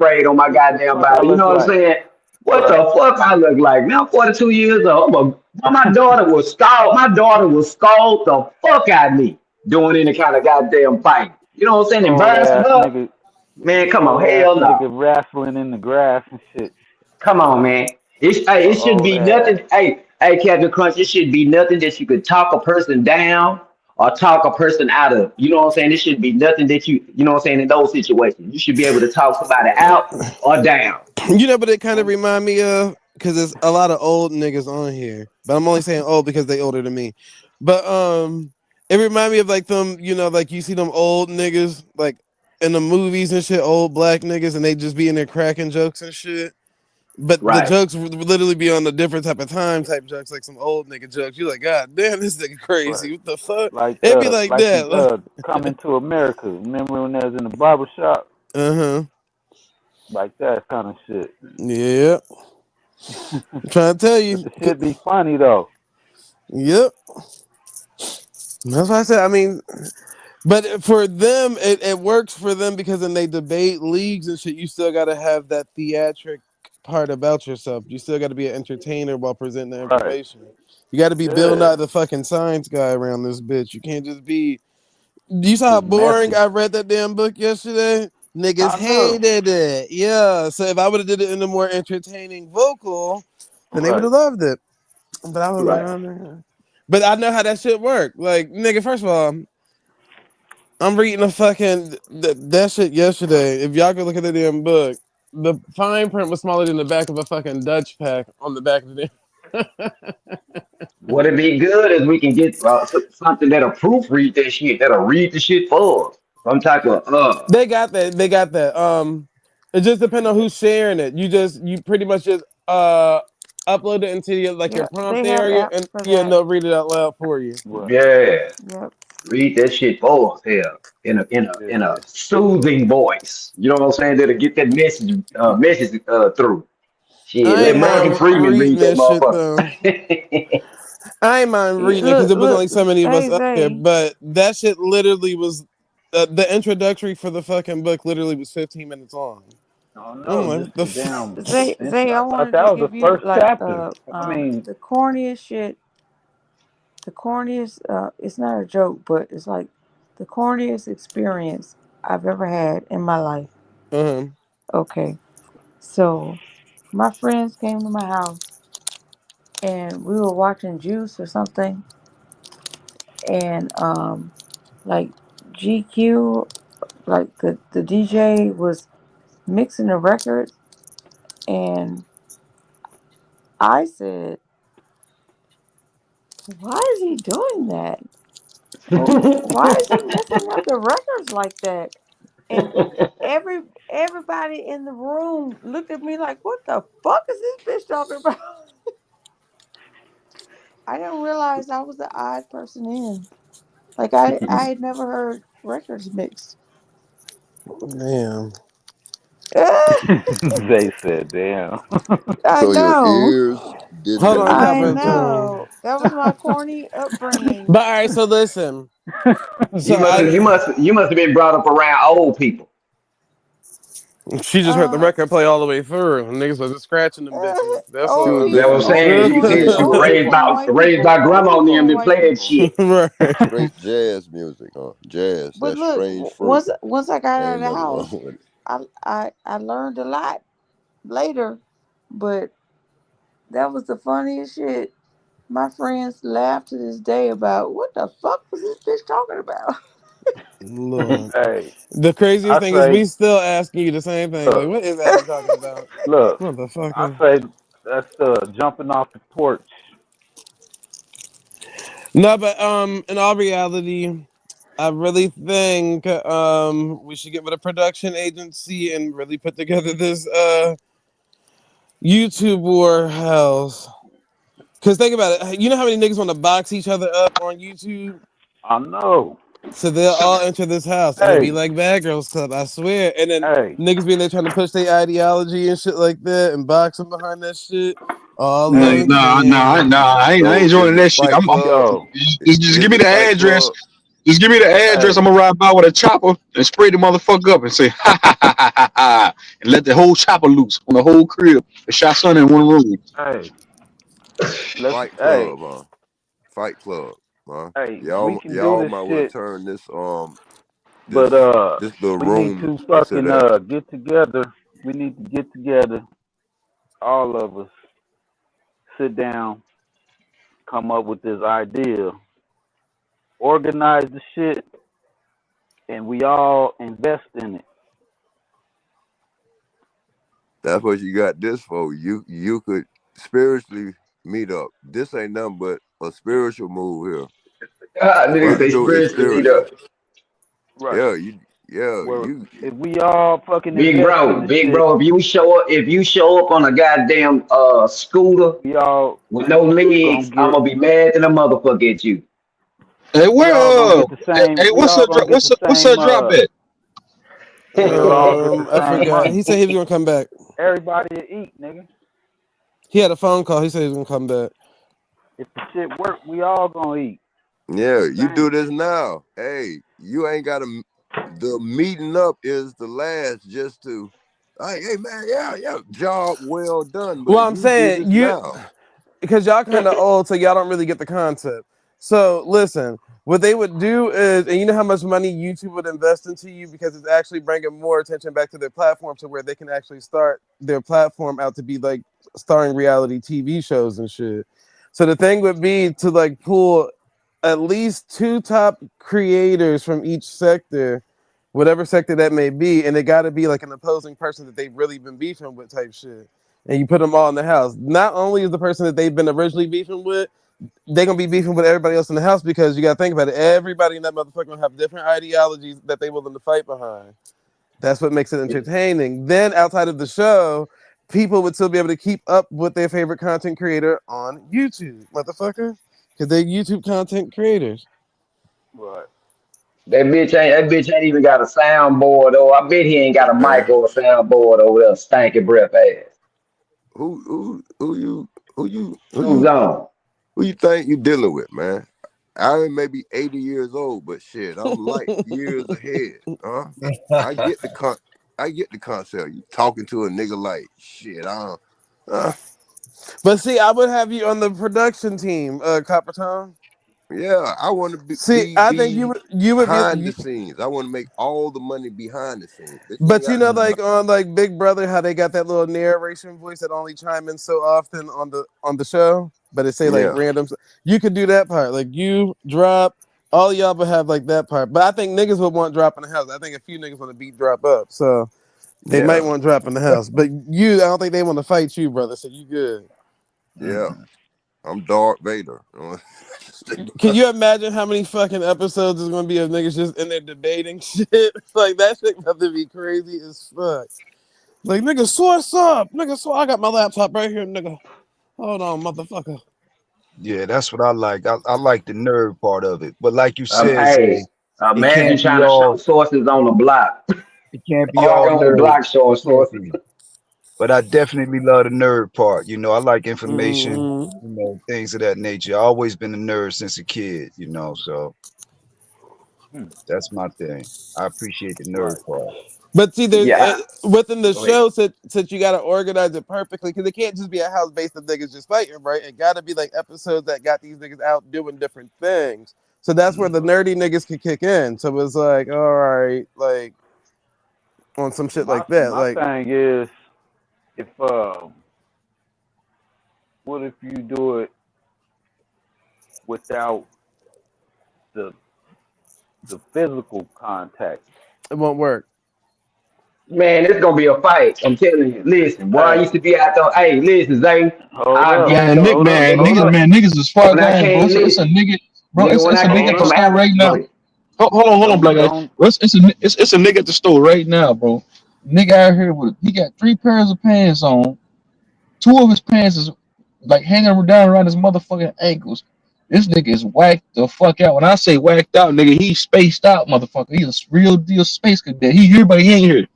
sprayed on my What the goddamn fuck I body. You look know what I'm like? saying? What Right. the fuck I look like? Now I'm 42 years old. My daughter was scald. My daughter was scald the fuck out of me doing any kind of goddamn fight. You know what I'm saying? Old Embarrassing ass her? nigga, Man, come on, old ass hell nigga no. wrestling in the grass and shit. Come on, man. It should Old be ass. nothing. Captain Crunch, it should be nothing that you could talk a person down or talk a person out of. You know what I'm saying? It should be nothing that you know what I'm saying, in those situations. You should be able to talk somebody out or down. You know, but it kind of Um, remind me of because there's a lot of old niggas on here, but I'm only saying old because they older than me. But it remind me of like them, you know, like you see them old niggas like in the movies and shit, old black niggas, and they just be in there cracking jokes and shit. But the Right. jokes would literally be on a different type of time type jokes, like some old nigga jokes. You like, God damn, this nigga right. crazy. What the fuck? It'd be like that. Coming to America. Remember when they was in the barber shop? Uh-huh. Like that kind of shit. Yeah. I'm trying to tell But you. the shit be funny though. Yep. That's what I said. I mean, but for them, it works for them because when they debate leagues and shit, you still got to have that theatric part about yourself. You still got to be an entertainer while presenting the Right. information. You got to be Bill Yeah. Nye the fucking science guy around this bitch. You can't just be. You saw how Just boring messy. I read that damn book yesterday? Niggas I know. hated it. Yeah. So if I would have did it in a more entertaining vocal, then they would Right. have loved it. But I was like, Right. oh, no. But I know how that shit work. Like, nigga, first of all, I'm reading a fucking that shit yesterday. If y'all could look at the damn book, the fine print was smaller than the back of a fucking Dutch pack on the back of the damn. What it be good is we can get something that'll proofread that shit, that'll read the shit for us. Some type of They got that. They got that. It just depends on who's sharing it. You pretty much just upload it into your like your Yeah, they prompt have area, apps and for yeah, that. they'll read it out loud for you. Right. yeah. Yep. Read that shit for us here in a Yeah. soothing voice. You know what I'm saying? That'll get that message through. Shit, I let ain't Morgan mind Freeman reading read that that shit motherfucker. though. I ain't mind reading it because Look, there was only so many of us hey up here. Zay, But that shit literally was the introductory for the fucking book. Literally was 15 minutes long. Oh I'm no, like, just what the the damn. Zay, I I thought wanted that to was the give you first like chapter. I mean, the corniest shit. The corniest it's not a joke, but it's like the corniest experience I've ever had in my life. uh-huh. Okay. So my friends came to my house and we were watching Juice or something, and like GQ, like the DJ was mixing the record, and I said, why is he doing that? Why is he messing up the records like that? And everybody in the room looked at me like, what the fuck is this bitch talking about? I didn't realize I was the odd person in. Like I had never heard records mixed. Damn. they said, "Damn." I So your know. ears didn't Hold on, believe I you Capricorn. then. know. That was my corny upbringing. But all right, so listen. So you must I have you must you must have been brought up around old people. she just heard the Uh, record play all the way through. Niggas wasn't scratching them bitches. That's She old was all. That listening was people, to old saying straight people, she was old jazz, people and white raised people, by old grandma and people them and to white play that people. shit. Right. straight jazz music, huh? Jazz, But that look, strange fruit. once I got out of Ain't the nothing wrong house, with it. I learned a lot later, but that was the funniest shit. My friends laugh to this day about what the fuck was this bitch talking about. Look. Hey, The I craziest thing is say, we still asking you the same thing. Like, look, what is Abby talking about? look. I Motherfucker. say that's jumping off the porch. No, but in all reality, I really think we should get with a production agency and really put together this YouTube war house. Cause think about it. You know how many niggas want to box each other up on YouTube? I know. So they'll all enter this house. It'll be Hey, like Bad Girls Club, I swear. And then hey, niggas be in there trying to push their ideology and shit like that and box them behind that shit. All Nah, low nah, nah, key. nah. I ain't So is joining it that shit. Fight I'm Club? yo, just give Is me it the Fight address. Club? Just give me the address. Hey, I'm gonna ride by with a chopper and spray the motherfucker up and say ha ha ha ha ha, ha and let the whole chopper loose on the whole crib. The shot son in one room. Hey, let's. Fight Hey, Club, huh? Fight Club, huh? hey, we Y'all, can do y'all this might well shit, turn this but this little we need room to into fucking that. get together. We need to get together, all of us, sit down, come up with this idea, organize the shit, and we all invest in it. That's what you got this for. You could spiritually meet up. This ain't nothing but a spiritual move here. niggas But say do it spiritually meet spiritual. up. Right. Yeah, Where you if we all fucking Big invest in bro, the big shit, bro. If you show up on a goddamn scooter we all with no gonna legs, I'm get gonna be mad than a motherfucker at you. Hey, we all gonna where get the same. hey, We all gonna get the what's her same. drop at? We'll all get the I same forgot. money. He said he was gonna come back. Everybody to eat, nigga. He had a phone call. He said he was gonna come back. If the shit work, we all gonna eat. Yeah, you Same. do this now. Hey, you ain't got to. The meeting up is the last just to. Hey man, yeah, job well done. Well, But I'm you do saying this you now. because y'all kind of old, so y'all don't really get the concept. So listen, what they would do is, and you know how much money YouTube would invest into you because it's actually bringing more attention back to their platform, to where they can actually start their platform out to be like starring reality TV shows and shit. So the thing would be to like pull at least 2 top creators from each sector, whatever sector that may be, and it got to be like an opposing person that they've really been beefing with type shit. And you put them all in the house. Not only is the person that they've been originally beefing with, they're gonna be beefing with everybody else in the house, because you gotta think about it. Everybody in that motherfucker gonna have different ideologies that they willing to fight behind. That's what makes it entertaining. Then outside of the show, people would still be able to keep up with their favorite content creator on YouTube, motherfucker, because they're YouTube content creators. Right. That bitch ain't even got a soundboard, or I bet he ain't got a mic Man, or a soundboard over there, stanky breath ass. who Who's you on? who you think you dealing with, man? I may be 80 years old, but shit, I'm light years ahead, huh? I get the concept. You talking to a nigga like shit. Uh, But see, I would have you on the production team, Copper Tom. yeah, I want to See, I think be you would be. behind the scenes. I want to make all the money behind the scenes. Bitch, you ain't But you got know, no time. like on like Big Brother, how they got that little narration voice that only chime in so often on the show, but it say like Yeah, random. You could do that part, like you drop. All y'all would have like that part, but I think niggas would want drop in the house. I think a few niggas want to beat drop up, so they might yeah, want drop in the house. But you, I don't think they want to fight you, brother. So you good. yeah. I'm Darth Vader. Can you imagine how many fucking episodes there's gonna be of niggas just in there debating shit? Like that shit about to be crazy as fuck. Like, nigga, source up. Nigga, so I got my laptop right here, nigga. Hold on, motherfucker. Yeah, that's what I like. I like the nerd part of it. But like you said, Hey, Zay, it imagine can't be trying to show all sources on the block. it can't be all Arguing on the nerd. block showing It can't sources. be. But I definitely love the nerd part. You know, I like information, Mm-hmm. things of that nature. I always been a nerd since a kid, so Hmm. that's my thing. I appreciate the nerd Right. part. But see, there's Yeah. within the Go ahead. show, since you got to organize it perfectly, because it can't just be a house based of niggas just fighting, right? It got to be like episodes that got these niggas out doing different things. So that's where the nerdy niggas can kick in. So it's like, all right, like on some shit My like that. my Like, thing is, if what if you do it without the physical contact? it won't work. Man, it's gonna be a fight. I'm telling you. Listen, boy, I Hey, used to be out there. Hey, listen, Zay. hold I'd be up, out Man, there, hold up, hold up, niggas is far when I gone, bro. came, It's a listen, nigga, bro. nigga, when It's I a nigga came at the hold from up. store Africa. right Go now. ahead. Hold on, black guy. Don't. Bro, it's a nigga at the store right now, bro. Nigga out here with he got 3 pairs of pants on. 2 of his pants is like hanging down around his motherfucking ankles. This nigga is whacked the fuck out. When I say whacked out, nigga, he spaced out, motherfucker. He's a real deal space cadet. He here, but he ain't here.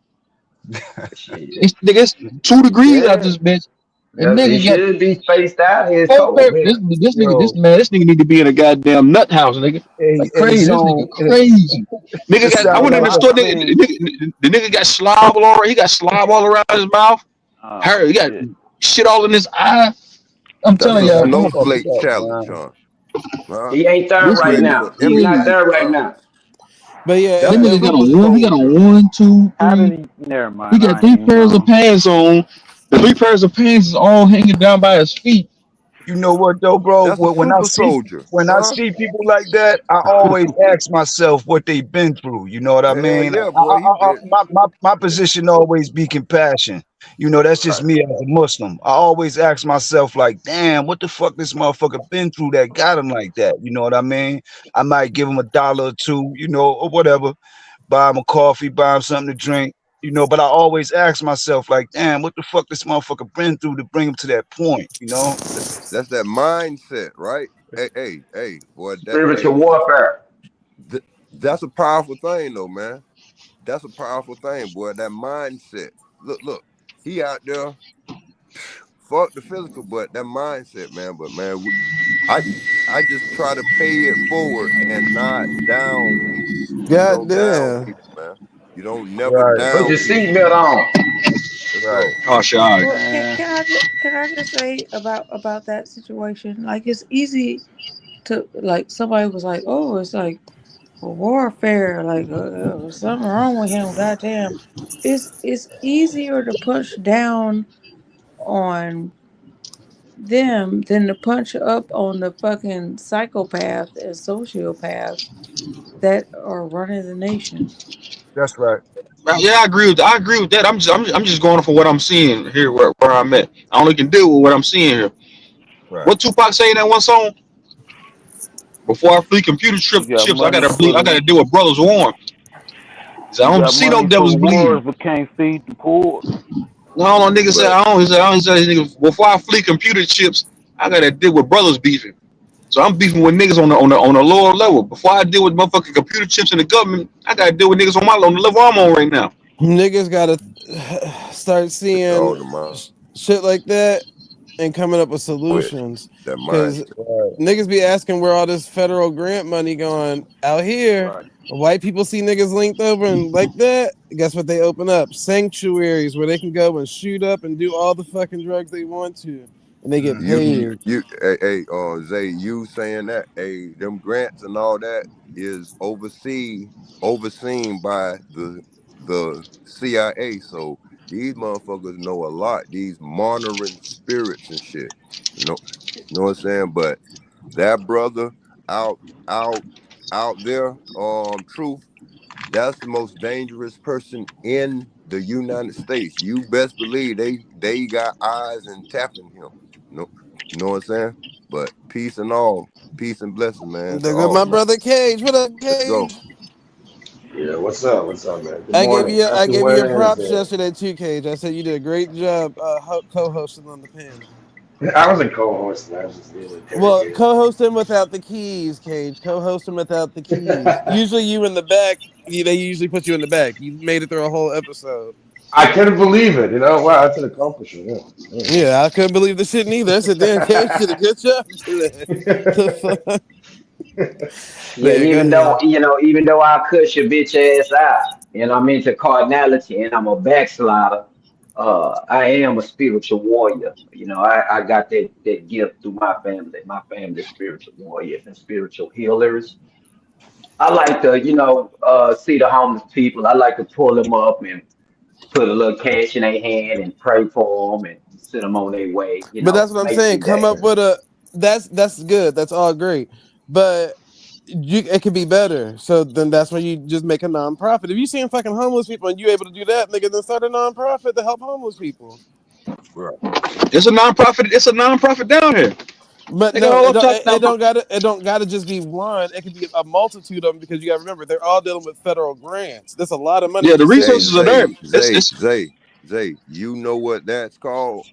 Shit. It's 2 degrees out Yeah, this bitch. And It nigga got should be spaced out. It's four cold. pair. Man, This yo, man, this nigga need to be in a goddamn nut house, nigga. hey, Like hey, crazy. This nigga so crazy. Nigga it got. I sound went in like the I, store. I mean, The nigga got slob all around. He got slob all around his mouth. oh He got shit. shit all in his eye. I'm That's telling a y'all, that's I'm fucked snowflake up, challenge, man. huh? Huh? He ain't there He this right ready nigga for now. He's not crazy. everything, there right huh? now. But yeah, That's That a nigga if got we a super one. He got a soldier. 1, 2, How did 3. he? Never He mind. got I ain't 3 even pairs of gonna. pants on. The 3 pairs of pants is all hanging down by his feet. You know what though, bro? That's a super soldier, When I huh? see people like that, I always ask myself what they've been through. You know what I Hell mean? yeah, boy. He been. My position always be compassion. You know, that's just Right. me as a Muslim. I always ask myself, like, damn, what the fuck this motherfucker been through that got him like that? You know what I mean? I might give him $1 or two, you know, or whatever, buy him a coffee, buy him something to drink. You know, but I always ask myself, like, damn, what the fuck this motherfucker been through to bring him to that point, you know? That's that mindset, right? Hey, boy. Spiritual warfare. That's a powerful thing, though, man. That's a powerful thing, boy. That mindset. Look. He out there. Fuck the physical, but that mindset, man. But man, I I just try to pay it forward and not down. You don't down goddamn. people, man. You don't never Right, Put down your people. seatbelt on. Let's right. go. Oh shit, all right. Well, Man, can I just say about that situation? Like it's easy to like somebody was like, oh, it's like warfare, like something wrong with him. Goddamn, it's easier to push down on them than to punch up on the fucking psychopath and sociopaths that are running the nation. That's right. Yeah, I agree with that. I'm just going for what I'm seeing here where I'm at. I only can deal with what I'm seeing here. Right. What Tupac say in that one song? Before I flee computer you got chips, I money gotta for I the gotta deal with brothers warm. So I you don't got see no money for devils the wars, bleeding. but can't feed the poor. No nigga said But I don't. He said I don't. He said nigga, before I flee computer chips, I gotta deal with brothers beefing. So I'm beefing with niggas on the lower level. Before I deal with motherfucking computer chips in the government, I gotta deal with niggas on the level I'm on right now. Niggas gotta start it's seeing all the shit like that and coming up with with solutions. that Cause mindset. Right. niggas be asking where all this federal grant money going out here. Right. White people see niggas linked over and like that. Guess what they open up? Sanctuaries where they can go and shoot up and do all the fucking drugs they want to, and they get You Mm-hmm. paid. Zay, you saying that, them grants and all that is overseen by the CIA. So these motherfuckers know a lot. These monitoring spirits and shit. You know what I'm saying? But that brother out out out there, truth, that's the most dangerous person in the United States. You best believe they got eyes and tapping him. No, you know what I'm saying? But peace and blessing, man, to There go all, my man. brother Cage. What up, Let's go. Cage? Yeah, what's up? What's up, man? Good I gave morning. you I Happy gave you your props Wednesday. yesterday too, Cage. I said you did a great job co-hosting on the panel. I wasn't co-hosting. I was just being Well, interrogated. co-hosting without the keys, Cage. Co-hosting without the keys. Usually you in the back. They usually put you in the back. You made it through a whole episode. I couldn't believe it. You know, wow, that's an accomplishment. Yeah, I couldn't believe the shit neither. I said, "Damn, Cage did a good job today." The fuck? But Yeah, yeah, go ahead. even though I cut your bitch ass out, I'm into cardinality and I'm a backslider. I am a spiritual warrior. I got that gift through my family. My family's spiritual warriors and spiritual healers. I like to, see the homeless people. I like to pull them up and put a little cash in their hand and pray for them and send them on their way. But that's what I'm Make saying. their Come day. up with a that's good. That's all great. But it could be better. So then that's when you just make a nonprofit. If you seeing fucking homeless people and you able to do that, nigga, then start a nonprofit to help homeless people. Right. It's a nonprofit. It's a nonprofit down here. But Nigga, no, all up top now. it don't gotta just be one. It could be a multitude of them because you gotta remember they're all dealing with federal grants. There's a lot of money Yeah, the just sitting Hey, resources are there. there. It's Zay, you know what that's called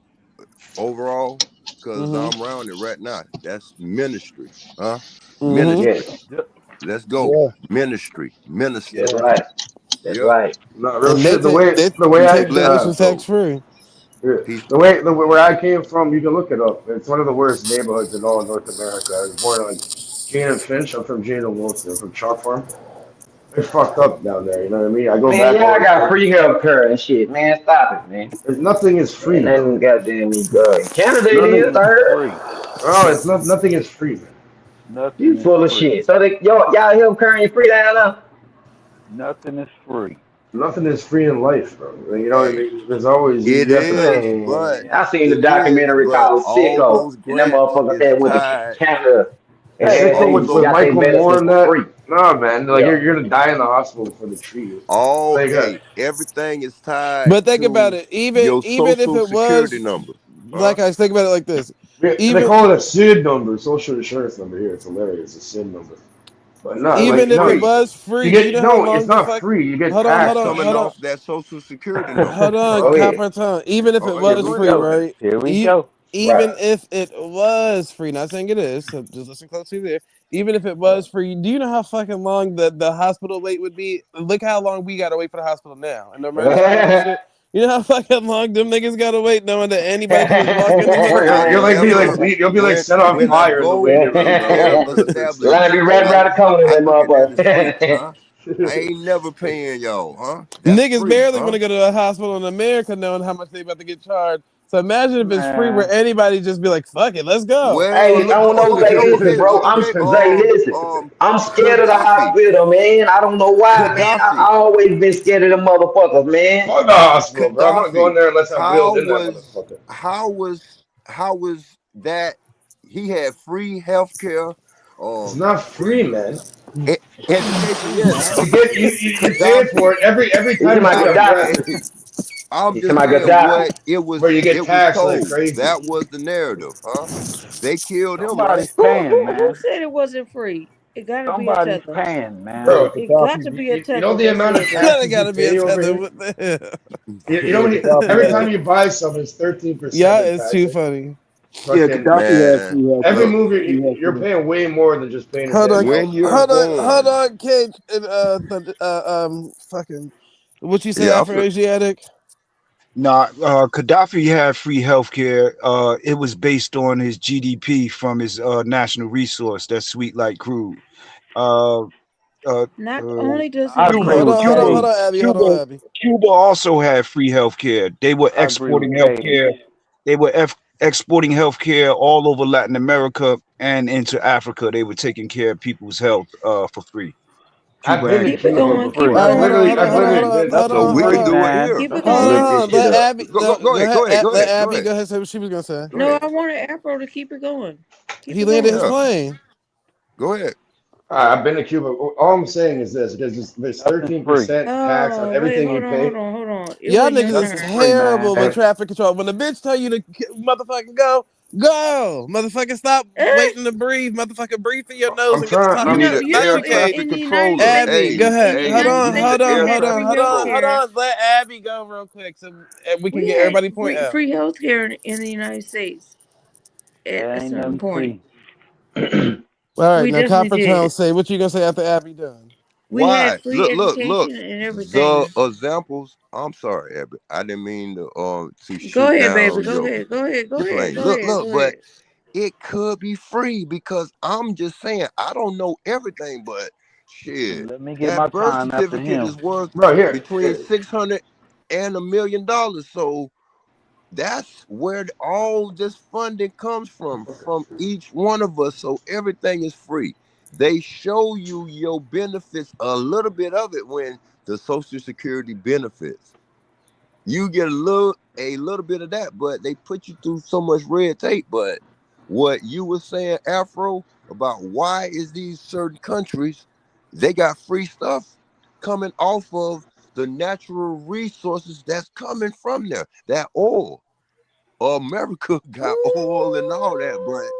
overall? Because Mm-hmm. I'm around it right now. That's ministry. Huh? Mm-hmm. Ministry. Yes, Yep. Let's go. Yeah. Ministry. Minister. that's Yeah. right. That's Yep. right. No, real And shit. The they way they the way can Peace I and take uh blessings donations tax though. free. Peace. The way where I came from, you can look it up. It's one of the worst neighborhoods in all of North America. I was born in like Jane and Finch. I'm from Jane and Wilson. I'm from Chalk Farm. It's fucked up down there. You know what I mean? I go Man, back all y'all the got time. free health care and shit, man. Stop it, man. Nothing is Man, free, that bro. goddamn me good. Canada it is, Nothing, I Nothing is heard. free. bro. It's not. Nothing is free, man. You Nothing is full of free. shit. So y'all health care ain't free down there? Nothing is free. Nothing is free in life, bro. You know what I Hey, mean? There's always it you have to. is, but Man, I seen the documentary called all Sicko, those and that grants motherfucker is said went to tied. Canada and Is Hey, Sicko hey, with they got their Michael Moore medicine and for that? free. Nah, man. Like Yeah. you're gonna die in the hospital for the treatment. All Like hey, everything is tied But think about to it. Even your even if social it security was number. Huh? like I think about it like this. they Even call it a SID number, social insurance number here. It's hilarious, a SID number. But not Well, it's even like if no, it free. was you free, do you get know how no. It's long the not fuck? free. You get Hold on, hold It's taxed on, on coming hold it. on, off that social security number. hold on, Go Huh? ahead. copper time. Even if it Oh, here yeah, was go we free, ahead, go. man. right? Here we E- go. even Right. if it was free, not saying it is, so just listen closely there. Even if it Right. was free, do you know how fucking long the hospital wait would be? Look how long we gotta wait for the hospital now in America for this shit. You know how fucking long them niggas gotta wait knowing that anybody can just walk in the Or You're like be like whenever you'll be like set on when a fire in the gold waiting room, is bro. Like established, Line be right I around the corner, I that look at that as free, motherfucker. huh? I ain't never paying y'all, huh? That's Niggas free, barely want huh? to go to a hospital in America knowing how much they about to get charged. So imagine if it's free where Man, anybody just be like, fuck it, let's go. Well, Hey, I look, don't know what they listen, bro. okay, Zay, listen. I'm scared of the Gaddafi, hospital, man. I don't know why, man. I Gaddafi, always been scared of the motherfuckers, man. Fuck the hospital, bro. I'm not going Gaddafi. there unless I'm How wheeled in that was motherfucker. how was how was that? He had free health care, It's not free, free man. e- education. Yes, You pay for Gaddafi. it every He's time in you my take a breath, Gaddafi. Gaddafi. I'm He's in just my saying Gaddafi. what it bro. was. You get It was taxed like told crazy. that was the narrative, huh? They killed him, right? somebody's Who paying, who who man. said it wasn't free? It gotta be a Somebody's tether. paying, man. Bro, It got to you, be a you know tether the that amount of said that. That taxes you gotta be a pay over tether. here. What the hell? You know when every time you buy something, it's 13% Yeah, in it's too taxes. funny. Yeah, Fucking Gaddafi had Man, free every healthcare. look, movie, He had you're free. paying way more than just paying a Hold damn on, health when you're insurance. hold born, on, Cage. Fucking, what you say, yeah, Afro-Asiatic? Nah, Gaddafi had free healthcare. It was based on his GDP from his national resource, that sweet light crude. Uh, uh, Not uh, only does I it Cuba, agree Hold with on, based hold on, hold Cuba, Cage. on, Abby. Hold on, Cuba, Abby. Cuba also had free healthcare. They were I agree with exporting Cage. healthcare. They were exporting healthcare all over Latin America and into Africa. They were taking care of people's health for free. I've Cuba been and to keep it That's Cuba some going, keep before. it free. All right, hold going, on, keep hold on, it hold on, hold going, on, That's hold so some on, we hold can free, on. do it man. here. keep it Hold Look going. this on, shit let up. Abby, Go ahead, go ahead, go let ahead, go Abby ahead, go ahead. Say what she was gonna say. go No, ahead. I wanted Afro to keep it going. Keep He it landed his going. Yeah, plane. go ahead. I've been to Cuba. All I'm saying is this: because there's Nothing's free. 13% tax on Oh, wait, everything you hold pay. on, hold on. It Y'all wasn't your niggas is Nothing's turn. free, man. terrible with And traffic control. When the bitch tell you to motherfucking go, go. Motherfucker, stop Eh, waiting to breathe. Motherfucker, breathe through your nose I'm and get to trying. You talking need as an you best air know, you can. traffic in the United controller. States, Abby, go Hey, ahead. in the hey, Hold United you on, need States, an hold we on, air hold had on, traffic free hold on, health hold controller. care. on. Let Abby go real quick so we can We get had everybody point out. free health care in the United States at There a ain't certain nothing point. free. All right, We now definitely Copper Town did. say what you gonna say after Abby done. We had Why? free Look. education and The everything. examples. I'm sorry, Abby. I didn't mean to Go shoot ahead, baby. down Go ahead. Go ahead. Go your ahead. plane. Go Look, ahead. look, Go but ahead. it could be free because I'm just saying I don't know everything, but shit, Let me get my that birth time after certificate him. is worth Bro, here. between 600 and $1 million. So that's where all this funding comes from each one of us. So everything is free. They show you your benefits, a little bit of it when the Social Security benefits. You get a little bit of that, but they put you through so much red tape. But what you were saying, Afro, about why is these certain countries they got free stuff coming off of the natural resources that's coming from there, that oil. America got oil and all that, but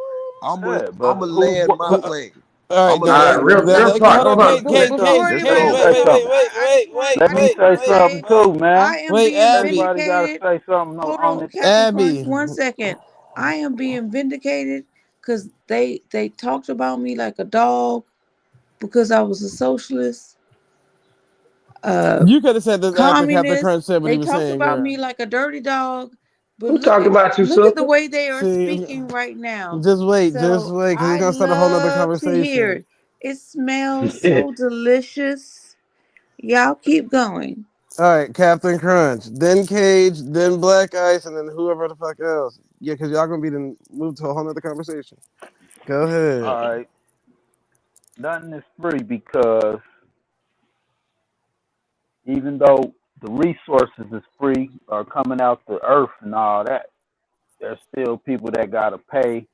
I'm a Yeah, I'm but a land my But, plane. all right, I'm a now All right, land my real plane. talk. hold on, Hold on. Cage, Before Let's let Cage, me go. say something. I just want Let me to say something say too, man. I am wait, being Abby, Everybody got to vindicated. say something Hold on on, this. Captain Crunch, Abby. 1 second. I am being vindicated because they talked about me like a dog because I was a socialist, uh, You could have said this after Captain communist. Crunch said what They he was talked saying, about girl. me like a dirty dog But Who talking about you, look at the sister? way they are See, speaking right now. just wait, So because he's I gonna start a whole nother love to hear conversation. it. It smells so delicious. Y'all keep going. All right, Captain Crunch, then Cage, then Black Ice, and then whoever the fuck else. Yeah, because y'all gonna be then moved to a whole nother conversation. Go ahead. All right, nothing is free because even though the resources is free are coming out the earth and all that, there's still people that gotta pay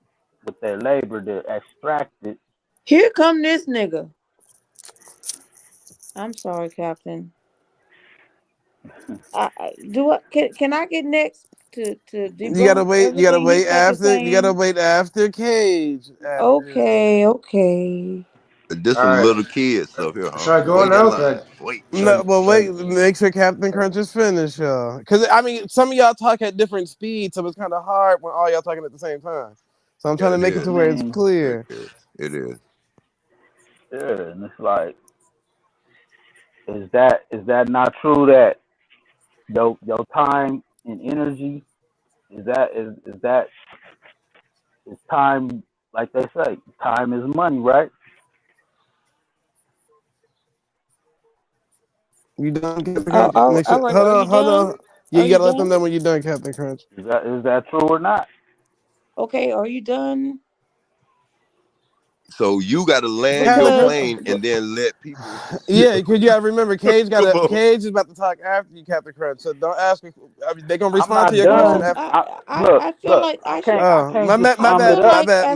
with their labor to extract it. Here come this nigga. I'm sorry, Captain. Can I get next to debunk You gotta everything he's wait got to after. You gotta say? wait after Cage. After. Okay, okay. This All some right. little kid stuff here, huh? Should I go Wait in now? Can line. Wait. No, but wait. should Make sure Captain Crunch is finished, y'all. Because I mean, some of y'all talk at different speeds, so it's kind of hard when all y'all talking at the same time. So I'm Yeah, trying to it make it I to is. where it's mean, It clear. is. It is. yeah, and it's like, is that not true that your time and energy is time, like they say, time is money, right? You done, Captain Crunch? Make All sure. right. Are you Hold done? on. Yeah, Are you you gotta let them done? know when you're done, Captain Crunch. Is that true or not? Okay. Are you done? So you got to land your Captain Crunch. Because plane and then let people. Yeah, because you gotta remember, Come on. Cage is about to talk after you, Captain Crunch. So don't ask me. I mean, they gonna I'm respond to not your question done. well, after. Look, I feel look. like I I should. can't. I Oh, can't just I sum it feel up. like I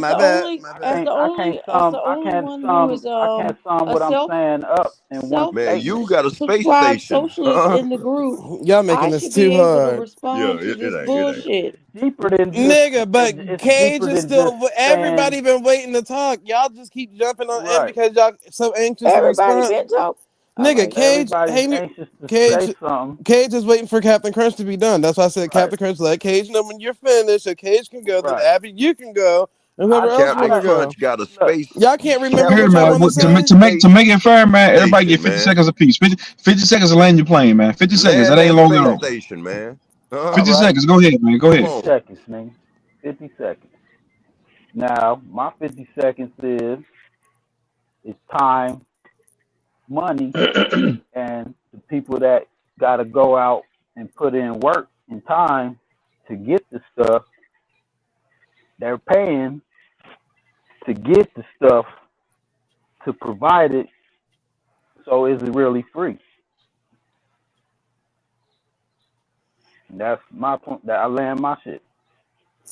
as can't. I can't the sum. I only can't one who sum. is I can't sum a what I'm saying up in one self Man, statement. you got a space subscribed station. socialist Huh? in the group, y'all I making this should be too able to hard. Yeah, respond to it this ain't. It ain't. bullshit. It's deeper than just. Nigga, but It's Cage deeper is than just still. saying Everybody been waiting to talk. Y'all just keep jumping on in right. because y'all so anxious to Everybody respond. been talk. All Nigga, right. Cage, Everybody's hey, anxious to Cage, say something. Cage is waiting for Captain Crunch to be done. That's why I said Right. Captain Crunch let Cage know when you're finished, so Cage can go. Then Right. Abby, you can go, and whoever else I Captain want to go. Crunch got a look. space. Y'all can't remember Captain what Here, y'all man. want Crunch to got a say. To make it fair, man, everybody get station, 50 man. seconds apiece. 50 seconds to land your plane, man. 50 seconds. Land That ain't that long at space all. station, man. Huh? All 50 right. seconds. Go ahead, man. Go Come 50 ahead. on. seconds, man. 50 seconds. Now, my 50 seconds is time, money, and the people that got to go out and put in work and time to get the stuff. They're paying to get the stuff to provide it. So is it really free? And that's my point. That I land my shit.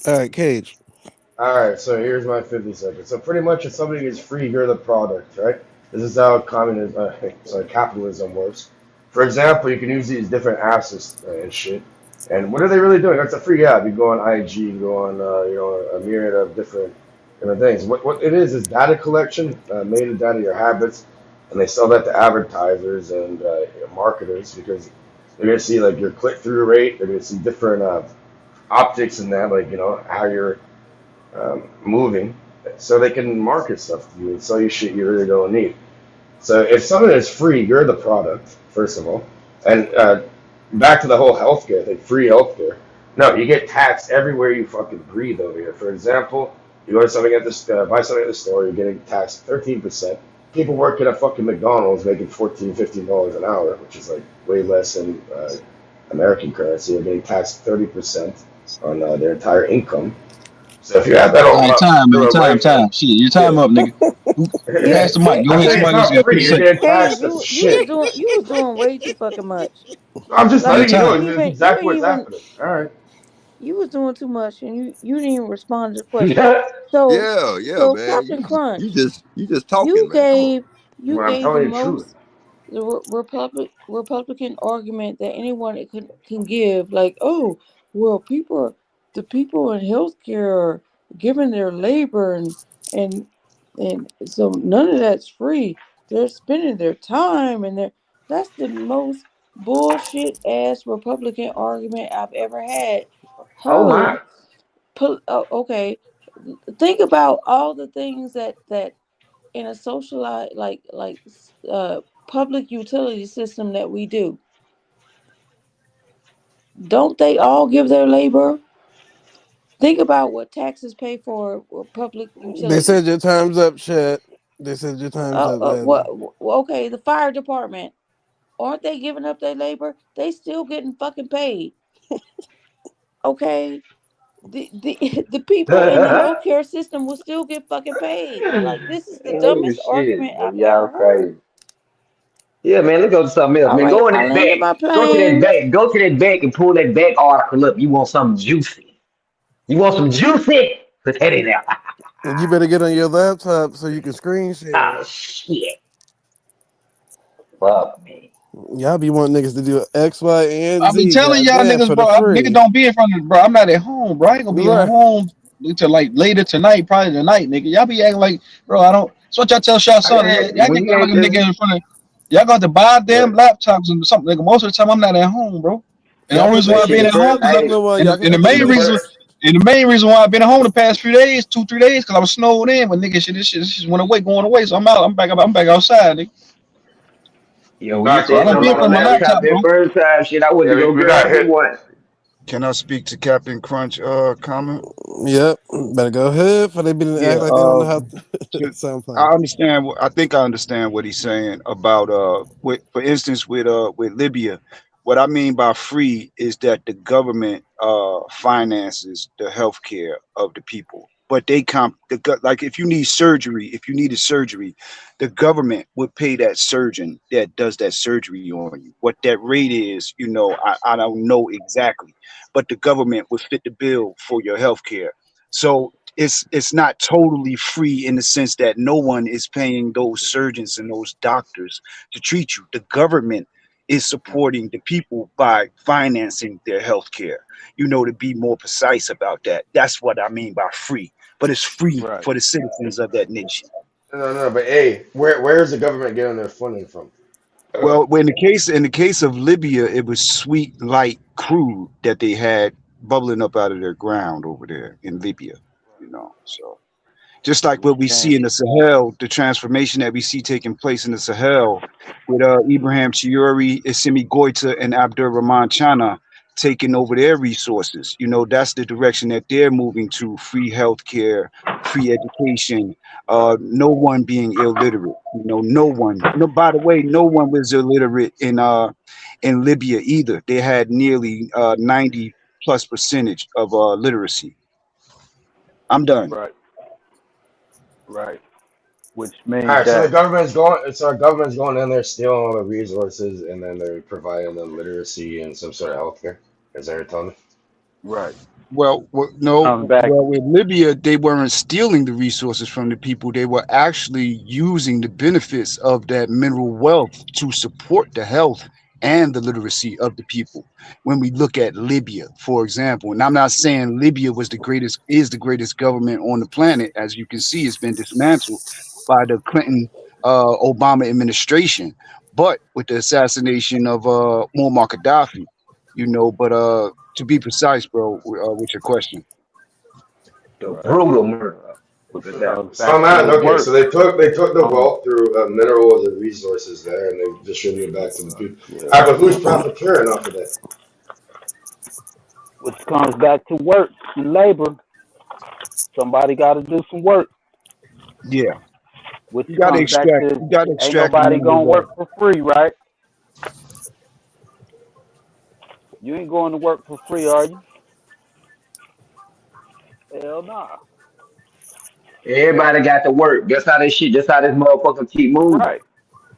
All right, Cage. All right, so here's my 50 seconds. So pretty much, if something is free, you're the product, right? This is how communism, capitalism works. For example, you can use these different apps and shit. And what are they really doing? That's a free app. You go on IG, you go on, a myriad of different things. What it is data collection, metadata, your habits, and they sell that to advertisers and marketers because they're gonna see like your click through rate. They're gonna see different optics in that, like how you're moving, so they can market stuff to you and sell you shit you really don't need. So if something is free, you're the product, first of all. And back to the whole healthcare thing, free healthcare. No, you get taxed everywhere you fucking breathe over here. For example, you go to something at the buy something at the store, you're getting taxed 13%. People work at a fucking McDonald's making $14, $15 an hour, which is like way less than American currency. They're getting taxed 30% on their entire income. So if you have that All all right, time, man. through a lifetime, Time. Shit, your yeah, time up, nigga. yeah. Pass the mic. Go I'm ahead. saying it's Somebody else not got 50 free. You're seconds. getting Cage, taxed. That's you shit. was doing way too fucking much. I'm just Your Like letting you know. time. It's you exactly ain't what's even happening. All right. you was doing too much, and you didn't even respond to the question. Yeah. So Yeah, so man. Captain Crunch, You just talking, you man. Come on. gave you Well, I'm gave the telling you the truth. most Republican argument that anyone can give, like, oh, well, the people in healthcare are giving their labor and and so none of that's free. They're spending their time and that's the most bullshit ass Republican argument I've ever had Oh heard. my. Okay, think about all the things that in a socialized uh public utility system that we do, don't they all give their labor? Think about what taxes pay for public They utilities. said your time's up, Chet. They said your time's up, What? baby. Okay, the fire department, aren't they giving up their labor? They still getting fucking paid. Okay, the people in the healthcare system will still get fucking paid. Like, this is the Oh dumbest shit, argument boy, I've y'all ever crazy. heard. Yeah, man, let's go to something else, All man. right, Go in I that landed back. my Go to that plane. back. Go to that back and pull that back article up. You want something juicy. You want some juicy? Put that in there. And you better get on your laptop so you can screen share Oh it. shit. Fuck me. Y'all be wanting niggas to do X, Y, and I be Z, telling y'all goddamn, niggas, for the bro. Nigga free. don't be in front of, bro. I'm not at home, bro. I ain't gonna be Right. home until like later tonight, probably tonight, nigga. Y'all be acting like, bro. I don't. That's what y'all tell y'all son. Y'all get When you y'all ain't looking just nigga in front of. Y'all got to buy damn look, laptops and something. Nigga, most of the time I'm not at home, bro. And the Y'all only can reason but why enter I've shit, been the the at first, home is chat. like, You hey, know what? and Y'all the, can and the enter the main the reason. chat. first, And the main reason why I've been at home the past few days, 2-3 days, because I was snowed in when nigga shit, this shit went away, going away. So I'm out. I'm back outside, nigga. yo, when you Back So I on said don't the be something in about the front of my we laptop laptop, that bro. first time, shit, I went yeah to go we got grab me hit. one. Can I speak to Captain Crunch comment? Yep. Better go ahead for they be to Yeah, act like they don't know how to, sound I plan. understand. I think I understand what he's saying about with, for instance, with Libya. What I mean by free is that the government finances the healthcare of the people, but they like if you need surgery, if you needed surgery, the government would pay that surgeon that does that surgery on you. What that rate is, I don't know exactly, but the government would fit the bill for your healthcare. So it's not totally free in the sense that no one is paying those surgeons and those doctors to treat you. The government is supporting the people by financing their health care. To be more precise about that. That's what I mean by free. But it's free Right. for the citizens of that nation. No, but hey, where's the government getting their funding from? Well, in the case of Libya, it was sweet light crude that they had bubbling up out of their ground over there in Libya. So just like what we And see in the Sahel, the transformation that we see taking place in the Sahel with Ibrahim Traore, Assimi Goita, and Abdurrahman Chana taking over their resources. That's the direction that they're moving to: free healthcare, free education, no one being illiterate. No one. No, by the way, no one was illiterate in Libya either. They had nearly 90 plus percentage of literacy. I'm done. right, right. Which All means right, so the that government's going. So our government's going in there stealing all the resources, and then they're providing them literacy and some sort of healthcare. Is that what you're telling me? right No. comes back. Well, with Libya, they weren't stealing the resources from the people. They were actually using the benefits of that mineral wealth to support the health and the literacy of the people. When we look at Libya, for example, and I'm not saying Libya is the greatest government on the planet. As you can see, it's been dismantled by the Clinton Obama administration, but with the assassination of Muammar Gaddafi, but to be precise, bro, with your question. The Right. brutal murder with Which Gaddafi. comes So I'm back to at the okay. work. So they took the Um. wealth through minerals and resources there, and they distributed it back to the people. Yeah. All right, but who's profiteering off of that? Which comes back to work and labor. Somebody got to do some work. Yeah, Which you got to comes back extract. to You got to ain't extract the nobody mineral gonna wealth. work for free, right? You ain't going to work for free, are you? Hell nah. Everybody got to work. That's how this shit. That's how this motherfucker keep moving. Right.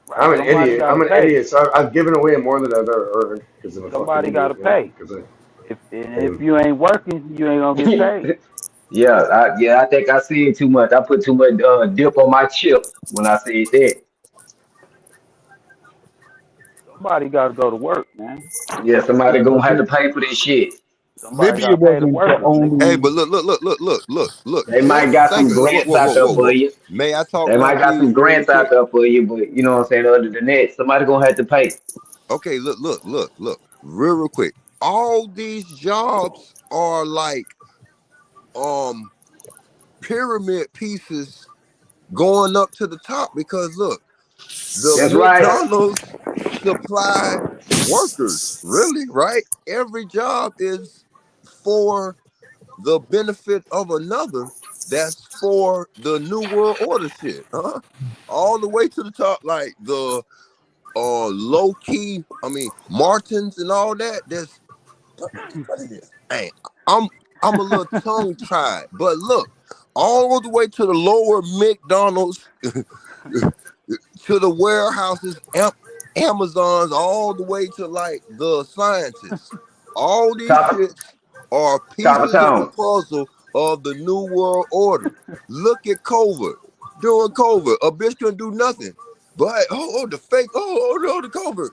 Right. I'm an Somebody idiot. got to I'm an pay. idiot. So I've given away more than I've ever earned because I'm a fucking Somebody got to idiot. pay. Because If you ain't working, you ain't gonna get paid. Yeah, I think I said too much. I put too much dip on my chip when I said that. Somebody got to go to work, man. Yeah, Yeah, somebody but gonna have to pay for this shit. Somebody got Libya to pay the wasn't the workers, nigga. Hey, only. but look. They Just might a got some second. grants out there for you. May I talk They now, might got please, some real grants out quick? there for you, but you know what I'm saying. Other than that, somebody gonna have to pay. Okay, look. Real quick. All these jobs are like um pyramid pieces going up to the top because look, the That's right. McDonald's supply workers, really, right? Every job is for the benefit of another that's for the New World Order shit, huh? All the way to the top, like the low key, I mean, Martins and all that. Hey, I'm a little tongue tied, but look, all the way to the lower McDonald's, to the warehouses, Amazons, all the way to like the scientists. All these Copper, shits are Copper pieces of the Tone. puzzle of the New World Order. Look at COVID. During COVID, a bitch couldn't do nothing. But the fake, no, the COVID.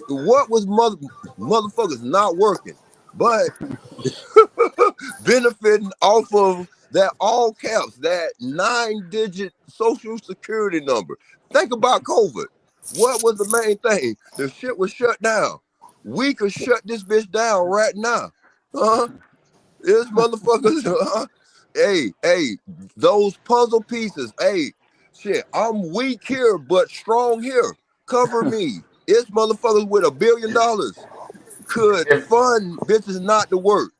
What was motherfuckers not working, but benefiting off of that all caps, that 9-digit social security number. Think about COVID. What was the main thing? The shit was shut down. We could shut this bitch down right now. This motherfuckers, hey, those puzzle pieces, hey, shit, I'm weak here, but strong here. Cover me. It's motherfuckers with $1 billion could If fund bitches not to work.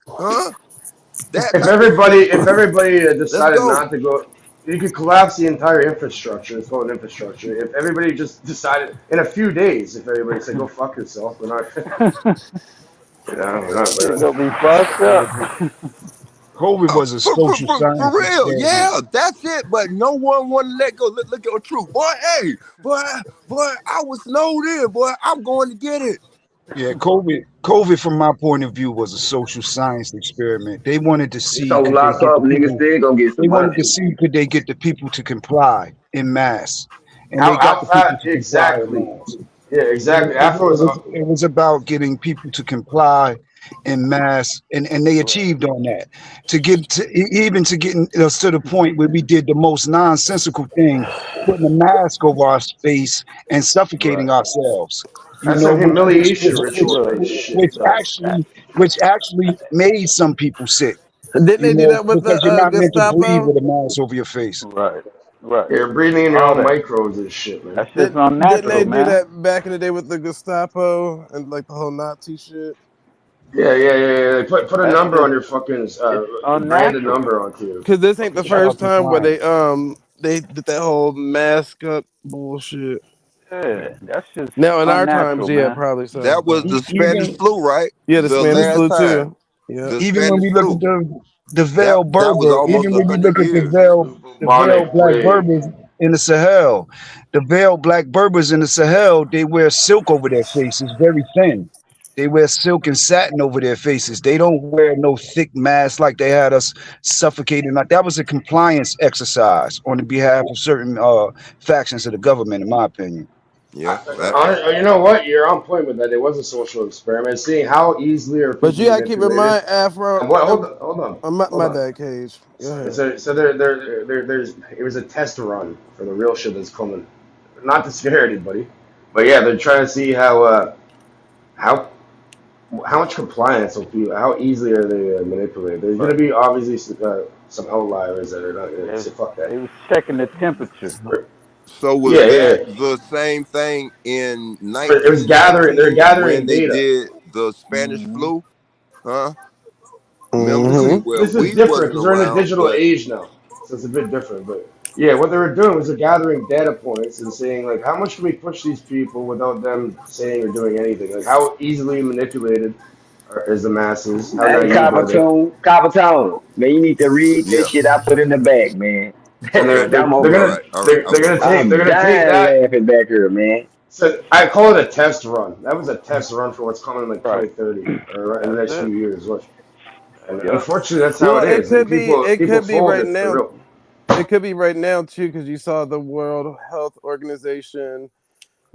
That if type of everybody shit. if everybody Let's decided go. not to go, you could collapse the entire infrastructure. It's called infrastructure. If everybody just decided in a few days, if everybody said go fuck yourself, we're not. Shit gonna be fucked up. COVID was a social For science real, experiment. yeah, that's it. But no one want to let go. Look at the truth, boy. Hey, boy, I was snowed in, boy. I'm going to get it. Yeah, COVID, from my point of view, was a social science experiment. They wanted to see So could they lock get up, the niggas people. still gonna get They some wanted to money. see could they get the people to comply in mass, and they How got the people fast to comply in exactly? mass. Yeah, exactly. Afterwards, It was about getting people to comply in mass, and they achieved on that. To get to even to getting us to the point where we did the most nonsensical thing, putting a mask over our face and right. suffocating ourselves. You That's know, some humiliation ritual Look, type shit. which actually made some people sick. Didn't You they do know, that with the because you're not meant to breathe Gestapo? with a mask over your face. right, right. You're breathing in your All own that. microbes and shit, man. That shit's Didn't unnatural, they do man. that back in the day with the Gestapo and like the whole Nazi shit? Yeah. Put a That number shit, on your fucking it's branded unnatural. number onto you. Because this ain't the Fucking Shout shit. out first to time where Brian. they did that whole mask up bullshit. Yeah, that's just Now in our times, unnatural, yeah, man. probably so. That was But the Spanish Even flu, right? yeah, the The Spanish last flu time, too. Yeah. the even when Spanish we look flu. at the Veil That was Berber, almost even when we 100 look at years. the Veil Bubonic Black plague. Berbers in the Sahel, the Veil Black Berbers in the Sahel, they wear silk over their faces, very thin. They wear silk and satin over their faces. They don't wear no thick masks like they had us suffocating. Like that was a compliance exercise on the behalf of certain factions of the government, in my opinion. Yeah, facts. You know what? You're on point with that. It was a social experiment. Seeing how easily are But people you gotta keep in manipulated. mind, Afro. And what? Hold on, My hold on. bad, Cage. Go ahead. So there's it was a test run for the real shit that's coming. Not to scare anybody, but yeah, they're trying to see how much compliance will be, how easily are they manipulated. There's going to Right. be obviously some outliers that are not going to They, say fuck that. they was checking the temperature. So was Yeah. that the same thing in So it was gathering. They're 1919 gathering when they data. did the Spanish Hmm. flu? Huh? Remember? This See, is Mm-hmm. well, this is we different wasn't because we're in a around, digital but age now, so it's a bit different. But yeah, what they were doing was they're gathering data points and saying like, how much can we push these people without them saying or doing anything? Like, how easily manipulated is the masses? How Hey, naive are they? Copper Tone, man, you need to read that yeah. shit I put in the back, man. And they're I'm they're, they're over. All gonna right, all right. I'm gonna read it. they're I'm gonna take dying that. laughing back here, man. So I call it a test run. That was a test run for what's coming in like Right. 2030 or in the That's next few it. years. Watch. And Yep. unfortunately, that's how Well, it it is. Like could be. It people could be right folded for now. real. It could be right now too, because you saw the World Health Organization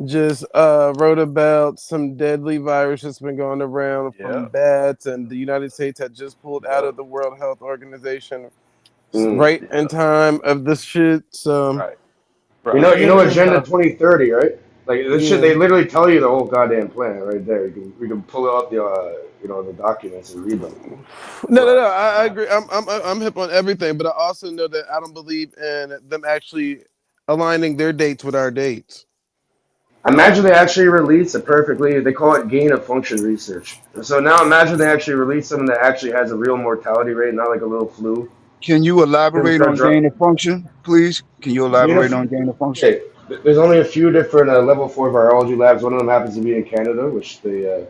just wrote about some deadly virus that's been going around from Yep. bats, and the United States had just pulled out of Yep. the World Health Organization Mm. right in Yep. time of this shit. So Right. Right. You yeah, know you Agenda know, 2030, right? Like this shit, yeah. they literally tell you the whole goddamn plan right there. We can pull out the the documents and read them. No. Right. I Right. agree. I'm hip on everything, but I also know that I don't believe in them actually aligning their dates with our dates. Imagine they actually release it perfectly. They call it gain of function research. So now imagine they actually release something that actually has a real mortality rate, not like a little flu. Can you Because elaborate on gain of function, please? Can you gain elaborate of on gain of function? okay. There's only a few different level 4 virology labs. One of them happens to be in Canada, which they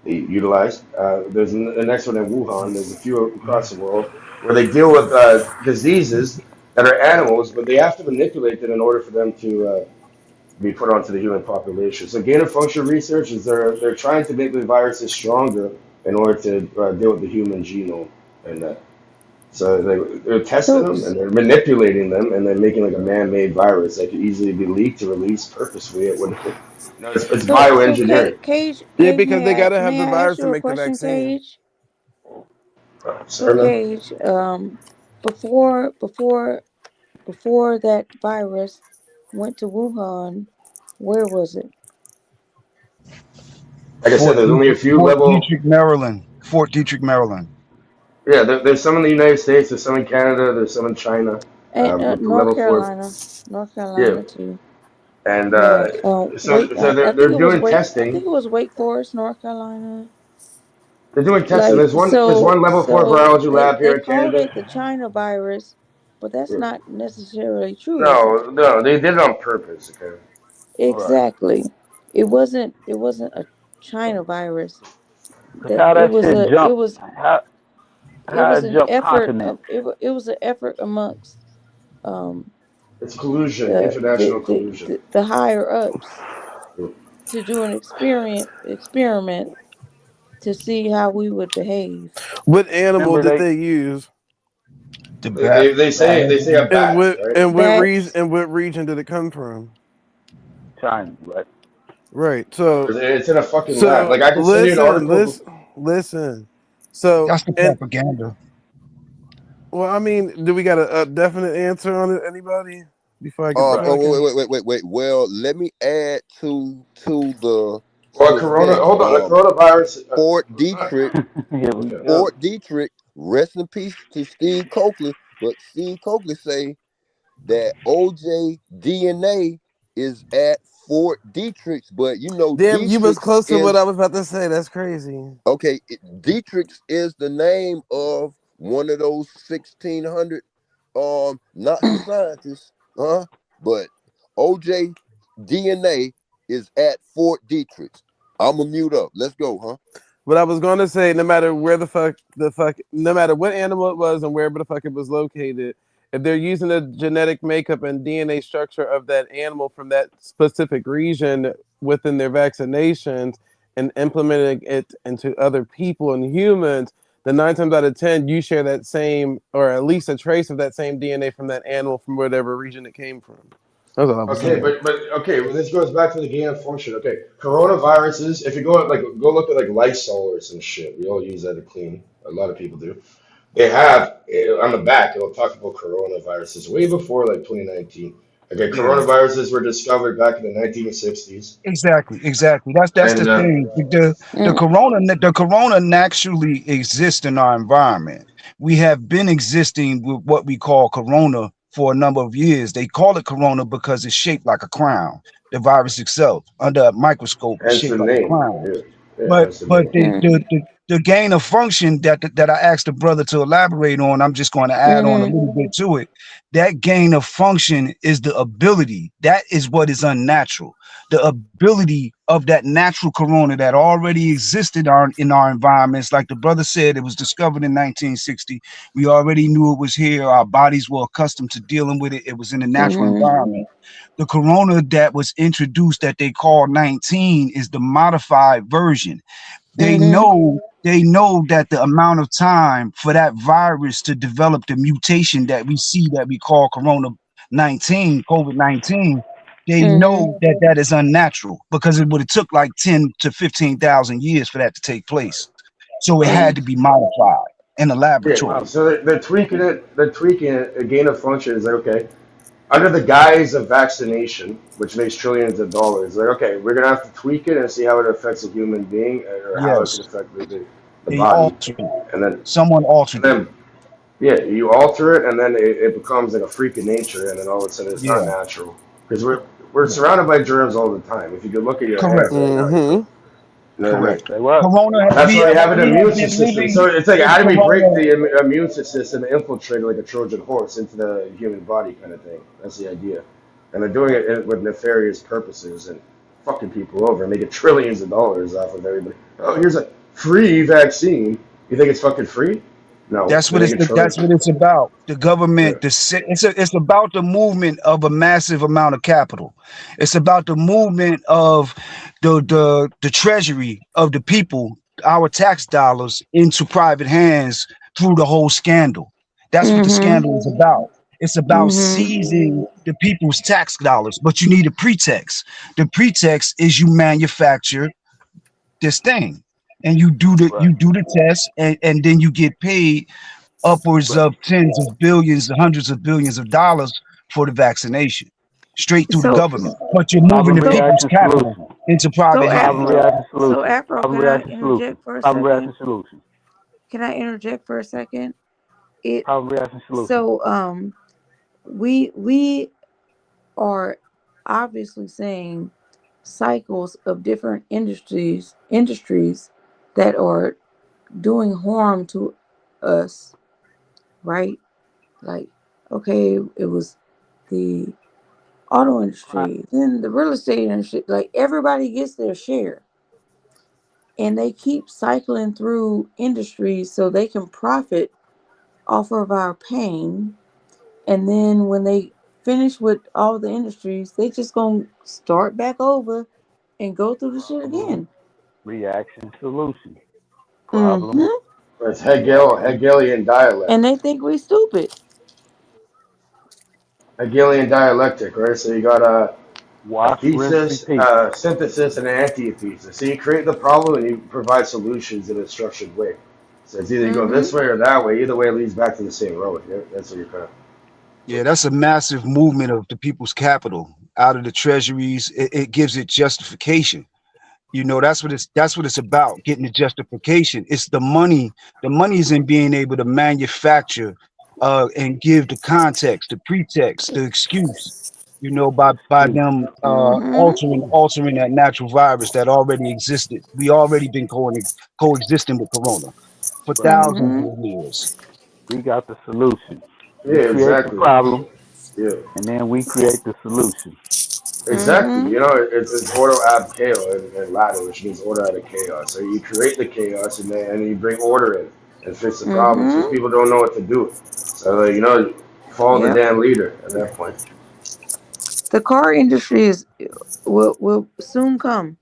utilize. There's the next one in Wuhan. There's a few across the world where they deal with diseases that are animals, but they have to manipulate them in order for them to be put onto the human population. So gain of function research is they're trying to make the viruses stronger in order to deal with the human genome and that. So they're testing them and they're manipulating them and then making like a man-made virus that could easily be leaked to release purposefully. It would, it's bioengineering. Cage, Yeah, Cage, because they gotta have may the I ask virus to you a make the question, vaccine. Cage? So Sir, man. Cage, before that virus went to Wuhan, where was it? Like I said, there's only a few Fort level. Detrick, Maryland. Fort Detrick, Maryland. Yeah, there's some in the United States. There's some in Canada. There's some in China. And With the North level 4. Carolina, Yeah, too. and Yeah. so I they're think it was doing testing. Wake Forest, North Carolina. They're doing testing. Like There's one level 4 virology lab they here in called Canada. it the China virus, but that's Yeah. not necessarily true, is it? No, they did it on purpose. Okay. Exactly. It wasn't a China virus. How that shit It jump? was How an it jump effort continents? it was an effort amongst It's collusion, the international collusion. the higher ups to do an experiment to see how we would behave. What animal Remember did they use? The bat. They say a And bat, what right? and what Bats. reason and what region did it come from? China, right? Right. So It's in a fucking lab. Like I can send you an listen. So That's the and propaganda. well, I mean, do we got a definite answer on it? Anybody? Before I get wait. Well, let me add to the coronavirus. Fort Detrick. Yeah, Fort Detrick. Rest in peace to Steve Coakley. But Steve Coakley say that OJ DNA is at Fort Detrick's, but you know, damn, you was Detrick's close to what is I was about to say. That's crazy. okay. Detrick's is the name of one of those 1600 Nazi scientists, but OJ DNA is at Fort Detrick's. I'm gonna mute up. Let's go, But I was gonna say, no matter where no matter what animal it was and wherever the fuck it was located, if they're using the genetic makeup and DNA structure of that animal from that specific region within their vaccinations and implementing it into other people and humans, then 9 times out of 10, you share that same, or at least a trace of that same DNA from that animal from whatever region it came from. That's what I was saying. Well, this goes back to the gain of function. Okay, coronaviruses. If you go look at like Lysol or some shit, we all use that to clean. A lot of people do. They have on the back. It'll talk about coronaviruses way before like 2019. Okay, coronaviruses were discovered back in the 1960s. Exactly. That's the thing. The corona naturally exists in our environment. We have been existing with what we call corona for a number of years. They call it corona because it's shaped like a crown. The virus itself, under a microscope, is shaped like a crown. But the gain of function that I asked the brother to elaborate on, I'm just going to add on a little bit to it. That gain of function is the ability. That is what is unnatural. The ability of that natural corona that already existed in our environments. Like the brother said, it was discovered in 1960. We already knew it was here. Our bodies were accustomed to dealing with it. It was in a natural environment. The corona that was introduced that they call 19 is the modified version. They know that the amount of time for that virus to develop the mutation that we see that we call COVID-19, they know that is unnatural because it would have took like 10 to 15,000 years for that to take place. So it had to be modified in the laboratory. So they're tweaking it. They're tweaking it. A gain of function is like, okay, under the guise of vaccination, which makes trillions of dollars. Like, okay, we're gonna have to tweak it and see how it affects a human being or how it can affect the body. And then someone altered it. You alter it, and then it becomes like a freak of nature, and then all of a sudden it's not natural because we're surrounded by germs all the time. If you could look at your Correct. hands right now, you know. You know what I mean? Correct. Say what? Corona, That's why you have an we have immune been system. living So it's like, with how do we break Corona. the immune system and infiltrate it like a Trojan horse into the human body kind of thing? That's the idea. And they're doing it with nefarious purposes and fucking people over and making trillions of dollars off of everybody. Oh, here's a free vaccine. You think it's fucking free? No, That's they're what it's making that's what trillions. it's about. The Yeah. government, it's about the movement of a massive amount of capital. It's about the movement of the treasury of the people, our tax dollars into private hands through the whole scandal. That's what the Mm-hmm. scandal is about. It's about Mm-hmm. seizing the people's tax dollars, but you need a pretext. The pretext is you manufacture this thing and you do Right. the test and then you get paid upwards Right. of tens of billions, hundreds of billions of dollars for the vaccination, straight through the So government. But you're moving Problem, the so people's reaction, capital solution. into private Problem, hands. reaction, so solution. Afro, Problem, can I reaction, solution. interject for a Problem, second? reaction, solution. Can I interject for a second? It Problem, reaction, solution. so we are obviously saying cycles of different industries that are doing harm to us, right? Like, okay, it was the auto Right. industry, then the real estate industry. Like, everybody gets their share, and they keep cycling through industries so they can profit off of our pain. And then when they finish with all the industries, they just gonna start back over and go through the shit Problem, again. reaction, solution. Problem, Mm-hmm. It's reaction. Hegelian dialect. And they think we stupid. Hegelian dialectic, right? So you got a Wash, rinse, thesis, repeat. synthesis, and an antithesis. So you create the problem and you provide solutions in a structured way. So it's either you go this Mm-hmm. way or that way. Either way it leads back to the same road. Yeah? That's what you're kind of. Yeah, that's a massive movement of the people's capital out of the treasuries. It gives it justification. You know, that's what it's about, getting the justification. It's the money. The money is in being able to manufacture and give the context, the pretext, the excuse, you know, by Excuse. them Mm-hmm. altering that natural virus that already existed. We already been coexisting with corona for Right. thousands Mm-hmm. of years. We got the solution. Yeah, You create the exactly. problem, Yeah, and then we create the solution. exactly. Mm-hmm. You know, it's ordo ab chaos in Latin, which means order out of chaos. So you create the chaos and then you bring order in and fix the problems because Mm-hmm. people don't know what to do. So, like, you know, follow the Yep. damn leader at that point. The car industry will soon come.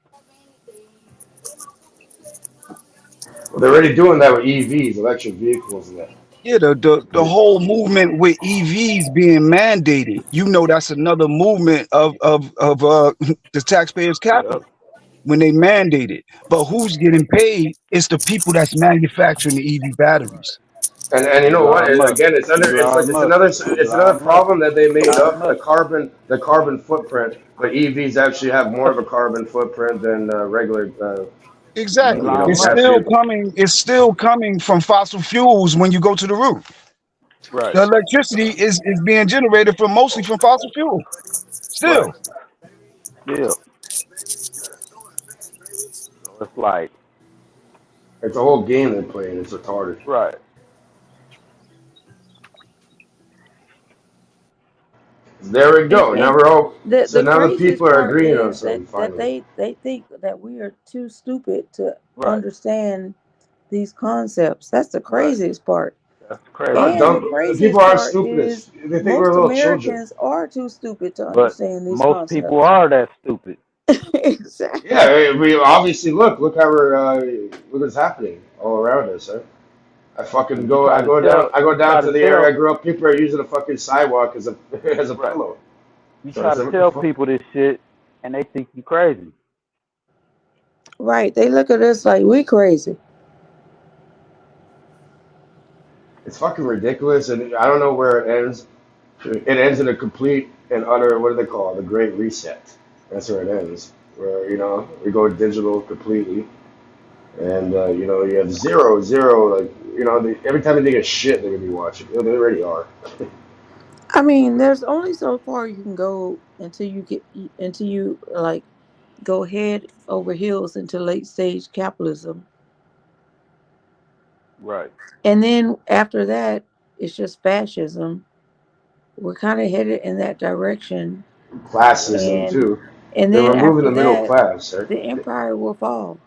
Well, they're already doing that with EVs, electric vehicles, and that. Yeah, the whole movement with EVs being mandated, you know, that's another movement of the taxpayers' Yep. capital when they mandate it. But who's getting paid? It's the people that's manufacturing the EV batteries. And you know what? Elon Musk. Again, Elon Musk. it's another Elon Musk. problem that they made Elon up Musk. the carbon footprint. But EVs actually have more of a carbon footprint than regular Exactly. Elon It's Musk. gas still vehicles. coming. It's still coming from fossil fuels when you go to the roof. Right. The electricity is being generated from mostly from fossil fuel. Still. Right. Still. So it's like, It's a whole game they're playing. It's retarded. right. There we go. Now And we're all so the now the craziest people are part agreeing on is that something finally. they think that we are too stupid to Right. understand these concepts. That's the Right. craziest part. That's Not crazy. And the dumb. People craziest are part stupid. is They think most we're little children. Americans are too stupid to But understand these most people concepts. are that stupid. Exactly. Yeah, we obviously look how we're look what's happening all around us. Huh? I fucking Cause you go. try I to go down. tell, I go you try down to to the area I tell, grew up. People are using a fucking sidewalk as a as a right. pillow. You So try it's to what the tell fuck? people this shit, and they think you crazy. Right. They look at us like we crazy. It's fucking ridiculous, and I don't know where it ends. It ends in a complete and utter, what do they call it? The Great Reset. That's where it ends. Where, you know, we go digital completely. And, you know, you have zero, like, you know, every time they think of shit, they're going to be watching. They already are. I mean, there's only so far you can go until you like go head over heels into late stage capitalism, Right. and then after that, it's just fascism. We're kind of headed in that direction, Yeah. Classism and too. and They're then removing after the middle that, class, right? the empire will fall.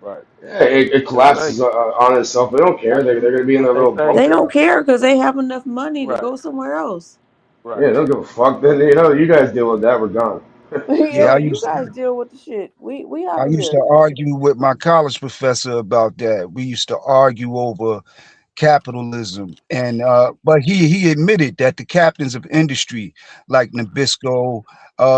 Right. Yeah, it Cause they, collapses on itself. They don't care. They're going to be in what their they little say. They don't bunker. care because they have enough money to Right. go somewhere else. Right. Yeah, they don't give a fuck. Then you guys deal with that. We're gone. Yeah, Yeah, you guys deal with the shit. We I out of used here. to argue with my college professor about that. We used to argue over capitalism, and but he admitted that the captains of industry like Nabisco,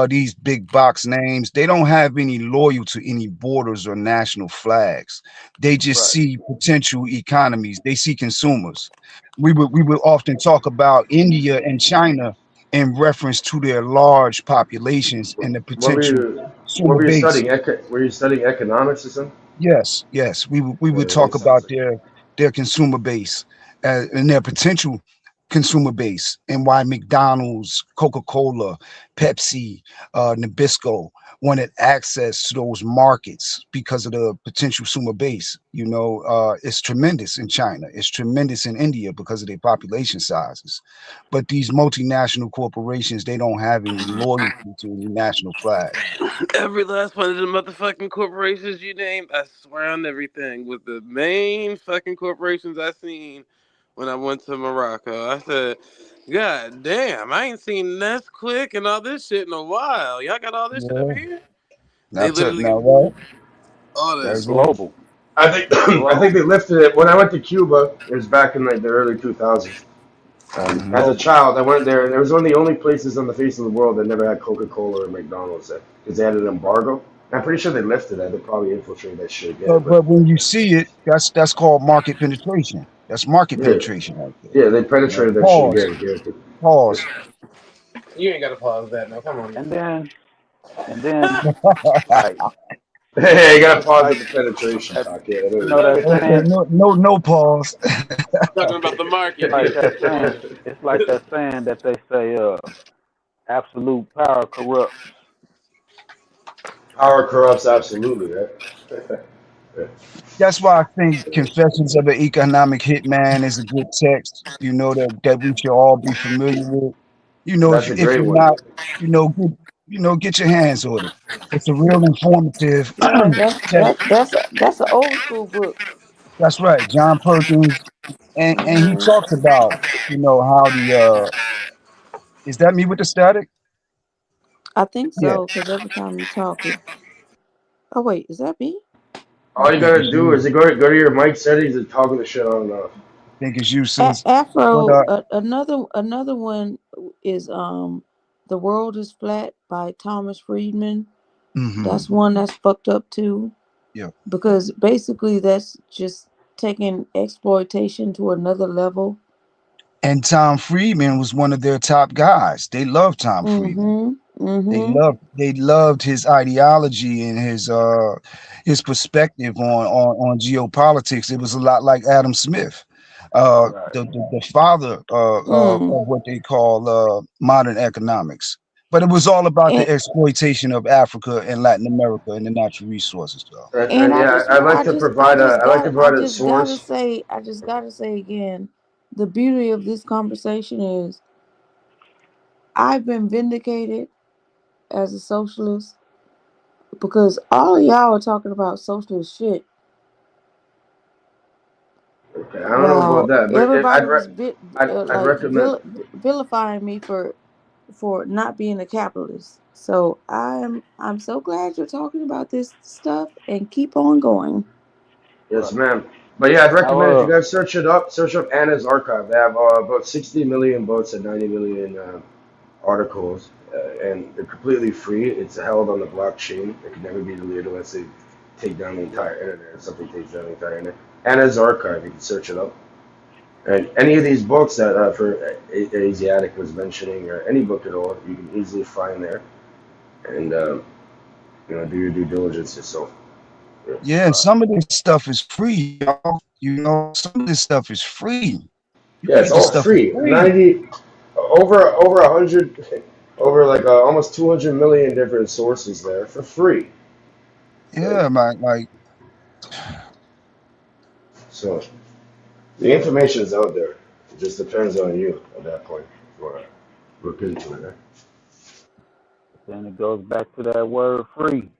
these big box names, they don't have any loyal to any borders or national flags. They just Right. see potential economies. They see consumers. We would often talk about India and China in reference to their large populations and the What were potential you what consumer were you base. studying? Were you studying economics or something? Yes. We would It talk sounds about like their consumer base and their potential consumer base, and why McDonald's, Coca-Cola, Pepsi, Nabisco wanted access to those markets because of the potential consumer base. It's tremendous in China. It's tremendous in India because of their population sizes. But these multinational corporations, they don't have any loyalty to any national flag. Every last one of the motherfucking corporations you named, I swear on everything, was the main fucking corporations I seen when I went to Morocco. I said, God damn, I ain't seen Nesquik and all this shit in a while. Y'all got all this shit over Yeah. here? Now, They literally now, right? all that It's That's shit. right. global. I think It's I think global. they lifted it when I went to Cuba. It was back in like the early 2000s. It's Mhm. As a global. child, I went there, and it was one of the only places on the face of the world that never had Coca-Cola or McDonald's there because they had an embargo. I'm pretty sure they lifted it. They probably infiltrated that shit But again. But but when you see it, that's called market penetration. That's market yeah, penetration right there. yeah, they penetrated that shit Pause. again. Guaranteed. Pause. You ain't gotta pause that now. Come on. And then and then like Hey, you gotta it's pause at like the penetration that. talk. Yeah, I You know that saying. No pause. Talking about the It's market, like nigga. that saying. It's like that saying that they say. Absolute power corrupts. Power corrupts absolutely, right? Yeah. That's why I think Confessions of an Economic Hitman is a good text, that we should all be familiar with. That's a If great you're one. not, get your hands on it. It's a real informative Yeah, that's text. that's an old school book. That's right. John Perkins, and he Hmm. talks about, how is that me with the static? I think Yeah, so because every time you talk, it. Oh wait, is that me? I All you think gotta it's do you. is go to your mic settings and toggle the shit on and off. I think it's you, sis. But Afro. Another one is "The World Is Flat" by Thomas Friedman. mhm, That's one that's fucked up too yeah. because basically that's just taking exploitation to another level. And Tom Friedman was one of their top guys. They loved Tom Friedman. Mm-hmm. They Mm-hmm. loved they loved his ideology and his perspective on geopolitics. It was a lot like Adam Smith, Right. the father of Mm. what they call modern economics. But it was all about And the exploitation of Africa and Latin America and the natural resources, though. and Yeah, I like to provide a source. I just gotta say again, the beauty of this conversation is I've been vindicated as a socialist because all of y'all are talking about socialist shit Okay, I don't know about while that, but everybody was I'd recommend. vilifying me for not being a capitalist. So I'm so glad you're talking about this stuff and keep on going. Yes, Right. ma'am. But yeah, I'd Now, recommend if you guys search up Anna's archive. They have about 60 million books and 90 million articles, and they're completely free. It's held on the blockchain. It can never be deleted unless they take down the entire internet or something takes down the entire internet. Anna's archive, you can search it up. And any of these books that for Asiatic was mentioning, or any book at all, you can easily find there, and do your due diligence yourself. Yeah, and some of this stuff is free, y'all. Some of this stuff is free. You Yeah, can it's get this all stuff for free. free. over 100, over like almost 200 million different sources there for free. Like, Yeah, man. Like, so the information is out there. It just depends on you at that point. Or look into it. Right? Then it goes back to that word free.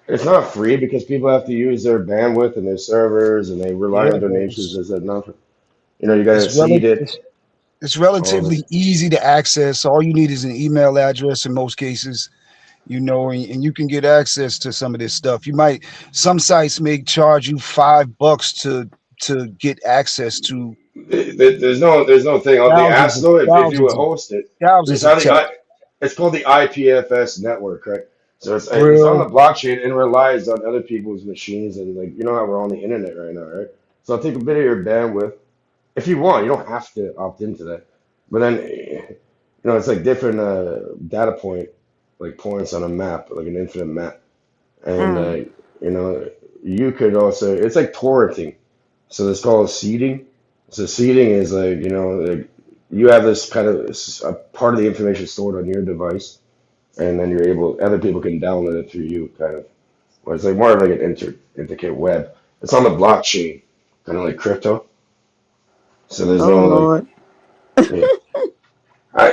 It's not free because people have to use their bandwidth and their servers, and they rely yeah, on but donations. As a non, you know, you gotta it's rel- seed it. it's it's All this. relatively easy to access. All you need is an email address in most cases, you know, and you can get access to some of this stuff. Some sites may charge you $5 to get access to There's no thing on the apps though. If you would thousands of host it, there's thousands how of the texts. it's called the IPFS network, right? So it's on the Real. blockchain and relies on other people's machines, and like you know how we're on the internet right now, right? So I'll take a bit of your bandwidth if you want. You don't have to opt into that, but then it's like different data points on a map, like an infinite map, and Mm. you know you could also it's like torrenting. So it's called seeding. So seeding is like, like you have this kind of a part of the information stored on your device, and then other people can download it through you, kind of. Well, it's like more of like an intricate web. It's on the blockchain, kind of like crypto. So there's Oh no like, Lord. yeah.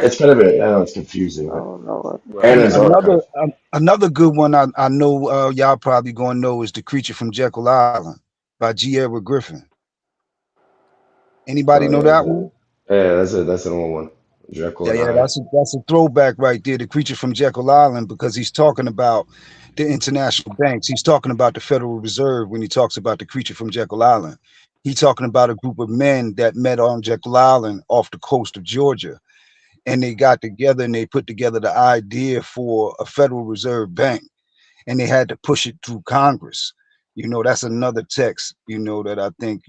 It's kind of I know it's confusing, but Oh Lord. and Right. there's Another archive. another good one I know y'all probably gonna know is The Creature from Jekyll Island by G. Edward Griffin. Anybody Oh know yeah, that one? that's an old one. Jekyll Yeah, and yeah, Hyde. that's a throwback right there. The Creature from Jekyll Island, because he's talking about the international banks. He's talking about the Federal Reserve when he talks about the Creature from Jekyll Island. He's talking about a group of men that met on Jekyll Island off the coast of Georgia, and they got together and they put together the idea for a Federal Reserve Bank, and they had to push it through Congress. That's another text, that I think,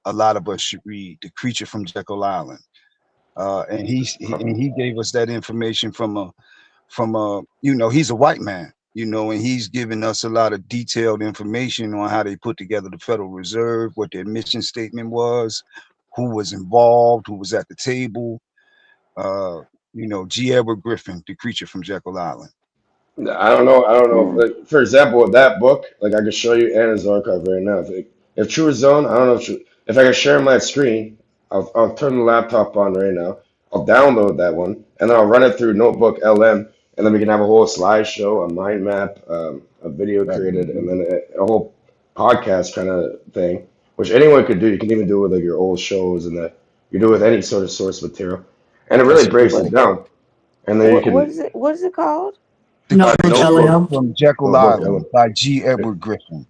a lot of us should read, The Creature from Jekyll Island. And he gave us that information from he's a white man, and he's giving us a lot of detailed information on how they put together the Federal Reserve, what their mission statement was, who was involved, who was at the table. G. Edward Griffin, The Creature from Jekyll Island. I don't know. I don't know. Mm. Like, for example, with that book, like I can show you Anna's archive right now. If True Zone, I don't know if I can share my screen, I'll turn the laptop on right now. I'll download that one, and then I'll run it through Notebook LM, and then we can have a whole slideshow, a mind map, a video Right. created, and then a whole podcast kind of thing, which anyone could do. You can even do it with like your old shows and that you do it with any sort of source material, and it That's really breaks it down. And then you What can is it? What is it called? The Notebook Creature Notebook, LM. from Jekyll Notebook Island LM. by G. Edward Griffin.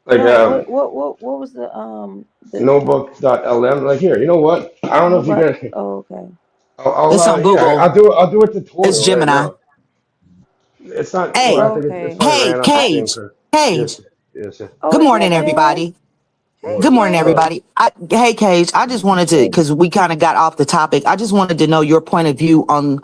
Like No. What was the notebook.lm. Like here, you know what? I don't know if you're nobody? gonna. Oh, okay. It's on Here, Google. I'll do a It's tutorial right Gemini. now. It's not. Well, Hey, I think it's Okay. probably hey, ran off the I same Cage, curve. Cage. Yes. Oh, Good is morning, that Jazz? everybody. Hey Good morning, Jazz. everybody. Hey, Cage. I just wanted to, because we kind of got off the topic. I just wanted to know your point of view on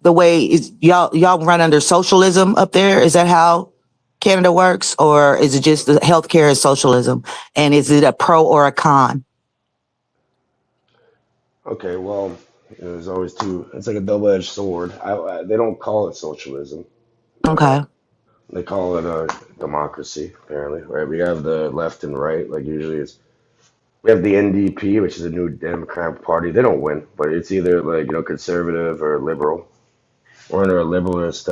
the way is y'all run under socialism up there. Is that how Canada works, or is it just the healthcare is socialism? And is it a pro or a con? Okay. Well, there's always two. It's like a double-edged sword. They don't call it socialism, but Okay. they call it a democracy. Apparently, right? We have the left and right. Like usually, we have the NDP, which is a New Democratic Party. They don't win, but it's either like conservative or liberal. We're under a liberalist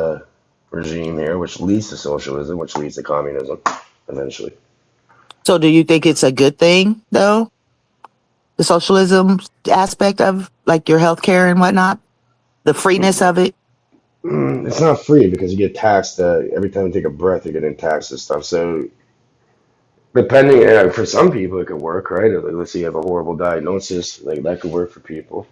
regime here, which leads to socialism, which leads to communism eventually. So do you think it's a good thing, though? The socialism aspect of like your healthcare and whatnot, the freeness of it? It's not free because you get taxed every time you take a breath. You're getting taxed and stuff. So depending, for some people it could work, right? Like, let's say you have a horrible diagnosis, like that could work for people.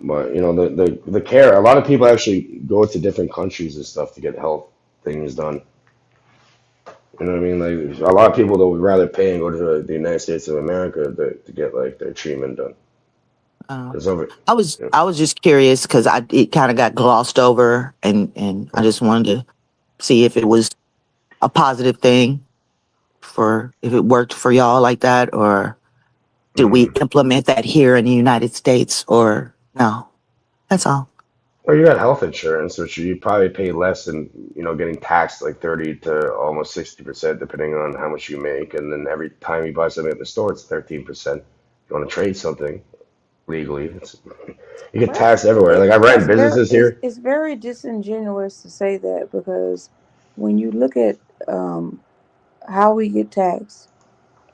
But the care. A lot of people actually go to different countries and stuff to get health things done. You know what I mean? Like a lot of people that would rather pay and go to the United States of America to get like their treatment done. Uh, It's over. I was Yeah. I was just curious because it kind of got glossed over, and I just wanted to see if it was a positive thing for if it worked for y'all like that, or Do we implement that here in the United States or no? That's all. Or you got health insurance, which you probably pay less than, getting taxed like 30 to almost 60%, depending on how much you make. And then every time you buy something at the store, it's 13%. You want to trade something legally, you get Well, taxed everywhere. Like I run businesses here. it's very disingenuous to say that, because when you look at how we get taxed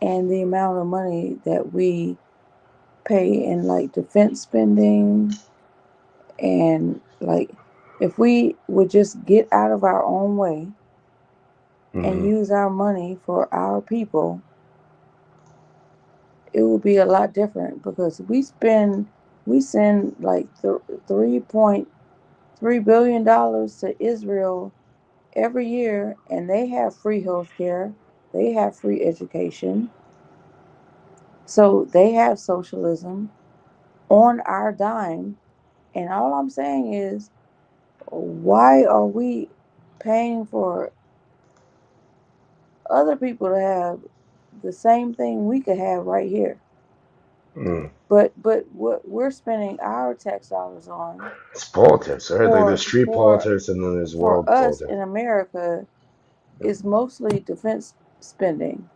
and the amount of money that we pay in like defense spending, and like if we would just get out of our own way and use our money for our people, it would be a lot different, because we send like $3.3 billion to Israel every year, and they have free health care, they have free education, so they have socialism on our dime. And all I'm saying is, why are we paying for other people to have the same thing we could have right here? But what we're spending our tax dollars on, It's politics, right? Like there's street for politics and then there's world for us politics. in America is mostly defense spending.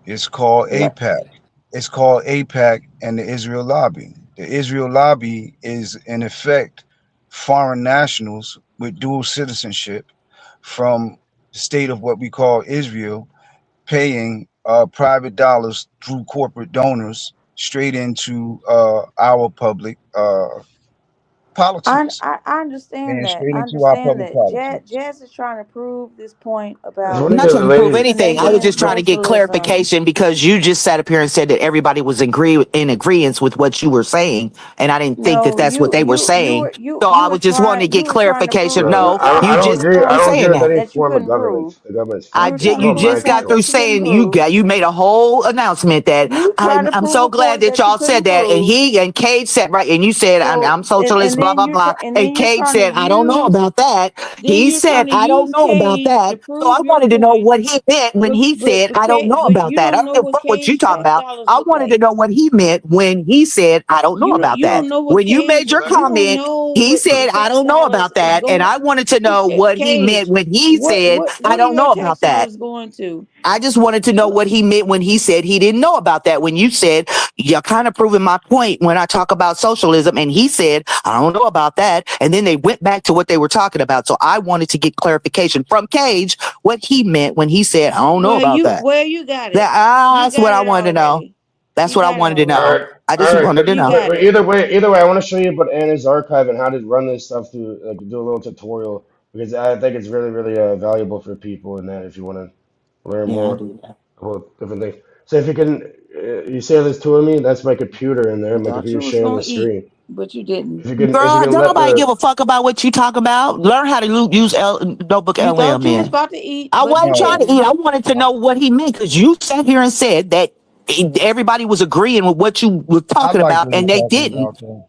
It's called Like, APAC. It's called APAC and the Israel lobby. The Israel lobby is in effect foreign nationals with dual citizenship from the state of what we call Israel, paying private dollars through corporate donors straight into our public politics. I understand And that. straight I into our understand public that. politics. Jazz is trying to prove this point So about what I'm do not you trying guys, to prove ladies? anything. I was just trying to get Canadian socialism. clarification because you just sat up here and said that everybody was in agreement with what you were saying, and I didn't think that No, that's what they were saying. So I was just wanting to get clarification. No, No, I you don't just agree. got I through don't agree saying with that. any that you form of couldn't government. prove. The government's I fucked. did. It's You about mind just got control. through saying you made a whole announcement that You tried to I'm prove so a glad point that that you y'all said couldn't that, and prove. Cage said right, and you said I'm So socialist, blah blah blah, and and then you're Cage trying to said I don't know use about that. then He you're said trying to I don't use know about Cage to that. So I prove your wanted to know point. what he meant when he said I don't know But about you that. I don't don't know give a what fuck what you Cage talking tax about. dollars I look wanted to like. know what he meant when he said I don't know about You that. don't know what When you Cage made your you don't comment, know he what said I tax don't know dollars about is that, and going. I wanted to know what he meant Cage, when he said I what are don't your know tax about that. dollars going to? I just wanted to know what he meant when he said he didn't know about that. When you said, you're kind of proving my point when I talk about socialism, and he said, I don't know about that. And then they went back to what they were talking about. So I wanted to get clarification from Cage what he meant when he said, I don't know about that. You got it. That's what I wanted to know. That's what I wanted to All know. right, I all just right. wanted to You know. got But it. either way, I want to show you about Anna's archive and how to run this stuff through, like do a little tutorial because I think it's really, really valuable for people in that if you want to learn Yeah, I'll more do that. about different things. So if you can, you say there's two of me. That's my computer in there. I My thought you computer's was sharing the gonna eat, screen. but you didn't. If you Girl, can don't let nobody give the a fuck about what you talk about. Learn how to use Notebook You thought LM, you was man. about to eat, I but you wasn't trying to didn't. eat. I wanted to know what he meant because you sat here and said that everybody was agreeing with what you were I talking like about, what and we're they talking didn't. about, though.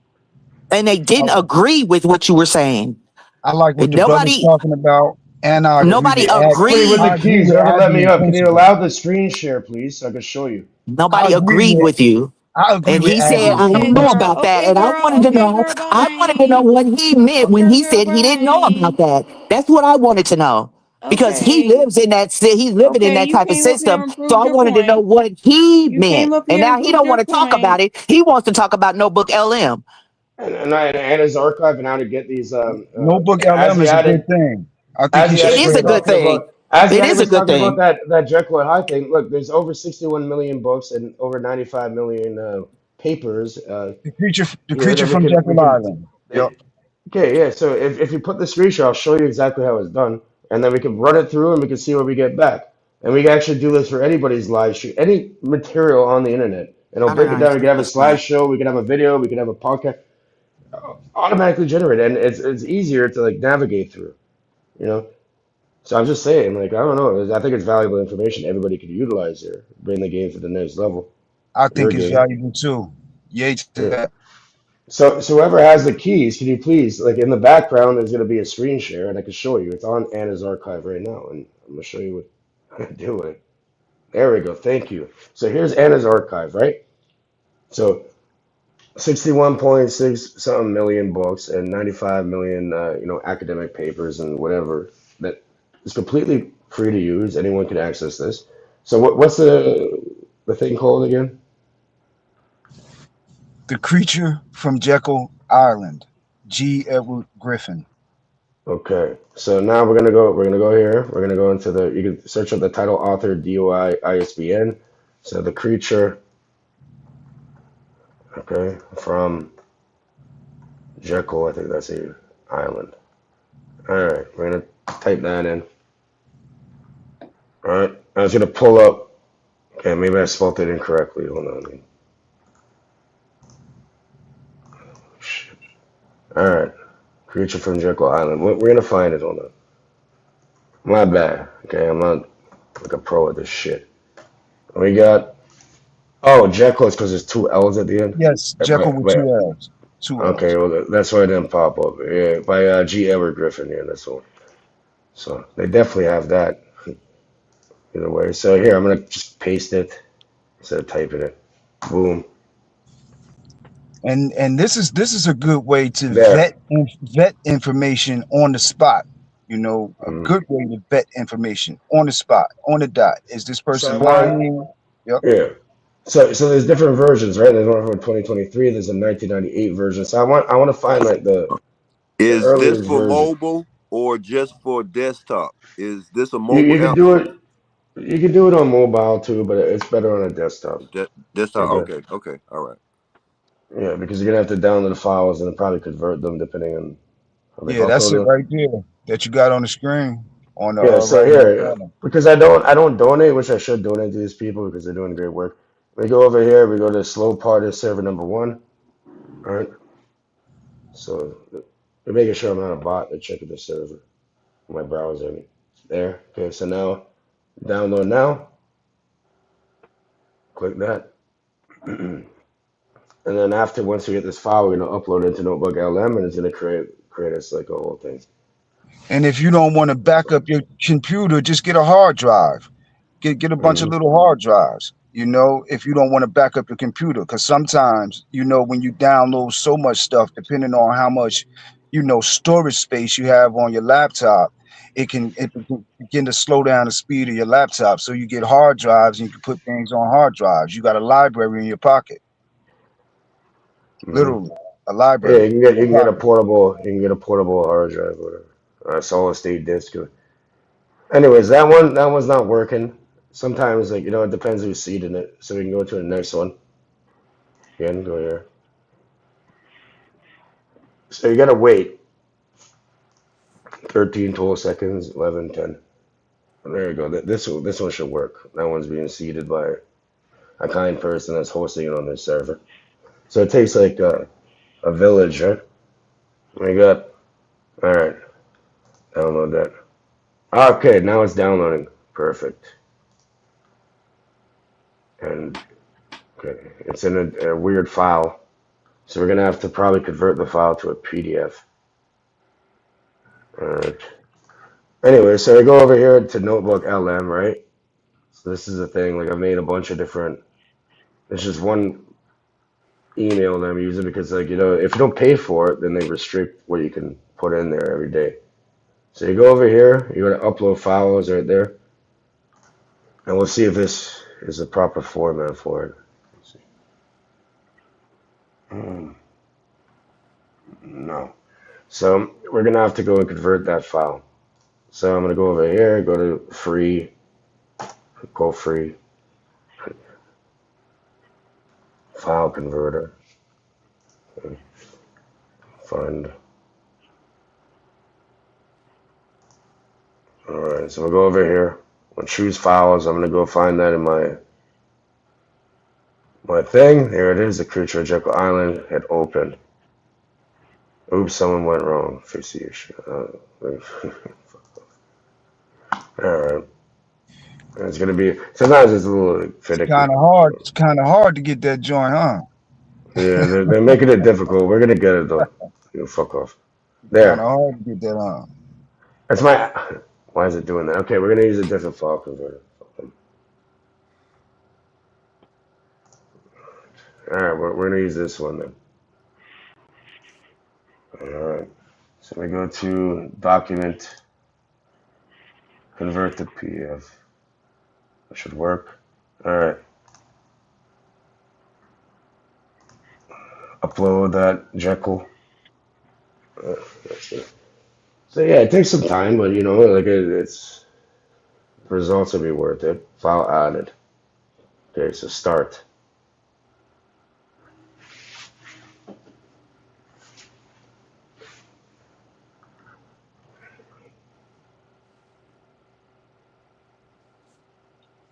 And they didn't agree with what you were saying. I like what And the brother's talking about, and I agree nobody with Somebody with the I agreed. agree keys, with whoever let Abby me in up, can you principle. allow the screen share, please, so I can show you? I Nobody agree agreed with with you. I agree And with he said, Abby I in Okay, don't know principle. about girl. that. Okay, And I girl. wanted to Okay, know, girl. I wanted to know Bye. what he meant when Okay, he girl. said he didn't know about Bye. that. That's what I wanted to know. Because he Okay. lives in that, he's living in Okay. that You type of came up here system. and So proved I your wanted to know point. what he You came meant. up And here now and he proved don't your want to talk about point. it. He wants to talk about Notebook LM. And Anna's archive and how to get these Notebook LM is a good thing. I think he should It Asiatic is was a spread it. good talking thing. about It Asiatic is a was good talking about thing. that Jekyll and Hyde thing. Look, there's over 61 million books and over 95 million papers The here creature that from we Jekyll can. Island. Yep. Okay, yeah. So if you put the screenshot, I'll show you exactly how it's done, and then we can run it through and we can see what we get back. And we can actually do this for anybody's live stream, any material on the internet, and it'll I don't break it down. We can understand have a what's that. slideshow, we can have a video, we can have a podcast, automatically generated, and it's easier to like navigate through. You know. So I'm just saying, like, I don't know. I think it's valuable information everybody could utilize here, bring the game to the next level. I Your think it's game. valuable too. Yay to Yeah. that. So whoever has the keys, can you please, like in the background, there's gonna be a screen share, and I can show you. It's on Anna's archive right now, and I'm gonna show you what I'm doing. There we go. Thank you. So here's Anna's archive, right? So 61.6 something million books and 95 million, academic papers and whatever that is completely free to use. Anyone can access this. So what's the thing called again? The Creature from Jekyll Island, G. Edward Griffin. Okay, so now we're gonna go here. We're gonna go into you can search up the title, author, DOI, ISBN. So the creature, okay, from Jekyll, I think that's the island. All right, we're gonna type that in. All right, I was gonna pull up. Okay, maybe I spelled it incorrectly. Hold on. Shit. All right, creature from Jekyll Island. We're gonna find it. Hold on. My bad. Okay, I'm not like a pro at this shit. We got. Oh, Jekyll is because there's two L's at the end. Yes, Jekyll with Wait. two L's. Two L's. Okay, well that's why it didn't pop up. Yeah, by G. Edward Griffin. Yeah, that's the one. So they definitely have that. Either way. So here I'm gonna just paste it instead of typing it. Boom. And this is a good way to There. vet information on the spot. A Mm. good way to vet information on the spot, on the dot. Is this So person I want. lying? Yep. Yeah. So there's different versions, right? There's one from 2023. There's a 1998 version. So I want to find like the Is this earliest for version. mobile or just for desktop? Is this a You mobile can app? do it. You can do it on mobile too, but it's better on a desktop. Desktop. Okay. Okay. All right. Yeah, because you're gonna have to download the files and then probably convert them depending on how they Yeah, that's it upload them. right there that you got on the screen on the Yeah. So right hand here, corner. because I don't donate, which I should donate to these people because they're doing great work. We go over here. We go to slow part of server number 1. All right. So we're making sure I'm not a bot. They're checking the server, my browser. There. Okay. So now download now. Click that. And then once we get this file, we're gonna upload it into Notebook LM, and it's gonna create us like a whole thing. And if you don't want to back up your computer, just get a hard drive. Get a bunch of little hard drives. If you don't want to back up your computer, because sometimes when you download so much stuff, depending on how much storage space you have on your laptop, it can begin to slow down the speed of your laptop. So you get hard drives and you can put things on hard drives. You got a library in your pocket. Literally, a Yeah, library. you can get a portable hard drive, whatever, a solid state disk. Anyways, that one's not working. Sometimes it depends who's seeding it. So we can go to the next one. Again, go here. So you gotta wait 13, 12 seconds, 11, 10. There you go. This one should work. That one's being seeded by a kind person that's hosting it on their server. So it takes like a village, right? We got, all right, download that. Okay, now it's downloading. Perfect. And okay, it's in a weird file. So we're gonna have to probably convert the file to a PDF. All right. Anyway, so I go over here to Notebook LM, right? So this is the thing. Like I've made a bunch of different. It's just one email that I'm using because if you don't pay for it, then they restrict what you can put in there every day. So you go over here, you go to upload files right there, and we'll see if this is the proper format for it. Let's see. No. So we're gonna have to go and convert that file. So I'm gonna go over here, go to free, go free, file converter, find. All right, so we'll go over here. We'll choose files. I'm gonna go find that in my thing. Here it is, the Creature of Jekyll Island. Hit open. Oops, someone went wrong. Fix the issue. All right. It's gonna be sometimes it's a little finicky. It's kind of hard to get that joint, huh? Yeah, they're making it difficult. We're gonna get it though. Fuck off. There. Kind of hard to get that on. That's my. Why is it doing that? Okay, we're gonna use a different file converter. right, we're gonna use this one then. All right. So we go to document, convert to PDF. That should work. All right. Upload that Jekyll. That's it. So yeah, it takes some time, but you know, like it's results will be worth it. File added. Okay, so start.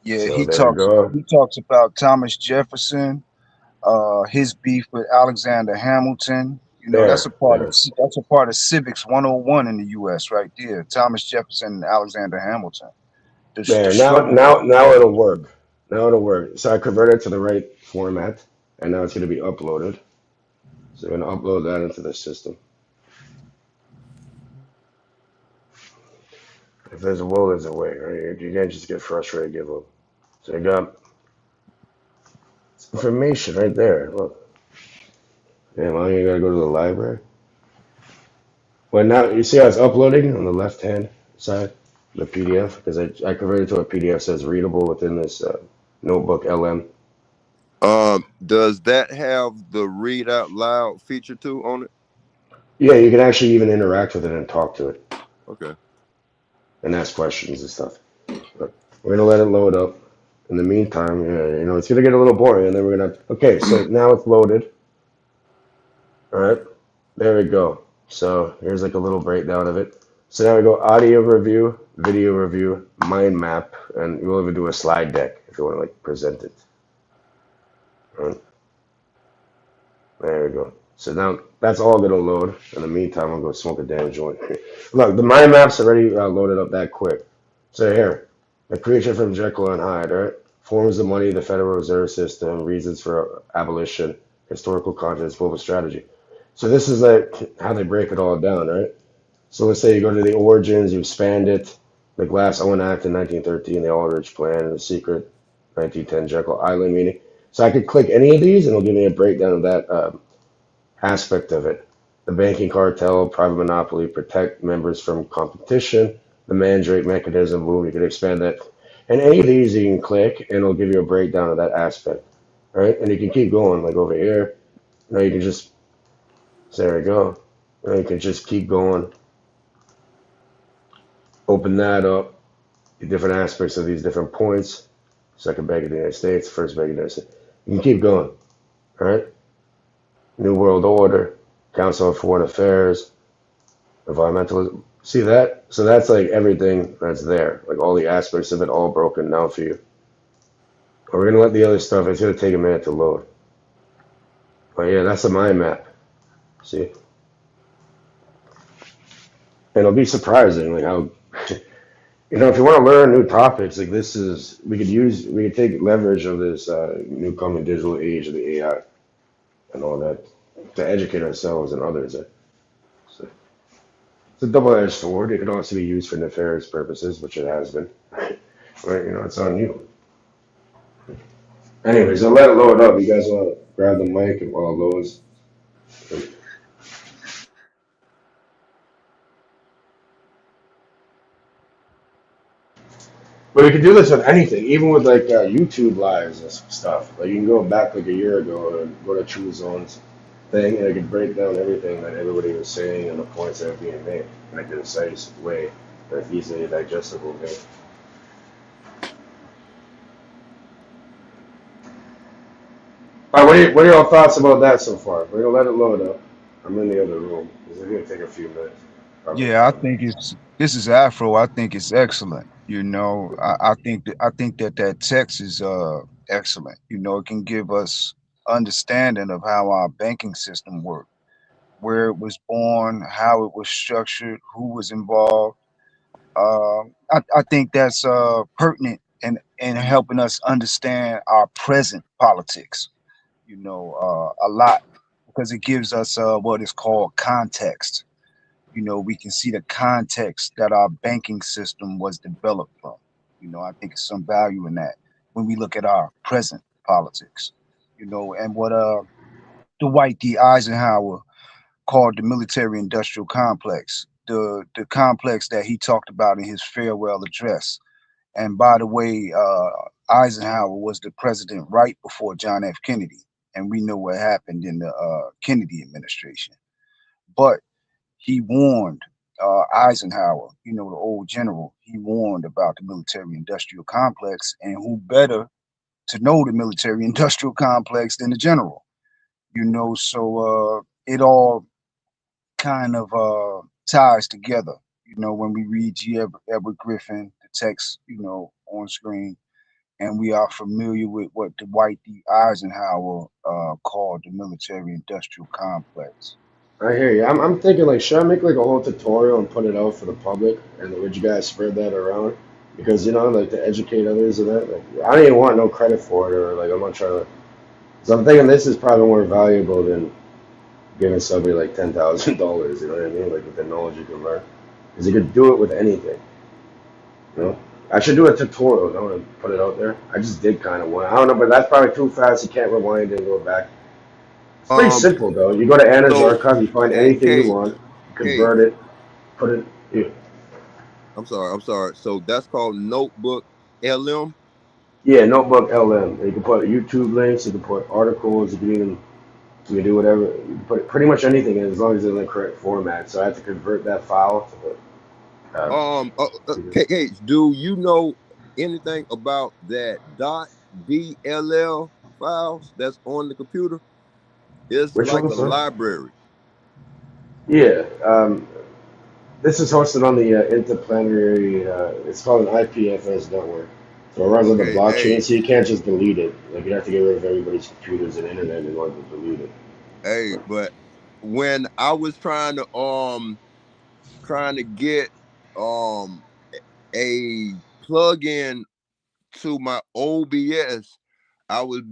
Yeah, So there we go. he talks about Thomas Jefferson, his beef with Alexander Hamilton. You know, There. that's a part of Civics 101 in the US right there. Thomas Jefferson and Alexander Hamilton. The There. Now struggle. now now it'll work. Now it'll work. So I converted it to the right format, and now it's gonna be uploaded. So we're gonna upload that into the system. If there's a will, there's a way, right? You can't just get frustrated, give up. So you got information right there. Look. Damn, now you gotta go to the library. Well, now you see how it's uploading on the left hand side, the PDF, because I converted to a PDF says readable within this notebook LM. Does that have the read out loud feature too on it? Yeah, you can actually even interact with it and talk to it Okay. and ask questions and stuff. But we're gonna let it load up. In the meantime, you know, it's gonna get a little boring, and then we're gonna. Okay, so now it's loaded. All right, there we go. So here's like a little breakdown of it. So now we go audio review, video review, mind map, and we'll even do a slide deck if you want to like present it. All right. There we go. So now that's all gonna load. In the meantime, I'll go smoke a damn joint. Look, the mind map's already loaded up that quick. So here, the creature from Jekyll and Hyde, right? Forms the money, the Federal Reserve System, reasons for abolition, historical context, global strategy. So this is like how they break it all down, right? So let's say you go to the origins, you expand it, the Glass-Owen Act in 1913, the Aldrich Plan, the secret 1910 Jekyll Island meeting. So I could click any of these and it'll give me a breakdown of that aspect of it. The banking cartel, private monopoly, protect members from competition, the Mandrake mechanism, boom, you can expand that. And any of these you can click and it'll give you a breakdown of that aspect, right? And you can keep going, like over here. You know, you can just, so there we go. You know, you can just keep going. Open that up, the different aspects of these different points. Second Bank of the United States, First Bank of the United States. You can keep going, all right? New World Order, Council on Foreign Affairs, environmentalism. See that? So that's like everything that's there, like all the aspects of it all broken down for you. We're gonna let the other stuff, it's gonna take a minute to load. But yeah, that's a mind map. See? And it'll be surprising, like how, you know, if you want to learn new topics, like this is, we could take leverage of this new coming digital age of the AI and all that to educate ourselves and others. So it's a double-edged sword. It can also be used for nefarious purposes, which it has been. But, you know, it's on you. Anyways, I'll let it load up. You guys want to grab the mic and while it loads. But you can do this with anything, even with like YouTube lives and stuff. Like you can go back like a year ago and go to True Zone's thing, and it can break down everything that everybody was saying and the points that are being made in a concise way, that's easily digestible way. All right, what are your thoughts about that so far? We're gonna let it load up. I'm in the other room. It's gonna take a few minutes. Probably. Yeah, I think this is Afro. I think it's excellent. You know, I think that text is excellent. You know, it can give us understanding of how our banking system works, where it was born, how it was structured, who was involved. I think that's pertinent in helping us understand our present politics. You know, a lot because it gives us what is called context. You know, we can see the context that our banking system was developed from. You know, I think there's some value in that when we look at our present politics. you know, and what Dwight D. Eisenhower called the military-industrial complex, the complex that he talked about in his farewell address. And by the way, Eisenhower was the president right before John F. Kennedy, and we know what happened in the Kennedy administration. But he warned Eisenhower, you know, the old general, he warned about the military-industrial complex, and who better to know the military-industrial complex than the general, you know? So it all kind of ties together, you know, when we read G. Edward Griffin, the text, you know, on screen, and we are familiar with what Dwight D. Eisenhower called the military-industrial complex. I hear you. I'm thinking like, should I make like a whole tutorial and put it out for the public, and then would you guys spread that around? Because you know, like to educate others of that. Like, I don't even want no credit for it, or like I'm not trying to. So I'm thinking this is probably more valuable than giving somebody like $10,000. You know what I mean? Like with the knowledge you can learn, because you could do it with anything. You know, I should do a tutorial. I want to put it out there. I just did kind of one. I don't know, but that's probably too fast. You can't rewind and go back. It's pretty simple though. You go to Anna's So, archive, you find anything you want, convert it, put it. Yeah. I'm sorry. So that's called Notebook LM. Yeah, Notebook LM. You can put YouTube links. You can put articles. You can do whatever. You can put pretty much anything in as long as it's in the correct format. So I have to convert that file to the. KH, do you know anything about that .dll files that's on the computer? It's Which like one, a sir? library. Yeah. This is hosted on the interplanetary. It's called an IPFS network. So it runs on the blockchain, so you can't just delete it. Like you have to get rid of everybody's computers and internet in order to delete it. Hey, but when I was trying to get a plug-in to my OBS, I was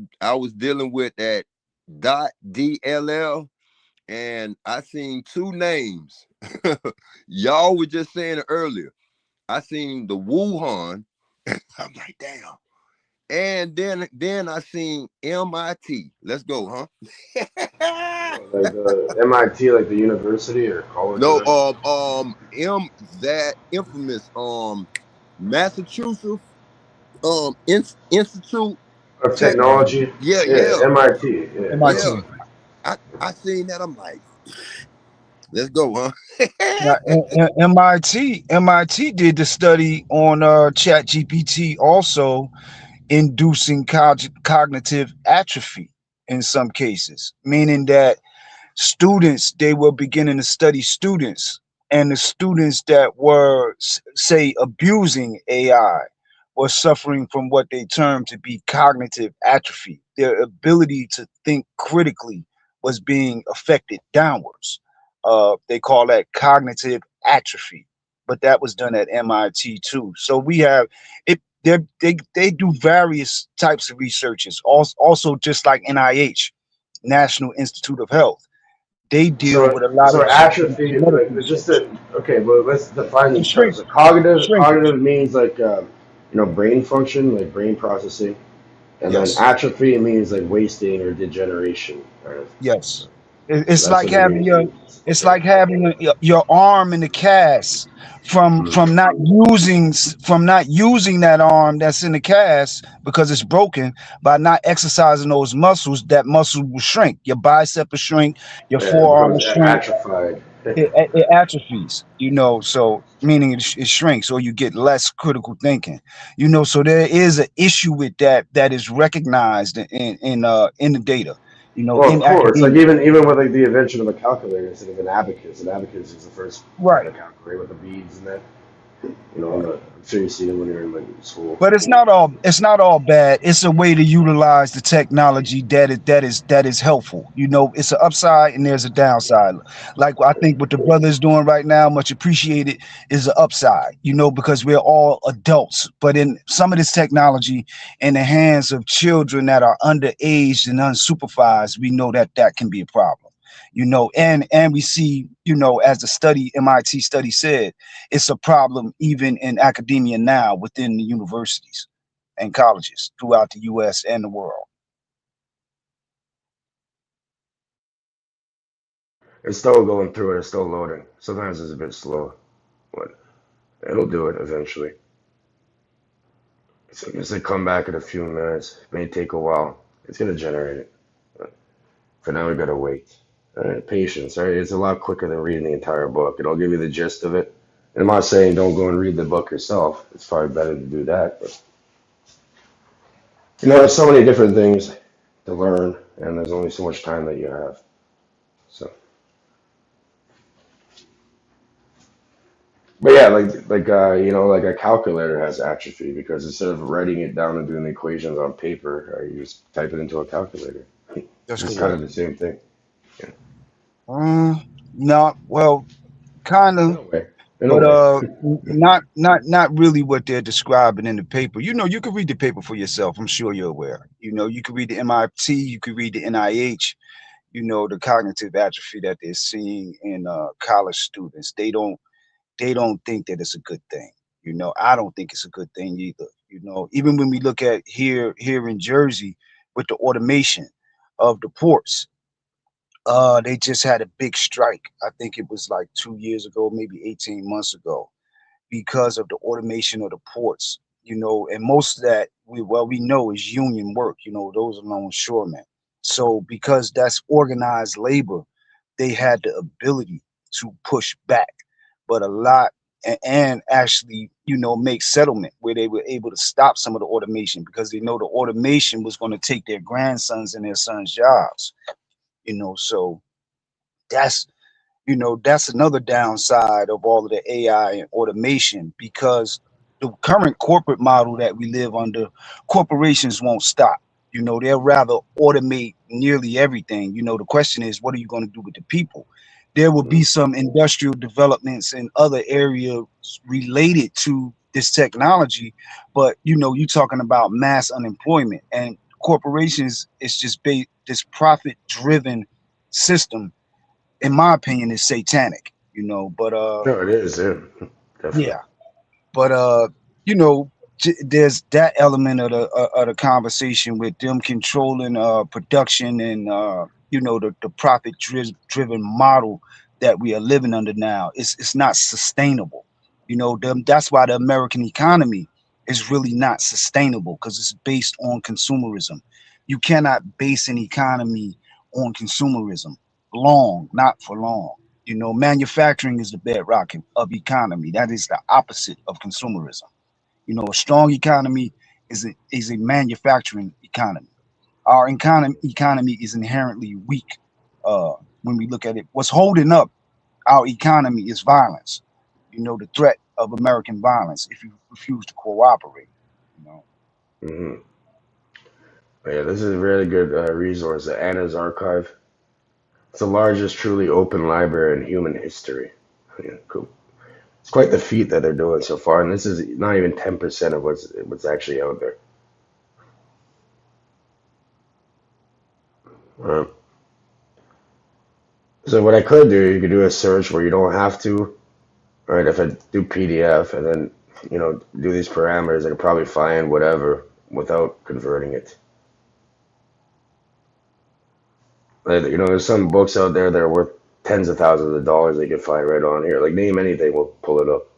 dealing with that .dll, and I seen two names. Y'all were just saying it earlier. I seen the Wuhan. I'm like, damn. And then I seen MIT. Let's go, huh? Like the MIT, like the university or college. No, or that infamous Massachusetts Institute of technology. Yeah. MIT. Yeah. MIT. Yeah. I seen that. I'm like, let's go, huh? Now, MIT did the study on ChatGPT, also inducing cognitive atrophy in some cases, meaning that students, they were beginning to study students, and the students that were, say, abusing AI were suffering from what they termed to be cognitive atrophy. Their ability to think critically was being affected downwards. They call that cognitive atrophy, but that was done at MIT too. So we have it. They do various types of researches. Also, just like NIH, National Institute of Health, they deal with a lot so of atrophy. Like okay, well let's define these terms. So cognitive means like brain function, like brain processing, and Yes. then atrophy means like wasting or degeneration. Yes. It's like having your arm in the cast from not using that arm that's in the cast because it's broken. By not exercising those muscles, that muscle will shrink. Your bicep will shrink, your forearm will shrink. Atrophied. It atrophies, so meaning it shrinks, or you get less critical thinking, so there is an issue with that is recognized in the data. Well, of course, like even with like the invention of a calculator instead of an abacus. An abacus is the first right calculator with the beads and that. I'm sure you see them when you're in like school. But it's not all bad. It's a way to utilize the technology that is helpful. It's an upside and there's a downside. Like I think what the brother is doing right now, much appreciated, is an upside. Because we're all adults. But in some of this technology in the hands of children that are underage and unsupervised, we know that can be a problem. And we see, as the MIT study said, it's a problem even in academia now within the universities and colleges throughout the US and the world. It's still going through it. It's still loading. Sometimes it's a bit slow, but it'll do it eventually. So it's gonna come back in a few minutes. It may take a while. It's gonna generate it. But for now, we gotta wait. Patience, right? It's a lot quicker than reading the entire book. It'll give you the gist of it. And I'm not saying don't go and read the book yourself. It's probably better to do that. But there's so many different things to learn, and there's only so much time that you have. So, but yeah, like a calculator has atrophy because instead of writing it down and doing the equations on paper, you just type it into a calculator. That's It's kind of correct. the same thing. Yeah. No, well, kind In of. a way. In a But way. not really what they're describing in the paper. You can read the paper for yourself. I'm sure you're aware. You can read the MIT, you can read the NIH. The cognitive atrophy that they're seeing in college students. They don't think that it's a good thing. I don't think it's a good thing either. Even when we look at here in Jersey with the automation of the ports, they just had a big strike. I think it was like 2 years ago, maybe 18 months ago, because of the automation of the ports. And most of that we know is union work. Those are longshoremen. So because that's organized labor, they had the ability to push back, but a lot and actually, make settlement where they were able to stop some of the automation because they know the automation was going to take their grandsons and their sons' jobs. So that's that's another downside of all of the AI and automation because the current corporate model that we live under, corporations won't stop. They'll rather automate nearly everything. The question is, what are you going to do with the people? There will be some industrial developments in other areas related to this technology, but you're talking about mass unemployment and corporations. It's just this profit-driven system, in my opinion, is satanic, but No, it is. Yeah, definitely. yeah, but there's that element of the conversation with them controlling production and the profit driven model that we are living under now. It's not sustainable. That's why the American economy is really not sustainable because it's based on consumerism. You cannot base an economy on consumerism not for long. Manufacturing is the bedrock of economy. That is the opposite of consumerism. A strong economy is a manufacturing economy. Our economy is inherently weak. When we look at it, what's holding up our economy is violence. The threat of American violence if you refuse to cooperate. You know. Hmm. Yeah, this is a really good resource, the Anna's Archive. It's the largest truly open library in human history. Yeah, cool. It's quite the feat that they're doing so far, and this is not even 10% of what's actually out there. Uh, so what I could do, you could do a search where you don't have to, right? If I do PDF and then, do these parameters, I could probably find whatever without converting it. There's some books out there that are worth tens of thousands of dollars that you can find right on here. Like name anything, we'll pull it up.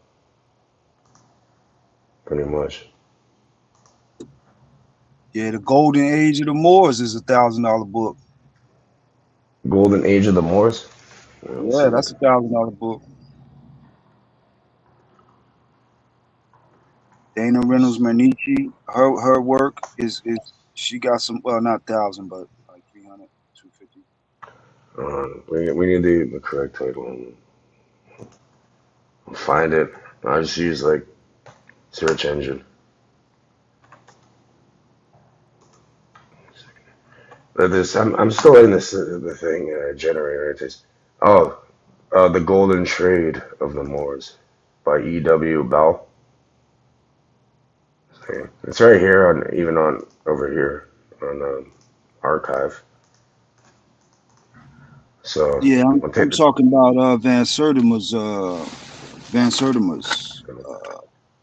Pretty much. Yeah, the Golden Age of the Moors is $1,000 book. Golden Age of the Moors. Let's Yeah, see. that's $1,000 book. Dana Reynolds Manici, her work is she got some, well, not 1,000 but like 300, 250. We need the correct title. Find it. I just use like search engine. I'm still in this the thing generator. The Golden Trade of the Moors by E.W. Bell. Okay. It's right here on over here on archive. So Yeah, I'll I'm take the. talking about Van Sertima's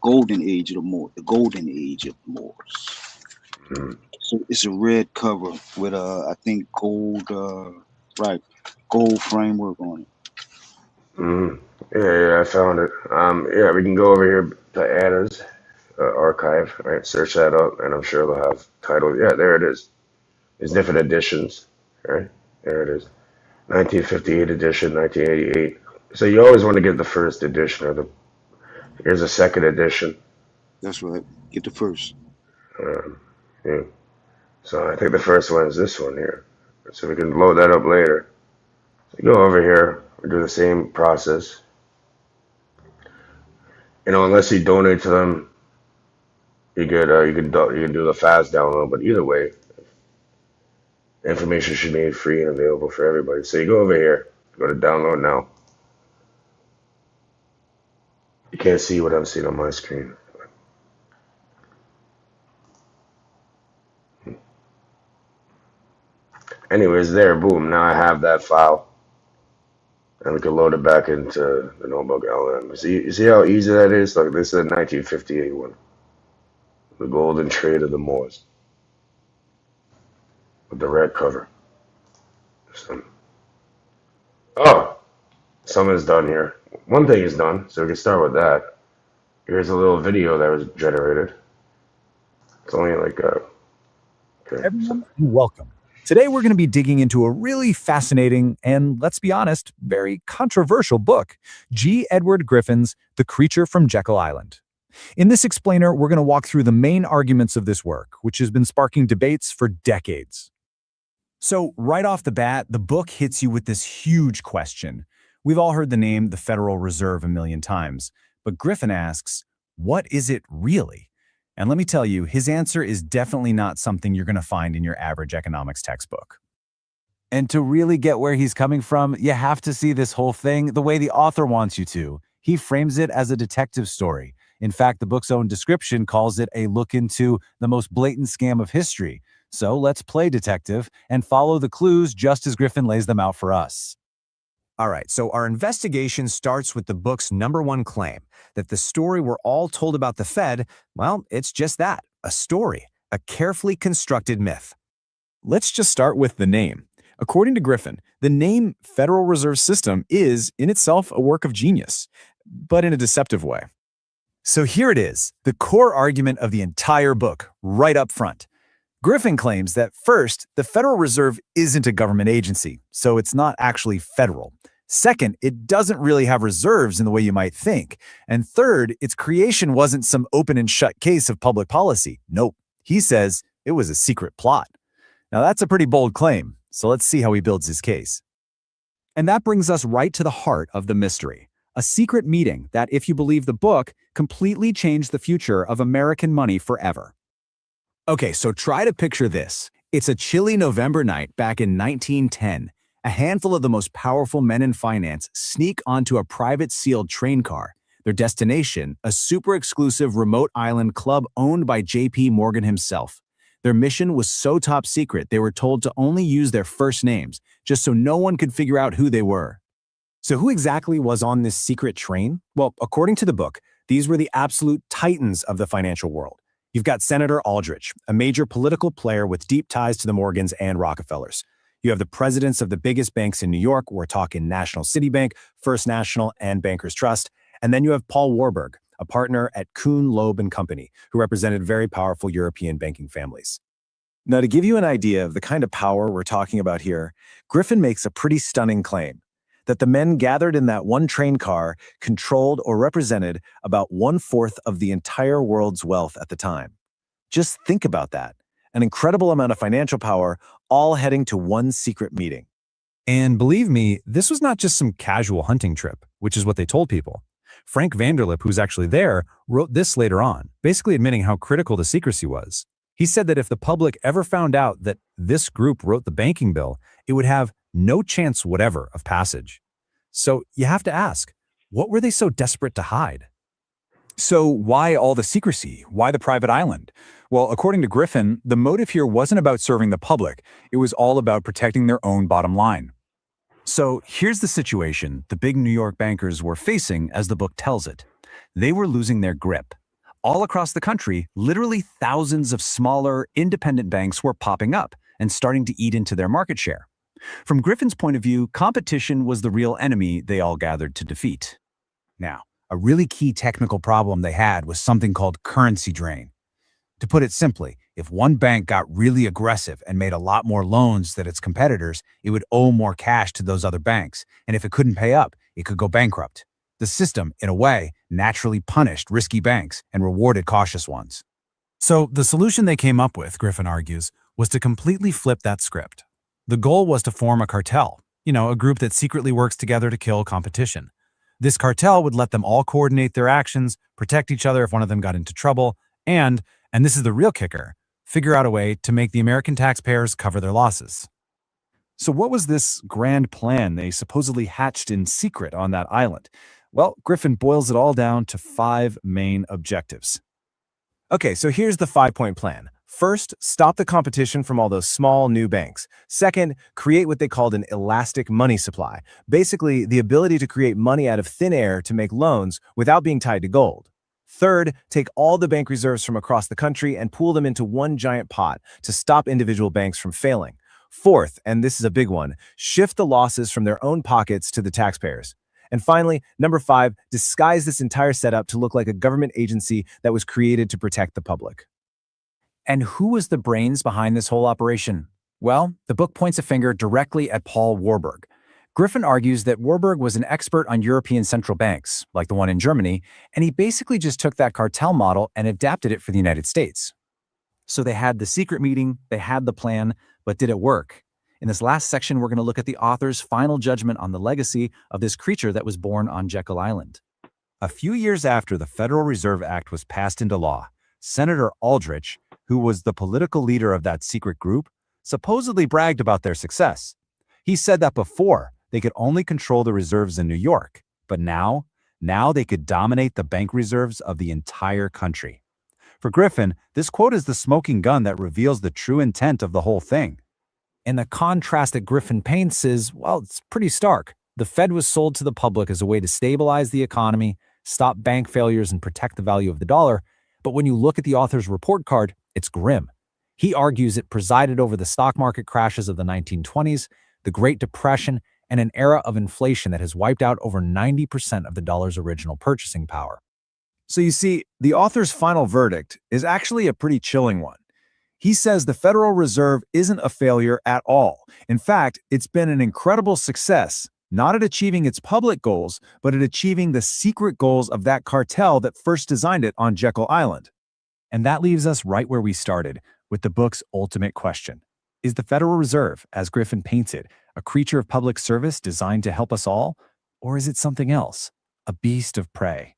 Golden Age of the Moors, the Golden Age of the Moors. Mm, So it's a red cover with I think gold Right. Gold framework on it. Yeah, I found it. Yeah, we can go over here to Anna's archive, right? Search that up, and I'm sure they'll have titles. Yeah, there it is. There's different editions, right? There it is. 1958 edition, 1988. So you always want to get the first edition, or here's a second edition. That's right. Get the first. Yeah. So I think the first one is this one here. So we can load that up later. So you go over here, we do the same process. Unless you donate to them, you can do the fast download. But either way, information should be free and available for everybody. So you go over here, go to download now. You can't see what I'm seeing on my screen. Anyways, there, boom. Now I have that file, and we can load it back into the notebook LM. You see how easy that is? Like this is a 1958 one, the golden trade of the Moors, with the red cover. So, some is done here. One thing is done, so we can start with that. Here's a little video that was generated. It's only like okay. Everyone, welcome. Today we're going to be digging into a really fascinating and, let's be honest, very controversial book, G. Edward Griffin's The Creature from Jekyll Island. In this explainer, we're going to walk through the main arguments of this work, which has been sparking debates for decades. So, right off the bat, the book hits you with this huge question. We've all heard the name the Federal Reserve a million times, but Griffin asks, what is it really? And let me tell you, his answer is definitely not something you're going to find in your average economics textbook. And to really get where he's coming from, you have to see this whole thing the way the author wants you to. He frames it as a detective story. In fact, the book's own description calls it a look into the most blatant scam of history. So let's play detective and follow the clues just as Griffin lays them out for us. All right, so our investigation starts with the book's #1 claim, that the story we're all told about the Fed, well, it's just that, a story, a carefully constructed myth. Let's just start with the name. According to Griffin, the name Federal Reserve System is, in itself, a work of genius, but in a deceptive way. So here it is, the core argument of the entire book, right up front. Griffin claims that first, the Federal Reserve isn't a government agency, so it's not actually federal. Second, it doesn't really have reserves in the way you might think. And third, its creation wasn't some open and shut case of public policy. Nope. He says it was a secret plot. Now that's a pretty bold claim, so let's see how he builds his case. And that brings us right to the heart of the mystery. A secret meeting that, if you believe the book, completely changed the future of American money forever. Okay, so try to picture this. It's a chilly November night back in 1910. A handful of the most powerful men in finance sneak onto a private sealed train car. Their destination, a super exclusive remote island club owned by J.P. Morgan himself. Their mission was so top secret they were told to only use their first names, just so no one could figure out who they were. So who exactly was on this secret train? Well, according to the book, these were the absolute titans of the financial world. You've got Senator Aldrich, a major political player with deep ties to the Morgans and Rockefellers. You have the presidents of the biggest banks in New York. We're talking National City Bank, First National, and Bankers Trust. And then you have Paul Warburg, a partner at Kuhn, Loeb & Company, who represented very powerful European banking families. Now, to give you an idea of the kind of power we're talking about here, Griffin makes a pretty stunning claim that the men gathered in that one train car controlled or represented about 1/4 of the entire world's wealth at the time. Just think about that. An incredible amount of financial power, all heading to one secret meeting. And believe me, this was not just some casual hunting trip, which is what they told people. Frank Vanderlip, who's actually there, wrote this later on, basically admitting how critical the secrecy was. He said that if the public ever found out that this group wrote the banking bill, it would have no chance whatever of passage. So you have to ask, what were they so desperate to hide? So why all the secrecy? Why the private island? Well, according to Griffin, the motive here wasn't about serving the public. It was all about protecting their own bottom line. So here's the situation the big New York bankers were facing as the book tells it. They were losing their grip. All across the country, literally thousands of smaller, independent banks were popping up and starting to eat into their market share. From Griffin's point of view, competition was the real enemy they all gathered to defeat. Now, a really key technical problem they had was something called currency drain. To put it simply, if one bank got really aggressive and made a lot more loans than its competitors, it would owe more cash to those other banks, and if it couldn't pay up, it could go bankrupt. The system, in a way, naturally punished risky banks and rewarded cautious ones. So the solution they came up with, Griffin argues, was to completely flip that script. The goal was to form a cartel, a group that secretly works together to kill competition. This cartel would let them all coordinate their actions, protect each other if one of them got into trouble, and this is the real kicker, figure out a way to make the American taxpayers cover their losses. So what was this grand plan they supposedly hatched in secret on that island? Well, Griffin boils it all down to 5 main objectives. Okay, so here's the 5-point plan. First, stop the competition from all those small new banks. Second, create what they called an elastic money supply. Basically, the ability to create money out of thin air to make loans without being tied to gold. Third, take all the bank reserves from across the country and pool them into one giant pot to stop individual banks from failing. Fourth, and this is a big one, shift the losses from their own pockets to the taxpayers. And finally, number 5, disguise this entire setup to look like a government agency that was created to protect the public. And who was the brains behind this whole operation? Well, the book points a finger directly at Paul Warburg. Griffin argues that Warburg was an expert on European central banks, like the one in Germany, and he basically just took that cartel model and adapted it for the United States. So they had the secret meeting, they had the plan, but did it work? In this last section, we're going to look at the author's final judgment on the legacy of this creature that was born on Jekyll Island. A few years after the Federal Reserve Act was passed into law, Senator Aldrich, who was the political leader of that secret group, supposedly bragged about their success. He said that before, they could only control the reserves in New York, but now they could dominate the bank reserves of the entire country. For Griffin, this quote is the smoking gun that reveals the true intent of the whole thing. And the contrast that Griffin paints is, well, it's pretty stark. The Fed was sold to the public as a way to stabilize the economy, stop bank failures, and protect the value of the dollar. But when you look at the author's report card, it's grim. He argues it presided over the stock market crashes of the 1920s, the Great Depression, and an era of inflation that has wiped out over 90% of the dollar's original purchasing power. So you see, the author's final verdict is actually a pretty chilling one. He says the Federal Reserve isn't a failure at all. In fact, it's been an incredible success, not at achieving its public goals, but at achieving the secret goals of that cartel that first designed it on Jekyll Island. And that leaves us right where we started, with the book's ultimate question. Is the Federal Reserve, as Griffin paints it, a creature of public service designed to help us all? Or is it something else, a beast of prey?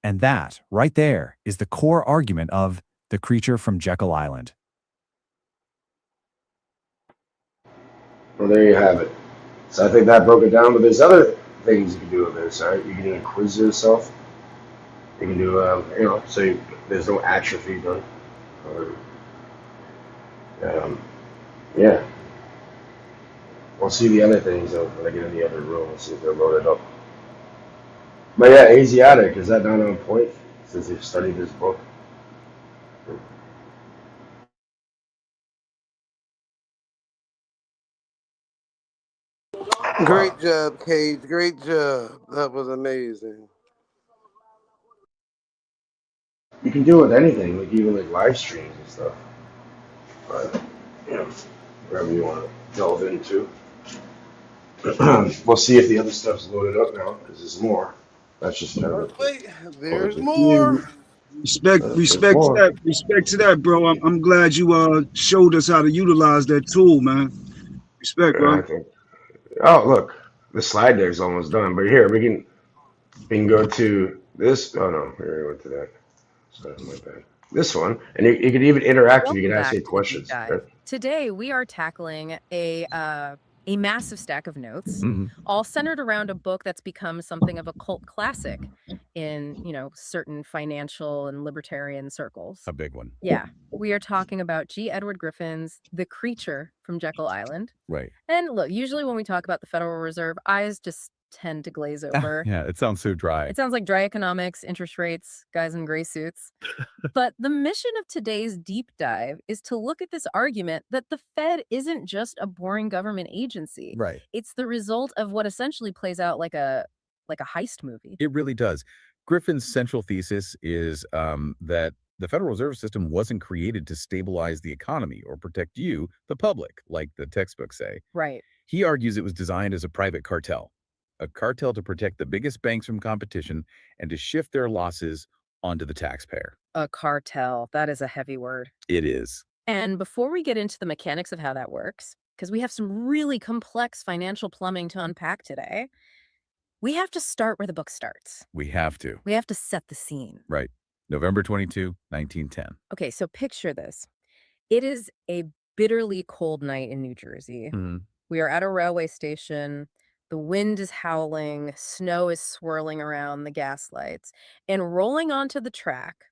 And that, right there, is the core argument of The Creature from Jekyll Island. Well, there you have it. So I think that broke it down, but there's other things you can do with this, right? You can quiz yourself. You can do, there's no atrophy done. Yeah. We'll see the other things when I get in the other room and see if they're loaded up. But yeah, Asiatic, is that not on point since you've studied this book? Great job, Cage. Great job. That was amazing. You can do it with anything, like even like live streams and stuff. But, wherever you want to delve into. We'll see if the other stuff's loaded up now, because there's more. That's just kind of Wait, there's Yeah, more. respect to more. that. Respect to that, bro. I'm glad you showed us how to utilize that tool, man. Respect, I bro. think. Oh, look, the slide there is almost done. But here we can go to this. Oh no, here we went to that. Sorry, my bad. This one, and you can even interact. You Welcome can ask back me to the deep questions. dive. Right? Today we are tackling a massive stack of notes, all centered around a book that's become something of a cult classic in, certain financial and libertarian circles. A big one. Yeah, we are talking about G. Edward Griffin's The Creature from Jekyll Island. Right. And look, usually when we talk about the Federal Reserve, eyes just tend to glaze over. Yeah, it sounds so dry. It sounds like dry economics, interest rates, guys in gray suits. But the mission of today's deep dive is to look at this argument that the Fed isn't just a boring government agency. Right. It's the result of what essentially plays out like a heist movie. It really does. Griffin's central thesis is that the Federal Reserve System wasn't created to stabilize the economy or protect you, the public, like the textbooks say. Right. He argues it was designed as a private cartel, a cartel to protect the biggest banks from competition and to shift their losses onto the taxpayer. A cartel. That is a heavy word. It is. And before we get into the mechanics of how that works, because we have some really complex financial plumbing to unpack today, we have to start where the book starts. We have to. We have to set the scene. Right. November 22, 1910. Okay, so picture this. It is a bitterly cold night in New Jersey. Mhm. We are at a railway station. The wind is howling. Snow is swirling around the gas lights. And rolling onto the track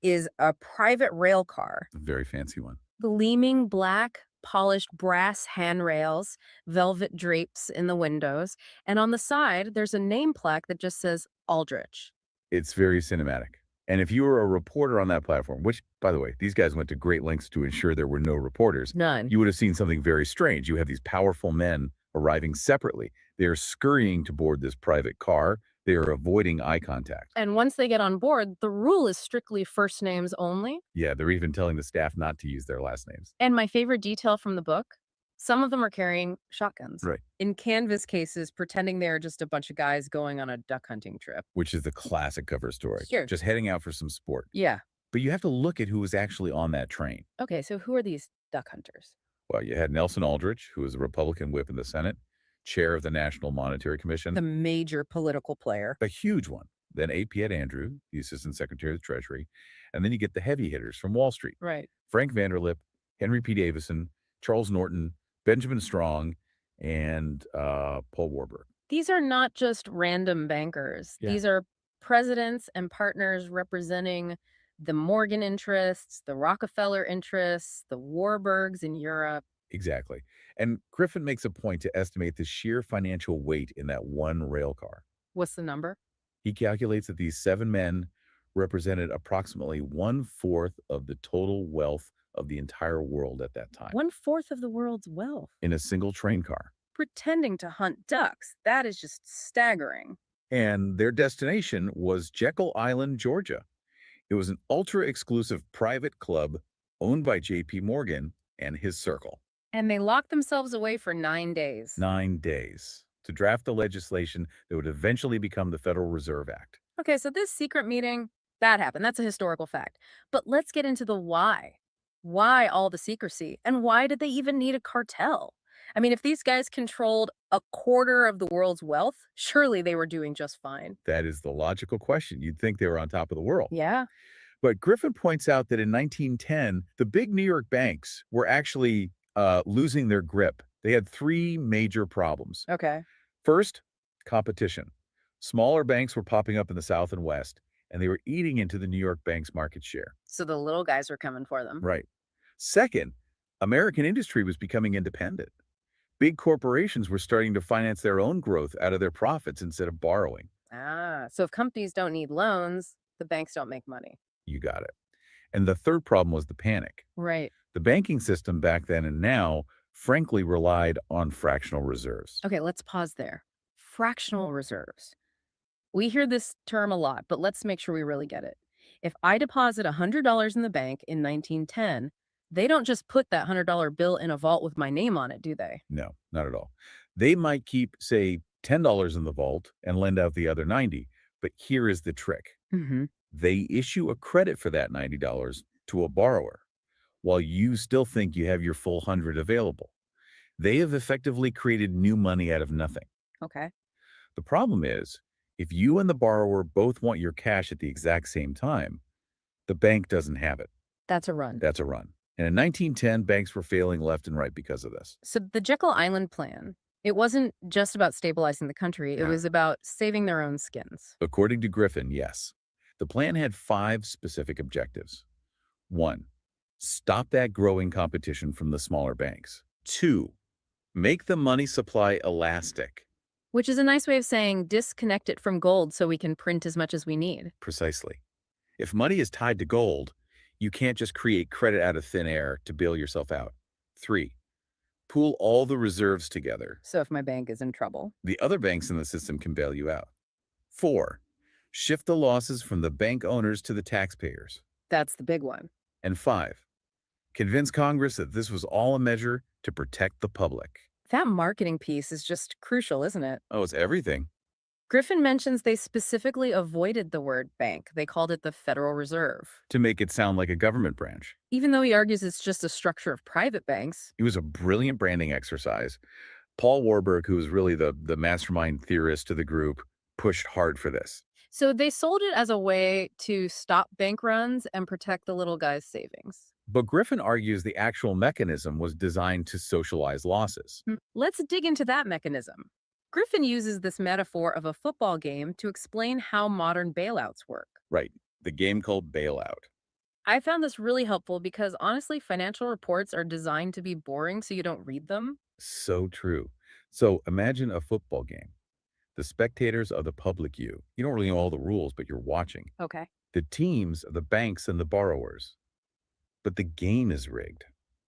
is a private rail car. A very fancy one. Gleaming black, polished brass handrails, velvet drapes in the windows. And on the side, there's a name plaque that just says Aldrich. It's very cinematic. And if you were a reporter on that platform, which, by the way, these guys went to great lengths to ensure there were no reporters, None. you would have seen something very strange. You have these powerful men arriving separately. They're scurrying to board this private car. They are avoiding eye contact. And once they get on board, the rule is strictly first names only. Yeah, they're even telling the staff not to use their last names. And my favorite detail from the book, some of them are carrying shotguns. Right. In canvas cases, pretending they're just a bunch of guys going on a duck hunting trip. Which is the classic cover story. Sure. Just heading out for some sport. Yeah. But you have to look at who was actually on that train. Okay, so who are these duck hunters? Well, you had Nelson Aldrich, who was a Republican whip in the Senate, chair of the National Monetary Commission. The major political player. A huge one. Then A. Piet Andrew, the Assistant Secretary of the Treasury. And then you get the heavy hitters from Wall Street. Right. Frank Vanderlip, Henry P. Davison, Charles Norton, Benjamin Strong, and Paul Warburg. These are not just random bankers. Yeah. These are presidents and partners representing the Morgan interests, the Rockefeller interests, the Warburgs in Europe. Exactly. And Griffin makes a point to estimate the sheer financial weight in that one rail car. What's the number? He calculates that these 7 men represented approximately 1/4 of the total wealth of the entire world at that time 1/4 of the world's wealth. in a single train car. Pretending to hunt ducks. That is just staggering. And their destination was Jekyll Island, Georgia. It was an ultra-exclusive private club owned by J.P. Morgan and his circle. And they locked themselves away for 9 days. 9 days to draft the legislation that would eventually become the Federal Reserve Act. Okay, so this secret meeting, that happened. That's a historical fact. But let's get into the why. Why all the secrecy? And why did they even need a cartel? I mean, if these guys controlled 1/4 of the world's wealth, surely they were doing just fine. That is the logical question. You'd think they were on top of the world. Yeah. But Griffin points out that in 1910, the big New York banks were actually losing their grip. They had 3 major problems. Okay. First, competition. Smaller banks were popping up in the South and West, and they were eating into the New York bank's market share. So the little guys were coming for them. Right. Second, American industry was becoming independent. Big corporations were starting to finance their own growth out of their profits instead of borrowing. Ah, so if companies don't need loans, the banks don't make money. You got it. And the third problem was the panic. Right. The banking system back then and now, frankly, relied on fractional reserves. Okay, let's pause there. Fractional reserves. We hear this term a lot, but let's make sure we really get it. If I deposit $100 in the bank in 1910, they don't just put that $100 bill in a vault with my name on it, do they? No, not at all. They might keep, say, $10 in the vault and lend out the other 90. But here is the trick. Mm-hmm. They issue a credit for that $90 to a borrower while you still think you have your full 100 available. They have effectively created new money out of nothing. Okay. The problem is, if you and the borrower both want your cash at the exact same time, the bank doesn't have it. That's a run. That's a run. And in 1910, banks were failing left and right because of this. So the Jekyll Island plan, it wasn't just about stabilizing the country. It Yeah. was about saving their own skins. According to Griffin, yes. The plan had 5 specific objectives. 1, stop that growing competition from the smaller banks. 2, make the money supply elastic. Which is a nice way of saying disconnect it from gold so we can print as much as we need. Precisely. If money is tied to gold, you can't just create credit out of thin air to bail yourself out. 3, pool all the reserves together. So if my bank is in trouble. The other banks in the system can bail you out. 4, shift the losses from the bank owners to the taxpayers. That's the big one. And 5, convince Congress that this was all a measure to protect the public. That marketing piece is just crucial, isn't it? Oh, it's everything. Griffin mentions they specifically avoided the word bank. They called it the Federal Reserve. To make it sound like a government branch. Even though he argues it's just a structure of private banks. It was a brilliant branding exercise. Paul Warburg, who was really the mastermind theorist to the group, pushed hard for this. So they sold it as a way to stop bank runs and protect the little guy's savings. But Griffin argues the actual mechanism was designed to socialize losses. Let's dig into that mechanism. Griffin uses this metaphor of a football game to explain how modern bailouts work. Right. The game called bailout. I found this really helpful because honestly, financial reports are designed to be boring so you don't read them. So true. So imagine a football game. The spectators are the public you. You don't really know all the rules, but you're watching. Okay. The teams are the banks and the borrowers. But the game is rigged.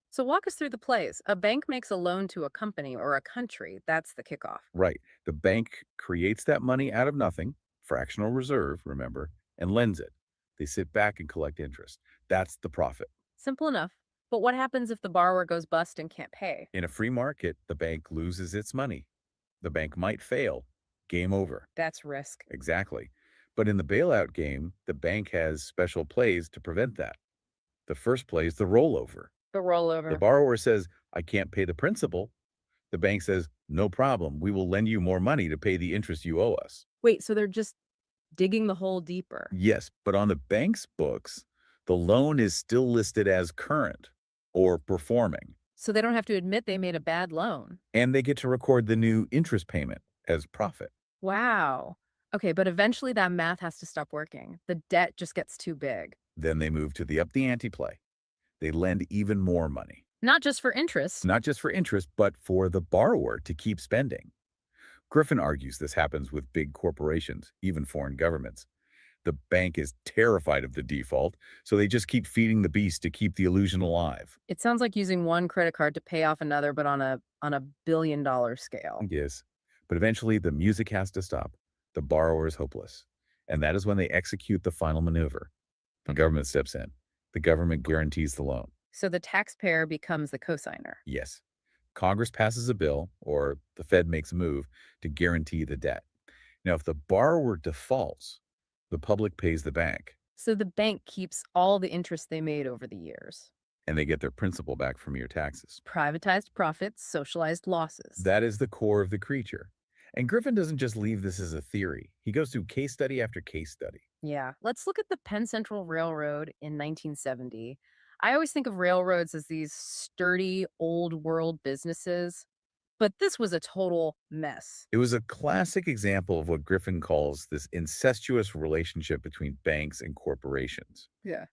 So walk us through the plays. A bank makes a loan to a company or a country. That's the kickoff. Right. The bank creates that money out of nothing, fractional reserve, remember, and lends it. They sit back and collect interest. That's the profit. Simple enough. But what happens if the borrower goes bust and can't pay? In a free market, the bank loses its money. The bank might fail. Game over. That's risk. Exactly. But in the bailout game, the bank has special plays to prevent that. The first play is the rollover. The rollover. The borrower says, I can't pay the principal. The bank says, no problem. We will lend you more money to pay the interest you owe us. Wait, so they're just digging the hole deeper. Yes, but on the bank's books, the loan is still listed as current or performing. So they don't have to admit they made a bad loan. And they get to record the new interest payment as profit. Wow. Okay, but eventually that math has to stop working. The debt just gets too big. Then they move to the up the ante play. They lend even more money. Not just for interest. Not just for interest, but for the borrower to keep spending. Griffin argues this happens with big corporations, even foreign governments. The bank is terrified of the default, so they just keep feeding the beast to keep the illusion alive. It sounds like using one credit card to pay off another, but on a billion-dollar scale. Yes, but eventually the music has to stop. The borrower is hopeless. And that is when they execute the final maneuver. The government steps in. The government guarantees the loan. So the taxpayer becomes the cosigner. Yes. Congress passes a bill, or the Fed makes a move, to guarantee the debt. Now, if the borrower defaults, the public pays the bank. So the bank keeps all the interest they made over the years. And they get their principal back from your taxes. Privatized profits, socialized losses. That is the core of the creature. And Griffin doesn't just leave this as a theory. He goes through case study after case study. Yeah. Let's look at the Penn Central Railroad in 1970. I always think of railroads as these sturdy, old world businesses, but this was a total mess. It was a classic example of what Griffin calls this incestuous relationship between banks and corporations. Yeah.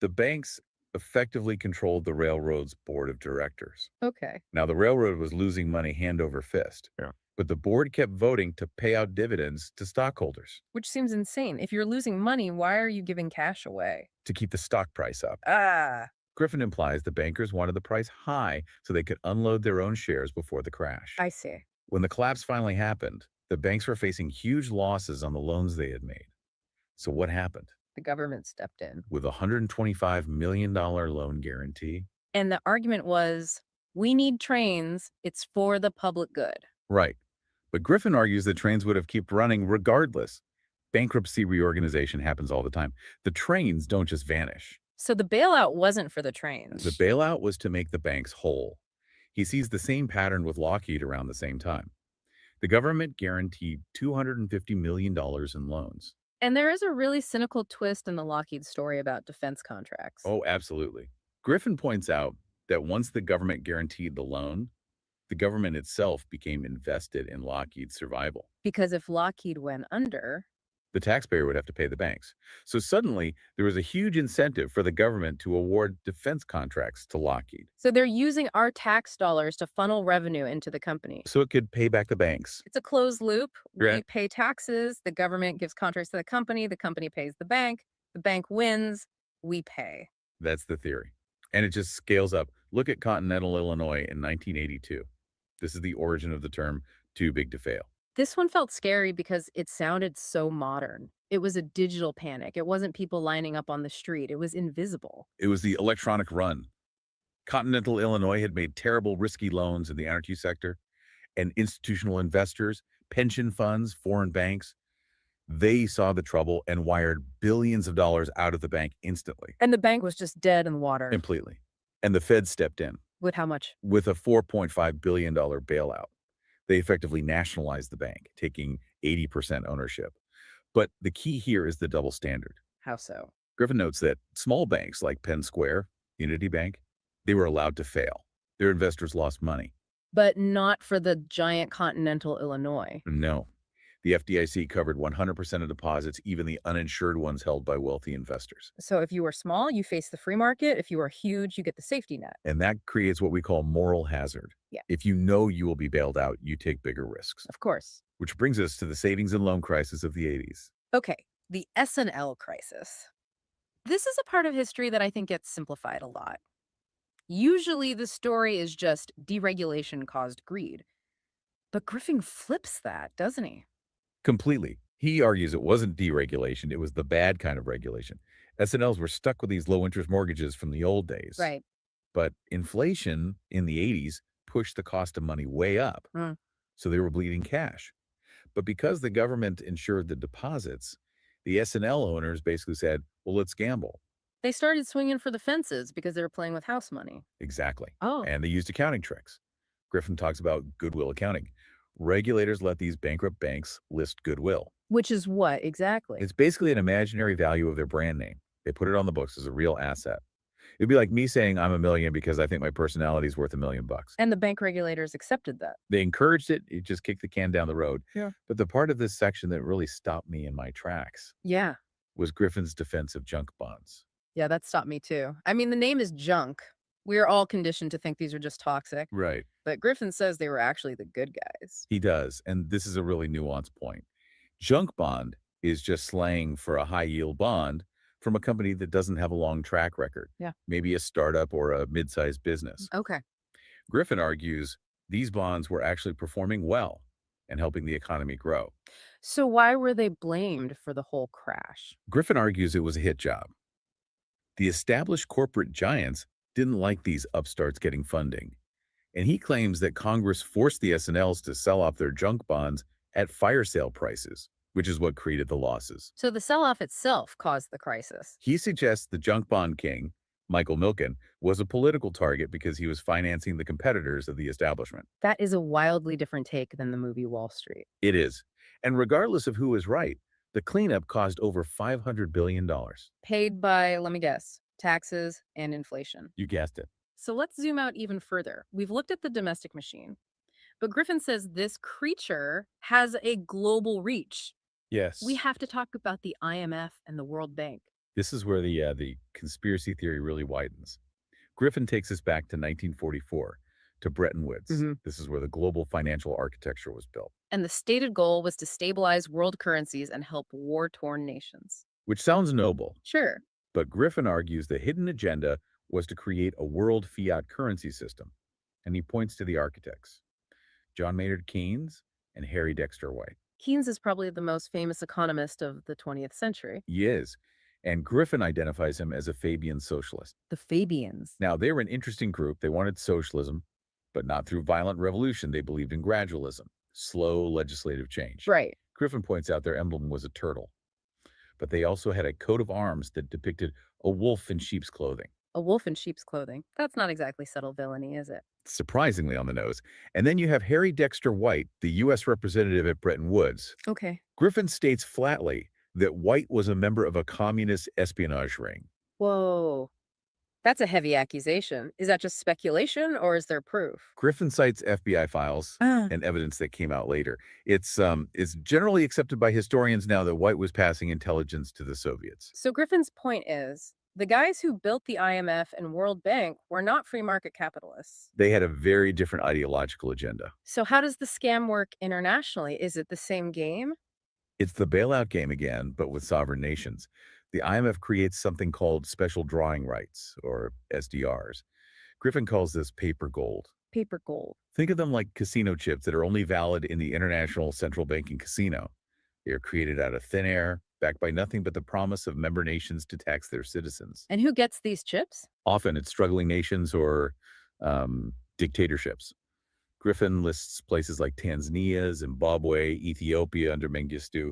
The banks effectively controlled the railroad's board of directors. Okay. Now, the railroad was losing money hand over fist. Yeah. But the board kept voting to pay out dividends to stockholders Which seems insane. If you're losing money, why are you giving cash away? to keep the stock price up. Ah. Griffin implies the bankers wanted the price high so they could unload their own shares before the crash. I see. When the collapse finally happened, the banks were facing huge losses on the loans they had made. So what happened? The government stepped in. With a $125 million loan guarantee. And the argument was, we need trains. It's for the public good. Right. But Griffin argues that trains would have kept running regardless. Bankruptcy reorganization happens all the time. The trains don't just vanish. So the bailout wasn't for the trains. The bailout was to make the banks whole. He sees the same pattern with Lockheed around the same time. The government guaranteed $250 million in loans. And there is a really cynical twist in the Lockheed story about defense contracts. Oh, absolutely. Griffin points out that once the government guaranteed the loan, the government itself became invested in Lockheed's survival. Because if Lockheed went under, The taxpayer would have to pay the banks. So suddenly, there was a huge incentive for the government to award defense contracts to Lockheed So they're using our tax dollars to funnel revenue into the company. so it could pay back the banks. It's a closed loop. We Right. pay taxes, the government gives contracts to the company pays the bank wins, we pay. That's the theory. And it just scales up. Look at Continental Illinois in 1982. This is the origin of the term too big to fail. This one felt scary because it sounded so modern. It was a digital panic. It wasn't people lining up on the street. It was invisible. It was the electronic run. Continental Illinois had made terrible, risky loans in the energy sector, and institutional investors, pension funds, foreign banks, they saw the trouble and wired billions of dollars out of the bank instantly, And the bank was just dead in the water. completely. And the Fed stepped in With how much? with a $4.5 billion bailout. They effectively nationalized the bank, taking 80% ownership. But the key here is the double standard. How so? Griffin notes that small banks like Penn Square, Unity Bank, they were allowed to fail. Their investors lost money. But not for the giant Continental Illinois. No. The FDIC covered 100% of deposits, even the uninsured ones held by wealthy investors. So if you were small, you face the free market. If you were huge, you get the safety net. And that creates what we call moral hazard. Yeah. If you know you will be bailed out, you take bigger risks. Of course. Which brings us to the savings and loan crisis of the 80s. Okay, the S&L crisis. This is a part of history that I think gets simplified a lot. Usually the story is just deregulation caused greed. But Griffin flips that, doesn't he? Completely. He argues it wasn't deregulation, it was the bad kind of regulation. S&Ls were stuck with these low-interest mortgages from the old days. Right. But inflation in the 80s pushed the cost of money way up, Mm. so they were bleeding cash. But because the government insured the deposits, the S&L owners basically said, well, let's gamble. They started swinging for the fences because they were playing with house money. Exactly. Oh. And they used accounting tricks. Griffin talks about goodwill accounting. Regulators let these bankrupt banks list goodwill. Which is what exactly? It's basically an imaginary value of their brand name. They put it on the books as a real asset. It'd be like me saying I'm $1 million because I think my personality is worth $1 million. And the bank regulators accepted that. They encouraged it. It just kicked the can down the road. Yeah. But the part of this section that really stopped me in my tracks Yeah. was Griffin's defense of junk bonds. Yeah, that stopped me too. I mean, the name is junk. We are all conditioned to think these are just toxic. Right. But Griffin says they were actually the good guys. He does. And this is a really nuanced point. Junk bond is just slang for a high yield bond from a company that doesn't have a long track record. Yeah. Maybe a startup or a mid-sized business. Okay. Griffin argues these bonds were actually performing well and helping the economy grow. So why were they blamed for the whole crash? Griffin argues it was a hit job. The established corporate giants didn't like these upstarts getting funding, and he claims that Congress forced the S&Ls to sell off their junk bonds at fire sale prices, which is what created the losses. So the sell-off itself caused the crisis. He suggests the junk bond king, Michael Milken, was a political target because he was financing the competitors of the establishment. That is a wildly different take than the movie Wall Street. It is. And regardless of who is right, the cleanup caused over $500 billion. Paid by, let me guess, taxes and inflation. You guessed it. So let's zoom out even further. We've looked at the domestic machine, but Griffin says this creature has a global reach. Yes. We have to talk about the IMF and the World Bank. This is where the conspiracy theory really widens. Griffin takes us back to 1944, to Bretton Woods. Mhm. This is where the global financial architecture was built, And the stated goal was to stabilize world currencies and help war-torn nations. which sounds noble. Sure. But Griffin argues the hidden agenda was to create a world fiat currency system, and he points to the architects, John Maynard Keynes and Harry Dexter White. Keynes is probably the most famous economist of the 20th century. He is, and Griffin identifies him as a Fabian socialist. The Fabians. Now, they were an interesting group. They wanted socialism, but not through violent revolution. They believed in gradualism, slow legislative change. Right. Griffin points out their emblem was a turtle, but they also had a coat of arms that depicted a wolf in sheep's clothing. A wolf in sheep's clothing. That's not exactly subtle villainy, is it? Surprisingly on the nose. And then you have Harry Dexter White, the U.S. representative at Bretton Woods. Okay. Griffin states flatly that White was a member of a communist espionage ring. Whoa. That's a heavy accusation. Is that just speculation or is there proof? Griffin cites FBI files and evidence that came out later. It's generally accepted by historians now that White was passing intelligence to the Soviets. So Griffin's point is the guys who built the IMF and World Bank were not free market capitalists. They had a very different ideological agenda. So how does the scam work internationally? Is it the same game? It's the bailout game again, but with sovereign nations. The IMF creates something called special drawing rights, or SDRs. Griffin calls this paper gold. Paper gold. Think of them like casino chips that are only valid in the international central banking casino. They are created out of thin air, backed by nothing but the promise of member nations to tax their citizens. And who gets these chips? Often it's struggling nations or dictatorships. Griffin lists places like Tanzania, Zimbabwe, Ethiopia under Mengistu.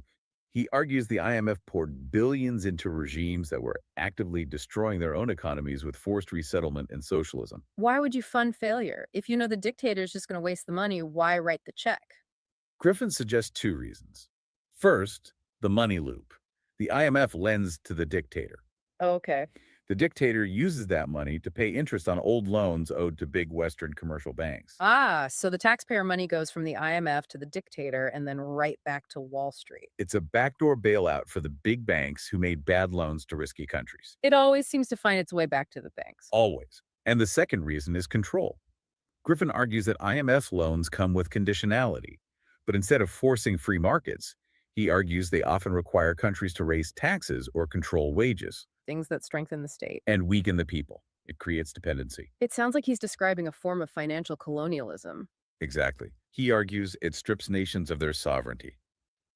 He argues the IMF poured billions into regimes that were actively destroying their own economies with forced resettlement and socialism. Why would you fund failure? If you know the dictator's just going to waste the money, why write the check? Griffin suggests two reasons. First, the money loop. The IMF lends to the dictator. Okay. The dictator uses that money to pay interest on old loans owed to big Western commercial banks. So the taxpayer money goes from the IMF to the dictator and then right back to Wall Street. It's a backdoor bailout for the big banks who made bad loans to risky countries. It always seems to find its way back to the banks. Always. And the second reason is control. Griffin argues that IMF loans come with conditionality, but instead of forcing free markets, he argues they often require countries to raise taxes or control wages. Things that strengthen the state. And weaken the people. It creates dependency. It sounds like he's describing a form of financial colonialism. Exactly. He argues it strips nations of their sovereignty.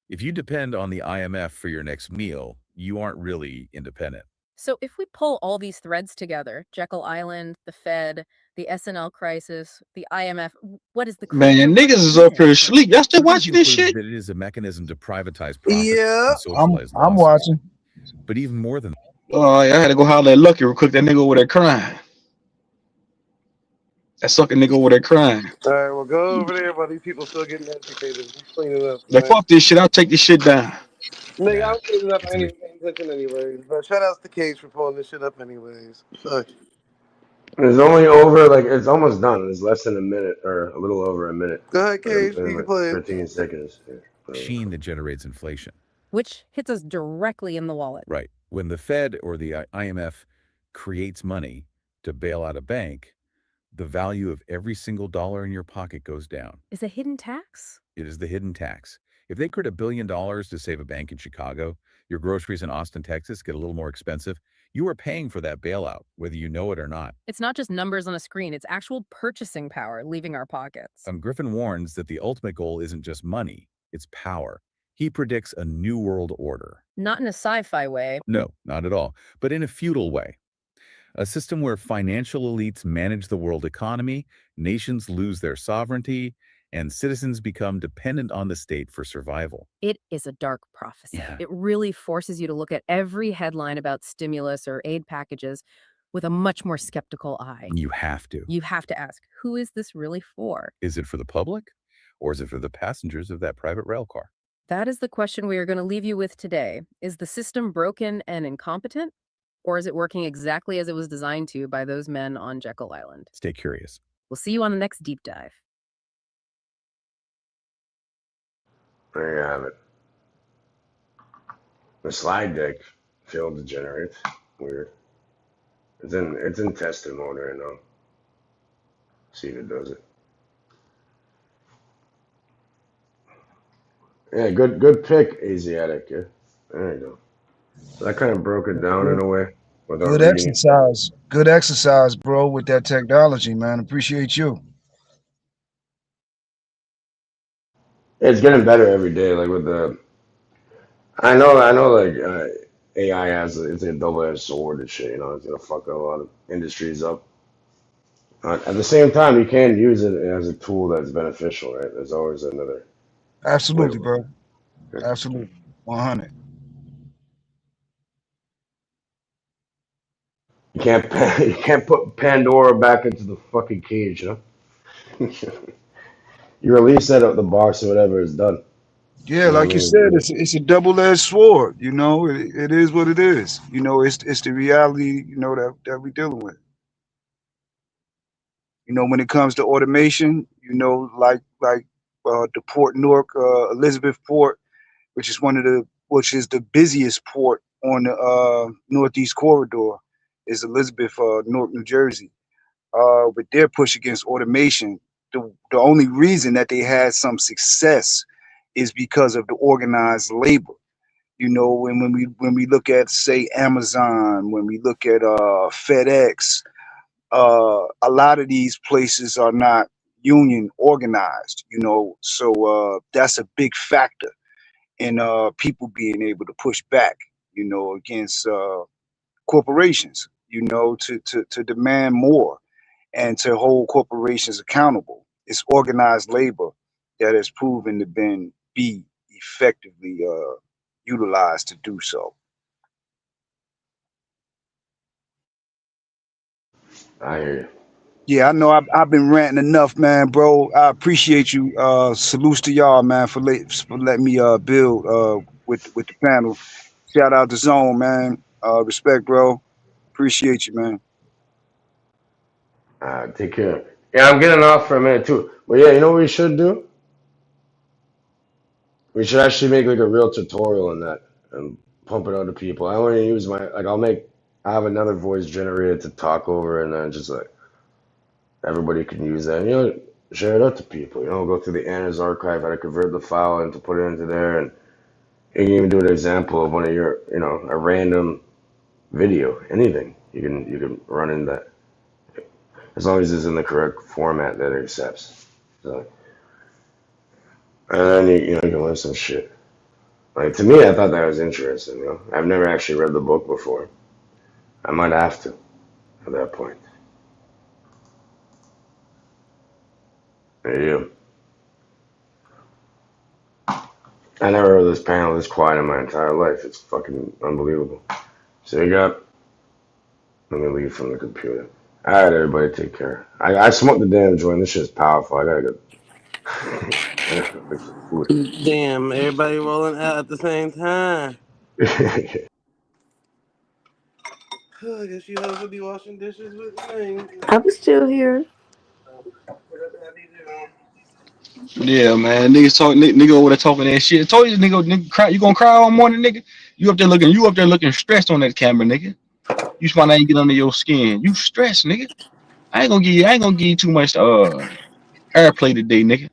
If you depend on the IMF for your next meal, you aren't really independent. So if we pull all these threads together, Jekyll Island, the Fed, the SNL crisis, the IMF, what is the Man, niggas is up here asleep. Y'all still watching this shit? That it is a mechanism to privatize profits Yeah, and socialize I'm losses. watching. But even more than Oh, yeah, I had to go holler at Lucky real quick. That nigga over there crying. That sucking nigga over there crying. All right, well, go over there while these people still getting educated. Just clean it up. Like, fuck this shit. I'll take this shit down. Nigga, I'm cleaning up. I ain't even paying attention anyways. But shout outs to Cage for pulling this shit up anyways. Fuck. It's only over, like, it's almost done. It's less than a minute, or a little over a minute. Go ahead, Cage. You can Like play it. 15 seconds. Yeah. machine that generates inflation. Which hits us directly in the wallet. Right. When the Fed or the IMF creates money to bail out a bank, the value of every single dollar in your pocket goes down. Is a hidden tax? It is the hidden tax. If they create $1 billion to save a bank in Chicago, your groceries in Austin, Texas get a little more expensive. You are paying for that bailout, whether you know it or not. It's not just numbers on a screen, it's actual purchasing power leaving our pockets. Griffin warns that the ultimate goal isn't just money, it's power. He predicts a new world order. Not in a sci-fi way. No, not at all, but in a feudal way. A system where financial elites manage the world economy, nations lose their sovereignty, and citizens become dependent on the state for survival. It is a dark prophecy. Yeah. It really forces you to look at every headline about stimulus or aid packages with a much more skeptical eye. You have to. You have to ask, who is this really for? Is it for the public, or is it for the passengers of that private rail car? That is the question we are going to leave you with today. Is the system broken and incompetent? Or is it working exactly as it was designed to by those men on Jekyll Island? Stay curious. We'll see you on the next deep dive. There you have it. The slide deck failed to generate. Weird. It's in testing mode right now. See if it does it. Yeah, good pick, Asiatic. Yeah, there you go. So that kind of broke it down in a way. Good exercise. Good exercise, bro, with that technology, man. Appreciate you. It's getting better every day. Like with the, I know. Like AI it's a double-edged sword and shit. You know, it's gonna fuck a lot of industries up. At the same time, you can use it as a tool that's beneficial, right? There's always another. Absolutely, bro. Absolutely. 100. You can't put Pandora back into the fucking cage, you know? You release that at the box or whatever is done. Yeah, You know like what I you mean? said, it's a double-edged sword. You know, it is what it is. You know, it's the reality. You know that we dealing with. You know, when it comes to automation, you know, like the Port Newark, Elizabeth Port, which is the busiest port on the Northeast Corridor, is Elizabeth, Newark, New Jersey. With their push against automation, the only reason that they had some success is because of the organized labor. You know, and when we look at, say, Amazon, when we look at FedEx, a lot of these places are not union organized. You know, so that's a big factor in people being able to push back. You know, against corporations. You know, to demand more and to hold corporations accountable. It's organized labor that has proven to be effectively utilized to do so. I hear you. Yeah, I know I've been ranting enough, man, bro. I appreciate you. Salutes to y'all, man, for letting me build with the panel. Shout out to Zone, man. Respect, bro. Appreciate you, man. Take care. Yeah, I'm getting off for a minute too. But yeah, you know what we should do? We should actually make like a real tutorial on that and pump it out to people. I want to use my like I have another voice generated to talk over and then just like everybody can use that. And, you know, share it out to people. You know, go through the Anna's archive, how to convert the file and to put it into there, and you can even do an example of one of your, you know, a random video, anything. You can run in that as long as it's in the correct format that it accepts. So, and then you can learn some shit. Like to me, I thought that was interesting. You know, I've never actually read the book before. I might have to at that point. Yeah, I never heard this panel this quiet in my entire life. It's fucking unbelievable. So you got. Let me leave from the computer. All right, everybody, take care. I smoked the damn joint. This shit's powerful. I gotta go. I gotta go make some food. Damn, everybody rolling out at the same time. I guess you have to be washing dishes with me. I'm still here. Yeah, man. Niggas talk, nigga over there talking that shit. I told you, nigga, cry. You gonna cry all morning, nigga? You up there looking stressed on that camera, nigga. You find out you get under your skin. You stressed, nigga. I ain't gonna give you too much airplay today, nigga.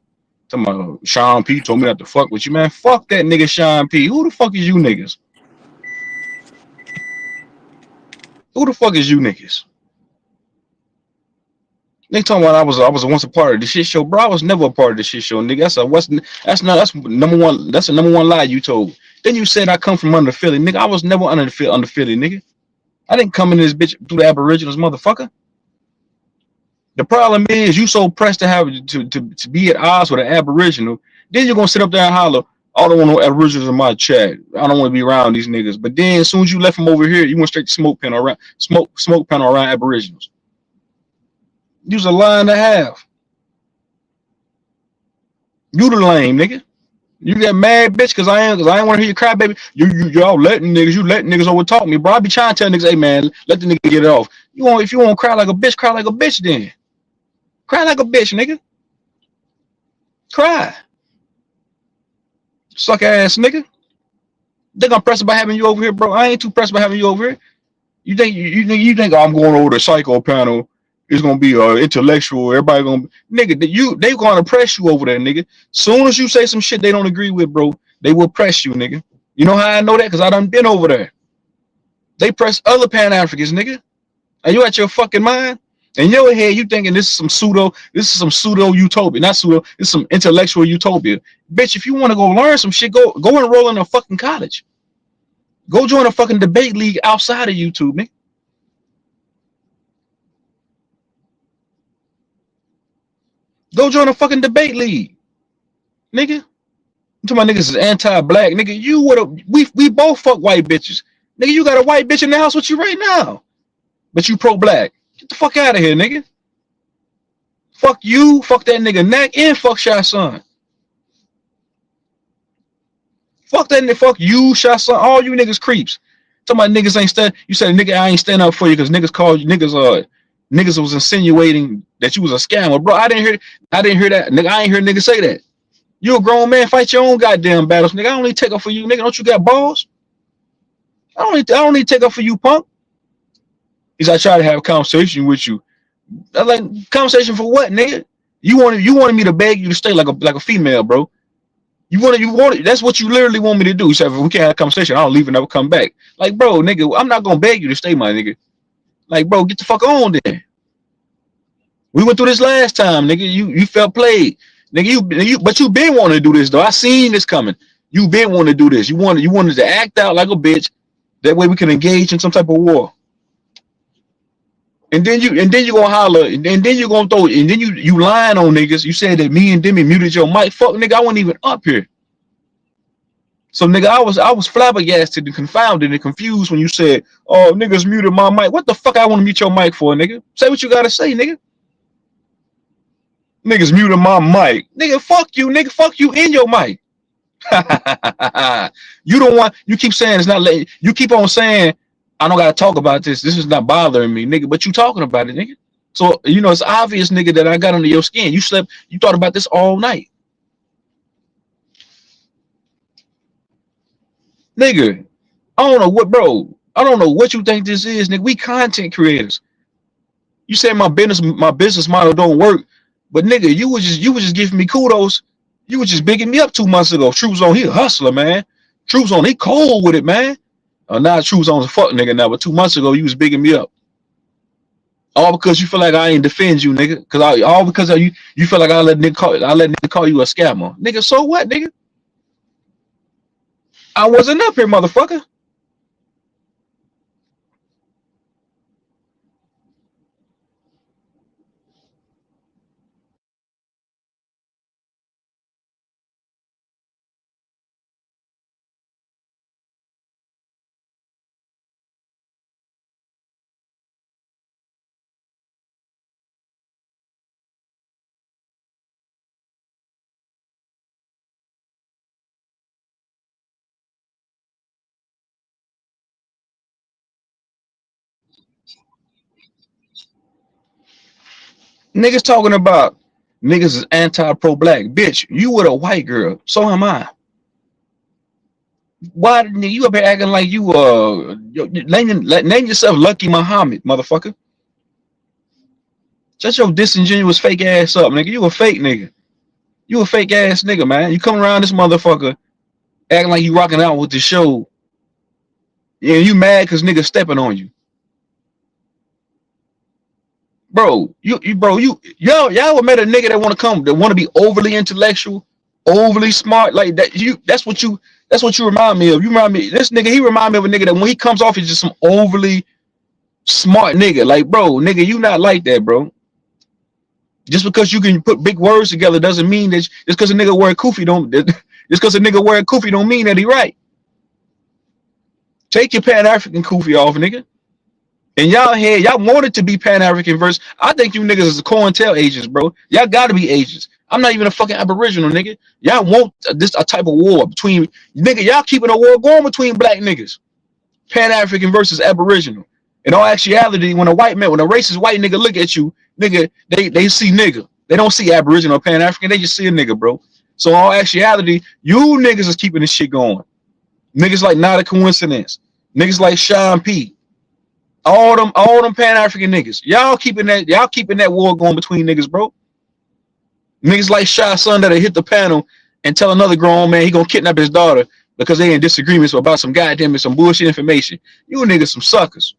Talking about Sean P told me not to fuck with you, man. Fuck that nigga Sean P. Who the fuck is you niggas? Who the fuck is you niggas? They talking about I was once a part of the shit show, bro. I was never a part of the shit show, nigga. That's number one. That's the number one lie you told. Then you said I come from under Philly, nigga. I was never under Philly, nigga. I didn't come in this bitch through the Aboriginals, motherfucker. The problem is you so pressed to have to be at odds with an Aboriginal. Then you're gonna sit up there and holler, I don't want no Aboriginals in my chat. I don't want to be around these niggas. But then as soon as you left from over here, you went straight to smoke panel around Aboriginals. You was a lie and a half. You the lame, nigga. You get mad, bitch, cause I ain't want to hear you cry, baby. Y'all letting niggas over talk me, bro. I be trying to tell niggas, hey man, let the nigga get it off. If you want to cry like a bitch then. Cry like a bitch, nigga. Cry. Suck ass nigga. They gonna press about having you over here, bro. I ain't too pressed about having you over here. You think I'm going over the psycho panel? It's gonna be intellectual. Everybody gonna nigga. They gonna press you over there, nigga. Soon as you say some shit they don't agree with, bro, they will press you, nigga. You know how I know that? Cause I done been over there. They press other Pan Africans, nigga. Are you at your fucking mind? In your head, you thinking this is some pseudo utopia, not pseudo. It's some intellectual utopia, bitch. If you want to go learn some shit, go enroll in a fucking college. Go join a fucking debate league outside of YouTube, nigga. Go join a fucking debate league, nigga. To my niggas is anti-black, nigga. You would we both fuck white bitches, nigga. You got a white bitch in the house with you right now, but you pro-black. Get the fuck out of here, nigga. Fuck you, fuck that nigga Neck, and fuck Shy Son. Fuck that nigga. Fuck you, shot son. All you niggas creeps. Talking about niggas ain't stand. You said nigga, I ain't stand up for you because niggas called you niggas was insinuating that you was a scammer, bro. I didn't hear that. Nigga, I ain't hear niggas say that. You a grown man, fight your own goddamn battles, nigga. I don't need to take up for you, nigga. Don't you got balls? I don't need to take up for you, punk. He's I try to have a conversation with you. I like conversation for what, nigga? You wanted me to beg you to stay like a female, bro. You wanted that's what you literally want me to do. You said if we can't have a conversation, I'll leave and never come back. Like, bro, nigga, I'm not gonna beg you to stay, my nigga. Like, bro, get the fuck on there. We went through this last time, nigga. You felt played. Nigga, but you been wanting to do this though. I seen this coming. You been wanting to do this. You wanted to act out like a bitch. That way we can engage in some type of war. And then you gonna holler, and then you gonna throw, and then you lying on niggas. You said that me and Demi muted your mic. Fuck, nigga, I wasn't even up here. So nigga, I was flabbergasted and confounded and confused when you said, "Oh, niggas muted my mic." What the fuck I want to mute your mic for, nigga? Say what you gotta say, nigga. Niggas muted my mic, nigga. Fuck you, nigga. Fuck you in your mic. You don't want. You keep saying it's not letting. You keep on saying I don't gotta talk about this. This is not bothering me, nigga. But you talking about it, nigga. So you know it's obvious, nigga, that I got under your skin. You slept. You thought about this all night, nigga. I don't know what, bro. I don't know what you think this is, nigga. We content creators. You say my business model don't work, but nigga, you was just giving me kudos. You was just bigging me up 2 months ago. Truth Zone, he a hustler, man. Truth Zone, he cold with it, man. Now Truth Zone's a fuck nigga now, but 2 months ago you was bigging me up. All because you feel like I ain't defend you, nigga. All because of you feel like I let nigga call you a scammer. Nigga, so what, nigga? I wasn't up here, motherfucker. Niggas talking about niggas is anti-pro-black. Bitch, you with a white girl. So am I. Why you up here acting like you name yourself Lucky Muhammad, motherfucker? Shut your disingenuous fake ass up, nigga. You a fake nigga. You a fake ass nigga, man. You come around this motherfucker acting like you rocking out with the show. Yeah, you mad because niggas stepping on you. Bro, y'all would met a nigga that want to be overly intellectual, overly smart like that. That's what you remind me of. You remind me, this nigga, he remind me of a nigga that when he comes off, he's just some overly smart nigga. Like, bro, nigga, you not like that, bro. Just because you can put big words together doesn't mean that just because a nigga wear a kufi don't mean that he right. Take your Pan-African kufi off, nigga. And y'all wanted to be Pan-African verse. I think you niggas is COINTEL agents, bro. Y'all gotta be agents. I'm not even a fucking Aboriginal, nigga. Y'all want a type of war between nigga. Y'all keeping a war going between black niggas. Pan-African versus Aboriginal. In all actuality, when a racist white nigga look at you, nigga, they see nigga. They don't see Aboriginal or Pan-African. They just see a nigga, bro. So in all actuality, you niggas is keeping this shit going. Niggas like Not a Coincidence. Niggas like Sean P. All them Pan-African niggas. Y'all keeping that war going between niggas, bro. Niggas like Shy Son that'll hit the panel and tell another grown man he gonna kidnap his daughter because they in disagreements about some bullshit information. You niggas some suckers.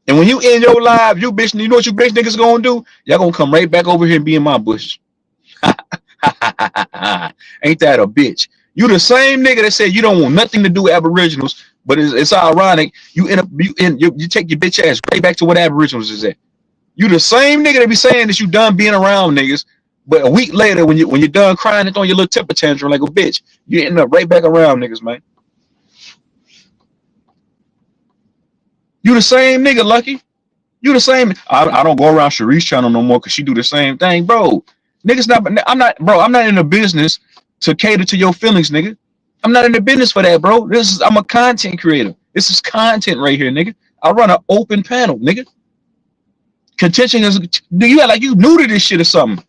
And when you in your live, you know what you bitch niggas gonna do? Y'all gonna come right back over here and be in my bush. Ain't that a bitch? You the same nigga that said you don't want nothing to do with Aboriginals, but it's ironic. You take your bitch ass right back to what Aboriginals is at. You the same nigga that be saying that you done being around niggas, but a week later when you're done crying and throwing your little temper tantrum like a bitch, you end up right back around niggas, man. You the same nigga, Lucky. You the same. I don't go around Sharice's channel no more because she do the same thing, bro. Niggas I'm not in the business to cater to your feelings, nigga. I'm not in the business for that, bro. I'm a content creator. This is content right here, nigga. I run an open panel, nigga. Contention is, do you act like you new to this shit or something?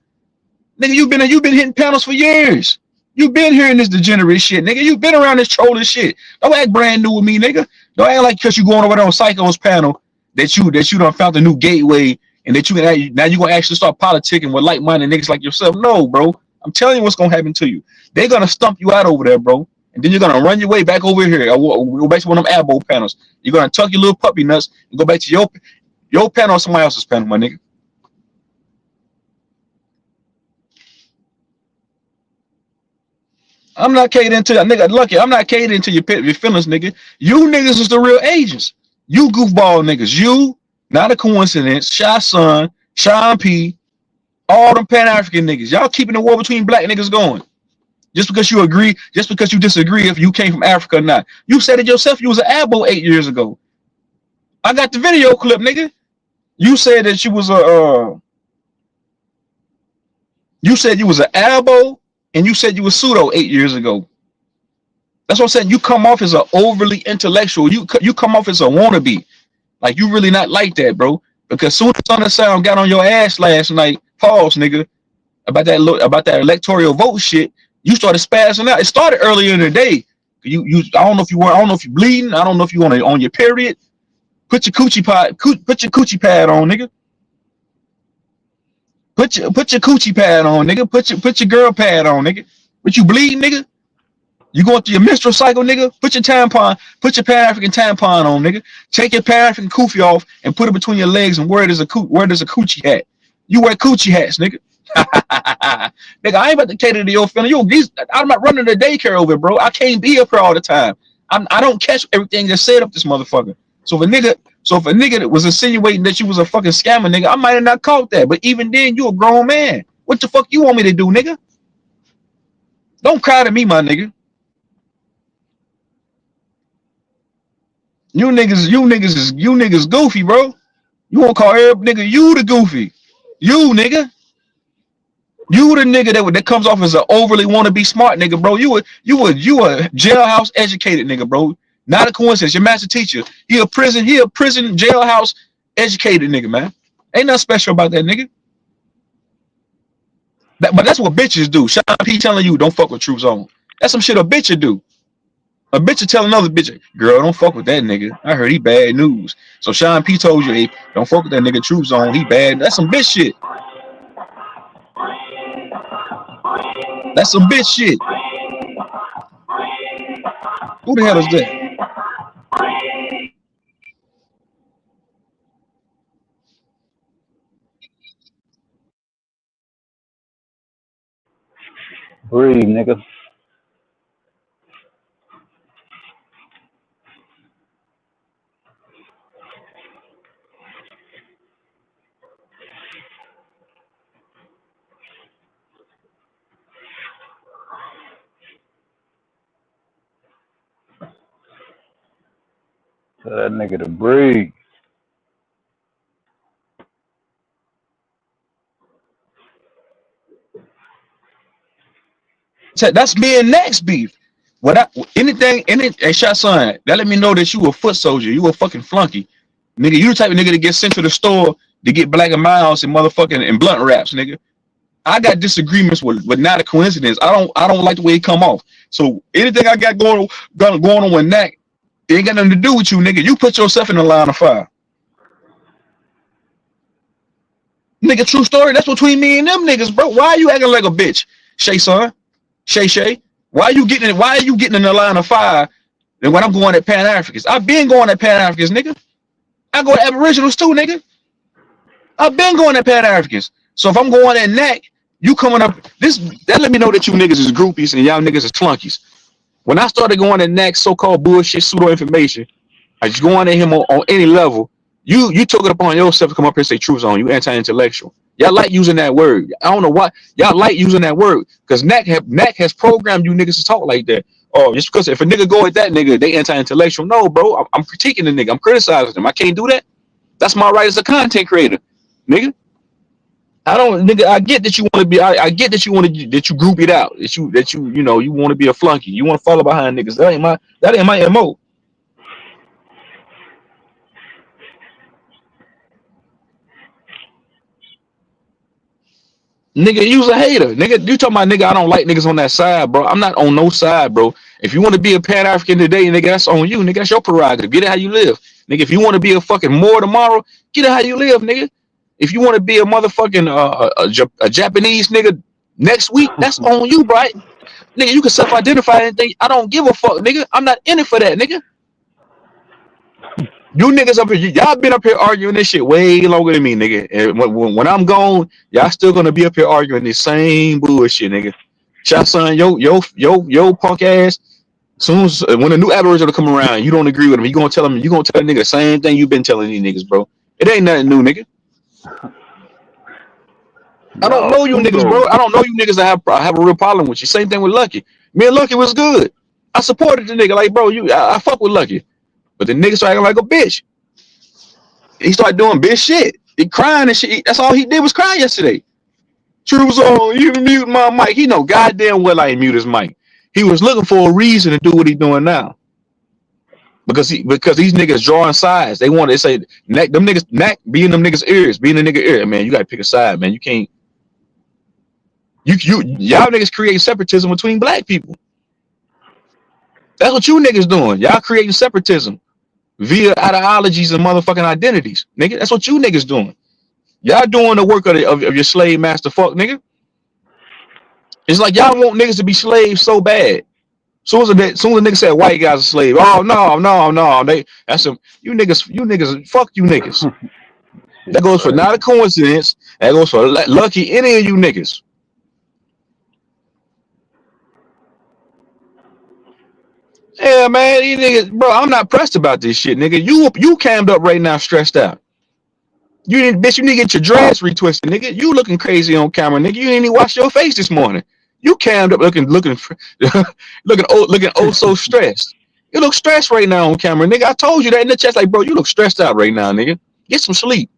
Nigga, you've been hitting panels for years. You've been hearing this degenerate shit, nigga. You've been around this trolling shit. Don't act brand new with me, nigga. Don't act like because you going over there on Psycho's panel that you done found a new gateway and that now you gonna actually start politicking with like-minded niggas like yourself. No, bro. I'm telling you what's gonna happen to you. They're gonna stump you out over there, bro. And then you're gonna run your way back over here. Go back to one of them ABO panels. You're gonna tuck your little puppy nuts and go back to your panel or somebody else's panel, my nigga. I'm not catering to that nigga. Lucky, I'm not catering to your feelings, nigga. You niggas is the real agents. You goofball niggas. You, not a coincidence. Shy Son, Sean P, all them Pan-African niggas. Y'all keeping the war between black niggas going. Just because you agree, just because you disagree if you came from Africa or not. You said it yourself. You was an ABO 8 years ago. I got the video clip, nigga. You said that you was you said you was an ABO and you said you was pseudo 8 years ago. That's what I'm saying. You come off as an overly intellectual. You come off as a wannabe. Like you really not like that, bro. Because soon as Son of Sound got on your ass last night, pause, nigga, about that electoral vote shit, you started spazzing out. It started earlier in the day. I don't know if you bleeding. I don't know if you on your period. Put your coochie pad on, nigga. Put your coochie pad on, nigga. Put your girl pad on, nigga. But you bleeding, nigga. You going through your menstrual cycle, nigga. Put your Pan-African tampon on, nigga. Take your Pan-African kufi off and put it between your legs and where there's a coochie hat. You wear coochie hats, nigga. Nigga, I ain't about to cater to your feeling. I'm not running the daycare over, bro. I can't be up here all the time. I don't catch everything that's said up this motherfucker. So if a nigga that was insinuating that you was a fucking scammer, nigga, I might have not caught that. But even then, you a grown man. What the fuck you want me to do, nigga? Don't cry to me, my nigga. You niggas goofy, bro. You won't call every nigga you the goofy. You, nigga. You the nigga that comes off as an overly wanna-be smart nigga, bro. You a jailhouse educated nigga, bro. Not a coincidence. Your master teacher. He a prison jailhouse educated nigga, man. Ain't nothing special about that nigga. But that's what bitches do. Sean P telling you don't fuck with True Zone. That's some shit a bitch would do. A bitch would tell another bitch, girl, don't fuck with that nigga. I heard he bad news. So Sean P told you, hey, don't fuck with that nigga True Zone. He bad. That's some bitch shit. That's some bitch shit. Who the hell is that? Breathe, nigga. Tell that nigga to breathe. That's me and next beef. Hey, Shot Son, that let me know that you a foot soldier. You a fucking flunky. Nigga, you the type of nigga that gets sent to the store to get Black and Miles and motherfucking and blunt wraps, nigga. I got disagreements with not a coincidence. I don't like the way he come off. So anything I got going on with Nak, it ain't got nothing to do with you, nigga. You put yourself in the line of fire. Nigga, true story. That's between me and them niggas, bro. Why are you acting like a bitch? Shay Son. Shay. Why are you getting in the line of fire than when I'm going at Pan-Africans? I've been going at Pan-Africans, nigga. I go at Aboriginals too, nigga. I've been going at Pan-Africans. So if I'm going at Nak, you coming up, that let me know that you niggas is groupies and y'all niggas is flunkies. When I started going at Nak's so-called bullshit pseudo information, I just going at him on any level, you took it upon yourself to come up here and say True Zone, you anti-intellectual. Y'all like using that word. I don't know why y'all like using that word, because Nak has programmed you niggas to talk like that. Oh, just because if a nigga go at that nigga, they anti-intellectual. No, bro, I'm critiquing the nigga. I'm criticizing him. I can't do that. That's my right as a content creator, nigga. I don't, nigga. I get that you want to be. I get that you want to that you group it out. That you you know you want to be a flunky. You want to follow behind niggas. That ain't my mo. Nigga, you's a hater. Nigga, you talking about nigga, I don't like niggas on that side, bro. I'm not on no side, bro. If you want to be a Pan-African today, nigga, that's on you, nigga. That's your prerogative. Get it how you live. Nigga, if you want to be a fucking Moor tomorrow, get it how you live, nigga. If you want to be a motherfucking a Japanese nigga next week, that's on you, bro. Nigga, you can self-identify anything. I don't give a fuck, nigga. I'm not in it for that, nigga. You niggas up here, y'all been up here arguing this shit way longer than me, nigga. And when I'm gone, y'all still gonna be up here arguing this same bullshit, nigga. Shot son, yo punk ass. Soon as when a new aboriginal come around, you don't agree with him. You gonna tell the nigga the same thing you've been telling these niggas, bro. It ain't nothing new, nigga. I don't know you niggas, bro. I don't know you niggas that have a real problem with you. Same thing with Lucky. Me and Lucky was good. I supported the nigga, like, bro. I fuck with Lucky, but the nigga started acting like a bitch. He started doing bitch shit. He crying and shit. That's all he did was cry yesterday. True was on. You mute my mic. He know goddamn well I ain't mute his mic. He was looking for a reason to do what he doing now. Because these niggas drawing sides. They want to say them niggas be in them niggas ears, be in the nigga ear. Man, you gotta pick a side, man. You can't. Y'all niggas create separatism between black people. That's what you niggas doing. Y'all creating separatism via ideologies and motherfucking identities, nigga. That's what you niggas doing. Y'all doing the work of your slave master fuck, nigga. It's like y'all want niggas to be slaves so bad. Soon as the nigga said white guys are slave, oh no, that's some you niggas, fuck you niggas. That goes for not a coincidence. That goes for Lucky any of you niggas. Yeah, man, you niggas, bro. I'm not pressed about this shit, nigga. You cammed up right now, stressed out. You need to get your dress retwisted, nigga. You looking crazy on camera, nigga. You didn't even wash your face this morning. You cammed up looking so stressed. You look stressed right now on camera, nigga. I told you that in the chat, like, bro, you look stressed out right now, nigga. Get some sleep.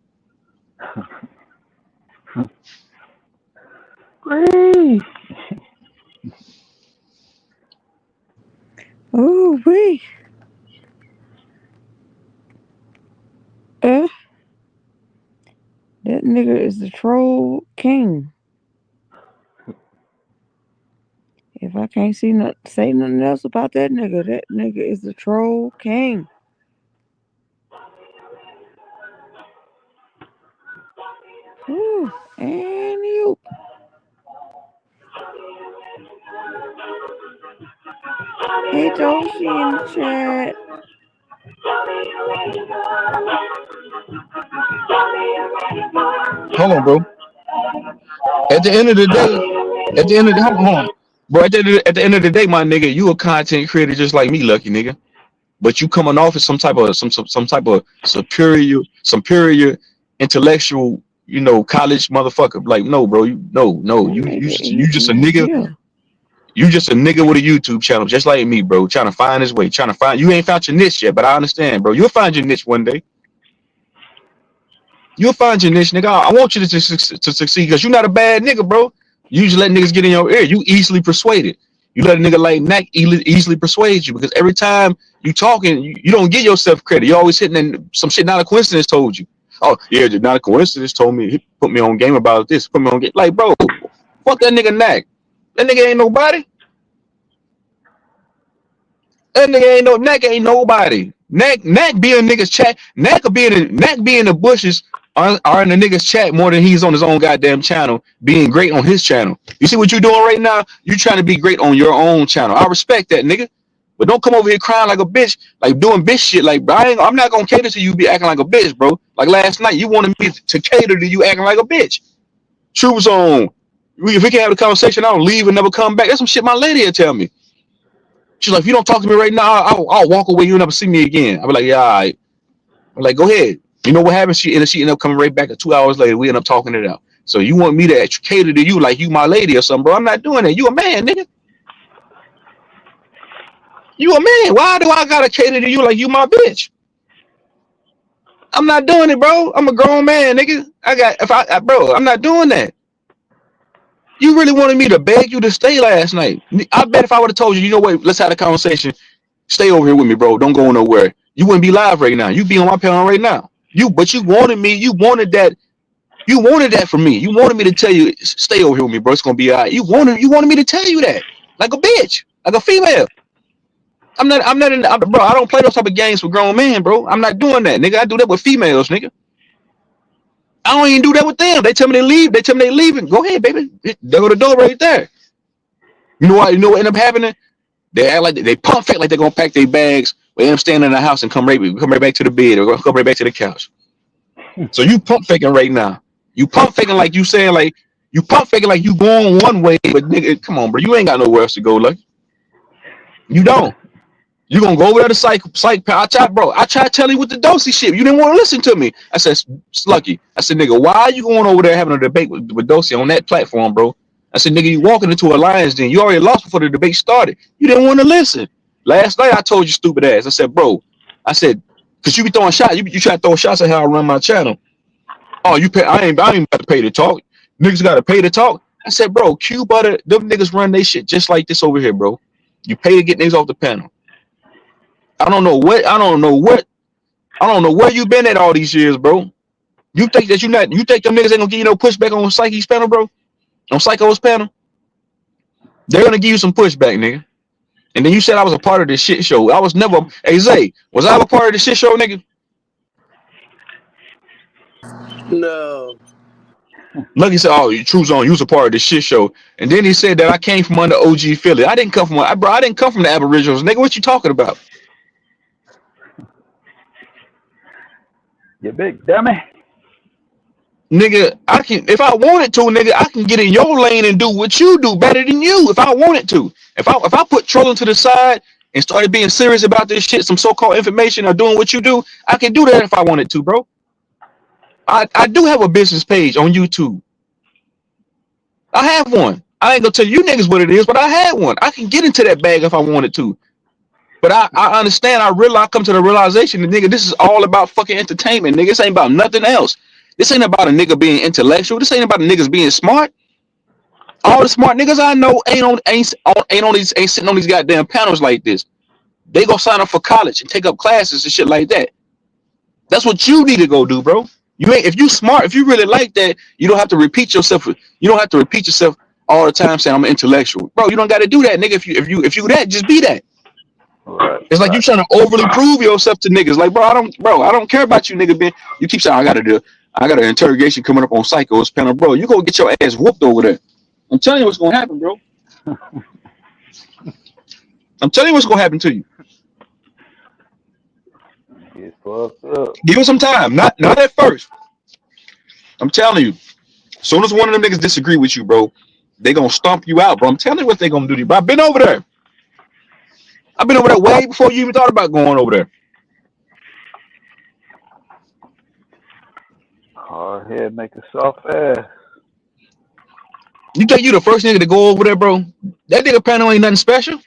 Great. Ooh, wee. That nigga is the troll king. If I can't say nothing else about that nigga is the troll king. Ooh, and you. Hey, Josie in the chat. Hold on, bro. At the end of the day, hold on. Bro, at the end of the day, my nigga, you a content creator just like me, Lucky nigga. But you coming off as some type of superior intellectual, college motherfucker. Like, no, bro, you just a nigga. Yeah. You just a nigga with a YouTube channel, just like me, bro. Trying to find his way, you ain't found your niche yet, but I understand, bro. You'll find your niche one day. You'll find your niche, nigga. I want you to succeed because you're not a bad nigga, bro. You just let niggas get in your ear. You easily persuaded. You let a nigga like Nack easily persuade you because every time you talking, you don't give yourself credit. You always hitting in some shit. Not a coincidence told you. Oh yeah, not a coincidence told me. He put me on game about this. Put me on game. Like, bro, fuck that nigga Nack. That nigga ain't nobody. That nigga ain't Nack ain't nobody. Nack be in niggas chat. Nack be in the bushes. Are in the niggas chat more than he's on his own goddamn channel, being great on his channel. You see what you're doing right now? You trying to be great on your own channel. I respect that, nigga. But don't come over here crying like a bitch, like doing bitch shit. Like, bro, I'm not gonna cater to you be acting like a bitch, bro. Like last night, you wanted me to cater to you acting like a bitch. True Zone. If we can't have a conversation, I'll leave and never come back. That's some shit my lady will tell me. She's like, if you don't talk to me right now, I'll walk away. You'll never see me again. I'll be like, yeah, all right. I'm like, go ahead. You know what happened? She ended up coming right back. 2 hours later, we end up talking it out. So you want me to cater to you like you my lady or something, bro? I'm not doing that. You a man, nigga. You a man. Why do I gotta cater to you like you my bitch? I'm not doing it, bro. I'm a grown man, nigga. Bro, I'm not doing that. You really wanted me to beg you to stay last night. I bet if I would have told you, you know what, let's have a conversation. Stay over here with me, bro. Don't go nowhere. You wouldn't be live right now. You'd be on my panel right now. But you wanted me. You wanted that. You wanted that from me. You wanted me to tell you, stay over here with me, bro. It's gonna be all right. You wanted me to tell you that, like a bitch, like a female. Bro. I don't play those type of games with grown men, bro. I'm not doing that, nigga. I do that with females, nigga. I don't even do that with them. They tell me they leave. They tell me they leaving. Go ahead, baby. There go the door right there. You know what? You know what ended up happening? They act like they pump fake like they're gonna pack their bags. We end up standing in the house and come right back to the bed or come right back to the couch. So you pump faking right now. You pump faking like you saying like you pump faking like you going one way, but nigga, come on, bro. You ain't got nowhere else to go, like you don't. You gonna go over there to psych. I tried telling you with the dosey shit. You didn't want to listen to me. I said, Slucky. I said, nigga, why are you going over there having a debate with Dosey on that platform, bro? I said, nigga, you walking into a lion's den. You already lost before the debate started. You didn't want to listen. Last night I told you stupid ass. I said, bro. I said, cause you be throwing shots. You try to throw shots at how I run my channel. Oh, you pay? I ain't about to pay to talk. Niggas got to pay to talk. I said, bro, Q Butter, them niggas run they shit just like this over here, bro. You pay to get niggas off the panel. I don't know where you been at all these years, bro. You think them niggas ain't gonna give you no pushback on Psyche's panel, bro? On Psycho's panel? They're gonna give you some pushback, nigga. And then you said I was a part of this shit show. I was never. Hey Zay, was I a part of the shit show, nigga? No. Look, he said, "Oh, True Zone, you was a part of the shit show." And then he said that I came from under OG Philly. I didn't come from the Aboriginals, nigga. What you talking about? You big dummy. Nigga, if I wanted to, nigga, I can get in your lane and do what you do better than you if I wanted to. If I put trolling to the side and started being serious about this shit, some so-called information or doing what you do, I can do that if I wanted to, bro. I do have a business page on YouTube. I have one. I ain't gonna tell you niggas what it is, but I had one. I can get into that bag if I wanted to. But I understand, I come to the realization that, nigga, this is all about fucking entertainment, nigga. This ain't about nothing else. This ain't about a nigga being intellectual. This ain't about the niggas being smart. All the smart niggas I know ain't sitting on these goddamn panels like this. They go sign up for college and take up classes and shit like that. That's what you need to go do, bro. If you smart, if you really like that, you don't have to repeat yourself. You don't have to repeat yourself all the time saying I'm an intellectual, bro. You don't got to do that, nigga. If you that, just be that. Right, it's like you trying to overly prove yourself to niggas. Like, I don't care about you, nigga. You keep saying I got an interrogation coming up on Psycho's panel, bro. You go get your ass whooped over there. I'm telling you what's gonna happen, bro. I'm telling you what's gonna happen to you. Get fucked up. Give it some time. Not at first. I'm telling you. As soon as one of them niggas disagree with you, bro, they gonna stomp you out, bro. I'm telling you what they gonna do to you. But I've been over there. I've been over there way before you even thought about going over there. Hard head make a soft ass. You think you the first nigga to go over there, bro? That nigga panel ain't nothing special.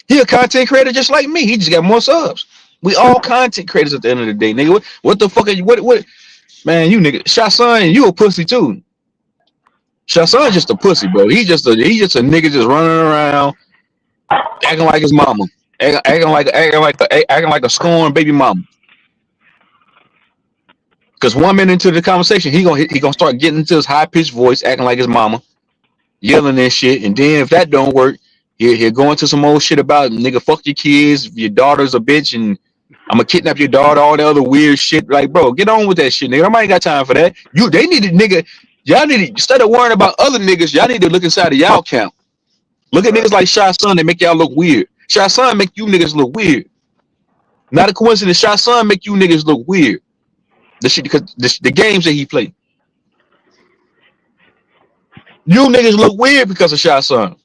He a content creator just like me. He just got more subs. We all content creators at the end of the day, nigga. What the fuck are you? What? Man, you nigga, Shasan, you a pussy too. Shasan just a pussy, bro. He just a nigga just running around, acting like his mama, acting like a scorned baby mama. Cause 1 minute into the conversation, he gonna start getting into his high pitched voice, acting like his mama, yelling and shit. And then if that don't work, he'll go into some old shit about nigga, fuck your kids, your daughter's a bitch, and I'm gonna kidnap your daughter, all the other weird shit. Like, bro, get on with that shit, nigga. Nobody got time for that. They need to, nigga. Y'all need to, instead of worrying about other niggas, y'all need to look inside of y'all count. Look at niggas like Shy Son that make y'all look weird. Shy Son make you niggas look weird. Not a coincidence. Shy Son make you niggas look weird. The shit, because the games that he play. You niggas look weird because of Shy Son.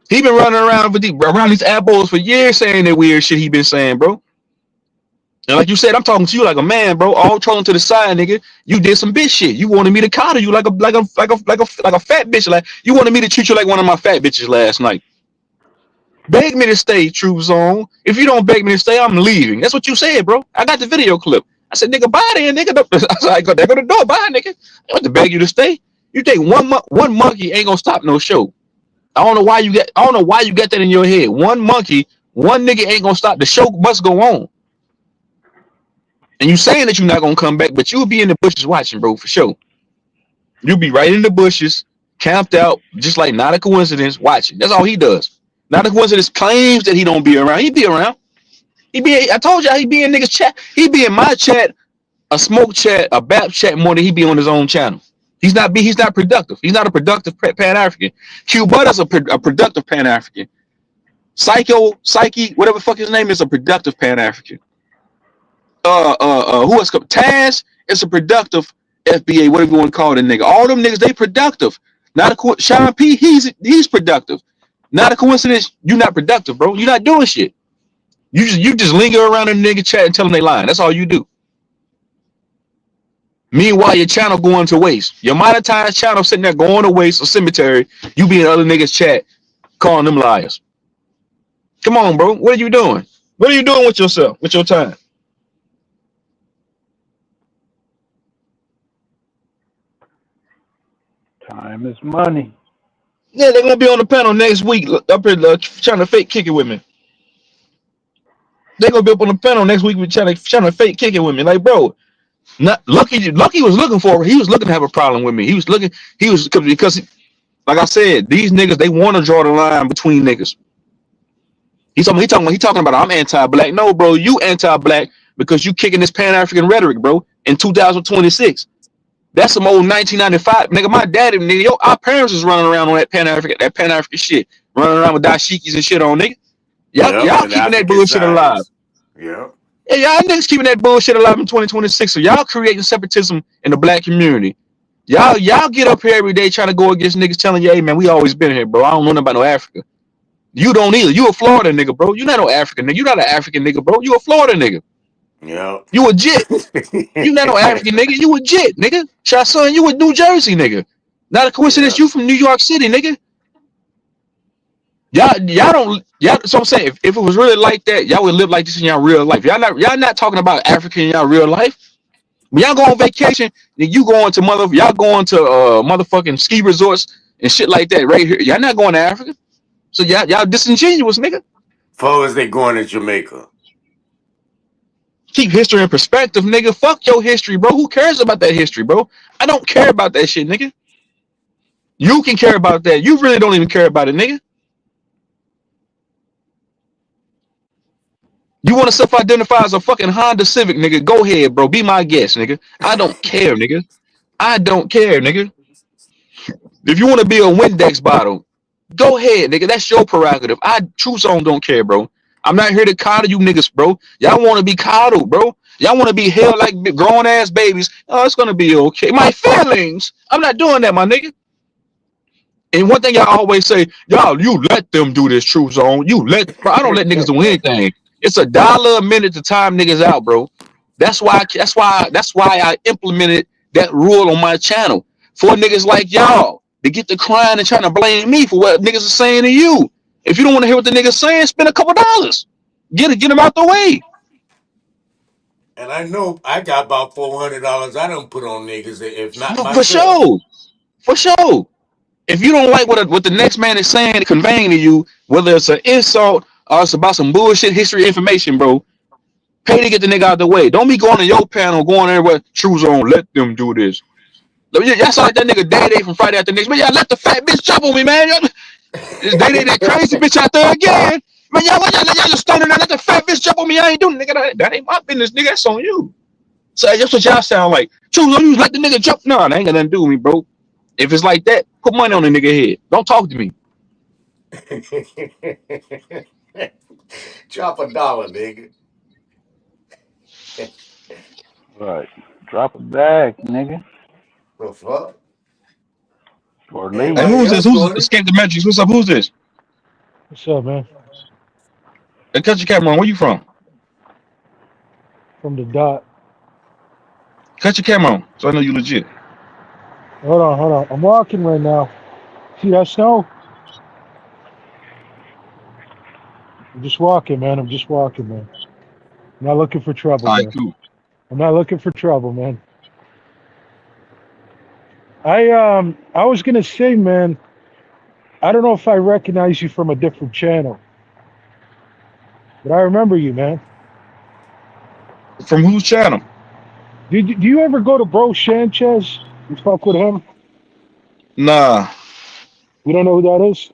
He been running around these apples for years saying that weird shit he been saying, bro. And like you said, I'm talking to you like a man, bro. All trolling to the side, nigga. You did some bitch shit. You wanted me to coddle you like a fat bitch. Like you wanted me to treat you like one of my fat bitches last night. Beg me to stay, True Zone. If you don't beg me to stay, I'm leaving. That's what you said, bro. I got the video clip. I said, nigga, bye then, nigga. I said, there go the door, bye, nigga. I want to beg you to stay. You think one monkey ain't gonna stop no show. I don't know why you got that in your head. One monkey, one nigga ain't gonna stop. The show must go on. And you saying that you're not gonna come back, but you'll be in the bushes watching, bro, for sure. You'll be right in the bushes, camped out, just like Not a Coincidence, watching. That's all he does. Not a Coincidence claims that he don't be around. He be around. I told y'all he be in niggas chat. He be in my chat, a smoke chat, a BAP chat more than he be on his own channel. He's not productive. He's not a productive Pan-African. Q Butter's a productive Pan-African. Psyche, whatever the fuck his name is, a productive Pan-African. Who else? Taz is a productive FBA, whatever you want to call the nigga. All them niggas, they productive. Sean P, he's productive. Not a coincidence, you're not productive, bro. You're not doing shit. You just linger around in the nigga chat and tell them they lying. That's all you do. Meanwhile, your channel going to waste. Your monetized channel sitting there going to waste or cemetery. You be in other niggas chat calling them liars. Come on, bro. What are you doing? What are you doing with yourself, with your time? Time is money. Yeah, they're gonna be on the panel next week up here trying to fake kick it with me. They're gonna be up on the panel next week trying to fake kick it with me. Like, bro, not Lucky was looking for. He was looking to have a problem with me. He was because like I said, these niggas, they want to draw the line between niggas. He talking about I'm anti-black. No, bro, you anti-black because you kicking this Pan-African rhetoric, bro, in 2026. That's some old 1995. Nigga, my daddy, nigga, our parents was running around on that Pan-African shit. Running around with dashikis and shit on, nigga. Y'all keeping that bullshit alive. Yeah. Yeah, y'all niggas keeping that bullshit alive in 2026. So y'all creating separatism in the black community. Y'all get up here every day trying to go against niggas telling you, hey man, we always been here, bro. I don't know nothing about no Africa. You don't either. You a Florida nigga, bro. You not no African nigga. You not an African nigga, bro. You a Florida nigga. Yeah. You a jit. You not no African nigga. You a jit, nigga. Son, you a New Jersey nigga. Not a coincidence. You from New York City, nigga. So I'm saying, if it was really like that, y'all would live like this in y'all real life. Y'all not talking about Africa in y'all real life. When y'all go on vacation, then you going to motherfucking ski resorts and shit like that right here. Y'all not going to Africa. So y'all disingenuous, nigga. Far as they going to Jamaica. Keep history in perspective, nigga. Fuck your history, bro. Who cares about that history, bro? I don't care about that shit, nigga. You can care about that. You really don't even care about it, nigga. You want to self-identify as a fucking Honda Civic, nigga? Go ahead, bro. Be my guest, nigga. I don't care, nigga. I don't care, nigga. If you want to be a Windex bottle, go ahead, nigga. That's your prerogative. True Zone don't care, bro. I'm not here to coddle you niggas, bro. Y'all want to be coddled, bro. Y'all want to be held like grown-ass babies. Oh, it's going to be okay. My feelings. I'm not doing that, my nigga. And one thing y'all always say, y'all, you let them do this, True Zone. Bro, I don't let niggas do anything. It's $1 a minute to time niggas out, bro. That's why I implemented that rule on my channel for niggas like y'all to get to crying and trying to blame me for what niggas are saying to you. If you don't want to hear what the niggas saying, spend a couple dollars. Get them out the way. And I know I got about $400 I don't put on niggas, if not For myself. sure. If you don't like what the next man is saying, conveying to you, whether it's an insult or it's about some bullshit history information, bro, pay to get the nigga out the way. Don't be going to your panel, going everywhere, True Zone, let them do this. Y'all saw like that nigga Day from Friday After Next. Man, y'all let the fat bitch jump on me, man. This Day that crazy bitch out there again. Man, y'all just standing there, let the fat bitch jump on me. I ain't doing nigga. That ain't my business, nigga. That's on you. So that's what y'all sound like. True Zone, you let the nigga jump. No, that ain't got nothing to do with me, bro. If it's like that, put money on the nigga head. Don't talk to me. Drop $1, nigga. Right. Drop a bag, nigga. The fuck? Or leave. Hey, who's this? Who's Escape the Matrix? What's up? Who's this? What's up, man? Hey, cut your camera on. Where you from? From the dot. Cut your camera on, so I know you legit. Hold on. I'm walking right now. See that snow? I'm just walking, man. I'm just walking, man. I'm not looking for trouble, All right, man. cool. I'm not looking for trouble, man. I was gonna say, man, I don't know if I recognize you from a different channel, but I remember you, man. From whose channel? Do you ever go to Bro Sanchez? You fuck with him? Nah, You don't know who that is?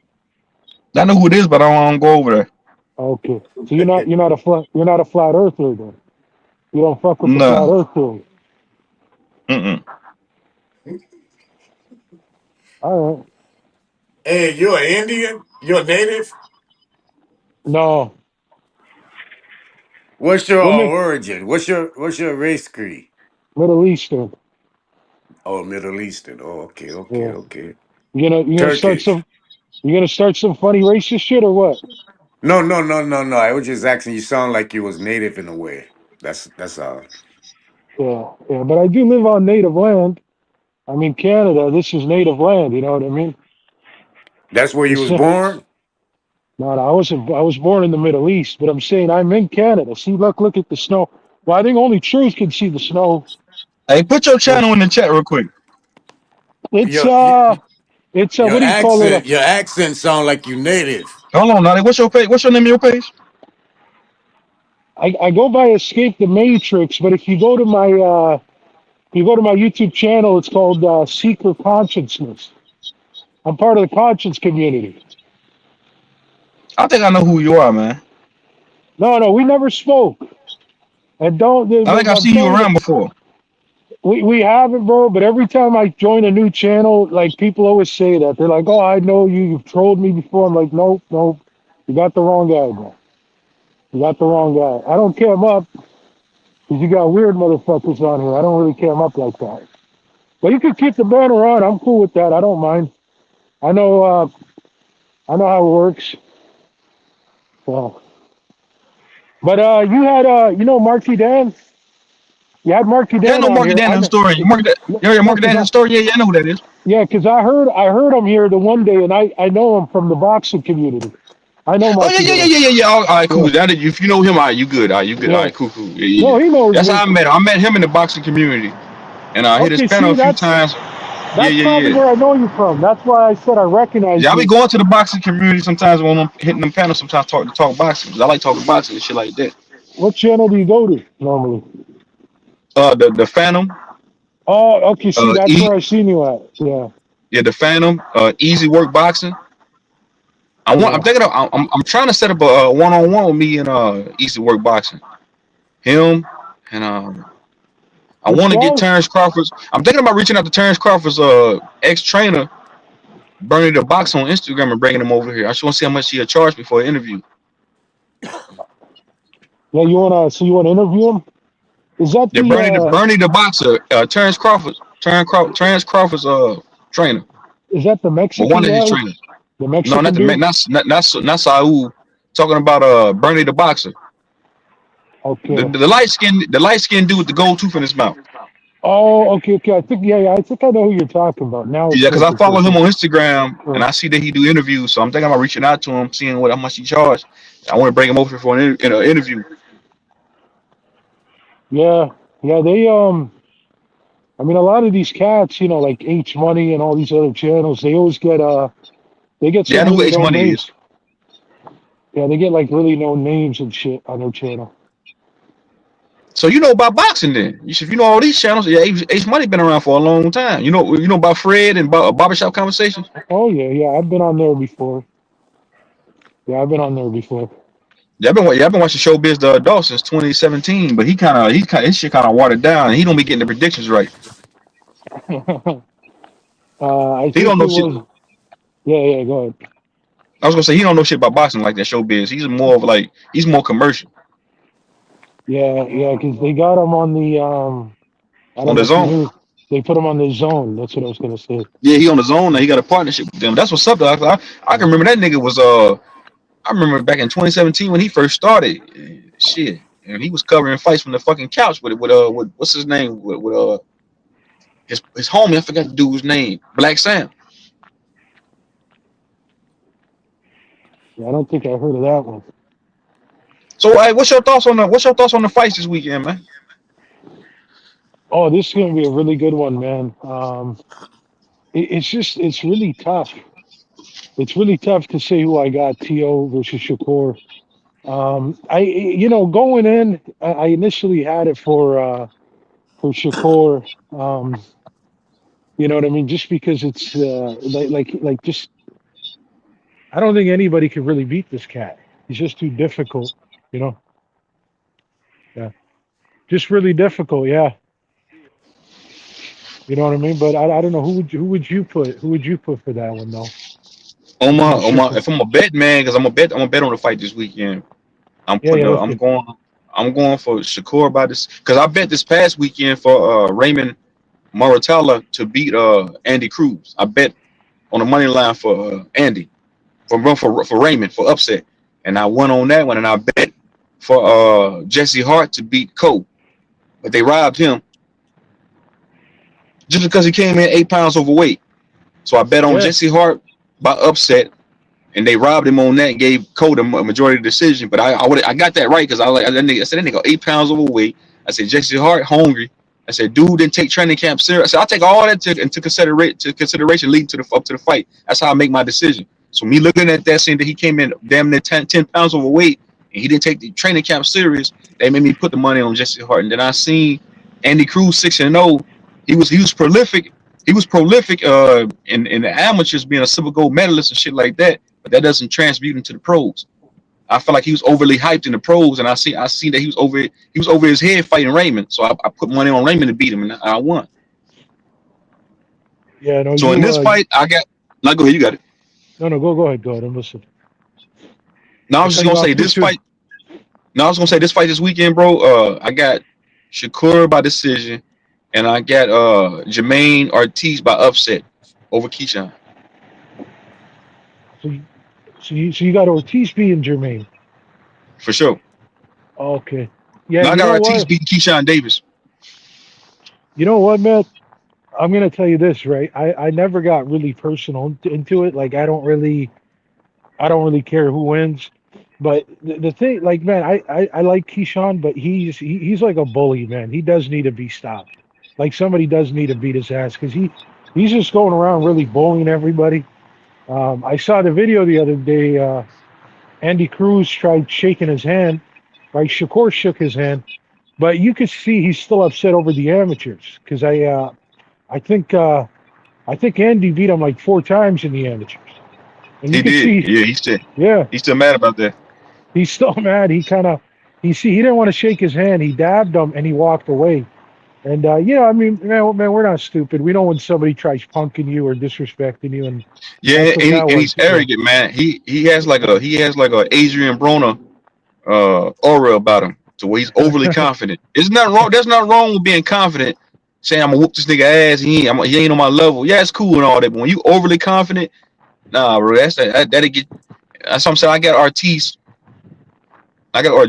I know who it is, but I don't go over there. Okay. So you're not a flat earther then. You don't fuck with the flat Nah. earth theory. Mm-mm. All right. Hey, you're an Indian? You're a native? No. What's your Women origin? What's your race creed? Middle Eastern. Oh, Middle Eastern. Oh, okay, okay, Yeah. okay. You gonna start Turkish. some funny racist shit or what? No, no, no, no, no. I was just asking. You sound like you was native in a way. That's all. Yeah, yeah. But I do live on native land. I'm in Canada. This is native land. You know what I mean? That's where you This was born. no, I wasn't. I was born in the Middle East, but I'm saying I'm in Canada. See, look at the snow. Well, I think only truth can see the snow. Hey, put your But channel in the chat real quick. it's Your what do you call it? your accent sound like you native. Hold on, Nolly. What's your page? What's your name of your page? I go by Escape the Matrix, but if you go to my YouTube channel, it's called Seeker Consciousness. I'm part of the conscience community. I think I know who you are, man. No, we never spoke. And don't, I think I've I'm seen you telling you, around before. we haven't, bro. But every time I join a new channel, like people always say that they're like, "Oh, I know you. You've trolled me before." I'm like, "Nope, nope. You got the wrong guy, bro. You got the wrong guy. I don't cam up because you got weird motherfuckers on here. I don't really cam up like that. But you can keep the banner on. I'm cool with that. I don't mind. I know. I know how it works. So, but you had Marky Dan. You had Marky Yeah, I Dan know on Market here. Dan I know. historian. Yeah, No, Market Dan because historian. Yeah, I know who that is. yeah, because I heard him here the one day, and I know him from the boxing community. I know Oh yeah, Marky yeah, yeah, Dan. yeah, yeah, yeah. All right, Yeah, cool. That is, if you know him, all right, you good. All right, you good. All yeah. right, cool, cool. Yeah, yeah, No, yeah. he knows That's me. how I met him. I met him in the boxing community, and I hit his Okay, panel see, a few times. Yeah, that's yeah, probably yeah. where I know you from. That's why I said I recognize Yeah, I be you. going to the boxing community sometimes when I'm hitting them panels. Sometimes talk boxing. 'Cause I like talking boxing and shit like that. What channel do you go to normally? The Phantom. Oh, okay. See, that's E where I seen you at. Yeah, Yeah, the Phantom. Easy Work Boxing. I'm yeah. thinking of. I'm trying to set up a one-on-one with me and Easy Work Boxing. Him and I This want to get guy? Terrence Crawford's. I'm thinking about reaching out to Terrence Crawford's ex trainer, Bernie the Box on Instagram and bringing him over here. I just want to see how much he'll charge me for an interview. Yeah, you wanna interview him? Is that Yeah, Bernie the Boxer, Terrence Crawford's trainer, the or Mexican one of his guy? trainers. The No, not Mexican the dude? not Saul. Talking about Bernie the Boxer, Okay. the light skinned dude with the gold tooth in his mouth. Oh, okay. I think I think I know who you're talking about. Now it's Yeah, because I making follow sense. him on Instagram and Yeah. I see that he do interviews, so I'm thinking about reaching out to him, seeing how much he charge. I want to bring him over for an interview. Yeah, yeah, I mean a lot of these cats, like H Money and all these other channels, they always they get Yeah, I some know who really H known Money is. names. Yeah, they get like really known names and shit on their channel. So you know about boxing then? If you know all these channels, yeah, H Money been around for a long time. You know about Fred and Barbershop Conversations. Oh yeah, I've been on there before. Yeah, I've been on there before. Yeah, I've been watching Showbiz the adult since 2017, but his shit kind of watered down, and he don't be getting the predictions right. I He think don't it know shit. was yeah, go ahead. I was gonna say he don't know shit about boxing like that. Showbiz. He's more commercial Yeah, because they got him on the I on don't know his if you own. knew, they put him on the zone. That's what I was gonna say. Yeah, he on his own now. He got a partnership with them. That's what's up. I can remember that nigga was I remember back in 2017 when he first started. Shit, and he was covering fights from the fucking couch with what's his name with his homie. I forgot the dude's name. Black Sam. Yeah, I don't think I heard of that one. So, hey, what's your thoughts on the fights this weekend, man? Oh, this is gonna be a really good one, man. It's really tough. It's really tough to say who I got, To versus Shakur. Going in, I initially had it for Shakur. You know what I mean? Just because it's just I don't think anybody could really beat this cat. He's just too difficult, you know. Yeah, just really difficult. Yeah, you know what I mean. But I don't know who would you put for that one though? If I'm a bet, man, because I'm a bet on the fight this weekend. I'm Okay. going for Shakur by this because I bet this past weekend for Raymond Maratella to beat Andy Cruz. I bet on the money line for Andy for Raymond for upset, and I won on that one, and I bet for Jesse Hart to beat Cole, but they robbed him just because he came in 8 pounds overweight. So I bet on Yeah. Jesse Hart by upset, and they robbed him on that and gave Cole the majority of the decision. But I got that right because I said that nigga 8 pounds overweight. I said Jesse Hart hungry. I said dude didn't take training camp serious. I said I'll take all that into consideration leading to the fight. That's how I make my decision. So me looking at that, saying that he came in damn near 10 pounds overweight and he didn't take the training camp serious, they made me put the money on Jesse Hart. And then I seen Andy Cruz 6-0. He was prolific. He was prolific in the amateurs, being a silver gold medalist and shit like that. But that doesn't transmute into the pros. I felt like he was overly hyped in the pros, and I seen that he was over his head fighting Raymond. So I put money on Raymond to beat him, and I won. Yeah, no. So in this fight, I got. Now go ahead, you got it. No, go ahead. I'm listening. No, I was just gonna say this fight. No, I was gonna say this fight this weekend, bro. I got Shakur by decision, and I got Jermaine Ortiz by upset over Keyshawn. So you got Ortiz beating Jermaine. For sure. Okay. Yeah. Now I got Ortiz beating Keyshawn Davis. You know what, man? I'm gonna tell you this, right? I never got really personal into it. Like I don't really care who wins. But the thing, like, man, I like Keyshawn, but he's like a bully, man. He does need to be stopped. Like somebody does need to beat his ass because he's just going around really bullying everybody. I saw the video the other day. Andy Cruz tried shaking his hand, right? Shakur shook his hand, but you could see he's still upset over the amateurs because I think Andy beat him like 4 times in the amateurs. And he did. He's still mad about that. He's still mad. He didn't want to shake his hand. He dabbed him and he walked away. And I mean, man, we're not stupid. We know when somebody tries punking you or disrespecting you, and he's arrogant, man. He has like a Adrian Broner aura about him, to where he's overly confident. It's not wrong. There's not wrong with being confident, saying I'm gonna whoop this nigga ass. He ain't on my level. Yeah, it's cool and all that, but when you overly confident, nah, bro, that'll get. That's what I'm saying. I got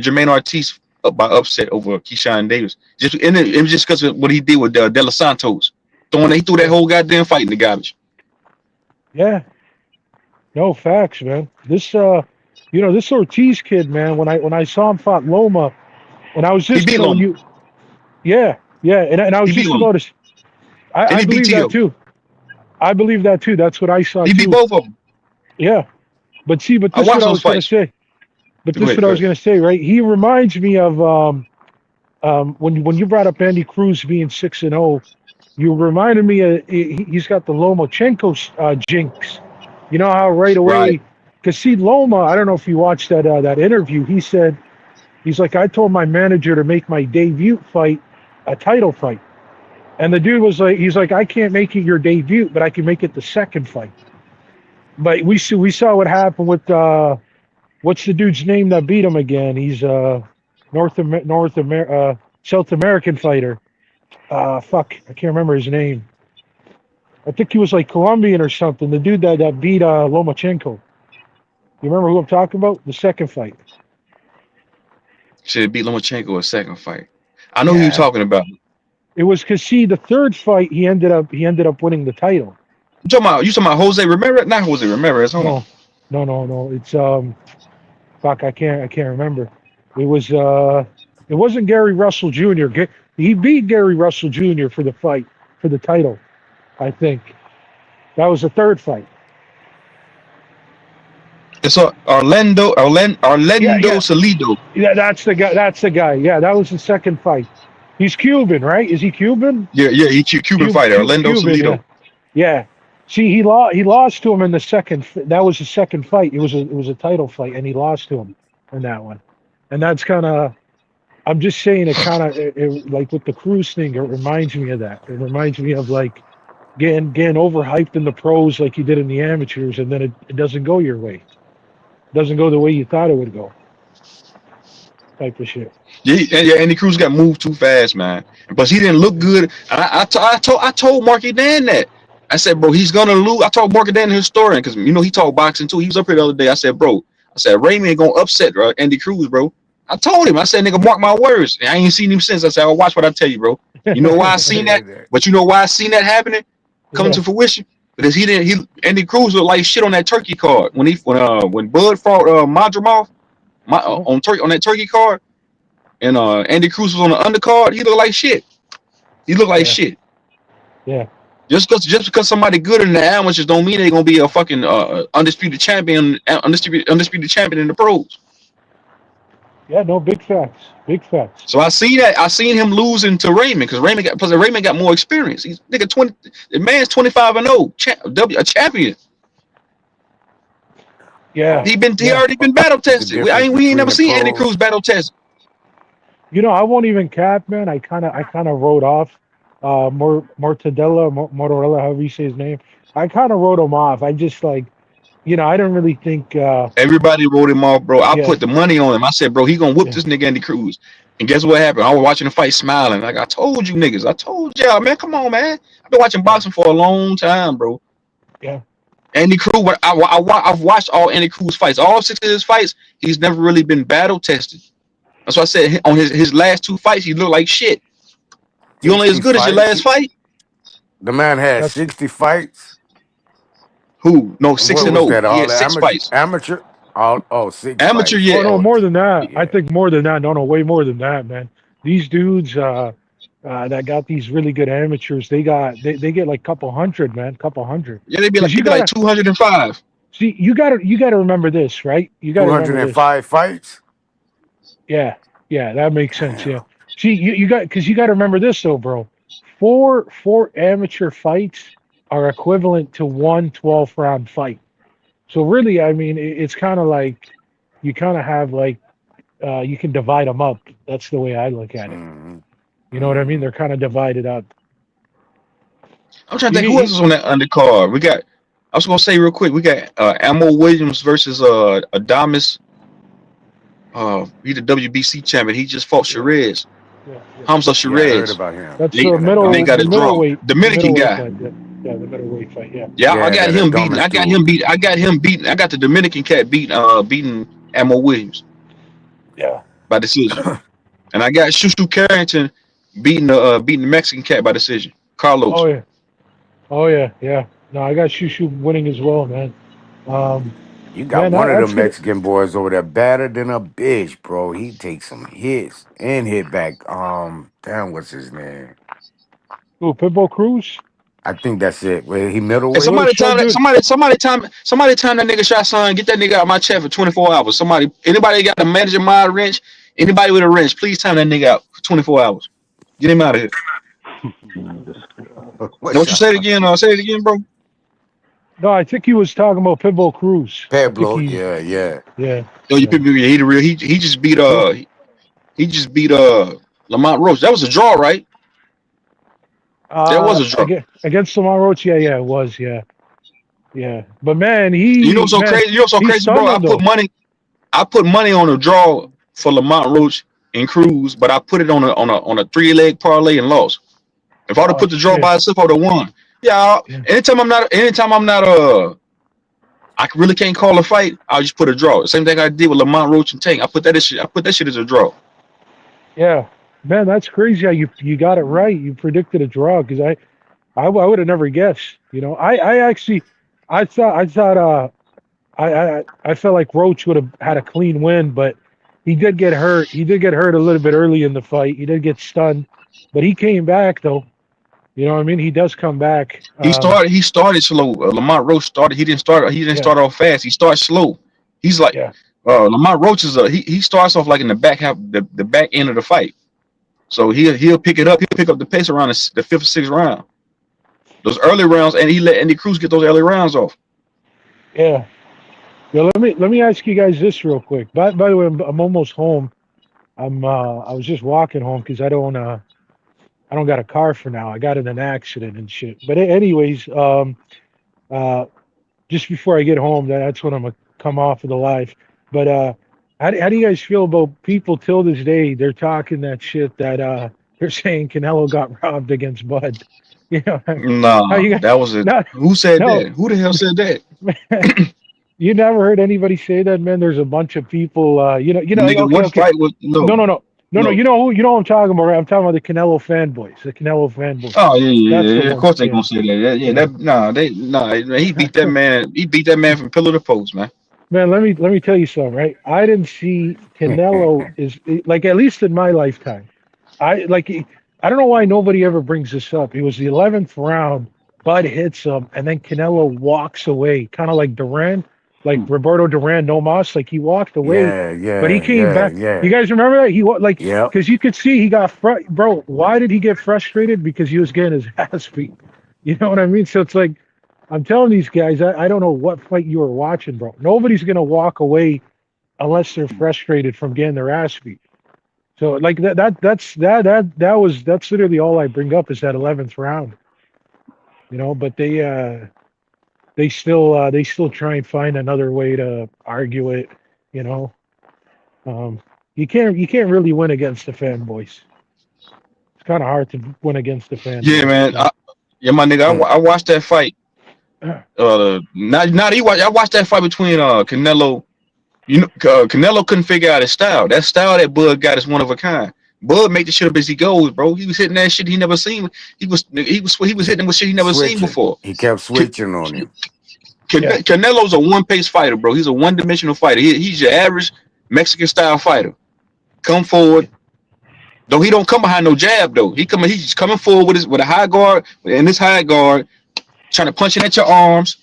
Jermaine Ortiz up by upset over Keyshawn Davis. It was just because of what he did with De Los Santos. He threw that whole goddamn fight in the garbage. Yeah. No facts, man. This this Ortiz kid, man, when I saw him fight Loma, and I was just and I was just about to I believe that too. I believe that too. That's what I saw. He beat both of them. Yeah. But this is what I was gonna say. But this is what I was going to say, right? He reminds me of when you brought up Andy Cruz being 6-0. You reminded me of he's got the Lomachenko jinx. You know how right away, because see Loma, I don't know if you watched that interview. He's like, I told my manager to make my debut fight a title fight, and the dude was like, he's like, I can't make it your debut, but I can make it the second fight. But we saw what happened with. What's the dude's name that beat him again? He's South American fighter. I can't remember his name. I think he was like Colombian or something. The dude that beat Lomachenko. You remember who I'm talking about? The second fight. Should have beat Lomachenko a second fight. I know who you're talking about. It was because the third fight he ended up winning the title. You talking about Jose Ramirez? Not Jose Ramirez. Hold on. No. It's I can't remember. It wasn't Gary Russell Jr. He beat Gary Russell Jr. for the fight, for the title, I think. That was the third fight. It's Orlando Yeah. Salido. Yeah, that's the guy. That's the guy. Yeah, that was the second fight. He's Cuban, right? Is he Cuban? Yeah, he Cuban fighter, Orlando Cuban, Salido. yeah. See, he lost to him in the second. That was the second fight. It was a title fight, and he lost to him in that one. And that's kind of. I'm just saying it kind of like with the Cruz thing. It reminds me of that. It reminds me of like getting overhyped in the pros like you did in the amateurs, and then it doesn't go your way. It doesn't go the way you thought it would go. Type of shit. Yeah, Andy Cruz got moved too fast, man. But he didn't look good. I told Marky Dan that. I said, bro, he's gonna lose. I told Marky Dan, the historian, because he talked boxing too. He was up here the other day. I said, bro, Raymond gonna upset Andy Cruz, bro. I told him. I said, nigga, mark my words. I ain't seen him since. I said, I'll watch what I tell you, bro. You know why I seen that? But you know why I seen that happening, coming to fruition? Because Andy Cruz looked like shit on that turkey card when Bud fought Madrimov on that turkey card, and Andy Cruz was on the undercard. He looked like shit. Shit. Yeah. Just because somebody good in the amateurs don't mean they're gonna be a fucking undisputed champion in the pros. Yeah, no, big facts. Big facts. So I seen him losing to Raymond because Raymond got more experience. He's nigga 20. The man's 25-0, a champion. Yeah. He already been battle tested. We ain't never seen Andy Cruz battle tested. I won't even cap, man. I kind of wrote off Mortadella, however you say his name. I kind of wrote him off. I just I didn't really think. Everybody wrote him off, bro. I put the money on him. I said, bro, he gonna whoop this nigga Andy Cruz. And guess what happened? I was watching the fight smiling. Like I told you niggas. I told y'all, man. Come on, man. I've been watching boxing for a long time, bro. Yeah. Andy Cruz, I've watched all Andy Cruz fights. All 6 of his fights, he's never really been battle tested. That's why I said on his last 2 fights, he looked like shit. You only as good as your last fight? The man had 60 fights. Who? No, 6-0. He had 6 fights. Amateur? 6 Amateur, fights. yeah. Oh, no, more than that. Yeah. I think more than that. No, way more than that, man. These dudes that got these really good amateurs, they get like couple hundred, man. Couple hundred. Yeah, they'd be like 205. See, you gotta remember this, right? You gotta 205 fights? Yeah, that makes sense. Yeah. See, you got to remember this though, bro. 4 amateur fights are equivalent to 1 12-round fight. So really, I mean, it's kind of like you kind of have like you can divide them up. That's the way I look at it. Mm-hmm. You know what I mean? They're kind of divided up. I'm trying to think who else is on that undercard. I was gonna say real quick, we got Amo Williams versus Adamas. He's the WBC champion. He just fought Sherez. Hamza Sherez. I heard about him. That's the middleweight. Dominican guy. Yeah, the middleweight fight. Yeah, I got him beaten. I got the Dominican cat beating Amo Williams. Yeah. By decision. And I got Shushu Carrington beating the Mexican cat by decision. Carlos. Oh yeah. No, I got Shushu winning as well, man. You got one of them Mexican boys over there, better than a bitch, bro. He takes some hits and hit back. Damn, what's his name? Who, Pitbull Cruz? I think that's it. Where he middleweight. Hey, somebody time that nigga shot son. Get that nigga out of my chat for 24 hours. Anybody got a manager mod wrench? Anybody with a wrench, please time that nigga out for 24 hours. Get him out of here. What you said again? Say it again, bro. No, I think he was talking about Pitbull Cruz. Pablo, yeah. Yeah. Yo, he the real. He just beat Lamont Roach. That was a draw, right? That was a draw against Lamont Roach. Yeah, it was. Yeah. But man, crazy. Bro. I put money on a draw for Lamont Roach and Cruz, but I put it on a 3-leg parlay and lost. If I would have put the draw by itself, I would have won. Yeah. Anytime I'm not I really can't call a fight, I'll just put a draw. The same thing I did with Lamont Roach and Tank. I put that shit as a draw. Yeah. Man, that's crazy how you got it right. You predicted a draw because I would have never guessed. I felt like Roach would have had a clean win, but he did get hurt. He did get hurt a little bit early in the fight. He did get stunned, but he came back though. You know what I mean? He does come back. He started slow. Lamont Roach started. He didn't start off fast. He started slow. He's like Lamont Roach is he starts off like in the back half, the back end of the fight. So he'll pick it up. He'll pick up the pace around the fifth or sixth round. Those early rounds, and he let Andy Cruz get those early rounds off. Yeah. Yeah. Let me ask you guys this real quick. By the way, I'm almost home. I was just walking home because I don't got a car for now. I got in an accident and shit. But anyways, just before I get home, that's when I'm gonna come off of the live. But how do you guys feel about people till this day? They're talking that shit that they're saying Canelo got robbed against Bud. You know? No, that was it. Who said that? Who the hell said that? You never heard anybody say that, man. There's a bunch of people. Nigga, fight was No. You know who I'm talking about, right? I'm talking about the Canelo fanboys. The Canelo fanboys. Oh yeah. Of course they gonna say that. He beat that man. He beat that man from pillar to post, man. Man, let me tell you something, right? I didn't see Canelo is like, at least in my lifetime. I don't know why nobody ever brings this up. It was the 11th round. Bud hits him, and then Canelo walks away, kind of like Duran. Like Roberto Duran, no mas, like he walked away, but he came back. Yeah. You guys remember that? Because you could see he got bro. Why did he get frustrated? Because he was getting his ass beat. You know what I mean? So it's like, I'm telling these guys, I don't know what fight you were watching, bro. Nobody's gonna walk away unless they're frustrated from getting their ass beat. So like that's literally all I bring up is that 11th round. You know, but they still try and find another way to argue it, you know. You can't really win against the fanboys. It's kind of hard to win against the fanboys. Yeah, man. My nigga, I watched that fight. I watched that fight between Canelo. You know, Canelo couldn't figure out his style. That style that Bud got is one of a kind. Bud make the shit up as he goes, bro. He was hitting that shit he never seen. He was hitting with shit he never seen before. He kept switching on him. Canelo's a one-pace fighter, bro. He's a one-dimensional fighter. He's your average Mexican style fighter. Come forward. Though he don't come behind no jab though. He's coming forward with a high guard, and this high guard, trying to punch at your arms,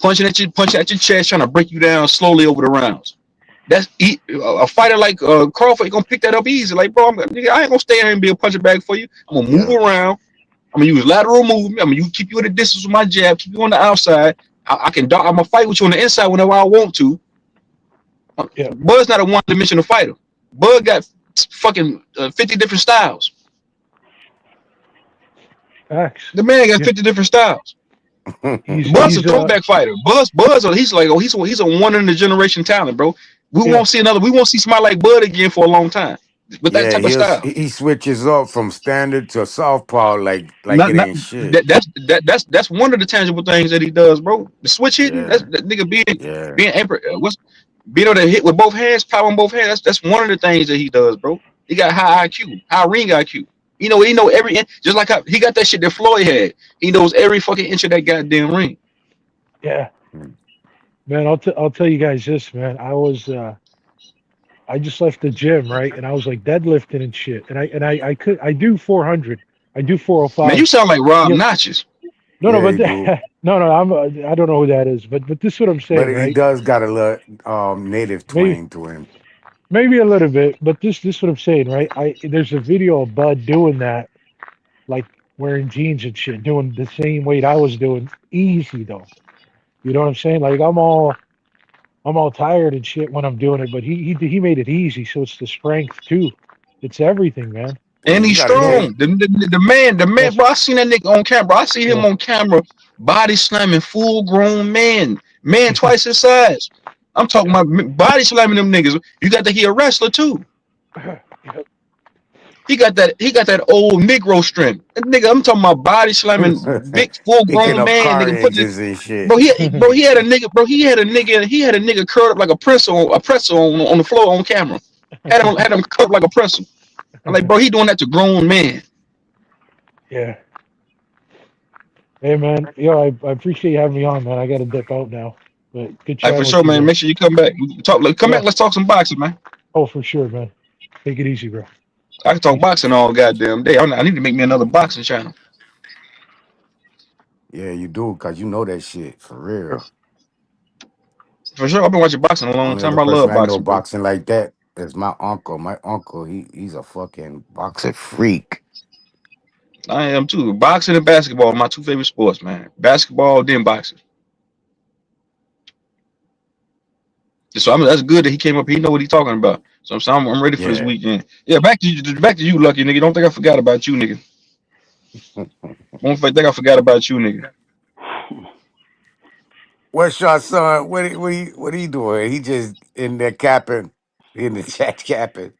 punching at your chest, trying to break you down slowly over the rounds. A fighter like Crawford gonna pick that up easy. Like, bro, I ain't gonna stay here and be a punching bag for you. I'm gonna move around. I'm gonna use lateral movement. I'm gonna keep you at a distance with my jab, keep you on the outside. I'm gonna fight with you on the inside whenever I want to. Bud's not a one-dimensional fighter. Bud got fucking 50 different styles. The man got 50 different styles. Bud's a throwback fighter. He's a one in a generation talent, bro. We won't see somebody like Bud again for a long time with that type of style. He switches up from standard to southpaw like it ain't shit. That's one of the tangible things that he does, bro. The switch hitting, that's that nigga being able to hit with both hands, power on both hands. That's one of the things that he does, bro. He got high IQ, high ring IQ. He know every inch, just like how he got that shit that Floyd had. He knows every fucking inch of that goddamn ring. Yeah, man. I'll tell you guys this, man. I just left the gym, right, and I was like deadlifting and shit, and I do 400, I do 405. Man, you sound like Rob Notches. No, I don't know who that is, but this is what I'm saying. But he does got a little native twang to him. Maybe a little bit, but this is what I'm saying, right? There's a video of Bud doing that, like wearing jeans and shit, doing the same weight I was doing, easy though. You know what I'm saying? Like I'm all tired and shit when I'm doing it, but he made it easy, so it's the strength too. It's everything, man. And he's strong. The man, bro. I seen that nigga on camera. I see him on camera, body slamming full grown man twice his size. I'm talking about body slamming them niggas. You got to hear a wrestler too. He got that old Negro strength. That nigga, I'm talking about body slamming big full grown man. Nigga, bro, he had a nigga curled up like a presser on the floor on camera. Had him curled up like a presser. I'm like, bro, he doing that to grown men. Yeah. Hey man, yo, I appreciate you having me on, man. I gotta dip out now. But good chat. For sure, man. Make sure you come back. Come back. Let's talk some boxing, man. Oh, for sure, man. Take it easy, bro. I can talk Peace. boxing all goddamn day. I need to make me another boxing channel. Yeah, you do, cause you know that shit for real. For sure. I've been watching boxing a long Only time. other I person love I know boxing, bro. boxing like that is my uncle. My uncle, he's a fucking boxer freak. I am too. Boxing and basketball are my two favorite sports, man. Basketball, then boxing. So that's good that he came up. He know what he's talking about. So I'm ready for this Yeah. weekend. Yeah, back to you, Lucky nigga. Don't think I forgot about you, nigga. Don't think I forgot about you, nigga. What's your son? What he doing? He just in there capping, in the chat capping.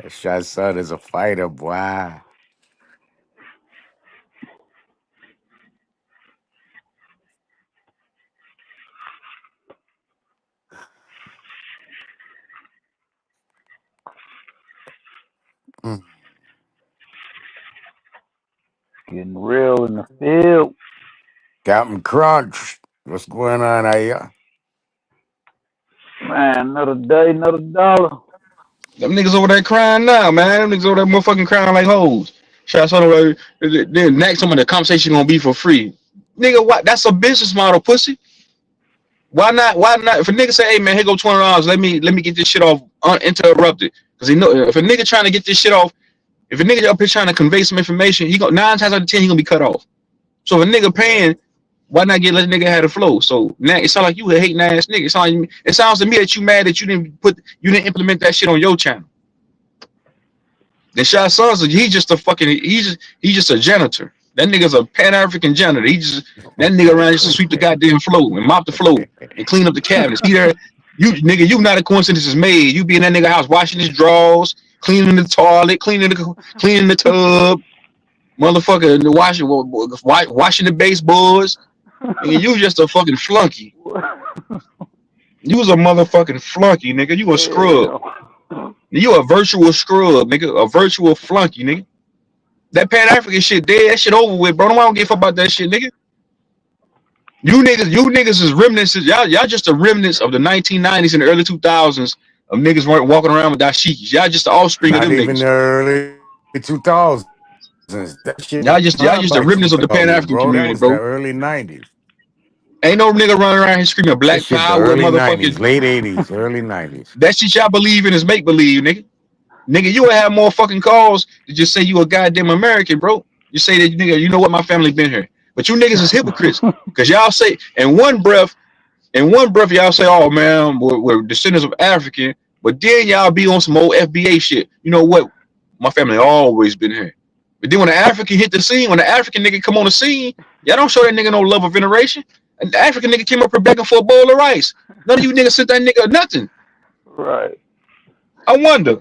Shot son is a fighter, boy. Mm. Getting real in the field. Captain Crunch. What's going on here? Man, another day, another dollar. Them niggas over there crying now, man. Them niggas over there motherfucking crying like hoes. Shots on the then next time the conversation gonna be for free. Nigga, what? That's a business model, pussy. Why not? Why not? If a nigga say, hey man, here go $20, let me get this shit off uninterrupted. Cause he know if a nigga trying to get this shit off, if a nigga up here trying to convey some information, he go 9 times out of 10 he gonna be cut off. So if a nigga paying, why not let the nigga have the flow? So now it sounds like you a hating ass nigga. It sounds to me that you mad that you didn't implement that shit on your channel. Then Shy Sons, he's just a janitor. That nigga's a Pan African janitor. That nigga around just to sweep the goddamn floor and mop the floor and clean up the cabinets. He there, you not a coincidence is made. You be in that nigga house washing his drawers, cleaning the toilet, cleaning the tub, motherfucker, washing the baseboards. Nigga, you just a fucking flunky. You was a motherfucking flunky, nigga. You a scrub. You a virtual scrub, nigga. A virtual flunky, nigga. That Pan African shit dead. That shit over with, bro. Nobody don't give a fuck about that shit, nigga. You niggas is remnants. Y'all just the remnants of the 1990s and the early 2000s of niggas walking around with dashikis. Y'all just the offspring of Not them even the niggas. early 2000s. That shit Y'all just the bites, you remnants of the feel Pan me, African bro? That community, was the bro. early 90s. Ain't no nigga running around here screaming That black shit the power, early 90s, motherfucking. late 80s, early 90s. That shit y'all believe in is make believe, nigga. Nigga, you would have more fucking calls to just say you a goddamn American, bro. You say that, nigga, you know what, my family been here. But you niggas is hypocrites. Cause y'all say in one breath, y'all say, oh man, we're descendants of African, but then y'all be on some old FBA shit. You know what? My family always been here. But then when the African hit the scene, when the African nigga come on the scene, y'all don't show that nigga no love or veneration. And the African nigga came up here begging for a bowl of rice. None of you niggas sent that nigga nothing. Right. I wonder.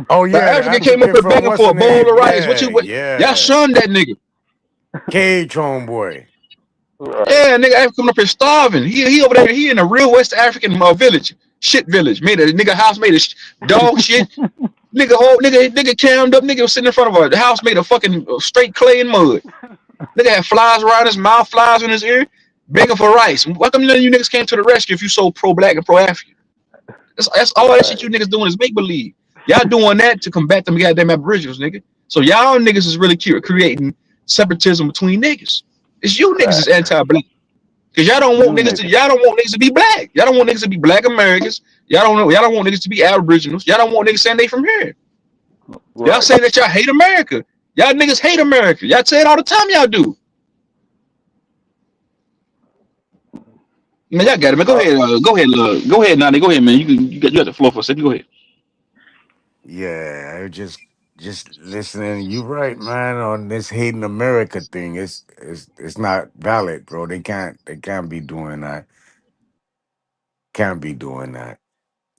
Oh The yeah, the African came up African here from begging what's for the a bowl name? of rice. Yeah, Y'all yeah. shunned that nigga. Cage homeboy. Right. Yeah, nigga African coming up here starving. He over there. He in a real West African village, shit village. Made a nigga house made a dog shit. Nigga cammed up. Nigga was sitting in front of a house made of fucking straight clay and mud. Nigga had flies around his mouth, flies in his ear, begging for rice. Why come none of you niggas came to the rescue if you so pro black and pro African? That's all that shit Right. you niggas doing is make believe. Y'all doing that to combat them goddamn aboriginals, nigga. So y'all niggas is really creating separatism between niggas. It's you niggas is Fact. anti-black. Cause y'all don't You want niggas to niggas. y'all don't want niggas to be black. Y'all don't want niggas to be black Americans. Y'all don't want niggas to be aboriginals. Y'all don't want niggas saying they from here. Y'all Right. say that y'all hate America. Y'all niggas hate America. Y'all say it all the time. Y'all do. Man, y'all got it, man. Go ahead. Go ahead, Nani. Go ahead, man. You got the floor for a second. Go ahead. Yeah, I just listening. You right, man, on this hating America thing. It's not valid, bro. They can't be doing that. Can't be doing that.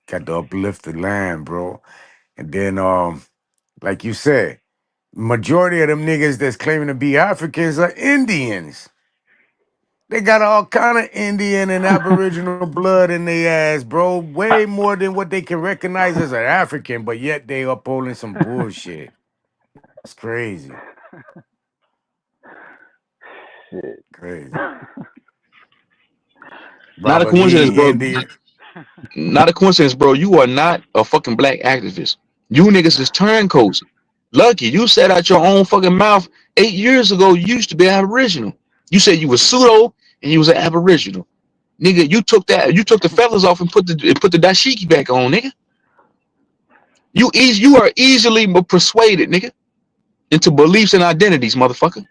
Got to uplift the land, bro. And then like you said, majority of them niggas that's claiming to be Africans are Indians. They got all kind of Indian and Aboriginal blood in their ass, bro. Way more than what they can recognize as an African, but yet they upholding some bullshit. It's crazy. Shit. Crazy. Not a Robert coincidence, Lee, bro. India. Not a coincidence, bro. You are not a fucking black activist. You niggas is turncoats. Lucky, you said out your own fucking mouth 8 years ago you used to be Aboriginal. You said you was pseudo and you was an Aboriginal. Nigga, you took the feathers off and put the dashiki back on, nigga. You are easily persuaded, nigga, into beliefs and identities, motherfucker.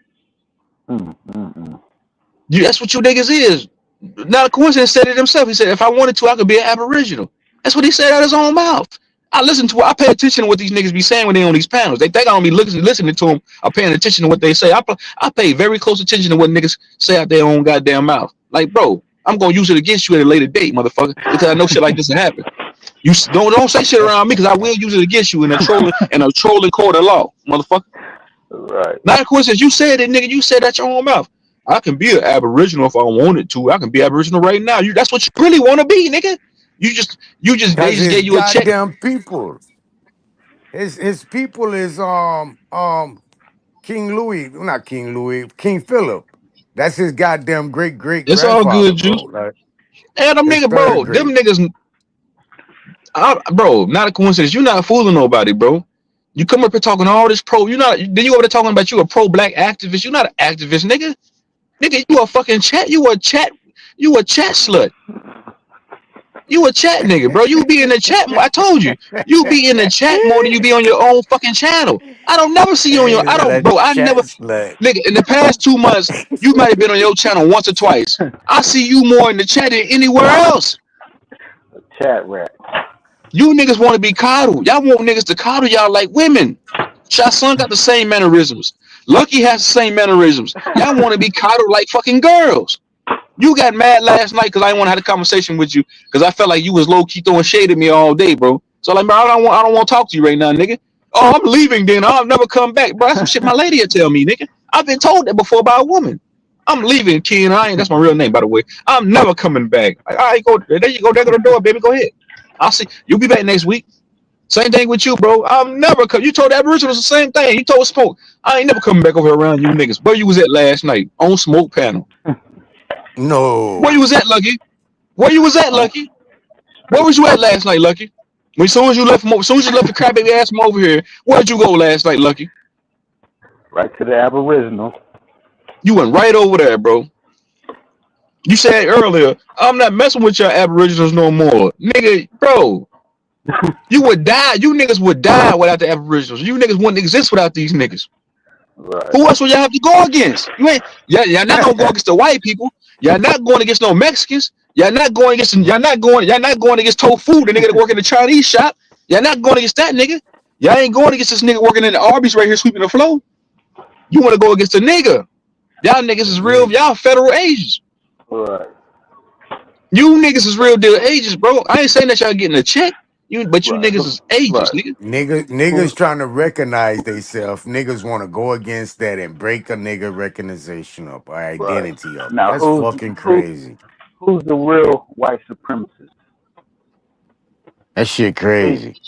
That's what you niggas is. Not a coincidence, said it himself. He said, if I wanted to, I could be an Aboriginal. That's what he said out of his own mouth. I pay attention to what these niggas be saying when they on these panels. They think I don't be listening to them or paying attention to what they say. I pay very close attention to what niggas say out their own goddamn mouth. Like, bro, I'm gonna use it against you at a later date, motherfucker, because I know shit like this will happen. You don't say shit around me because I will use it against you in a trolling court of law, motherfucker. Right. Not a coincidence. You said it, nigga. You said that your own mouth. I can be an Aboriginal if I wanted to. I can be Aboriginal right now. That's what you really want to be, nigga. They just gave you a check. Goddamn people. His people is King Louis, not King Louis, King Philip. That's his goddamn great It's all grandfather, good, bro. juice. Like, And them it's nigga, third bro, them grade. niggas, bro, not a coincidence. You're not fooling nobody, bro. You come up here talking all this pro. Then you over there talking about you a pro-black activist. You're not an activist, nigga. Nigga, you a fucking chat. You a chat slut. You a chat nigga, bro. You be in the chat more. I told you. You be in the chat more than you be on your own fucking channel. I don't never see you on your. He's a I chat never. slut. Nigga, in the past 2 months, you might have been on your channel once or twice. I see you more in the chat than anywhere else. Chat rat. You niggas want to be coddled. Y'all want niggas to coddle y'all like women. Son got the same mannerisms. Lucky has the same mannerisms. Y'all want to be coddled like fucking girls. You got mad last night because I didn't want to have a conversation with you because I felt like you was low key throwing shade at me all day, bro. So like, bro, I don't want to talk to you right now, nigga. Oh, I'm leaving then. I'll never come back, bro. That's some shit my lady will tell me, nigga. I've been told that before by a woman. I'm leaving, Ken. That's my real name, by the way. I'm never coming back. All right, go. There you go. There go the door, baby. Go ahead. I'll see. You'll be back next week. Same thing with you, bro. I'm never come. You told Aboriginals the same thing. You told Smoke. I ain't never coming back over here around you niggas. Where you was at last night on Smoke panel? No. Where you was at, Lucky? Where you was at, Lucky? Where was you at last night, Lucky? As soon as you left the crybaby ass from over here, where'd you go last night, Lucky? Right to the Aboriginal. You went right over there, bro. You said earlier, I'm not messing with your Aboriginals no more. Nigga, bro. You would die. You niggas would die without the Aboriginals. You niggas wouldn't exist without these niggas. Right. Who else would y'all have to go against? Y'all not gonna go against the white people. Y'all not going against no Mexicans. Y'all not going against Tofu, the nigga that work in the Chinese shop. Y'all not going against that nigga. Y'all ain't going against this nigga working in the Arby's right here sweeping the floor. You want to go against the nigga. Y'all niggas is real. Y'all federal agents. Right. You niggas is real deal agents, bro. I ain't saying that y'all getting a check. But you niggas is agents, nigga. Niggas trying to recognize themselves. Niggas want to go against that and break a nigga recognition up or identity up. Now, That's fucking crazy. Who's the real white supremacist? That shit crazy.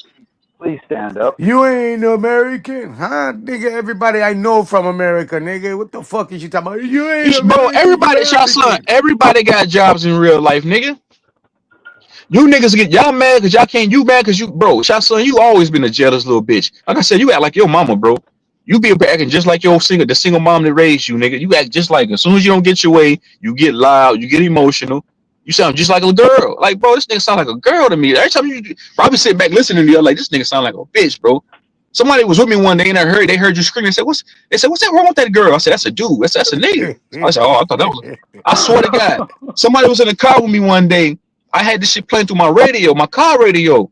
Please stand up. You ain't American, huh, nigga? Everybody I know from America, nigga. What the fuck is you talking about? You ain't American. Bro, everybody, son. Everybody got jobs in real life, nigga. You niggas y'all mad because y'all can't. You mad because you, bro. Son, you always been a jealous little bitch. Like I said, you act like your mama, bro. You be acting just like the single mom that raised you, nigga. You act just like her. As soon as you don't get your way, you get loud, you get emotional. You sound just like a girl. Like, bro, this nigga sound like a girl to me. Every time you probably sit back listening to you, like, this nigga sound like a bitch, bro. Somebody was with me one day and they heard you screaming and said, what's that wrong with that girl? I said, that's a dude. That's a nigga. I said, oh, I thought that was. I swear to God. Somebody was in the car with me one day. I had this shit playing through my car radio.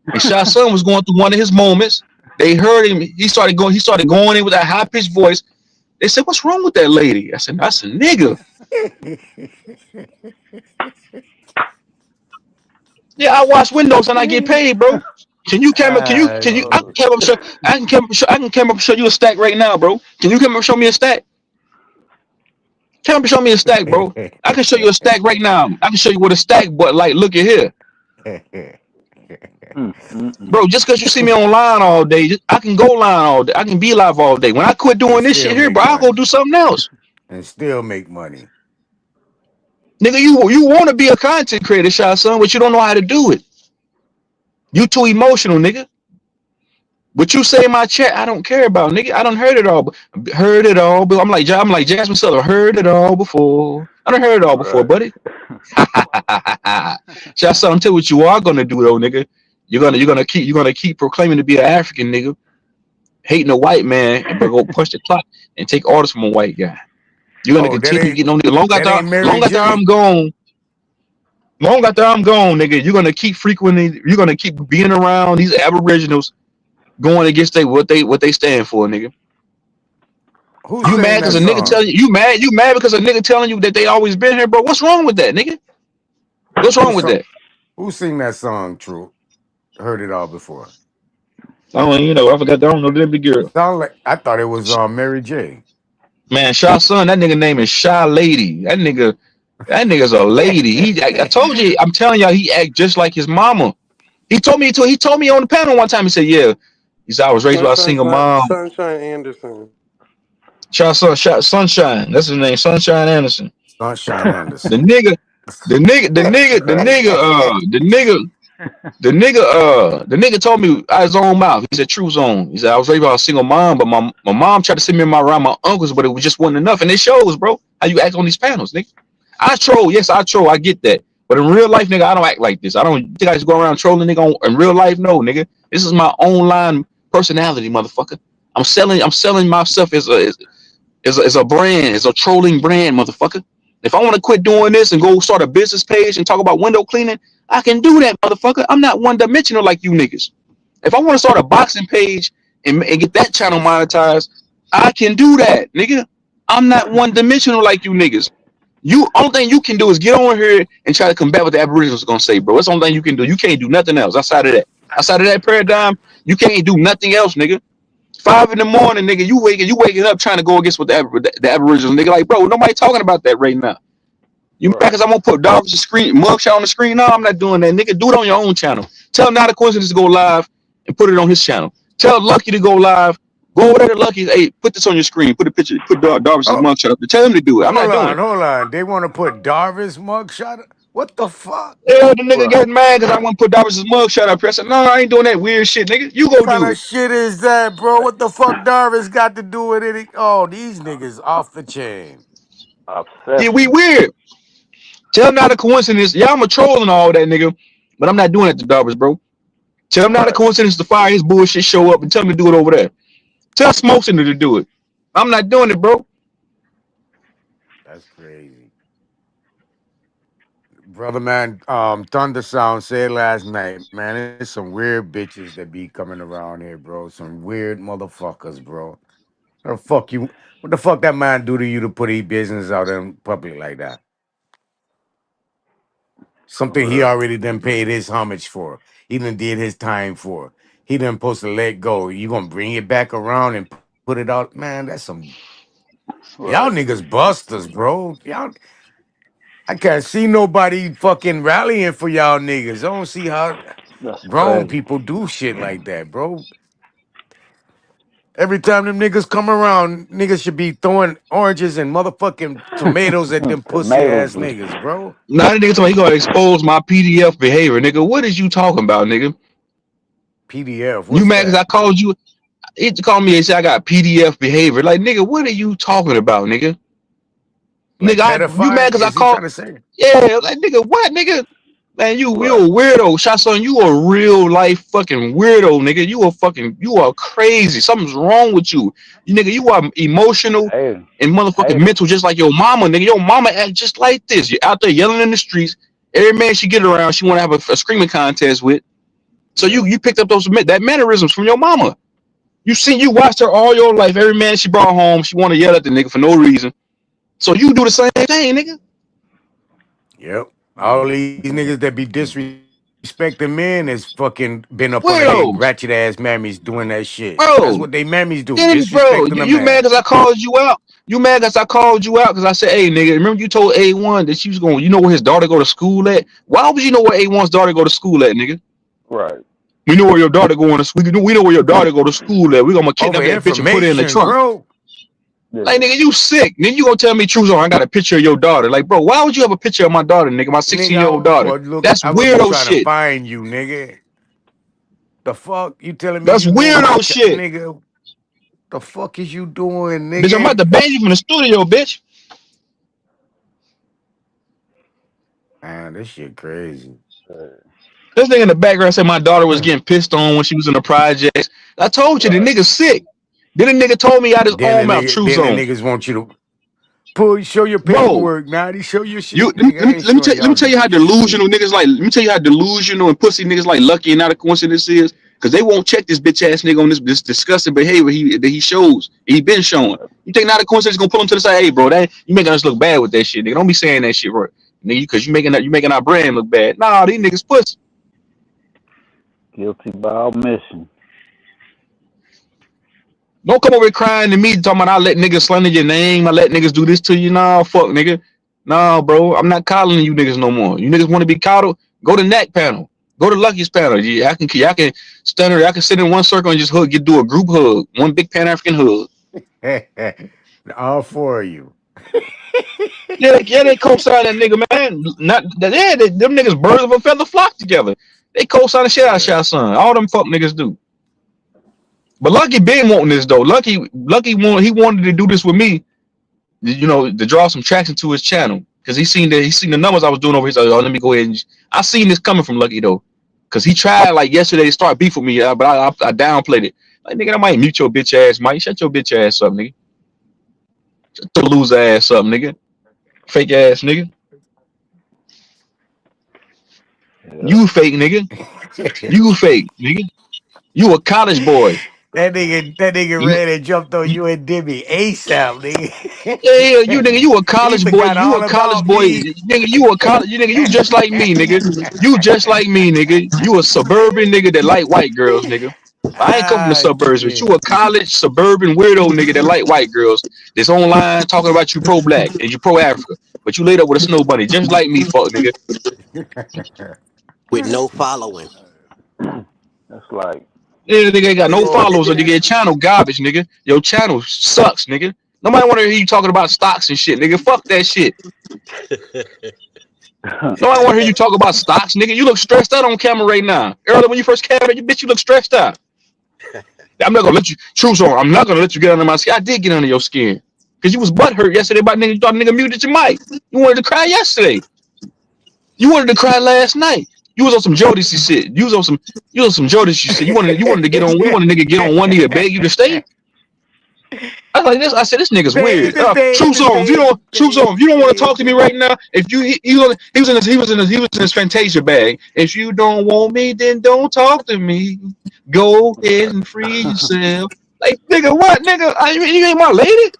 And Shy Son was going through one of his moments. They heard him. He started going in with that high pitched voice. They said, what's wrong with that lady? I said, that's a nigga. Yeah, I wash windows and I get paid, bro. Can you come up? I can come up and show you a stack right now, bro. Can you come up and show me a stack? Come up and show me a stack, bro. I can show you a stack right now. I can show you what a stack, but like, look at here. Bro, just because you see me online all day, I can go live all day. I can be live all day. When I quit doing this shit here, bro, I'll go do something else. And still make money. Nigga, you want to be a content creator, Shy Son, but you don't know how to do it. You too emotional, nigga. What you say in my chat, I don't care about, nigga. I done heard it all. Heard it all. But I'm like Jasmine Sutton. Heard it all before. I done heard it all before, buddy. Shy Son, I'm telling you what you are gonna do though, nigga. You're gonna keep proclaiming to be an African nigga, hating a white man, and go punch the clock and take orders from a white guy. You're gonna continue getting on the long after I'm gone. Long after I'm gone, nigga, you're gonna keep frequenting. You're gonna keep being around these Aboriginals, going against what they stand for, nigga. Who's You mad because a nigga telling you mad because a nigga telling you that they always been here, bro? What's wrong with that, nigga? What's wrong with that? Who sing that song? True, heard it all before. I forgot. I don't know the big girl. Sound like I thought it was Mary J. Man, Shy Son, that nigga name is Shy Lady. That nigga's a lady. I told you, I'm telling y'all, he act just like his mama. He told me on the panel one time. He said, "Yeah," he said, "I was raised by a single mom." Sunshine Anderson. Shy Son, Sunshine. That's his name, Sunshine Anderson. Sunshine Anderson. The nigga told me out his own mouth. He said, "True Zone." He said, "I was raised by a single mom, but my mom tried to send me around my uncles, but it just wasn't enough." And it shows, bro, how you act on these panels, nigga. I troll, yes, I troll. I get that, but in real life, nigga, I don't act like this. I don't think I just go around trolling, nigga. In real life, no, nigga. This is my online personality, motherfucker. I'm selling myself as a brand, as a trolling brand, motherfucker. If I want to quit doing this and go start a business page and talk about window cleaning, I can do that, motherfucker. I'm not one-dimensional like you niggas. If I want to start a boxing page and get that channel monetized, I can do that, nigga. I'm not one-dimensional like you niggas. Only thing you can do is get on here and try to combat what the Aboriginals are gonna say, bro. That's the only thing you can do. You can't do nothing else outside of that. Outside of that paradigm, you can't do nothing else, nigga. 5 in the morning, nigga, you waking up trying to go against what the Aboriginals, nigga. Like, bro, nobody talking about that right now. You mad because I'm gonna put Darvish mugshot on the screen? No, I'm not doing that, nigga. Do it on your own channel. Tell Not a Coincidence to go live and put it on his channel. Tell Lucky to go live. Go over there to Lucky. Hey, put this on your screen. Put a picture. Put Darvish's mugshot up there. Tell him to do it. I'm not doing it. Hold on. They want to put Darvish mugshot. What the fuck? Yeah, the nigga got mad because I want to put Darvish's mugshot up here. I said, no, I ain't doing that weird shit, nigga. You go do it. What kind of shit is that, bro? What the fuck Darvish got to do with it? Oh, these niggas off the chain. Yeah, we weird. Tell Not a Coincidence. Yeah, I'm a troll and all that, nigga. But I'm not doing it to Darvish, bro. Tell him Not a Coincidence to fire his bullshit show up and tell him to do it over there. Tell Smoke Center to do it. I'm not doing it, bro. That's crazy. Brother man, Thunder Sound said last night, man, there's some weird bitches that be coming around here, bro. Some weird motherfuckers, bro. What the fuck that man do to you to put his business out in public like that? Something he already done paid his homage for. He done did his time for. He done supposed to let go. You gonna bring it back around and put it out? Man, that's some y'all niggas busters, bro. I can't see nobody fucking rallying for y'all niggas. I don't see how grown people do shit like that, bro. Every time them niggas come around, niggas should be throwing oranges and motherfucking tomatoes at them pussy ass niggas, bro. Now the nigga told me he gonna expose my PDF behavior, nigga. What is you talking about, nigga? PDF. You mad because I called you? He called me and said I got PDF behavior. Like, nigga, what are you talking about, nigga? Like, nigga, you mad because I called? Yeah, like, nigga, what, nigga? Man, you a weirdo. Shy Son, you a real life fucking weirdo, nigga. You are crazy. Something's wrong with you. Nigga, you are emotional and motherfucking mental just like your mama, nigga. Your mama act just like this. You're out there yelling in the streets. Every man she get around, she want to have a screaming contest with. So you picked up that mannerisms from your mama. You watched her all your life. Every man she brought home, she want to yell at the nigga for no reason. So you do the same thing, nigga. Yep. All these niggas that be disrespecting men is fucking been up on their ratchet ass mammies doing that shit. Bro, that's what they mammies do. Bro, Disrespecting you mad because I called you out? You mad because I called you out because I said, hey, nigga, remember you told A1 that she was going, you know where his daughter go to school at? Why would you know where A1's daughter go to school at, nigga? Right. We know where your daughter going to school. We know where your daughter go to school at. We gonna kidnap that bitch and put her in the trunk. Bro. Like, Yeah. nigga, you sick. Then you gonna tell me, True Zone, I got a picture of your daughter. Like, bro, why would you have a picture of my daughter, nigga? My Nigga, 16-year-old daughter. That's I would be weirdo trying to shit. find you, nigga. The fuck? You telling me That's you know my weirdo shit. nigga? The fuck is you doing, Bitch, I'm nigga? about to ban you from the studio, bitch. Man, this shit crazy. This nigga in the background said my daughter was getting pissed on when she was in the projects. I told you, the nigga sick. Then the nigga told me out his own mouth, True Then the Zone. niggas want you to show your Bro, paperwork, now. Show your you shit, nigga. I ain't let me showing let me tell you how y'all niggas delusional shit. niggas like. Let me tell you how delusional and pussy niggas like Lucky and not a coincidence is, because they won't check this bitch ass nigga on this disgusting behavior that he shows. He been showing. You think not a coincidence gonna pull him to the side? Hey, bro, that you making us look bad with that shit, nigga. Don't be saying that shit, bro, nigga, because you making our brand look bad. Nah, these niggas pussy. Guilty by omission. Don't come over here crying to me talking about I let niggas slander your name. I let niggas do this to you. Nah, fuck, nigga. Nah, bro. I'm not calling you niggas no more. You niggas want to be coddled? Go to NAC panel. Go to Lucky's panel. Yeah, I can stand there. I can sit in one circle and just hug. You do a group hug, one big Pan African hug. All four of you. Yeah, they co-sign that nigga, man. Not yeah, them niggas birds of a feather flock together. They co-sign the shit out of Shot Son. All them fuck niggas do. But Lucky been wanting this though. Lucky wanted to do this with me. You know, to draw some traction to his channel because he seen the numbers I was doing over here. So let me go ahead and I seen this coming from Lucky though, because he tried like yesterday to start beef with me, but I downplayed it. Like, nigga, I might mute your bitch ass, Mike. Shut your bitch ass up, nigga. Shut your loser ass up, nigga. Fake ass nigga. Yeah. You fake nigga. You fake nigga. You a college boy. That nigga You, ran and jumped on you and Dibby ASAP, nigga. yeah, you a He college boy. forgot You a all college about boy. me. Nigga, you just like me, nigga. You just like me, nigga. You a suburban nigga that like white girls, nigga. I ain't come from the Ah, suburbs, but you shit. a college suburban weirdo nigga that like white girls. That's online talking about you pro black and you pro Africa, but you laid up with a snow bunny just like me, fuck nigga. with no following. That's like Yeah, nigga ain't got no Floyd. followers or nigga your channel garbage, nigga. Your channel sucks, nigga. Nobody want to hear you talking about stocks and shit, nigga. Fuck that shit. Nobody want to hear you talk about stocks, nigga. You look stressed out on camera right now. Earlier when you first came out, you bitch, you look stressed out. I'm not gonna let you. True Zone, I'm not gonna let you get under my skin. I did get under your skin because you was butthurt yesterday about nigga. You thought nigga muted your mic. You wanted to cry yesterday. You wanted to cry last night. You was on some Jodeci shit. You was on some Jodeci shit. You wanted to get on. You wanted a nigga get on one knee to beg you to stay. I was like this. I said this nigga's weird. Baby, True baby, Zone, baby, True Zone, if you don't want to talk to me baby. right now, if you he was in his Fantasia bag. If you don't want me, then don't talk to me. Go ahead and free yourself. Like nigga, what nigga? You ain't my lady.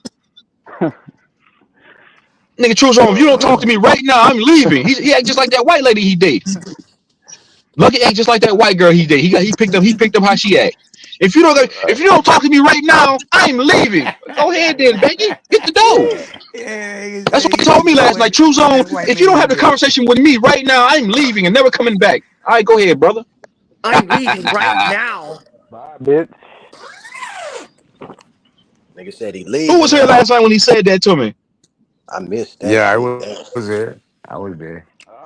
Nigga, True Zone, if you don't talk to me right now, I'm leaving. He act just like that white lady he did. Lucky act just like that white girl he did. He picked up how she act. If you don't talk to me right now, I'm leaving. Go ahead then, Becky. Get the dough. Yeah, That's what he he told me last doing night. True Zone, that white if you lady don't he have the did. conversation with me right now, I'm leaving and never coming back. All right, go ahead, brother. I'm leaving right now. Bye, bitch. Nigga said he Who was leaving here now. last night when he said that to me? I missed that Yeah, I shit. was there. I was there.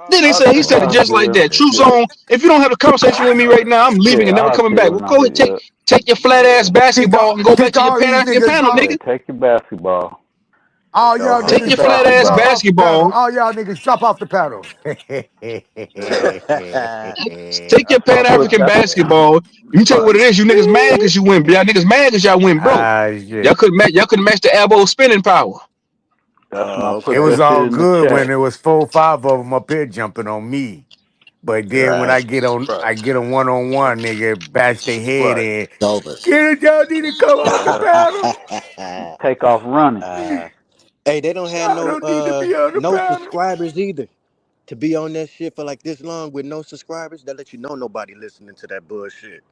Then I he think said it I was just like there. that. True Zone, if you don't have a conversation with me right now, I'm leaving Yeah, and never I coming said back. it Well, when I go ahead, was there. take your flat ass basketball and go back Kick to your all Pan these African niggas panel, off. Yeah, nigga. take your basketball. All Go y'all Take Take your your niggas flat ass drop basketball. off the panel. basketball. All y'all niggas drop off the panel. Take your That's Pan what I put. African That's basketball. Let me tell you what it is. You niggas mad because you win. Y'all niggas mad because y'all win broke. Ah, Y'all shit. couldn't match the elbow spinning power. that's when I It put Okay. was that shit all in the good when chat. it was 4 or 5 of them up here jumping on me. But then when Right. I get a 1-on-1, nigga, bash their head Right. in. Dovers. Get it, y'all need to come off the Yeah, panel. take off running. Hey, they don't have Y'all don't need to be on the no panel. subscribers either. To be on that shit for like this long with no subscribers, that let you know nobody listening to that bullshit.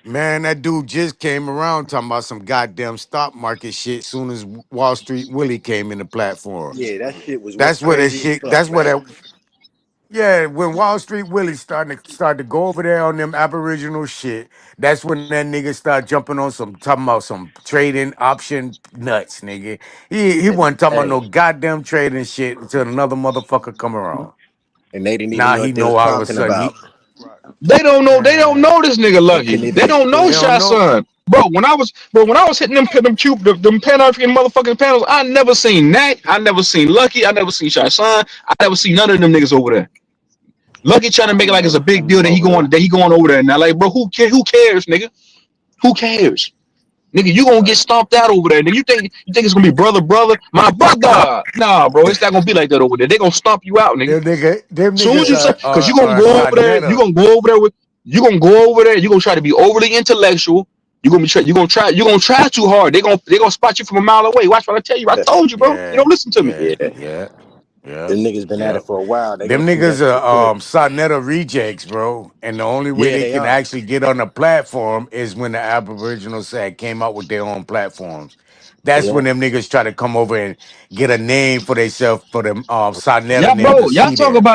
Man, that dude just came around talking about some goddamn stock market shit soon as Wall Street Willie came in the platform. Yeah, that shit was That's where that crazy as shit, fuck, that's where man. that Yeah, when Wall Street Willie started to go over there on them Aboriginal shit, that's when that nigga start jumping on some talking about some trading option nuts, nigga. He And wasn't talking about no hey, goddamn trading shit until another motherfucker come around. and they didn't even Now know he what they know was all of a talking sudden about. he Right. They don't know this nigga They Lucky. couldn't They even don't know they explain don't Shy it. know. Son. Bro, when I was hitting them Pan African motherfucking panels, I never seen Knack, I never seen Lucky, I never seen Shy Son, I never seen none of them niggas over there. Lucky trying to I make it ain't like it's a never big seen deal him over there. that he going over there. Now, like, bro, who cares, nigga? Who cares? Nigga, you gonna get Right. stomped out over there. Nigga, you think it's gonna be brother, my brother? Nah, bro, it's not gonna be like that over there. They gonna stomp you out, nigga. Them Soon as niggas you say, cause Sarnetta. you gonna go over there. You gonna try to be overly intellectual. You gonna try too hard. They gonna spot you from a mile away. Watch what I tell you. I told you, bro. You Yeah, don't listen to me. yeah, Yeah, yeah, yeah, them niggas been at yeah. it for a while. They Them gonna see niggas that shit are quick. Sarnetta rejects, bro. And the only way Yeah, they they can are. actually get on the platform is when the Aboriginal SAG came out with their own platforms. That's Yeah. when them niggas try to come over and get a name for themselves for them Sarnetta Yeah, name to bro. see them.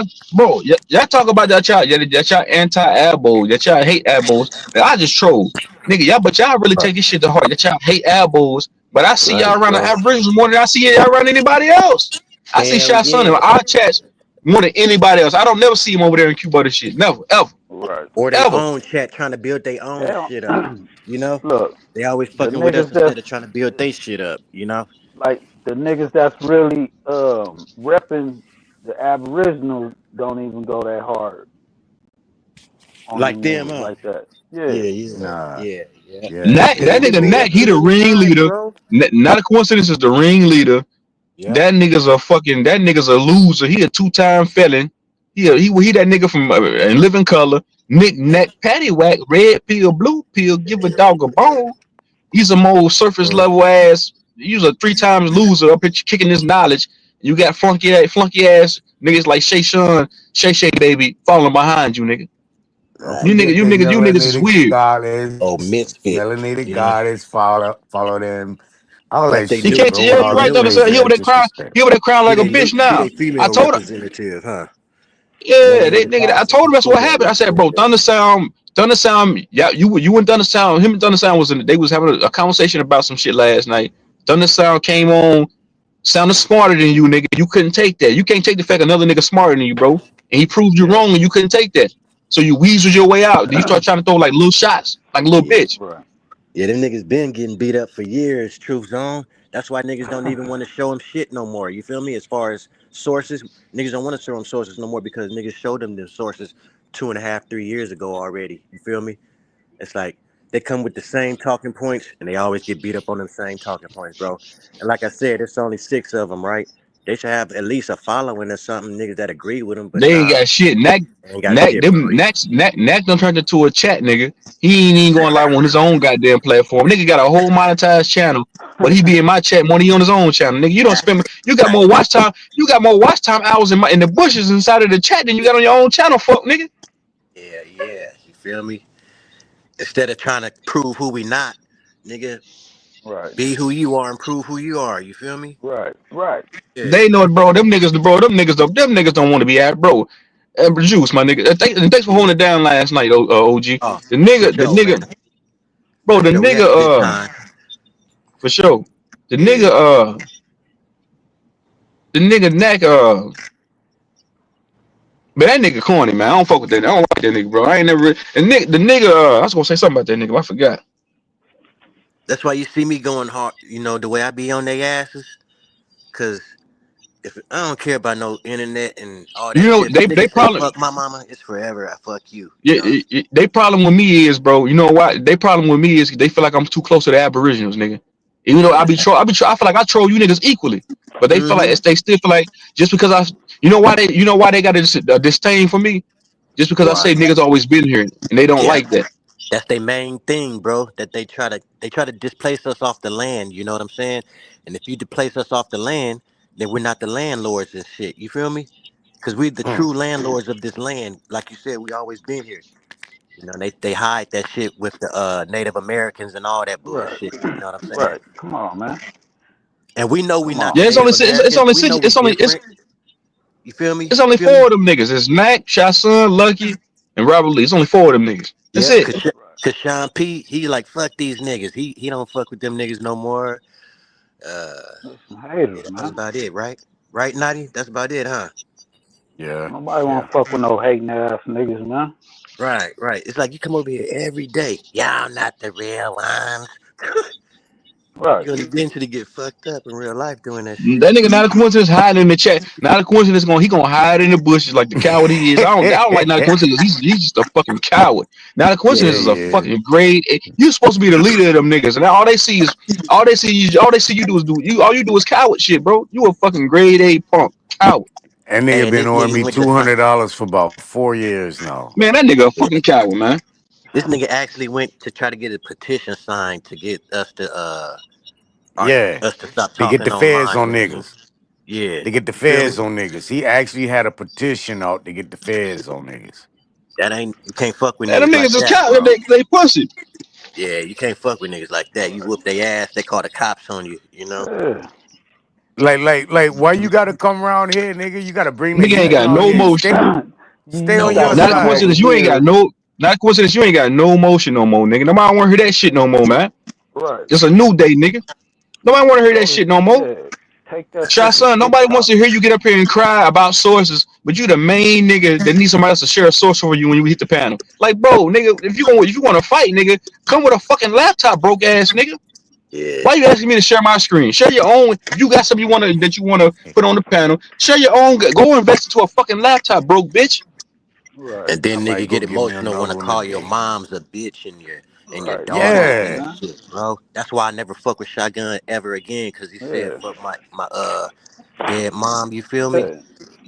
Y'all talk about that y'all anti-abos, that y'all hate abos. I just troll, nigga. But y'all really Right, take this shit to heart. That y'all hate abos, but I see Right, y'all around the bro. Aboriginals more than I see y'all around anybody else. I see Hell Shy Son in yeah. our chats more than anybody else. I don't never see him over there in Cuba and shit. Never, ever, Right. Or they ever. own chat trying to build their They own shit up. don't You know? look, They always the fucking with us niggas that's instead of trying to build their shit up, you know? like the niggas that's really repping the Aboriginals don't even go that hard on Like them them, niggas huh? like that. Yeah, Yeah. yeah, nah, yeah, yeah. yeah, That Cause they nigga been yeah. Knack, going he through the it with time, ringleader. bro. Not a coincidence is the ringleader. Yep. That nigga's a loser. He a 2-time felon. He that nigga from in Living Color. Nick Nack Paddywhack, red pill, blue pill, give a dog a bone. He's a more surface Uh, level ass. He's a 3 times loser up here kicking his knowledge. You got flunky ass niggas like Shay baby following behind you, nigga. Don't Right. forget the You niggas is melanated weird. Oh, goddess. misfit. Melanated You know? goddess follow them. All Like that they He shit, new can't. bro. With Yeah, like you all they the right. new He crazy over ass there crying. disrespect. He over there crying he like a they bitch new he now. they I female told her. representative, huh? Yeah, Melanated I goddess told is him a that's what female happened. I said, bro, representative. Thundersound, yeah, you and Thundersound, him and Thundersound they was having a conversation about some shit last night. Thundersound came on, sounded smarter than you, nigga. You couldn't take that. You can't take the fact another nigga smarter than you, bro. And he proved you Yeah. wrong, and you couldn't take that. So you weaseled your way out. Then you start trying to throw like little shots, like a little Yeah. bitch. Right. Yeah, them niggas been getting beat up for years, Truth Zone. That's why niggas don't even want to show them shit no more. You feel me? As far as sources, niggas don't want to show them sources no more because niggas showed them the sources 2.5, 3 years ago already. You feel me? It's like they come with the same talking points and they always get beat up on them same talking points, bro. And like I said, there's only 6 of them, right? They should have at least a following or something, niggas that agree with them. But They ain't nah, got shit. they ain't got shit for real. Knack done turned into a chat, nigga. He ain't even going live on his own goddamn platform. Nigga got a whole monetized channel, but he be in my chat more than he on his own channel. Nigga, you don't spend. You got more watch time. You got more watch time hours in the bushes inside of the chat than you got on your own channel, fuck, nigga. Yeah, yeah. You feel me? Instead of trying to prove who we not, nigga, Right. be who you are and prove who you are. You feel me? Right. Right. Yeah. They know it, bro. Them niggas don't want to be at, bro. Juice, my nigga. Thanks for holding it down last night, OG. Oh, The for nigga, the sure, nigga, man. bro. For The sure. We had a good nigga, time. for sure. The Yeah. nigga, Knack, but that nigga corny, man. I don't fuck with that. I don't like that nigga, bro. I ain't never. The nigga. I was gonna say something about that nigga, but I forgot. That's why you see me going hard, the way I be on their asses. Cause if I don't care about no internet and all You that know, shit. If a they nigga say probably. fuck my mama, it's forever. I fuck you, Yeah, they problem with me is, bro. You know what? They problem with me is they feel like I'm too close to the Aboriginals, nigga. Even though Yeah. I feel like I troll you niggas equally, but they feel like Mm-hmm. they still feel like just because you know why they got a disdain for me, just because I Why? say niggas always been here and they don't Yeah. like that. That's their main thing, bro. That they try to displace us off the land. You know what I'm saying? And if you displace us off the land, then we're not the landlords and shit. You feel me? Because we're the Mm. true landlords of this land. Like you said, we always been here. They hide that shit with the Native Americans and all that Right. bullshit. You know what I'm saying? Right. Come on, man. And we know we Come not the Yeah, on. Native Americans. We know we it's only different. You feel me? It's You only feel 4 me? of them niggas. It's Mac, Shot Son, Lucky, and Robert Lee. It's only 4 of them niggas. That's Yeah, it. cause Sean P, he like fuck these niggas. He don't fuck with them niggas no more. There's some haters, That's man. about it, right? Right, Nutty? That's about it, huh? Yeah. Nobody Yeah. want to fuck with no hating ass niggas, man. Right, right. It's like you come over here every day. Y'all not the real ones. Right. You're gonna eventually get fucked up in real life doing that shit. That nigga not a coincidence hiding in the chat. Not a coincidence he gonna hide in the bushes like the coward he is. I don't like not a coincidence. He's just a fucking coward. Not a coincidence Yeah, is a yeah. fucking grade. You supposed to be the leader of them niggas, and all they see you do is all you do is coward shit, bro. You a fucking grade A punk coward. And Hey, nigga and been this owing nigga me went to sign. $200 for about 4 years now. Man, that nigga a fucking coward, man. This nigga actually went to try to get a petition signed to get us to Yeah. us to stop They get talking the feds online on with him. niggas. Yeah, They get the you feel me? feds on niggas. He actually had a petition out to get the feds on niggas. That ain't you can't fuck with Man, them niggas like niggas is that, coward. bro. They pussy. Yeah, you can't fuck with niggas like that. You whoop their ass, they call the cops on you. You know. Yeah. Like, why you gotta come around here, nigga? You gotta bring the Nigga ain't heat got around no here. motion. Stay You on No your gotta Not a come side. over coincidence. You ain't got here. no. Not a coincidence. You ain't got no motion no more, nigga. Nobody want to hear that shit no more, man. Right. It's a new day, nigga. Nobody want to hear Go that to shit no more. yeah. Take that Shot shit to Son, nobody wants TikTok. to hear you get up here and cry about sources, but you the main nigga that needs somebody else to share a source for you when you hit the panel. Like, bro, nigga, if you want to fight, nigga, come with a fucking laptop, broke ass nigga. Yeah. Why you asking me to share my screen? Share your own. If you got something that you wanna put on the panel, share your own. Go invest into a fucking laptop, broke bitch. Right. And then I nigga might go get give me emotional, another want to one call your today. mom's a bitch and your Right. daughter Come on, and Yeah. man. shit, bro. That's why I never fuck with Shotgun ever again, cause he said Yeah. fuck my dead mom. You feel me? Yeah.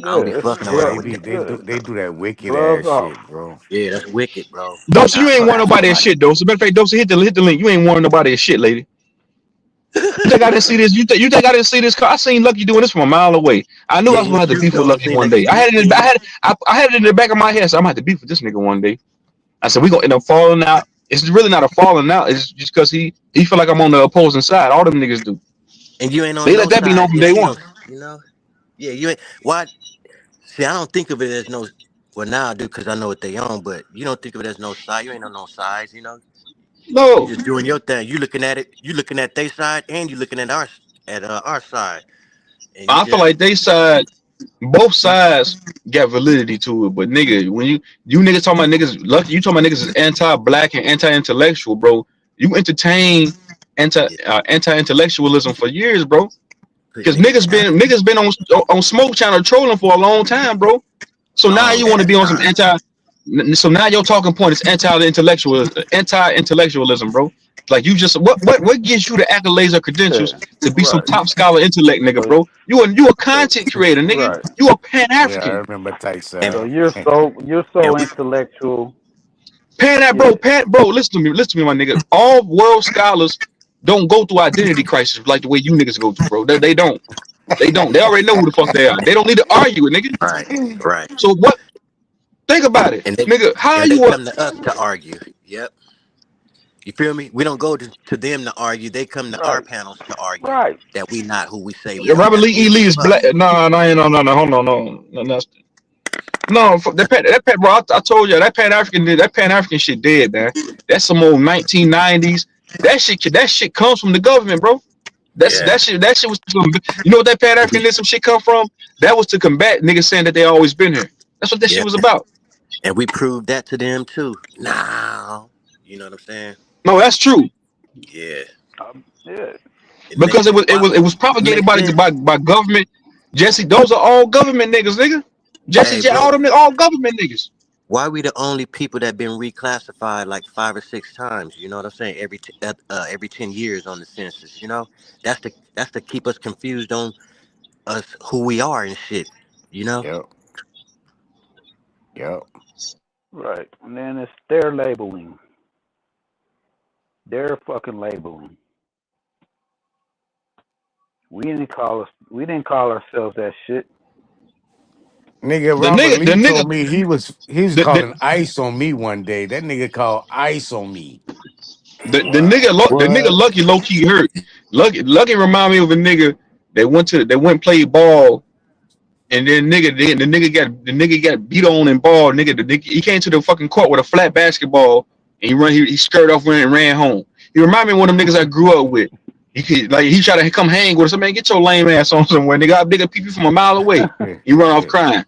I don't be Yeah. It's fucking Yeah, around blood. with that. Yeah. they do that wicked Gloves ass off. shit, bro. Yeah, that's wicked, bro. Dose, you Nah, ain't fuck want with nobody that somebody. shit, Dose. Matter of fact, Dose, hit the link. You ain't want nobody that shit, lady. You think I didn't see this? You think I didn't see this? I seen Lucky doing this from a mile away. I knew I Yeah, was gonna you have to shoot beef with though. Lucky Seems one like day. you seen it. I had it in the back of my head. So I'm gonna have to beef with this nigga one day. I said we gonna end up falling out. It's really not a falling out. It's just because he feel like I'm on the opposing side. All them niggas do. And you ain't on They let no that be known side. from You day ain't one. no, you know. Yeah, you ain't. Why? See, I don't think of it as no. Well, now I do because I know what they own. But you don't think of it as no side. You ain't on no sides. You know. You No, just doing your thing. You looking at it. You looking at their side, and you looking at our side, and you I feel just like they side, both sides got validity to it. But nigga, when you niggas talking about niggas, Lucky, you talking about niggas is anti-black and anti-intellectual, bro. You entertain yeah, anti-intellectualism for years, bro. put Because niggas down. niggas been on Smoke Channel trolling for a long time, bro. So now you Long want to ass be on some time. so now your talking point is anti-intellectualism, bro. Like you just what gives you the accolades or credentials Yeah. to be some Right. top scholar intellect, nigga, So bro? You a content creator, nigga. right. You a Pan Yeah, I African. remember Tight And So Side. you're and so we intellectual. Bro, Yeah. bro, listen to me, my nigga. All world scholars don't go through identity crisis like the way you niggas go through, bro. They don't. They don't. They already know who the fuck they are. They don't need to argue it, nigga. right. So what? Think about it, And they nigga. How and they you come to us to argue. Yep. You feel me? We don't go to them to argue. They come to our Right. panels to argue Right. that we not who we say we are. Robert That's Lee E. weird Lee as is fuck. black. No. Hold on, no. That bro. I told you that Pan African shit dead, man. That's some old 1990s. That shit comes from the government, bro. Yeah. That shit was. You know what that Pan Africanism shit come from? That was to combat niggas saying that they always been here. That's what that shit Yeah. was about. And we proved that to them too. Now, you know what I'm saying? No, that's true Yeah. Yeah. It because makes sense. it was It propagated makes sense. by government. Jesse, those are all government niggas, nigga. Jesse Hey, J, bro, all government niggas. why we the only people that been reclassified like 5 or 6 times? You know what I'm saying? Every 10 years on the census. You know, that's to keep us confused on us who we are and shit. You know? Yep. Yep. Right. And then it's their labeling. Their fucking labeling. We didn't call ourselves that shit. Nigga, The Robert nigga, the Lee nigga, told me he was the, calling ice on me one day. That nigga called ice on me. Wow. the nigga What? Lucky low key hurt. Lucky remind me of a nigga that went and played ball And then the nigga got beat on and balled. He came to the fucking court with a flat basketball and he skirted off and ran home. He remind me of one of them niggas I grew up with. He tried to come hang with us. Man, get your lame ass on somewhere. Nigga, I'll nigga peep you from a mile away. He run off crying.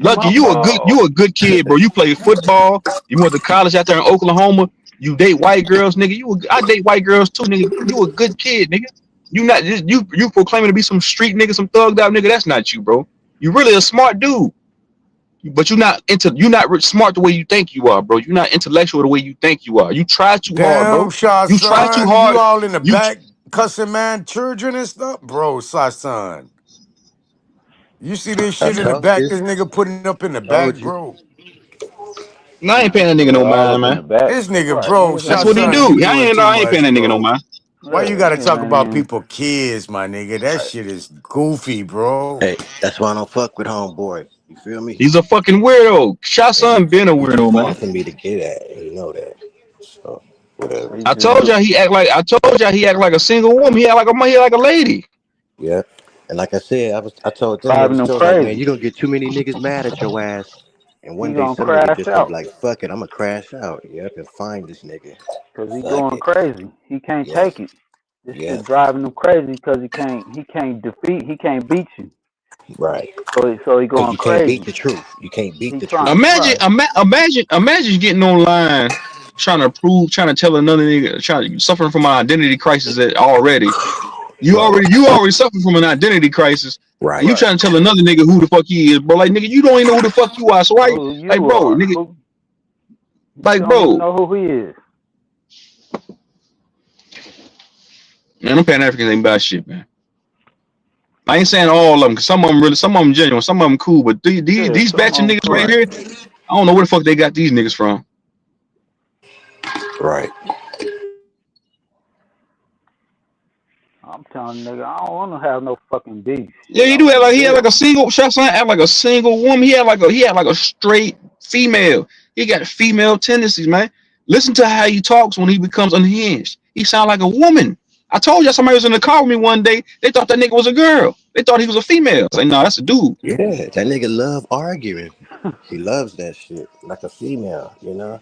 Lucky, you a good kid, bro. You play football. You went to college out there in Oklahoma. You date white girls, nigga. I date white girls too, nigga. You a good kid, nigga. You not you proclaiming to be some street nigga, some thugged out nigga. That's not you, bro. You really a smart dude, but you're not smart the way you think you are, bro. You're not intellectual the way you think you are. You try too hard, bro. Shot, you try too hard. You all in the back cussing man, children and stuff, bro. Son, you see this shit in the back? This nigga putting up in the back, bro. No, I ain't paying that nigga no mind, man. This nigga, bro. That's what he do. I ain't paying that nigga no mind. Why you gotta talk about people kids, my nigga? That shit is goofy, bro. Hey, that's why I don't fuck with homeboy. You feel me? He's a fucking weirdo. Shot son been a weirdo, man. For me to get at, you know that. So whatever. I told y'all he act like a single woman. He act like a lady. Yeah. And like I said, I told them, man, you gonna get too many niggas mad at your ass. And one day some nigga just be like, fuck it, I'm gonna crash out. Yep, and find this nigga. Because he's going crazy. He can't take it. This shit driving him crazy because he can't beat you. Right. So he going crazy. You can't beat the truth. You can't beat the truth. Imagine getting online trying to tell another nigga, suffering from an identity crisis already. You already suffering from an identity crisis. Right. You trying to tell another nigga who the fuck he is, bro. Like, nigga, you don't even know who the fuck you are. So why, nigga, like, bro. Know who he is. Man, them Pan Africans ain't about shit, man. I ain't saying all of them, cause some of them genuine, some of them cool, but these batch of niggas right here, I don't know where the fuck they got these niggas from. Right. I'm telling you, nigga, I don't want to have no fucking beef. Yeah, you do have like he had like a single woman. He had like a straight female. He got female tendencies, man. Listen to how he talks when he becomes unhinged. He sound like a woman. I told you somebody was in the car with me one day. They thought that nigga was a girl. They thought he was a female. I was like, no, that's a dude. Yeah, that nigga love arguing. He loves that shit like a female, you know.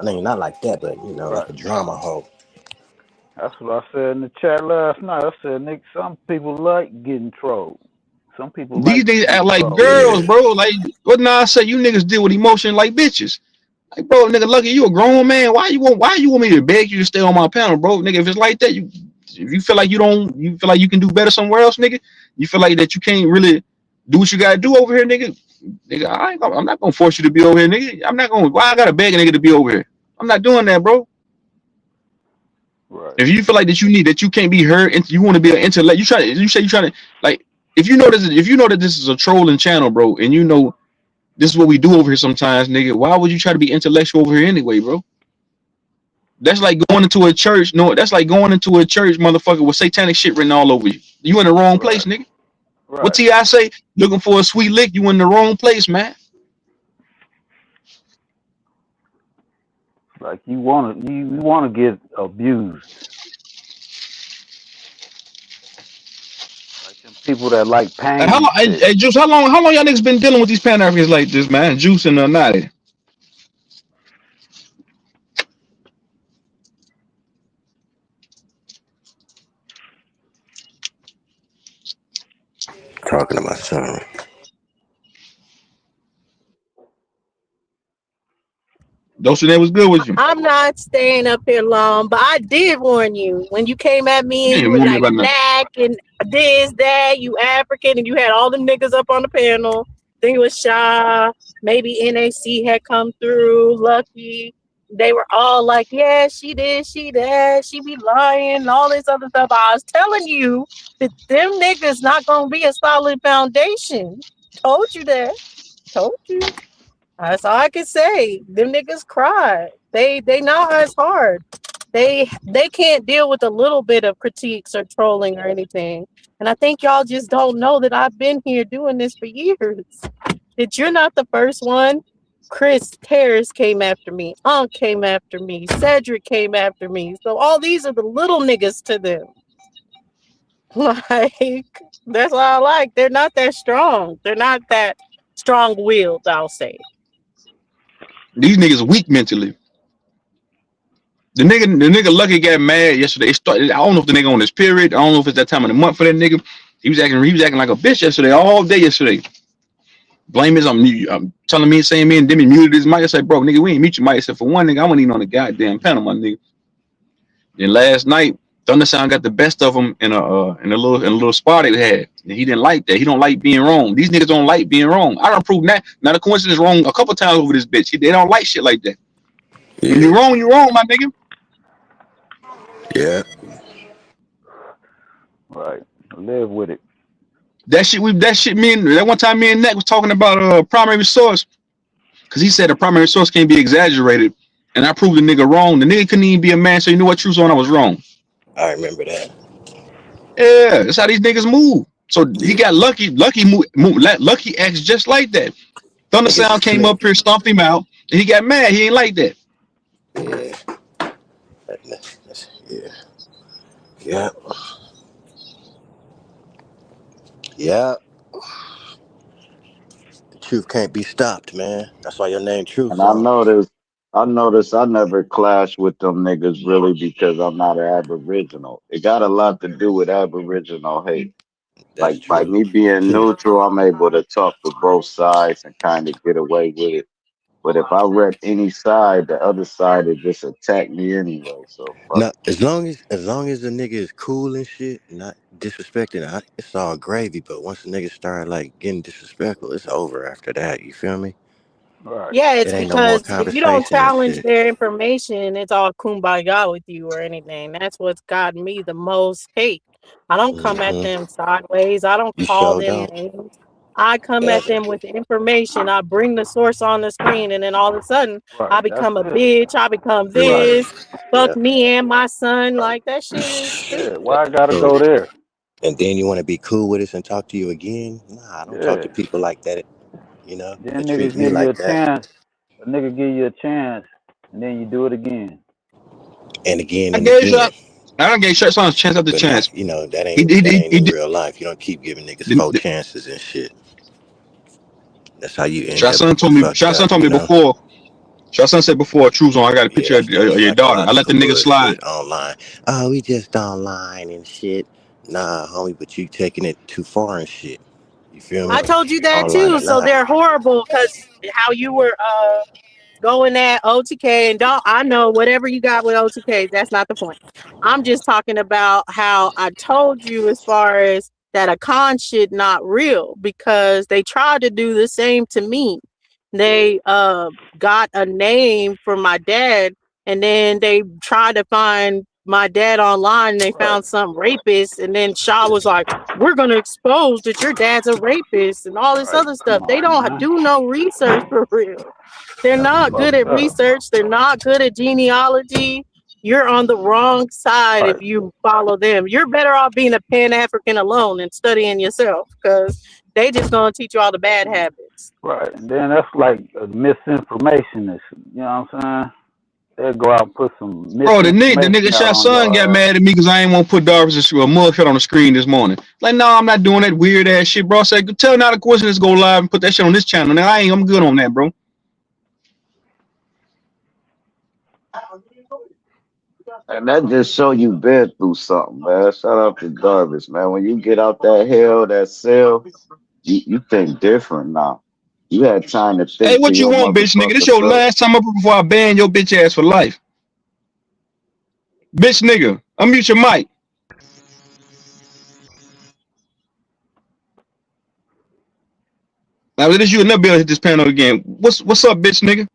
I mean, not like that, but you know, like a drama hoe. That's what I said in the chat last night. I said, nigga, some people like getting trolled. Some people these niggas act like girls, bro. Like, what now I say you niggas deal with emotion like bitches. Like, bro, nigga, Lucky, you a grown man. Why you want me to beg you to stay on my panel, bro? Nigga, if it's like that, if you feel like you feel like you can do better somewhere else, nigga. You feel like that you can't really do what you gotta do over here, nigga. I'm not gonna force you to be over here, nigga. Why I gotta beg a nigga to be over here? I'm not doing that, bro. Right. If you feel like that you can't be heard, and you want to be an intellect, you say you're trying to, like, if you know that this is a trolling channel, bro, and you know this is what we do over here sometimes, nigga, why would you try to be intellectual over here anyway, bro? That's like going into a church. No, that's like going into a church, motherfucker, with satanic shit written all over you. You in the wrong place, nigga. Right. What T.I. say? Looking for a sweet lick, you in the wrong place, man. Like you wanna get abused. Like them people that like pain. Juice, how long y'all niggas been dealing with these Pan Africans like this, man? Juice and Naughty. Talking to my son. Dulcinea was good with you. I'm not staying up here long, but I did warn you when you came at me and you were like black and this, that, you African, and you had all them niggas up on the panel. I think it was Shaw, maybe NAC had come through, Lucky. They were all like, yeah, she did, she that, she be lying, all this other stuff. I was telling you that them niggas not gonna be a solid foundation. Told you that. Told you. That's all I can say. Them niggas cried. They not as hard. They can't deal with a little bit of critiques or trolling or anything. And I think y'all just don't know that I've been here doing this for years. That you're not the first one. Chris Terrace came after me. Unc came after me. Cedric came after me. So all these are the little niggas to them. Like, that's all I like. They're not that strong. They're not that strong-willed, I'll say. These niggas weak mentally. The nigga Lucky got mad yesterday. It started, I don't know if the nigga on his period. I don't know if it's that time of the month for that nigga. He was acting like a bitch yesterday, all day yesterday. Blame is I'm telling me, saying me, and then he muted his mic. I said, bro, nigga, we ain't mute your mic except for one nigga. I wasn't even on the goddamn panel, my nigga. Then last night, Thunder Sound got the best of him in a little spot they had. And he didn't like that. He don't like being wrong. These niggas don't like being wrong. I done proved that. Not a coincidence wrong a couple times over this bitch. They don't like shit like that. Yeah. When you're wrong, my nigga. Yeah. Right. Live with it. That one time me and Neck was talking about primary source. Cause he said the primary source can't be exaggerated. And I proved the nigga wrong. The nigga couldn't even be a man, so you know what, True Zone, I was wrong. I remember that. Yeah, that's how these niggas move. So he got lucky. Lucky acts just like that. Thunder Sound came up here, stomped him out, and he got mad. He ain't like that. Yeah. Yeah. The truth can't be stopped, man. That's why your name Truth And I Zone. noticed I never clash with them niggas really because I'm not an Aboriginal. It got a lot to do with Aboriginal hate. That's Like by true. me being neutral, I'm able to talk to both sides and kind of get away with it. But if I rep any side, the other side would just attack me anyway. So fuck. No, as long as the nigga is cool and shit, not disrespecting, it's all gravy. But once the nigga start like getting disrespectful, it's over after that. You feel me? Right. Yeah, it's It ain't no more because if you don't conversation and challenge shit. their information, it's all kumbaya with you or anything. That's what's gotten me the most hate. I don't come at them sideways. I don't You call sure them don't. names. I come at them with information. I bring the source on the screen, and then all of a sudden, Right. I become a bitch. I become this. Fuck me and my son. Like, that shit is stupid. Yeah, why I gotta go there? And then you want to be cool with us and talk to you again? Nah, I don't talk to people like that. You know, Then that treat niggas me give you a like that. chance. A nigga give you a chance, and then you do it again. And again I and gave again. I don't give Shirt Song chance after But chance. not, that ain't in real life. You don't keep giving niggas 4 chances and shit. That's how you end Shirt up Son told me. fucked Shirt Son up, told you me know? before. Shirt Son said before, True Zone, I got a picture of your Like daughter. a lot I of let the people nigga slide. bullshit online. Oh, we just online and shit. Nah, homie, but you taking it too far and shit. You feel me? I told you that Online too. or So not. they're horrible because how you were going at OTK, and don't, I know whatever you got with OTK, that's not the point. I'm just talking about how I told you as far as that a con shit not real because they tried to do the same to me. They got a name for my dad, and then they tried to find my dad online, and they found some rapist, and then Shaw was like, we're gonna expose that your dad's a rapist and all this other stuff. They don't do no research for real. They're not good at research. They're not good at genealogy. You're on the wrong side if you follow them. You're better off being a Pan-African alone and studying yourself because they just gonna teach you all the bad habits. Right. And then that's like misinformation. You know what I'm saying? They'll go out and put some Bro, the misinformation nigga out Shot on Son got your mad at me because I ain't want to put Darvis a mugshot on the screen this morning. Like, no, I'm not doing that weird ass shit, bro. I said, tell Not a Coincidence go live and put that shit on this channel. Now I'm good on that, bro. And that just show you been through something, man. Shout out to Darvis, man. When you get out that hell, that cell, you think different now. You had time to think. Hey, what you want, bitch nigga? This your last time up before I ban your bitch ass for life. Bitch nigga, unmute your mic. Now let us you another bill hit this panel again. What's up, bitch nigga?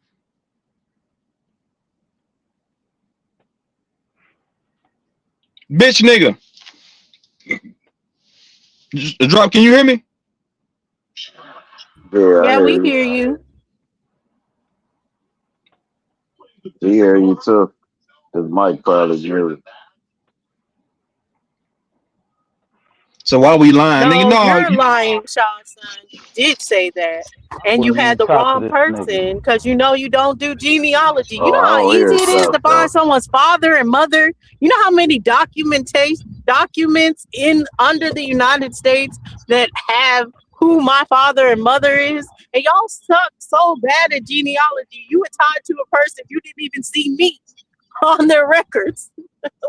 Bitch nigga. Drop, can you hear me? Yeah, we hear you. We hear you too. His mic probably muted. So why we lying? No, Nigga, no. you're lying, Sean son. You did say that. And you had the wrong person because you don't do genealogy. You know how easy it is to find someone's father and mother? You know how many documents in under the United States that have who my father and mother is, and y'all suck so bad at genealogy. You were tied to a person you didn't even see me on their records.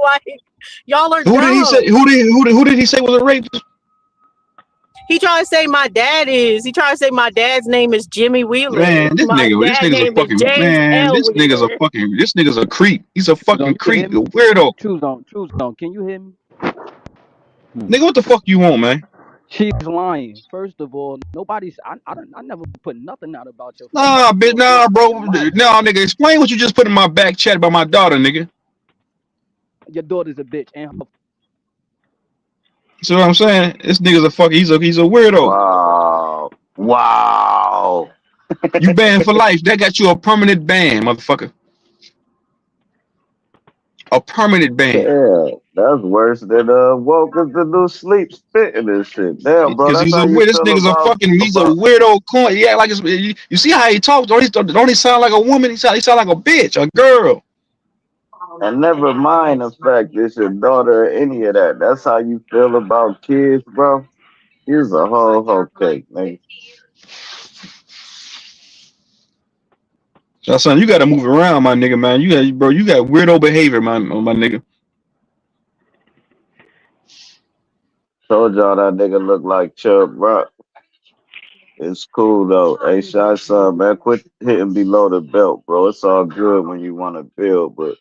Like, y'all are Who did he say? dumb. Who did he say was a rapist? He tried to say my dad is. He tried to say my dad's name is Jimmy Wheeler. Man, this My nigga's dad's a name is fucking James man. L. Wheeler. This nigga's a creep. He's a Choose on, fucking you can hear creep, me? a weirdo. Choose on. Can you hear me? Nigga, what the fuck you want, man? She's lying. First of all, nobody's. I never put nothing out about your Nah, bitch, nah, bro. your mother. Nah, nigga, explain what you just put in my back chat about my daughter, nigga. Your daughter's a bitch, and her See what I'm saying? This nigga's a fucking. He's a weirdo. Wow. Wow. You banned for life. That got you a permanent ban, motherfucker. A permanent ban. Yeah, that's worse than woke to do sleep spitting this shit. Damn, bro, Because that's he's how a you weird. This feel nigga's a fucking. He's a about weirdo. Coin. Yeah, like you see how he talks. Don't he sound like a woman? He sound like a bitch, a girl. and never mind the fact it's your daughter or any of that. That's how you feel about kids, bro. Here's a whole cake, nigga. So, son, you gotta move around, my nigga, man. You got weirdo behavior, my nigga. Told y'all that nigga look like Chubb Rock. It's cool though. Hey, Shy Son, man, quit hitting below the belt, bro. It's all good when you want to build, but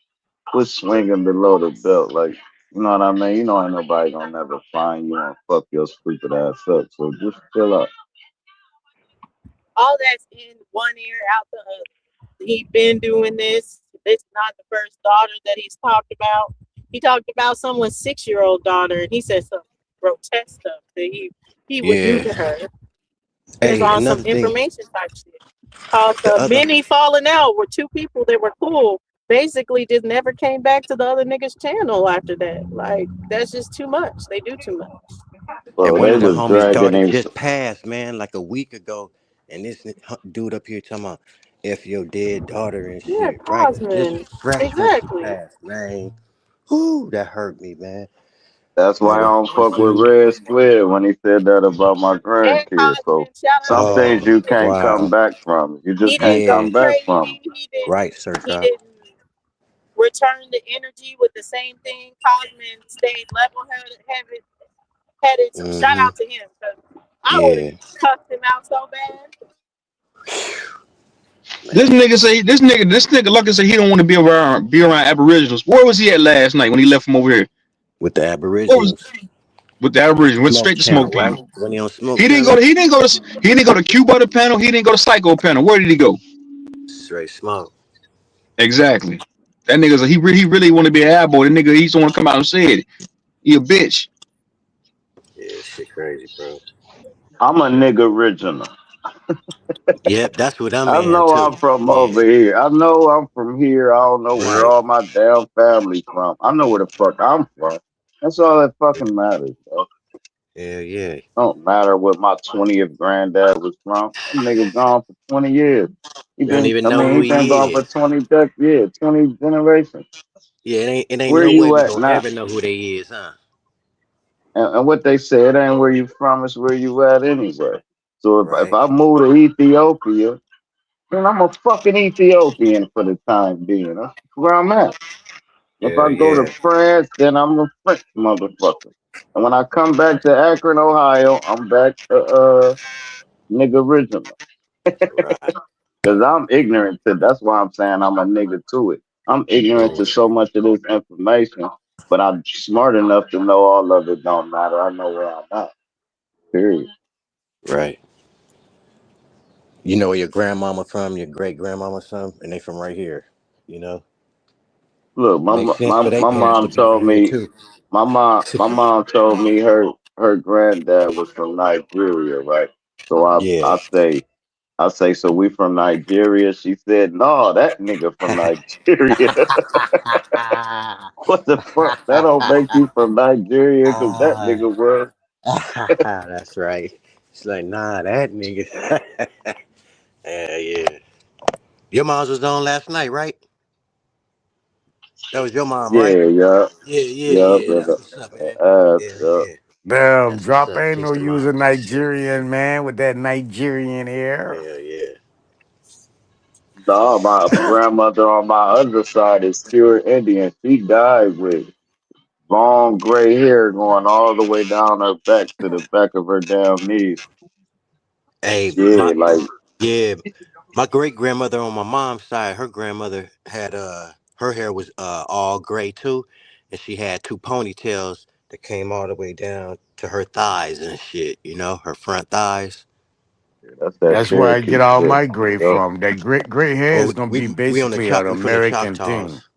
quit swinging below the belt. Like, you know what I mean? You know, ain't nobody gonna never find you and fuck your stupid ass up. So just chill out. All that's in one ear, out the other. He been doing this. This is not the first daughter that he's talked about. He talked about someone's 6-year-old daughter, and he said some grotesque stuff that he would do to Yeah. her. It's Hey, on some another thing. information type shit. Called The other. Many Falling Out were two people that were cool. Basically, just never came back to the other nigga's channel after that. Like, that's just too much. They do too much. Bro, And one they of the was homies' dragging daughter his. just passed, man, like a week ago. And this dude up here talking about if your dead daughter and Yeah, shit, right? Just Cosman. fresh just Exactly. passed, man. Whoo, that hurt me, man. That's why I don't fuck with Red Squid when he said that about my And grandkids. So Cosman, shout out some to him. things you He didn't can't come back from. You just he didn't can't go come Yeah, back from. crazy. right, Sir He Chop. didn't return the energy with the same thing. Cosman stayed level-headed. So shout out to him, because I would Yeah. have cussed him out so bad. This nigga Lucky said he don't want to be around Aboriginals. Where was he at last night when he left from over here? With the Where was Aboriginals. with the Aboriginals? Went Smoke straight to channel, smoke right? panel. When he on smoke He didn't channel, go to Cuba the panel. He didn't go to Psycho panel. Where did he go? straight smoke. Exactly. That nigga's he really want to be an ad boy. That nigga he just want to come out and say it. He a bitch. Yeah, shit crazy, bro. I'm a nigga original. Yep, that's what I'm I in know too. I'm from Yeah, over here. I know I'm from here. I don't know where right. all my damn family from. I know where the fuck I'm from. That's all that fucking matters, bro. Hell yeah. Don't matter what my 20th granddad was from. That nigga gone for 20 years. You don't even know He who been he gone for is. 20 generations. Yeah, it ain't Where no way you we at gonna now? ever know who they is, huh? And what they say, it ain't where you from, it's where you at anyway. So if Right. I move to Ethiopia, then I'm a fucking Ethiopian for the time being. That's where I'm at. If Hell I go to yeah. France, then I'm a French motherfucker. And when I come back to Akron, Ohio, I'm back to nigga original. Right. Because I'm ignorant to that's why I'm saying I'm a nigga to it. I'm ignorant to so much of this information, but I'm smart enough to know all of it don't matter. I know where I'm at. Period. Right. You know where your grandmama from, your great grandmama from, and they from right here. You know? Look, It makes sense for their my parents to mom be told from here me too. my mom told me her granddad was from Nigeria, right? So Yeah. I say, so we from Nigeria? She said, no, that nigga from Nigeria. What the fuck? That don't make you from Nigeria because that Ah, nigga was. that's right. It's like, nah, that nigga. Yeah, yeah. Your mom's was on last night, right? That was your mom, right? Yeah, yeah, yeah, Yeah. That's brother. what's up, man. Ass, Hell yeah. yeah. Damn, That's what's drop up. ain't Peace no to using moms and shit. Nigerian, man, with that Nigerian hair. Hell yeah. No, my grandmother on my other side is pure Indian. She died with long gray hair going all the way down her back to the back of her damn knees. Hey, Yeah, like my great grandmother on my mom's side, her grandmother had her hair was all gray too, and she had two ponytails that came all the way down to her thighs and shit. You know, her front thighs. that's that That's where I get Cherokee all shit. my gray Yo, from. That gray hair is Well, gonna be we on the basically an we from the American thing. Choctaws.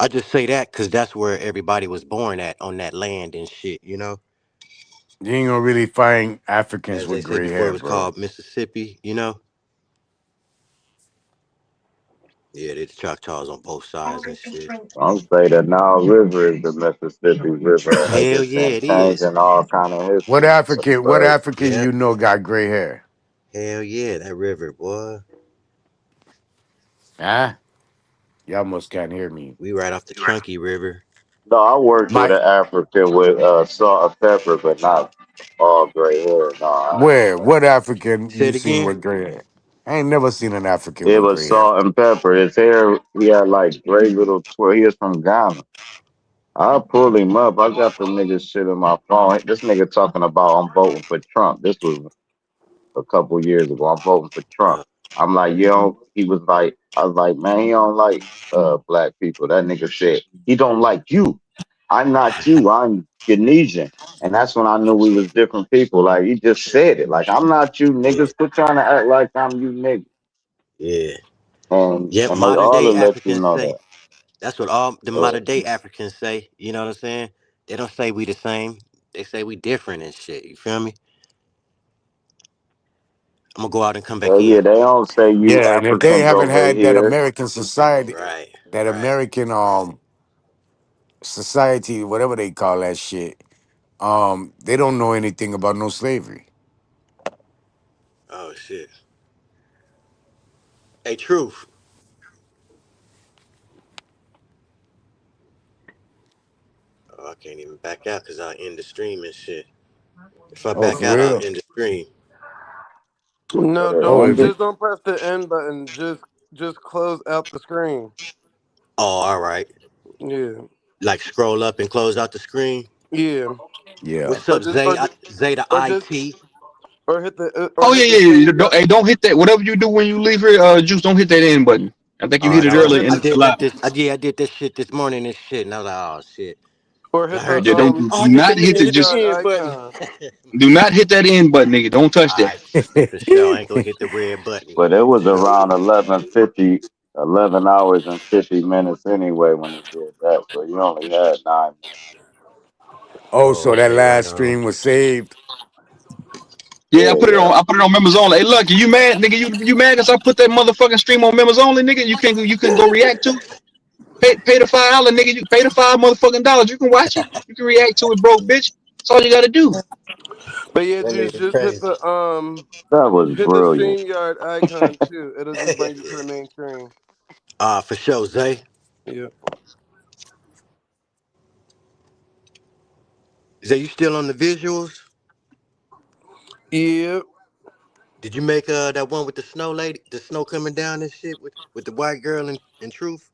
I just say that because that's where everybody was born at on that land and shit. You know, You ain't gonna really find Africans as they with say gray before, it hair, was bro. called Mississippi. You know, yeah, they the Choctaws on both sides and shit. I'm say the Nile River is the Mississippi River, and they Hell just yeah, been it is. changing all kind of What history. African? What But African Yep. you know got gray hair? Hell yeah, that river, boy. Huh? Y'all must can't hear me. We right off the Chunky River. no, I worked with My an African with salt and pepper, but not all gray hair. No, I ain't where? gonna lie. What African Say you it seen again. with gray hair? I ain't never seen an African It with was gray hair. salt and pepper. His hair, he had like gray little twirl. He is from Ghana. I'll pull him up. I got the nigga shit in my phone. This nigga talking about I'm voting for Trump. This was a couple years ago. I'm voting for Trump. Uh, I'm like, he was like, I was like, man, he don't like black people. That nigga said, he don't like you. I'm not you. I'm Ghanesian. And that's when I knew we was different people. Like he just said it. Like, I'm not you yeah, niggas. Quit trying to act like I'm you niggas. yeah. Yep. And they Modern ought to day let you Africans know say that. that's what all the Uh, modern day Africans say. You know what I'm saying? They don't say we the same. They say we different and shit. You feel me? I'm gonna go out and come back yeah, in. they don't say you Yeah, and if they Africans haven't over had that here. American society, Right. that Right. American society, whatever they call that shit, they don't know anything about no slavery. Oh shit. Hey, truth. Oh, I can't even back out because I'll end the stream and shit. If I Oh, back for out, I'll real? end the stream. No, Oh, don't if it, just don't press the end button. Just close out the screen. Oh, all right. Yeah, Like scroll up and close out the screen. yeah. yeah. What's Or up, just Zay? Zay the or just IT. hit the Oh yeah, yeah, yeah. same Don't, hey, don't hit that. Whatever you do when you leave here, Juice, don't hit that end button. I think you All hit right, it hold on. earlier and hit it's allowed. I did this shit this morning and shit, and I was like, oh shit. or And I hit heard the you Yeah, say, don't do oh, just not hit the hit same the hit the just yard end button. icon. do not hit that end button, nigga. Don't touch All that. right, for sure. I ain't gonna hit the red button But it for was sure. around 11:50, 11 hours and 50 minutes anyway when he did that. So you only had 9 minutes. Oh, Oh, so that okay, right last on. stream was saved. Yeah, Yeah, yeah. I put it on members only. Hey, look, you mad, nigga? You mad because I put that motherfucking stream on members only, nigga? You couldn't go react to it. Pay the $5, nigga. You pay the $5 motherfucking. You can watch it. You can react to it, broke bitch. That's all you gotta do. But yeah, That Juice, nigga just crazy. That was hit the brilliant. stream yard icon too. It'll just bring you to the main screen. For sure, Zay. Yeah. Zay, you still on the visuals? Yeah. Did you make that one with the snow lady, the snow coming down and shit with the white girl in Truth?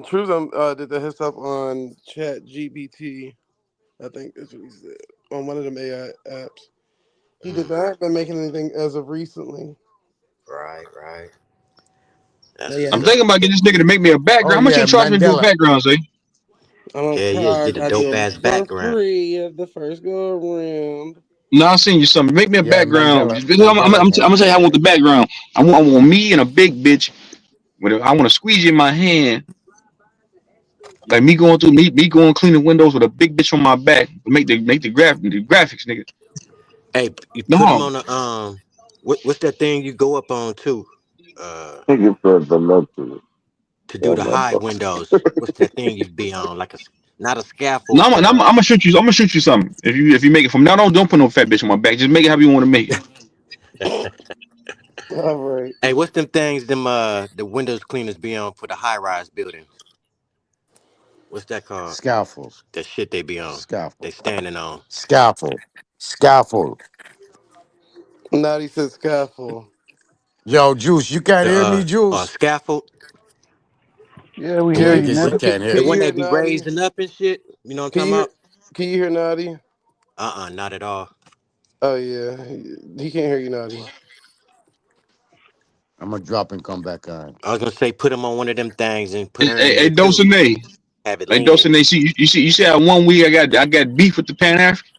Truth did the hits up on Chat GPT. I think that's what he said on one of them AI apps. He did Mm, not been making anything as of recently. right, right. But That's yeah, I'm what's up. thinking about getting this nigga to make me a Oh background. How much yeah, you charge me to do a Mandela. background, say? I don't Hell yeah, charge. get a I do dope them ass for background. free at the first go around. No, I'll send you something. Make me a Yeah, background. Mandela. I'm Mandela gonna has tell you how I want the that. background. I want me and a big bitch. I want to squeeze you in my hand, like me going through me going clean the windows with a big bitch on my back. Make the graphics, nigga. Hey, you put them No, on the what's that thing you go up on too? Uh, Nigga said the luxury. to That do the high motherfucker. windows. What's that thing you be on? Like not a no, scaffold, I'm, but I'm, I'm gonna shoot you. I'm gonna shoot you something. If you make it from now on, don't put no fat bitch on my back. Just make it however you want to make it. All right. hey, what's them things them the windows cleaners be on for the high rise buildings? What's that called? Scaffold. That shit they be on. They Scaffold. standing on. Scaffold. Scaffold. Naughty said scaffold. Yo, Juice, you can't The hear me, Juice? scaffold. Yeah, we Yeah, hear Yeah, I you, guess he nigga. can't the hear Can you one me. hear that be Naughty? raising up and shit. You know what Can I'm you talking hear? about? Can you hear Naughty? Not at all. Oh yeah, he can't hear you, Naughty. I'm gonna drop and come back on. I was gonna say put him on one of them things and put Hey, her in hey, there hey too. Dosane. Have it Hey, leaning. Dosane, see how 1 week I got beef with the Pan African.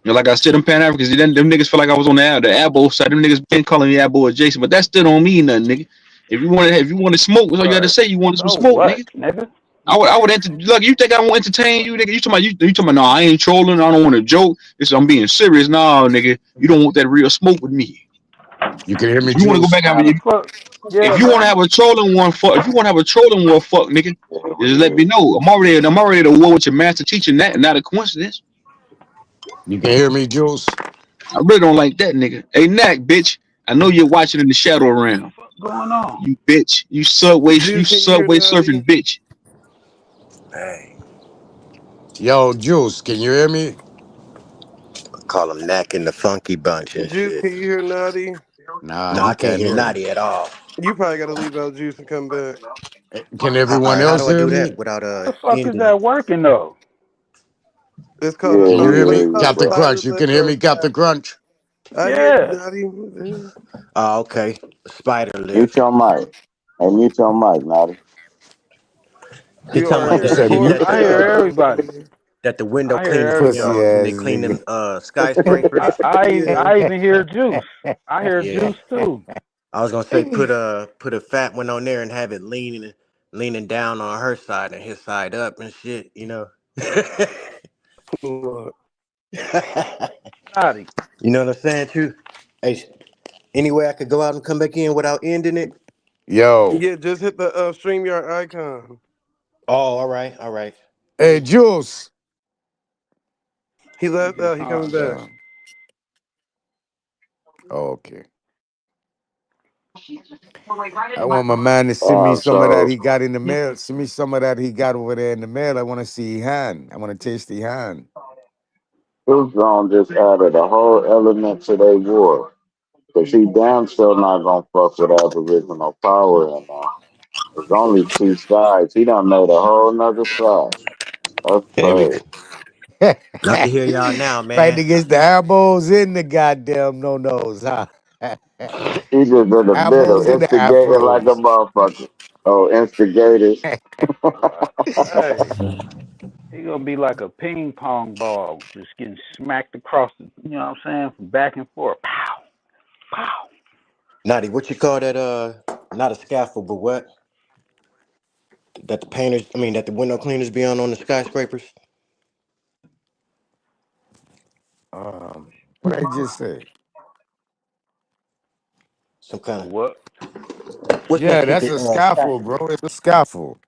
You know, like I said, them Pan Africans, them niggas feel like I was on the Abo side. Them niggas been calling me Abo adjacent, but that still don't mean nothing, nigga. If you want to smoke, that's all you got to Right. say. You want some So smoke, what, nigga. nigga? I would look. You think I won't entertain you, nigga? You talking about? No, I ain't trolling. I don't want to joke. I'm being serious. No, nigga, you don't want that real smoke with me. You can hear me, If you want to go Juice? back, How the fuck? if Yeah, you want to bro. have a trolling one, fuck. If you want to have a trolling one, fuck, nigga, just let me know. I'm already at war with your master teacher. That not a coincidence. You can hear me, Juice? I really don't like that, nigga. Hey, Knack, bitch. I know you're watching in the shadow What the realm. fuck going on? You bitch. You Juice, can you hear subway surfing Naughty? bitch. Hey, Yo, Juice, can you hear me? call him Knack and the Funky Bunch and Juice, shit. can you hear Naughty? Nah, No, he I can't can't hear hear me. Naughty at all. You probably got to leave out Juice and come back. Can All everyone right, how else do I hear do that me? without The fuck is ending it? that working though? It's Yeah, called a Can you we hear what is me, it hear you, called? A Captain bro. spider Crunch? You can lift hear or a me, Captain scaffold? Crunch? I hear you, Yeah. Naughty. Oh, okay. Spider Mute lift. your mic. Hey, mute your mic, Naughty. He You talking are about You that hearing said shit mute. that I the hear horrible, everybody. Naughty. that the window I hear cleaners be Pussy everybody. on when they ass clean them nigga. skyscrapers. Yeah. I even hear Juice. I hear Yeah. Juice too. I was gonna say put a fat one on there and have it leaning down on her side and his side up and shit, you know. Look. Naughty. You know what I'm saying, True? Hey, any way I could go out and come back in without ending it? Yo, Yeah, just hit the StreamYard icon. Oh, all right, all right. hey, Juice. He left out. He Oh, coming back. damn. Oh, okay. I want my man to send me some of that So he got in the mail. Send me some of that he got over there in the mail. I want to see hand. I want to taste the hand. True Zone just added a whole element to their war. Cause he damn sure not gonna fuck with Aboriginal power and there's only two sides. He done made a whole nother side. That's There we go. crazy. I can hear y'all now, Fighting man. against the elbows in the goddamn no-nos, huh? He just in the middle, Elbows in the instigating like a afros. motherfucker. Oh, instigators. Right. Hey, he gonna be like a ping pong ball, just getting smacked across the. You know what I'm saying? From back and forth. Pow, pow. Naughty, what you call that? Not a scaffold, but what? That the painters, I mean, that the window cleaners be on the skyscrapers. What I just say? Some kind of What? what's that Yeah, shit that's that a scaffold, bro. It's a scaffold.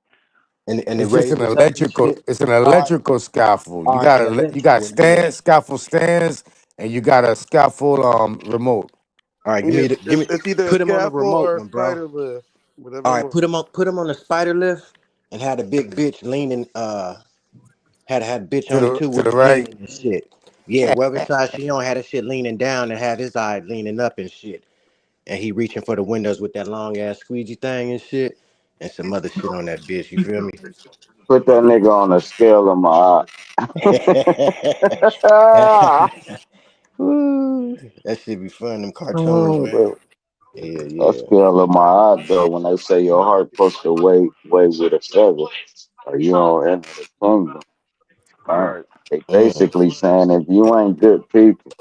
and it It's just an raises up and electrical. shit. It's an All right, electrical scaffold. all right, the You got electrical. Yeah. stands, scaffold stands, and you got a scaffold remote. All right, Yeah, give me, it's either a put him on the scaffold remote or a one, bro. spider lift, whatever All you right, want. put him on the spider lift and had a big bitch leaning. Had a bitch To on it the too to the with right. leaning and shit. Yeah, whatever side she on had his shit leaning down and had his eye leaning up and shit. And he reaching for the windows with that long ass squeegee thing and shit. And some other shit on that bitch. You feel me? Put that nigga on a scale of my Ooh, that shit be fun. Them cartoons, man. Yeah, a yeah. scale of my eye though when they say your heart supposed to weigh with a feather or you don't enter the kingdom. Man. Right. They Mm. basically saying if you ain't good people,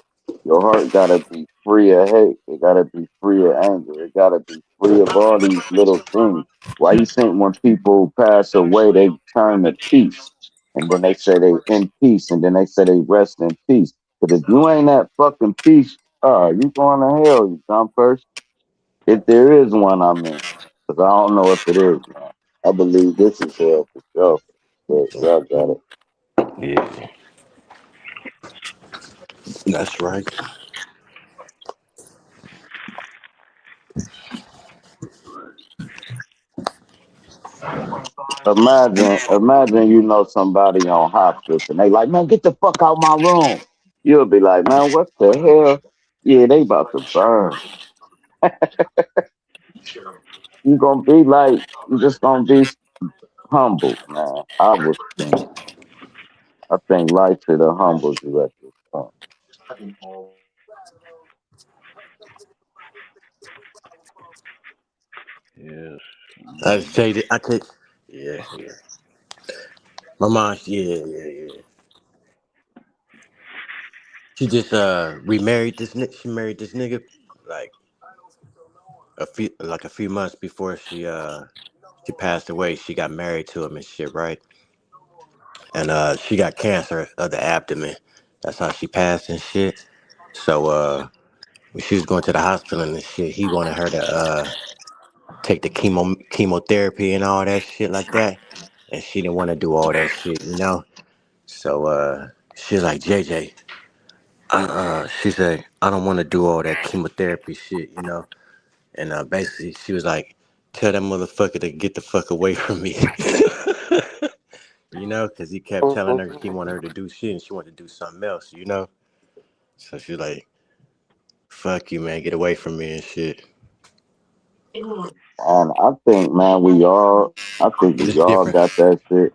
your heart gotta be free of hate. It gotta be free of anger. It gotta be free of all these little things. Why you think when people pass away, they turn to peace, and then they say they in peace, and then they say they rest in peace. But if you ain't that fucking peace, you going to hell, you dumb person. If there is one, I mean, because I don't know if it is, man. I believe this is hell for sure. But y'all got it. Yeah, that's right. imagine you know somebody on hospice and they like, man, get the fuck out my room. You'll be like, man, what the hell? Yeah, they about to burn. You gonna be like, you just gonna be humble, man. I think life should have humbled you at this point. Yes. I say that I could. Yeah, yeah. My mom, yeah, yeah, yeah. She just remarried this. She married this nigga like a few months before she passed away. She got married to him and shit, right? And she got cancer of the abdomen. That's how she passed and shit. So when she was going to the hospital and shit, he wanted her to take the chemotherapy and all that shit like that, and she didn't want to do all that shit, you know. So she's like, JJ, she said, I don't want to do all that chemotherapy shit, you know. And basically, she was like, tell that motherfucker to get the fuck away from me. You know, because he kept telling her he wanted her to do shit and she wanted to do something else, you know. So she's like, fuck you, man, get away from me and shit. And I think, man, I think But we it's all different. got that shit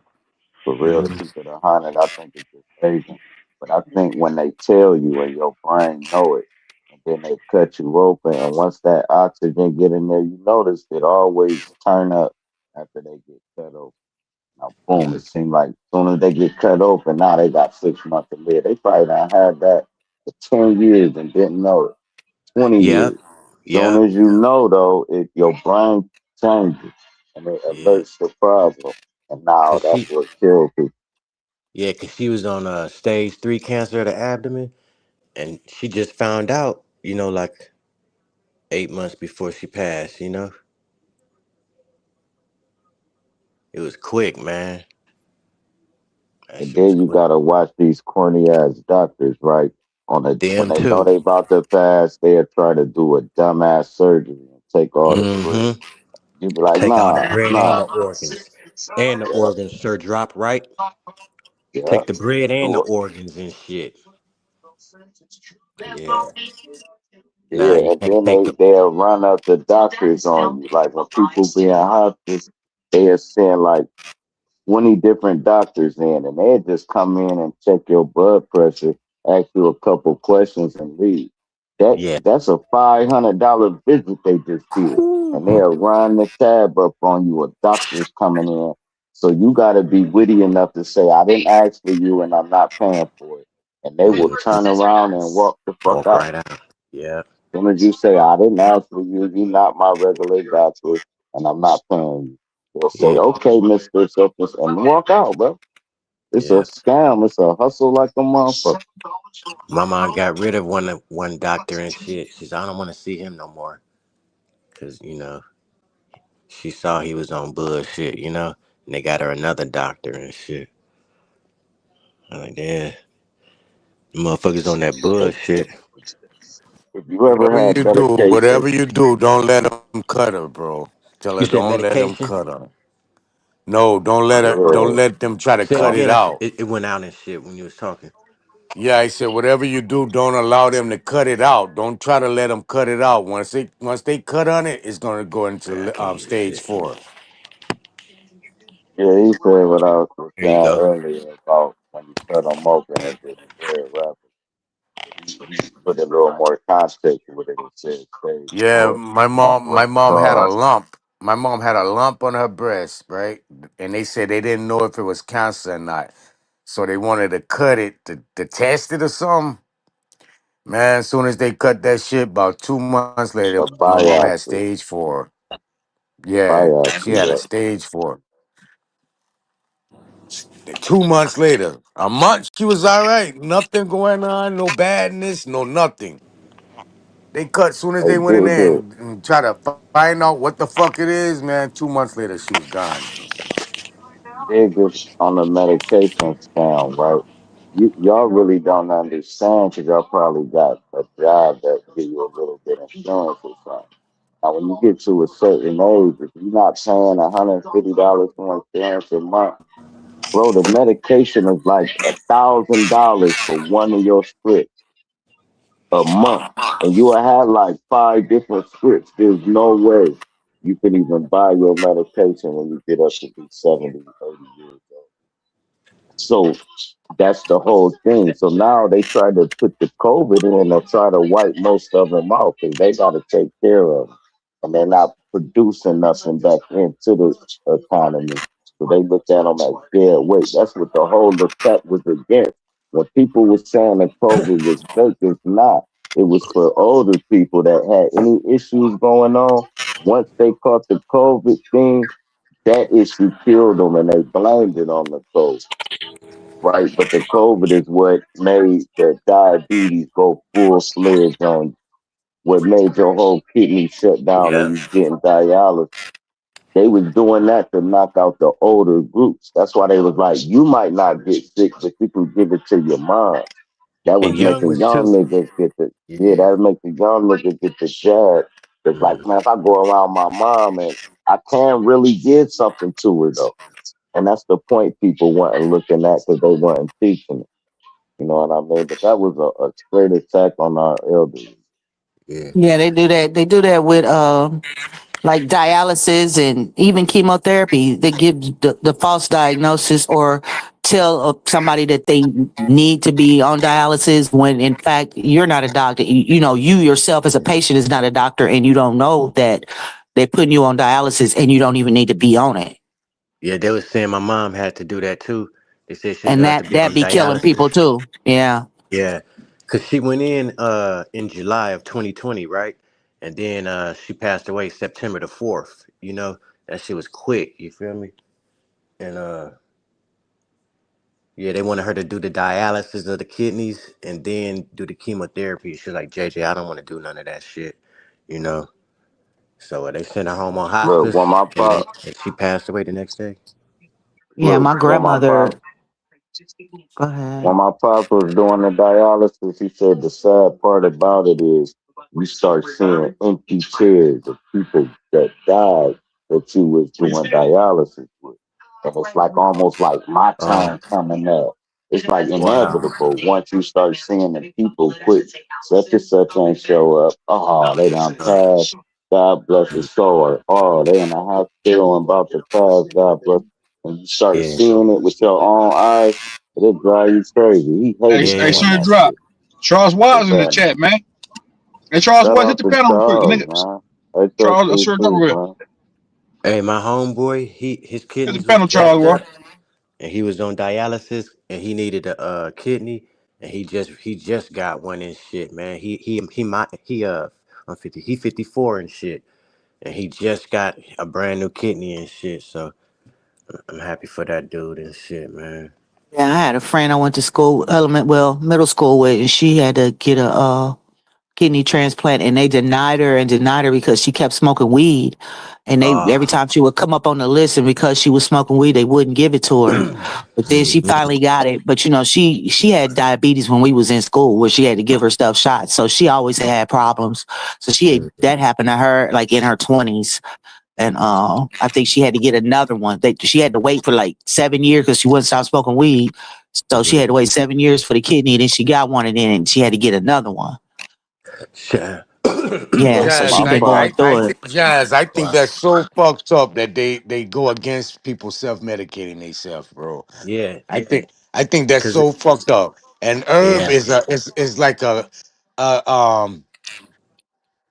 for real. Hmm. To keep it 100, I think it's just aging. But I think when they tell you and your brain know it, and then they cut you open, and once that oxygen get in there, you notice it always turn up after they get cut open. Now, boom, it seems like as soon as they get cut open, now they got 6 months to live. They probably done had that for 10 years and didn't know it. 20 Yep, years. Soon yep. as you know, though, your brain changes and it Yeah. alerts the problem. And now Cause that's she, what kills people. yeah, cause she was on stage 3 cancer of the abdomen, and she just found out, you know, like 8 months before she passed. You know, it was quick, man. That And shit was then you quick. gotta watch these corny ass doctors, right? When Them they know too. they about to pass, they'll try to do a dumbass surgery and take all the bread. Mm-hmm. You be like, Take all the nah, bread and nah. the organs, and the Yeah, organs sure drop right. yeah. Take the bread and the Do organs and shit. Yeah. Nah, you Yeah, and can't then take the. they'll run up the doctors on you. Like when people be in hospice, they'll send like 20 different doctors in, and they just come in and check your blood pressure, ask you a couple questions, and leave. Yeah. That's a $500 visit they just did, and Whew. they'll run the tab up on you. A doctor's coming in, so you got to be witty enough to say, "I didn't ask for you, and I'm not paying for it," and they will Mm-hmm. turn around and walk the fuck Walk out. right out. Yeah. As soon as you say, I didn't ask for you, you're not my regular doctor, and I'm not paying you. They'll say, Yeah. okay, Mr. Surface, and walk out, bro. It's a Yeah. scam. It's a hustle like a motherfucker. My mom got rid of one doctor and shit. She said, I don't want to see him no more. Cause, you know, she saw he was on bullshit, you know? And they got her another doctor and shit. I'm like, yeah, motherfuckers on that bullshit. If you ever had Whatever medication, you do, don't let them cut her, bro. Tell You her said don't let them medication? cut her. No, don't yeah, let them try to Say it cut it again. out. It went out and shit when you was talking. Yeah, I said whatever you do, don't allow them to cut it out. Don't try to let them cut it out. Once they cut on it, it's gonna go Man, I into can't even stage shit. 4. yeah, he said what I was There you saying go. earlier about when you cut them open, it just spread rapid. He put a little more context with it. It said stage Yeah, four. That's my what it's mom had a called. lump. My mom had a lump on her breast, right? And they said they didn't know if it was cancer or not. So they wanted to cut it to test it or something. Man, as soon as they cut that shit, about 2 months later, A my mom had biopsy. stage 4. Yeah, she Biopsy, had a yeah. stage 4. 2 months later, a month, she was all right. Nothing going on, no badness, no nothing. They cut soon as They they went in dig there it. and try to find out what the fuck it is, man. 2 months later, she was gone. Dig this on the medication scam, right? Y'all really don't understand because y'all probably got a job that give you a little bit of insurance or something. Now, when you get to a certain age, if you're not paying $150 for insurance a month, bro, the medication is like $1,000 for one of your scripts a month, and you will have like 5 different scripts. There's no way you can even buy your medication when you get up to be 70, 80 years old. So that's the whole thing. So now they try to put the COVID in or try to wipe most of them out because they got to take care of them. And they're not producing nothing back into the economy. So they look at them as dead weight. That's what the whole attack was against. When people were saying that COVID was fake, it's not. It was for older people that had any issues going on. Once they caught the COVID thing, that issue killed them and they blamed it on the COVID, right? But the COVID is what made the diabetes go full fledged on, what made your whole kidney shut down Yeah. and you getting dialysis. They was doing that to knock out the older groups. That's why they was like, you might not get sick, but you can give it to your mom. That was And young making ones young too. niggas get the Yeah. that was making young niggas get the jab. It's like, man, if I go around my mom and I can really give something to her though. And that's the point people weren't looking at because they weren't teaching it. You know what I mean? But that was a straight attack on our elders. Yeah. Yeah, they do that. They do that with like dialysis and even chemotherapy. They give the false diagnosis or tell somebody that they need to be on dialysis when in fact you're not a doctor. You know, you yourself as a patient is not a doctor and you don't know that they're putting you on dialysis and you don't even need to be on it. Yeah, they was saying my mom had to do that too. They said she was And gonna have to that be that on be killing people dialysis. too. Yeah. Yeah, cause she went in July of 2020, right? And then she passed away September the 4th. You know, that shit was quick. You feel me? And yeah, they wanted her to do the dialysis of the kidneys and then do the chemotherapy. She's like, JJ, I don't want to do none of that shit. You know. So they sent her home on Look, hospice, and she passed away the next day. Yeah, my when my grandmother. pop Go ahead. when my pop was doing the dialysis, he said the sad part about it is we start seeing empty chairs of people that died that you was doing dialysis with. And it's like almost like my Oh, time coming up. It's like wow. inevitable once you start seeing the people quit. Such and such ain't show up. Oh, they done passed. God bless his soul. Or, oh, they in the hospital and about to pass. God bless. And you start Yeah, seeing it with your own eyes, it'll drive you crazy. He Hey, hated hey, yeah. doing Sir that Drop. shit. Charles What's Wise in the that? chat, man. Hey, Charles Shout Wise, hit out the to panel real quick. The Charles, nigga, man. Hey, up to Charles, you Sir Drop too, real quick. man. Hey, my homeboy, his Hit the kidneys was panel, Charles, jacked bro. up, and he was on dialysis, and he needed a kidney, and he just got one and shit, man. I'm 50. He 54 and shit, and he just got a brand new kidney and shit. So I'm happy for that dude and shit, man. Yeah, I had a friend I went to school, middle school with, and she had to get a kidney transplant, and they denied her because she kept smoking weed. And they every Ah, time she would come up on the list, and because she was smoking weed, they wouldn't give it to her. But then she finally got it. But you know, she had diabetes when we was in school, where she had to give her stuff shots. So she always had problems. So that happened to her like in her 20s. And I think she had to get another one. She had to wait for like 7 years because she wouldn't stop smoking weed. So she had to wait 7 years for the kidney. Then she got one, and then she had to get another one. shit. Yeah, so Jazz, she My been I, pop, going I, I through it. think Jazz, I think Wow. that's so fucked up that they go against people self-medicating themselves, bro. Yeah, I think that's cause so fucked up. And herb yeah, is like a um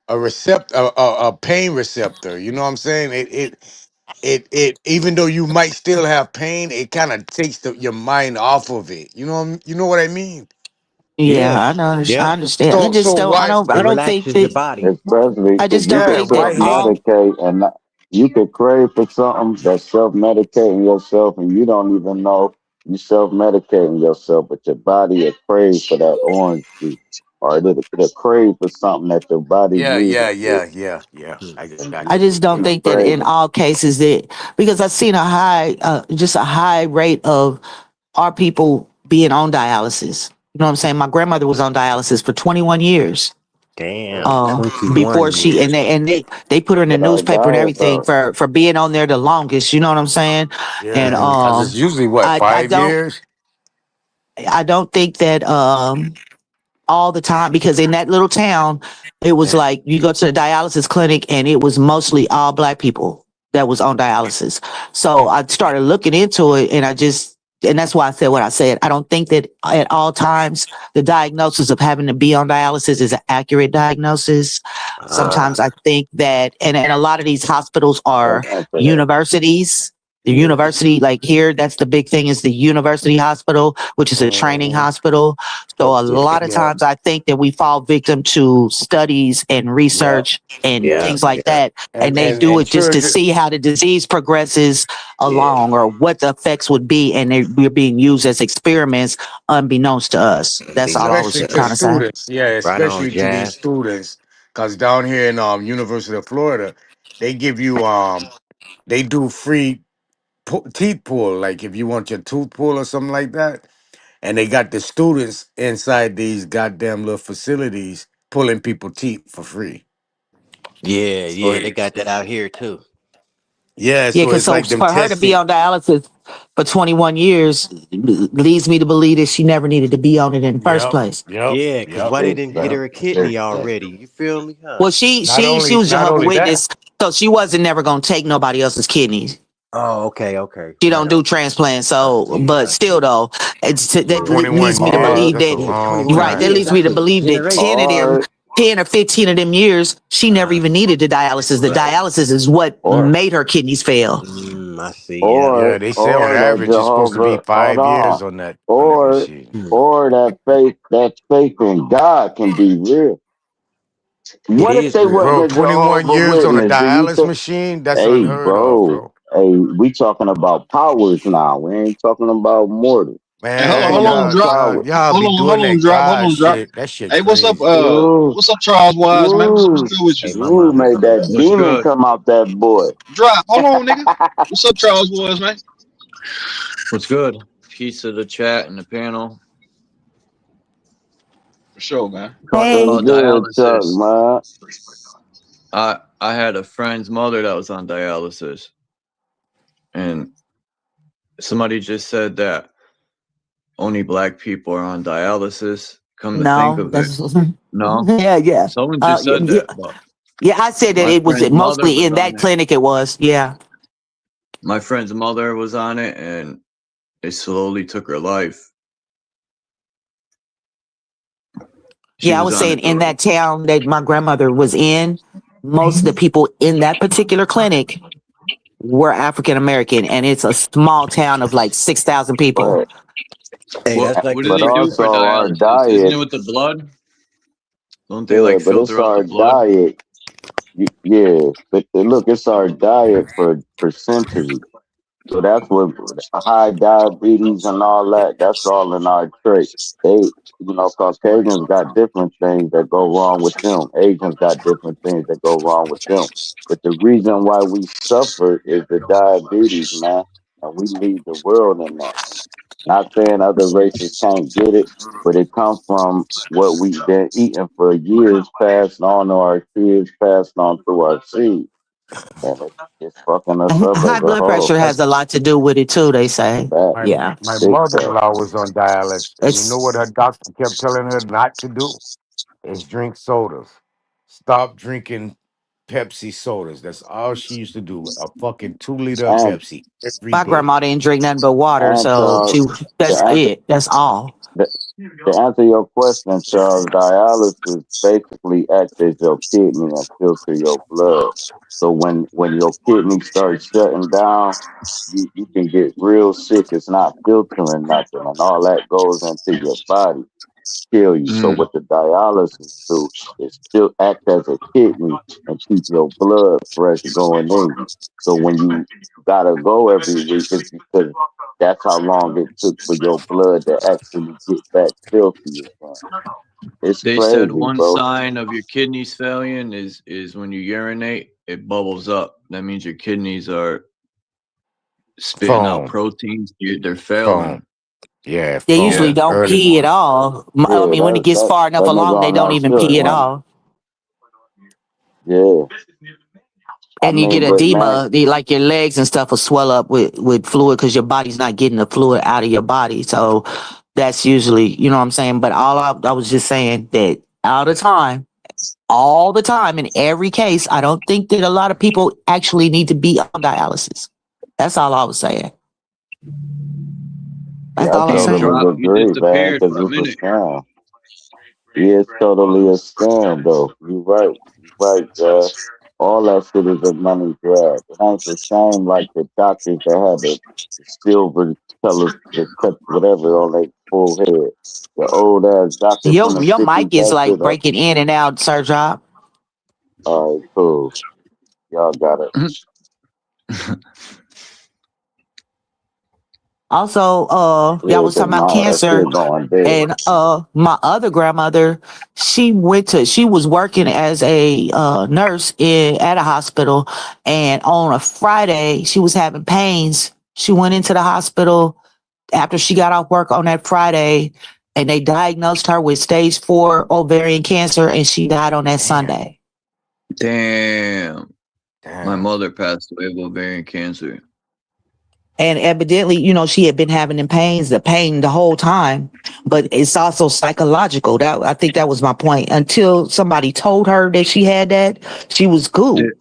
a pain receptor. You know what I'm saying? It even though you might still have pain, it kind of takes your mind off of it. You know what I mean? Yeah, yeah, I yep. understand. I So just don't. why? It I don't think relaxes your that. body. especially I if just you don't can Yeah, think that why he? all. self-medicate and not, you could crave for something that's self-medicating yourself and you don't even know you self-medicating yourself, but your body will crave for that orange juice. Or it'll crave for something that your body Yeah, needs. yeah, yeah, yeah, yeah. I got I you. just don't It's think that in crazy. all cases that because I've seen just a high rate of our people being on dialysis. You know what I'm saying? My grandmother was on dialysis for 21 years. Damn, Before 21 she years. and they put her in the But our newspaper and diet everything though. for being on there the longest. You know what I'm saying? And Yeah, because it's usually what, I 5 years? don't think that all the time, because in that little town, it was Yeah. like you go to the dialysis clinic and it was mostly all black people that was on dialysis. So I started looking into it and and that's why I said what I said. I don't think that at all times the diagnosis of having to be on dialysis is an accurate diagnosis. Sometimes I think that, and a lot of these hospitals are universities. The university, like here, that's the big thing, is the university hospital, which is a training hospital. So a lot of times I think that we fall victim to studies and research and things like that. And they do it just to see how the disease progresses along or what the effects would be. And we're being used as experiments unbeknownst to us. That's all I was Especially to trying to say. students. Yeah, Right on, especially to these Jazz. students. Because down here in University of Florida, they give you they do free teeth pull. Like if you want your tooth pull or something like that. And they got the students inside these goddamn little facilities pulling people teeth for free. Yeah, So yeah, they got that out here too. yeah, Yeah, so because it's so like them for her to be testing. on dialysis for 21 years leads me to believe that she never needed to be on it in the first place. Yeah, because why they didn't get her a kidney already? You feel me? Huh? Well, she was Jehovah's Witness, so she wasn't never gonna take nobody else's kidneys. Oh, okay. She Right don't on. do transplants, so but still though, that 21 leads me to years. believe That's a that long right. That time. leads me to believe that 10 of them, 10 or 15 of them years, she never even needed the dialysis. The dialysis is what made her kidneys fail. I see. Yeah, they say on Or that average it's supposed to be Jehovah, hold 5 years on. on that Or machine. or that faith in God can be real. What if they wasn't Bro, a 21 Jehovah years on a Witness? Do you dialysis think? machine? That's Hey, unheard of, bro. bro. Hey, we talking about powers now. We ain't talking about mortals. Hey, We Man, talking hold on, about drop. powers. y'all Hold be on, doing that hold God on, drop. shit. That shit Hey, crazy. what's up, Charles Wise, man? What's good with you? Ooh, made that What's demon good? come out that boy. Drop. Hold on, nigga. What's up, Charles Wise, man? What's good? Peace to the chat and the panel. For sure, man. Hey. About Good, Chuck, dialysis. man. I had a friend's mother that was on dialysis, and somebody just said that only black people are on dialysis. Come to think No, of it, no. yeah. Someone just said that, but Yeah, I said that my it was friend's mother mostly was in that on it. clinic. It was, yeah. My friend's mother was on it, and it slowly took her life. Yeah, I was saying in that town that my grandmother was in, most of the people in that particular clinic were African American, and it's a small town of like 6,000 people. Hey, that's like What do But they do for also our dialysis? Isn't diet. it with the blood? Don't they Yeah, like but it's filter out the our blood? diet. Yeah, but look, it's our diet for centuries. So that's what high diabetes and all that. That's all in our traits. Caucasians got different things that go wrong with them. Asians got different things that go wrong with them. But the reason why we suffer is the diabetes, man, and we lead the world in that. Not saying other races can't get it, but it comes from what we've been eating for years, passed on to our kids, passed on through our seeds. And it's fucking us up High as a blood whole. pressure has a lot to do with it too, they say. Yeah. My Big fact. mother-in-law was on dialysis, and you know what her doctor kept telling her not to do? Is drink sodas. Stop drinking Pepsi sodas. That's all she used to do. A fucking 2 liter of And Pepsi every My day. grandma didn't drink nothing but water, and so Charles, to that's answer it. That's all. to answer your question, Charles, dialysis basically acts as your kidney and filter your blood. So when your kidney starts shutting down, you can get real sick. It's not filtering nothing, and all that goes into your body, kill you. So what the dialysis do is still act as a kidney and keep your blood fresh going in you. So when you gotta go every week, it's because that's how long it took for your blood to actually get back filthy again. It's They crazy, said one bro. sign of your kidneys failing is when you urinate, it bubbles up. That means your kidneys are spitting out Foam. proteins. They're failing. Foam. Yeah, They usually foam. don't Early pee at morning. all. I Yeah, mean, when it gets far enough that nigga along, they on don't our even shit pee at one. all. Yeah. I And you get mean, but man, edema, like your legs and stuff will swell up with fluid because your body's not getting the fluid out of your body. So that's usually, you know what I'm saying? But I was just saying that all the time, in every case, I don't think that a lot of people actually need to be on dialysis. That's all I was saying. yeah, That's I all I'm Damn, saying. totally drop, you agree, man, disappeared because for a it's a minute. scam. Yeah, it's totally a scam, though. You're right. You're right, Josh. All that shit is a money grab. It ain't the same like the doctors that had the silver color, the cut whatever on their full head. The old ass doctor from the Your 50s, mic is that like shit up. breaking in and out, Sir Job. All right, cool. Y'all got it. Also, y'all Yeah, was because talking about that cancer, shit going dead. and my other grandmother, she was working as a nurse at a hospital, and on a Friday she was having pains. She went into the hospital after she got off work on that Friday, and they diagnosed her with stage 4 ovarian cancer, and she died on that Sunday. Damn. My Damn. mother passed away of ovarian cancer. And evidently, she had been having the pain the whole time, but it's also psychological. I think that was my point. Until somebody told her that she had that, she was cool. Did,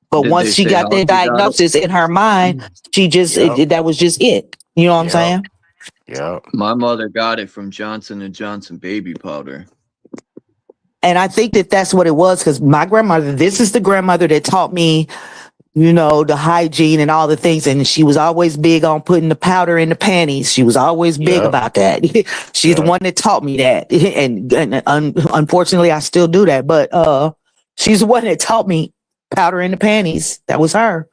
But did once they she say got how that she got it? diagnosis in her mind, she just, Yep. that was just it. You know what I'm Yep. saying? Yep. My mother got it from Johnson & Johnson baby powder. And I think that that's what it was, because my grandmother, this is the grandmother that taught me, the hygiene and all the things. And she was always big on putting the powder in the panties. She was always big Yep. about that. She's the Yep. one that taught me that. And unfortunately, I still do that. But she's the one that taught me powder in the panties. That was her.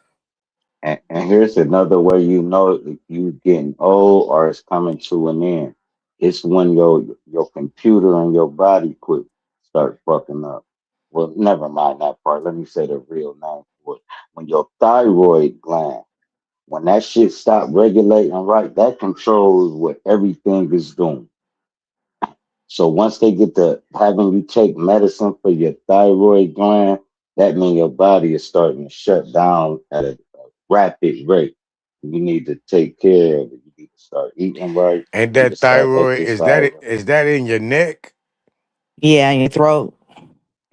And here's another way you know you getting old or it's coming to an end. It's when your computer and your body start fucking up. Well, never mind that part. Let me say the real name for it. When your thyroid gland, when that shit stop regulating right, that controls what everything is doing. So once they get to having you take medicine for your thyroid gland, that means your body is starting to shut down at a rapid rate. You need to take care of it. You need to start eating right. And You need to that start thyroid exercising. is that in your neck? Yeah, in your throat.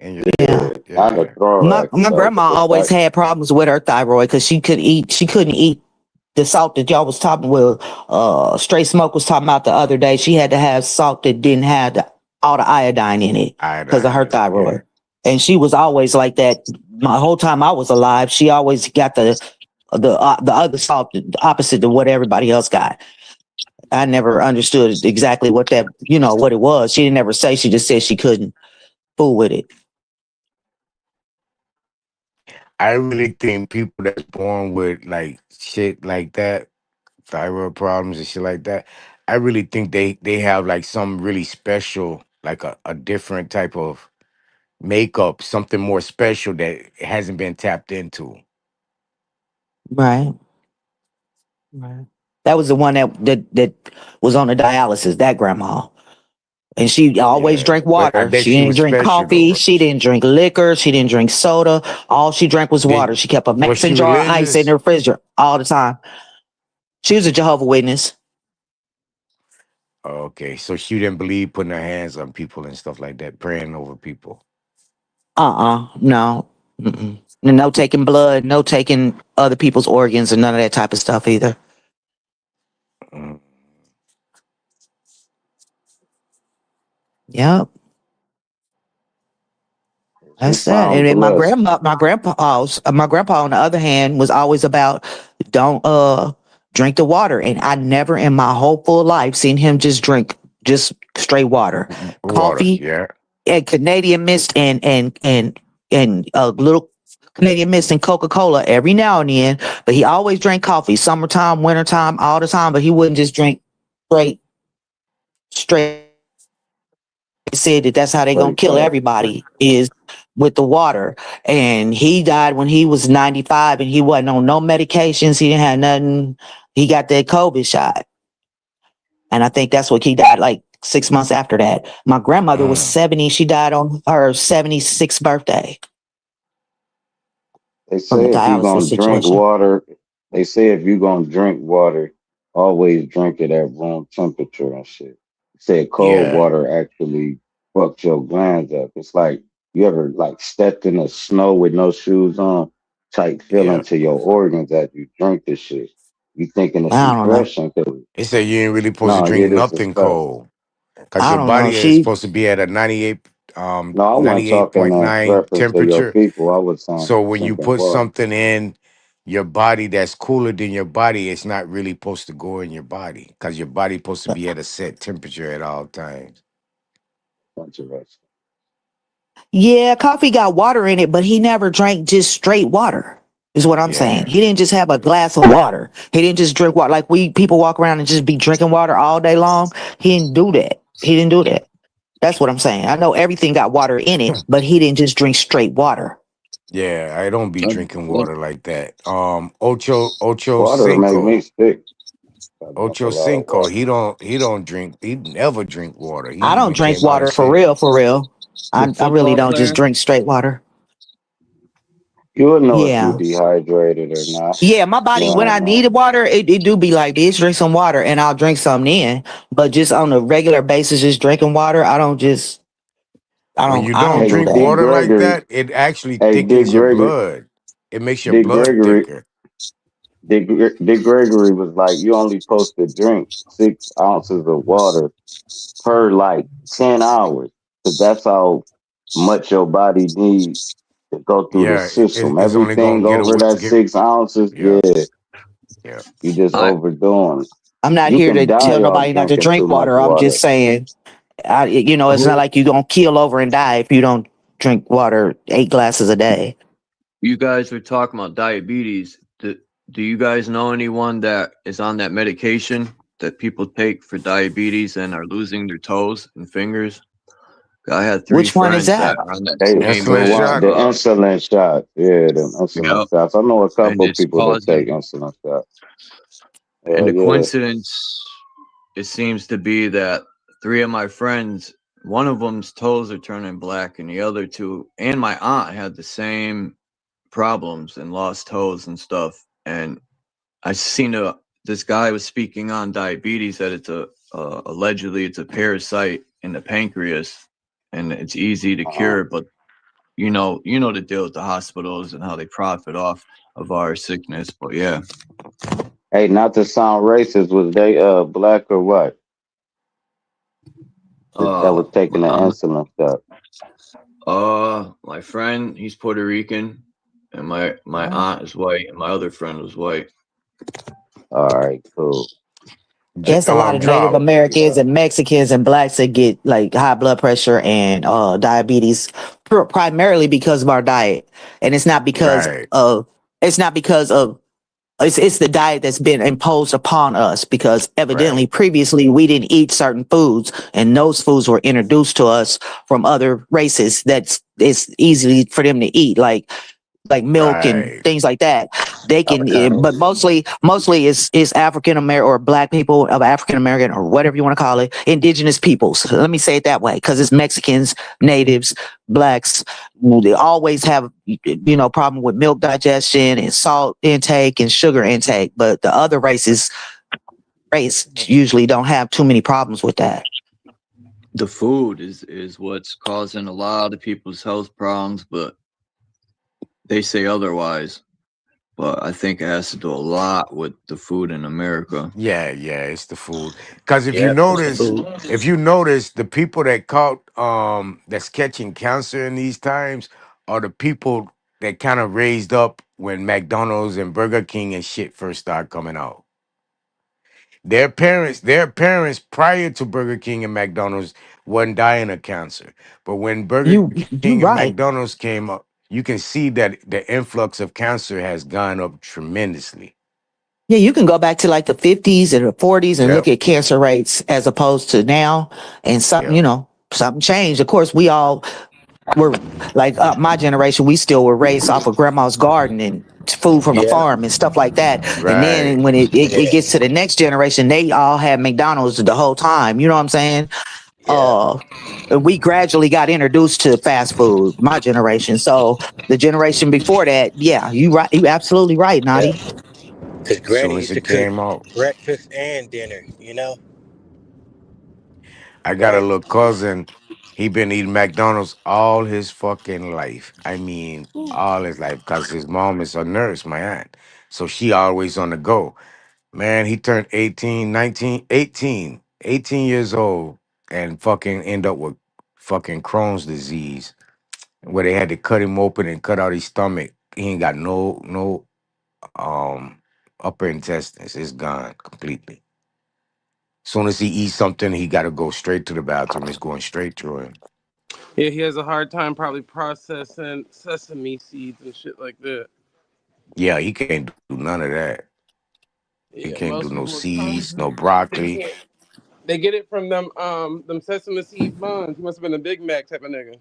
In your Yeah. Not the yeah. thorax My though, grandma but the always had problems with her thyroid because she couldn't eat the salt that y'all was talking with. Straight Smoke was talking about the other day. She had to have salt that didn't have all the iodine in it because of her Iodine. thyroid. And she was always like that. My whole time I was alive, she always got the other salt, the opposite of what everybody else got. I never understood exactly what what it was. She didn't ever say. She just said she couldn't fool with it. I really think people that's born with like shit like that, thyroid problems and shit like that, I really think they have like some really special, like a different type of makeup, something more special that hasn't been tapped into. Right. Right. That was the one that was on the dialysis, that grandma. And she always Yeah. drank But I water. bet She she didn't was drink special coffee. though. She didn't drink liquor. She didn't drink soda. All she drank was water. Did She kept a was she mason jar of ice in religious? her refrigerator all the time. She was a Jehovah's Witness. Okay, so she didn't believe putting her hands on people and stuff like that, praying over people. No. Mm-mm. No taking blood. No taking other people's organs and none of that type of stuff either. Mm. Yep. she That's that. found And then my blessed. grandpa on the other hand was always about don't drink the water. And I never in my whole full life seen him just drink just straight water. Water, Coffee yeah. and Canadian Mist and a little Canadian Mist and Coca-Cola every now and then. But he always drank coffee, summertime, wintertime, all the time, but he wouldn't just drink straight. Said that's how they gonna Straight kill up. everybody is with the water. And he died when he was 95 and he wasn't on no medications. He didn't have nothing. He got that COVID shot. And I think that's what he died like 6 months after that. My grandmother was 70. She died on her 76th birthday. They from the say if you dialysis gonna drink situation. water, they say if you gonna drink water, always drink it at room temperature and shit. Said cold Yeah, water actually fucks your glands up. It's like you ever like stepped in the snow with no shoes on, tight feeling yeah. to your organs as you drink this shit. You thinking it's I don't know. refreshing, cause They say you ain't really supposed to no, yeah, drink this is nothing fact. cold because I your don't know. body is She supposed to be at a No, I wasn't talking 98.9 reference to your temperature. people. I was saying So when you drinking put water. something in your body that's cooler than your body, it's not really supposed to go in your body because your body supposed to be at a set temperature at all times. Interesting. Yeah, coffee got water in it, but he never drank just straight water, is what I'm saying. Yeah. He didn't just have a glass of water. He didn't just drink water. Like we people walk around and just be drinking water all day long. He didn't do that. He didn't do that. That's what I'm saying. I know everything got water in it, but he didn't just drink straight water. Yeah, I don't be drinking What water like that. Ocho Water make me Cinco. sick. I drink a Ocho lot of Cinco. water. He don't drink, he never drink water. He I don't even drink came out and water for said real, for real. the I really football don't just player? drink straight water. You'll know if you Yeah. dehydrated or not. Yeah, my You body, when I don't know. needed water, it do be like, bitch, drink some water, and I'll drink some then. But just on a regular basis, just drinking water, when you I don't don't Hey, do drink D that. water like Gregory. that, it actually Hey, D thickens your Gregory. blood. It makes your D blood Gregory. thicker. D Gregory was like, you only supposed to drink 6 ounces of water per like 10 hours, because that's how much your body needs to go through the Yeah, system. it's only gonna Everything over that get 6 ounces, yeah, yeah, yeah. you just I overdoing. I'm not You here can to die tell off nobody not to drinking too drink much water. I'm water. just saying, it's not who like you're gonna keel over and die if you don't drink water 8 glasses a day. You guys were talking about diabetes. Do you guys know anyone that is on that medication that people take for diabetes and are losing their toes and fingers? I had 3 Which one is friends that that? are on that They same the Insulin one shot. the insulin shots, yeah, the insulin Yep. shots. I know a And couple it's people that take causing, insulin shots. and Hell the yeah. coincidence, it seems to be that 3 of my friends, one of them's toes are turning black, and the other 2, and my aunt had the same problems and lost toes and stuff. And I seen this guy was speaking on diabetes, that it's allegedly it's a parasite in the pancreas, and it's easy to Uh-huh. cure. But the deal with the hospitals and how they profit off of our sickness. But yeah, Hey, not to sound racist, was they black or what? That was taking the I'm insulin shot. my friend, he's Puerto Rican, and my Uh-huh. aunt is white, and my other friend was white. All right, cool. There's a lot of Native Drop. Americans Yeah. and Mexicans and blacks that get like high blood pressure and diabetes primarily because of our diet, and Right, it's not because of it's the diet that's been imposed upon us because evidently right, previously we didn't eat certain foods and those foods were introduced to us from other races that's it's easy for them to eat like milk and right. things like that. They can, but Avocados. mostly it's African American or black people of African American or whatever you want to call it, indigenous peoples. Let me say it that way because it's Mexicans, natives, blacks. They always have problem with milk digestion and salt intake and sugar intake, but the other race usually don't have too many problems with that. The food is what's causing a lot of people's health problems, but they say otherwise. But I think it has to do a lot with the food in America. Yeah, it's the food. Because Yeah, it's the food. if you notice, the people that caught that's catching cancer in these times are the people that kind of raised up when McDonald's and Burger King and shit first started coming out. Their parents prior to Burger King and McDonald's wasn't dying of cancer. But when Burger You King and right. McDonald's came up, you can see that the influx of cancer has gone up tremendously. Yeah, you can go back to like the 50s and the 40s and look Yep, at cancer rates as opposed to now, and yep, something changed. Of course, we all were like my generation, we still were raised off of grandma's garden and food from the yeah. farm and stuff like that. And right. then when it gets to the next generation, they all had McDonald's the whole time. You know what I'm saying? We gradually got introduced to fast food, my generation. So the generation before that, yeah, you absolutely right, Nadi. Because Granny Soon as used to it cook came out, breakfast and dinner, you know? I got a Right? little cousin. He been eating McDonald's all his fucking life. I mean, all his life, because his mom is a nurse, my aunt. So she always on the go. Man, he turned 18, 19, 18, 18 years old and fucking end up with fucking Crohn's disease, where they had to cut him open and cut out his stomach. He ain't got no upper intestines. It's gone completely. Soon as he eats something, he got to go straight to the bathroom. It's going straight through him. Yeah, he has a hard time probably processing sesame seeds and shit like that. Yeah, he can't do none of that. He Yeah, can't do most no people tell seeds, no him they broccoli. can't. They get it from them sesame seed buns. He must have been a Big Mac type of nigga.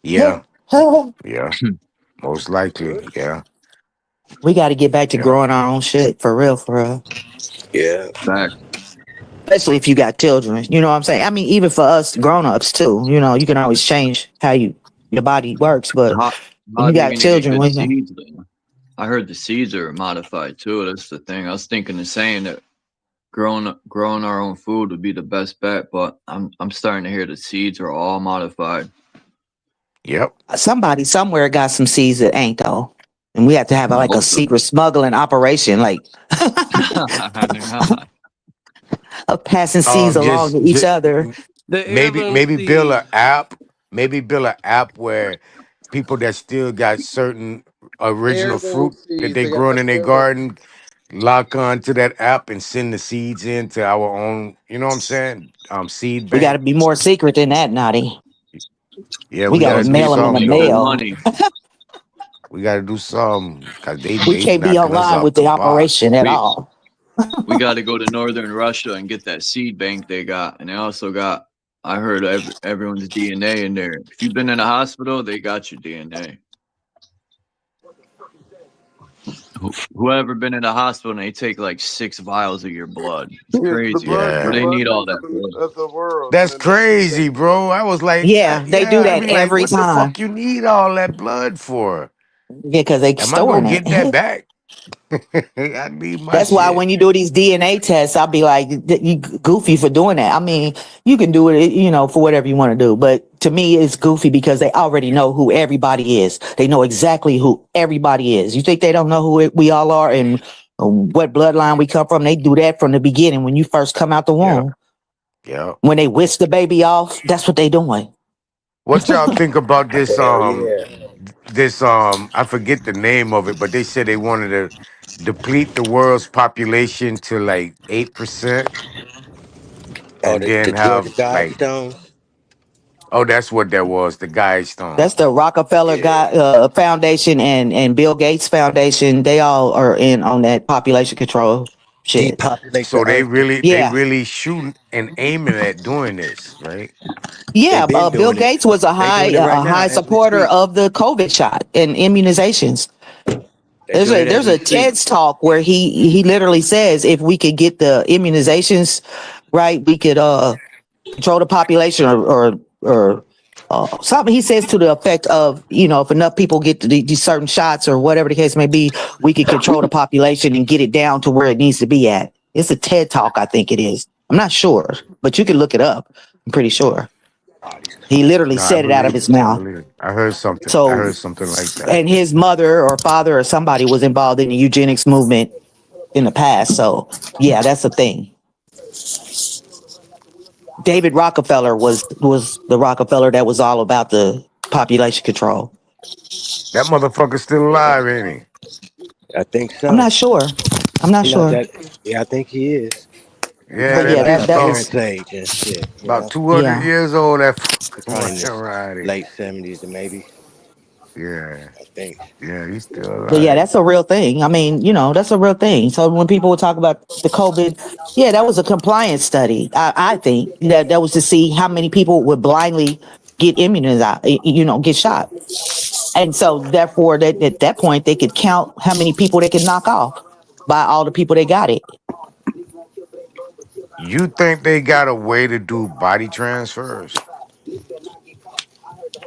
Yeah, yeah, most likely. Yeah, We got to get back to yeah. growing our own shit for real, for real. Yeah. Back. Especially if you got children, you know what I'm saying? I mean, even for us grown-ups too, you know, you can always change how your body works, but How, when how you do you got gonna get children, good we know. seeds though? I heard the seeds are modified too. That's the thing. I was thinking the same that growing our own food would be the best bet, but I'm starting to hear the seeds are all modified. Yep. Somebody somewhere got some seeds that ain't though. And we have to have I like a hope so. secret smuggling operation, like of passing seeds along to each other. The heirloom maybe build seeds. an app. Maybe build an app where people that still got certain original Heirloom fruit that seeds. they They got growing the in their heirloom. garden lock on to that app and send the seeds into our own. You know what I'm saying? Seed We got to bank. be more secret than that, Naughty. Yeah, We we got to gotta Those do mail them people in the make something good though. mail. money. We gotta do something because they We they can't be knocking us online off with the the box. operation at We all. we got to go to northern Russia and get that seed bank they got, and they also got. I heard everyone's DNA in there. If you've been in a hospital, they got your DNA. Whoever been in a hospital and they take like 6 vials of your blood. It's The crazy. blood, What the do Yeah, they blood need all banks that for? of the world, and that's then the seed crazy, banks of the bro. I world. was like, Yeah, they do yeah. I that be like, every what the time. fuck you need all that blood for? Yeah, because they Am I gonna storing get that it. back? I need my That's why shit. when you do these DNA tests, I'll be like, you goofy for doing that. I mean, you can do it, you know, for whatever you want to do. But to me, it's goofy because they already know who everybody is. They know exactly who everybody is. You think they don't know who we all are and what bloodline we come from? They do that from the beginning when you first come out the Yep, womb. yep. When they whisk the baby off, that's what they doing. What y'all think about this? Hell yeah. I forget the name of it, but they said they wanted to deplete the world's population to like 8%, Oh, and the then Georgia have like, Guidestones? oh, that's what that was, the Guy That's Stone. the Rockefeller Yeah. Foundation and Bill Gates Foundation. They all are in on that population control shit. Depopulate So the they earth. Yeah. really shooting and aiming at doing this, right? They've Yeah, been Bill doing it. Gates was They doing it right a now high as we supporter speak. of the COVID shot and immunizations. They're doing it as There's we a speak. TED's talk where he literally says if we could get the immunizations right, we could control the population or something. He says to the effect of, you know, if enough people get these certain shots or whatever the case may be, we could control the population and get it down to where it needs to be at. It's a TED talk, I think it is. I'm not sure, but you can look it up. I'm pretty sure. He literally No, I said it out of believe his it. I mouth. believe it. I heard something. I So, heard something like that. and his mother or father or somebody was involved in the eugenics movement in the past. So, yeah, that's a thing. David Rockefeller was the Rockefeller that was all about the population control. That motherfucker's still alive, ain't I think I'm so. not sure. I'm not You know sure. that? Yeah, I think he is. he? He's Yeah, But probably yeah, that like bitch my that about was parents' age and shit. You about know, 200 yeah. years old. That fucker probably in right the already. late 70s and maybe. Yeah, I think. yeah, he's still But yeah, alive. that's a real thing. I mean, you know, that's a real thing. So when people would talk about the COVID, yeah, that was a compliance study. I think that was to see how many people would blindly get immunized, you know, get shot. And so therefore that at that point they could count how many people they could knock off by all the people that got it. You think they got a way to do body transfers?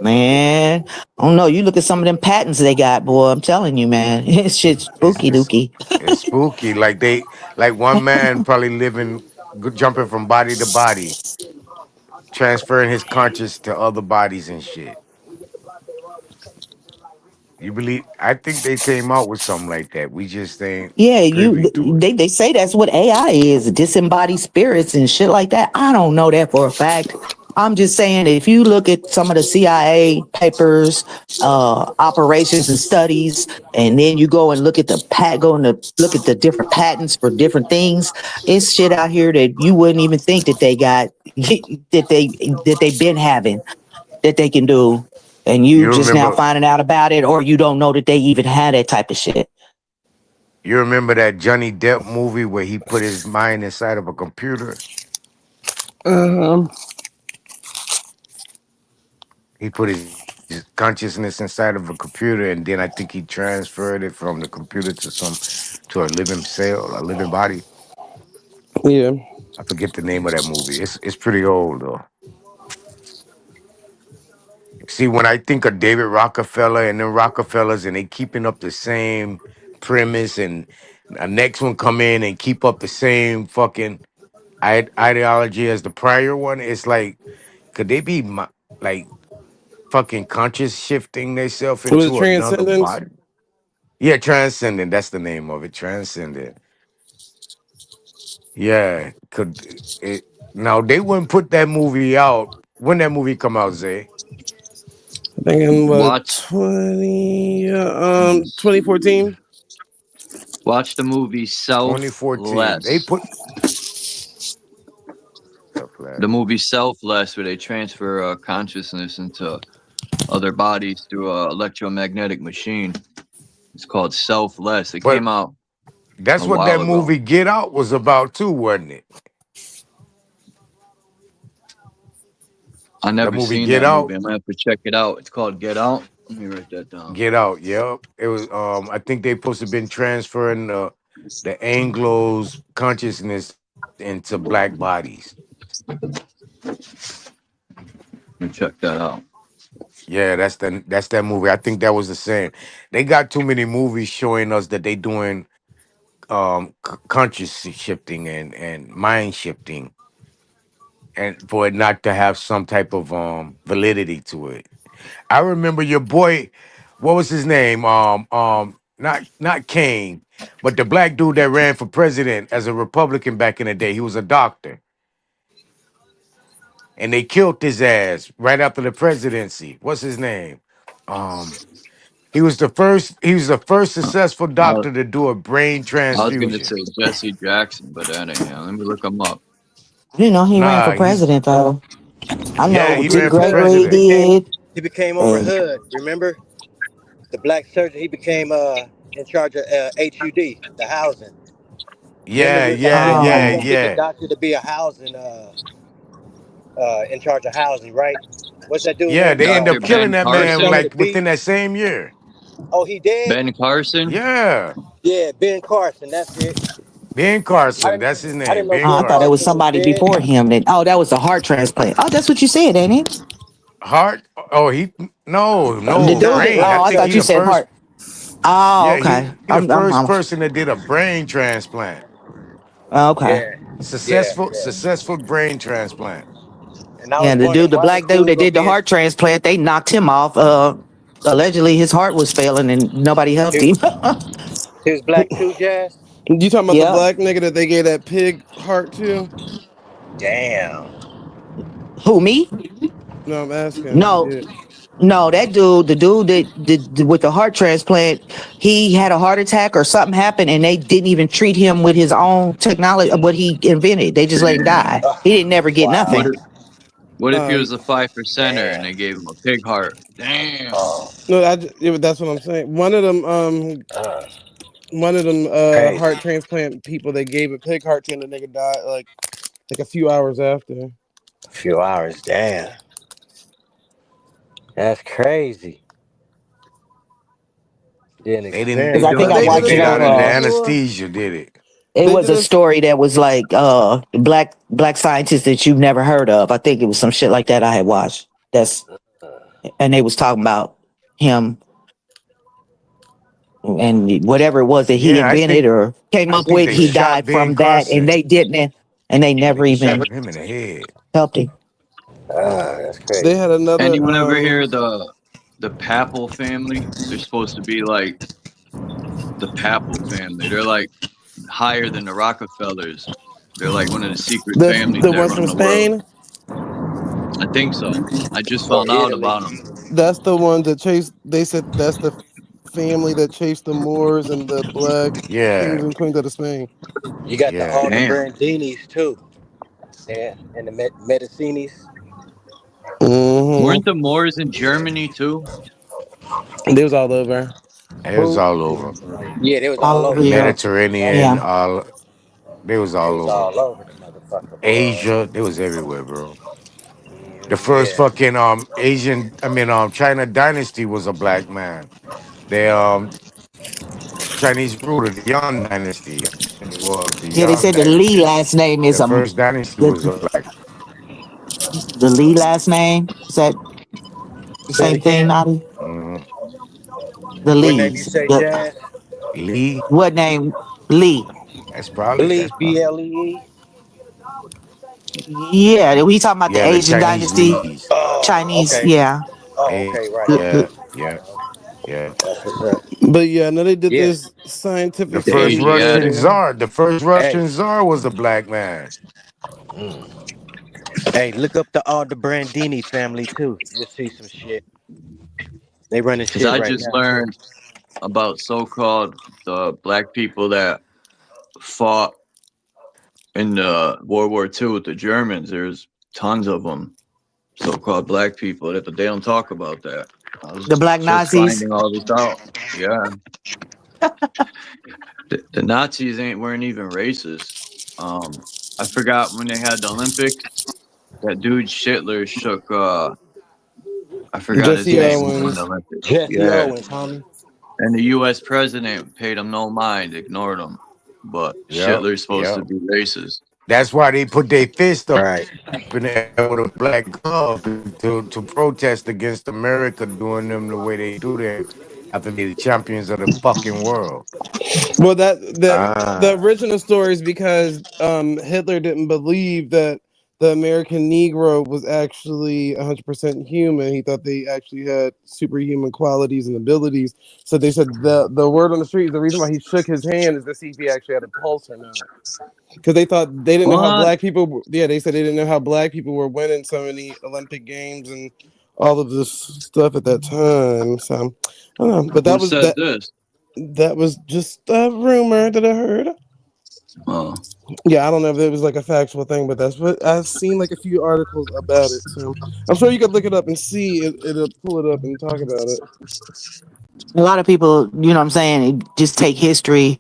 Man, I don't know. You look at some of them patents they got, boy. I'm telling you, man. It's shit It's spooky it's dookie. it's spooky. Like one man probably jumping from body to body, transferring his conscious to other bodies and shit. You believe? I think they came out with something like that. We just ain't Yeah, privy to it. they say that's what AI is, disembodied spirits and shit like that. I don't know that for a fact. I'm just saying if you look at some of the CIA papers, operations and studies, and then you go and look at look at the different patents for different things, it's shit out here that you wouldn't even think that they got that they've been having that they can do. And you You just now remember? finding out about it, or you don't know that they even had that type of shit. You remember that Johnny Depp movie where he put his mind inside of a computer? He put his consciousness inside of a computer, and then I think he transferred it from the computer to a living cell, a living body. Yeah. I forget the name of that movie. It's pretty old though. See, when I think of David Rockefeller and them Rockefellers, and they keeping up the same premise, and the next one come in and keep up the same fucking ideology as the prior one, it's like, could they be like fucking conscious shifting themselves It was into another Transcendence. body? Yeah, transcendent. That's the name of it. Transcendent. Yeah. Could it now they wouldn't put that movie out when that movie come out, Zay? I think in what Watch 2014. watch the movie 2014. They Selfless. put The movie Selfless, where they transfer consciousness into other bodies through a electromagnetic machine. It's called Selfless. It but came out that's a what that while ago. movie Get Out was about too, wasn't it? I That never movie seen Get that Out. movie. I'm gonna have to check it out. It's called Get Out. Let me write that down. Get Out, yep. It was I think they supposed to been transferring the Anglo's consciousness into black bodies. Let me check that out. Yeah, that's that movie. I think that was the same. They got too many movies showing us that they doing conscious shifting and mind shifting, and for it not to have some type of validity to it. I remember your boy, what was his name? Not Kane, but the black dude that ran for president as a Republican back in the day. He was a doctor, and they killed his ass right after the presidency. What's his name? Um, he was the first. He was the first successful I was, doctor to do a brain I was gonna transfusion. say Jesse Jackson, but that ain't him. Let me look him up. I didn't know he ran for Nah, president though. I yeah, know he Dick ran for Gregory president. did. He became over And Hood. Remember the black surgeon? He became in charge of HUD, the housing. Him and that um, Mexican doctor to be a housing in charge of housing, right? What's that dude Yeah, name they end called? Dr. up killing Ben that With the man son of Carson. the like B. within that same year. Oh, he dead? Ben Carson. Yeah, Yeah, Ben Carson. That's it. Ben I Carson. didn't. That's his I name, didn't know Ben Ben I thought it was Carson. Carson was somebody dead. before him. Then that was the heart transplant. Oh, that's what you said, ain't it? Heart? Oh, he The no dude that. brain. I Oh, I think thought he you the said first. heart. Oh, Yeah, okay. he the first person that did a brain transplant. Okay. Yeah, yeah, yeah. Successful brain transplant. And I Yeah, was wondering the why this black dude dude that gonna did the be in. heart transplant, they knocked him off. Allegedly his heart was failing and nobody helped He, him. he was black too, Jazz. You talking about the Yep. black nigga that they gave that pig heart to? Damn. Who, me? No, I'm asking. No, Yeah. no, that dude, the dude that did with the heart transplant, he had a heart attack or something happened and they didn't even treat him with his own technology, what he invented. They just let him die. He didn't never get What Wow. nothing. if what if he Um. was a 5%er and Damn. they gave him a pig heart? Damn. Oh, No, yeah, that's what I'm saying. One of them crazy. heart transplant people, they gave a pig heart to and the nigga died like a few hours after. A few hours. Damn. That's crazy. Didn't They didn't. Because They experience I think But I nothing they but could watched have it did on out done of the that damn. for. anesthesia. Did it? It They was did a a story that was like black scientists that you've never heard of. I think it was some shit like that I had watched. And they was talking about him and whatever it was that he Yeah, invented or came I up think with. they He shot died Ben from that, and Carson. they didn't, and they never They shot even him in the head. helped him. That's crazy. they had another Anyone ever hear the Papal family? They're supposed to be like the Papal family. They're like higher than the Rockefellers. They're like one of the secret families the that ones run from the world. Spain. I think so. I just Or found out Italy. about them. That's the one that chased. They said that's the family that chased the Moors and the black kings Yeah, and queens out of Spain. You got the yeah. all the Damn. Brandinis too. Yeah, and the Medicinis. Mm-hmm. Weren't the Moors in Germany too? They was all over. It was Who? all over. Yeah, they was All all over over The the Europe. all over Mediterranean, Yeah. the they was they all was over. all over the motherfucker, boy. Asia, they was everywhere, bro. The first Yeah. fucking China dynasty was a black man. The Chinese ruler, the Yuan dynasty. Well, the Yeah, they Yuan said the Lee dynasty. last name The is first dynasty was a black. the Lee last name. Is that the Say it same thing, again. Nadi? Mm-hmm. The What name you Lees. say, Jazz? Lee. What name? Lee. Blee, BLEE. Yeah, we talking about the Yeah, the Asian Chinese dynasty, Lees. Oh, Chinese. okay. Yeah. Oh, Eh, okay, right. yeah, yeah, yeah. That's what's up. But yeah, no, they did Yeah. this The scientific The first thing. Russian Asiatics. czar, the first Hey. Russian czar was a black man. Hey, look up the all the Brandini family too. You'll see some shit. They running Because shit I right just now too. learned about so-called the black people that fought in World War II with the Germans. There's tons of them, so-called black people, but they don't talk about that. I was The black just Nazis. finding all this out. Yeah, the Nazis weren't even racist. I forgot when they had the Olympics. That dude Schittler shook. I forgot his Jesse name who won Owens. the Olympics. Jesse Yeah, Owens, homie. and the U.S. president paid him no mind, ignored him. But Yep, Schittler's supposed to yep. be racist. That's why they put their fist up Right. in the air with a black glove to protest against America doing them the way they do them after they're the champions of the fucking world. Well, the Ah. original story is because Hitler didn't believe that the American Negro was actually 100% human. He thought they actually had superhuman qualities and abilities. So they said the word on the street, the reason why he shook his hand is to see if he actually had a pulse or not. Because they didn't know how What? black people. Yeah, they said they didn't know how black people were winning so many Olympic games and all of this stuff at that time. So I don't know, but Who said this? that was just a rumor that I heard. Oh, Yeah, I don't know if it was like a factual thing, but that's what I've seen like a few articles about it. So I'm sure you could look it up and see it. It'll pull it up and talk about it. A lot of people, you know what I'm saying, just take history.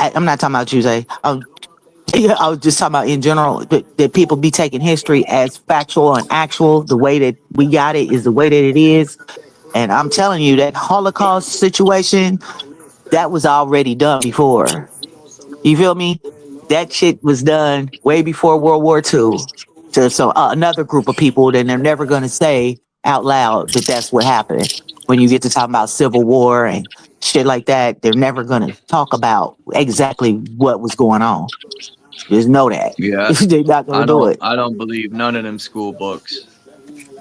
I'm not talking about you, Zay. I was just talking about in general that people be taking history as factual and actual. The way that we got it is the way that it is. And I'm telling you, that Holocaust situation, that was already done before. You feel me? That shit was done way before World War II. So another group of people, then they're never going to say out loud that that's what happened. When you get to talk about Civil War and shit like that, they're never going to talk about exactly what was going on. Just know that. yeah. They're not going to do it. I don't believe none of them school books.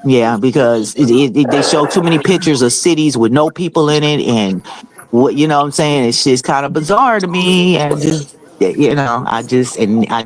Yeah, because they show too many pictures of cities with no people in it, and what you know what I'm saying, it's just kind of bizarre to me, and just I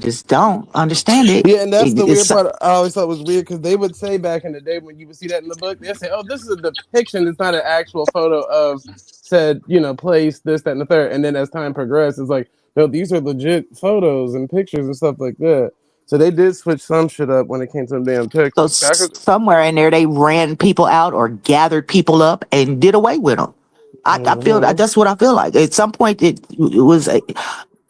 just don't understand it. Yeah, and that's the weird It's part. I always thought was weird because they would say back in the day when you would see that in the book, they'd say, "Oh, this is a depiction. It's not an actual photo of said, place, this, that, and the third." And then as time progressed, it's like, no, these are legit photos and pictures and stuff like that. So they did switch some shit up when it came to them damn so pictures. somewhere in there they ran people out or gathered people up and did away with them. I feel that's what I feel like. At some point, it was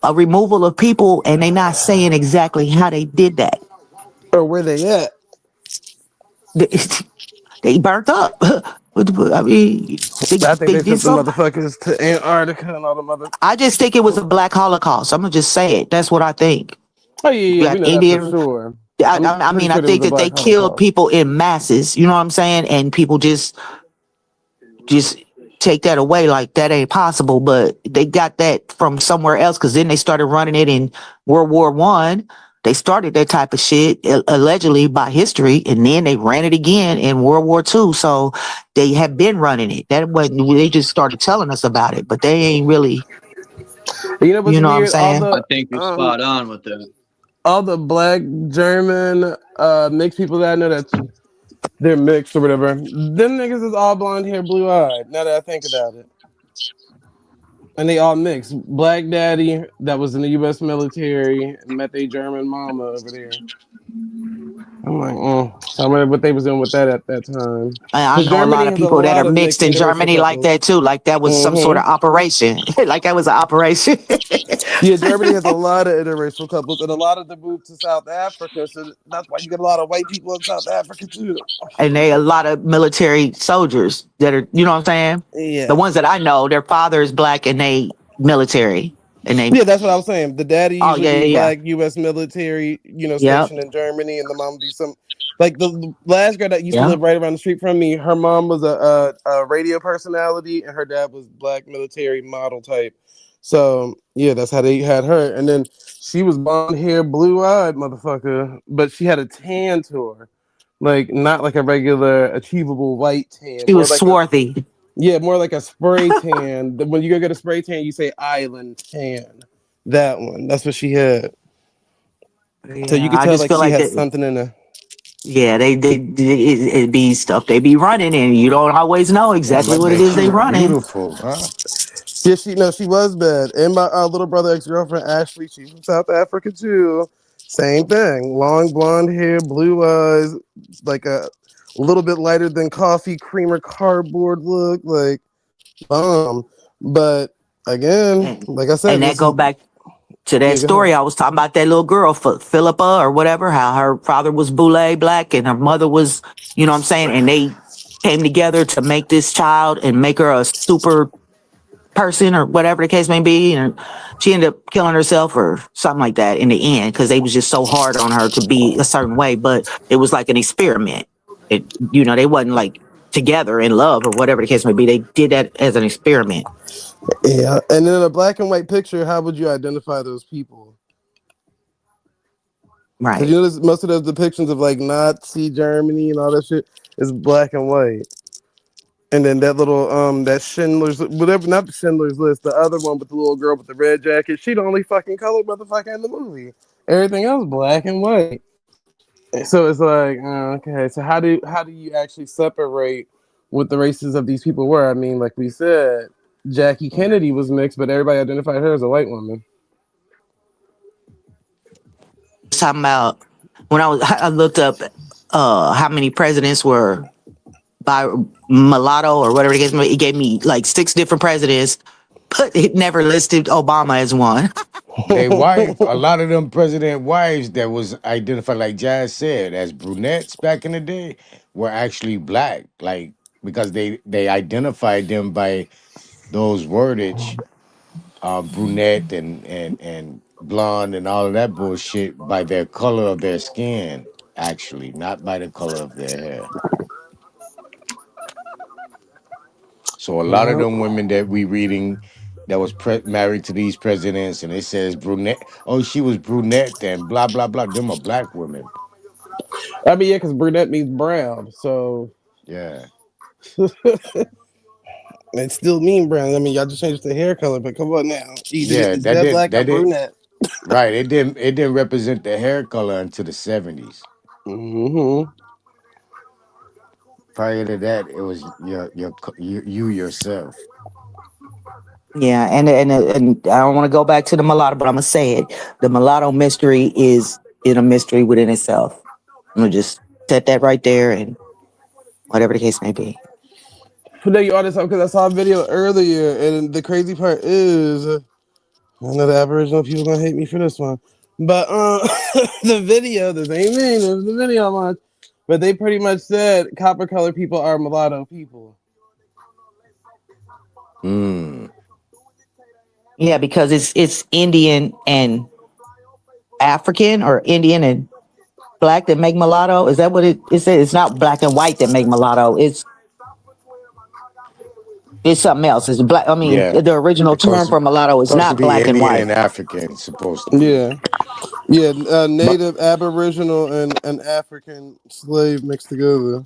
a removal of people, and they not saying exactly how they did that. Or where they at? They burnt up. I mean, I think they they did sent the something. motherfuckers to Antarctica and all the mother. I just think it was a black Holocaust. I'm gonna just say it. That's what I think. Oh yeah, You yeah, we got know that for Indian. sure. I Pretty mean, I sure there was think a that they black killed Holocaust. people in masses. You know what I'm saying? And people just take that away like that ain't possible. But they got that from somewhere else because then they started running it in World War One. They started that type of shit allegedly by history, and then they ran it again in World War II. So they have been running it. That wasn't they just started telling us about it, but they ain't really. You know what's You know what I'm weird? saying? I think you're spot on with that. All the black German mixed people that I know that they're mixed or whatever. Them niggas is all blonde hair, blue eyed. Now that I think about it, and they all mixed. Black daddy that was in the U.S. military met a German mama over there. I'm like, so I wonder what they was doing with that at that time. I Because know a lot Germany of has a people that are lot of mixed mixed in interracial Germany like couples. that too. Like that was some sort of operation. Like that was an operation. Yeah, Germany has a lot of interracial couples, and a lot of them moved to South Africa. So that's why you get a lot of white people in South Africa too. And they a lot of military soldiers that are, you know what I'm saying? Yeah. The ones that I know, their father is black and they military. And they Yeah, that's what I was saying. The daddy oh usually yeah, be yeah. black, U.S. military, Yep. stationed in Germany, and the mom be some. Like the last girl that used to Yeah. live right around the street from me, her mom was a radio personality, and her dad was black military model type. So yeah, that's how they had her. And then she was blonde hair, blue eyed motherfucker, but she had a tan to her, like not like a regular achievable white tan, She more was like a swarthy. more like a spray tan. When you go get a spray tan, you say island tan. That one. That's what she had. So you Yeah, could I tell just like feel she like had that. something in her. Yeah, it be stuff they be running, and you don't always know Yeah, exactly but what it but is she they was running. beautiful, huh? Yeah, she was bad. And my little brother ex-girlfriend Ashley, she's from South Africa too. Same thing. Long blonde hair, blue eyes, like a little bit lighter than coffee creamer cardboard look, like but again, And, like I said, and that this is go back to that yeah, go ahead. story I was talking about, that little girl, Philippa or whatever, how her father was Boule black and her mother was, you know what I'm saying? And they came together to make this child and make her a super person or whatever the case may be. And she ended up killing herself or something like that in the end because they was just so hard on her to be a certain way. But it was like an experiment. They wasn't like together in love or whatever the case may be. They did that as an experiment. Yeah. And in a black and white picture, how would you identify those people? Because Right. you notice most of those depictions of like Nazi Germany and all that shit is black and white. And then that little that Schindler's whatever, not the Schindler's List, the other one with the little girl with the red jacket. She the only fucking colored motherfucker in the movie. Everything else black and white. So it's like okay. So how do you actually separate what the races of these people were? I mean, like we said, Jackie Kennedy was mixed, but everybody identified her as a white woman. Talking about when I looked up how many presidents were by mulatto or whatever it is. It gave me like 6 different presidents, but it never listed Obama as one. They wife, a lot of them president wives that was identified, like Jazz said, as brunettes back in the day, were actually black. Like because they identified them by those wordage, brunette and blonde and all of that bullshit by their color of their skin, actually, not by the color of their hair. So a lot of Yeah. them women that we reading that was married to these presidents, and it says brunette. Oh, she was brunette and blah blah blah. Them are black women. I mean, yeah, because brunette means brown, so Yeah, it still mean brown. I mean, y'all just changed the hair color, but come on now, either yeah. it's That jet didn't black or that did brunette. right. It didn't represent the hair color until the 70s. Mm-hmm. Prior to that, it was you yourself. Yeah, and I don't want to go back to the mulatto, but I'm gonna say it. The mulatto mystery is in a mystery within itself. I'm gonna just set that right there, and whatever the case may be. Today you artist because I saw a video earlier, and the crazy part is, I know the Aboriginal people gonna hate me for this one, but the video, the same thing, it was the video I watched, but they pretty much said copper color people are mulatto people. Mm. Yeah, because it's Indian and African, or Indian and black that make mulatto. Is that what it is? It's not black and white that make mulatto. It's something else. It's black. I mean, Yeah. the original term for mulatto is Supposed to not be black and Indian white. and African. Supposed to be. Yeah. Yeah, My, native, Aboriginal, and African slave mixed together.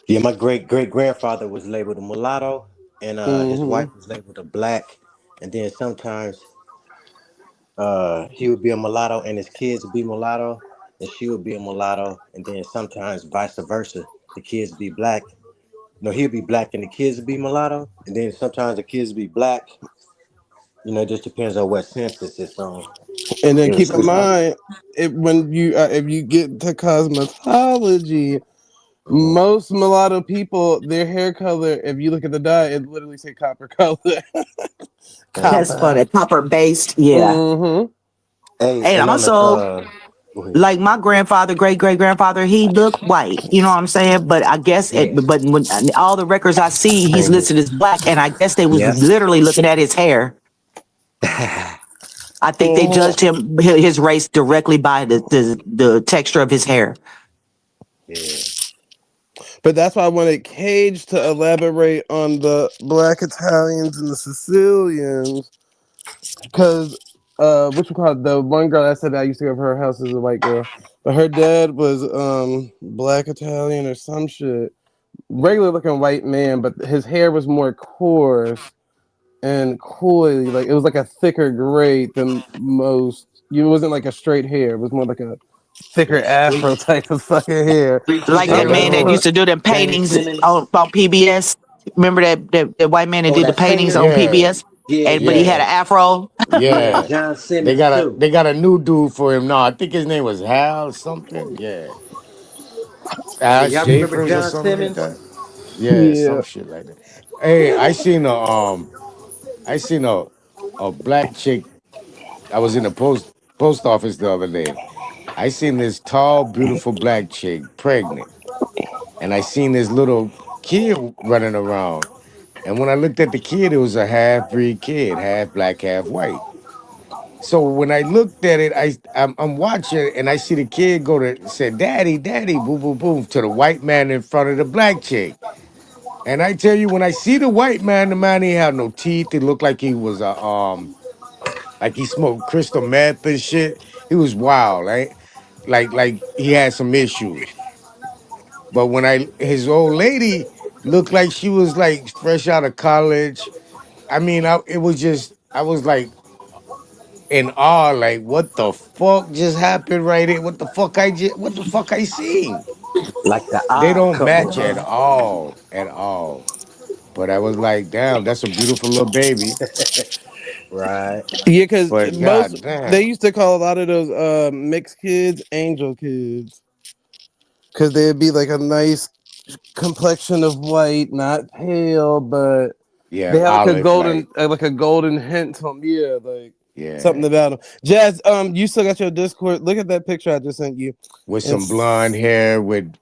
Yeah, my great grandfather was labeled a mulatto, and his Hmm. wife was labeled a black, and then sometimes he would be a mulatto, and his kids would be mulatto, and she would be a mulatto, and then sometimes vice versa, the kids would be black. No, he'd be black, and the kids would be mulatto, and then sometimes the kids would be black. It just depends on what census it's on. And then It was keep in switched. mind, if you get to cosmetology, Mhm. most mulatto people, their hair color, if you look at the dye, it literally say copper color. That's for Copper. the copper based. Yeah. Mm-hmm. Hey, And and I'm a also, go ahead. like my grandfather, great grandfather, he looked white. You know what I'm saying? But I guess Yeah. but when all the records I see, he's Same here. listed as black, and I guess they was Yeah. literally looking at his hair. I think they Mm-hmm. judged his race directly by the texture of his hair. Yeah. But that's why I wanted Cage to elaborate on the Black Italians and the Sicilians, because what you call it, the one girl I said I used to go over her house is a white girl, but her dad was Black Italian or some shit, regular looking white man, but his hair was more coarse and coily, like it was like a thicker gray than most. You, it wasn't like a straight hair; it was more like a thicker afro type of fucking hair. Like And that I'm like, man that oh, used to do them James paintings Simmons. on PBS. Remember that white man that Oh, did the that paintings painter. on Yeah. PBS, Yeah, but he yeah, had Yeah. an afro. yeah. Yeah. John Simmons too. They got a new dude for him now. I think his name was Hal something. Yeah. Yeah, Al y'all remember Schaefer's or John something like Simmons? that. Yeah, yeah. some shit like that. Hey, I seen a black chick. I was in the post office the other day. I seen this tall, beautiful black chick pregnant. And I seen this little kid running around. And when I looked at the kid, it was a half breed kid, half black, half white. So when I looked at it, I'm watching and I see the kid go to say, "Daddy, Daddy," boom, boom, boom, to the white man in front of the black chick. And I tell you, when I see the white man, the man he had no teeth. It looked like he was a like he smoked crystal meth and shit. He was wild, right? Like he had some issues. But when his old lady looked like she was like fresh out of college. I mean, it was just I was like in awe, like what the fuck just happened right here? What the fuck I seen? Like the They odd don't couple, match at huh? all, at all. But I was like, damn, that's a beautiful little baby. Right. Yeah, because But most god they damn, used to call a lot of those mixed kids angel kids, because they'd be like a nice complexion of white, not pale, but yeah, they have olive like, like a golden hint to them. Yeah, like something yeah, about them. Jazz, you still got your Discord? Look at that picture I just sent you, with and some blonde hair with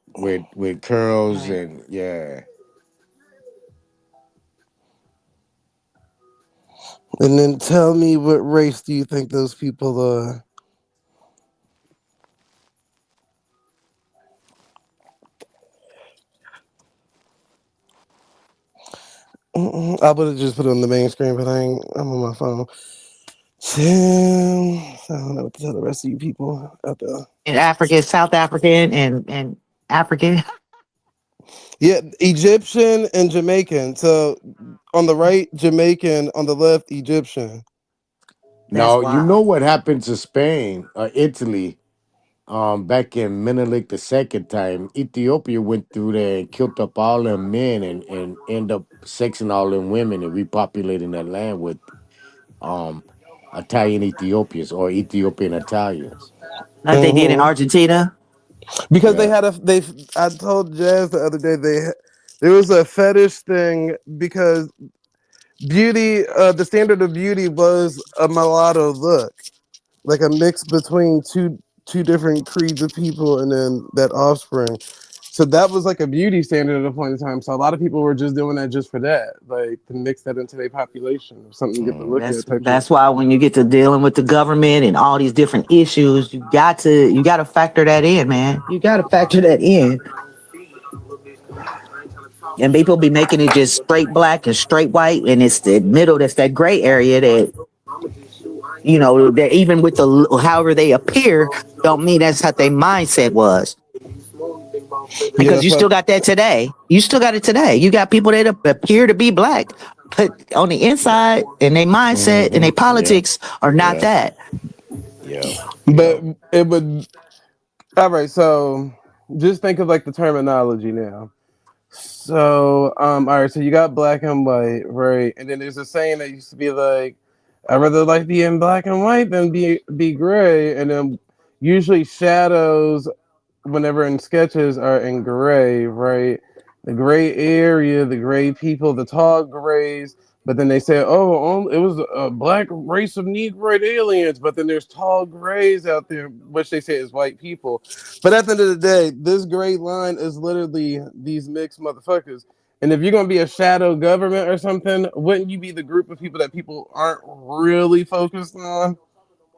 curls and yeah. and then tell me what race do you think those people are? I would have just put it on the main screen, but I'm on my phone. Tim, I don't know what to tell the rest of you people out there. And African, South African, and African. Yeah, Egyptian and Jamaican. So on the right, Jamaican. On the left, Egyptian. That's No, you wild. know what happened to Spain, Italy, back in Menelik the second time. Ethiopia went through there and killed up all them men and end up sexing all them women and repopulating that land with um Italian Ethiopians or Ethiopian Italians. Like they did in Hmm. Argentina. Because they Yeah. had I told Jazz the other day there was a fetish thing because beauty, the standard of beauty was a mulatto look, like a mix between two different creeds of people, and then that offspring. So that was like a beauty standard at a point in time. So a lot of people were just doing that just for that, like to mix that into their population or something to get to look at type That's shit. why when you get to dealing with the government and all these different issues, you got to factor that in, man. You got to factor that in. And people be making it just straight black and straight white, and it's the middle that's that gray area that that even with the however they appear, don't mean that's how their mindset was. Yeah, Because that's you why. still got that today. You still got it today. You got people that appear to be black, but on the inside and their mindset and their Yeah. politics are not Yeah. that. Yeah. But it would. All right, so just think of like the terminology now. So, all right, so you got black and white, right? And then there's a saying that used to be like, "I'd rather like be in black and white than be gray." And then usually shadows, whenever in sketches, are in gray, right? The gray area, the gray people, the tall grays. But then they say, "Oh, it was a black race of Negroid aliens." But then there's tall grays out there, which they say is white people. But at the end of the day, this gray line is literally these mixed motherfuckers. And if you're gonna be a shadow government or something, wouldn't you be the group of people that people aren't really focused on?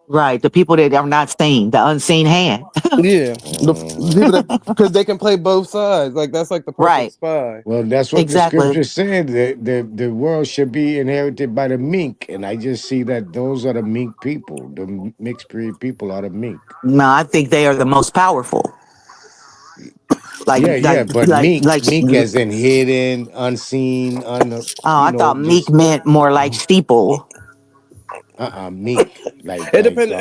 Right. The people that are not seen, the unseen hand. Yeah, the people that because they can play both sides. Like that's like the perfect Right. spy. Well, that's what the Exactly. scripture said. The world should be inherited by the meek, and I just see that those are the meek people. The mixed breed people are the meek. No, I think they are the most powerful. Like, Yeah, but like. meek as in hidden, unseen, Oh, I thought meek just meant more like steeple. meek, It depends.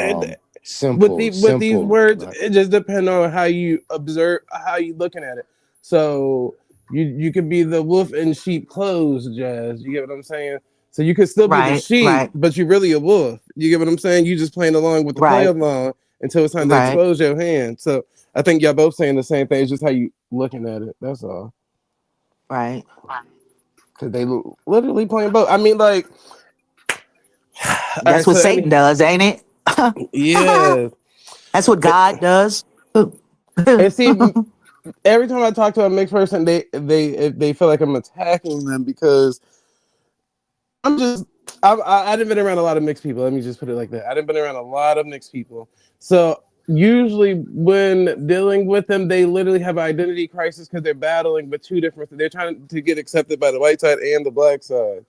simple, With these simple. words, it just depends on how you observe, how you looking at it. So you could be the wolf in sheep clothes, Jazz. You get what I'm saying? So you could still be the Right. sheep, Right. but you're really a wolf. You get what I'm saying? You just playing along with the play Right. along until it's time to Right. expose your hand. So I think y'all both saying the same thing. It's just how you looking at it. That's all. Right. Because they literally playing both. I mean, like, all That's right. what So Satan does, ain't it? yeah. That's what God does. And see, every time I talk to a mixed person, they feel like I'm attacking them because I'm just I didn't been around a lot of mixed people. Let me just put it like that. I didn't been around a lot of mixed people. So usually when dealing with them, they literally have an identity crisis because they're battling with two different. They're trying to get accepted by the white side and the black side,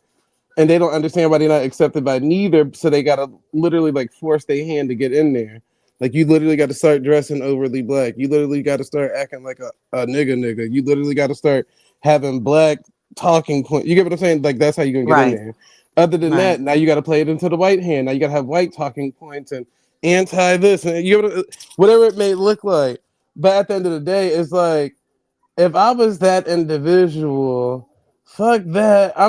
and they don't understand why they're not accepted by neither. So they gotta literally like force their hand to get in there. Like you literally got to start dressing overly black. You literally got to start acting like a nigga. You literally got to start having black talking point. You get what I'm saying? Like that's how you're gonna get in Right. there. Other than Right. that, now you got to play it into the white hand. Now you got to have white talking points and anti this and you know, whatever it may look like. But at the end of the day, it's like if I was that individual, fuck that. I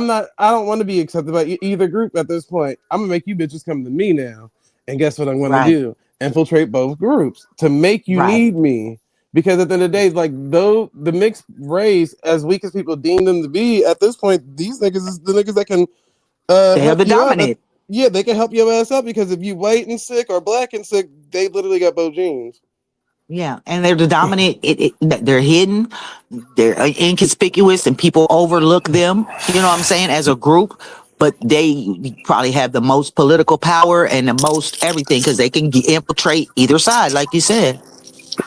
don't want to be accepted by either group at this point. I'm gonna make you bitches come to me now. And guess what I'm gonna Right. do? Infiltrate both groups to make you Right. need me. Because at the end of the day, like though the mixed race, as weak as people deem them to be, at this point, these niggas is the niggas that can They are help the you out. dominant. Yeah, they can help your ass up because if you white and sick or black and sick, they literally got both genes. Yeah, and they're the dominant. They're hidden, they're inconspicuous, and people overlook them. You know what I'm saying? As a group, but they probably have the most political power and the most everything because they can infiltrate either side, like you said.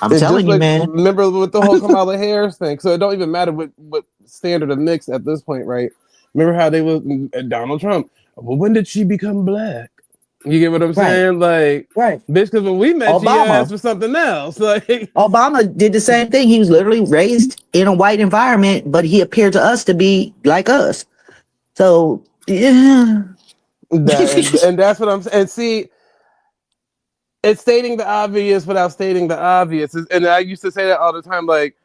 I'm It's just telling you, like man. remember with the whole Kamala Harris thing. So it don't even matter what standard of mix at this point, right? Remember how they was Donald Trump. Well, when did she become black? You get what I'm Right. saying? Like, Right. bitch, because when we met you, your ass Obama. was something else. Like Obama did the same thing. He was literally raised in a white environment, but he appeared to us to be like us. So yeah. and that's what I'm saying. And see, it's stating the obvious without stating the obvious. And I used to say that all the time, like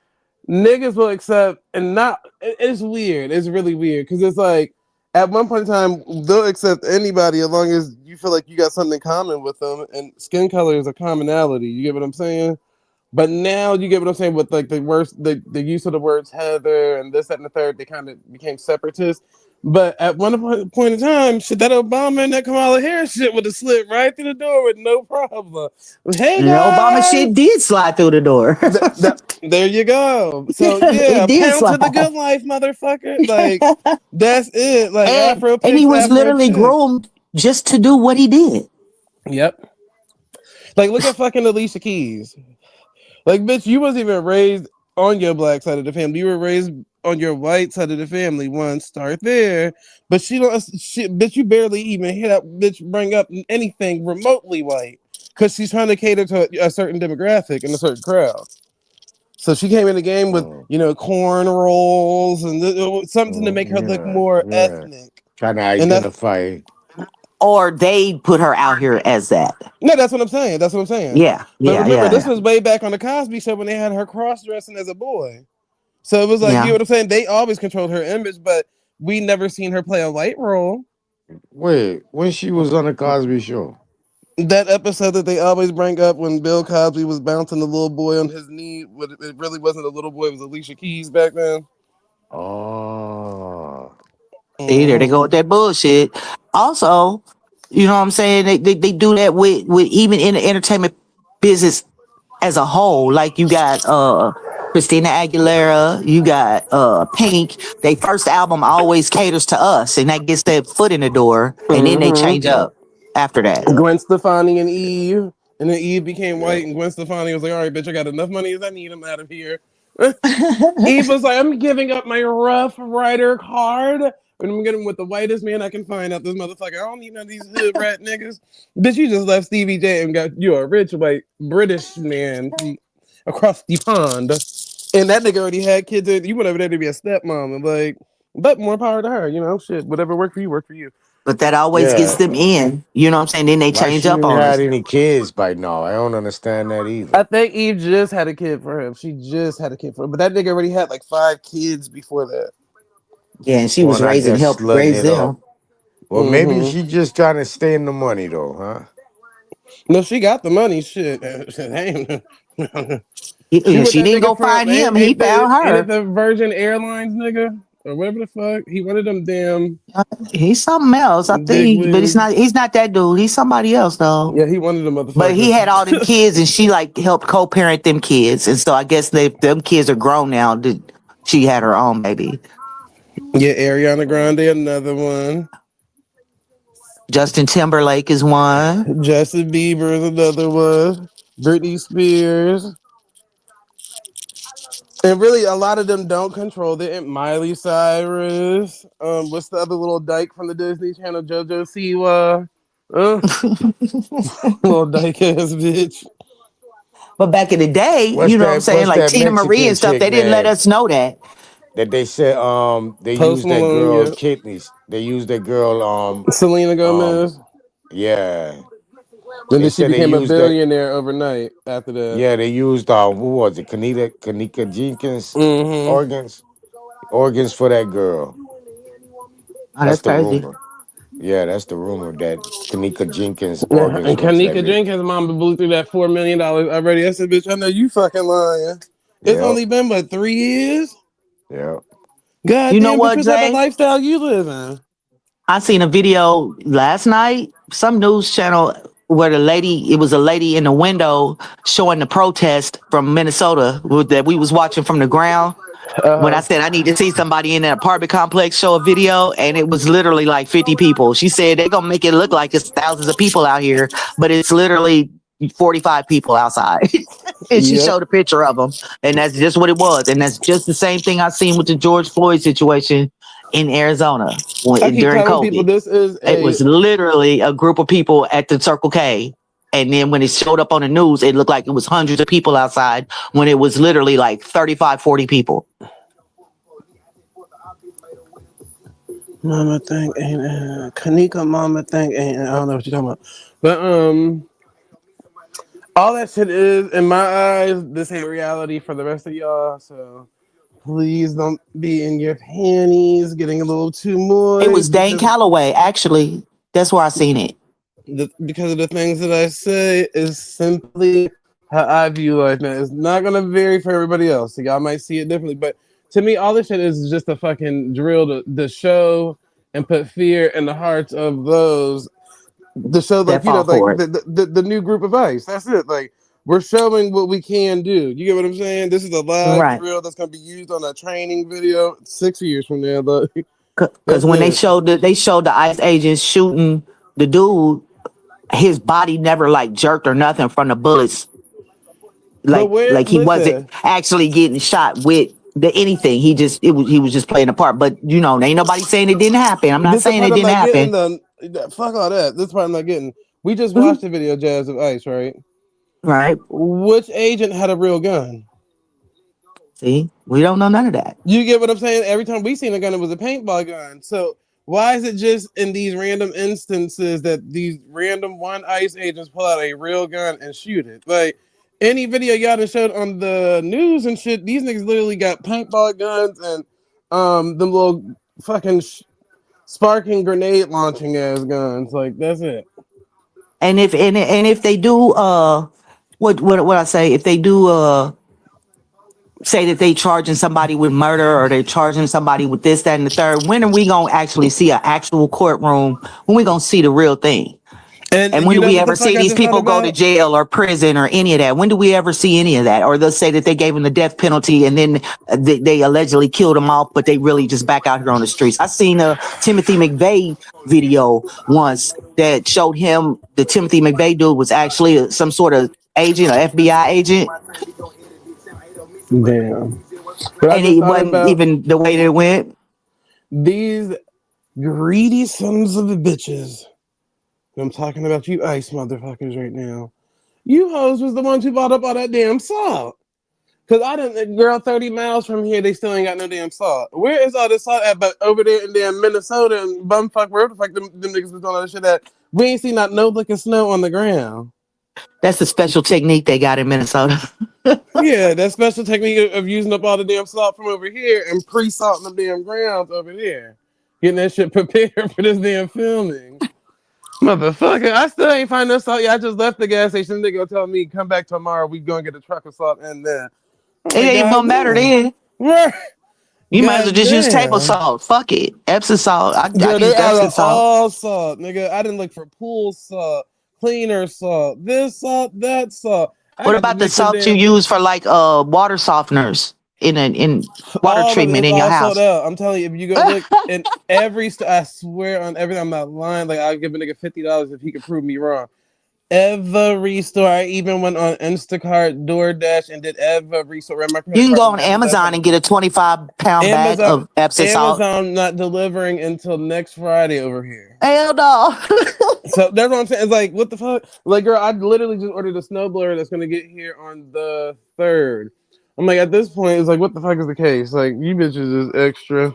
niggas will accept and not it's weird. It's really weird because it's like at one point in time they'll accept anybody as long as you feel like you got something in common with them, and skin color is a commonality. You get what I'm saying? But now you get what I'm saying with like the use of the words Heather and this, that, and the third, they kind of became separatists. But at one point in time, shit, that Obama and that Kamala Harris shit would have slid right through the door with no problem. Hey And the Obama shit guys, did slide through the door. there you go. So yeah, It did pound to the slide. good life, motherfucker. Like that's it. Like Afro And he picks, was Afro literally chicks. groomed just to do what he did. Yep. Like look at fucking Alicia Keys. Like bitch, you wasn't even raised on your black side of the family. You were raised on your white side of the family. One, start there. But bitch, you barely even hear that bitch bring up anything remotely white because she's trying to cater to a certain demographic and a certain crowd. So she came in the game with, corn rolls and something to make her look more ethnic. Trying to And that's identify. Or they put her out here as that. no, that's what I'm saying. That's what I'm saying. Yeah, But yeah, remember, yeah, this yeah. was way back on the Cosby Show when they had her cross dressing as a boy. So it was like, you Yeah. know what I'm saying? They always controlled her image, but we never seen her play a white role. Wait, when she was on the Cosby Show? That episode that they always bring up when Bill Cosby was bouncing the little boy on his knee, but it really wasn't a little boy, it was Alicia Keys back then. Oh. See, there they go with that bullshit. Also, you know what I'm saying? They do that with even in the entertainment business as a whole. Like you got Christina Aguilera, you got Pink. Their first album always caters to us, and that gets their foot in the door, and then they change up after that. Gwen Stefani and Eve, and then Eve became white, and Gwen Stefani was like, all right, bitch, I got enough money as I need, I'm out of here. Eve was like, I'm giving up my Rough Rider card, and I'm getting with the whitest man I can find out this motherfucker. I don't need none of these hood rat niggas. Bitch, you just left Stevie J and got you a rich white British man from across the pond. And that nigga already had kids. You went over there to be a stepmom, and like, but more power to her, shit. Whatever worked for you, worked for you. But that always gets them in. You know what I'm saying? Then they Why change she up ain't on us. had any kids by now? I don't understand that either. I think Eve just had a kid for him. She just had a kid for him. But that nigga already had like 5 kids before that. Yeah, and she was I raising, guess help slutting raise it up. them. Well, maybe she just trying to stay in the money though, huh? No, she got the money. Shit. She didn't go find him. He found Ain't it her. the Virgin Airlines nigga? Or whatever the fuck. He wanted them damn. He's something else, I think. But he's not that dude. He's somebody else though. Yeah, he wanted them motherfuckers. But he had all them kids, and she like helped co-parent them kids, and so I guess them kids are grown now. She had her own baby. Yeah, Ariana Grande, another one. Justin Timberlake is one. Justin Bieber is another one. Britney Spears. And really, a lot of them don't control it. Miley Cyrus. What's the other little dyke from the Disney Channel? JoJo Siwa. Little dyke ass bitch. But back in the day, What's you know what I'm that- saying? what's Like that Tina Marie Mexican and stuff, chick, they didn't let man? us know that. That they said they Post used that Malone, girl yeah. kidneys. They used that girl Selena Gomez. Yeah. Then They she said they became a used that. billionaire overnight after that. Yeah, they used who was it? Kanika Jenkins organs for that girl. Oh, That's that's the crazy. rumor. Yeah, that's the rumor that Kanika Jenkins Yeah, organs and went to that Kanika bitch. Jenkins' mom blew through that $4 million already. I said, bitch, I know you fucking lying. It's Yep. only been, 3 years? Yeah. God You know damn, what, bitch, what type of Zay? lifestyle you live in? I seen a video last night, some news channel where it was a lady in the window showing the protest from Minnesota that we was watching from the ground. When I said I need to see somebody in an apartment complex show a video, and it was literally like 50 people. She said they're gonna make it look like it's thousands of people out here, but it's literally 45 people outside. And she showed a picture of them, and that's just what it was. And that's just the same thing I seen with the George Floyd situation in Arizona I keep during telling people COVID. this is It was literally a group of people at the Circle K. And then when it showed up on the news, it looked like it was hundreds of people outside when it was literally like 35, 40 people. Mama thing ain't Kanika mama thing ain't I don't know what you're talking about. But all that shit is in my eyes, this ain't reality for the rest of y'all. So please don't be in your panties getting a little too moist. It was Dane Calloway, actually. That's where I seen it. Because of the things that I say is simply how I view life, man. It's not gonna vary for everybody else. So y'all might see it differently. But to me, all this shit is just a fucking drill to show and put fear in the hearts of those to show, like, That you know, fall like for it. the new group of ICE. That's it. Like, we're showing what we can do. You get what I'm saying? This is a live Right. drill that's gonna be used on a training video 6 years from now. But Because that's when it. they showed the ICE agents shooting the dude, his body never like jerked or nothing from the bullets. But where? Like he wasn't Listen, actually getting shot with the anything. He was just playing a part. But you know, ain't nobody saying it didn't happen. I'm not this the saying part it I'm didn't not getting. happen. Fuck all that. This part I'm not getting. We just Mhm. watched the video, Jazz, of ICE, right? Right. Which agent had a real gun? See, we don't know none of that. You get what I'm saying? Every time we seen a gun, it was a paintball gun. So why is it just in these random instances that these random one ICE agents pull out a real gun and shoot it? Like any video y'all done showed on the news and shit, these niggas literally got paintball guns and them little fucking sparking grenade launching ass guns. Like that's it. And if they do what I say, if they do say that they charging somebody with murder or they charging somebody with this, that, and the third, when are we gonna actually see an actual courtroom? When we gonna see the real thing? And when you do know we what the ever fuck see I these just thought people go to about? jail or prison or any of that? When do we ever see any of that? Or they'll say that they gave them the death penalty and then they allegedly killed them off, but they really just back out here on the streets. I seen a Timothy McVeigh video once that showed him the Timothy McVeigh dude was actually some sort of agent or FBI agent, Damn. But I and just it thought wasn't about even the way that it went. these greedy sons of the bitches. I'm talking about you ICE motherfuckers right now. You hoes was the ones who bought up all that damn salt. Cause I didn't, girl, 30 miles from here, they still ain't got no damn salt. Where is all this salt at? But over there in damn Minnesota and bumfuck, where the fuck them niggas was doing all that shit at? We ain't seen not no lick of snow on the ground. That's a special technique they got in Minnesota. Yeah, that special technique of using up all the damn salt from over here and pre-salting the damn grounds over there. Getting that shit prepared for this damn filming. Motherfucker, I still ain't find no salt yet. I just left the gas station. They gonna tell me come back tomorrow. We gonna get a truck of salt in there. I'm It like, ain't God gonna matter damn. then. You might as well God just use table damn. salt. Fuck it. Epsom salt. I Girl, use they're out Epsom of salt. all salt, nigga. I didn't look for pool salt, cleaner salt, this salt, that salt. I What got to about the mix some salt you damn use for like water softeners in water all of treatment it's in your all sold house? out. I'm telling you, if you go look in every I swear on everything, I'm not lying. Like I'll give a nigga $50 if he could prove me wrong. Every store, I even went on Instacart, DoorDash, and did every store. Ran my You credit can card go through on there. I did that Amazon shit. and get a 25-pound bag Amazon, of Epsom salt. Amazon not delivering until next Friday over here. Hell no. So that's what I'm saying. It's like, what the fuck? Like, girl, I literally just ordered a snowblower that's gonna get here on the 3rd. I'm like, at this point, it's like, what the fuck is the case? Like, you bitches is extra.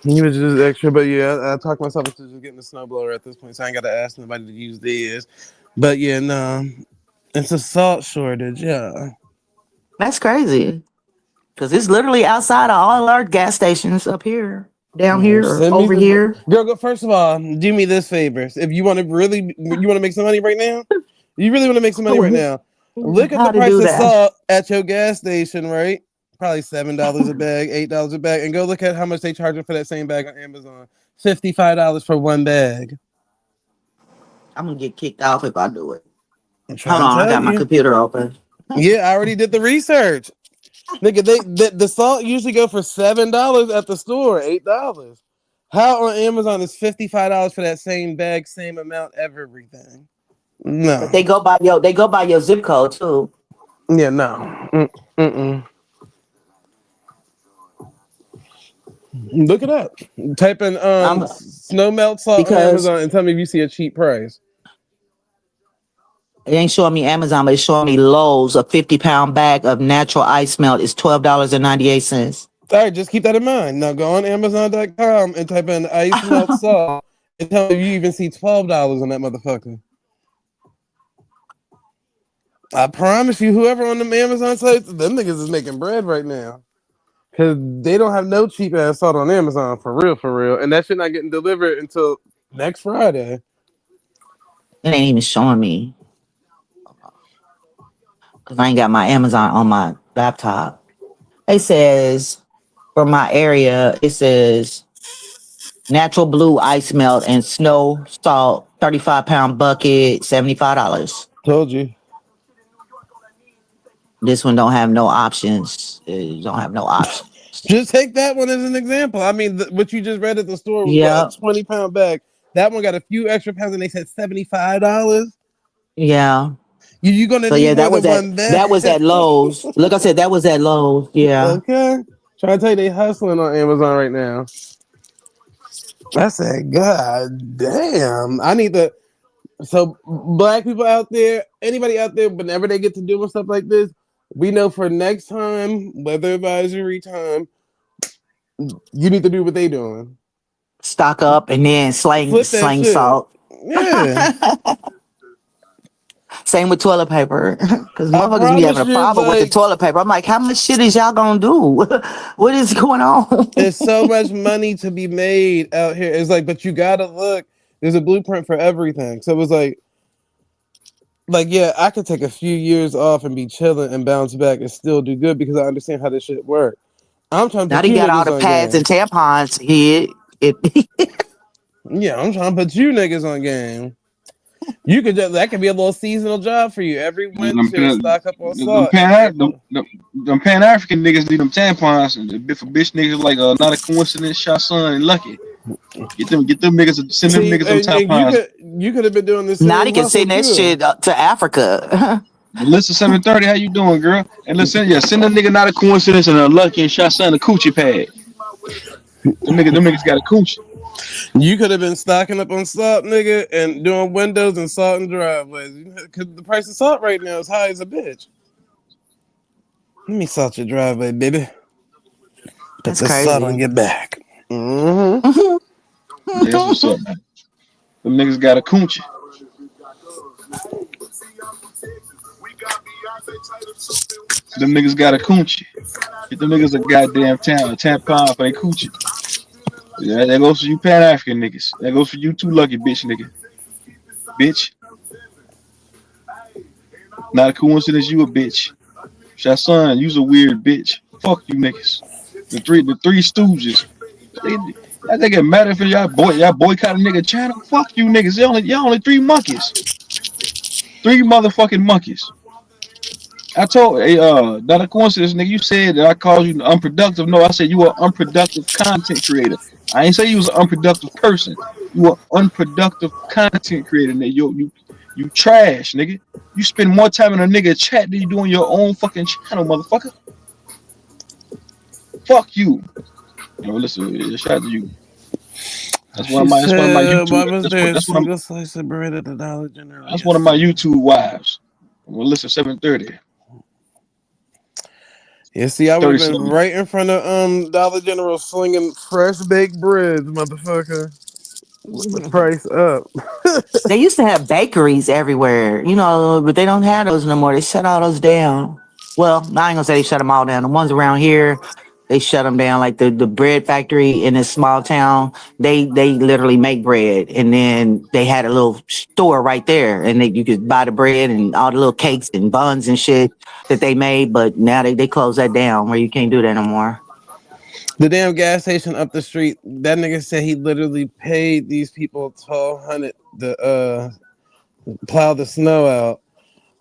You bitches is extra. But yeah, I talked myself into just getting a snowblower at this point, so I ain't gotta ask nobody to use theirs. But yeah, no, it's a salt shortage. Yeah. That's crazy. Because it's literally outside of all our gas stations up here, down here, or Send me over the here. girl. Go first of all. Do me this favor. If you want to really, you want to make some money right now. You really want to make some money right now. Look at the How to price do of that. salt at your gas station, right? Probably $7 a bag, $8 a bag, and go look at how much they charging for that same bag on Amazon. $55 for one bag. I'm gonna get kicked off if I do it. I'm Hold trying to on, I tell got my you. computer open. Yeah, I already did the research. Nigga, the salt usually go for $7 at the store, $8. How on Amazon is $55 for that same bag, same amount, everything? No. But they go by your zip code too. Yeah, no. Mm-mm. Look it up. Type in I'm snow melt salt on because Amazon and tell me if you see a cheap price. it ain't showing me Amazon, but it's showing me Lowe's. A 50-pound bag of natural ice melt is $12.98. All right, just keep that in mind. Now go on Amazon.com and type in ice melt salt and tell me if you even see $12 on that motherfucker. I promise you, whoever on them Amazon sites, them niggas is making bread right now. Cause they don't have no cheap ass salt on Amazon for real. And that shit not getting delivered until next Friday. It ain't even showing me because I ain't got my Amazon on my laptop. It says for my area, it says Natural blue ice melt and snow salt, 35-pound bucket, $75. Told you. This one don't have no options. You don't have no options. Just take that one as an example. I mean, what you just read at the store was what, a Yep. 20-pound bag. That one got a few extra pounds, and they said $75. Yeah. You're gonna So need yeah, more than one bag. that was at Lowe's. Like I said, that was at Lowe's. Yeah. Okay. Trying to tell you, they hustling on Amazon right now. I said, God damn. I need to. So, black people out there, anybody out there, whenever they get to doing stuff like this, we know for next time, weather advisory time, you need to do what they doing. Stock up and then Flip that shit. salt. Yeah. Same with toilet paper. Because motherfuckers be promise having a you, problem with the like- toilet paper. I'm like, how much shit is y'all gonna do? What is going on? There's so much money to be made out here. It's like, but you gotta look. There's a blueprint for everything. So it was like, yeah, I could take a few years off and be chilling and bounce back and still do good because I understand how this shit work. I'm trying to Now put they you got all niggas the on pads game. and tampons here. Yeah, I'm trying to put you niggas on game. You could that could be a little seasonal job for you every winter. Stock up on salt. Them Pan African niggas need them tampons. And for bitch niggas like Not a Coincidence, Shot Son, and Lucky. Get them niggas, send them niggas them tampons. You could have been doing this. Now they can send that shit to Africa. Melissa 730, how you doing, girl? And listen, send that nigga Not a Coincidence and a Lucky and Shot Son a coochie pad. Them niggas got a coochie. You could have been stocking up on salt, nigga, and doing windows and salt and driveways. Because the price of salt right now is high as a bitch. Let me salt your driveway, baby. Put That's the salt crazy. on your back. Mm-hmm. Yeah, that's what's up, man. Them niggas got a coochie. Them niggas got a coochie. Get them niggas a goddamn tampon for their coochie. Yeah, that goes for you Pan African niggas. That goes for you too, Lucky bitch nigga. Bitch. Not a coincidence, you a bitch. Shot Son, you's a weird bitch. Fuck you niggas. The three Stooges. I think it matter for y'all boycott a nigga channel. Fuck you niggas. Y'all only three monkeys. Three motherfucking monkeys. I told not a coincidence, nigga. You said that I called you unproductive. No, I said you were unproductive content creator. I ain't say you was an unproductive person. You were unproductive content creator, nigga. You trash, nigga. You spend more time in a nigga chat than you do on your own fucking channel, motherfucker. Fuck you. Yo, listen, shout out to you. That's one of my YouTube. Slice of bread at the Dollar General. That's one of my YouTube wives. Well, listen, 730. Yeah, see, I would have been right in front of Dollar General slinging fresh baked breads, motherfucker. With the price up. They used to have bakeries everywhere, but they don't have those no more. They shut all those down. Well, I ain't gonna say they shut them all down. The ones around here, they shut them down. Like the bread factory in this small town, they literally make bread, and then they had a little store right there, and you could buy the bread and all the little cakes and buns and shit that they made. But now they closed that down where you can't do that no more. The damn gas station up the street, that nigga said he literally paid these people $1,200 to plow the snow out.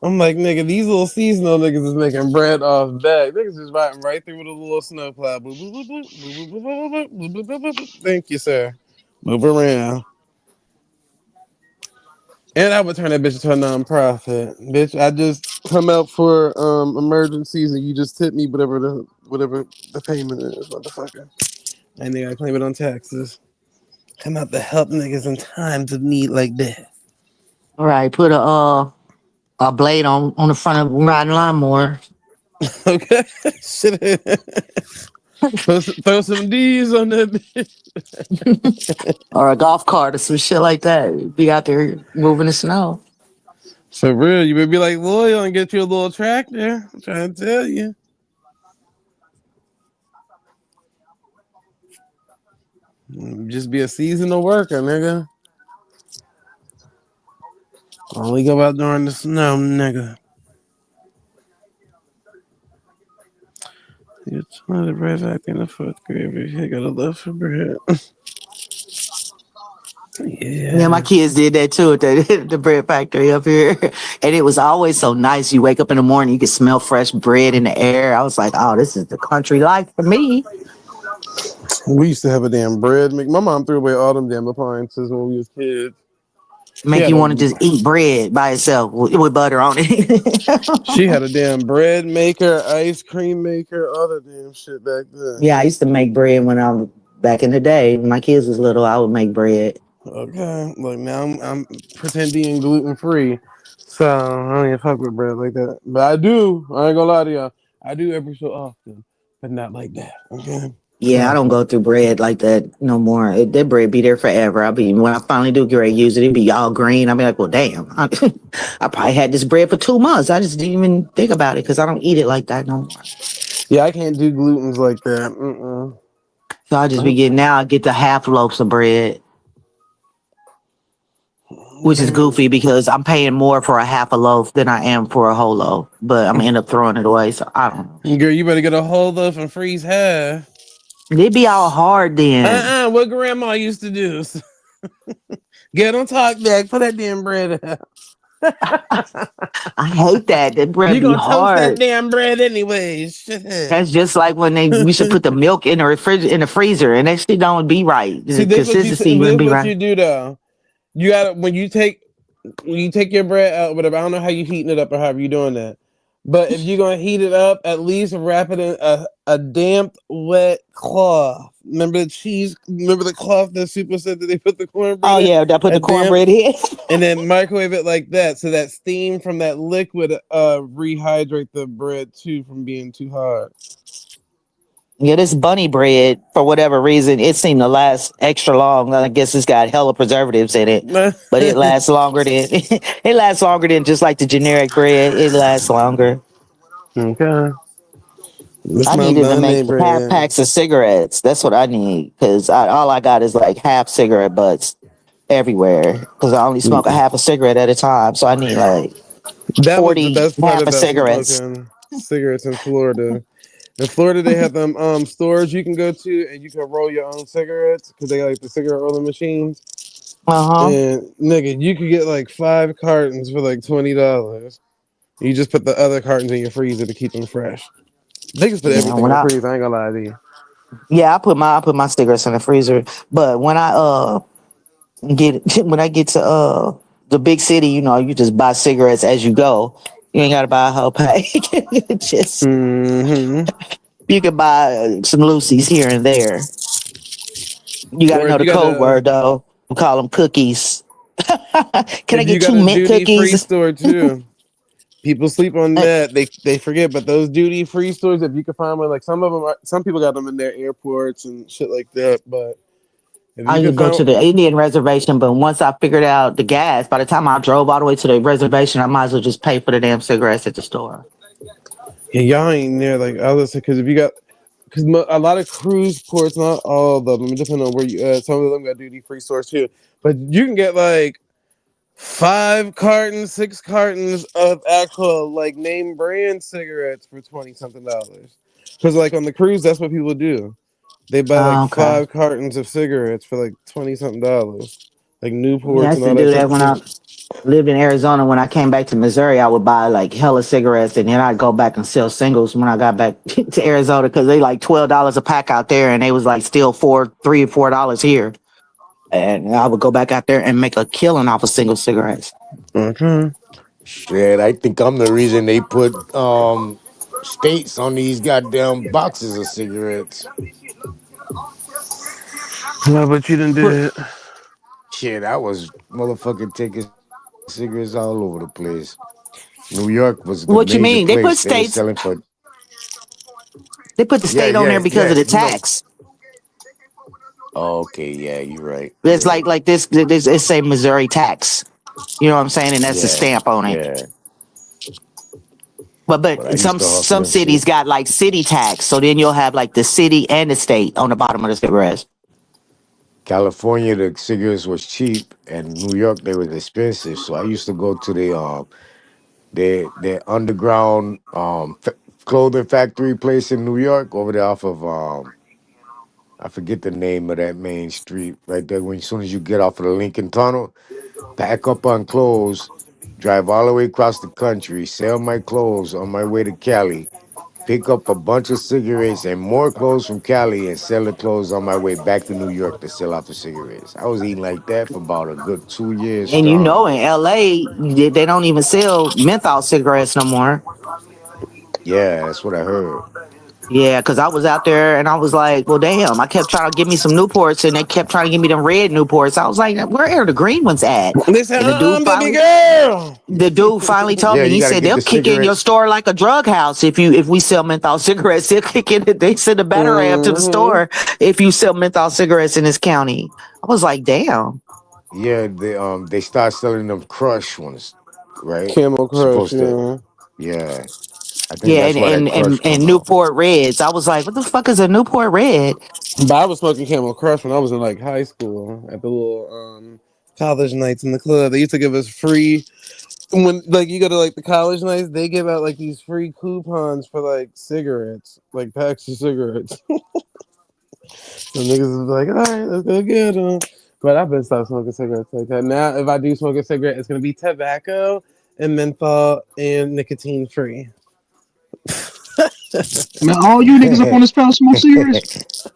I'm like, nigga, these little seasonal niggas is making bread off bag. Niggas is riding right through with a little snow plow. Thank you, sir. Move around. And I would turn that bitch into a non-profit. Bitch, I just come out for emergencies and you just tip me whatever the payment is, motherfucker. And they gotta claim it on taxes. Come out to help niggas in times of need like that. All right, put a blade on the front of a riding lawnmower. Okay. Shit. throw some D's on that bitch. Or a golf cart or some shit like that. Be out there moving the snow. For real, you better be like loyal and get you a little tractor. I'm trying to tell you. Just be a seasonal worker, nigga. Only go out during the snow, nigga. You're trying to bread back in the fourth grade. You got a love for bread. Yeah, my Yeah. kids did that too at the bread factory up here. And it was always so nice. You wake up in the morning, you can smell fresh bread in the air. I was like, oh, this is the country life for me. We used to have a damn bread. My mom threw away all them damn appliances when we was kids. She Make had you a want to just eat bread by itself with butter on she it. had a damn bread maker, ice cream maker, all that damn shit back then. Yeah, I used to make bread when I was back in the day. When my kids was little, I would make bread. Okay, look now I'm pretending gluten free, so I don't even fuck with bread like that. But I do. I ain't gonna lie to y'all. I do every so often, but not like that. Okay. Yeah, I don't go through bread like that no more. That bread be there forever. When I finally do get ready to use it, it be all green. I'll be like, well, damn. I probably had this bread for 2 months. I just didn't even think about it because I don't eat it like that no more. Yeah, I can't do glutens like that. Mm-mm. So I just be getting now. I get the half loaves of bread, which is goofy because I'm paying more for a half a loaf than I am for a whole loaf. But I'm gonna end up throwing it away. So I don't know. Girl, you better get a whole loaf and freeze half. It be all hard then. What grandma used to do. Get on talk back, put that damn bread out. I hate that. That bread You be gonna toast that hard. damn bread anyways. Shit. That's just like when we should put the milk in the freezer, and that shit don't be right. See, The consistency this wouldn't be what you right. do though. You gotta when you take your bread out, whatever. I don't know how you heating it up or however you doing that. But if you're gonna heat it up, at least wrap it in a damp, wet cloth. Remember the cloth that Super said that they put the cornbread Oh in? yeah, I put A the damp, cornbread in. and then microwave it like that, so that steam from that liquid rehydrate the bread too from being too hard. Yeah, this bunny bread, for whatever reason, it seemed to last extra long. I guess it's got hella preservatives in it, but it lasts longer than it lasts longer than just like the generic bread. It lasts longer. Okay. This I my needed to make Monday half bread. packs of cigarettes. That's what I need because all I got is like half cigarette butts everywhere because I only smoke a half a cigarette at a time. So I need like That was the 40 best part half a about cigarettes. smoking cigarettes in Florida. In Florida, they have them stores you can go to and you can roll your own cigarettes because they got like the cigarette rolling machines. Uh-huh. And nigga, you could get like 5 cartons for like $20. You just put the other cartons in your freezer to keep them fresh. They just put Yeah, everything in the freezer. I ain't gonna lie to you. I put my cigarettes in the freezer. But when I get to the big city, you just buy cigarettes as you go. You ain't gotta buy a whole pack. Just you can buy some loosies here and there. You gotta Or if know the you got code a word though. We call them cookies. Can I if you get got 2 a mint duty free cookies? store too. People sleep on that. They forget, but those duty free stores, if you can find one, like some of them, some people got them in their airports and shit like that. But if I you can used to go find, to the Indian reservation, but once I figured out the gas, by the time I drove all the way to the reservation, I might as well just pay for the damn cigarettes at the store. yeah, y'all ain't there like others. Because if you got, because a lot of cruise ports, not all of them, depending on where you at, some of them got duty free stores too. But you can get like 5 cartons, 6 cartons of actual like name brand cigarettes for $20-something. Because like on the cruise, that's what people do. They buy like Oh, okay. 5 cartons of cigarettes for like $20-something, like Yeah, I Newports used and to all do that that type of when I shit. lived in Arizona. When I came back to Missouri, I would buy like hella cigarettes, and then I'd go back and sell singles when I got back to Arizona because they like $12 a pack out there, and they was like still $3 or $4 here. And I would go back out there and make a killing off of single cigarettes. Okay. Shit, I think I'm the reason they put states on these goddamn boxes of cigarettes. Well, but you done What, did. Shit, I was motherfucking taking cigarettes all over the place. New York was the what you major mean? place. They were selling for They put the yeah, state on there because of yeah. the You know. tax. Oh, okay, yeah, you're right. You're It's right. like this it say Missouri tax. You know what I'm saying? And that's the Yeah, stamp on it. yeah. But But I used some to hustle some them shit. cities got like city tax. So then you'll have like the city and the state on the bottom of the cigarettes. California, the cigarettes was cheap, and New York they was expensive. So I used to go to the underground clothing factory place in New York over there off of I forget the name of that main street right there. When as soon as you get off of the Lincoln Tunnel, pack up on clothes, drive all the way across the country, sell my clothes on my way to Cali, pick up a bunch of cigarettes and more clothes from Cali, and sell the clothes on my way back to New York to sell out the cigarettes. I was eating like that for about a good 2 years And you know, strong. in LA, they don't even sell menthol cigarettes no more. Yeah, that's what I heard. Yeah, because I was out there and I was like, well, damn. I kept trying to give me some Newports and they kept trying to give me them red Newports. I was like, where are the green ones at? They said, And baby girl. the dude finally told Yeah, me, you he got to said, get they'll the kick in your cigarettes. store like a drug house if we sell menthol cigarettes. They'll kick in, they send a batter ram to the Mm-hmm. store if you sell menthol cigarettes in this county. I was like, damn. Yeah, they start selling them crush ones, right? Camel Crush, Supposed to, yeah. yeah. I think Yeah, that's why that crush and come out. Newport Reds. I was like, what the fuck is a Newport Red? But I was smoking Camel Crush when I was in like high school at the little college nights in the club. They used to give us free when like you go to like the college nights, they give out like these free coupons for like cigarettes, like packs of cigarettes. So niggas was like, all right, let's go get them. But I've been stopped smoking cigarettes like that. Now, if I do smoke a cigarette, it's gonna be tobacco and menthol and nicotine free. Man, all you niggas up on this panel smoke cigarettes?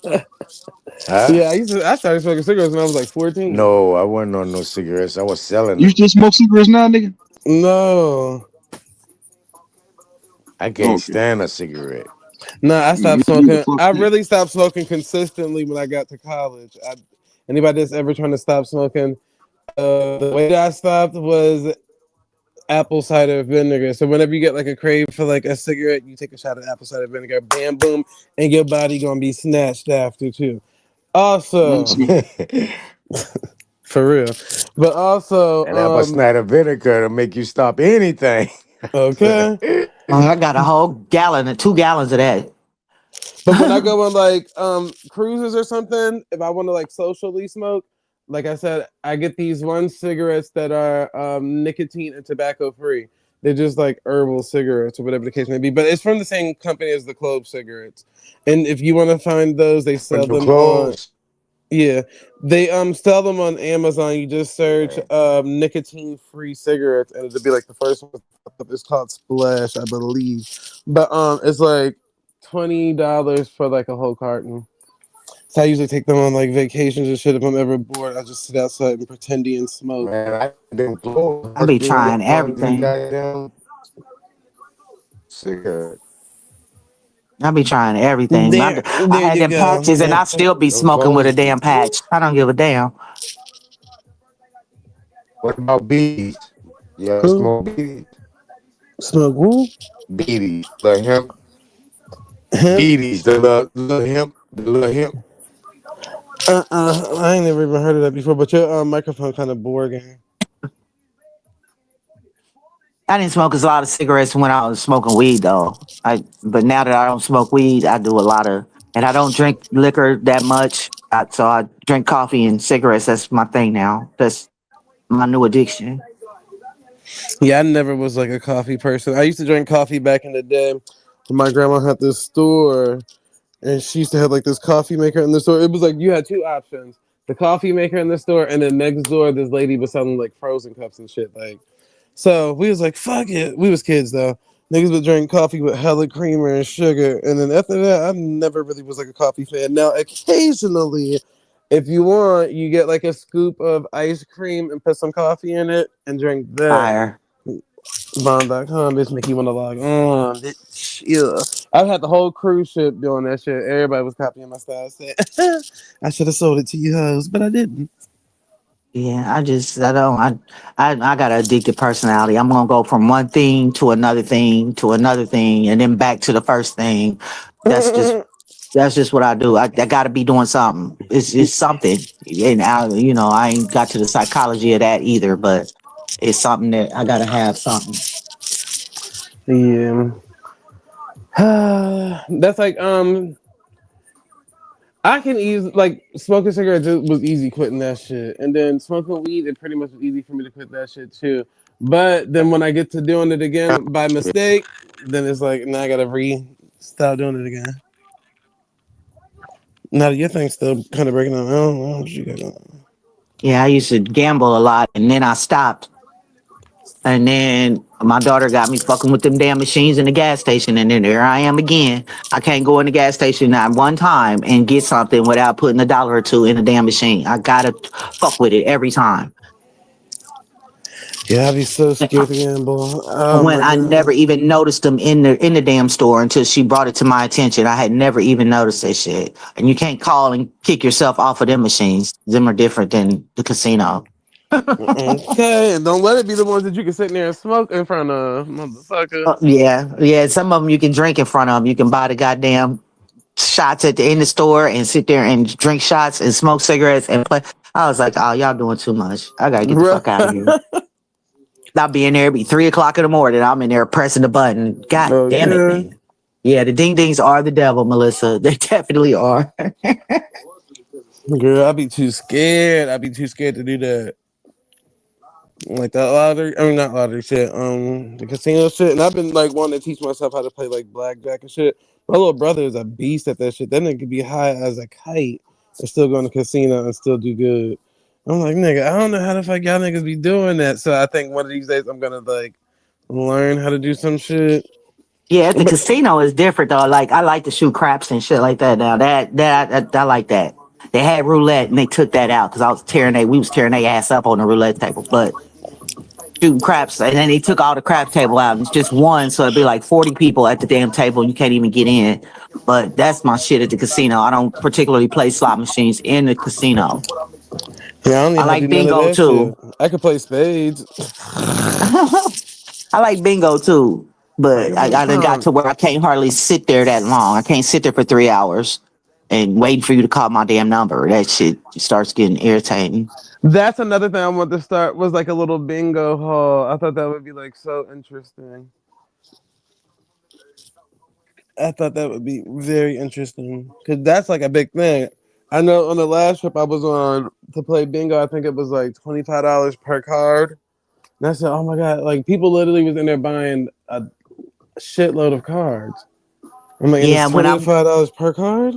Huh? Yeah, I started smoking cigarettes when I was like 14. No, I wasn't on no cigarettes. I was selling You them. still smoke cigarettes now, nigga? No. I can't Okay. stand a cigarette. No, I Man, stopped you the smoking. fuck I that. really stopped smoking consistently when I got to college. Anybody that's ever trying to stop smoking, the way that I stopped was apple cider vinegar. So whenever you get like a crave for like a cigarette, you take a shot of apple cider vinegar, bam, boom, and your body gonna be snatched after too. Also, for real, but also, And apple cider vinegar to make you stop anything. okay. I got a whole gallon, 2 gallons of that. But when I go on like cruises or something, if I want to like socially smoke, like I said, I get these one cigarettes that are nicotine and tobacco free. They're just like herbal cigarettes or whatever the case may be. But it's from the same company as the Clove cigarettes. And if you want to find those, they sell them on they sell them on Amazon. You just search nicotine free cigarettes and it'll be like the first one. It's called Splash, I believe. But it's like $20 for like a whole carton. So I usually take them on like vacations and shit. If I'm ever bored, I just sit outside and pretend and smoke. Man, I didn't close. I be trying everything. Goddamn cigarette. I be trying everything. I had you them go. patches and I still be Them smoking with a clothes. damn patch. I don't give a damn. What about bees? Yeah, Who? smoke bees. Smoke who? Beaties, the hemp. Hemp? Beaties, the little hemp, the little hemp. I ain't never even heard of that before. But your microphone kind of boring. I didn't smoke a lot of cigarettes when I was smoking weed though. But now that I don't smoke weed, I do a lot of, and I don't drink liquor that much. So I drink coffee and cigarettes. That's my thing now. That's my new addiction. Yeah, I never was like a coffee person. I used to drink coffee back in the day. My grandma had this store, and she used to have like this coffee maker in the store. It was like you had two options: the coffee maker in the store, and then next door this lady was selling like frozen cups and shit. Like, so we was like, fuck it. We was kids though. Niggas would drink coffee with hella creamer and sugar, and then after that, I never really was like a coffee fan. Now, occasionally, if you want, you get like a scoop of ice cream and put some coffee in it and drink that. Fire. Bond.com, bitch, make you want to log on. Bitch, yeah. I've had the whole cruise ship doing that shit. Everybody was copying my style. I should have sold it to you hoes, but I didn't. Yeah, I got an addicted personality. I'm gonna go from one thing to another thing to another thing, and then back to the first thing. That's just what I do. I got to be doing something. It's something, and I ain't got to the psychology of that either. But it's something that I got to have something. Yeah. That's like I can easily like smoking cigarettes was easy quitting that shit, and then smoking weed it pretty much was easy for me to quit that shit too. But then when I get to doing it again by mistake, then it's like now I gotta start doing it again. Now your thing's still kind of breaking up. I don't know what you got on. Yeah, I used to gamble a lot, and then I stopped. And then my daughter got me fucking with them damn machines in the gas station, and then there I am again. I can't go in the gas station not one time and get something without putting $1 or $2 in the damn machine. I gotta fuck with it every time. Yeah, I'd be so scared to gamble. Oh When my I never god. even noticed them in the damn store until she brought it to my attention. I had never even noticed that shit. And you can't call and kick yourself off of them machines. Them are different than the casino. Okay, and don't let it be the ones that you can sit there and smoke in front of, motherfucker. Yeah. Some of them you can drink in front of them. You can buy the goddamn shots at the end of the store and sit there and drink shots and smoke cigarettes and play. I was like, oh, y'all doing too much. I gotta get the fuck out of here. I'll be in there, it'll be 3:00 in the morning. I'm in there pressing the button. God damn it, man. Yeah, the ding dings are the devil, Melissa. They definitely are. Girl, I'd be too scared. I'd be too scared to do that. Like that lottery, I mean not lottery shit, the casino shit. And I've been like wanting to teach myself how to play like blackjack and shit. My little brother is a beast at that shit. That nigga could be high as a kite and still go in the casino and still do good. I'm like, nigga, I don't know how the fuck y'all niggas be doing that. So I think one of these days I'm gonna like learn how to do some shit. Yeah, at the casino is different though. Like I like to shoot craps and shit like that. Now that I like that. They had roulette and they took that out because we was tearing their ass up on the roulette table. But shooting craps, and then they took all the crap table out. It's just one, so it'd be like 40 people at the damn table, and you can't even get in. But that's my shit at the casino. I don't particularly play slot machines in the casino. Yeah, I don't even like do none of bingo that too. shit. I could play spades. I like bingo too, but I done got to where I can't hardly sit there that long. I can't sit there for 3 hours and wait for you to call my damn number. That shit starts getting irritating. That's another thing I want to start was like a little bingo hall. I thought that would be like so interesting. I thought that would be very interesting because that's like a big thing. I know on the last trip I was on to play bingo, I think it was like $25 per card. And I said, oh my god, like people literally was in there buying a shitload of cards. I'm like, Yeah, it's $25 per card.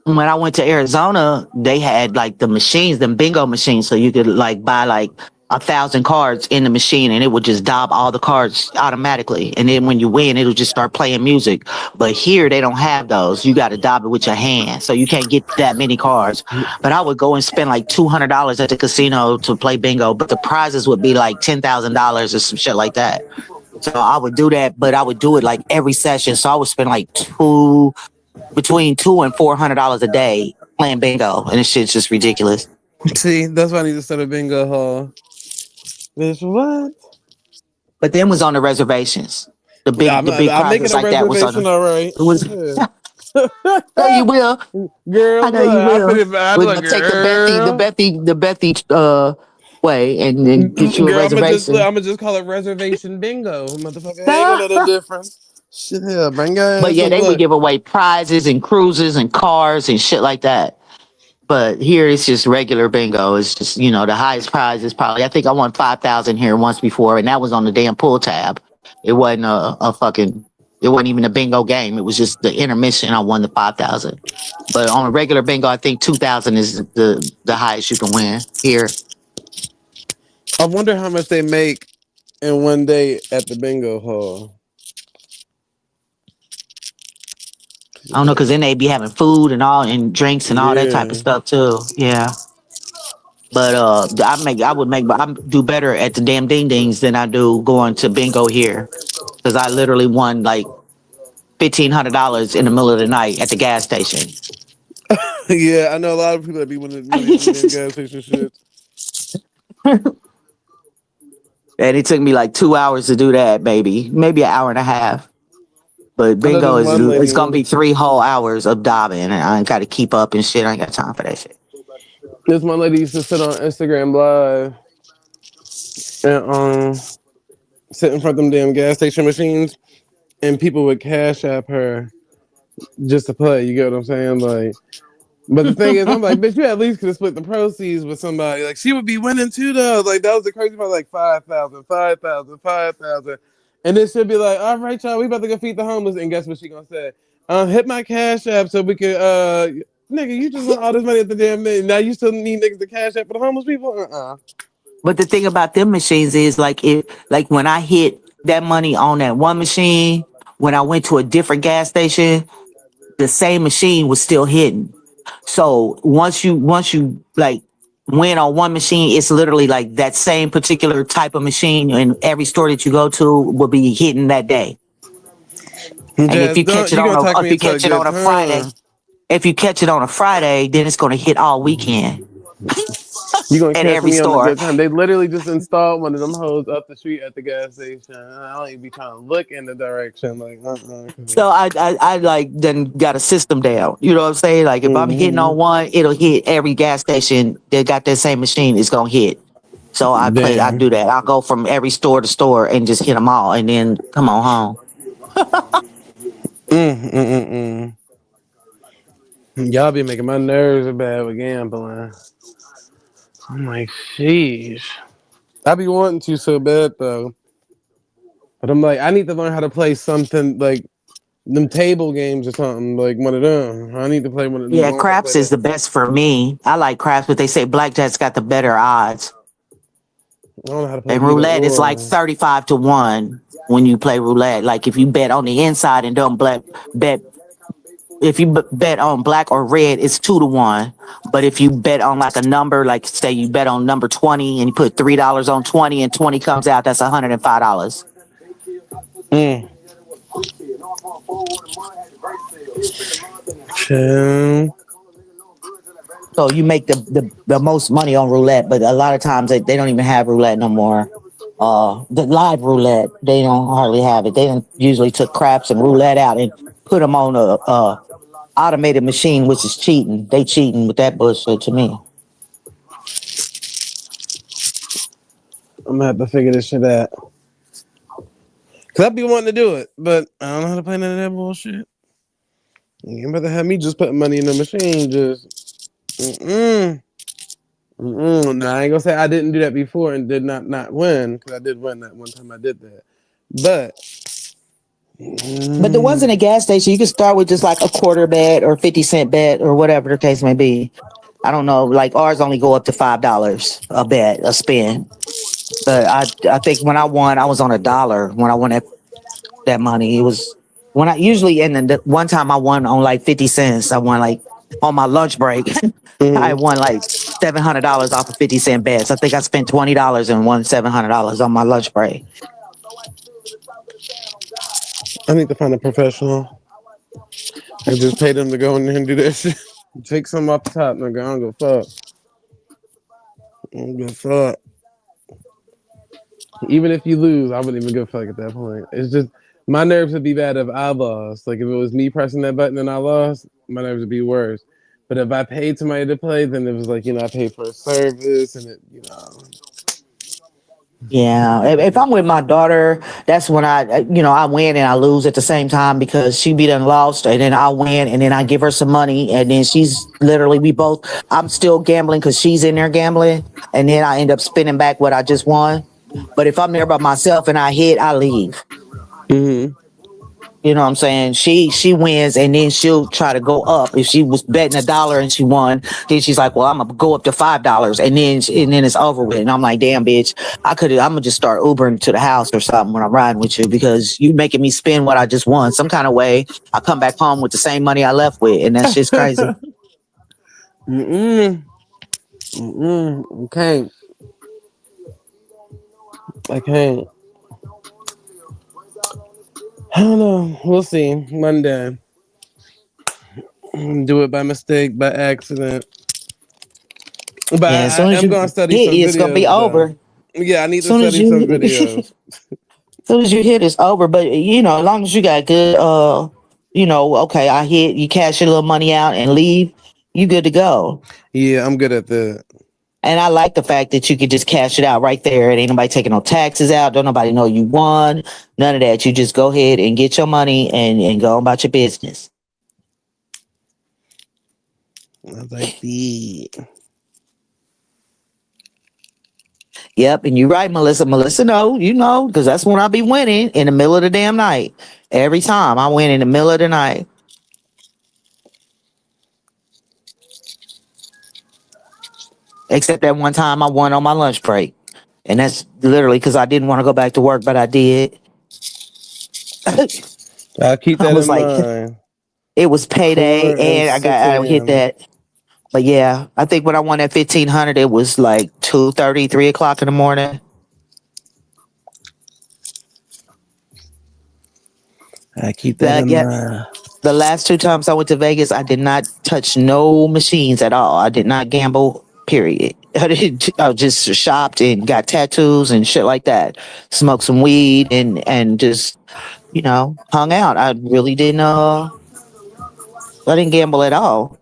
When I went to Arizona, they had like the machines, them bingo machines, so you could like buy like 1,000 cards in the machine, and it would just dob all the cards automatically. And then when you win, it'll just start playing music. But here they don't have those. You got to dob it with your hand, so you can't get that many cards. But I would go and spend like $200 at the casino to play bingo, but the prizes would be like $10,000 or some shit like that. So I would do that, but I would do it like every session. So I would spend like between $200 and $400 a day playing bingo, and this shit's just ridiculous. See, that's why I need to start a bingo hall. Bitch, what? But them was on the reservations. The big I'm making prizes a like that was on reservation, the. all right. It was, no, you will, girl. I know you will. Look, Take the Bethy way, and then get you a girl, reservation. I'm gonna just call it reservation bingo, motherfucker. Ain't no other difference. Shit, hell, bring your ass. But yeah, they would give away prizes and cruises and cars and shit like that. But here it's just regular bingo. It's just, the highest prize is probably, I think I won 5,000 here once before, and that was on the damn pull tab. It wasn't it wasn't even a bingo game. It was just the intermission. I won the 5,000. But on a regular bingo, I think 2,000 is the highest you can win here. I wonder how much they make in one day at the bingo hall. I don't know, because then they be having food and drinks and all that type of stuff too. Yeah. But I do better at the damn ding dings than I do going to bingo here, because I literally won like $1,500 in the middle of the night at the gas station. Yeah, I know a lot of people that be winning money at the gas station shit. And it took me like 2 hours to do that, maybe an hour and a half. But bingo it's gonna be 3 whole hours of dabbing, and I got to keep up and shit. I ain't got time for that shit. This one lady used to sit on Instagram Live and sit in front of them damn gas station machines, and people would cash app her just to play. You get what I'm saying? Like, but the thing is, I'm like, bitch, you at least could have split the proceeds with somebody. Like, she would be winning too, though. Like, that was the crazy part. Like 5,000, 5,000, 5,000, and then she'll be like, all right, y'all, we about to go feed the homeless. And guess what she gonna say? Hit my cash app so we could Nigga, you just want all this money at the damn minute. Now you still need niggas to cash out for the homeless people? But the thing about them machines is like when I hit that money on that one machine, when I went to a different gas station, the same machine was still hitting. So once you like win on one machine, it's literally like that same particular type of machine in every store that you go to will be hitting that day. And if you catch it on a Friday, if you catch it on a Friday, then it's gonna hit all weekend. You gonna at catch every me on a store. good time. They literally just installed one of them hoes up the street at the gas station. I don't even be trying to look in the direction. Like, So I like then got a system down. You know what I'm saying? Like if I'm hitting on one, it'll hit every gas station that got that same machine. It's gonna hit. So I do that. I'll go from every store to store and just hit them all, and then come on home. Y'all be making my nerves bad with gambling. I'm like, sheesh. I be wanting to so bad though. But I'm like, I need to learn how to play something like them table games or something, like one of them. I need to play one of them. Yeah, craps is the best for me. I like craps, but they say blackjack's got the better odds. I don't know how to play and roulette is like 35-1 when you play roulette. Like if you bet on the inside and don't bet. If you bet on black or red, it's 2-1. But if you bet on like a number, like say you bet on number 20 and you put $3 on 20 and 20 comes out, that's $105. So you make the most money on roulette, but a lot of times they don't even have roulette no more. The live roulette, they don't hardly have it. They don't usually took craps and roulette out and put them on a automated machine, which is cheating. They cheating with that bullshit to me. I'm gonna have to figure this shit out. Cause I be wanting to do it, but I don't know how to play none of that bullshit. You better have me just putting money in the machine. Just No, I ain't gonna say I didn't do that before and did not win, because I did win that one time I did that. But the ones in a gas station, you can start with just like a quarter bet or 50-cent bet or whatever the case may be. I don't know, like ours only go up to $5 a bet, a spin. But I think when I won, I was on $1 when I won that money. It was when I usually, and the one time I won on like 50 cents. I won like on my lunch break. I won like $700 off of 50-cent bets. I think I spent $20 and won $700 on my lunch break. I need to find a professional. I just pay them to go in there and do that shit. Take some off the top, nigga. I don't give a fuck. I don't give a fuck. Even if you lose, I wouldn't even give a fuck at that point. It's just my nerves would be bad if I lost. Like if it was me pressing that button and I lost, my nerves would be worse. But if I paid somebody to play, then it was like, I paid for a service and it. Yeah, if I'm with my daughter, that's when I win and I lose at the same time, because she be done lost and then I win and then I give her some money and then she's literally, I'm still gambling because she's in there gambling and then I end up spinning back what I just won. But if I'm there by myself and I hit, I leave. You know what I'm saying? She wins and then she'll try to go up. If she was betting $1 and she won, then she's like, well, I'm gonna go up to $5 and then it's over with. And I'm like, damn, bitch, I'm gonna just start Ubering to the house or something when I'm riding with you, because you making me spend what I just won. Some kind of way I come back home with the same money I left with, and that's just crazy. Okay. I can't. I don't know. We'll see. Monday. Do it by mistake, by accident. But yeah, I'm going to study some videos. It's going to be over. Yeah, I need to study some videos. As soon as you hit, it's over. But, as long as you got good, okay, I hit, you cash your little money out and leave, you good to go. Yeah, I'm good at that. And I like the fact that you could just cash it out right there. It ain't nobody taking no taxes out. Don't nobody know you won. None of that. You just go ahead and get your money and go about your business. I like the. Yep, and you're right, Melissa. Melissa, no, because that's when I be winning in the middle of the damn night. Every time I win in the middle of the night. Except that one time I won on my lunch break. And that's literally because I didn't want to go back to work, but I did. I'll keep I that was in like, mind. it was 4 payday and and 6 I hit a.m. that. But yeah, I think when I won that 1,500, it was like 2:30, 3 o'clock in the morning. I keep that in Yeah, mind. the last 2 times I went to Vegas, I did not touch no machines at all. I did not gamble, period. I just shopped and got tattoos and shit like that. Smoked some weed and just, hung out. I really didn't I didn't gamble at all.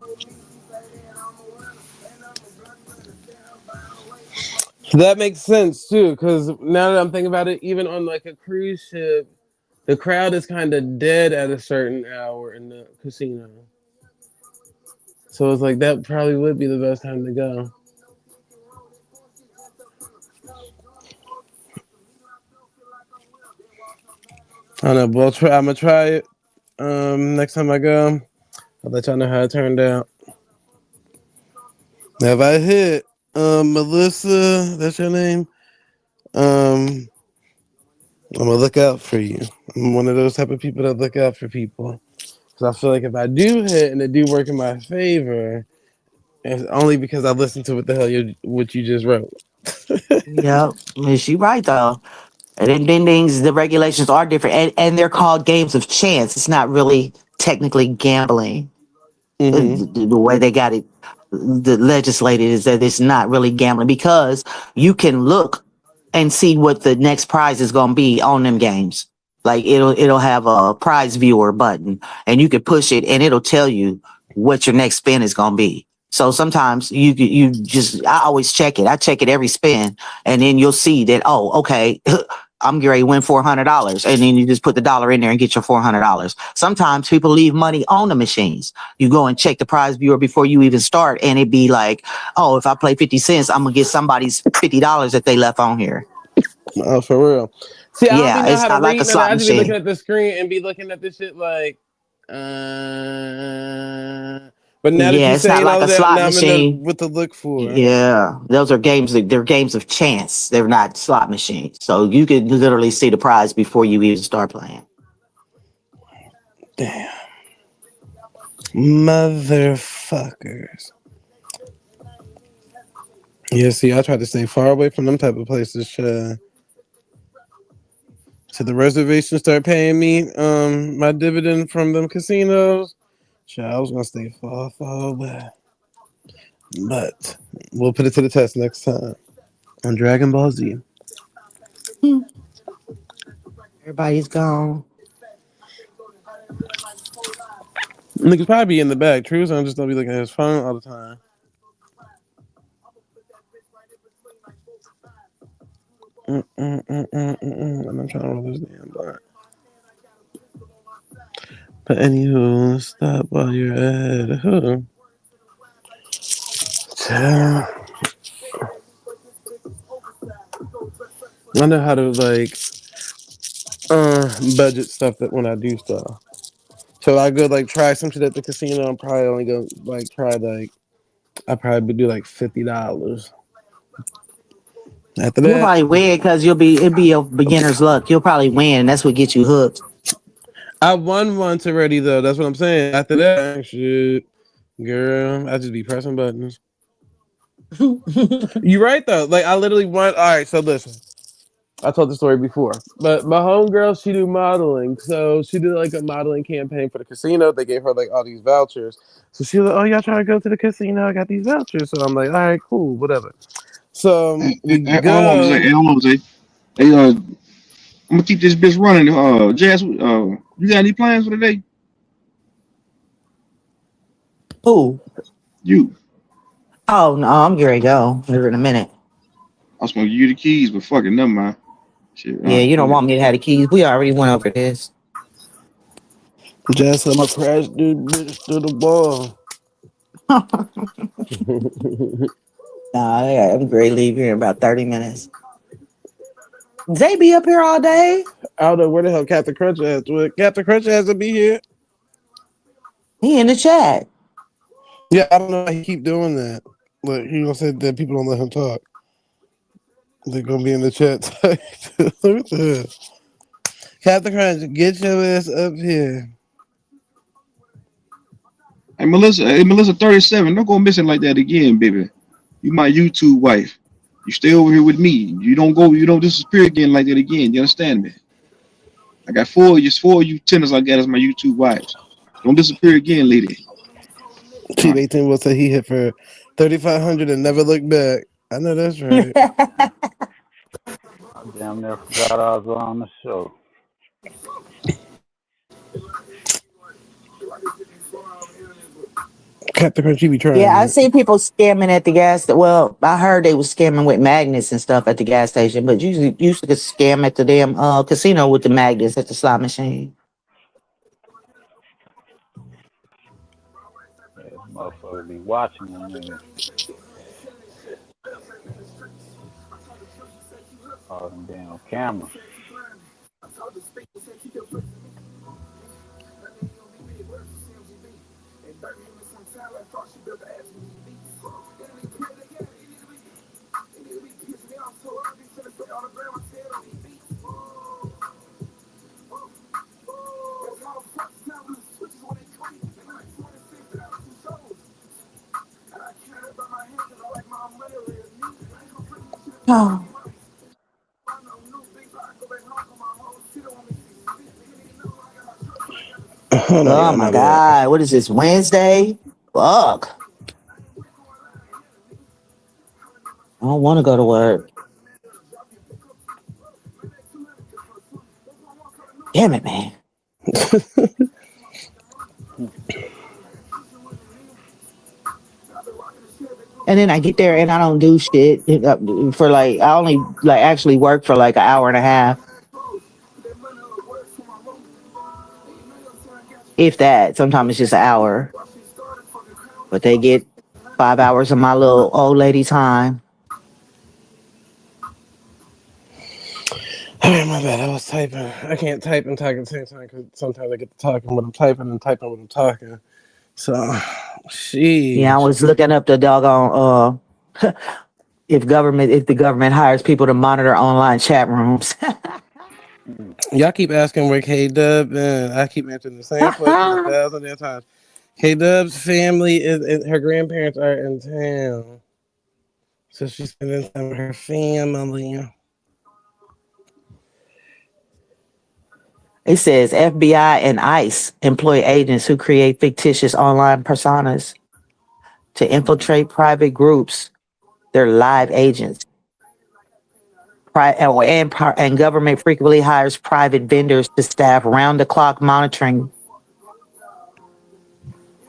That makes sense too, because now that I'm thinking about it, even on like a cruise ship, the crowd is kind of dead at a certain hour in the casino. So it's like that probably would be the best time to go. I don't know, but I'm gonna try it. Next time I go, I'll let y'all know how it turned out. Now, if I hit Melissa, that's your name. I'm gonna look out for you. I'm one of those type of people that look out for people. Because I feel like if I do hit and it do work in my favor, it's only because I listened to what the hell what you just wrote. Yep, she right though. And then things, the regulations are different, and they're called games of chance. It's not really technically gambling. The way they got it, the legislated is that it's not really gambling because you can look and see what the next prize is going to be on them games. Like it'll have a prize viewer button, and you can push it, and it'll tell you what your next spin is going to be. So sometimes I always check it. I check it every spin, and then you'll see that, oh, okay, I'm ready to win $400, and then you just put the dollar in there and get your $400. Sometimes people leave money on the machines. You go and check the prize viewer before you even start, and it'd be like, oh, if I play 50 cents, I'm gonna get somebody's $50 that they left on here. Oh, for real. See, I don't Yeah, be know it's how to not like read a none of that. slot I just be looking machine. at the screen and be looking at this shit like, but now that Yeah, you're it's not saying like all a of that, slot now I'm gonna machine. what to look for. Yeah, those are games. They're games of chance. They're not slot machines. So you can literally see the prize before you even start playing. Damn. Motherfuckers. Yeah, see, I try to stay far away from them type of places. So the reservation start paying me my dividend from them casinos. I was gonna stay far, far away. But we'll put it to the test next time on Dragon Ball Z. Everybody's gone. Niggas probably be in the back. True, so I'm just gonna be looking at his phone all the time. And I'm trying to roll this damn blunt. But anywho, stop while you're at who? I know how to like budget stuff that when I do stuff. So I go like try some shit at the casino. I'm probably only gonna like try like I probably do like $50. After You'll that, probably win because it'd be a beginner's luck. You'll probably win, and that's what gets you hooked. I won once already though. That's what I'm saying. After that, shit, girl, I just be pressing buttons. You're right though. Like I literally won. All right, so listen. I told the story before, but my homegirl, she do modeling. So she did like a modeling campaign for the casino. They gave her like all these vouchers. So she was like, oh, y'all trying to go to the casino? I got these vouchers. So I'm like, all right, cool, whatever. So we Hold on, go. Zay. Hold on, Zay. Hey, I'm gonna keep this bitch running. Jazz, you got any plans for the day? Who? You. Oh no, I'm ready to go here in a minute. I was gonna give you the keys, but fuck it, never mind. Shit. Yeah, you don't want me to have the keys. We already went over this. Jazz, I'm gonna crash this bitch through the ball. Nah, I'm ready to leave here in about 30 minutes. They be up here all day. I don't know where the hell Captain Crunch has to it. Captain Crunch has to be here. He in the chat. Yeah, I don't know why he keep doing that. Like he gonna say that people don't let him talk. They're gonna be in the chat. What the hell? Captain Crunch, get your ass up here. Hey Melissa 37, don't go missing like that again, baby. You my YouTube wife. You stay over here with me. You don't disappear again like that again. You understand me? I got four of you tenants I got as my YouTube wives. Don't disappear again, lady. Chief 18 will say he hit for 3,500 and never looked back. I know that's right. I damn near forgot I was on the show. Captain Crunch, you be trying. Yeah, I Man. see people scamming at the gas. Well, I heard they was scamming with magnets and stuff at the gas station, but usually used to scam at the damn casino with the magnets at the slot machine. Yeah, motherfucker be watching them niggas. All them damn cameras. Oh, oh my God. What is this, Wednesday? Fuck. I don't want to go to work. Damn it, man. And then I get there and I don't do shit for like, I only like actually work for like an hour and a half. If that, sometimes it's just an hour. But they get 5 hours of my little old lady time. All right, my bad. I was typing. I can't type and talk at the same time because sometimes I get to talking when I'm typing and typing when I'm talking. So, she. Yeah, I was looking up the doggone if the government hires people to monitor online chat rooms. Y'all keep asking where K-Dub and I keep answering the same question 1,000 damn times. K-Dub's family is her grandparents are in town. So she's spending time with her family. It says FBI and ICE employ agents who create fictitious online personas to infiltrate private groups. They're live agents. And government frequently hires private vendors to staff round-the-clock monitoring.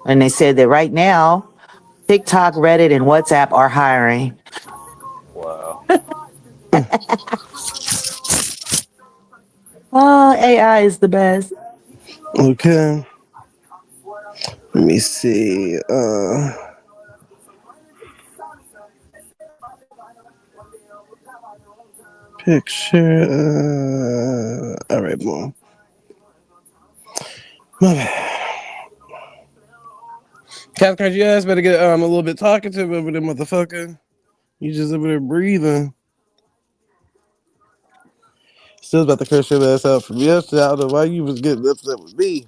And they said that right now, TikTok, Reddit, and WhatsApp are hiring. Wow. AI is the best. Okay. Let me see. Picture. All right, boom. My bad. Captain, you guys better get a little bit talkative over there, motherfucker. You just over there breathing. Still about to curse your ass out from yesterday. I don't know why you was getting upset with me.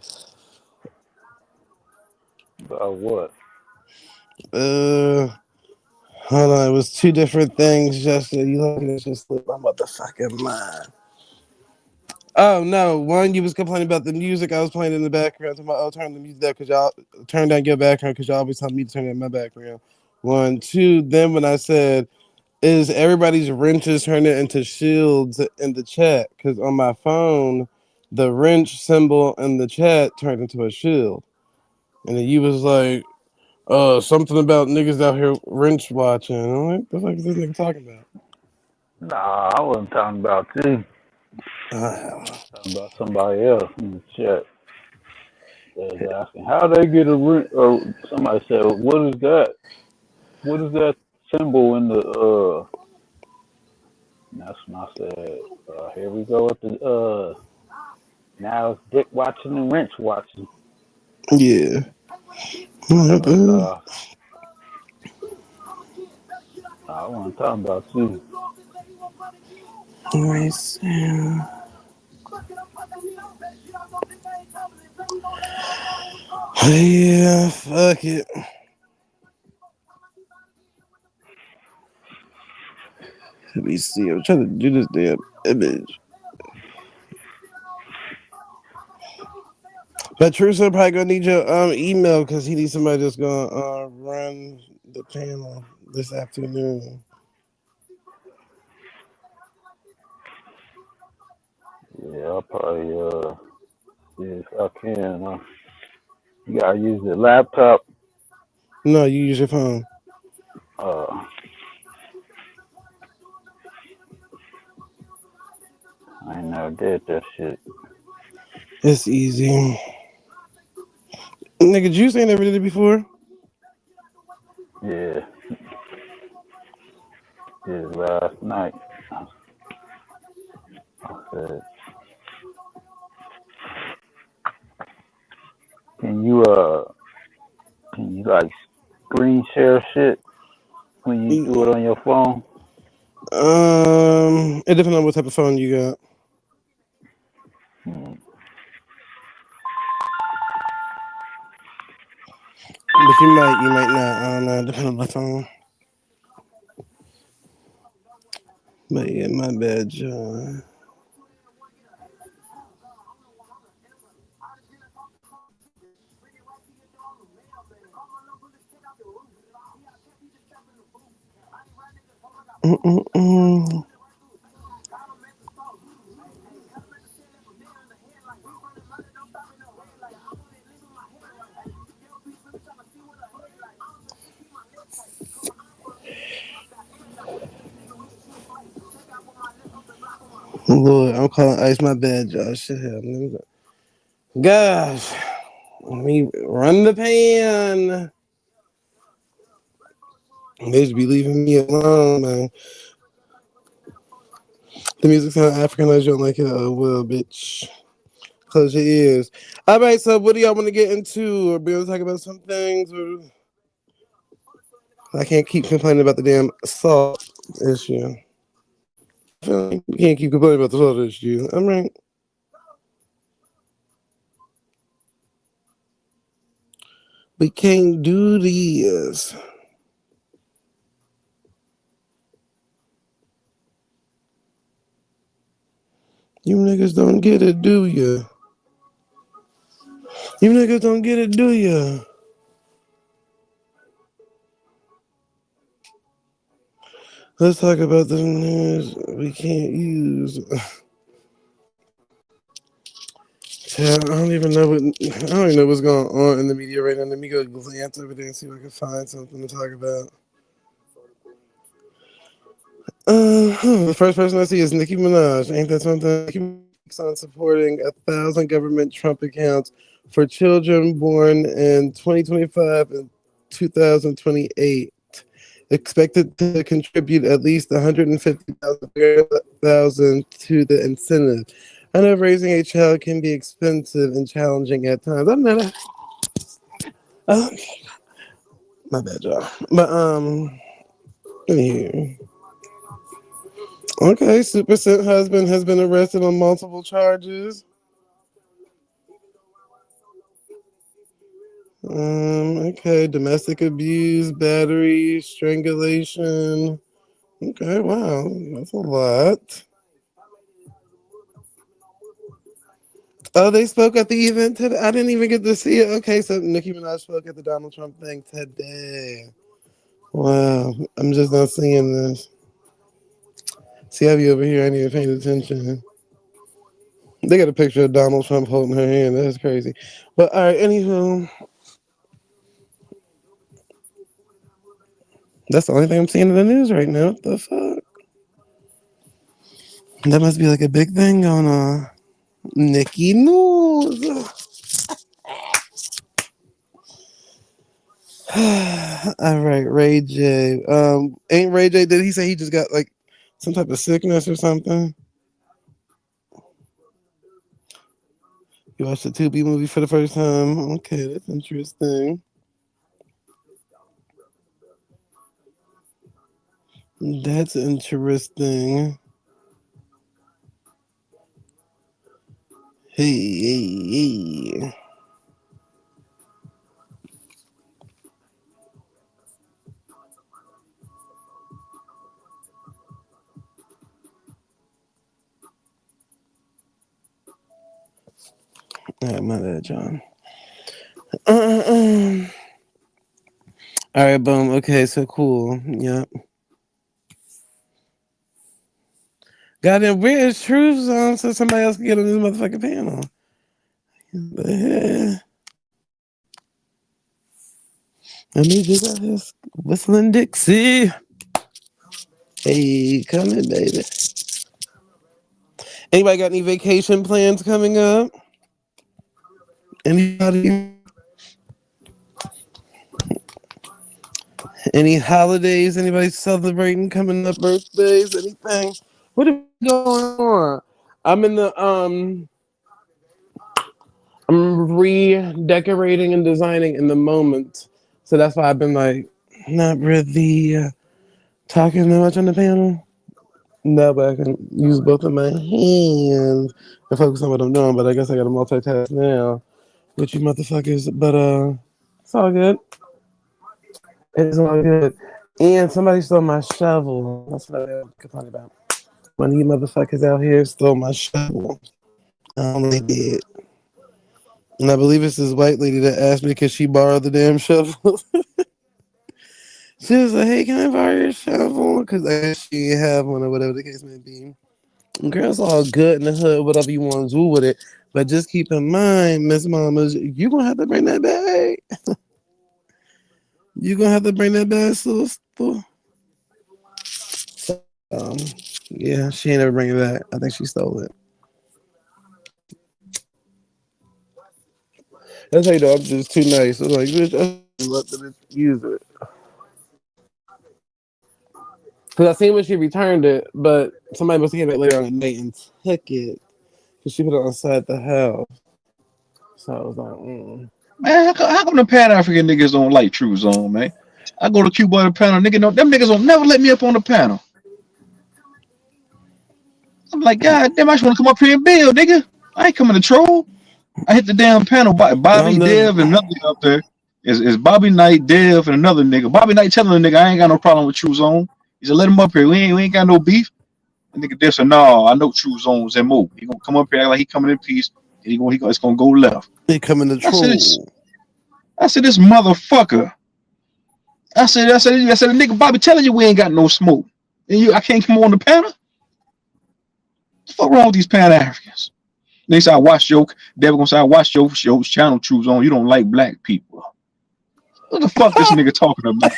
About what? Hold on. It was two different things yesterday. You let me just slip my motherfucking mind. Oh no! One, you was complaining about the music I was playing in the background. Oh, turn the music down because y'all turn down your background because y'all always tell me to turn down my background. 1, 2. Then when I said, "Is everybody's wrenches turning into shields in the chat?" Because on my phone, the wrench symbol in the chat turned into a shield, and then you was like, something about niggas out here wrench watching." I'm like, "What the fuck is this nigga talking about?" Nah, I wasn't talking about you. Talking about somebody else in the chat. They was asking how they get a ring. Or somebody said, "What is that? What is that symbol in the?" And that's when I said, "Here we go with the now it's dick watching and wrench watching." Yeah. Nah, I wasn't talking about you. Nice. Yeah, fuck it. Let me see. I'm trying to do this damn image. But Truso probably gonna need your email because he needs somebody that's gonna run the panel this afternoon. Yeah, I'll probably see if I can. You gotta use the laptop. No, you use your phone. I ain't never did that shit. It's easy. Nigga, Juice ain't never did it before. Yeah. Did it last night. I said, can you like screen share shit when you do it on your phone? It depends on what type of phone you got. But you might not. I don't know. Depending on the phone. But yeah, my bad, John. Lord, I'm calling Ice. My bad, Josh. Shit happened. Gosh, let me run the pan. They just be leaving me alone, man. The music sound African. I don't like it. Oh, well, bitch. Close your ears. All right, so what do y'all want to get into? Or be able to talk about some things? Or I can't keep complaining about the damn salt issue. I feel like you can't keep complaining about the salt issue. I'm right. We can't do this. You niggas don't get it, do ya? You niggas don't get it, do ya? Let's talk about the news we can't use. I don't even know what's going on in the media right now. Let me go glance over there and see if I can find something to talk about. The first person I see is Nicki Minaj. Ain't that something? Nicki Minaj on supporting 1,000 government Trump accounts for children born in 2025 and 2028. Expected to contribute at least 150,000 to the incentive. I know raising a child can be expensive and challenging at times. I'm not. My bad, y'all. But anywho. Okay, Super Scent husband has been arrested on multiple charges. Okay, domestic abuse, battery, strangulation. Okay, wow, that's a lot. Oh, they spoke at the event today. I didn't even get to see it. Okay, so Nicki Minaj spoke at the Donald Trump thing today. Wow, I'm just not seeing this. See, I be over here. I ain't even paying attention. They got a picture of Donald Trump holding her hand. That's crazy. But all right, anywho. That's the only thing I'm seeing in the news right now. What the fuck? That must be like a big thing going on. Nicki News. All right, Ray J. Ain't Ray J? Did he say he just got like some type of sickness or something? You watched the Tubi movie for the first time. Okay, that's interesting. That's interesting. Hey. All right, my bad, John. All right, boom. Okay, so cool. Yep. Goddamn, where is Truth Zone so somebody else can get on this motherfucking panel? Let me get out this whistling Dixie. Hey, come in, baby. Anybody got any vacation plans coming up? Anybody? Any holidays? Anybody celebrating coming up? Birthdays? Anything? What is going on? I'm in the I'm redecorating and designing in the moment, so that's why I've been like not really talking that much on the panel. No, but I can use both of my hands and focus on what I'm doing. But I guess I got to multitask now with you motherfuckers. But it's all good. It's all good. And somebody stole my shovel. That's what I'm complaining about. One of you motherfuckers out here stole my shovel. I only did. And I believe it's this white lady that asked me because she borrowed the damn shovel. She was like, hey, can I borrow your shovel? Because I guess she didn't have one or whatever the case may be. And girls all good in the hood, whatever you want to do with it. But just keep in mind, Miss Mamas, you're going to have to bring that back. You're going to have to bring that back, sister. Yeah, she ain't ever bring it back. I think she stole it. That's how you know I'm just too nice. I'm like, bitch, I let them use it. Because I seen when she returned it, but somebody must have came back later on the night and took it. Because she put it outside the house. So I was like, Man, how come the Pan African niggas don't like True Zone, man? I go to Cuba on the panel, nigga, no, them niggas don't never let me up on the panel. I'm like, God damn, I just want to come up here and build, nigga. I ain't coming to troll. I hit the damn panel. Bobby, Dev, and another nigga up there. Is Bobby Knight, Dev, and another nigga. Bobby Knight telling the nigga, I ain't got no problem with True Zone. He said, let him up here. We ain't got no beef. And nigga Dev said, no, I know True Zone's MO. He gonna come up here like he coming in peace. And it's gonna go left. He coming to troll. I said, this motherfucker. I said, the nigga Bobby telling you we ain't got no smoke. And I can't come on the panel? What the fuck wrong with these Pan Africans? They say I watch your Dev gonna say I watch your channel, True Zone. You don't like black people. What the fuck this nigga talking about?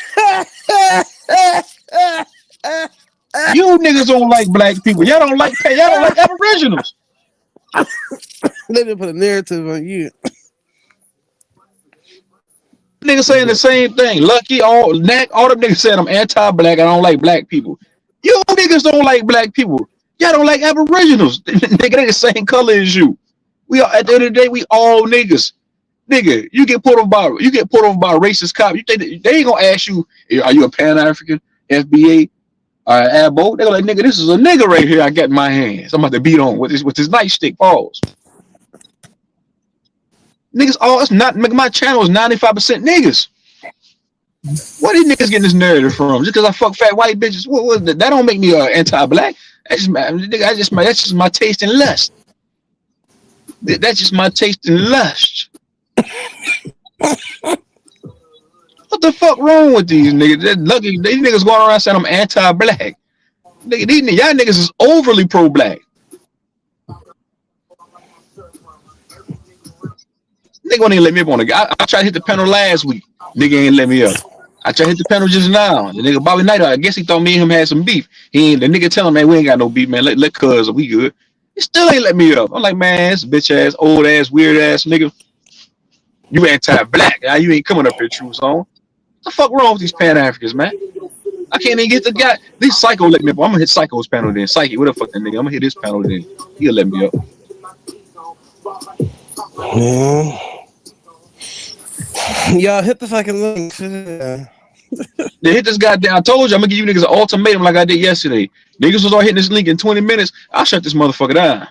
You niggas don't like black people. Y'all don't like Aboriginals. They didn't put a narrative on you. Niggas saying the same thing. Lucky, all them niggas saying I'm anti-black. I don't like black people. You niggas don't like black people. Y'all don't like Aboriginals. Nigga, they the same color as you. We are at the end of the day, we all niggas. Nigga, you get pulled over by a racist cop. You think they ain't gonna ask you, are you a Pan-African, FBA, Abo? They're like, nigga, this is a nigga right here. I got in my hands. I'm about to beat on with this nightstick. Pause. Niggas, it's not my channel is 95% niggas. Where these niggas getting this narrative from? Just because I fuck fat white bitches? What that don't make me anti-black. That's just my taste and lust. That's just my taste and lust. What the fuck wrong with these niggas? They're lucky. These niggas going around saying I'm anti-black. Y'all niggas is overly pro-black. Nigga won't even let me up on the I tried to hit the panel last week. Nigga ain't let me up. I tried to hit the panel just now. The nigga Bobby Knight, I guess he thought me and him had some beef. The nigga telling me, man, we ain't got no beef, man. Let cuz, we good. He still ain't let me up. I'm like, man, this bitch ass, old ass, weird ass nigga. You anti-black. You ain't coming up here, True Zone. What the fuck wrong with these Pan-Africans, man? I can't even get the guy. These Psycho let me up. I'm gonna hit Psycho's panel then. Psyche, what the fuck that nigga? I'm gonna hit his panel then. He'll let me up. Yeah. Y'all hit the fucking link. They hit this goddamn. I told you I'm gonna give you niggas an ultimatum like I did yesterday. Niggas was all hitting this link in 20 minutes. I'll shut this motherfucker down.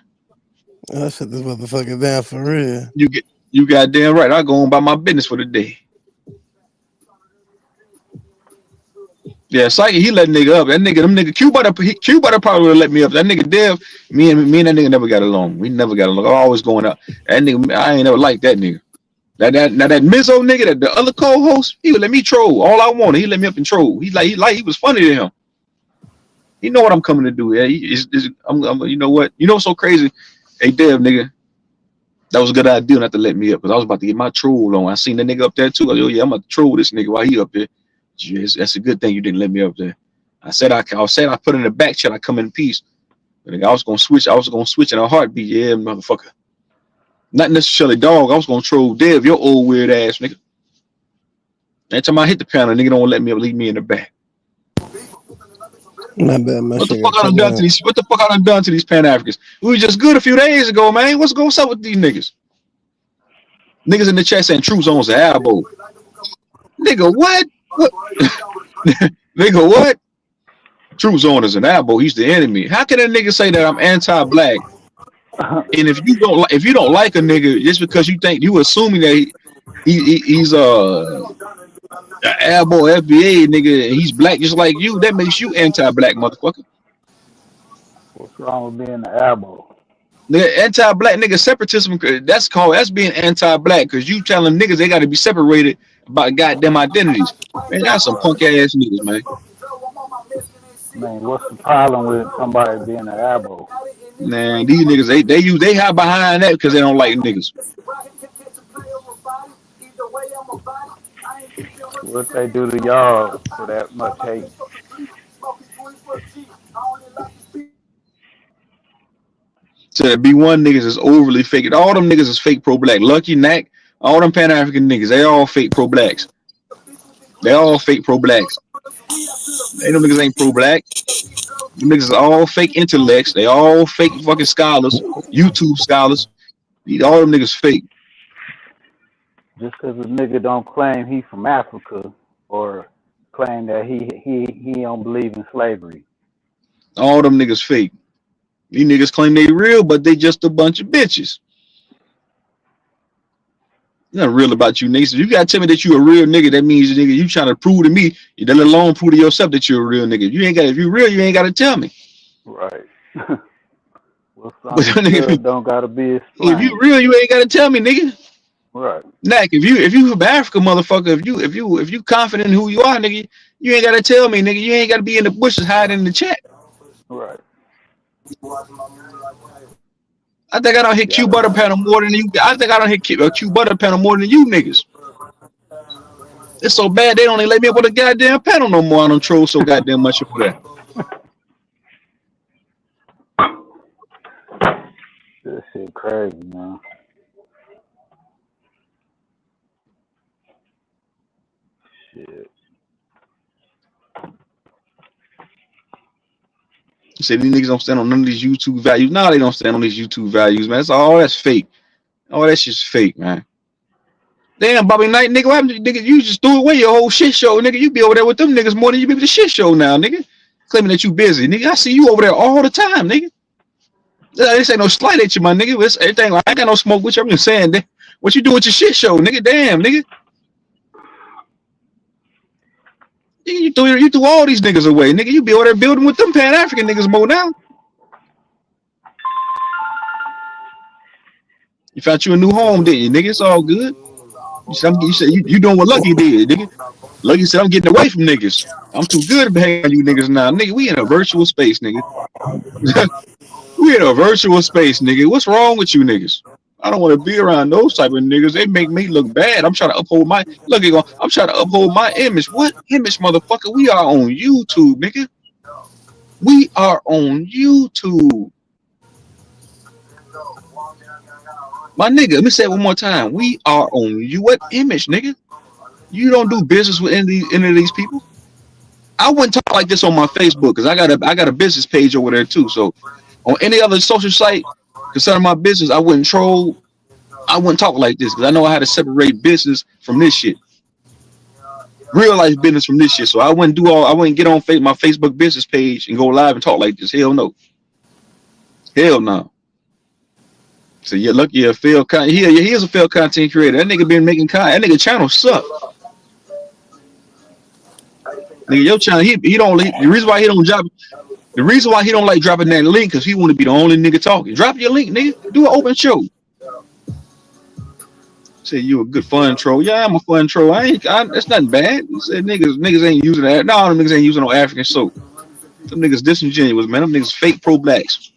I'll shut this motherfucker down for real. You goddamn right. I'll go on by my business for the day. Yeah, Psyche, he let nigga up. That nigga, them nigga, Q Butter probably would have let me up. That nigga Dev, me and that nigga never got along. We never got along. I'm always going up. That nigga, I ain't never liked that nigga. Now that Mizzo nigga, that the other co-host, he would let me troll all I wanted. He let me up and troll. He was funny to him. He know what I'm coming to do. Yeah, I'm you know what? You know what's so crazy? Hey Dev, nigga, that was a good idea not to let me up because I was about to get my troll on. I seen the nigga up there too. I go, yeah, I'm about to troll this nigga while he up there. Yes, that's a good thing you didn't let me up there. I said I put in the back chat. I come in peace. But I was gonna switch in a heartbeat. Yeah, motherfucker. Not necessarily dog. I was gonna troll Dev, your old weird ass nigga. Every time I hit the panel, nigga don't let me up, leave me in the back. My bad, my What the shit fuck got I done cut done out. to these? What the fuck I done done to these Pan Africans? We were just good a few days ago, man. What's up with these niggas? Niggas in the chat saying True Zone's an elbow. Nigga, what? Nigga, what? True Zone is an elbow. He's the enemy. How can a nigga say that I'm anti-black? And if you don't like a nigga just because you think you assuming that he's an elbow FBA nigga and he's black just like you, that makes you anti-black, motherfucker. What's wrong with being an elbow? Nigga, anti-black nigga separatism. That's being anti-black because you telling niggas they got to be separated by goddamn identities. Man, that's some punk ass niggas, man. Man, what's the problem with somebody being an elbow? Man, these niggas they hide behind that because they don't like niggas. What they do to y'all for that much hate? So that B1 niggas is overly fake. All them niggas is fake pro-black. Lucky Knack, all them Pan-African niggas, they all fake pro-blacks. They all fake pro-blacks. They them niggas ain't pro-black. Them niggas are all fake intellects. They all fake fucking scholars, YouTube scholars. All them niggas fake. Just because a nigga don't claim he from Africa or claim that he don't believe in slavery. All them niggas fake. These niggas claim they real, but they just a bunch of bitches. Nothing real about you niggas. If you gotta tell me that you a real nigga, that means nigga you trying to prove to me, let alone prove to yourself that you're a real nigga. If you real, you ain't gotta tell me. Right. Well, something don't gotta be explained. If you real, you ain't gotta tell me, nigga. Right. Knack, if you from Africa, motherfucker, if you confident in who you are, nigga, you ain't gotta tell me, nigga. You ain't gotta be in the bushes hiding in the chat. Right. I think I don't hit Q Butter panel more than you. I think I don't hit Q Butter panel more than you niggas. It's so bad they don't even let me up with a goddamn panel no more. I don't troll so goddamn much for that. This shit crazy, man. Shit. You say these niggas don't stand on none of these YouTube values. No, they don't stand on these YouTube values, man. That's fake. All that shit's fake, man. Damn, Bobby Knight, nigga, what happened to, nigga? You just threw away your whole shit show, nigga. You be over there with them niggas more than you be with the shit show now, nigga. Claiming that you busy, nigga. I see you over there all the time, nigga. This ain't no slight at you, my nigga. It's everything. I ain't got no smoke with you. I'm just saying, what you do with your shit show, nigga? Damn, nigga. You threw all these niggas away, nigga. You be over there building with them Pan-African niggas more now. You found you a new home, didn't you, nigga? It's all good. You said you doing what Lucky did, nigga. Lucky said I'm getting away from niggas. I'm too good to behave on you niggas now, nigga. We in a virtual space, nigga. We in a virtual space, nigga. What's wrong with you niggas? I don't want to be around those type of niggas. They make me look bad. I'm trying to uphold my I'm trying to uphold my image. What image, motherfucker? We are on YouTube, nigga. We are on YouTube. My nigga, let me say it one more time. We are on you. What image, nigga? You don't do business with any of these people. I wouldn't talk like this on my Facebook because I got a business page over there too. So on any other social site concerning my business, I wouldn't troll. I wouldn't talk like this because I know how to separate business from this shit. real life business from this shit. So I wouldn't get on my Facebook business page and go live and talk like this. Hell no. Hell no. So you're lucky a failed content. He is a failed content creator. That nigga been making content. That nigga channel suck. Nigga, your channel, the reason why he don't like dropping that link because he want to be the only nigga talking. Drop your link, nigga. Do an open show. Say you a good fun troll. Yeah, I'm a fun troll. That's nothing bad. He said niggas ain't using that. No, them niggas ain't using no African soap. Them niggas disingenuous, man. Them niggas fake pro-blacks.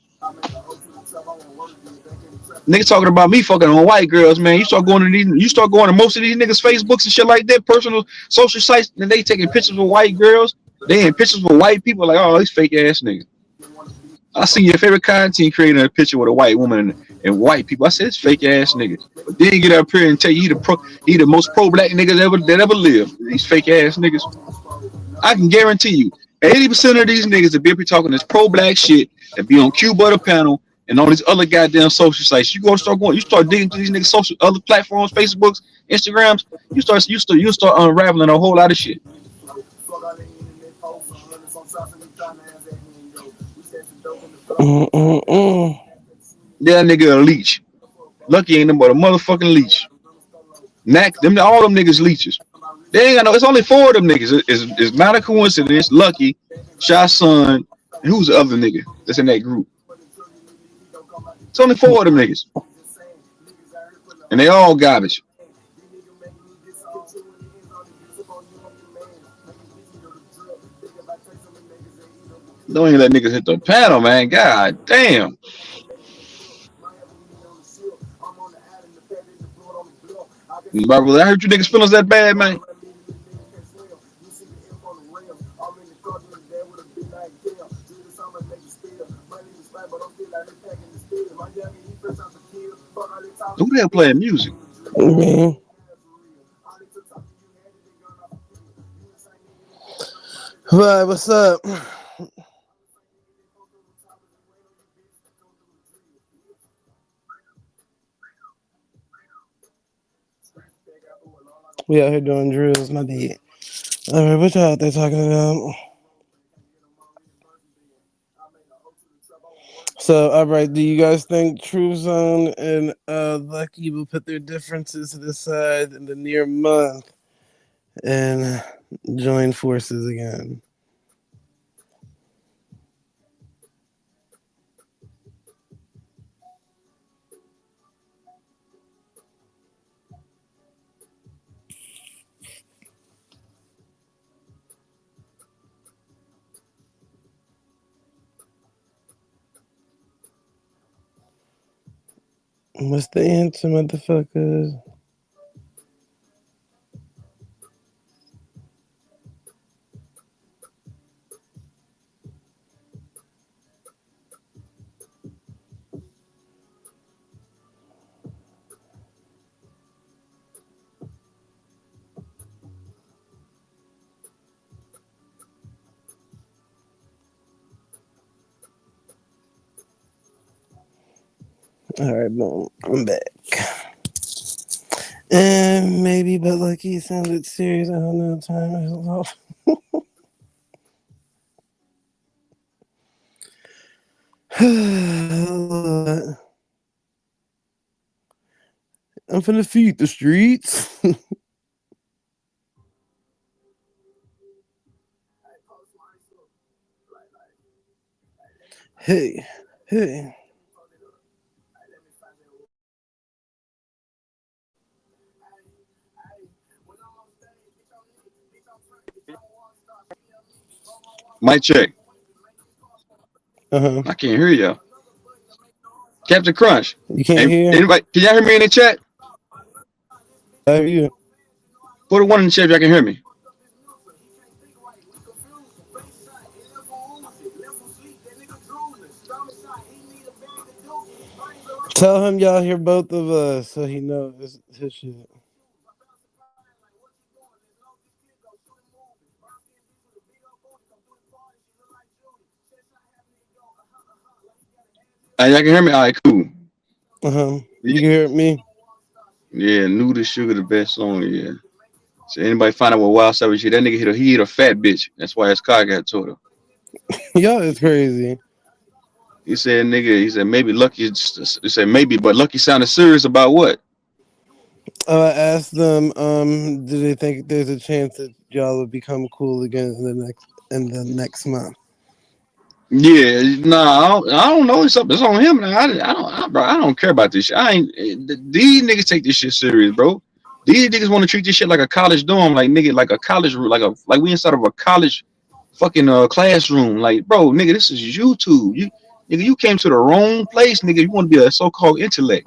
Niggas talking about me fucking on white girls, man. You start going to most of these niggas' Facebooks and shit like that, personal social sites, and they taking pictures with white girls. They in pictures with white people, like, oh, these fake ass niggas. I see your favorite content creator in a picture with a white woman and white people. I said it's fake ass niggas. But then get up here and tell you he the most pro-black niggas that ever lived. These fake ass niggas. I can guarantee you, 80% of these niggas that be talking this pro-black shit that be on Q Butter Panel and on these other goddamn social sites. You start digging through these niggas' other platforms, Facebooks, Instagrams. You start unraveling a whole lot of shit. That nigga a leech. Lucky ain't nothing but a motherfucking leech. All them niggas leeches. They ain't got no. It's only 4 of them niggas. It's not a coincidence. Lucky, Shy Son, and who's the other nigga that's in that group? It's only 4 of them niggas, and they all garbage. Don't even let niggas hit the panel, man. God damn. I heard you niggas feelings that bad, man. Who the hell playing music? Man. Right, what's up? We out here doing drills, my bad. All right, what y'all out there talking about? So, all right, do you guys think True Zone and Lucky will put their differences to the side in the near month and join forces again? What's the answer, motherfuckers? All right, boom, I'm back. And maybe, but Lucky sounded serious. I don't know. Time is off. I'm finna feed the streets. Hey. Mic check. Uh-huh. I can't hear y'all. Captain Crunch. You can't hear? Anybody, can y'all hear me in the chat? I hear you. Put a 1 in the chat if y'all can hear me. Tell him y'all hear both of us so he knows his shit. Y'all can hear me? All right, cool. You can hear me? Yeah, New to Sugar, the best song, yeah. So anybody find out what Wild Savage hit? That nigga he hit a fat bitch. That's why his car got towed up. Y'all is crazy. He said, nigga, he said maybe Lucky. He said maybe, but Lucky sounded serious about what? I asked them, do they think there's a chance that y'all would become cool again in the next month? Yeah, nah, I don't know. It's on him. Now. I don't care about this shit. These niggas take this shit serious, bro. These niggas want to treat this shit like a college dorm, like nigga, like a college, like we inside of a college fucking classroom. Like, bro, nigga, this is YouTube. You came to the wrong place, nigga. You want to be a so-called intellect.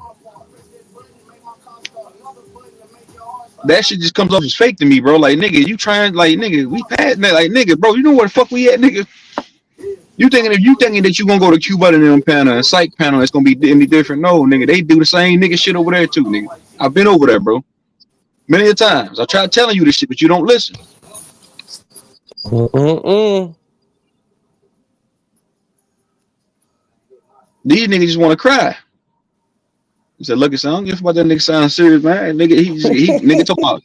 That shit just comes off as fake to me, bro. Like, nigga, you trying, like, nigga, we passed that, like, nigga, bro. You know where the fuck we at, nigga? You thinking that you gonna go to Cuba and them panel and psych panel, it's gonna be any different? No, nigga, they do the same nigga shit over there too, nigga. I've been over there, bro. Many a times. I tried telling you this shit, but you don't listen. These niggas just want to cry. He said, "Look, I don't give a fuck about that nigga sound serious, man. Nigga, he nigga talking about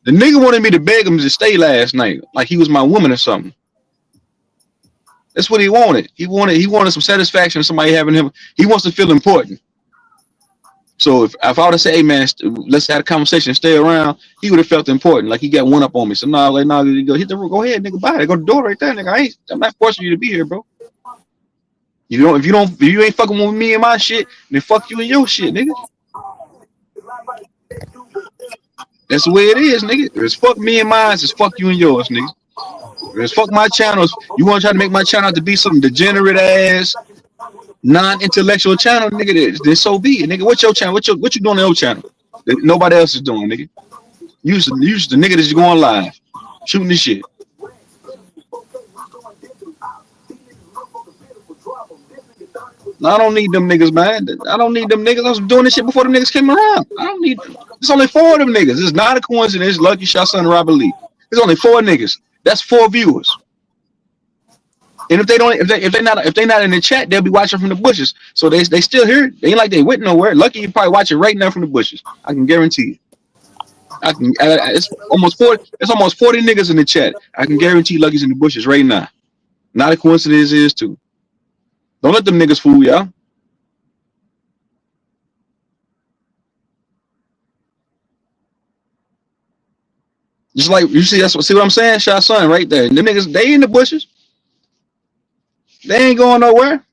the nigga wanted me to beg him to stay last night, like he was my woman or something. That's what he wanted. He wanted some satisfaction of somebody having him. He wants to feel important. So if I would have said, hey man, let's have a conversation, stay around, he would have felt important, like he got one up on me. So now, like, no, go hit the road, go ahead, nigga, bye. Go to the door right there, nigga. I'm not forcing you to be here, bro. If you ain't fucking with me and my shit, then fuck you and your shit, nigga. That's the way it is, nigga. If it's fuck me and mine, it's fuck you and yours, nigga. If it's fuck my channels, you want to try to make my channel to be some degenerate ass, non-intellectual channel, nigga, then so be it, nigga. What's your channel? What you doing on your channel that nobody else is doing, nigga? You the nigga that's going live, shooting this shit. I don't need them niggas, man. I don't need them niggas. I was doing this shit before them niggas came around. I don't need them. It's only 4 of them niggas. It's not a coincidence. Lucky Shot Son and Robert Lee. There's only 4 niggas. That's 4 viewers. And if they're not in the chat, they'll be watching from the bushes. So they still here. They ain't like they went nowhere. Lucky you probably watching right now from the bushes. I can guarantee you. It's almost 40 niggas in the chat. I can guarantee Lucky's in the bushes right now. Not a coincidence is too. Don't let them niggas fool y'all. Just like you see, see what I'm saying? Shot Son right there. Them niggas, they in the bushes. They ain't going nowhere.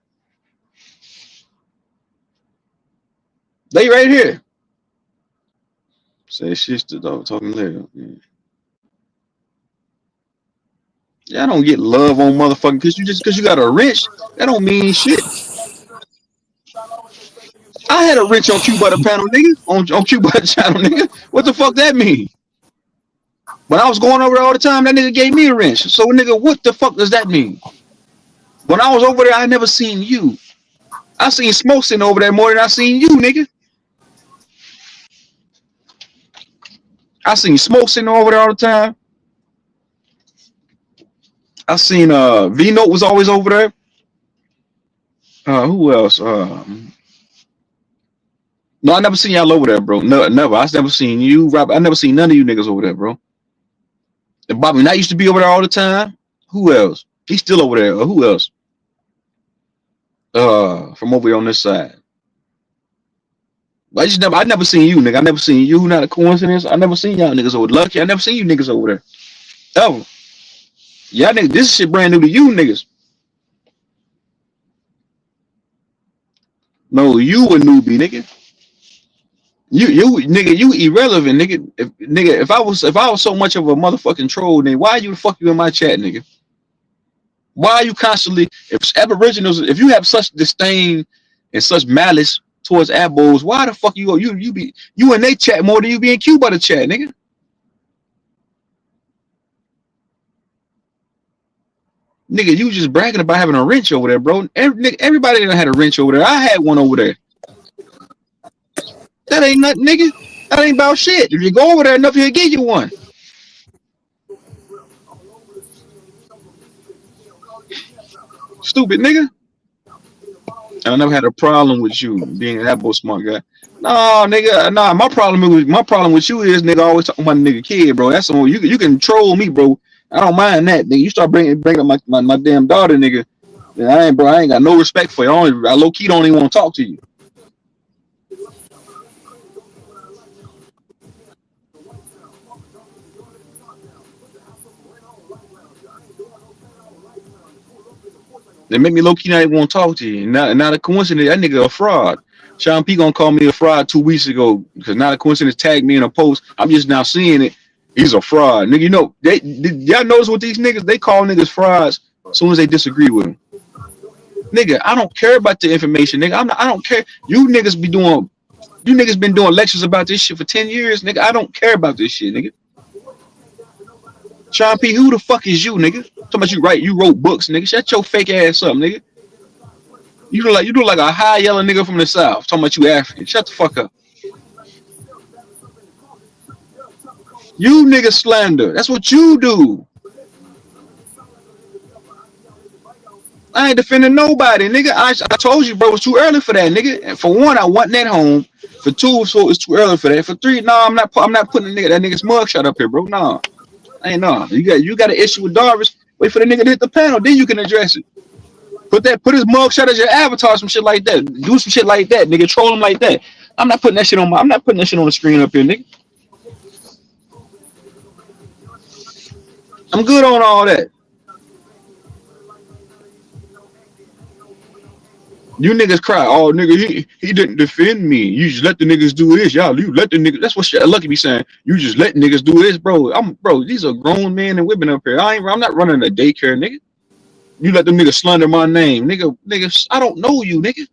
They right here. Say shit to dog talking later. Yeah, I don't get love on motherfucking because you got a wrench. That don't mean shit. I had a wrench on Q Butter panel, nigga. On Q Butter channel, nigga. What the fuck that mean? When I was going over there all the time, that nigga gave me a wrench. So, nigga, what the fuck does that mean? When I was over there, I never seen you. I seen Smoke sitting over there more than I seen you, nigga. I seen Smoke sitting over there all the time. I seen V-Note was always over there. Who else? No, I never seen y'all over there, bro. No, never. I never seen you, Rob. I never seen none of you niggas over there, bro. And Bobby Knight used to be over there all the time. Who else? He's still over there. Who else? From over here on this side. I never seen you, nigga. I never seen you. Not a coincidence. I never seen y'all niggas over there. Lucky. I never seen you niggas over there. Ever. Y'all niggas, this shit brand new to you niggas. No, you a newbie, nigga. You nigga, you irrelevant, nigga. If I was so much of a motherfucking troll, then why you the fuck you in my chat, nigga? Why are you constantly, if Aboriginals, if you have such disdain and such malice towards Abos, why the fuck you in they chat more than you be in Q Butter chat, nigga? Nigga, you just bragging about having a wrench over there, bro. Everybody done had a wrench over there. I had one over there. That ain't nothing, nigga. That ain't about shit. If you go over there enough, he'll give you one. Stupid nigga. And I never had a problem with you being that boy smart guy. No, nigga, nah. My problem with you is nigga always talking about nigga kid, bro. That's on you. You can troll me, bro. I don't mind that. Nigga, you start bringing up my damn daughter, nigga. Then I ain't got no respect for you. I low key don't even want to talk to you. They make me low key not even want to talk to you. Not a coincidence. That nigga a fraud. Sean P gonna call me a fraud 2 weeks ago because not a coincidence tagged me in a post. I'm just now seeing it. He's a fraud, nigga. You know, y'all notice what these niggas, they call niggas frauds as soon as they disagree with them. Nigga, I don't care about the information, nigga. I don't care. You niggas been doing lectures about this shit for 10 years, nigga. I don't care about this shit, nigga. Sean P, who the fuck is you, nigga? Talking about you wrote books, nigga. Shut your fake ass up, nigga. You look like a high yellow nigga from the South. Talking about you African. Shut the fuck up. You niggas slander. That's what you do. I ain't defending nobody, nigga. I told you, bro, it's too early for that, nigga. And for one, I wasn't at home. For two, so it's too early for that. For three, no, I'm not putting that nigga's mugshot up here, bro. No. Ain't no. You got an issue with Darvish. Wait for the nigga to hit the panel, then you can address it. Put his mugshot as your avatar, some shit like that. Do some shit like that, nigga. Troll him like that. I'm not putting that shit on the screen up here, nigga. I'm good on all that. You niggas cry, oh nigga, he didn't defend me. You just let the niggas do this, y'all. You let the niggas. That's what Lucky be saying. You just let niggas do this, bro. These are grown men and women up here. I'm not running a daycare, nigga. You let them niggas slander my name, nigga. I don't know you, nigga.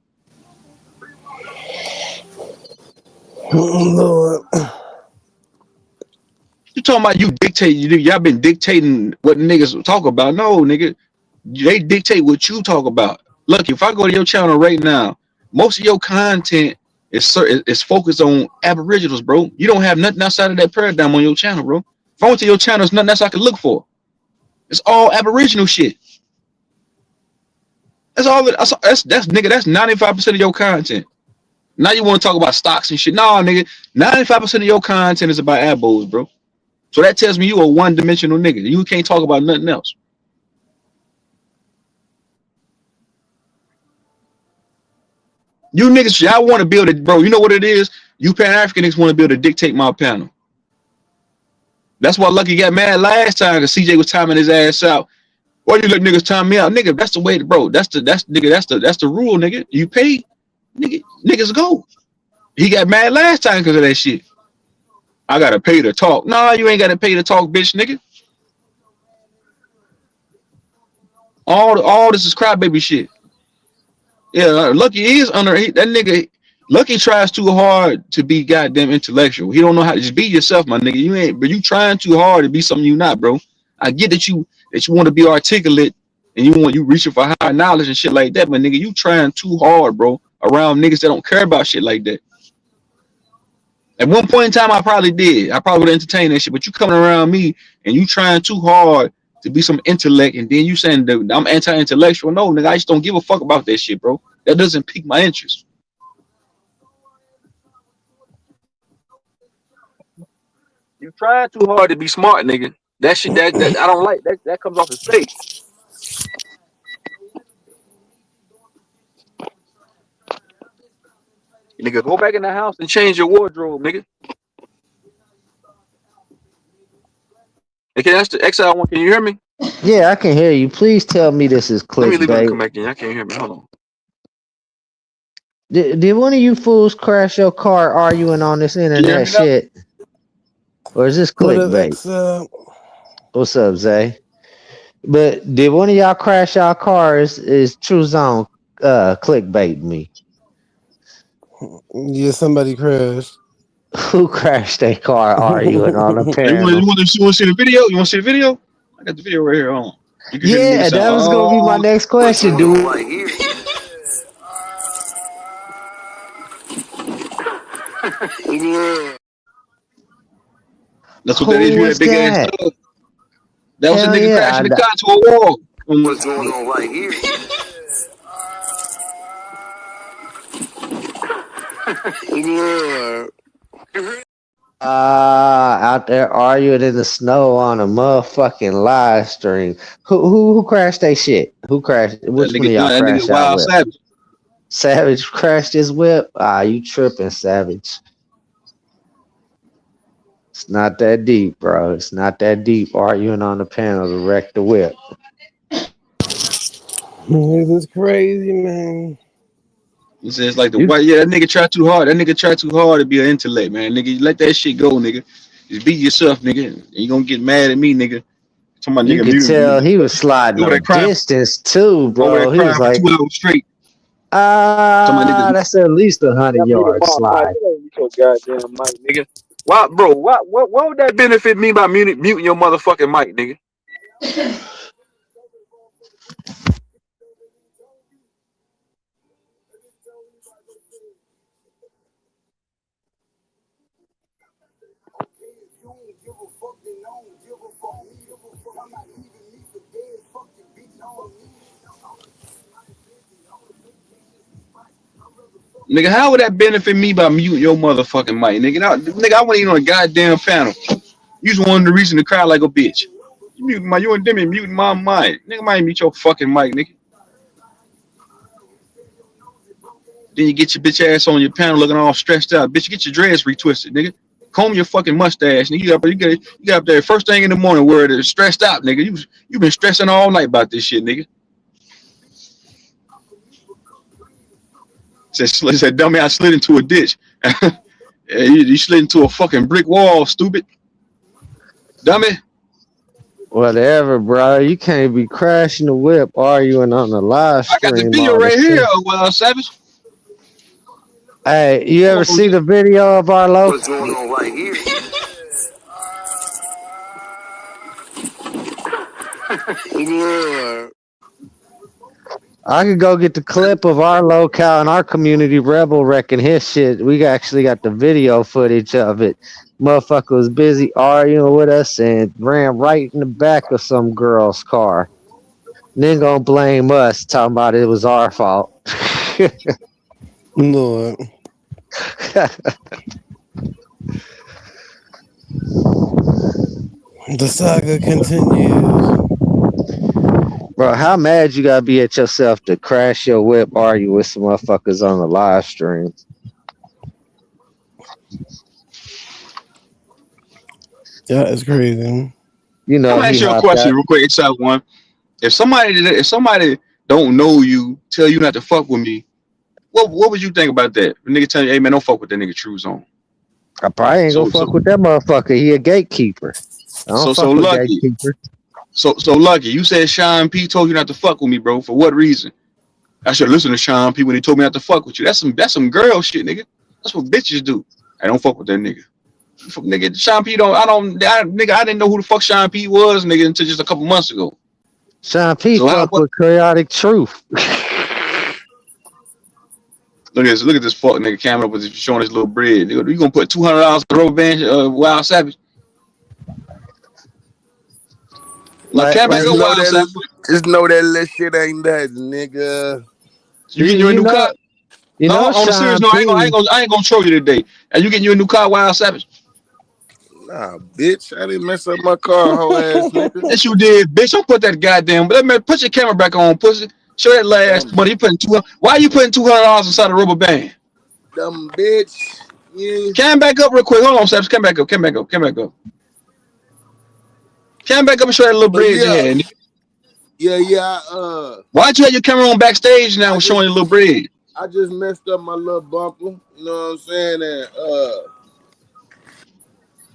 Lord. You talking about you dictate? Y'all been dictating what niggas talk about? No, nigga. They dictate what you talk about. Look, if I go to your channel right now, most of your content is focused on Aboriginals, bro. You don't have nothing outside of that paradigm on your channel, bro. If I went to your channel, there's nothing else I can look for. It's all Aboriginal shit. That's all. That's nigga. That's 95% of your content. Now you want to talk about stocks and shit? No, nigga. 95% of your content is about abos, bro. So that tells me you a one-dimensional nigga. You can't talk about nothing else. You niggas, y'all want to build it, bro. You know what it is? You Pan-African niggas want to build a dictate my panel. That's why Lucky got mad last time because CJ was timing his ass out. Why you let niggas time me out, nigga? That's the way, bro. That's the rule, nigga. You pay, niggas go. He got mad last time because of that shit. I gotta pay to talk. Nah, you ain't gotta pay to talk, bitch, nigga. All this is crybaby shit. Yeah, Lucky is that nigga. Lucky tries too hard to be goddamn intellectual. He don't know how to just be yourself, my nigga. You ain't, but you trying too hard to be something you not, bro. I get that you want to be articulate and you reaching for higher knowledge and shit like that, but nigga, you trying too hard, bro, around niggas that don't care about shit like that. At one point in time, I probably did. I probably would entertain that shit, but you coming around me and you trying too hard to be some intellect, and then you saying that I'm anti-intellectual. No, nigga, I just don't give a fuck about that shit, bro. That doesn't pique my interest. You trying too hard to be smart, nigga. That shit that I don't like. That comes off as fake. Nigga, go back in the house and change your wardrobe, nigga. Okay, that's the XL1. Can you hear me? Yeah, I can hear you. Please tell me this is Let me leave and clickbait. come back in. I can't hear me. Hold on. Did one of you fools crash your car arguing on this Can you hear internet me now? shit? Or is this What up, clickbait? XL? What's up, Zay? But did one of y'all crash y'all cars? Is True Zone clickbait me? Yeah, somebody crashed. Who crashed their car arguing on the Hey, you panel? want to see the video? You want to see the video? I got the video right here. Hold on. You can hear the nigga Yeah, say, that was gonna be my "Oh, next question, dude. that's what that is." Who You was that big ass that? dog. That was a Hell nigga yeah, crashing the car to a wall. yeah. Out there arguing in the snow on a motherfucking live stream. Who crashed that shit? Who crashed? Which one of y'all That nigga crashed y'all Wild whip? Savage. Savage crashed his whip. You tripping, Savage? It's not that deep, bro. It's not that deep. Arguing on the panel to wreck the whip. This is crazy, man. He says like the white, that nigga try too hard. That nigga try too hard to be an intellect, man. Nigga, let that shit go, nigga. Just be yourself, nigga. And you gonna get mad at me, nigga. You could tell he was sliding on distance too, bro. He was like 2 hours straight. That's at least 100 yard slide. Goddamn mic, nigga. Why, bro? What would that benefit me by muting your motherfucking mic, nigga? Nigga, how would that benefit me by muting your motherfucking mic, nigga? I wasn't even on a goddamn panel. You just wanted the reason to cry like a bitch. You and Demi muting my mic. Nigga, might mute your fucking mic, nigga. Then you get your bitch ass on your panel looking all stressed out. Bitch, get your dreads retwisted, nigga. Comb your fucking mustache, nigga. You get up there first thing in the morning where it's stressed out, nigga. You been stressing all night about this shit, nigga. Said dummy, I slid into a ditch. You slid into a fucking brick wall, stupid. Dummy. Whatever, bro. You can't be crashing the whip arguing on the live stream. I got the video right here, Savage. Hey, you ever see the video of Arlo? What's going on right here? I could go get the clip of our locale and our community rebel wrecking his shit. We actually got the video footage of it. Motherfucker was busy arguing with us and ran right in the back of some girl's car. And then gonna blame us, talking about it was our fault. Lord. The saga continues. Bro, how mad you gotta be at yourself to crash your whip, argue with some motherfuckers on the live stream? Yeah, it's crazy. You know, I'm gonna ask you a question real quick, except one. If somebody don't know you, tell you not to fuck with me, what would you think about that? The nigga tell you, hey man, don't fuck with that nigga True Zone. I probably ain't gonna fuck with that motherfucker. He a gatekeeper. So lucky. So lucky. You said Sean P told you not to fuck with me, bro. For what reason? I should listen to Sean P when he told me not to fuck with you. That's some girl shit, nigga. That's what bitches do. I don't fuck with that nigga. Nigga, Sean P nigga, I didn't know who the fuck Sean P was, nigga, until just a couple months ago. Sean P fuck with Chaotic Truth. Look at this fuck nigga camera up with showing his little bread. You gonna put $200 on the rubber band, Wild Savage? Like, just know that little shit ain't that, nigga. You getting you a new car? No, on a serious note, I ain't gonna troll you today. Are you getting you a new car, Wild Savage? Nah, bitch, I didn't mess up my car, whole ass nigga. Yes, you did, bitch. Don't put that goddamn. Put your camera back on, pussy. Show that last money. You putting Why are you putting $200 inside a rubber band? Dumb bitch. Yeah. Cam back up real quick. Hold on, Savage. Come back up. Cam back up and show that little bridge you had. Yeah. Why'd you have your camera on backstage now showing your little bridge? I just messed up my little bumper. You know what I'm saying? And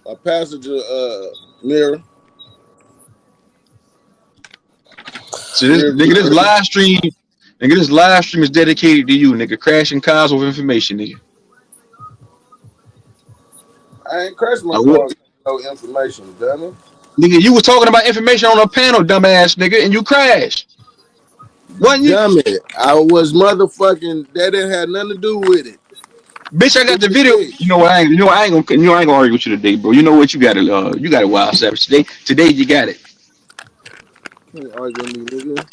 a passenger mirror. So this live stream is dedicated to you, nigga. Crashing cars with information, nigga. I ain't crashed my car with no information, dummy. Nigga, you was talking about information on a panel, dumbass nigga, and you crashed. Wasn't you? Dummy, I was motherfucking. That didn't have nothing to do with it. Bitch, I got the video. You know what? I ain't gonna argue with you today, bro. You know what? You got it, Wild Savage. Today you got it. Can't argue with me, nigga.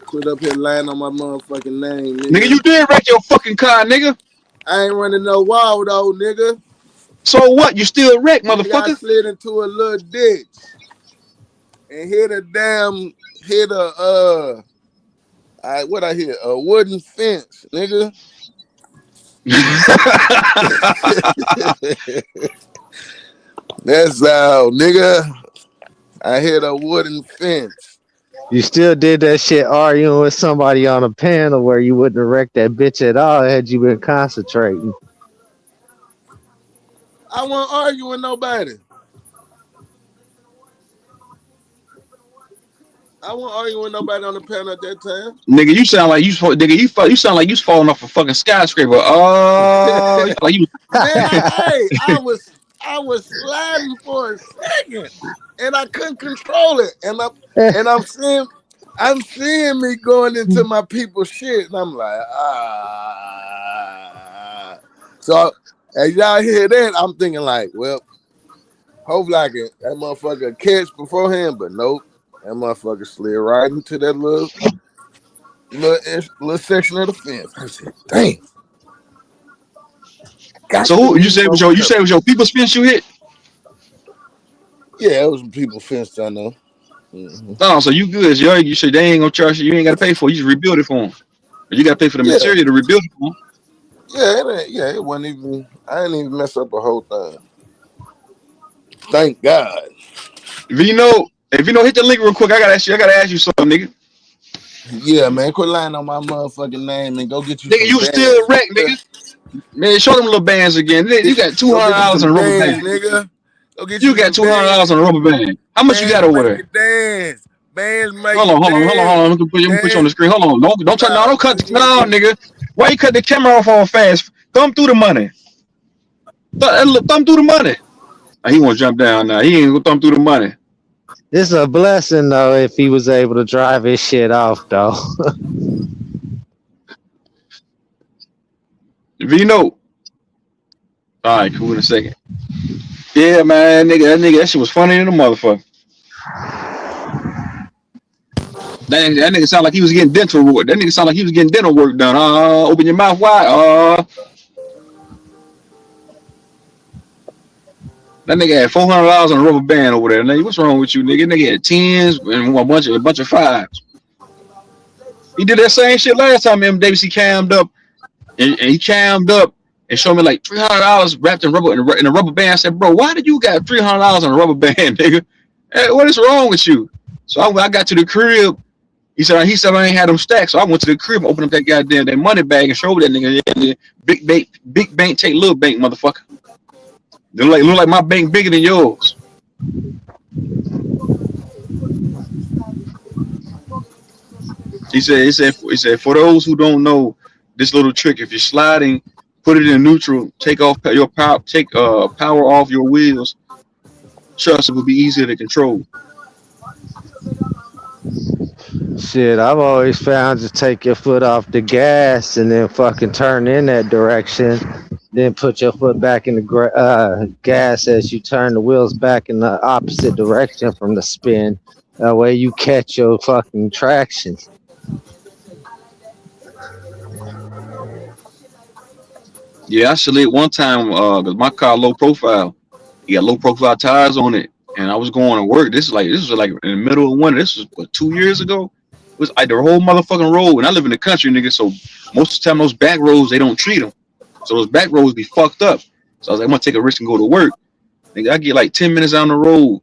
Quit up here lying on my motherfucking name, nigga. Nigga, you did wreck your fucking car, nigga. I ain't running no wall though, nigga. So what? You still wrecked, Nigga, I motherfucker. slid into a little ditch and hit a what I hit? A wooden fence, nigga. That's all, nigga. I hit a wooden fence. You still did that shit arguing with somebody on a panel where you wouldn't have wrecked that bitch at all had you been concentrating. I wasn't arguing with nobody. I wasn't arguing with nobody on the panel at that time. Nigga, you sound like you sound like you falling off a fucking skyscraper. Oh, like you. Man, I was sliding for a second, and I couldn't control it. And I'm seeing me going into my people's shit, and I'm like, ah. So as y'all hear that, I'm thinking like, well, hopefully I can that motherfucker catch beforehand, but nope, that motherfucker slid right into that little section of the fence. I said, damn. So who you say was your people's fence you hit? Yeah, it was people fence I know. Mm-hmm. No, so you good. You said they ain't gonna charge you. You ain't gotta pay for it. You just rebuild it for them. But you gotta pay for the material to rebuild it for them. Yeah, it wasn't even. I didn't even mess up a whole thing. Thank God. If you know, hit the link real quick. I gotta ask you something, nigga. Yeah, man, quit lying on my motherfucking name and go get you. Nigga, you bands, still wrecked, nigga. Man, show them little bands again. You got $200 on a rubber band, nigga. You got $200 on a rubber band. How much you got over there? Dance. Bands make hold on. Let me put you on the screen. Hold on. Don't turn. No, don't cut. No, nigga. Why you cut the camera off all fast? Thumb through the money. Thumb through the money. He won't jump down now. He ain't gonna thumb through the money. It's a blessing though if he was able to drive his shit off though. Vino. All right, cool in a second. Yeah, man, that shit was funny in the motherfucker. That nigga sound like he was getting dental work. That nigga sound like he was getting dental work done. Open your mouth wide. That nigga had $400 on a rubber band over there. Nigga, what's wrong with you, nigga? Nigga had 10s and a bunch of 5s. He did that same shit last time. MWC cammed up, and he cammed up and showed me like $300 wrapped in a rubber band. I said, bro, why did you got $300 on a rubber band, nigga? Hey, what is wrong with you? So I got to the crib. He said I ain't had them stacked. So I went to the crib, opened up that goddamn money bag, and showed that nigga big bank take little bank, motherfucker. They look like my bank bigger than yours. He said for those who don't know this little trick, if you're sliding, put it in neutral, take power off your wheels. Trust it will be easier to control. Shit, I've always found to take your foot off the gas and then fucking turn in that direction. Then put your foot back in the gas as you turn the wheels back in the opposite direction from the spin. That way you catch your fucking traction. Yeah, I slid one time because my car low profile. He got low profile tires on it, and I was going to work. This was like in the middle of winter. This was 2 years ago. It was like the whole motherfucking road, and I live in the country, nigga. So most of the time, those back roads they don't treat them. So those back roads be fucked up. So I was like, I'm gonna take a risk and go to work. Nigga, I get like 10 minutes down the road,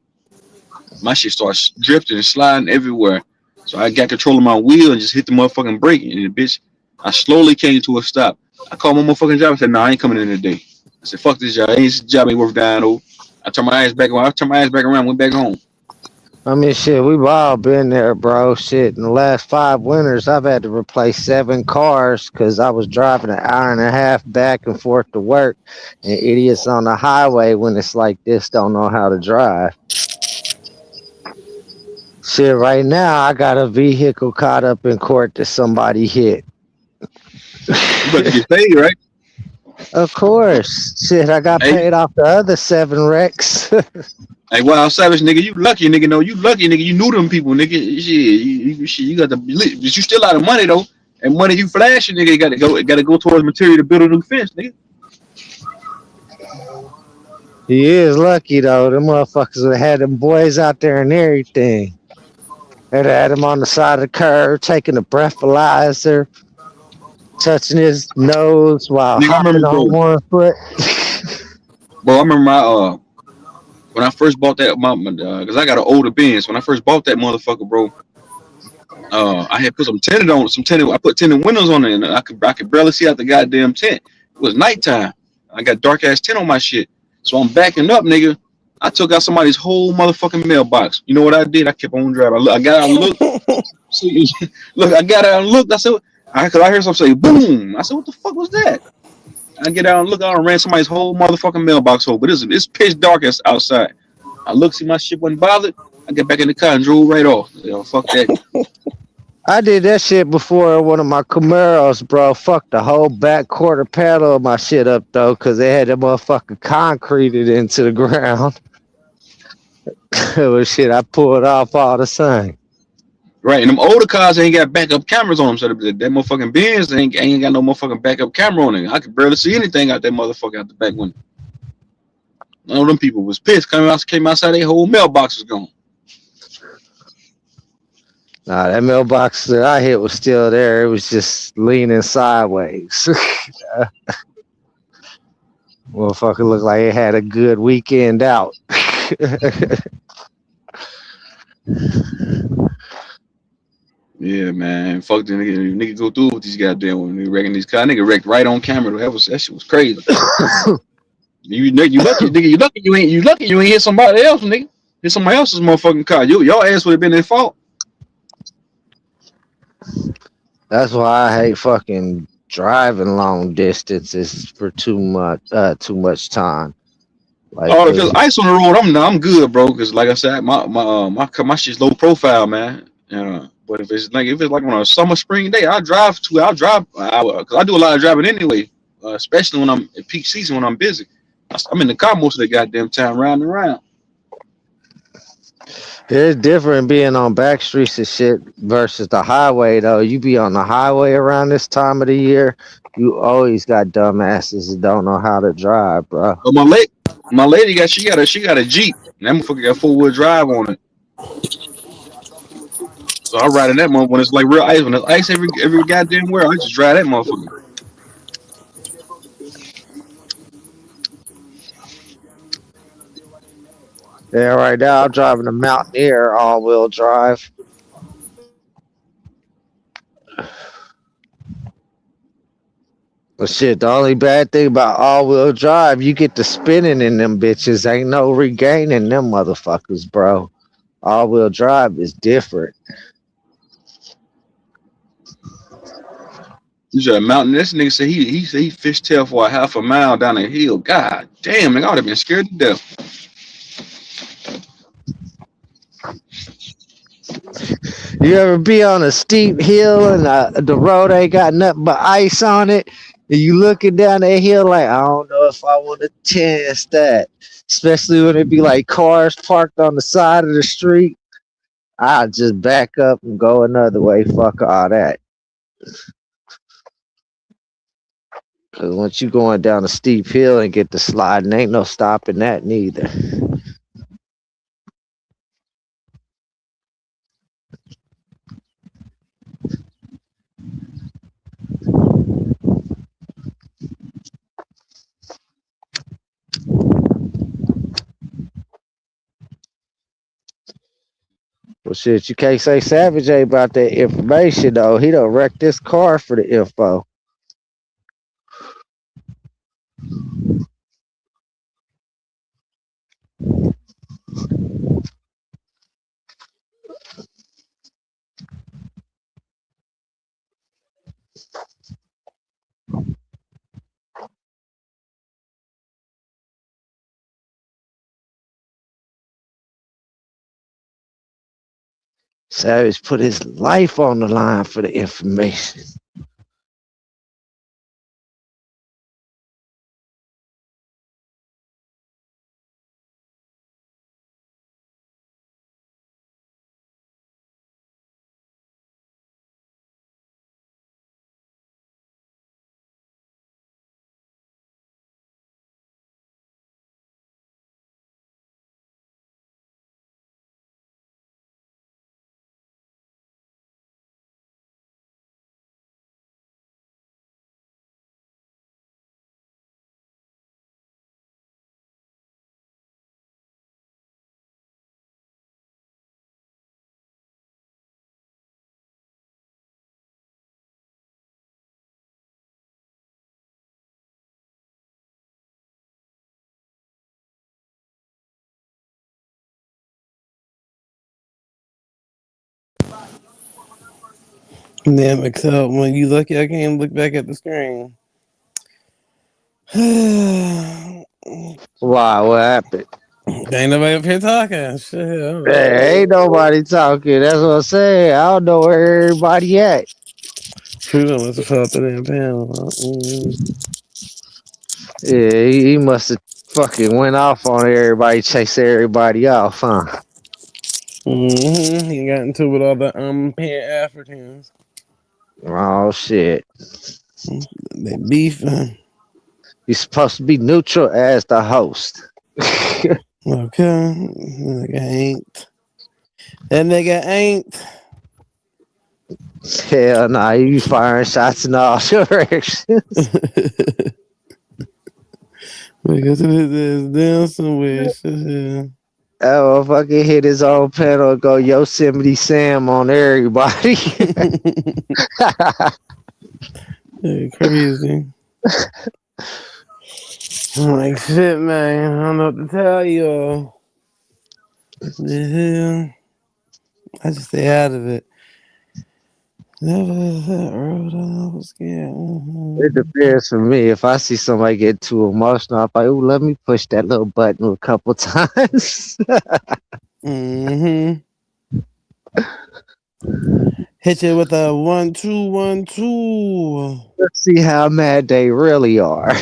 my shit starts drifting and sliding everywhere. So I got control of my wheel and just hit the motherfucking brake, and the bitch, I slowly came to a stop. I called my motherfucking job and said, "Nah, I ain't coming in today." I said, "Fuck this job. This job ain't worth dying over." I turned my ass back around, went back home. I mean, shit, we've all been there, bro. Shit, in the last 5 winters, I've had to replace 7 cars because I was driving an hour and a half back and forth to work. And idiots on the highway when it's like this don't know how to drive. Shit, right now, I got a vehicle caught up in court that somebody hit. You about to get paid, right? Of course. Shit, I got paid off the other 7 wrecks. Hey, Wild Savage, nigga, you lucky, nigga. No, you lucky, nigga. You knew them people, nigga. Shit, you got the. But you still out of money though. And money you flashing, nigga, gotta go towards material to build a new fence, nigga. He is lucky though. Them motherfuckers would have had them boys out there and everything. They'd had him on the side of the curb, taking a breathalyzer, touching his nose while Nigga, I hopping remember, on one foot. bro. I remember my when I first bought that, because I got an older Benz. When I first bought that motherfucker, bro, I had put some tinted on, I put tinted windows on it, and I could barely see out the goddamn tent. It was nighttime. I got dark ass tint on my shit, so I'm backing up, nigga. I took out somebody's whole motherfucking mailbox. You know what I did? I kept on driving. I got out and looked. Look, I got out and looked. I said, cause I heard something say boom. I said, what the fuck was that? I get out and look out and ran somebody's whole motherfucking mailbox hole. But it's pitch dark outside. I look, see my shit wasn't bothered. I get back in the car and drove right off. You know, fuck that. I did that shit before in one of my Camaros, bro. Fuck the whole back quarter panel of my shit up though, cause they had that motherfucker concreted into the ground. Well, shit, I pulled off all the same. Right, and them older cars ain't got backup cameras on them, so that motherfucking Benz ain't got no motherfucking backup camera on it. I could barely see anything out that motherfucker out the back window. None of them people was pissed. Came outside, their whole mailbox was gone. Nah, that mailbox that I hit was still there. It was just leaning sideways. Motherfucker looked like it had a good weekend out. Yeah, man. Fuck the nigga go through with these goddamn when they wrecking these cars. Nigga wrecked right on camera. That shit was crazy. you lucky, nigga. You lucky you ain't hit somebody else, nigga. Hit somebody else's motherfucking car. Your ass would have been in fault. That's why I hate fucking driving long distances for too much time. Like, Oh, if there's ice on the road, I'm good, bro. Cause like I said, my shit's low profile, man. But if it's like on a summer spring day, I'll drive an hour. Cause I do a lot of driving anyway, especially when I'm at peak season when I'm busy. I'm in the car most of the goddamn time, round and round. it's different being on back streets and shit versus the highway though. You be on the highway around this time of the year, you always got dumbasses that don't know how to drive, bro. But my lady got a Jeep. And that motherfucker got 4-wheel drive on it. So I ride in that motherfucker when it's like real ice. When there's ice every goddamn where, I just drive that motherfucker. Yeah, right now I'm driving a Mountaineer all-wheel drive. But shit, the only bad thing about all-wheel drive, you get to spinning in them bitches. Ain't no regaining them motherfuckers, bro. All-wheel drive is different. He's a mountain. This nigga said he fishtailed for a half a mile down a hill. God damn, nigga, I would have been scared to death. You ever be on a steep hill and the road ain't got nothing but ice on it? And you looking down that hill like, I don't know if I want to test that. Especially when it be like cars parked on the side of the street. I'll just back up and go another way. Fuck all that. Because once you going down a steep hill and get to sliding, ain't no stopping that neither. Well, shit, you can't say Savage ain't about that information, though. He done wrecked this car for the info. Savage put his life on the line for the information. Damn, Excel. When you lucky, I can't look back at the screen. Why? What happened? Ain't nobody up here talking. Shit. I don't know. Hey, ain't nobody talking. That's what I'm saying. I don't know where everybody at. True, must have fell off the damn panel. Yeah, he must have fucking went off on everybody, chased everybody off, huh? He got into it with all the Pan Africans. Oh shit. They beefing. You're supposed to be neutral as the host. Okay. Nigga ain't. That nigga ain't. Hell nah, you firing shots in all directions. Because it is down somewhere. Shit. That motherfucker hit his own pedal and go Yosemite Sam on everybody. Yeah, crazy. I'm like, shit, man. I don't know what to tell you. The hell? I just stay out of it. Never that road, I was scared. It depends for me. If I see somebody get too emotional, I'm like, ooh, let me push that little button a couple times. Hit you with a 1 2 1 2. Let's see how mad they really are.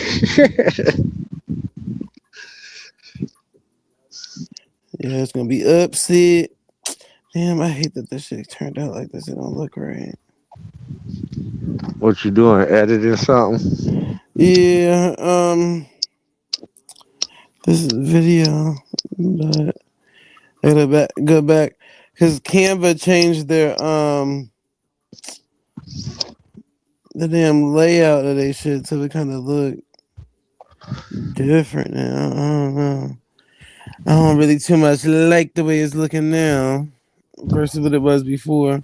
Yeah, it's gonna be upset. Damn, I hate that this shit turned out like this. It don't look right. What you doing? Editing something? Yeah, this is video, but I gotta go back because Canva changed their the damn layout of they shit, so it kind of look different now. I don't know. I don't really too much like the way it's looking now versus what it was before.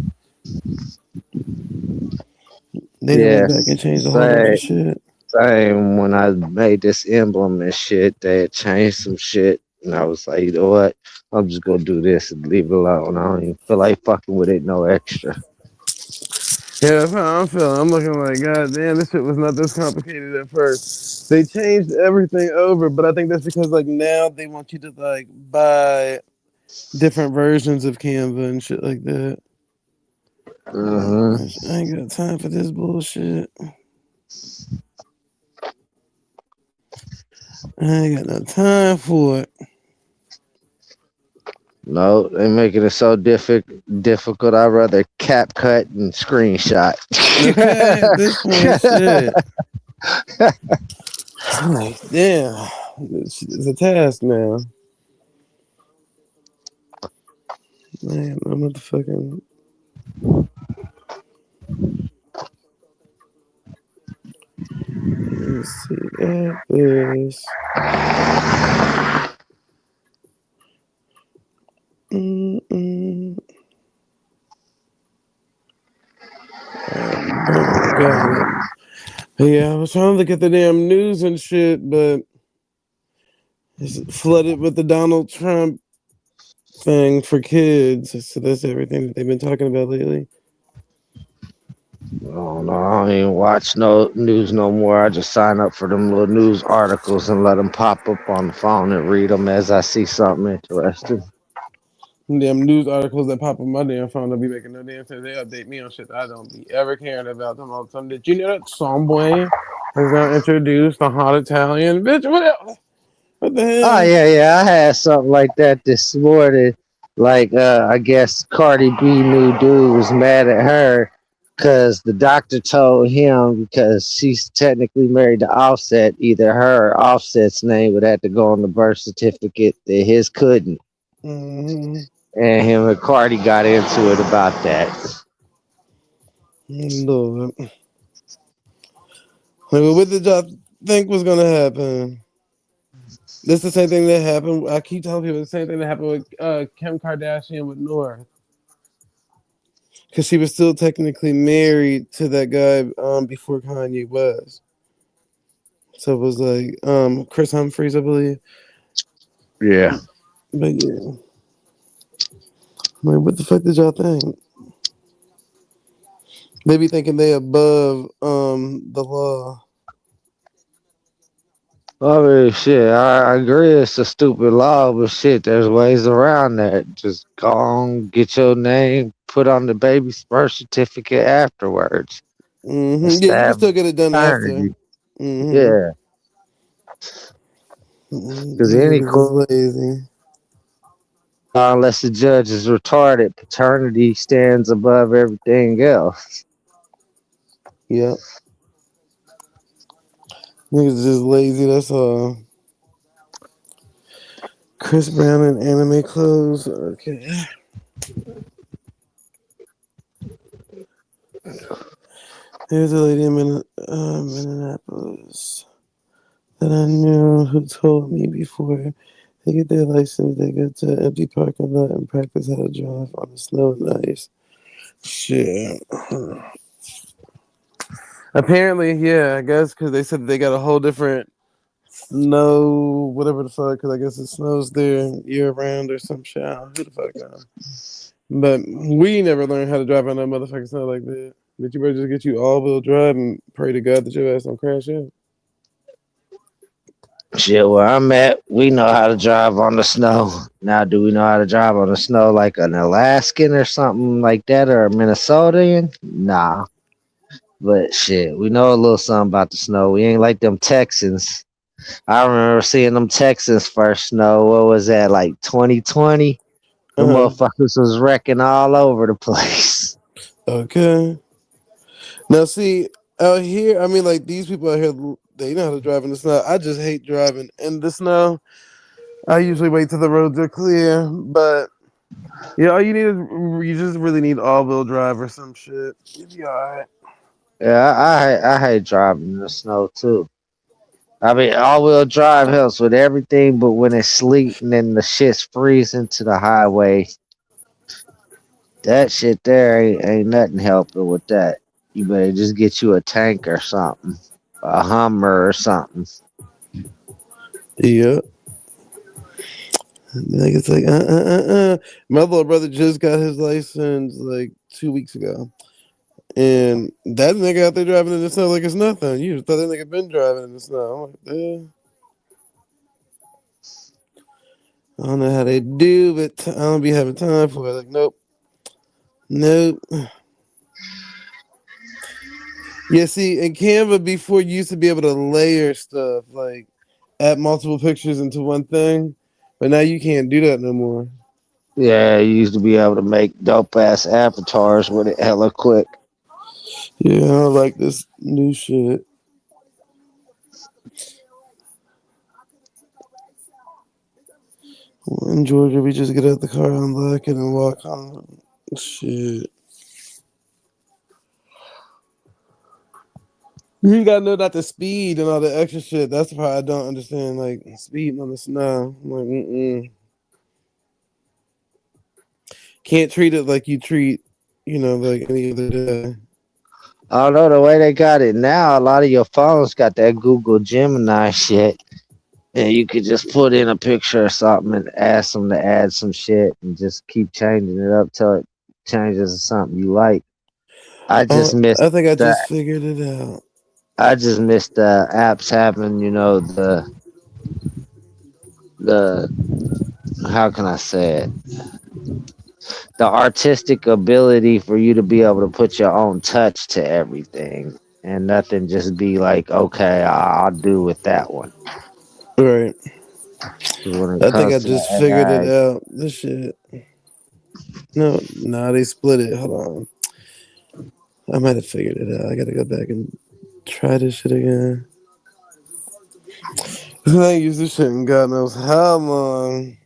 They done went back and changed a whole bunch of shit. Same when I made this emblem and shit, they had changed some shit. And I was like, you know what? I'm just gonna do this and leave it alone. I don't even feel like fucking with it no extra. Yeah, that's how I'm feeling. I'm looking like, God damn, this shit was not this complicated at first. They changed everything over, but I think that's because like now they want you to like buy different versions of Canva and shit like that. I ain't got time for this bullshit. I ain't got no time for it. No, they making it so difficult. I'd rather cap cut and screenshot. Okay, at this point, shit. I'm like, damn, it's a task now. Man, I'm motherfucking. Let's see at this. Boom, got it. Yeah, I was trying to look at the damn news and shit, but it's flooded with the Donald Trump thing for kids. So that's everything that they've been talking about lately. Oh no, I don't even watch no news no more. I just sign up for them little news articles and let them pop up on the phone and read them as I see something interesting. Damn news articles that pop on my damn phone don't be making no damn sense. They update me on shit that I don't be ever caring about them all the time. Did you know that Someway has now introduced a hot Italian? Bitch, what else? What the hell? Oh yeah, I had something like that this morning. Like I guess Cardi B new dude was mad at her because the doctor told him because she's technically married to Offset, either her or Offset's name would have to go on the birth certificate that his couldn't. And him and Cardi got into it about that. Lord. Like, what did y'all think was gonna happen? This the same thing that happened. I keep telling people the same thing that happened with Kim Kardashian with North, because she was still technically married to that guy before Kanye was. So it was like Chris Humphries, I believe. Yeah. But yeah, like, what the fuck did y'all think? They be thinking they above the law. I mean, shit, I agree it's a stupid law, but shit, there's ways around that. Just go on, get your name put on the baby's birth certificate afterwards. Yeah, you can Establish still get it done after. paternity. Mm-hmm. Yeah, because These any niggas is court, lazy. unless the judge is retarded, paternity stands above everything else. Yep. Niggas just lazy, that's all. Chris Brown in anime clothes. Okay. There's a lady in Minneapolis that I knew who told me before they get their license, they go to an empty parking lot and practice how to drive on the snow and ice. Shit. Apparently, yeah, I guess because they said they got a whole different snow, whatever the fuck, because I guess it snows there year round or some shit. I don't know who the fuck knows. But we never learned how to drive on that motherfucking snow like that. But you better just get you all-wheel drive and pray to God that your ass don't crash out. Shit, where I'm at, we know how to drive on the snow. Now, do we know how to drive on the snow like an Alaskan or something like that, or a Minnesotan? Nah. But shit, we know a little something about the snow. We ain't like them Texans. I remember seeing them Texans first snow. What was that, like 2020? The motherfuckers was wrecking all over the place. Okay. Now, see, out here, I mean, like, these people out here, they know how to drive in the snow. I just hate driving in the snow. I usually wait till the roads are clear, but yeah, all you need is you just really need all-wheel drive or some shit. You'll be all right. Yeah, I hate driving in the snow too. I mean, all-wheel drive helps with everything, but when it's sleeting and the shit's freezing to the highway, that shit there ain't nothing helping with that. You better just get you a tank or something, a Hummer or something. Yeah. Like it's like My little brother just got his license like 2 weeks ago, and that nigga out there driving in the snow like it's nothing. You just thought that nigga been driving in the snow. I'm like, I don't know how they do, but I don't be having time for it. Like, nope. Yeah, see, in Canva before you used to be able to layer stuff, like add multiple pictures into one thing, but now you can't do that no more. Yeah, you used to be able to make dope ass avatars with it hella quick. Yeah, I like this new shit. In Georgia, we just get out the car, unlock it, and walk home. Shit. You gotta know not the speed and all the extra shit. That's the part I don't understand. Like speeding on the snow. I'm like, can't treat it like you treat, like any other day. I don't know the way they got it now. A lot of your phones got that Google Gemini shit. And you could just put in a picture or something and ask them to add some shit and just keep changing it up till it changes to something you like. I just missed I think I the just figured it out. I just missed the apps having, the how can I say it? The artistic ability for you to be able to put your own touch to everything and nothing just be like, okay, I'll do with that one. Right. When it I think I comes to just the figured it AI, out. This shit. No, they split it. Hold on. I might have figured it out. I gotta go back and try this shit again. I ain't used this shit in God knows how long.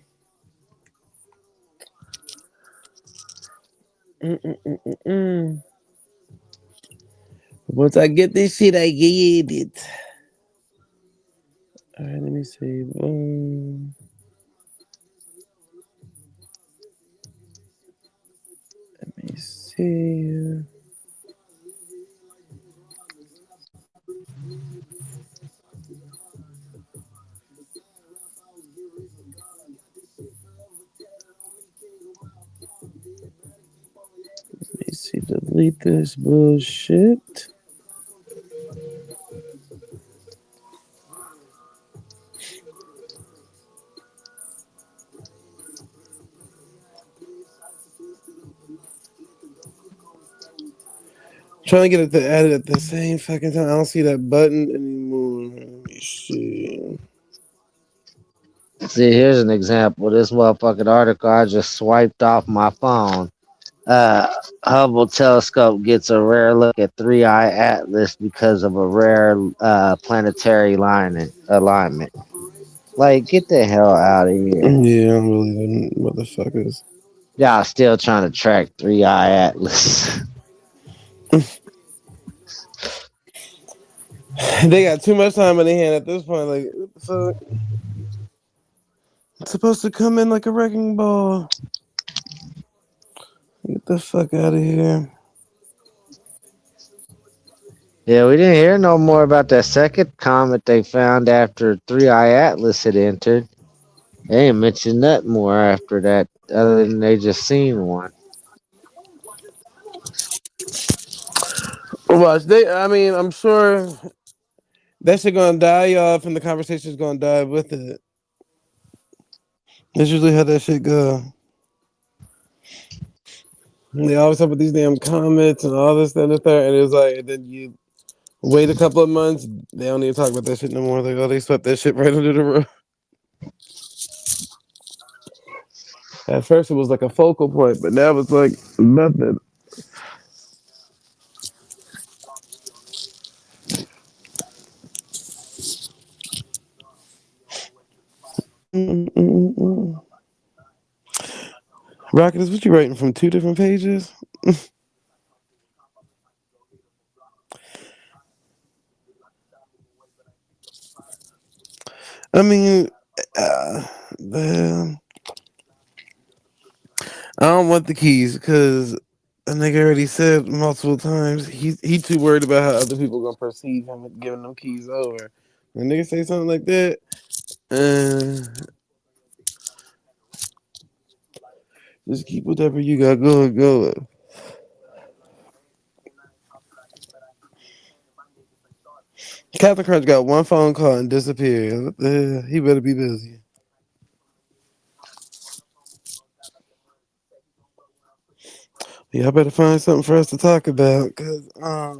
Once I get this shit, I get it. All right, let me see. Let me see. Let me see the delete this bullshit. Trying to get it to edit at the same fucking time. I don't see that button anymore. Let me see. See, here's an example. This motherfucking article I just swiped off my phone. Hubble telescope gets a rare look at 3i Atlas because of a rare planetary alignment. Like, get the hell out of here. Yeah, I'm really motherfuckers. Y'all still trying to track 3i Atlas. They got too much time in their hand at this point. Like, what the fuck? It's supposed to come in like a wrecking ball. Get the fuck out of here. Yeah, we didn't hear no more about that second comet they found after 3i Atlas had entered. They ain't mentioned nothing more after that, other than they just seen one. Watch, I'm sure that shit gonna die off and the conversation's gonna die with it. That's usually how that shit go. They always talk about these damn comments and all this, that, and the third, and it's like, and then you wait a couple of months, they don't even talk about that shit no more. Like, oh, they swept that shit right under the rug. At first, it was like a focal point, but now it's like nothing. Rocket, is what you writing from 2 different pages? I mean, man, I don't want the keys because a nigga already said multiple times he too worried about how other people gonna perceive him giving them keys over. When nigga say something like that, just keep whatever you got going. Captain Crunch got one phone call and disappeared. What the hell? He better be busy. Yeah, I better find something for us to talk about because I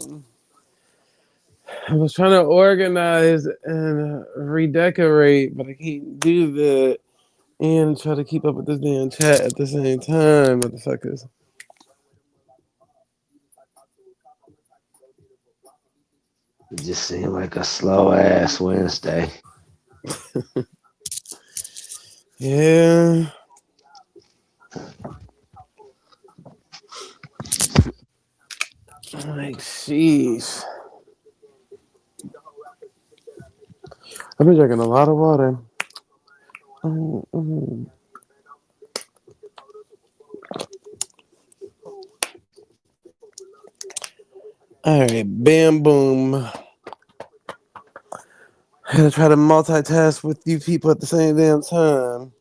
was trying to organize and redecorate, but I can't do that and try to keep up with this damn chat at the same time, motherfuckers. It just seemed like a slow ass Wednesday. Yeah. Like, sheesh. I've been drinking a lot of water. All right, bam, boom. I gotta try to multitask with you people at the same damn time.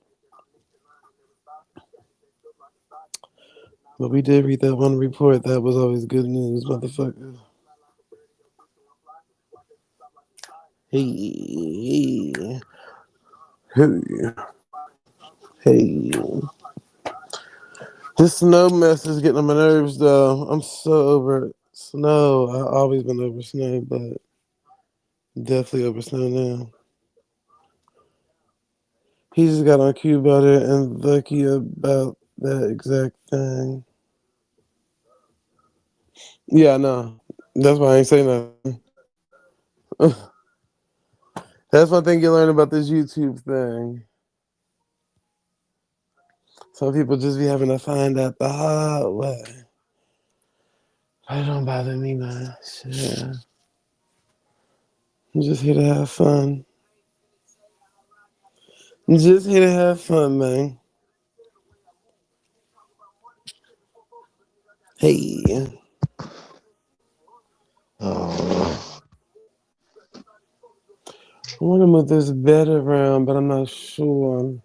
But we did read that one report. That was always good news, motherfucker. Hey. This snow mess is getting on my nerves, though. I'm so over snow. I've always been over snow, but definitely over snow now. He just got on cue about it and lucky about that exact thing. Yeah, I know. That's why I ain't say nothing. That's one thing you learn about this YouTube thing. Some people just be having to find out the hard way. That don't bother me much. Yeah. I'm just here to have fun. I'm just here to have fun, man. Hey. Oh. I want to move this bed around, but I'm not sure.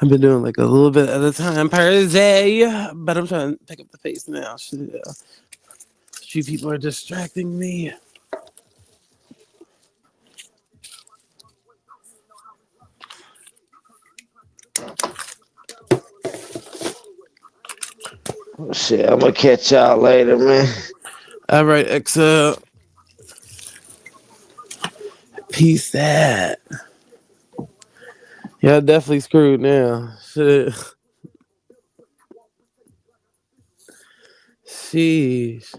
I've been doing like a little bit at a time per day, but I'm trying to pick up the pace now. Shit, a few people are distracting me. Shit, I'm gonna catch y'all later, man. All right, Excel. Peace out. Y'all definitely screwed now. Shit. Sheesh.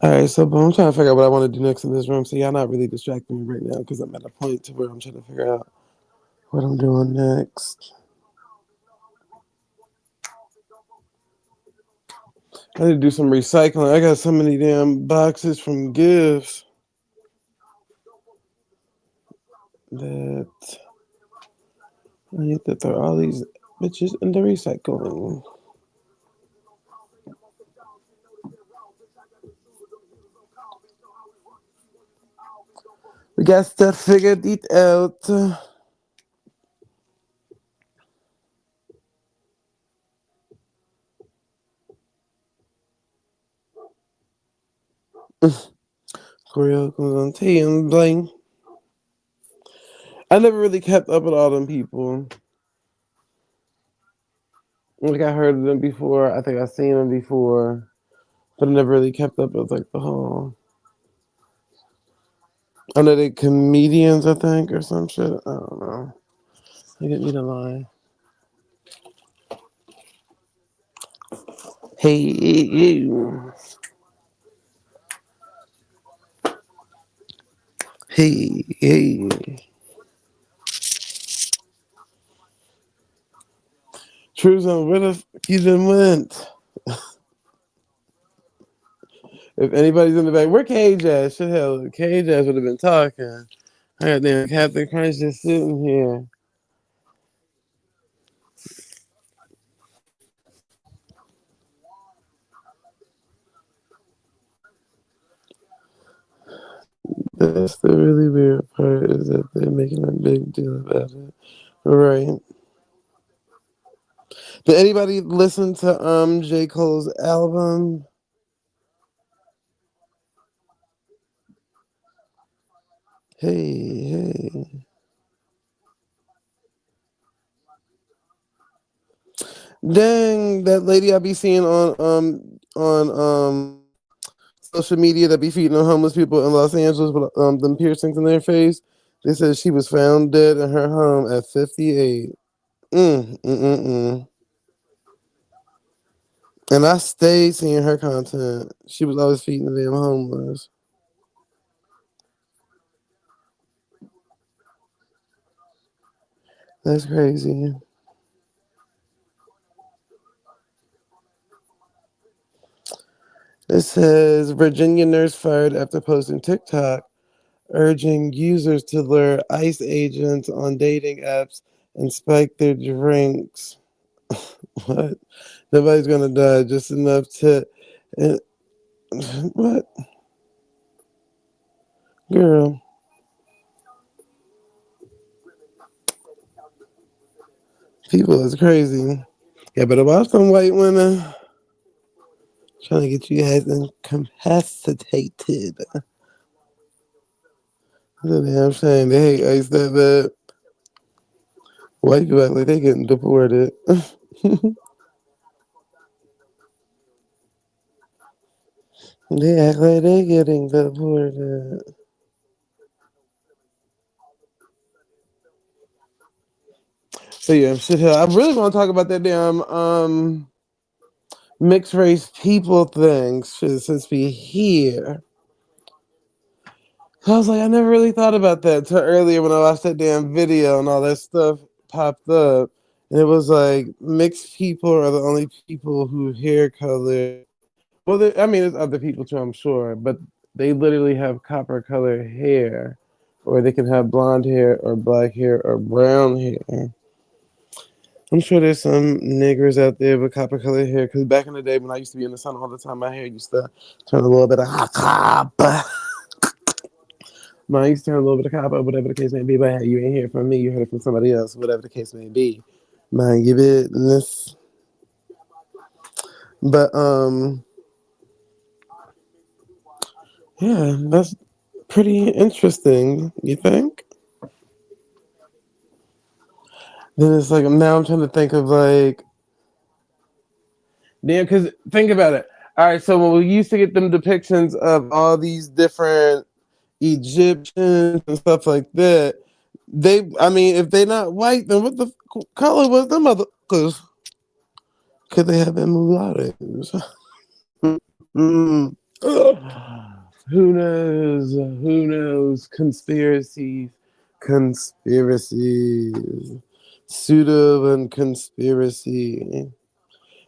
All right, so I'm trying to figure out what I want to do next in this room. So y'all not really distracting me right now because I'm at a point to where I'm trying to figure out what I'm doing next. I need to do some recycling. I got so many damn boxes from gifts that I need to throw all these bitches in the recycling. We got stuff figured it out. Corey comes on tea and bling. I never really kept up with all them people. Like I heard of them before. I think I've seen them before, but I never really kept up with like the whole. I know they comedians, I think, or some shit. I don't know. They get me to lie. Hey, you. Hey. True Zone, where the fuck you done went? If anybody's in the back, where Cage at? Shit, hell, Cage ass would have been talking. I got damn Captain Crunch just sitting here. That's the really weird part is that they're making a big deal about it. Right. Did anybody listen to J. Cole's album? Hey. Dang, that lady I be seeing on social media that be feeding on homeless people in Los Angeles with them piercings in their face. They said she was found dead in her home at 58. Mm. And I stayed seeing her content. She was always feeding the damn homeless. That's crazy. It says Virginia nurse fired after posting TikTok urging users to lure ICE agents on dating apps and spike their drinks. What? Nobody's gonna die. Just enough to. What? Girl. People is crazy. Yeah, but about some white women trying to get you guys incapacitated. That's a damn shame. They hate ICE that bad. White people act like they getting deported. They act like they getting deported. So yeah, shit. I really want to talk about that damn mixed race people thing since we here. I was like, I never really thought about that until earlier when I watched that damn video and all that stuff popped up. And it was like mixed people are the only people who hair color. Well, I mean, there's other people too, I'm sure, but they literally have copper color hair, or they can have blonde hair, or black hair, or brown hair. I'm sure there's some niggers out there with copper colored hair. Because back in the day when I used to be in the sun all the time, my hair used to turn a little bit of copper. Mine used to turn a little bit of copper, whatever the case may be. But hey, you ain't hear it from me. You heard it from somebody else, whatever the case may be. Mind your business. But yeah, that's pretty interesting. You think? Then it's like now I'm trying to think of like, damn, because think about it. All right, so when we used to get them depictions of all these different Egyptians and stuff like that, I mean, if they not white, then what the color was them motherfuckers? Could they have been mulattoes? Mm. Who knows? Who knows? Conspiracies. Pseudo and conspiracy.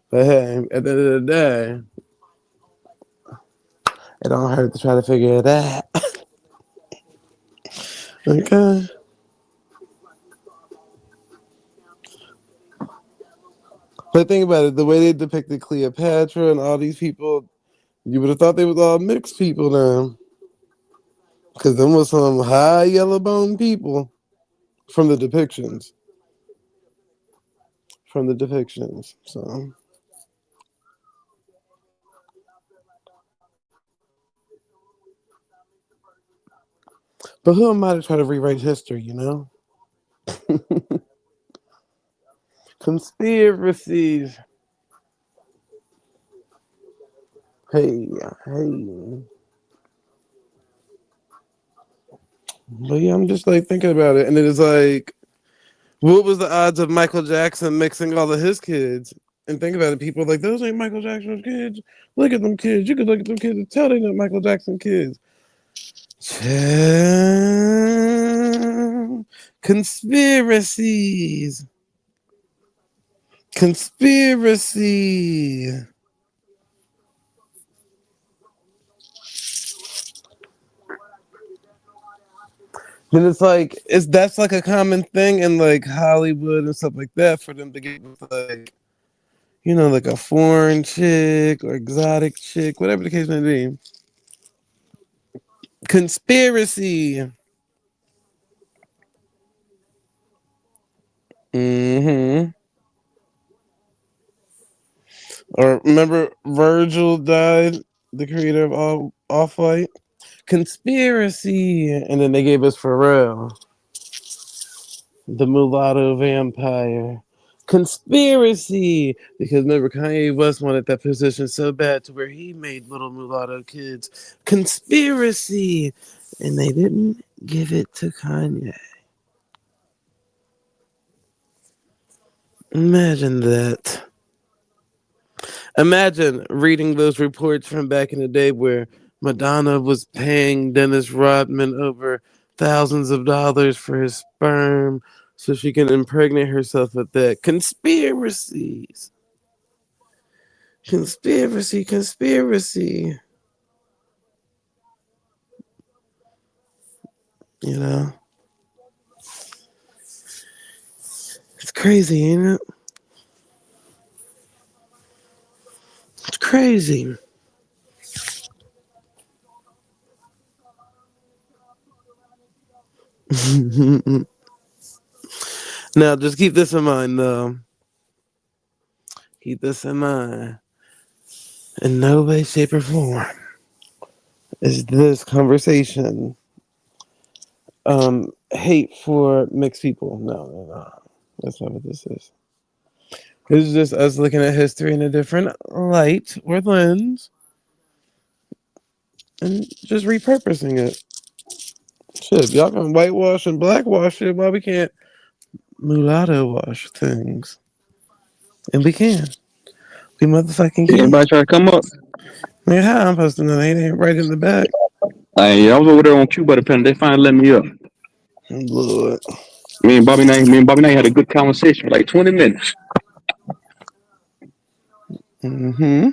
But hey, at the end of the day, it don't hurt to try to figure it out. Okay. But think about it, the way they depicted Cleopatra and all these people, you would have thought they was all mixed people now. Because them was some high yellow bone people from the depictions. So but who am I to try to rewrite history, you know? Conspiracies. Hey. But yeah, I'm just like thinking about it. And it is like, what was the odds of Michael Jackson mixing all of his kids? And think about it, people are like, those ain't Michael Jackson's kids. Look at them kids. You could look at them kids and tell they're not Michael Jackson kids. Conspiracies. Conspiracy. And it's like that's like a common thing in like Hollywood and stuff like that for them to get with like, you know, like a foreign chick or exotic chick, whatever the case may be. Conspiracy. Mm-hmm. Or remember Virgil died, the creator of Off-White? Conspiracy. And then they gave us Pharrell, the mulatto vampire. Conspiracy. Because remember, Kanye West wanted that position so bad to where he made little mulatto kids. Conspiracy. And they didn't give it to Kanye. Imagine that. Imagine reading those reports from back in the day where Madonna was paying Dennis Rodman over thousands of dollars for his sperm so she can impregnate herself with that. Conspiracies. Conspiracy. You know? It's crazy, ain't it? It's crazy. Now, just keep this in mind, though. Keep this in mind. In no way, shape, or form is this conversation hate for mixed people. No. That's not what this is. This is just us looking at history in a different light or lens and just repurposing it. Shit, y'all can whitewash and blackwash it, why we can't mulatto wash things? And we can. We motherfucking can. Anybody try to come up? Man, how I'm supposed to know? They ain't right in the back. Hey, I was over there on Cuba the pen. They finally let me up. Lord. Me and Bobby Knight had a good conversation for like 20 minutes. Mm-hmm.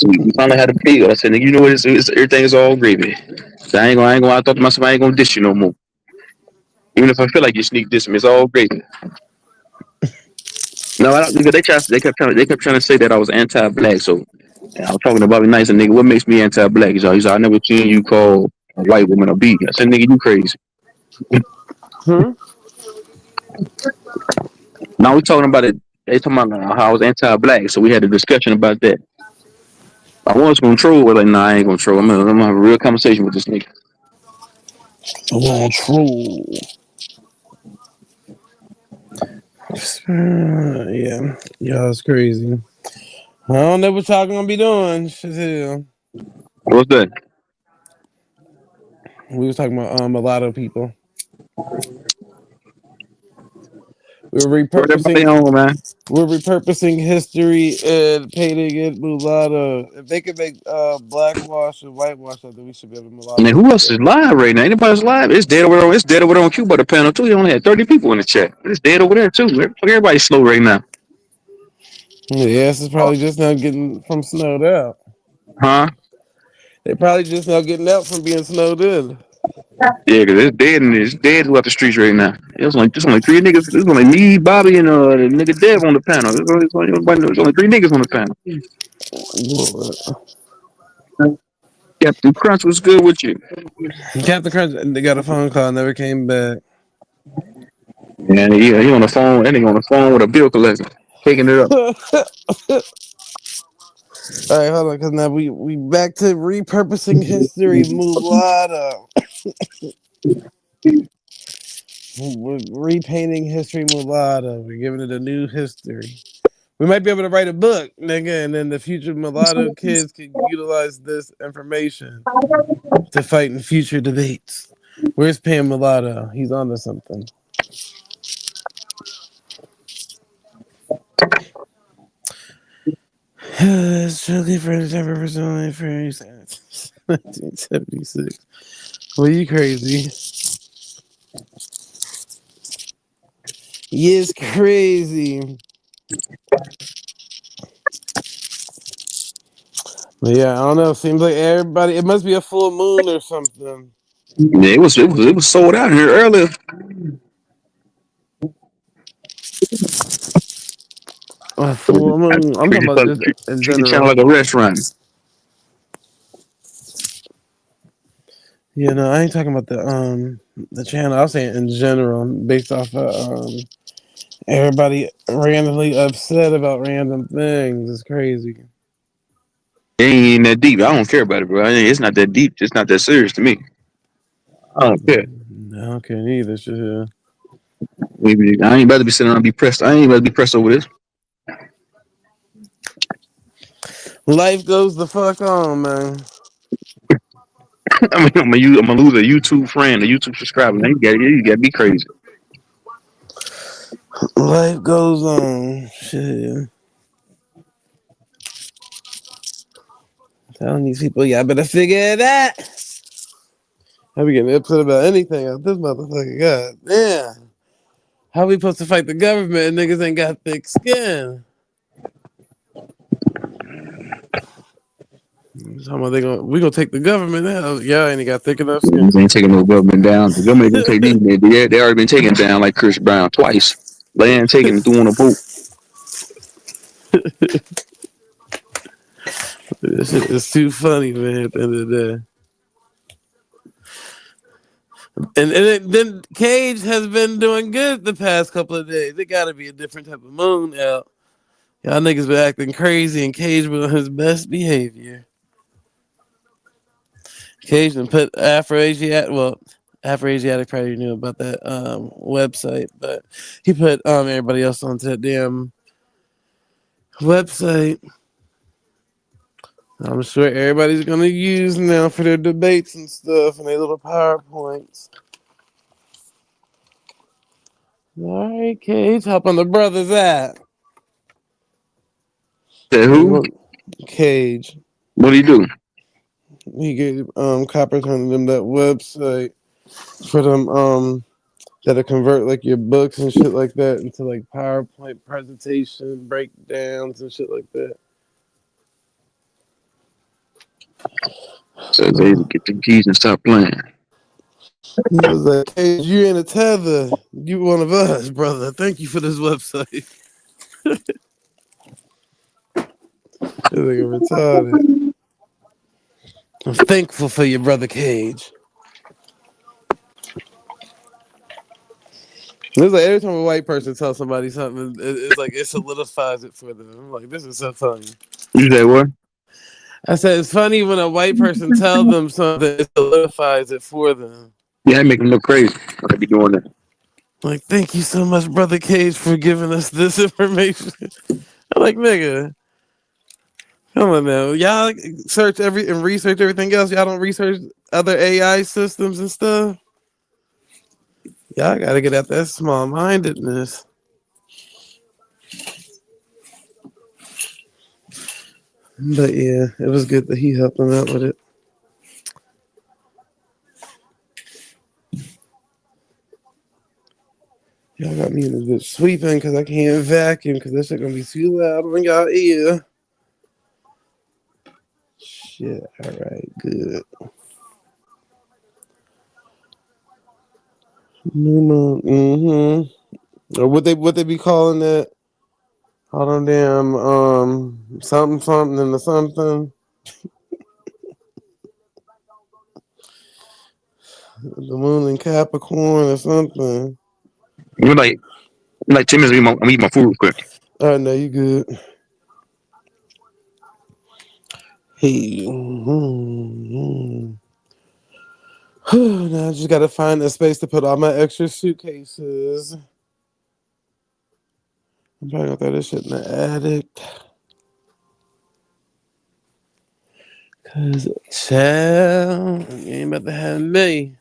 We finally had a deal. I said, you know what? Everything is all gravy. So I thought to myself, I ain't gonna dish you no more. Even if I feel like you sneak diss me, it's all gravy. No, I don't, because they kept trying to say that I was anti-black. So I was talking to Bobby Nice, and nigga, what makes me anti-black? He said, I never seen you call a white woman a B. I said, nigga, you crazy. Now we talking about it. They talking about how I was anti-black, so we had a discussion about that. I was gonna troll, but like, nah, I ain't gonna troll. I'm gonna have a real conversation with this nigga. I want troll. Yeah, it's crazy. I don't know what y'all gonna be doing. Shit, hell. What's that? We was talking about a lot of people. We're repurposing. On, man. We're repurposing history and painting it mulatto. If they could make blackwash and whitewash, I think we should be able to mulatto. And who else is live right now? Anybody's live? It's dead over there. It's dead over there on Cuba, the panel too. He only had 30 people in the chat. It's dead over there too. Everybody's slow right now. Yeah, this is probably just now getting from snowed out. Huh? They probably just now getting out from being snowed in. Yeah, because it's dead and it's dead throughout the streets right now. There's only three niggas. There's only me, Bobby, and the nigga Dev on the panel. There's only three niggas on the panel. Captain Crunch was good with you. Captain Crunch, they got a phone call, never came back. And he on the phone. And he on the phone with a bill collector, taking it up. All right, hold on, because now we back to repurposing history, mulatto. We're repainting history, mulatto. We're giving it a new history. We might be able to write a book, nigga, and then the future mulatto kids can utilize this information to fight in future debates. Where's Pam Mulatto? He's onto something. It's truly for the ever personally for 1976. Well, you crazy. Yes, crazy. But yeah, I don't know. Seems like everybody. It must be a full moon or something. Yeah, it was sold out here earlier. A full moon. I'm talking about just in general. Sound like a restaurant. Yeah, no, I ain't talking about the channel. I was saying in general, based off of everybody randomly upset about random things. It's crazy. It ain't that deep. I don't care about it, bro. It's not that deep. It's not that serious to me. I don't care. I don't care neither. Shit. I ain't about to be sitting around and be pressed. I ain't about to be pressed over this. Life goes the fuck on, man. I mean, I'm gonna lose a YouTube friend, a YouTube subscriber. Man, you gotta be crazy. Life goes on. Shit. Telling these people, y'all better figure that. I be getting upset about anything out this motherfucker. God damn. How we supposed to fight the government and niggas ain't got thick skin? We gonna take the government out. Y'all ain't got thick enough skin. They ain't taking no government down. The government gonna take these. They already been taken down like Chris Brown twice. Land taken and threw on a boat. This shit is too funny, man. At the end of the day. And then Cage has been doing good the past couple of days. It got to be a different type of moon out. Y'all niggas been acting crazy, and Cage been on his best behavior. Cage been put Afroasiatic. Well, Afroasiatic probably knew about that website, but he put everybody else onto that damn website. I'm sure everybody's gonna use now for their debates and stuff and their little PowerPoints. All right, Cage, hop on the brother's app. Who? Cage. What do you do? He gave Copper turned them that website for them that'll convert like your books and shit like that into like PowerPoint presentation breakdowns and shit like that. So they get the keys and stop playing. He was like, "Hey, you in a tether. You one of us, brother. Thank you for this website." nigga retarded. I'm thankful for your brother Cage. It's like every time a white person tells somebody something, it's like it solidifies it for them. I'm like, this is so funny. You say what? I said it's funny when a white person tells them something, it solidifies it for them. Yeah, that make them look crazy. I be doing that. Like, thank you so much, Brother Cage, for giving us this information. I'm like, nigga, come on now. Y'all search and research everything else. Y'all don't research other AI systems and stuff. Y'all gotta get at that small mindedness. But yeah, it was good that he helped him out with it. Y'all got me in a good sweeping because I can't vacuum because that shit gonna be too loud on y'all ear. Shit, all right, good. Or what they be calling that? Hold on, damn, something and the something. The moon in Capricorn or something. You're like 10 minutes. I'm eat my food real quick. Oh no, you good. Hey. Now I just gotta find a space to put all my extra suitcases. I'm probably gonna throw this shit in the attic. Cause child, you ain't about to have me.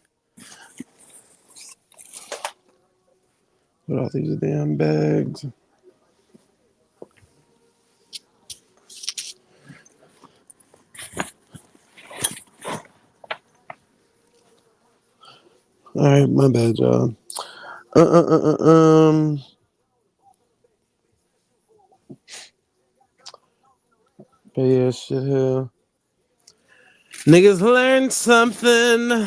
Put all these damn bags. All right, my bad, y'all. But yeah, shit here. Niggas learn something.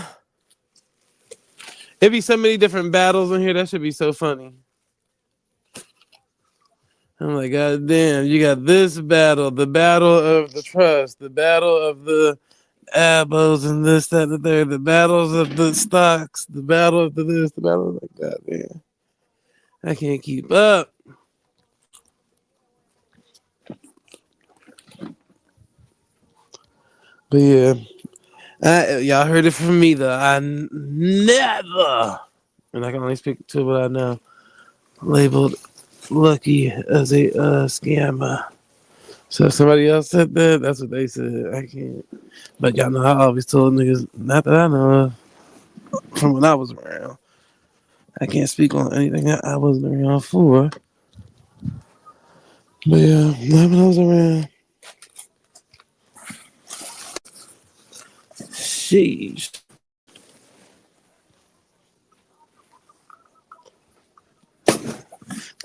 It'd be so many different battles in here. That should be so funny. I'm like, God damn, you got this battle, the battle of the trust, the battle of the abos and this, that, and the third, the battles of the stocks, the battle of the this, the battle of like, God damn. I can't keep up. But yeah, y'all heard it from me though. I never, and I can only speak to what I know, labeled Lucky as a scammer. So if somebody else said that, that's what they said. I can't. But y'all know I always told niggas, not that I know of, from when I was around. I can't speak on anything that I wasn't around for. But yeah, not when I was around. Sheesh.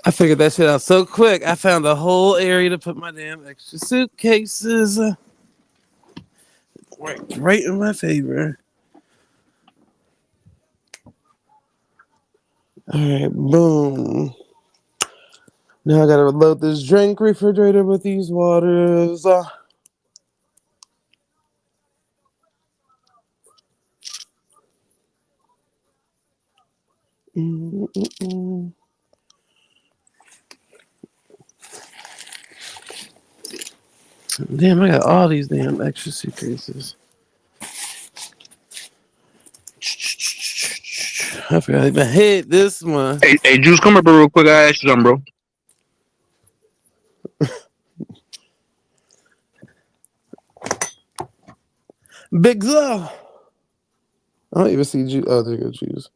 I figured that shit out so quick. I found a whole area to put my damn extra suitcases. Right in my favor. All right, boom. Now I gotta load this drink refrigerator with these waters. Damn, I got all these damn extra suitcases. I forgot I even hit this one. Hey, Juice, come up here real quick. I ask you something, bro. Big Glow. I don't even see Juice. Oh, there you go, Juice.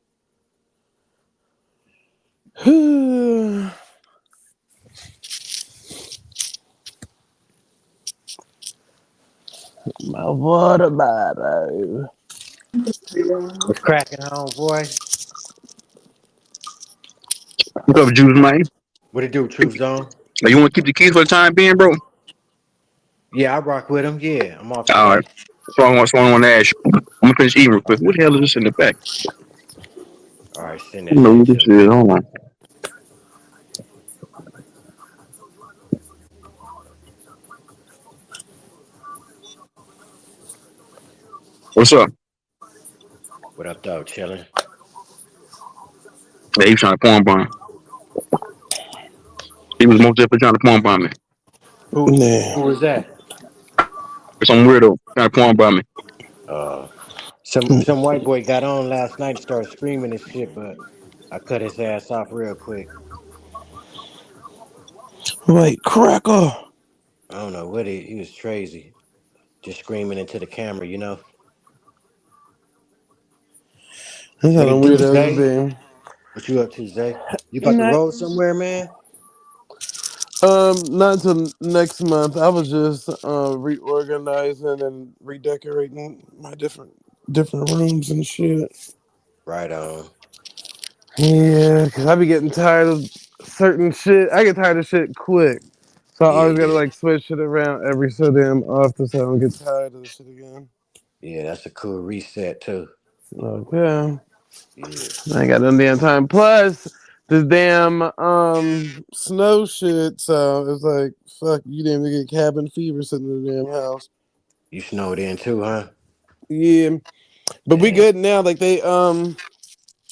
My water bottle. What's cracking, homeboy? What's up, Juice, man? What it do, Truth Zone? You want to keep the keys for the time being, bro? Yeah, I rock with him. Yeah, I'm off All today. right. So I want to ask you. I'm gonna finish eating real quick. What the hell is this in the back? All right, send I that don't know shit what this to me. is. Hold on. What's up? What up, though? Chilling. Yeah, he was trying to porn bomb. He was most definitely trying to porn bomb me. Who Yeah. who was that? Some weirdo trying to porn bomb me. Uh, some white boy got on last night and started screaming and shit, but I cut his ass off real quick. Like cracker. I don't know what he was crazy, just screaming into the camera, you know. That's how What them it do, weirdos Zay? be. What you up to, Zay? You about to Not, roll somewhere, man? not until next month. I was just reorganizing and redecorating my different rooms and shit. Right on. Yeah, cause I be getting tired of certain shit. I get tired of shit quick, so I Yeah, always gotta yeah, like switch shit around every so damn often, so I don't get tired of the shit again. yeah. That's a cool reset too. Okay, Yeah, I ain't got no damn time. Plus, this damn snow shit. So it's like, fuck, you didn't even get cabin fever sitting in the damn house. you snowed in too, huh? Yeah, but we Damn. good now. Like they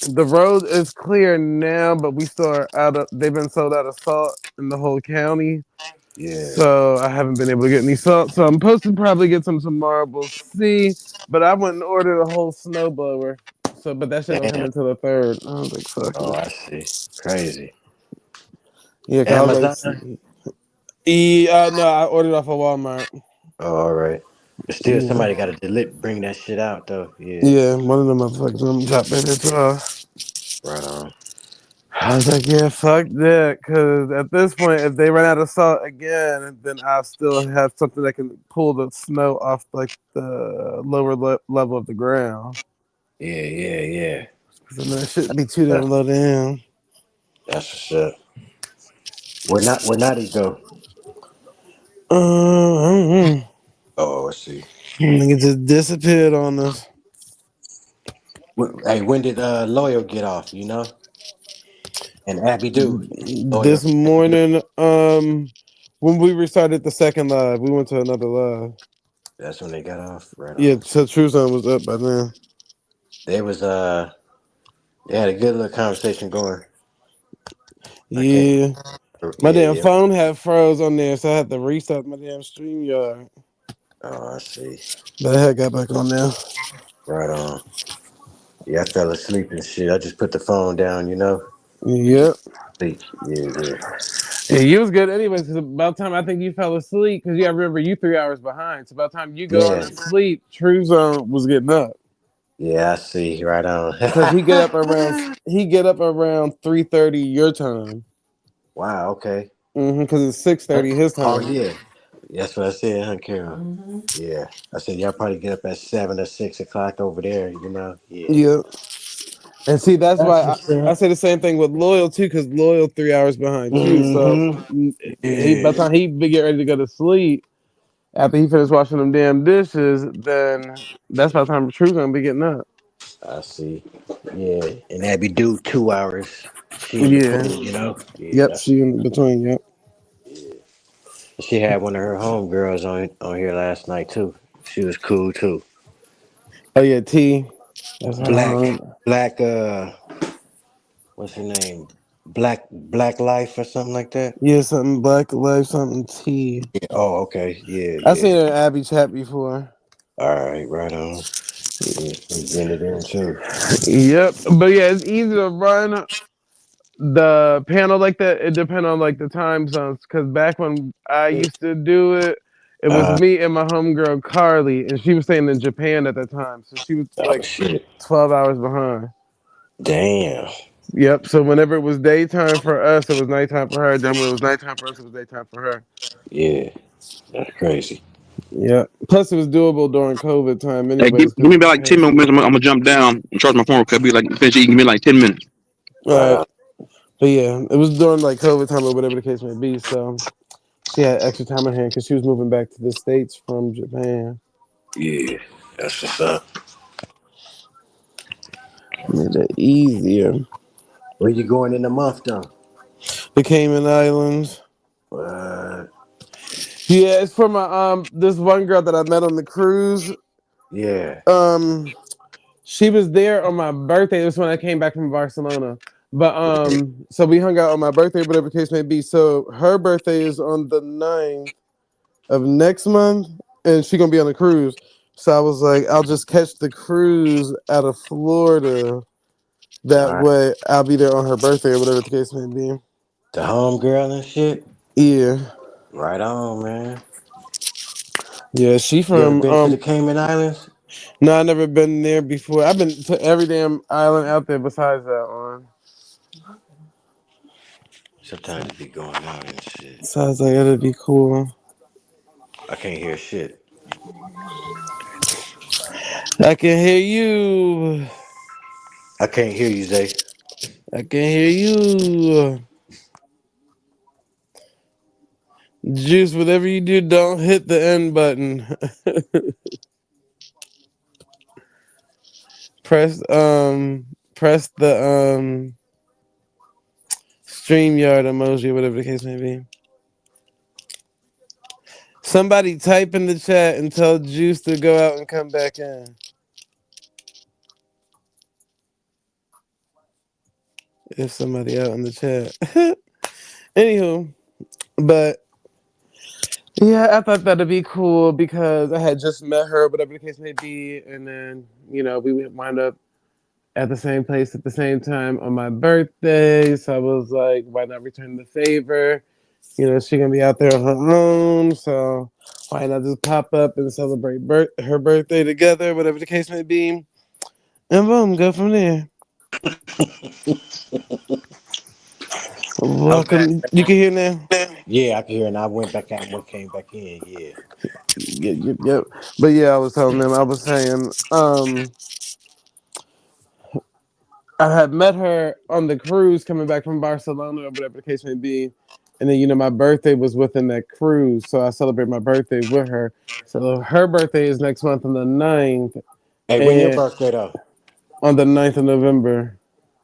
the road is clear now, but we still are out of. They've been sold out of salt in the whole county. Yeah, So I haven't been able to get any salt. So I'm supposed to probably get some tomorrow. We'll see. But I went and ordered a whole snow blower. So, but that shit don't come damn. until the 3rd. I was like, fuck Oh, it. I see. Crazy. Yeah, cause I Amazon? was like, no, I ordered off of Walmart. Oh, all right. But still, Yeah, somebody got to bring that shit out though. Yeah, yeah, one of them motherfuckers. I'm dropping it off. right on. I was like, yeah, fuck that. Cause at this point, if they run out of salt again, then I'll still have something that can pull the snow off like the lower level of the ground. Yeah, yeah, yeah. Cause I mean, it shouldn't be too That's damn low down. what's up. Where not he go? I don't know. Oh, I see. Nigga just disappeared on us. Hey, when did Loyal get off? You know, and Abby do Loyal. This morning, when we restarted the second live, we went to another live. That's when they got off. Right Yeah, on. so True Zone was up by then. They was they had a good little conversation going. I can't. Yeah. My Yeah, damn yeah. phone had froze on there, so I had to restart my damn StreamYard. Oh, I see. But I had got back on there. Right on. Yeah, I fell asleep and shit. I just put the phone down, you know. Yep. Sleep. Yeah, yeah. Yeah, you was good anyways, because about the time I think you fell asleep, because you gotta remember you 3 hours behind. So by the time you go on Yeah, and sleep, True Zone was getting up. yeah. I see. Right on. Because he get up around 3:30 your time. Wow. Okay. Because it's 6:30 his Oh time. yeah. That's what I said, huh, Carol? Yeah. I said y'all probably get up at 7 or 6 o'clock over there. You know. Yeah. Yeah. And see, that's That's why what's I up. say the same thing with Loyal too, because Loyal 3 hours behind you. So Mm-hmm. he by the Yeah. time he be get ready to go to sleep, after he finished washing them damn dishes, then that's by the time True's gonna be getting up. I see. Yeah. And Abby do 2 hours. She in Yeah. between, you know. Yeah. Yep. That's She in between. Yep. yeah. She had one of her homegirls on here last night too. She was cool too. Oh yeah, T. That's her Black, home. black. What's her name? Black Life or something like that. Yeah, something Black Life, something T. Yeah. Oh, okay. Yeah, I seen yeah. her in Abby chat before. All right, right on. Yeah, she's in it in too. Yep. But yeah, it's easy to run the panel like that. It depends on like the time zones. Because back when I used to do it, it was Uh, me and my homegirl Carly, and she was staying in Japan at the time, so she was oh like shit. 12 hours behind. Damn. Yep. So whenever it was daytime for us, it was nighttime for her. Then when it was nighttime for us, it was daytime for her. Yeah, that's crazy. Yeah. Plus, it was doable during COVID time, Hey, anyways. give me Cause about like 10 more minutes. I'm gonna jump down and charge my phone. Could be like finish eating. Give me like 10 minutes. all Right right. on. But yeah, it was during like COVID time or whatever the case may be. So she had extra time on hand because she was moving back to the States from Japan. Yeah, that's what's up. Made it easier. Where you going in the month though? The Cayman Islands. Uh, Yeah, it's for my this one girl that I met on the cruise. Yeah. She was there on my birthday. It was when I came back from Barcelona. But so we hung out on my birthday, whatever the case may be. So her birthday is on the 9th of next month, and she's gonna be on a cruise. So I was like, I'll just catch the cruise out of Florida. That Right. way I'll be there on her birthday or whatever the case may be. The home girl and shit. Yeah. Right on, man. Yeah, she You ever from been to the Cayman Islands? no, I never been there before. I've been to every damn island out there besides that one. Sometimes it be going out and shit. So I was like, that'd be cool. I can't hear shit. I can hear you. I can't hear you, Zay. I can hear you. Juice, whatever you do, don't hit the end button. press the StreamYard emoji, whatever the case may be. Somebody type in the chat and tell Juice to go out and come back in. If somebody out in the chat. Anywho, but yeah, I thought that'd be cool because I had just met her, whatever the case may be, and then we would wind up at the same place at the same time on my birthday. So I was like, why not return the favor? She's gonna be out there on her own, so why not just pop up and celebrate her birthday together, whatever the case may be, and boom, go from there. Welcome. You can hear now? Yeah, I can hear, and I went back out and came back in. Yeah. Yep. But yeah, I was telling them, I was saying, I had met her on the cruise coming back from Barcelona or whatever the case may be. And then, my birthday was within that cruise. So I celebrate my birthday with her. So her birthday is next month on the 9th. Hey, when your birthday, though? On the 9th of November.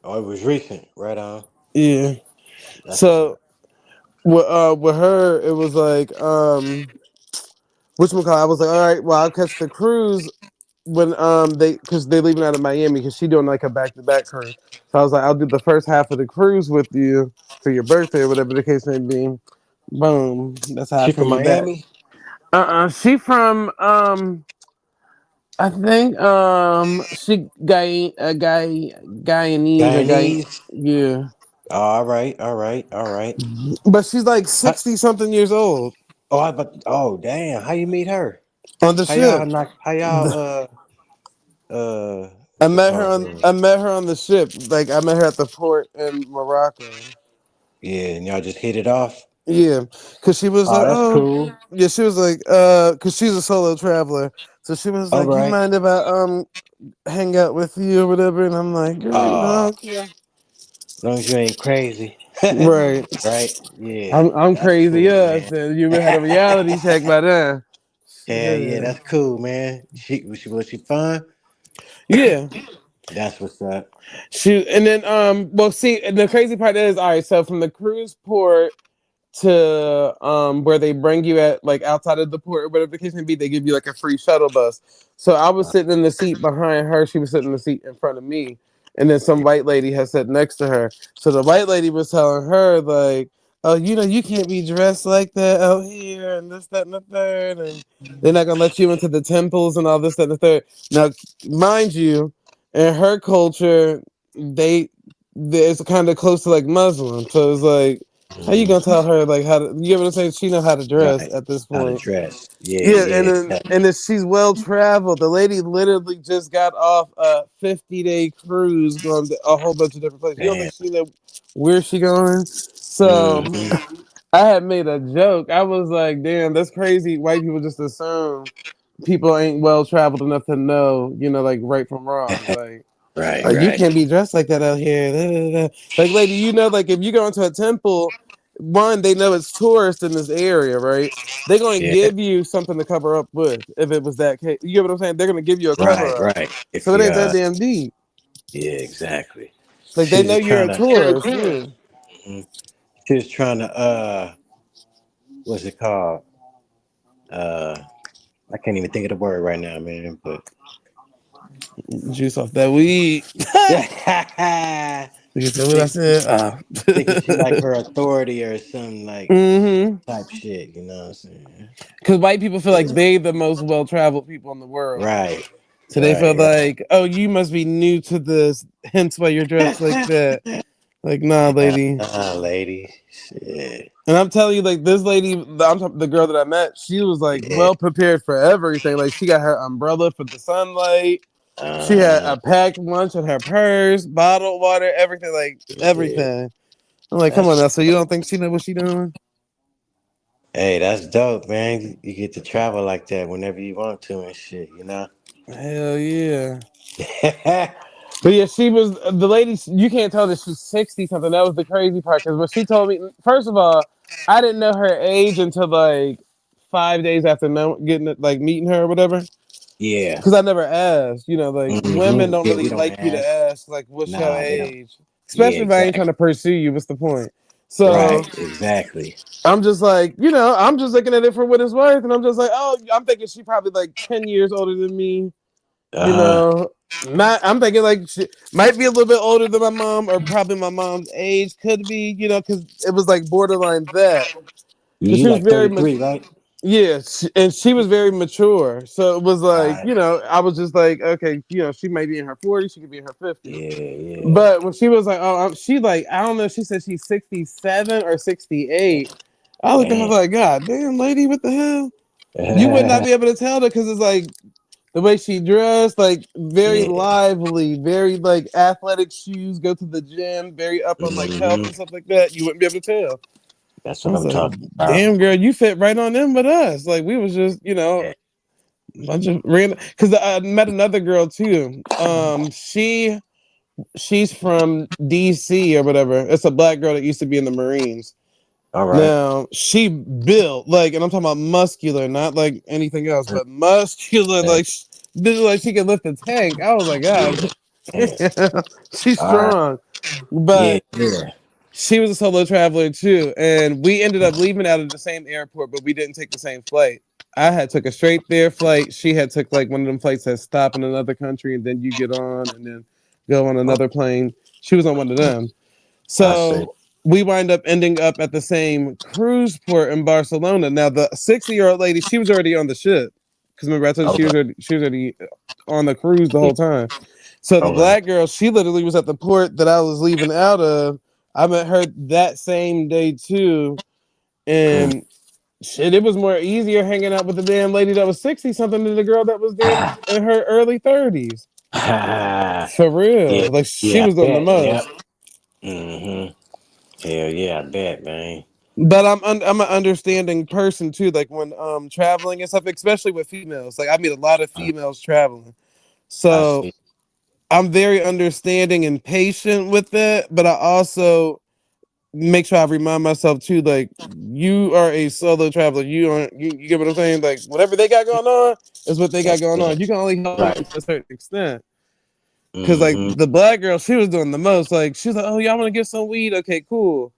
Oh, it was recent. Right on. Yeah. That's so with her, it was like, whatchamacallit, I was like, all right, well, I'll catch the cruise when because they leaving out of Miami because she doing like a back-to-back cruise. So I was like, I'll do the first half of the cruise with you for your birthday or whatever the case may be. Boom. That's how She I from figured that. Miami? She from I think she Guyanese or Guyanese? yeah. All right. But she's like 60 something years old. Oh, damn. How you meet her? On the ship. I met her on the ship. Like I met her at the port in Morocco. Yeah, and y'all just hit it off? Yeah, because she was like, that's cool. Yeah, she was like, because she's a solo traveler. So she was like, you mind if I hang out with you or whatever? And I'm like, girl, yeah. As long as you ain't crazy. Right. Right? Yeah. I'm crazy. Cool, Yeah, I man. said you had a reality check by then. Yeah, that's cool, man. Was she fun? Yeah. That's what's up. And then well, see, and the crazy part is, all right, so from the cruise port to where they bring you at, like outside of the port or whatever the case may be, they give you like a free shuttle bus. So I was sitting in the seat behind her, she was sitting in the seat in front of me, and then some white lady had sat next to her. So the white lady was telling her like, oh, you can't be dressed like that out here and this, that, and the third, and they're not gonna let you into the temples and all this, that, and the third. Now, mind you, in her culture, it's kind of close to like Muslim, so it's like, how you gonna tell her like how to? You get what I'm saying? She know how to dress at this How to point. dress. Yeah. And then she's well traveled. The lady literally just got off a 50-day cruise, going to a whole bunch of different places. You don't think she know where she going? So I had made a joke. I was like, "Damn, that's crazy." White people just assume people ain't well traveled enough to know, like right from wrong. Like, you can't be dressed like that out here. Da, da, da. Like, lady, like if you go into a temple, one, they know it's tourist in this area, right? They're going to give you something to cover up with if it was that case. You get what I'm saying? They're going to give you a cover up. Right. So it ain't that damn deep. Yeah, exactly. Like, they know you're a tourist. Yeah. She was trying to what's it called? I can't even think of the word right now, man. But Juice off that weed. You know what I said? thinking she like her authority or something like Mm-hmm. type shit. You know what I'm saying? Because white people feel like they the most well-traveled people in the world. Right. So they feel Right. like, oh, you must be new to this, hence why you're dressed like that. Like, nah, lady. Lady. Shit. And I'm telling you, like, this lady, the girl that I met, she was like Yeah. well prepared for everything. Like, she got her umbrella for the sunlight. She had a packed lunch in her purse, bottled water, everything, like everything. I'm like, come on now. So you don't think she know what she doing? Hey, that's dope, man. You get to travel like that whenever you want to and shit, you know? Hell yeah. But yeah, she was the lady. You can't tell that she's 60 something. That was the crazy part. Because when she told me, first of all, I didn't know her age until like 5 days after getting it, like meeting her or whatever. Yeah. Because I never asked. You know, like women don't Yeah, really we don't like you to ask, like, what's your Nah, they don't. age? Yeah, Especially if I ain't trying to pursue you. What's the point? So Right, exactly. I'm just like, you know, I'm just looking at it for what it's worth, and I'm just like, oh, I'm thinking she probably like 10 years older than me. You know, I'm thinking like she might be a little bit older than my mom, or probably my mom's age could be, you know, because it was like borderline that. Because You she was like very 33, right? yeah, and she was very mature. So it was like, Right. you know, I was just like, okay, you know, she might be in her 40s, she could be in her 50s. Yeah. But when she was like, oh, she like, I don't know, she said she's 67 or 68. I looked at her Damn. like, God damn, lady, what the hell? You would not be able to tell her because it's like the way she dressed, like very Yeah. lively, very like athletic shoes, go to the gym, very up on like health and stuff like that. You wouldn't be able to tell. That's I what was I'm like, talking about. damn girl, you fit right on in with us. Like we was just, you know, bunch of random. Because I met another girl too. She's from DC or whatever. It's a black girl that used to be in the Marines. All right. Now she built like, and I'm talking about muscular, not like anything else, but muscular. Like, like she could lift a tank. I was like, God, she's strong. But she was a solo traveler too, and we ended up leaving out of the same airport, but we didn't take the same flight. I had took a straight there flight. She had took like one of them flights that stop in another country, and then you get on and then go on another plane. She was on one of them. So we wind up ending up at the same cruise port in Barcelona. Now the 60-year-old lady, she was already on the ship. Because remember, I told you she was already on the cruise the whole time. So the black girl, she literally was at the port that I was leaving out of. I met her that same day too. And shit, it was more easier hanging out with the damn lady that was 60 something than the girl that was damn in her early 30s. For real. Yeah. Like she Yeah, was I doing the bet. most. Yep. Hell yeah, I bet, man. But I'm an understanding person too. Like when traveling and stuff, especially with females. Like I meet a lot of females traveling, so I'm very understanding and patient with that. But I also make sure I remind myself too, like you are a solo traveler. You aren't. You get what I'm saying? Like whatever they got going on is what they got going on. You can only help them to a certain extent. Because like the black girl, she was doing the most. Like she was like, "Oh, y'all want to get some weed? Okay, cool."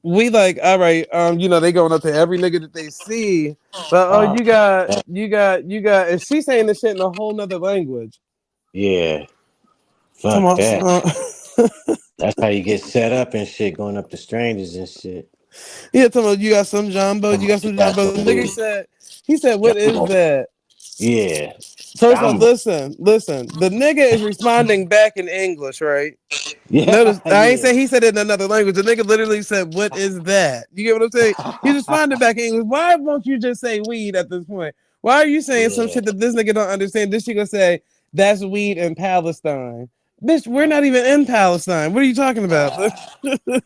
We like, all right, you know, they going up to every nigga that they see, but oh, you got, and she's saying this shit in a whole nother language. Yeah. Fuck that. That's how you get set up and shit, going up to strangers and shit. Yeah, talking about you got some jumbo, you got some jumbo. The nigga said, he said, what is that? Yeah. First of all, listen. The nigga is responding back in English, right? Yeah. Notice I ain't say he said it in another language. The nigga literally said, "What is that?" You get what I'm saying? He responded back in English. Why won't you just say weed at this point? Why are you saying some shit that this nigga don't understand? This shit gonna say that's weed in Palestine. Bitch, we're not even in Palestine. What are you talking about?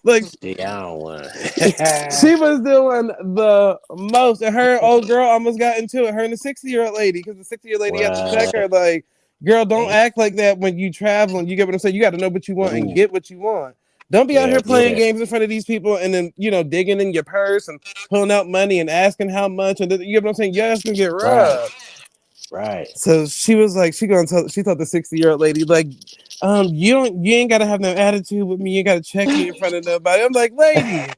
Like, I don't want. she was doing the most, and her old girl almost got into it. Her and the 60-year-old lady, because the 60-year-old lady had to check her, like, girl, don't act like that when you traveling. You get what I'm saying? You got to know what you want and get what you want. Don't be out here playing games in front of these people and then, you know, digging in your purse and pulling out money and asking how much. And you get what I'm saying? Your ass can get robbed. Right. So she was like, she told the 60-year-old lady, like, you ain't gotta have no attitude with me. You gotta check me in front of nobody. I'm like, lady,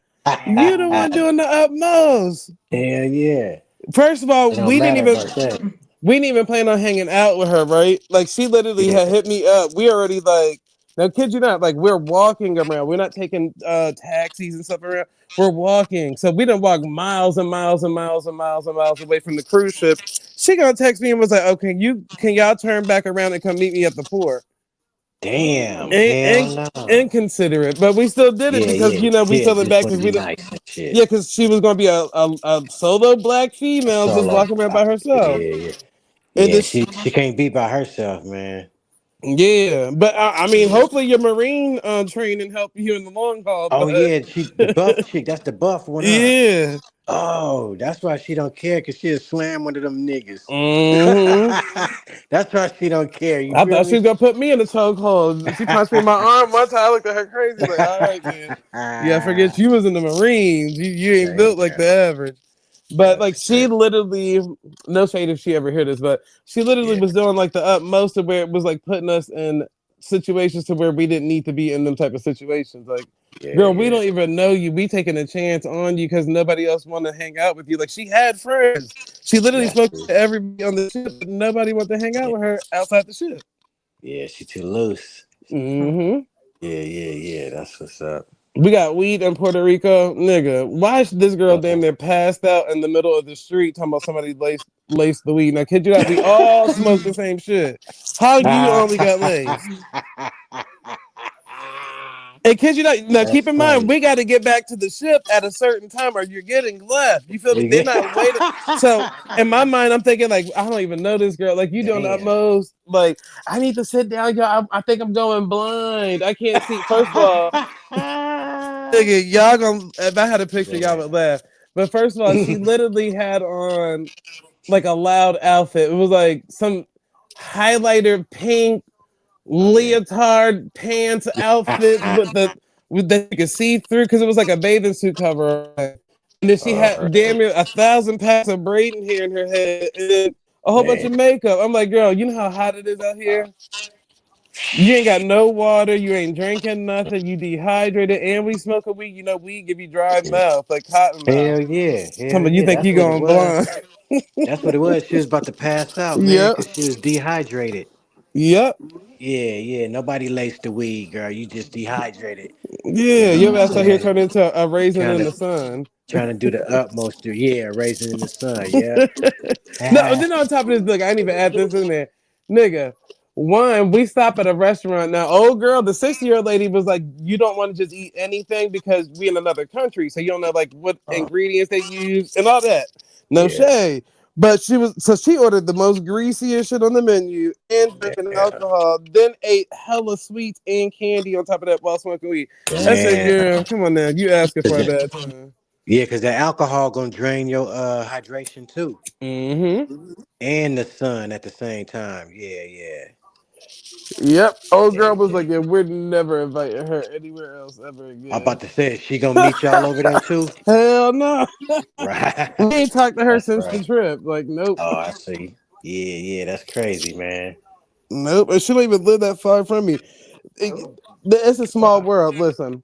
you the one doing the utmost. Hell yeah. First of all, It don't matter about that. we didn't even plan on hanging out with her, right? Like she literally Yeah. had hit me up. We already like now kid you not, like we're walking around. We're not taking taxis and stuff around. We're walking. So we done walk miles and miles and miles and miles and miles away from the cruise ship. She gonna text me and was like, "Oh, can y'all turn back around and come meet me at the port?" Damn. And Hell no. inconsiderate, but we still did it Yeah, because yeah. we Yeah, feel it just back want because to we be didn't. nice and shit. Yeah, because she was gonna be a solo black female just Solo. walking around by herself. Yeah. And Yeah, this, she can't be by herself, man. yeah, but I mean, Yeah. hopefully your Marine training help you in the long haul. Oh But yeah, the buff chick, that's the buff one, huh? yeah, Oh, that's why she don't care, cause she'll slam one of them niggas. hmm That's why she don't care. You I feel thought she me? was gonna put me in the chokehold. She punched me in my arm one time. I looked at her crazy, like, all right, man. Yeah, I forget you was in the Marines. You ain't built like the average. But like she literally, no shade if she ever hear this, but she literally was doing like the utmost of where it was like putting us in situations to where we didn't need to be in them type of situations. Like, girl, we don't even know you. We taking a chance on you because nobody else want to hang out with you. Like she had friends. She literally spoke to everybody on the ship, but nobody wanted to hang out with her outside the ship. Yeah, she too loose. Mm-hmm. Yeah. That's what's up. We got weed in Puerto Rico, nigga. Why is this girl damn near passed out in the middle of the street talking about somebody laced the weed? Now, kid you not, we all smoke the same shit. How you only got laced? And kid you not, now keep in mind, we got to get back to the ship at a certain time or you're getting left. You feel me? They're not waiting. So in my mind, I'm thinking like, I don't even know this girl. Like you doing the utmost. Like, I need to sit down, y'all. I think I'm going blind. I can't see. First of all, nigga, y'all gonna, if I had a picture, y'all would laugh. But first of all, she literally had on like a loud outfit. It was like some highlighter pink leotard pants outfit with that you could see through because it was like a bathing suit cover. And then she had damn near 1,000 packs of braiding hair in her head and then a whole bunch of makeup. I'm like, girl, you know how hot it is out here? You ain't got no water, you ain't drinking nothing, you dehydrated, and we smoke a weed. You know, weed give you dry mouth, like cotton mouth. Hell yeah. You think That's you what it going was. blind? That's what it was. She was about to pass out, man, Yep. because she was dehydrated. Yep. Yeah. Nobody laced the weed, girl. You just dehydrated. Yeah, You know your what I'm ass out here saying? turned into a raisin in the sun. Trying to do the utmost. Raisin in the sun. Yeah. No, then on top of this, look, I didn't even add this in there. Nigga, one, we stop at a restaurant. Now, old girl, the 60-year-old lady was like, you don't want to just eat anything because we in another country. So you don't know like what ingredients they use and all that. No shade. But she ordered the most greasiest shit on the menu and drinking alcohol, then ate hella sweets and candy on top of that while smoking weed. I said, girl, come on now, you asking for a bad time. Yeah, because the alcohol gonna drain your hydration too. Mm-hmm. And the sun at the same time. Yeah. Yep. Old girl was like, yeah, we're never inviting her anywhere else ever again. I'm about to say, she gonna meet y'all over there too? Hell no. Right. We ain't talked to her That's since right. the trip. Like, nope. Oh, I see. Yeah, that's crazy, man. Nope. And she don't even live that far from me. It's a small world. Listen.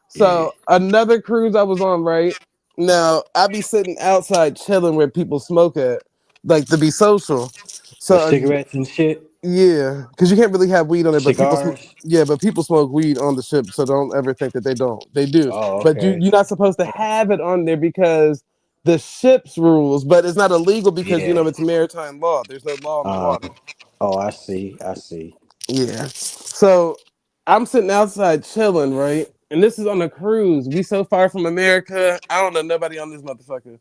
So another cruise I was on, right? Now I be sitting outside chilling where people smoke at, like to be social. With So cigarettes and shit? yeah, because you can't really have weed on it, but Cigars? but people smoke weed on the ship, so don't ever think that they don't. They do, Oh, but okay. you're not supposed to have it on there because the ship's rules. But it's not illegal because it's maritime law. There's no law on the water. Oh, I see. Yeah. So I'm sitting outside chilling, right? And this is on a cruise. We so far from America. I don't know nobody on this motherfucker.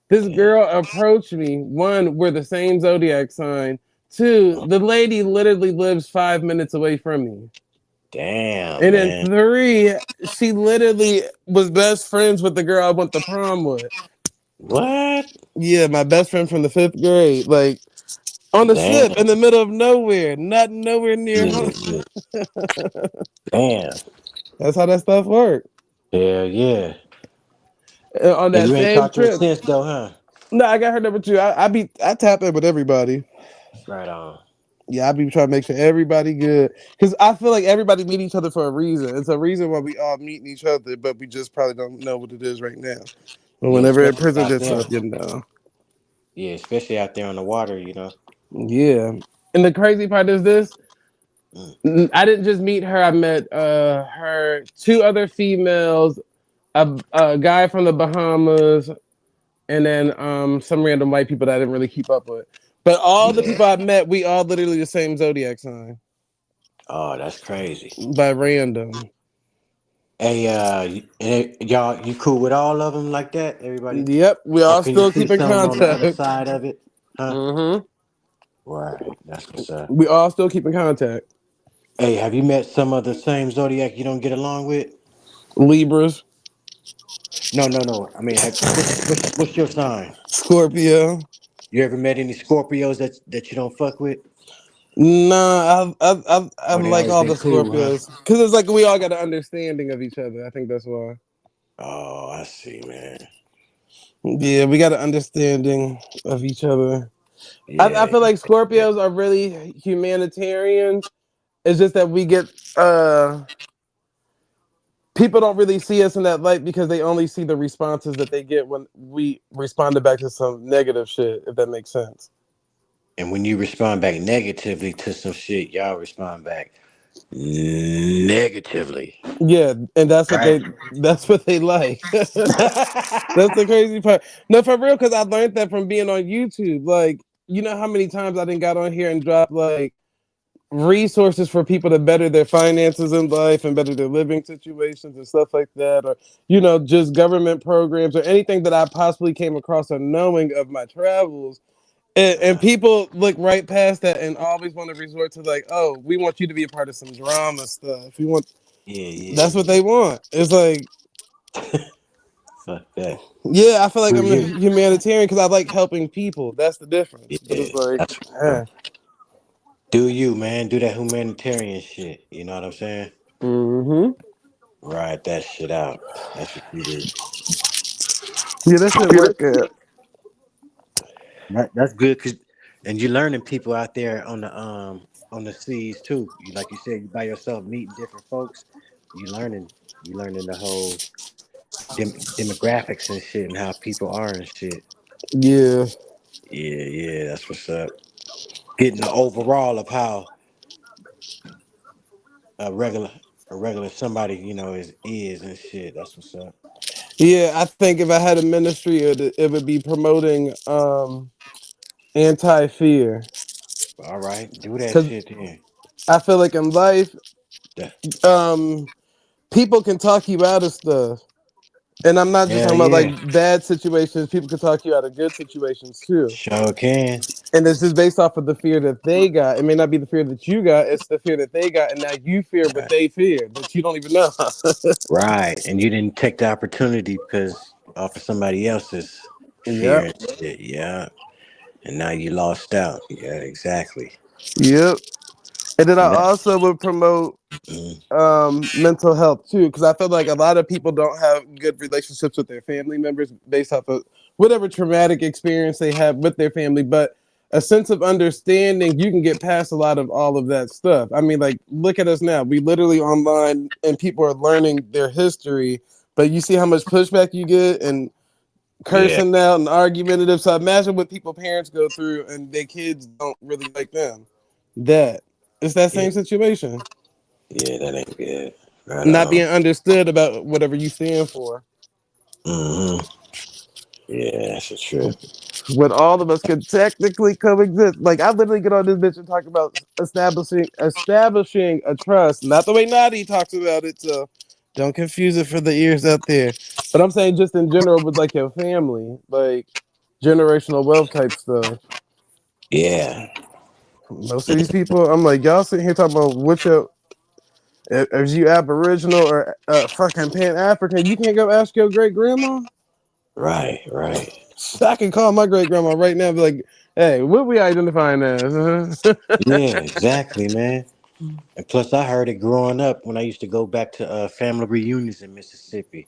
This girl approached me. One, we're the same zodiac sign. Two, the lady literally lives 5 minutes away from me. Damn, And then man. three, she literally was best friends with the girl I went to prom with. What? Yeah, my best friend from the 5th grade. Like on the ship in the middle of nowhere, not nowhere near home. Damn. That's how that stuff works. Hell yeah. On that And you ain't same talked to her trip. since though, huh? No, I got her number 2. I tap in with everybody. Right on. Yeah, I be trying to make sure everybody good because I feel like everybody meet each other for a reason. It's a reason why we all meeting each other, but we just probably don't know what it is right now. But Yeah, whenever it especially presents out there. itself, you know. Yeah, especially out there on the water, you know. Yeah. And the crazy part is this. I didn't just meet her. I met her two other females, a guy from the Bahamas, and then some random white people that I didn't really keep up with. But all the people I met, we all literally the same zodiac sign. Oh, that's crazy. By random. Hey, y'all, you cool with all of them like that? Everybody? Yep, we all Can you still see keep in something on the other contact. side of it? Huh? Mm-hmm. Right. That's what's up. We all still keep in contact. Hey, have you met some of the same zodiac you don't get along with? Libras. No. I mean, what's your sign? Scorpio. You ever met any Scorpios that you don't fuck with? Nah, I They like always all been the cool, huh? Scorpios because it's like we all got an understanding of each other. I think that's why. Oh, I see, man. Yeah, we got an understanding of each other. I Yeah. feel like Scorpios are really humanitarians. It's just that we get people don't really see us in that light because they only see the responses that they get when we responded back to some negative shit, if that makes sense. And when you respond back negatively to some shit, y'all respond back negatively. Yeah, and that's what Right? they like. That's the crazy part. No, for real, because I learned that from being on YouTube. Like, you know how many times I didn't got on here and dropped like resources for people to better their finances in life and better their living situations and stuff like that, or just government programs or anything that I possibly came across or knowing of my travels. And people look right past that and always want to resort to like, oh, we want you to be a part of some drama stuff. We want That's what they want. It's like, fuck that. yeah, I feel like Do I'm a you? humanitarian because I like helping people. That's the difference. But Yeah, it's like, that's do you, man? Do that humanitarian shit. You know what I'm saying? Mm-hmm. Ride that shit out. That's what you do. Yeah, that shit work out. That's good, and you're learning people out there on the seas too. Like you said, you by yourself meeting different folks. You learning the whole demographics and shit and how people are and shit. Yeah. Yeah, that's what's up. Getting the overall of how a regular somebody is and shit. That's what's up. Yeah, I think if I had a ministry, it would be promoting anti-fear. All right, do that Because shit then. I feel like in life, Yeah. people can talk you out of stuff. And I'm not just Hell talking about yeah. like bad situations. People can talk you out of good situations too. Sure can. And it's just based off of the fear that they got. It may not be the fear that you got. It's the fear that they got. And now you fear what they fear that you don't even know. Right. And you didn't take the opportunity because off of somebody else's fear Yep. and shit. Yeah. And now you lost out. Yeah, exactly. Yep. And then I And that, also would promote mental health too, because I feel like a lot of people don't have good relationships with their family members based off of whatever traumatic experience they have with their family. But a sense of understanding, you can get past a lot of all of that stuff. I mean, like, look at us now. We literally online and people are learning their history, but you see how much pushback you get and yeah. cursing out and argumentative. So imagine what people parents go through and their kids don't really like them. It's that Yeah. same situation. Yeah, that ain't good. Right Not on. being understood about whatever you stand for. Mm-hmm. Yeah, that's a trip. When all of us could technically coexist. Like I literally get on this bitch and talk about establishing a trust, not the way Nadi talks about it. So don't confuse it for the ears out there. But I'm saying just in general with like your family, like generational wealth type stuff. Yeah. Most of these people, I'm like, y'all sitting here talking about what your if you Aboriginal or fucking Pan African, you can't go ask your great grandma. Right. I can call my great grandma right now and be like, hey, what we identifying as? Yeah, exactly, man. And plus, I heard it growing up when I used to go back to family reunions in Mississippi.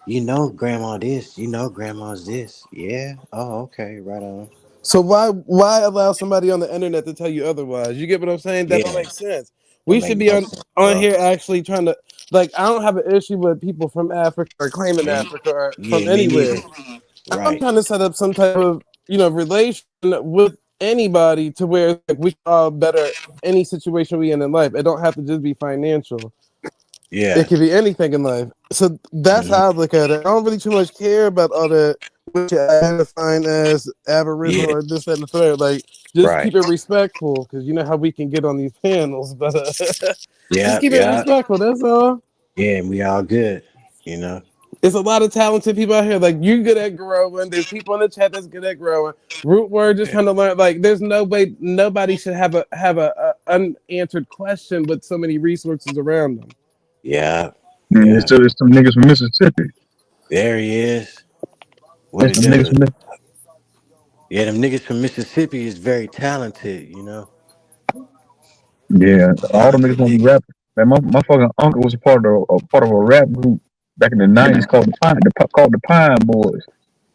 You know, grandma this. You know, grandma's this. Yeah. Oh, okay. Right on. So why allow somebody on the internet to tell you otherwise? You get what I'm saying? That don't Yeah. make sense. That We make should be no on sense, on bro. here actually trying to like. I don't have an issue with people from Africa or claiming Yeah. Africa or Yeah. from Me anywhere. neither. I'm Right. trying to set up some type of relation with anybody to where like, we are better any situation we in life. It don't have to just be financial. Yeah. It could be anything in life. So that's how I look at it. I don't really too much care about all that what you identifying as Aboriginal Yeah. or this, that, and the third. Like, just Right. keep it respectful, because you know how we can get on these panels. But just Yeah. keep it Yeah. respectful. That's all. Yeah. And we all good. You know. It's a lot of talented people out here. Like, you're good at growing. There's people in the chat that's good at growing. Root word just Yeah. trying to learn. Like, there's no way nobody should have a unanswered question with so many resources around them. Yeah. Yeah, Yeah. so there's some niggas from Mississippi. There he is. What There's it some niggas do? from Yeah, them niggas from Mississippi is very talented. You know. Yeah, all them niggas Talented gonna be niggas. rapping. Man, my fucking uncle was a part of a rap group back in the '90s called the Pine Boys.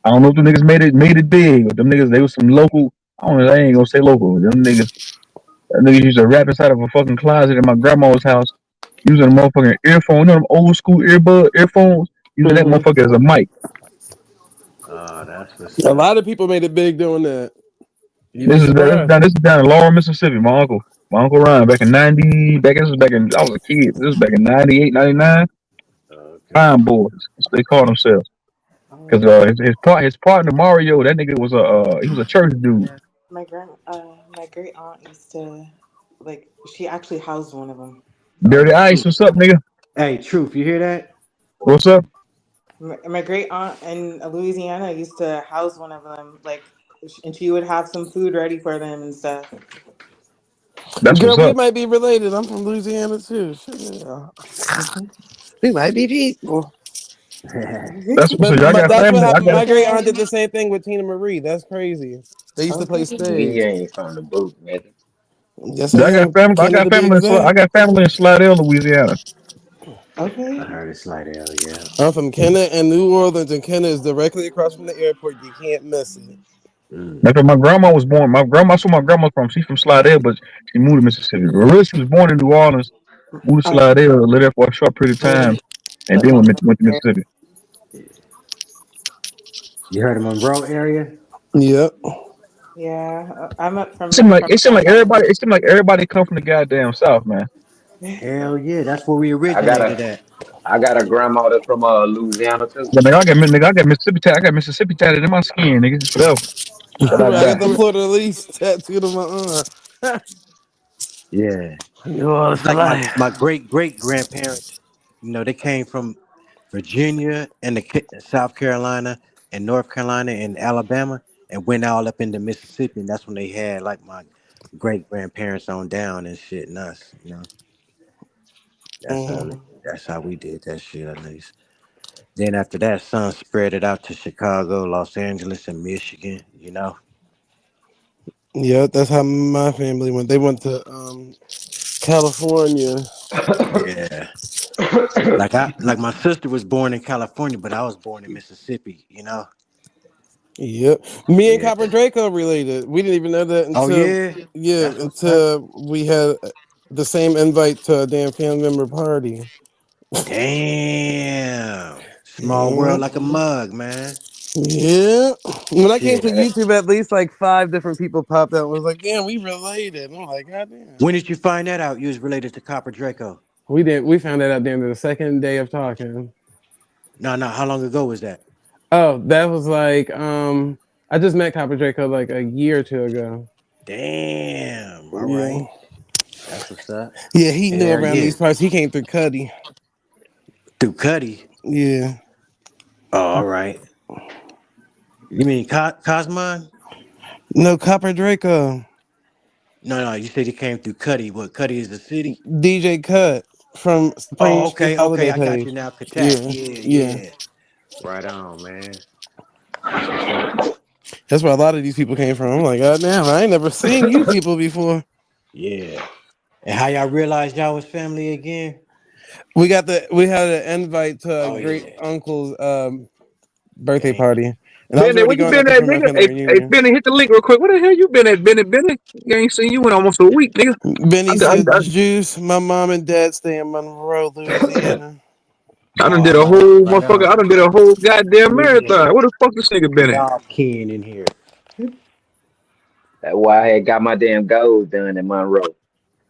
I don't know if them niggas made it big, but them niggas they was some local. I don't know. I ain't gonna say local. Them niggas used to rap inside of a fucking closet in my grandma's house using a motherfucking earphone. You know them old school earphones, using that motherfucker as a mic. Oh, that's what's A up. lot of people made it big doing that. You'd be This is surprised. down in Laurel, Mississippi. My uncle Ryan back in '90. This was back in I was a kid. This was back in '98, '99. Okay. Pine Boys. That's what they call themselves. Cause his partner Mario, that nigga was he was a church dude. My great aunt used to like. She actually housed one of them. Dirty Ice, what's up, nigga? Hey, Truth, you hear that? What's up? My great aunt in Louisiana used to house one of them. Like, and she would have some food ready for them and stuff. That's Girl, what's we up. might be related. I'm from Louisiana too. Yeah. We might be people. That's what's up. Y'all But got that's what family. I happened. got My great aunt did the same thing with Tina Marie. That's crazy. They used to play We spades. ain't from the booth, nigga. Yes, I am. I got Canada to be family in Slidell, Louisiana. Okay. I heard it Slidell, yeah. I'm from Canada and New Orleans, and Canada is directly across from the airport. You can't miss it. That's where my grandma was born. That's where my grandma's from. She's from Slidell, but she moved to Mississippi. But really, she was born in New Orleans, moved to Slidell, lived there for a short period of time, and then went to Mississippi. You heard of Monroe area? Yep. Yeah, I'm up It seemed like downtown. everybody come from the goddamn South, man. Hell yeah, that's where we I got originated a at. I got a grandma that's from Louisiana too. But I got Mississippi tatted in my skin, nigga, forever. Till I I got die. the Fleur de Lis tattooed on my arm. Yeah. New Orleans for Like life. my great grandparents, they came from Virginia and South Carolina and North Carolina and Alabama and went all up into Mississippi, and that's when they had like my great grandparents on down and shit and us, That's how we did that shit at least. Then after that, son spread it out to Chicago, Los Angeles, and Michigan. Yeah, that's how my family went. They went to California. Yeah. Like my sister was born in California, but I was born in Mississippi. Yep. Me and Yeah. Copper Draco related. We didn't even know that Oh until yeah. That's what's up. we had the same invite to a damn family member party. Damn. Small Yeah. world like a mug, man. Yeah. When I came Shit. to YouTube, at least like 5 different people popped out and was like, damn, we related. And I'm like, God damn. When did you find that out? You was related to Copper Draco? We did. We found that out during the second day of talking. No. How long ago was that? Oh, that was like I just met Copper Draco like a year or 2 ago. Damn. All Yeah. right. That's what's up. Yeah, he knew Hell around yeah. these parts. He came through Cuddy. Through Cuddy? Yeah. Oh, all right. You mean Cosmon? No, Copper Draco. No. You said he came through Cuddy. What? Cuddy is the city? DJ Cut from Supreme Oh, Street okay. Holiday I got Page. you now. Katak. Yeah. Yeah. Right on, man. That's what's up. That's where a lot of these people came from. I'm like, God damn, I ain't never seen you people before. Yeah. And how y'all realized y'all was family again? We had an invite to a great uncle's birthday party. And I was Benny, where already you going been up there at, for my nigga? family Hey, reunion. Benny, hit the link real quick. Where the hell you been at, Benny? Benny, you ain't seen you in almost a week, nigga. Benny said, Juice, my mom and dad stay in Monroe, Louisiana. I done did a whole motherfucker. I done did a whole goddamn Yeah. marathon. Where the fuck this nigga been We at? all kin in here. That's why I had got my damn goals done in Monroe.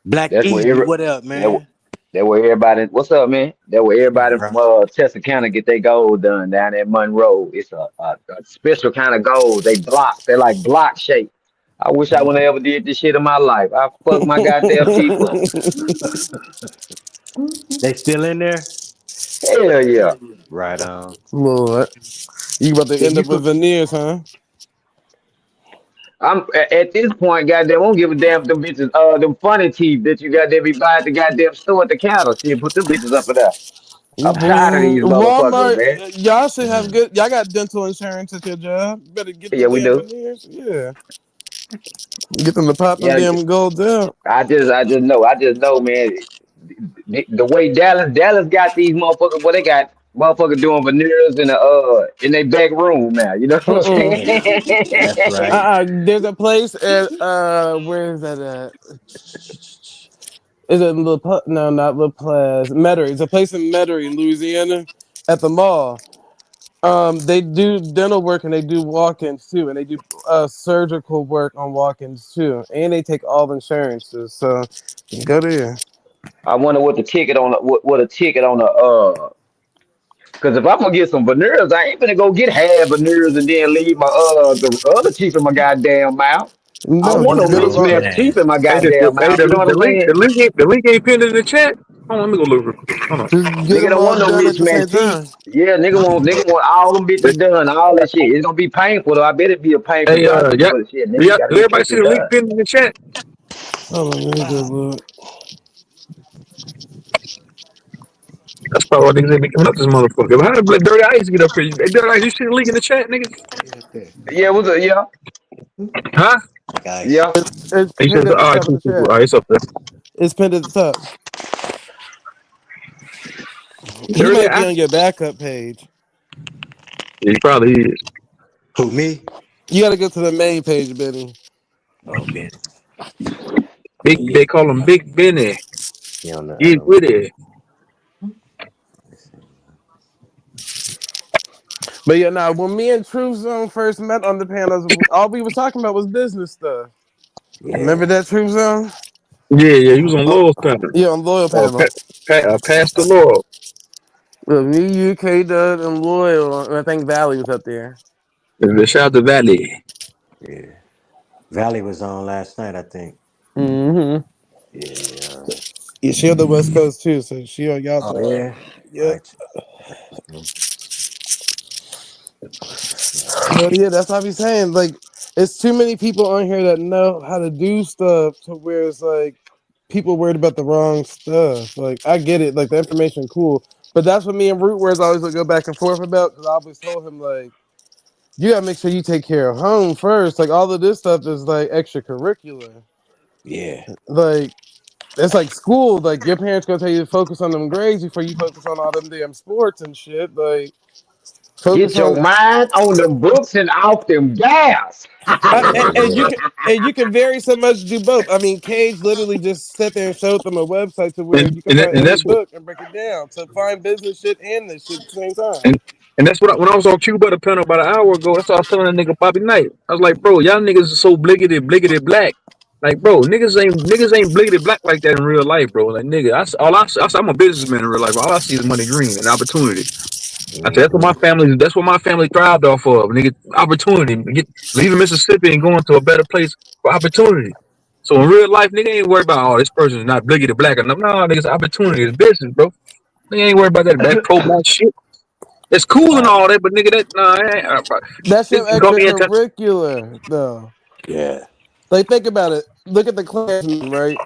Black That's where Easy, what up, man? that where everybody. What's up, man? That where everybody Bro. from Texarkana get their gold done down at Monroe. It's a special kind of gold. They blocks. They're like block shape. I wish I would have ever did this shit in my life. I fucked my goddamn teeth up. They still in there? Hell yeah. Right on. Lord, you about to If end you up could, with veneers, huh? I'm at this point, goddamn, I don't give a damn if them bitches, them funny teeth that you got there be buying at the goddamn store at the counter. Shit, put them bitches up in there. I'm tired of these motherfuckers, Walmart, man. y'all should have good. Y'all got dental insurance at your job. Better get Yeah, them we damn do. veneers. Yeah, get them to pop them Yeah, damn gold out. I just know, man. The way Dallas got these motherfuckers, what they got motherfuckers doing veneers in their back room now. You know what I'm Mm-mm. that's right. There's a place at where is that at? Is it no, not La Place. Metairie. It's a place in Metairie, Louisiana, at the mall. They do dental work and they do walk-ins too, and they do surgical work on walk-ins too, and they take all insurances. So go there. I wonder what the ticket on the what a ticket on the. Because if I'm gonna get some veneers, I ain't gonna go get half veneers and then leave my the other teeth in my goddamn mouth. I don't No, want no just get Oh, them. mismatched man. teeth in my Hey, goddamn hey, mouth. You know what I'm saying? the link ain't pinned in the chat. Hold on, let me go look real quick. Hold on. Just get Nigga them don't all want no done at the same mismatched teeth. time. Yeah, nigga want all them bitches done, all that shit. It's gonna be painful though. I bet it be a painful Hey, process, yeah, but shit, nigga yeah, gotta did get everybody that see shit the link done. pinned in the chat? Hold on, let me go look. That's probably why niggas ain't been coming up this motherfucker. But how did Dirty Ice get up here? Hey, Dirty Ice, you see the link in the chat, nigga? Yeah, what's up? Yeah, Huh? Guys. yeah. It's He says, pinned at the all right, top of cool, the cool, cool. chat. All right, it's up there. It's pinned at the top. He Dirty might be Ice? on your backup page. Yeah, he probably is. Who, me? You got to go to the main page, Benny. Oh, Ben. Big, they call him Big Benny. You don't know. I Get don't with know. it. But yeah, now when me and Truth Zone first met on the panels, all we was talking about was business stuff. Remember Yeah. that, Truth Zone? Yeah, yeah, he was on Oh, Laurel's panel. yeah, on Loyal panel. Pastor Laurel. With me, UK, Dud, and Loyal, and I think Valley was up there. The shout out to Valley. Yeah. Valley was on last night, I think. Mm-hmm. Yeah. Yeah, she on the West Coast too, so she on y'all Oh, time. yeah. Yep. I But yeah, that's what I be saying. Like, it's too many people on here that know how to do stuff to where it's like people worried about the wrong stuff. Like, I get it. Like, the information cool. But that's what me and Root Words always would go back and forth about, because I always told him, like, you gotta make sure you take care of home first. Like, all of this stuff is like extracurricular. Yeah. Like, it's like school. Like, your parents gonna tell you to focus on them grades before you focus on all them damn sports and shit. Like, focus Get your on. mind on them books and off them gas. And you can very so much do both. I mean, Cage literally just sat there and showed them a website to where you can find And any that's what book and break it down to find business shit and this shit at the same time. and and that's what when I was on Cuba the panel about an hour ago, that's what I was telling that nigga Bobby Knight. I was like, bro, y'all niggas are so bliggity black. Like, bro, niggas ain't bliggity black like that in real life, bro. Like, nigga, I'm a businessman in real life. All I see is money green and opportunity. I said that's what my family thrived off of, nigga. Opportunity. Leaving Mississippi and going to a better place for opportunity. So in real life, nigga ain't worried about this person is not bliggity black enough. No, niggas, opportunity is business, bro. Nigga ain't worried about that pro black shit. It's cool and all that, but nigga, That's this your is gonna be extracurricular, though. Yeah. Like, think about it. Look at the Klansmen, right?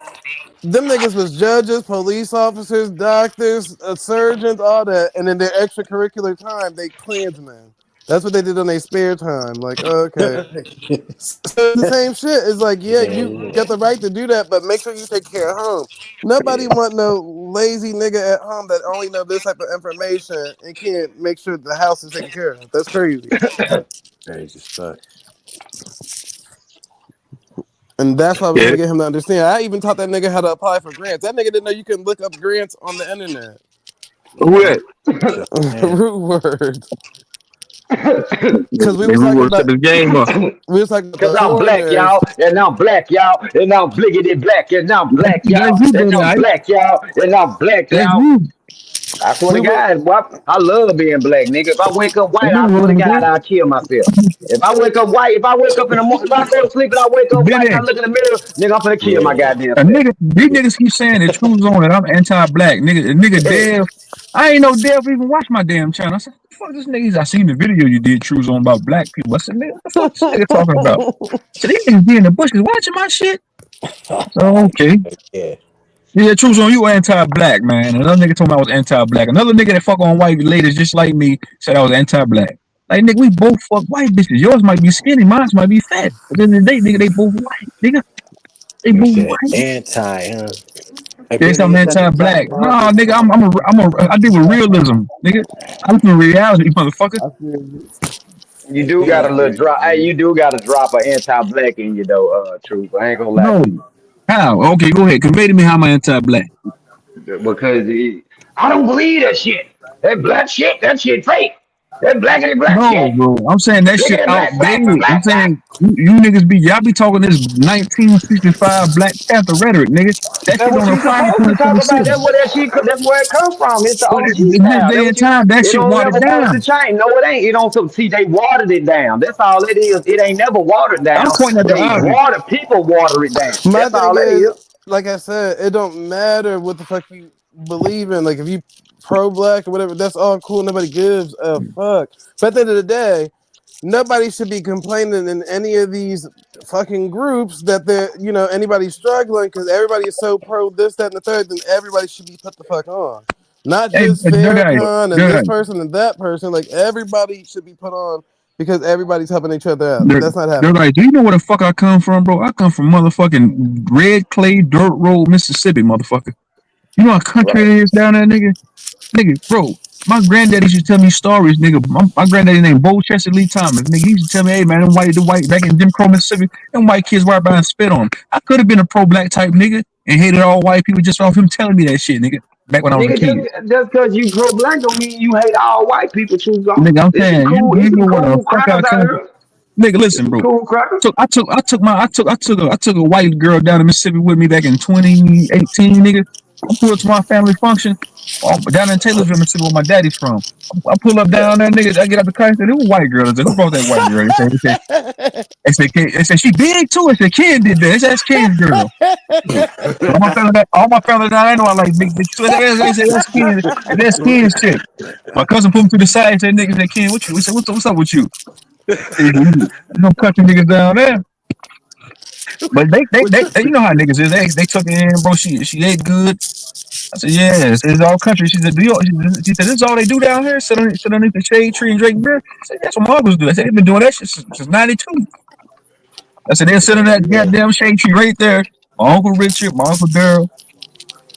Them niggas was judges, police officers, doctors, surgeons, all that, and in their extracurricular time, they Klansmen. That's what they did on their spare time. Like, okay. So it's the same shit. It's like, yeah, you got the right to do that, but make sure you take care of home. Nobody want no lazy nigga at home that only know this type of information and can't make sure the house is taken care of. That's crazy. Crazy as fuck. And that's what I was yeah. trying to get him to understand. I even taught that nigga how to apply for grants. That nigga didn't know you can look up grants on the internet. Who that? Show man. Root word. Because we Maybe was we talking would set about the game up. we was talking about Cause the I'm black, foreigners. y'all, and I'm black, y'all, and I'm bliggity black, and I'm black, That's y'all, you, and brother. I'm black, y'all, and I'm black, That's y'all. you. I swear We to were God, boy, I love being black, nigga. If I wake up That white, I nigga swear to wrong with God, that. I'll kill myself. If I wake up white, if I wake up in the morning, if I go to sleep and I wake up white and I Benny, look in the mirror, nigga, I'm gonna kill my Yeah. goddamn a self. nigga, these niggas keep saying the truth on it. I'm anti-black. Nigga Dev. I ain't know Dev even watch my damn channel. I said, fuck this nigga. I seen the video you did, True Zone, about black people. I said, nigga, what the fuck this nigga talking about? So these niggas be in the bushes watching my shit. So, okay. Yeah. Yeah, True Zone, you anti-black, man. Another nigga told me I was anti-black. Another nigga that fuck on white ladies just like me said I was anti-black. Like, nigga, we both fuck white bitches. Yours might be skinny, mine might be fat. But then the day, nigga, they both white. Nigga, they You both said white. anti, huh? Hey, Yes, Benny, I'm hit that top anti-black. bro. Nah, nigga, I deal with realism, nigga. I live in reality, motherfucker. I feel you. You Hey, do Benny, got I a little feel you, drop. Hey, man. you do got to drop an anti-black in you though, truth. I ain't gonna lie No. to you. How? Okay, go ahead. Convey to me how I'm anti-black. Because I don't believe that shit. That black shit, that shit fake. That blackity black No, shit. bro. I'm saying that shit Blickety black, black, outdated. I'm black, black. saying you niggas y'all be talking this 1965 Black Panther rhetoric, nigga. That That's shit what don't you apply in supposed to talk about. 2026. That's where that shit. That's where it come from. It's the But OG in this style. That's day what and you. time, that It shit don't never watered supposed to down. change. No, it ain't. It don't. See, they watered it down. That's all it is. It ain't never watered I'm down. pointing at the They obvious. water. People water it down. My That's thing all that is, is. like I said, it don't matter what the fuck you believe in. Like if you pro black or whatever, that's all cool. Nobody gives a fuck. But at the end of the day, nobody should be complaining in any of these fucking groups that they're, anybody's struggling because everybody is so pro this, that, and the third, then everybody should be put the fuck on. Not Hey, just Jedi, Farrakhan and this Jedi, person and that person. Like everybody should be put on because everybody's helping each other out. But that's not they're happening. like, do you know where the fuck I come from, bro? I come from motherfucking red clay dirt road, Mississippi, motherfucker. You know how country Right. it is down there, nigga? Nigga, bro, my granddaddy used to tell me stories, nigga. My granddaddy named Bo Chester Lee Thomas. Nigga, he used to tell me, hey man, the white back in Jim Crow, Mississippi, them white kids right by and spit on 'em. I could have been a pro-black type nigga and hated all white people just off him telling me that shit, nigga. Back when I was a Nigga, kid. just because you pro black don't mean you hate all white people. Choose on. Nigga, I'm It's some saying, cool. you It's some know what the cool fuck I crackers out come from. here. Nigga, It's listen, some bro. cool crackers. I took a white girl down to Mississippi with me back in 2018, nigga. I pulled up to my family function down in Taylorsville, Mississippi, where my daddy's from. I pull up Yeah. down there, nigga. I get out the car. I said, "Who white girl is it? Who brought that white girl?" They said she big too. I said, "Ken did that. That's Ken's girl." All my family that I know I like big bitches. So they said that's Ken. That's Ken's chick. My cousin pulled me to the side and said, "Nigga, said Ken, what you?" We said, "What's up with you?" Hey, no country niggas down there. But they you know how niggas is. They took it in, bro. She ate good. I said, yes, it's all country. She said, she said, this is all they do down here? Sit underneath the shade tree and drink beer? I said, that's what my uncles do. I said, they've been doing that shit since 92. I said, they'll sit in that Yeah. goddamn shade tree right there. My Uncle Richard, my Uncle Daryl,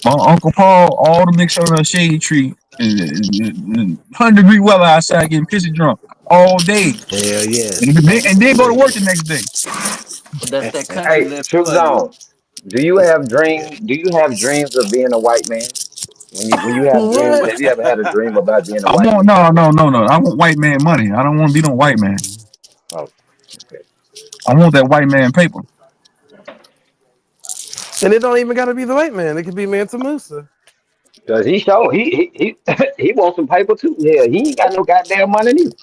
my Uncle Paul, all the mixed on a shade tree. 100-degree weather outside getting pissy drunk all day. Hell yeah. And then go to work the next day. But that's that country Hey, living True for you. Zone. Do you have dream? Do you have dreams of being a white man? When you have dreams, What? have you ever had a dream about being a I white want, man? no. I want white man money. I don't want to be no white man. Oh, okay. I want that white man paper. And it don't even got to be the white man. It could be Mansa Musa. Cause he he wants some paper too. Yeah, he ain't got no goddamn money neither.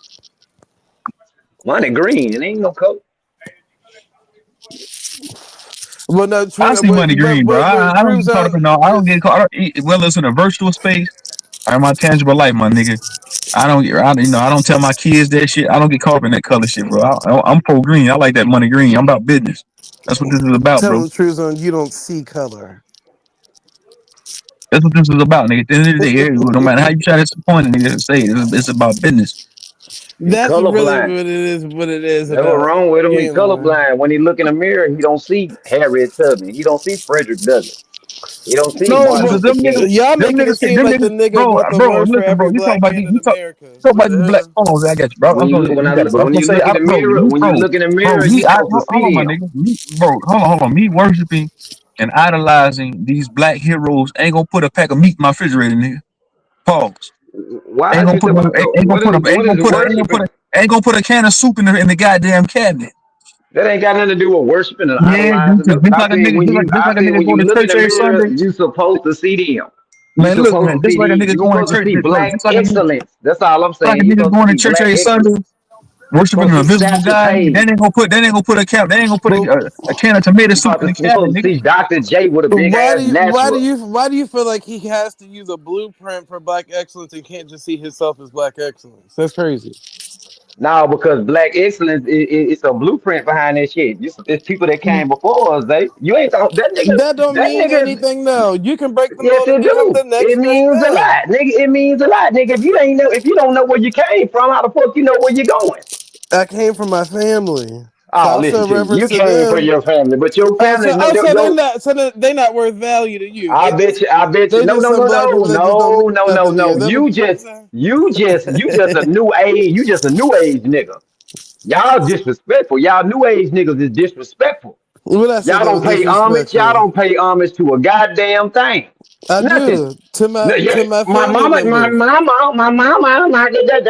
Money green. It ain't no coke. Well, no, I true. see money green, bro. I don't True get caught up Zone in all. I don't is get caught up, whether it's in a virtual space or in my tangible life, my nigga. I don't tell my kids that shit. I don't get caught up in that color shit, bro. I'm pro green. I like that money green. I'm about business. That's what this is about, tell bro. the True Zone. You don't see color. That's what this is about, nigga. At the end of the day, no matter how you try to disappoint a nigga, say it's about business. He That's really colorblind. what it is. What it is Never about. wrong with him. You He know. colorblind. When he look in the mirror, he don't see Harriet Tubman. He don't see Frederick Douglass. He don't see No, Martin because Well, Luther King. y'all making it seem them like the niggas, nigga bro, want the bro, worst for listen, bro. every You talk black about man these, in America. talk What about the these black. hell? Hold on, I got you, bro. When you when I You got it, bro. I'm when gonna you say, look in the mirror, when you look in the bro, mirror, you supposed to hold on, see my him. nigga, hold on. Me worshiping and idolizing these black heroes ain't gonna put a pack of meat in my refrigerator, nigga. Pause. Why is you talking about? What is Ain't gonna put worshiping? Ain't gonna put a can of soup in the goddamn cabinet. That ain't got nothing to do with worshiping and Yeah, idolizing them. just like a nigga, I just like a think nigga when going you to look in church the every mirror, Sunday. you supposed to see them. You Man, look, supposed man, to see just like a these. nigga You going to supposed to church, see look, black excellence. That's all I'm like a saying. You nigga supposed to going to see church black every excellence. Sunday, worshiping Supposed an to see invisible Satchel God. They Paige. ain't gonna put Well, a can of tomato you soup in the supposed cabinet, to nigga. see Dr. J with a big Why ass do you why do natural. you why do you feel like he has to use a blueprint for black excellence and can't just see himself as black excellence? That's crazy. No, because black excellence it's a blueprint behind that shit. It's people that came before us. You ain't thought that nigga. That don't That mean nigga. anything though. You can break the Yes, mold and it become the do. It next great means a thing. lot, nigga. It means a lot, nigga. If you don't know where you came from, how the fuck you know where you're going? I came from my family. So Oh, I'll listen show to you. reverence You to came from them. your family, but your family, no, So they're yo, not they not worth value to you. I bet you, I bet you. They No, just no, some no, black no, people that just don't mean no, no, no, nothing to you. no. Is that what you trying to say? You just a new age. You just a new age nigga. Y'all disrespectful. Y'all new age niggas is disrespectful. What I say Y'all that was don't pay homage. Y'all disrespectful? don't pay homage to a goddamn thing. I Nothing. do to No, my my family mama, members.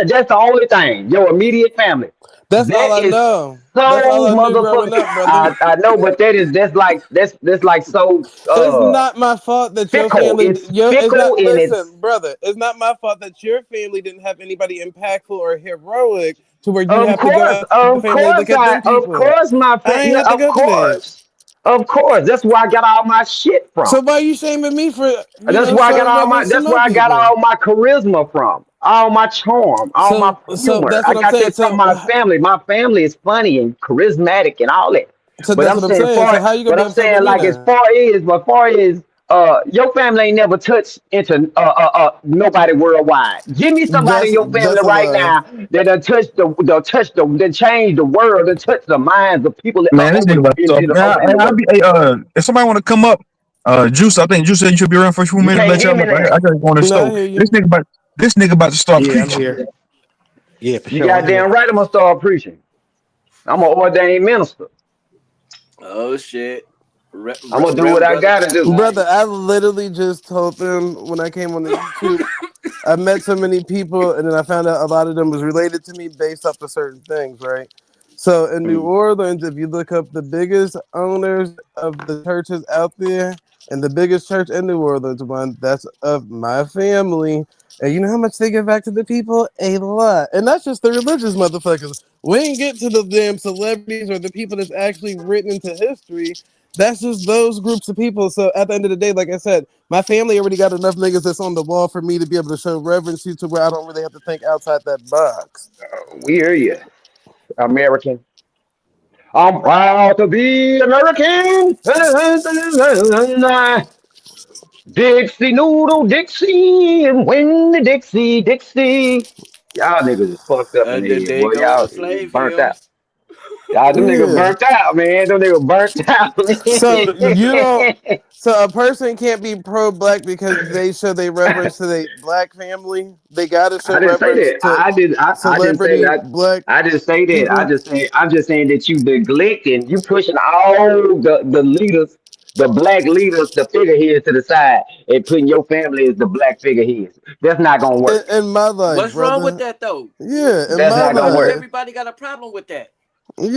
that's the only thing. Your immediate family. That's all That I is know. That's all so I knew growing motherfucking. up, brother. I know, but that's like so It's not my fault that your fickle. family. It's It's fickle not. in its. Listen, brother. It's not my fault that your family didn't have anybody impactful or heroic to where you have to go out to the family and look at them Of people. course, my I family. ain't have to go to that. Of course. That's where I got all my shit from. So why you shaming me for That's where I got showing all my. reverence to That's my where I got people? all my charisma from. All my charm, all my So humor. that's I what I'm got saying. that from my family. My family is funny and charismatic and all that. So But that's I'm what I'm saying saying. So far. how you gonna But be I'm upset with saying me like now? as far as your family ain't never touched into nobody worldwide. Give me somebody in your family That's a right lie. now that done changed the world, done touched the minds of people Man, this nigga about to talk. Man, over in the I'll world. be. Hey, if somebody want to come up, Juice, I think Juice said you should be around for a few You minutes. can't Let hear y'all me know. now. I gotta go on the No, I stove. hear you. This nigga about to start Yeah, I'm preaching. here. Yeah, for You sure. I'm here. goddamn right I'm gonna start preaching. I'm an ordained minister. Oh shit. I'm gonna do what I Brother gotta got do. Brother, life. I literally just told them when I came on the YouTube, I met so many people, and then I found out a lot of them was related to me based off of certain things, right? So in New Mm. Orleans, if you look up the biggest owners of the churches out there, and the biggest church in New Orleans, one that's of my family, and you know how much they give back to the people? A lot, and that's just the religious motherfuckers. We ain't get to the damn celebrities or the people that's actually written into history. That's just those groups of people. So at the end of the day, like I said, my family already got enough niggas that's on the wall for me to be able to show reverence to where I don't really have to think outside that box. We hear you, American. I'm proud to be American. Dixie noodle Dixie and when the Dixie. Y'all niggas is fucked up in And then the head, they boy. go Y'all the is slave burnt out. hymns. Y'all them niggas Yeah. burnt out, man. Them niggas burnt out, So you don't. man. So a person can't be pro-black because they show they reverence to their black family. They gotta show I didn't say reverence that. to I didn't say celebrity that. black I didn't say that. people. I'm just saying that you neglecting, you pushing all the leaders, the black leaders, the figureheads to the side, and putting your family as the black figureheads. That's not gonna work. In my life, What's wrong with brother. that though? Yeah, in That's my not Why gonna do work. life. everybody got a problem with that?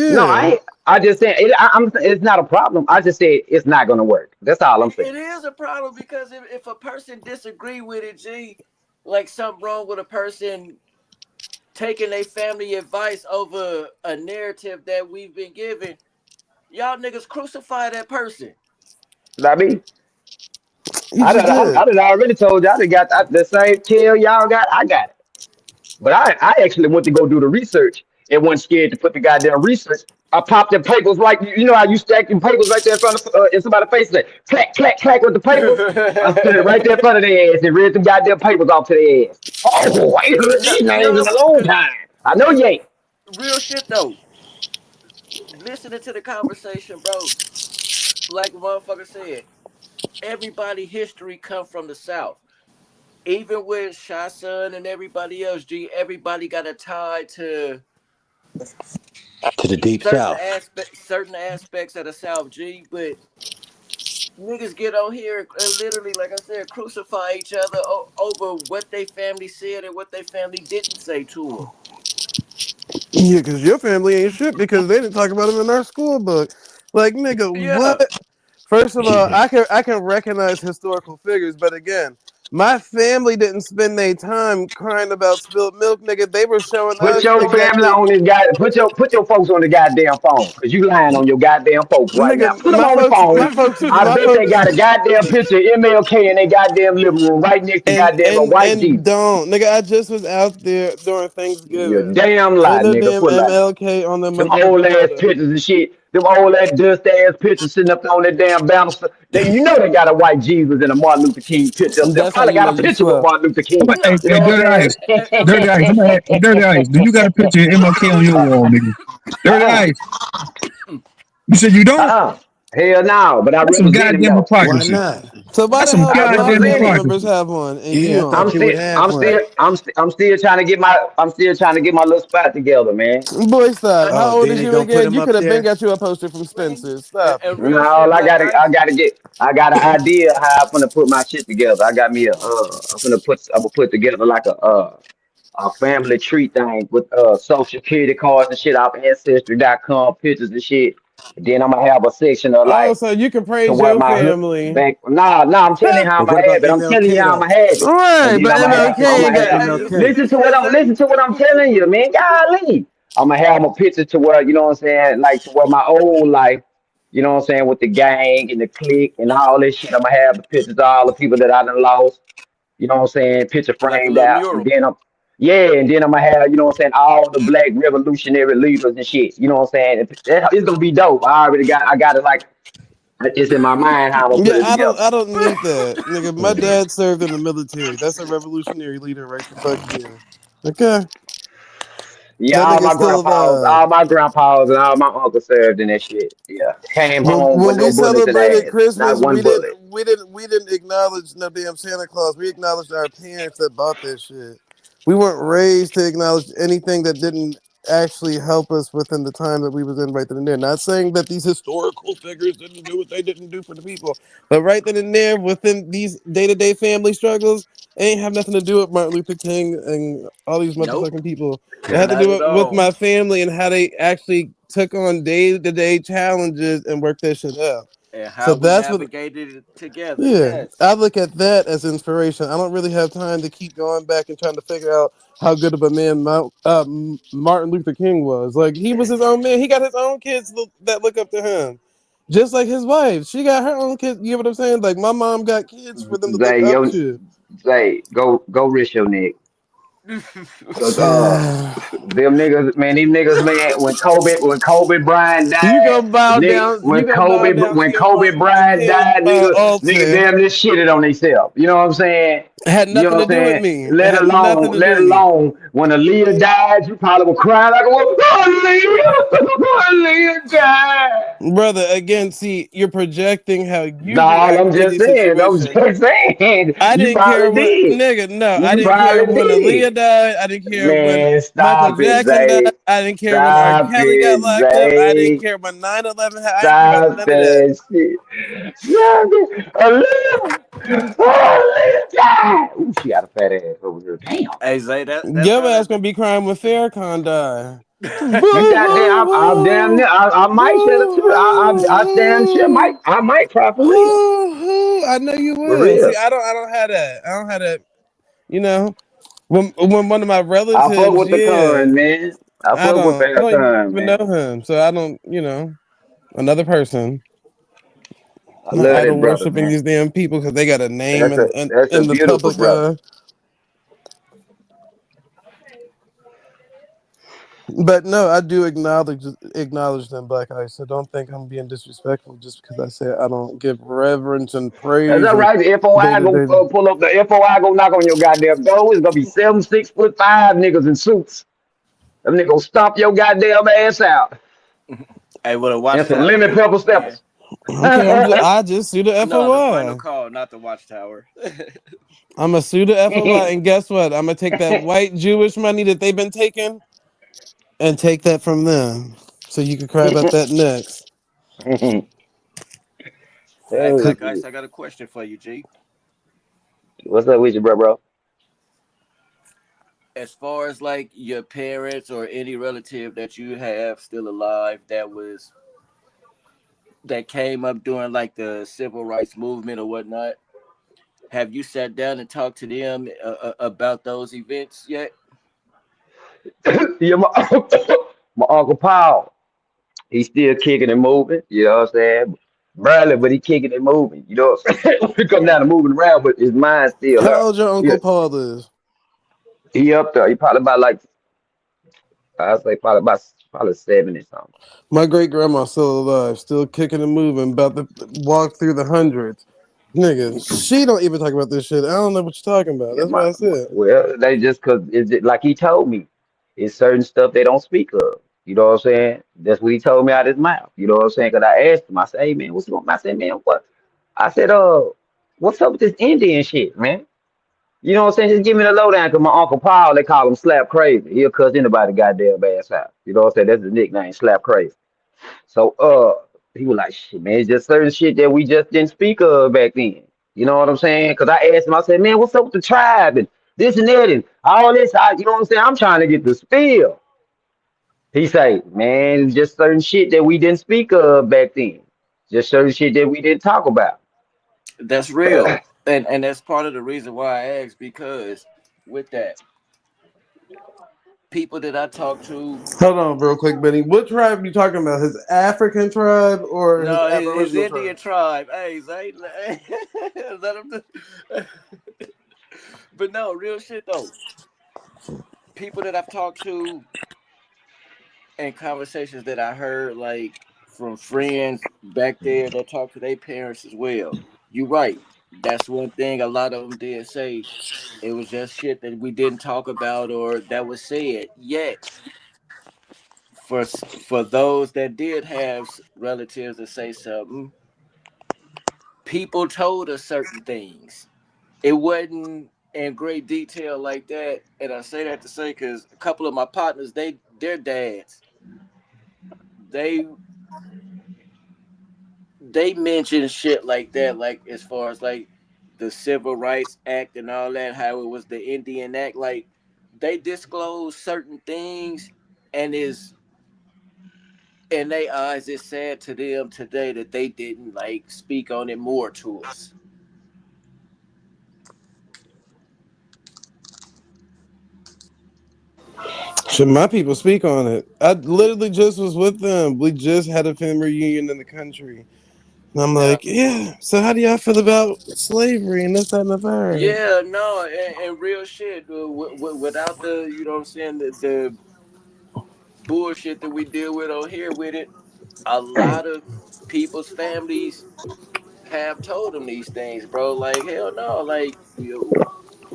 No, I Yeah. ain't. I just saying I'm. It's not a problem. I just said it's not gonna work. That's all I'm saying. It is a problem because if a person disagree with it, G, like something wrong with a person taking their family advice over a narrative that we've been given, y'all niggas crucify that person. I mean, You just I did. done already told you I done got the same tail y'all got. I got it. But I actually went to go do the research and wasn't scared to put the goddamn research. I popped the papers like you know how you stack them papers right there in front of in somebody's face, like clack clack clack with the papers. I stood right there in front of their ass and read them goddamn papers off to their ass. Oh, I ain't heard no, these names in no, a long time. I know you ain't. real shit though. Listening to the conversation, bro, like the motherfucker said, everybody history come from the South. Even with Shy Son and everybody else, G, everybody got a tie to To the deep south. certain aspects of the South, G. But niggas get on here and literally, like I said, crucify each other over what they family said and what they family didn't say to them. Yeah, because your family ain't shit because they didn't talk about him in our school book. Like, nigga, Yeah. what? First of all, I can recognize historical figures, but again, my family didn't spend their time crying about spilled milk, nigga. They were showing Put us your family exactly, on this guy. Put your folks on the goddamn phone, cause you lying on your goddamn folks right now. nigga. Put them on the phone. I My bet they folks, got a goddamn picture of MLK in their goddamn living room, right next to goddamn a white and Jesus. don't, nigga. I just was out there during You Thanksgiving. damn lie, Ain't no nigga. damn Put like MLK on the them motherfucking old ass photo. pictures and shit. Them old ass dust ass pictures sitting up on that damn banister. You know they got a white Jesus and a Martin Luther King picture up there. That's how Probably you know got a you picture with slow. Martin Luther King. Hey, You hey, know what Dirty I'm Ice. Dirty Ice. saying? Dirty Ice. Do you got a picture of MLK on your wall, nigga? Dirty uh-uh. Ice. You said you don't? Hell no, but I That's some represent him goddamn though. Why hypocrisy. not? So why That's the some hell I don't my goddamn represent family him. members hypocrisy. have one and you Yeah, I I'm thought don't? you would still, have I'm one. still, I'm still trying to get my little spot together, man. Boy, stop. How Oh, old then is they you gonna put again? him You up could have been there. got you a poster from Spencer's. Stop it. And No, real shit, I Black gotta, Ice. I got an idea how I'm gonna put my shit together. I got me I'm gonna put together like a family tree thing with social security cards and shit off ancestry.com, pictures and shit. And then I'm gonna have a section of Oh, like so you can to praise where your my family. back. Nah, I'm telling you how I'm But what gonna have about it. I'm telling you MLK how I'm though? gonna have it. And Right, then but MLK I'm What ain't gonna about have got. MLK? listen to what I'm telling you, man. Golly. I'm gonna have a picture to where, you know what I'm saying, like to where my old life, you know what I'm saying, with the gang and the clique and all this shit. I'm gonna have the pictures of all the people that I done lost, you know what I'm saying, picture Like a framed little out. And mural. then I'm gonna have, you know what I'm saying, all the black revolutionary leaders and shit. You know what I'm saying? It's gonna be dope. I got it like it's in my mind how I'm gonna put Yeah, it together. I don't need that, nigga. My dad served in the military. That's a revolutionary leader right the fuck there. Okay, Yeah, that nigga's still alive. all my grandpas and all my uncles served in that shit. Yeah. Came home with When no we bullets in celebrated their ass. Not Christmas, one bullet. we didn't acknowledge no damn Santa Claus. We acknowledged our parents that bought that shit. We weren't raised to acknowledge anything that didn't actually help us within the time that we was in right then and there. Not saying that these historical figures didn't do what they didn't do for the people, but right then and there within these day-to-day family struggles, ain't have nothing to do with Martin Luther King and all these Nope. motherfucking people. It had to Not do at with all. my family and how they actually took on day-to-day challenges and worked that shit out. And So how we that's what. navigated it together. Yeah, Yes. I look at that as inspiration. I don't really have time to keep going back and trying to figure out how good of a man Martin Luther King was. Like he was his own man. He got his own kids that look up to him, just like his wife. She got her own kids. You know what I'm saying? Like my mom got kids for them to look Zay, up yo, to. Zay, go risk your neck. Cause them niggas, man, these niggas, man, when Kobe Bryant You died, gonna bow down? You gonna bow down to When your Kobe Martin Luther Bryant King died, nigga altar? damn near shitted on themselves. You know what I'm saying? It had You know nothing what to I'm do with saying? me. It had nothing to do Let with me. alone when Aaliyah died, you probably were crying like, "Oh, Aaliyah died." Brother, again, see, you're projecting how you Nah, I'm reacted to just these saying. I'm just situations. saying. I You didn't care probably when, did. nigga, no, I You didn't care probably when did. Aaliyah died. I didn't care when Man, Michael stop it, Jackson died. Zay. I didn't care when R. Stop Kelly got it, locked up. I didn't Zay. care when 9/11 happened. I didn't care about Stop none of that. that shit. Stop it. Aaliyah. Oh, Aaliyah died. Ooh, she got a fat ass over here. Damn. Hey Zay, that's Your how ass that gonna be crying when Farrakhan die. Boo You goddamn, I'm damn hoo near. I might shed a hoo, tear. I damn sure boo hoo, I might cry for real. hoo hoo. I know you For will. See, real. I don't have that. I don't have that. You know, when one of my I fuck relatives, with the yeah, con, man. I fuck with I don't Farrakhan, even man. know him, so I don't, another person. I Not love that idol brother, worshiping man. these damn people because they got a name That's a in the beautiful public. brother. But no, I do acknowledge them, Black Ice. So don't think I'm being disrespectful just because I say I don't give reverence and That's praise all and right. The day FOI to go day. pull up. The FOI go knock on your goddamn door. It's gonna be 7'6'5" niggas in suits. Them niggas gonna stomp your goddamn ass out. hey, with a And some watchtower lemon near pepper you, man. steppers. Okay, I just sue the No, the final FOI. call, not the watchtower. I'm a sue the FOI, and guess what? I'm gonna take that white Jewish money that they've been taking and take that from them, so you can cry about that next. Hey, Oh, Black shit. Ice, I got a question for you, G. What's up with you, bro? as far as like your parents or any relative that you have still alive that came up during like the civil rights movement or whatnot, have you sat down and talked to them about those events yet? Yeah, my Uncle Paul, he's still kicking and moving, you know what I'm saying? Barely, but he kicking and moving, you know what I'm saying? He come down and moving around, but his mind's still How up. old your Yeah, Uncle Paul is? he up there. He probably about like, I'd say probably 70 something. My great grandma still alive, still kicking and moving, about to walk through the hundreds. Nigga, she don't even talk about this shit. I don't know what you're talking about. Yeah, That's what I said. well, they just cause like he told me, it's certain stuff they don't speak of. You know what I'm saying? That's what he told me out his mouth. You know what I'm saying? Cause I asked him, I said, hey man, what's going on? I said, man, what? I said, what's up with this Indian shit, man? You know what I'm saying? Just give me the lowdown, cause my Uncle Paul, they call him Slap Crazy. He'll cuss anybody goddamn ass out. You know what I'm saying? That's his nickname, Slap Crazy. So he was like, shit, man, it's just certain shit that we just didn't speak of back then. You know what I'm saying? Because I asked him, I said, man, what's up with the tribe and this and that and all this? You know what I'm saying? I'm trying to get the spill. He say, man, it's just certain shit that we didn't speak of back then. Just certain shit that we didn't talk about. That's real. And that's part of the reason why I asked, because with that, people that I talk to, Hold on, real quick, Benny. What tribe you talking about? His African tribe or his no, his Aboriginal Indian tribe. Hey, Zay, let him but no, real shit though. People that I've talked to and conversations that I heard, like from friends back there that talk to their parents as well. You're right. That's one thing a lot of them did say. It was just shit that we didn't talk about or that was said. Yet, for those that did have relatives that say something, people told us certain things. It wasn't in great detail like that, and I say that to say because a couple of my partners, their dads, they they mentioned shit like that, like as far as like the Civil Rights Act and all that, how it was the Indian Act. Like they disclose certain things, and is in their eyes, it's sad to them today that they didn't like speak on it more to us. Should my people speak on it? I literally just was with them. We just had a family reunion in the country. And I'm Yeah, like, yeah, so how do y'all feel about slavery and this, that, and the third? yeah, no, and real shit. Without the, you know what I'm saying, the bullshit that we deal with on here with it, a lot of people's families have told them these things, bro. Like hell no, like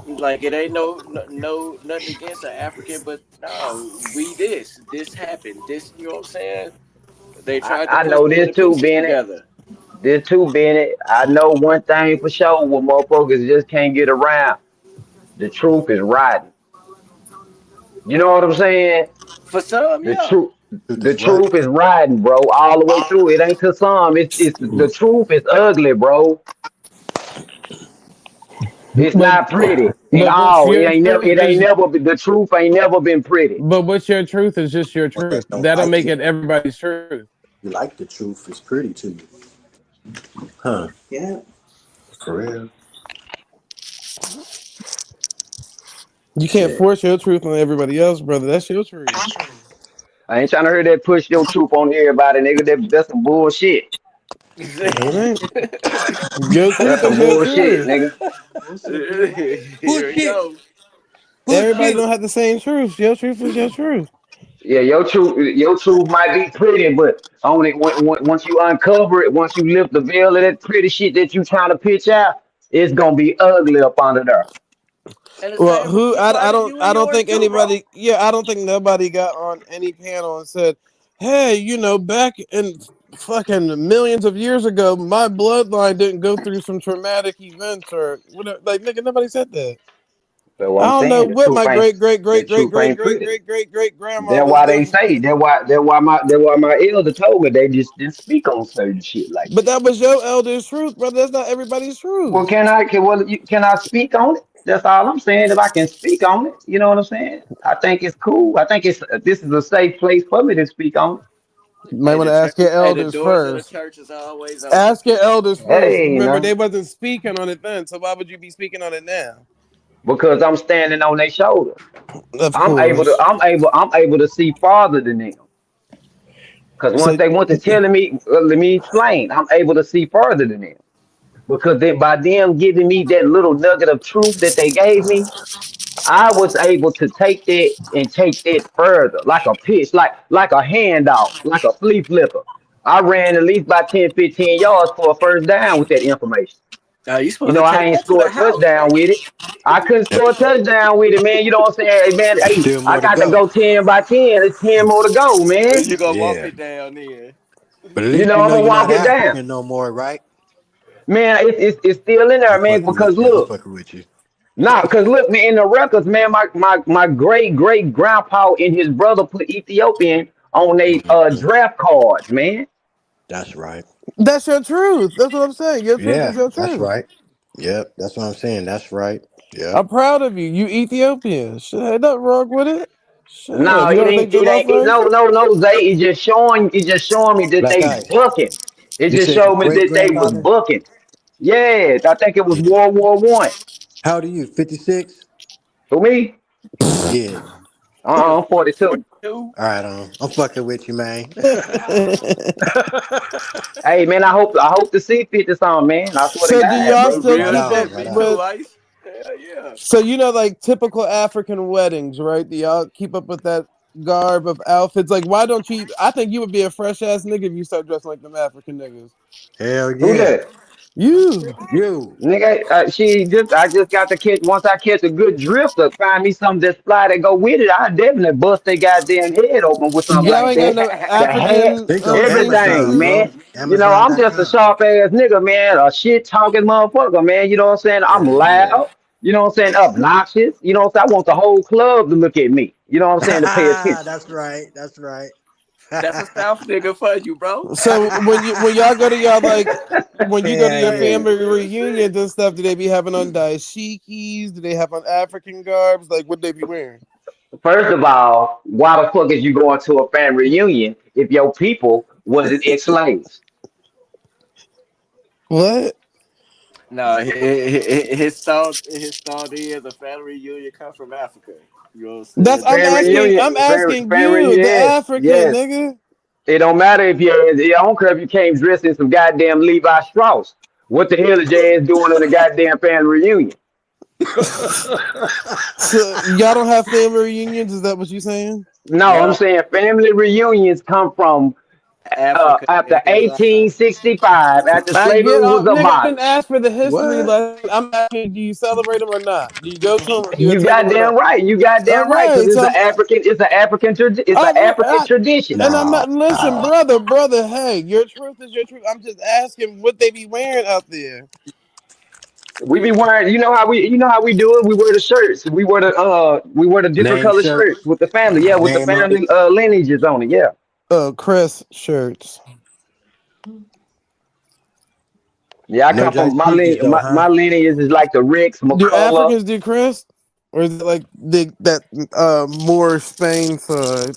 like it ain't no nothing against an African, but no, this happened, this, you know what I'm saying. They tried to I put know some of this the too, pieces Bennett. together. This too, Bennett. I know one thing for sure, what motherfuckers just can't get around. The truth is riding. You know what I'm saying? For some, The yeah. truth, the truth is riding, bro, all the way through. It ain't to some. It's the truth is ugly, bro. It's But not pretty at but what's all. your truth It ain't is never. The truth ain't never been pretty. but what's your truth is just your truth. That don't make it everybody's truth. You like the truth is pretty to you. Huh. Yeah. For real. You can't Shit. force your truth on everybody else, brother. That's your truth. I ain't trying to hear that push your truth on everybody, nigga. That's some bullshit. No, it ain't. Your That's truth some is your bullshit, truth. nigga. Here we go. Everybody don't have the same truth. Your truth is your truth. Yeah, your truth might be pretty, but only once you uncover it, once you lift the veil of that pretty shit that you trying to pitch out, it's gonna be ugly up under there. And the Well, same who apply I to don't you and I don't yours think too, bro. anybody. Yeah, I don't think nobody got on any panel and said, "Hey, back in fucking millions of years ago, my bloodline didn't go through some traumatic events or whatever." Like, nigga, nobody said that. That's what I I'm don't know saying. what my great great The great great truth great ain't great pretty. great great great grandma That's was why they going. say. That's why my elder told me they just didn't speak on certain shit like But that. that was your elder's truth, brother. That's not everybody's truth. Well, can I speak on it? That's all I'm saying. If I can speak on it, you know what I'm saying? I think it's cool. I think this is a safe place for me to speak on You might want to ask your elders first. Ask your elders it. first. Hey, Remember, no, they wasn't speaking on it then, so why would you be speaking on it now? because I'm standing on their shoulders. Of course. I'm able to see farther than them. Because once So they want to telling me, let me explain. I'm able to see further than them. Because by them giving me that little nugget of truth that they gave me, I was able to take that and take that further, like a pitch, like a handoff, like a flea flipper. I ran at least by 10, 15 yards for a first down with that information. You You supposed know, to I take ain't that to the scored a house, touchdown man. with it. I couldn't Yep. score a touchdown with it, man. You know what I'm saying? Hey, man, hey, Still I more to got to go. go 10 by 10. It's 10 more to go, man. You gonna walk Yeah. it down then. But at You least know, you I'm know going to you're walk not it down. African no more, right? Man, it's still in there, I'm man, fucking because with you. I'm look, fucking with you. nah, because look, man, in the records, man, my great grandpa and his brother put Ethiopian on their Mhm. draft cards, man. That's right. that's your truth. That's what I'm saying. Your truth is Yeah, your that's truth. right. Yep, that's what I'm saying. That's right. Yep. I'm proud of you. You Ethiopian. Shit, ain't nothing wrong with it. No, Shit, you ever make jollof rice? no, Zay. It's just showing me that Black they Ice. booking. It You just said your showed me great that they was grandfather? booking. Yeah, I think it was Yeah. World War I. How old are you? 56? For me, Yeah. I'm 42. 42. All right, I'm fucking with you, man. Hey, man, I hope to see 50 something, man. I swear to So do God, y'all bro. still Right keep on, up right Me on. too, with? Ice. Hell yeah. So you know, like typical African weddings, right? Do y'all keep up with that garb of outfits? Like, why don't you? I think you would be a fresh ass nigga if you start dressing like them African niggas. Hell Who yeah. that? You. You. Nigga, I just got to catch, once I catch a good drifter, find me something that's fly that go with it. I definitely bust their goddamn head open with something Y'all like ain't got that. no The hat, African They go things. Amazon, everything, man. bro. You know, I'm just a Amazon.com. sharp ass nigga, man. A shit talking motherfucker, man. You know what I'm saying? I'm Hell yeah. loud. You know what I'm saying? Obnoxious. You know what I'm saying? I want the whole club to look at me. You know what I'm saying? To pay attention. That's right. That's right. That's a South nigga for you, bro. So when y'all go to y'all like when you go to Hell your yeah. family Real shit. reunions and stuff, do they be having on dashikis? Do they have on African garbs? Like what they be wearing? First of all, why the fuck is you going to a family reunion if your people wasn't ex-slaves? What? No, his thought is a family reunion come from Africa. You know what I'm That's saying? I'm That's Family asking. reunion, I'm asking family you, reunion, the yes, African yes. nigga. It don't matter if I don't care if you came dressed in some goddamn Levi Strauss. What the hell is your ass doing in a goddamn family reunion? So y'all don't have family reunions? Is that what you saying? No, I'm no, saying family reunions come from Africa after and his 1865, after I slavery get was nigga. I didn't abolished. ask for the history What? lesson. I'm asking, do you celebrate them or not? Do you go to them or do you You attend them or goddamn not? right. You All goddamn right. Because right, it's so an African. It's an African tradition. and I'm No. not listen, brother. Hey, your truth is your truth. I'm just asking what they be wearing out there. We be wearing. You know how we do it. We wear the shirts. We wear the different Name color shirt. shirts with the family. Yeah, with the Name up. family lineages on it. Yeah. Crest shirts. Yeah, I No come from my Jashikis lineage. though, huh? My lineage is like the Ricks, Do McCullough. Africans do crest, or is it like that more Spain side?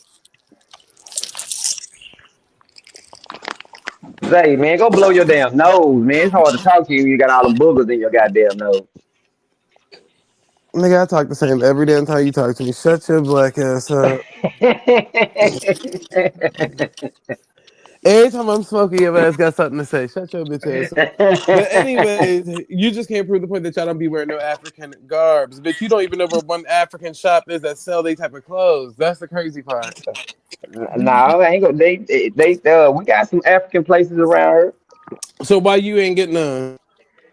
Say, man, go blow your damn nose, man. It's hard to talk to you when you got all them boogers in your goddamn nose. Nigga, I talk the same every damn time you talk to me. Shut your black ass up. Every time I'm smoking, your ass got something to say. Shut your bitch ass up. But anyways, you just can't prove the point that y'all don't be wearing no African garbs. Bitch, you don't even know where one African shop is that sell they type of clothes. That's the crazy part. No, I ain't gonna. We got some African places around here. So why you ain't getting none?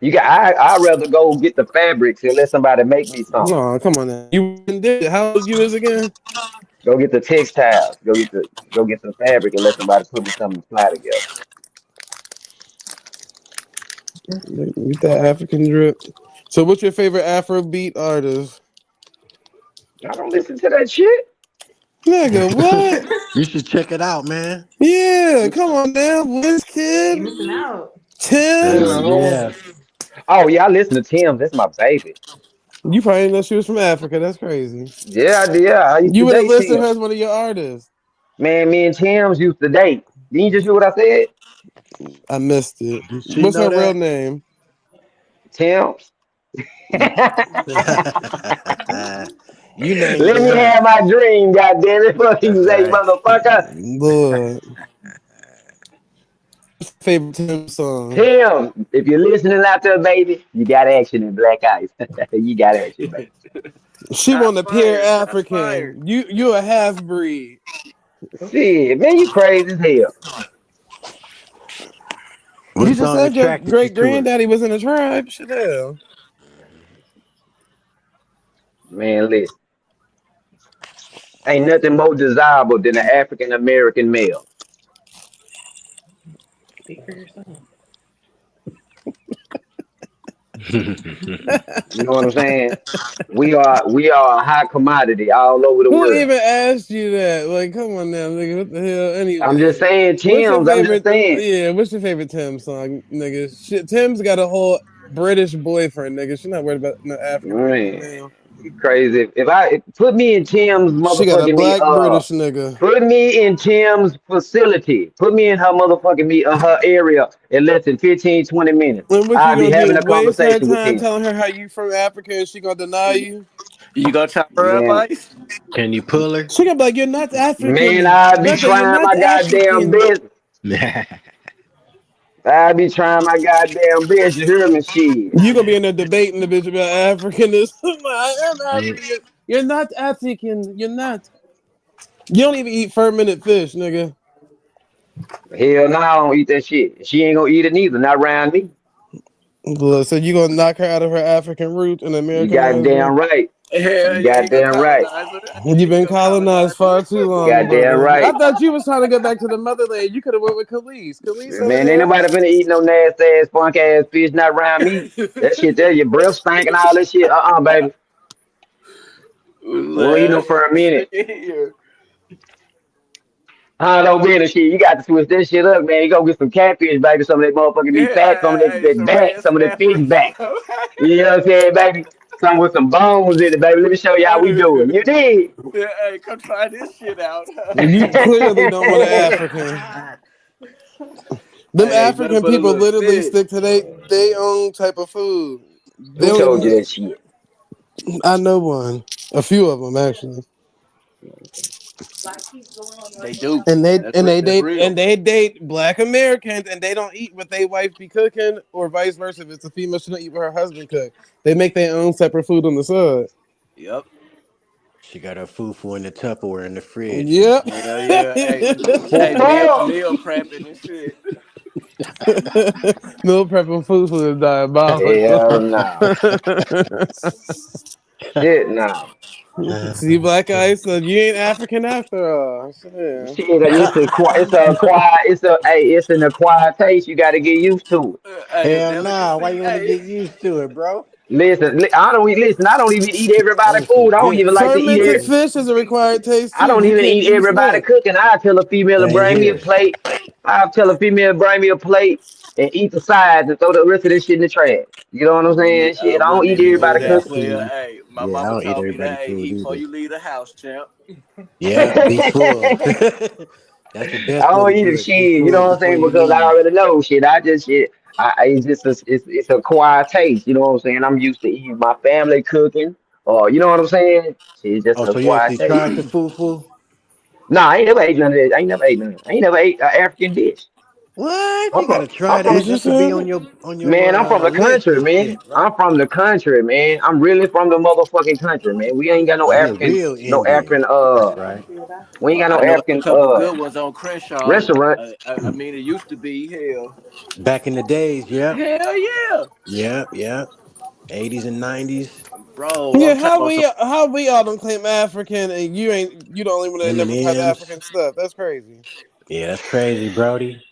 I'd rather go get the fabrics and let somebody make me something. No, come on now. You did it. How old you is again? Go get the textiles. Go get the fabric and let somebody put me something to fly together. Get that African drip. So what's your favorite Afrobeat artist? I don't listen to that shit. Nigga, what? You should check it out, man. Yeah, come on now. Wizkid. You missing out. Tim. Hell No. yeah. Oh yeah, I listen to Tim. That's my baby. You probably didn't know she was from Africa. That's crazy. Yeah, I used You to would have date listed her Tim. as one of your artists. Man, me and Tim's used to date. Didn't you just hear what I said? I missed it. Did she What's know her real that? name? Tim's. You named Let her, me huh? have my dream, goddamn it. Fuck you That's say, right. motherfucker. Lord. Favorite Tim song? Tim, if you're listening out there, baby, you got action in Black Ice. You got action, baby. She want Shots to pure fired. Shots fired. African. You a half breed. Shit, man, you crazy as hell. What You just song said your attracted you great to her? granddaddy was in a tribe. Shit hell. Man, listen. Ain't nothing more desirable than an African American male. Speak for yourself. You know what I'm saying? We are a high commodity all over the Who world. even asked you that? Like, come on now, nigga. What the hell? I'm just Anyway, saying, what's your Tim's. I'm just favorite? saying. Yeah, what's your favorite Tim song, nigga? Shit, Tim's got a whole British boyfriend, nigga. She not worried about no African American Man, male. you crazy. Put me in Tim's She got a motherfucking me, black British nigga. put me in Tim's facility. Put me in her motherfucking me, her area in less than 15, 20 minutes. And what you I'll be gonna having do? a Waste her conversation with time Tim. telling her how you from Africa and she gonna deny you? You gonna chop her up, Man, Ice? Can you pull her? She gonna be like, "You're not man, African, I'll be brother. You're trying not my goddamn African." best. I'll be trying my goddamn best. You hear me? Shit. You gonna be in there debating the bitch about Africanism. I am Man, African. You're not African. You're not. You don't even eat fermented fish, nigga. Hell no, I don't eat that shit. She ain't gonna eat it neither. Not around me. Look, so you gonna knock her out of her African roots and You Americanize her? goddamn right. Hell You yeah, he gonna goddamn right. colonize her. You've He been gonna colonize colonized her. far too You long, goddamn brother. I right. thought you was trying to go back to the motherland. You could have went with Khalees. Khalees over Man, ain't nobody finna eat no nasty ass, funk ass fish not around me. That shit there, your breath stank and all that shit. Baby. We don't eat no Man, for a minute. sick of here. I don't be the shit. You got to switch this shit up, man. You go get some catfish, baby. Some of that motherfucking meat fat, some of Yeah, hey, that some back, red some of that fish snappers. back. You know what I'm saying, baby? Some with some bones in it, baby. Let me show you how we do it. You did. Yeah, hey, come try this shit out. there. You clearly don't want an African. Them Hey, nothing African but a people little literally fish. stick to they own type of food. They Who don't told you even. that shit? I know one. A few of them actually. They do. And they That's and they that's date real. and they date black Americans and they don't eat what they wife be cooking or vice versa. If it's a female, she don't eat what her husband cook. They make their own separate food on the side. Yep. she got her foo-foo in the Tupperware in the fridge. Yep. Hell yeah. Hey, hey, meal prepping and shit. Meal prepping food is diabolical. Hell no. Shit no. See, Black Ice, so you ain't African after all. Shit. Shit, it's an acquired taste. You got to get used to it. Hey, a Hell nah. Why delicacy. you want to Hey, get used to it, bro? I don't even eat everybody That shit food. I don't good even to like you, to eat Fermented it. man. fish is a required taste I too. don't You even can't eat be used to everybody that. cooking. I tell a female to Same bring me a here. plate. I tell a female to bring me a plate and eat the sides and throw the rest of this shit in the trash. You know what I'm saying? I Shit, I don't wouldn't eat even do everybody Yeah, that, cooking. player. see. Hey, my Yeah, I mama don't eat taught me that. everybody Hey, food eat before either. you leave the house, champ. Yeah, be full. That's the I best way to don't eat do it, it. Be shit. You know full what I'm before saying? you Because I leave. already know shit. I just shit. It's just it's a quiet taste. You know what I'm saying? I'm used to eating my family cooking, or you know what I'm saying? It's just Oh, a so you quiet actually taste. tried the foo-foo? Nah, I ain't never ate none of that. I ain't never ate none. I ain't never ate an African dish. What? I'm You from gotta try I'm from What that. you That should be said? on Man, I'm from your the list country, and man. shit, bro. I'm from the country, man. I'm really from the motherfucking country, man. We ain't got Oh, you a real No Indian. African, That's right. we ain't got I no know a African, couple good ones on Crenshaw. restaurants. I mean, it used to be hell. Back in the days, yep. Hell yeah, Yep, yep. 80s and 90s. bro. Yeah, I'm talking about some. how we all don't claim African and you the only one that never tried M&M's. African stuff. That's crazy. Yeah, that's crazy, Brody.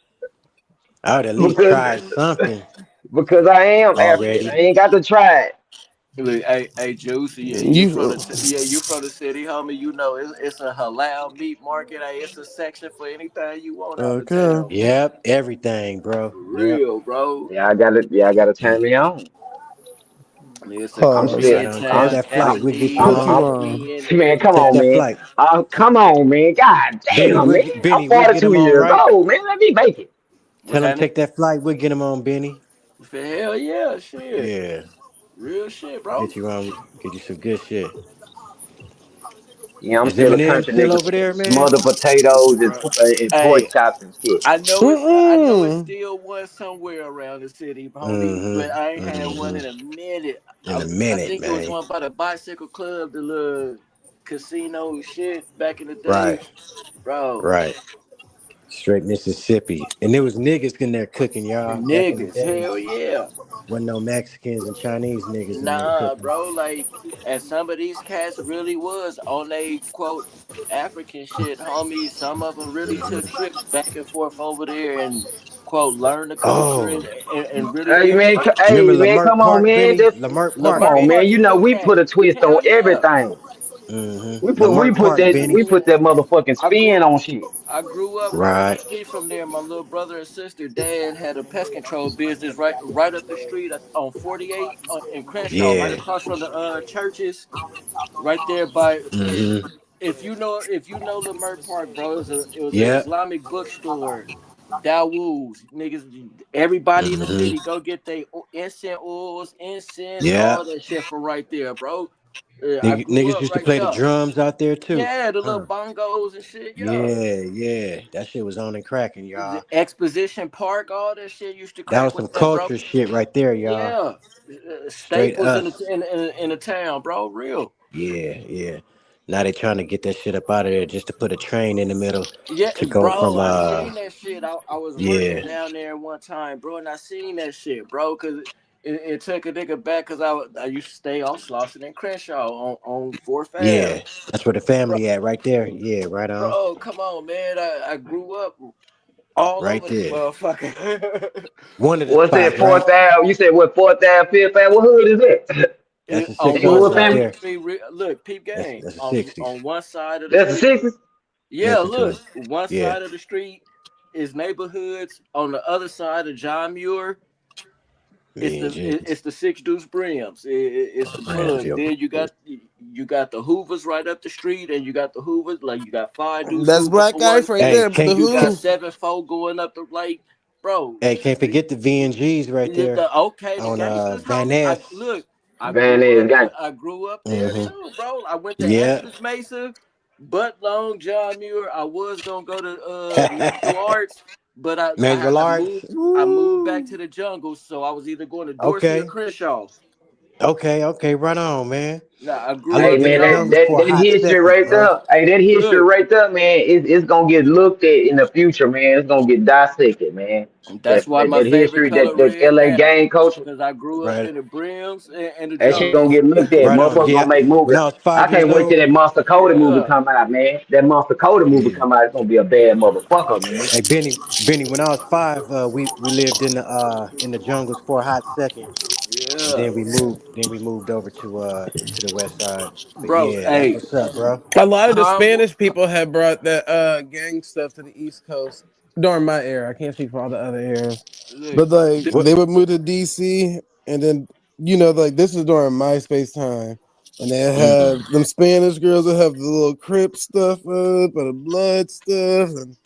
I would at least because try something because I am African. I already. ain't got to try it. Look, hey, Juicy, you from You you from the city, homie. You know it's a halal meat market. Hey, it's a section for anything you want out of okay? town. Yep, everything, bro. For Yep. real, bro. I gotta turn me on. Nigga said I'm Pause. Korean still, Take town, that flight. We'll get you What Japanese, you on. on? Indian, man, come Take on, that man. flight. Come on, man. God Benny, damn, man. I'm We'll get 42 him on, years right? old, man. Let me make it. What's Tell him happening? take that flight. We'll get him on, Benny. For hell yeah, shit. Yeah. Real shit, bro. Get you on. Get you some good shit. Yeah, I'm Is still a Eminem country still nigga. over there, man? Smothered potatoes Bro. and Hey, pork chops and shit. I know it's Mm-mm. still one somewhere around the city, homie, but I ain't Mm-hmm. had one Mm-hmm. in a minute. In a I minute, think it was man. one by the bicycle club, the little casino shit back in the day. Right. Bro. Right. Straight Mississippi. And there was niggas in there cooking, y'all. Back in the Niggas, day. hell yeah. Wasn't no Mexicans and Chinese niggas in there Nah, cooking. bro, like, and some of these cats really was on they quote African shit, homie. Some of them really took Mm-hmm. trips back and forth over there and quote learn the culture Oh, and really Hey be man, you remember hey man, Lamert come on, Park, man. Benny? Just Lamert come Park, Lamert on, Benny. man. Park You know still we put a cracking. twist on Hell yeah. everything. Mm-hmm. We Lamert put Park, that Benny. motherfucking I spin grew on shit. I grew up right up the Right. street from there. My little brother and sister, dad had a pest control business right up the street on 48 in Crenshaw, right Yeah. across from the churches, right there by Mm-hmm. if you know Lamert Park, bro, it was an Yeah. Islamic bookstore. Dawoos, niggas, everybody in the Mm-hmm. city go get their incense oils, incense, Yeah. all that shit from right there, bro. I grew Niggas up used to right play the there. drums out there too. Yeah, the little Huh. bongos and shit. Yeah, Yeah, yeah. That shit was on and cracking, the y'all. Exposition Park, all that shit used to That crack was with some that, bro. culture shit right there, y'all. Yeah, Straight staples in us. the in the town, bro. Real. Yeah, yeah. Now they trying to get that shit up out of there just to put a train in the middle Yeah, to go bro, from I seen that shit. I was working yeah. down there one time, bro, and I seen that shit, bro, because it took a nigga back because I used to stay off Slauson and Crenshaw on 4th Ave. Yeah. That's where the Bro, family at right there. Yeah, right on. bro, come on, man. I grew up all Right over this there. motherfucker. One of the What's that spots, right? fourth Ave? You said what fourth Ave, fifth Ave? What hood is that? That's the On six one Inglewood hundred right side of family? the there. street, look, peep game. That's the On sixties. on one side of the That's the street, sixes? yeah, Memphis. look, one Yeah. side of the street is neighborhoods. On the other side of John Muir, Me and Jenkins. it's the Six Deuce Brims. It's the Rams, Bloods. yo. Then you got the Hoovers right up the street, and you got the Hoovers like you got Five Deuce That's Hoover Black for Ice one right side. Hey, there. But the can't You got who? 7-4 going up the like, bro. Can't forget the V and G's right there Okay, the on gangsters, Van homie. I Ness. look. Van Ness gang. I grew up there Mm-hmm. too, bro. I went to Yeah. Angeles Mesa, Butt Long, John Muir. I was gonna go to Magical Arts, but Magical Arts. I moved back Woo. to the jungle, so I was either going to Dorsey or Okay. Crenshaw. Okay. Right on, man. Now I I grew Hey up lived in in the man, those. jungles for a that hot history second, right bro. there. Hey, that history Look, right there, man. It's gonna get looked at in the future, man. It's gonna get dissected, man. that's why my That favorite history, color that red LA now, gang culture, because I grew up Right. in the Brims and the that shit gonna jungles. get looked at. Right on. Motherfuckers Yeah. gonna make When movies. I was I 5 years can't wait till old. that Monster Cody movie Yeah, come out, man. That Monster Cody movie Yeah. come out, it's gonna be a bad motherfucker, man. Hey Benny, when I was 5, we lived in the jungles for a hot second. And yeah, then we moved over to the west side. But bro. yeah, that's Hey, what's up, bro. A lot of the Convo. Spanish people had brought that gang stuff to the East Coast during my era. I can't speak for all the other eras, Look, but like th- What they would move to DC, and then like this is during MySpace time, and they have mm, them Spanish girls that have the little Crip stuff up or the blood stuff, and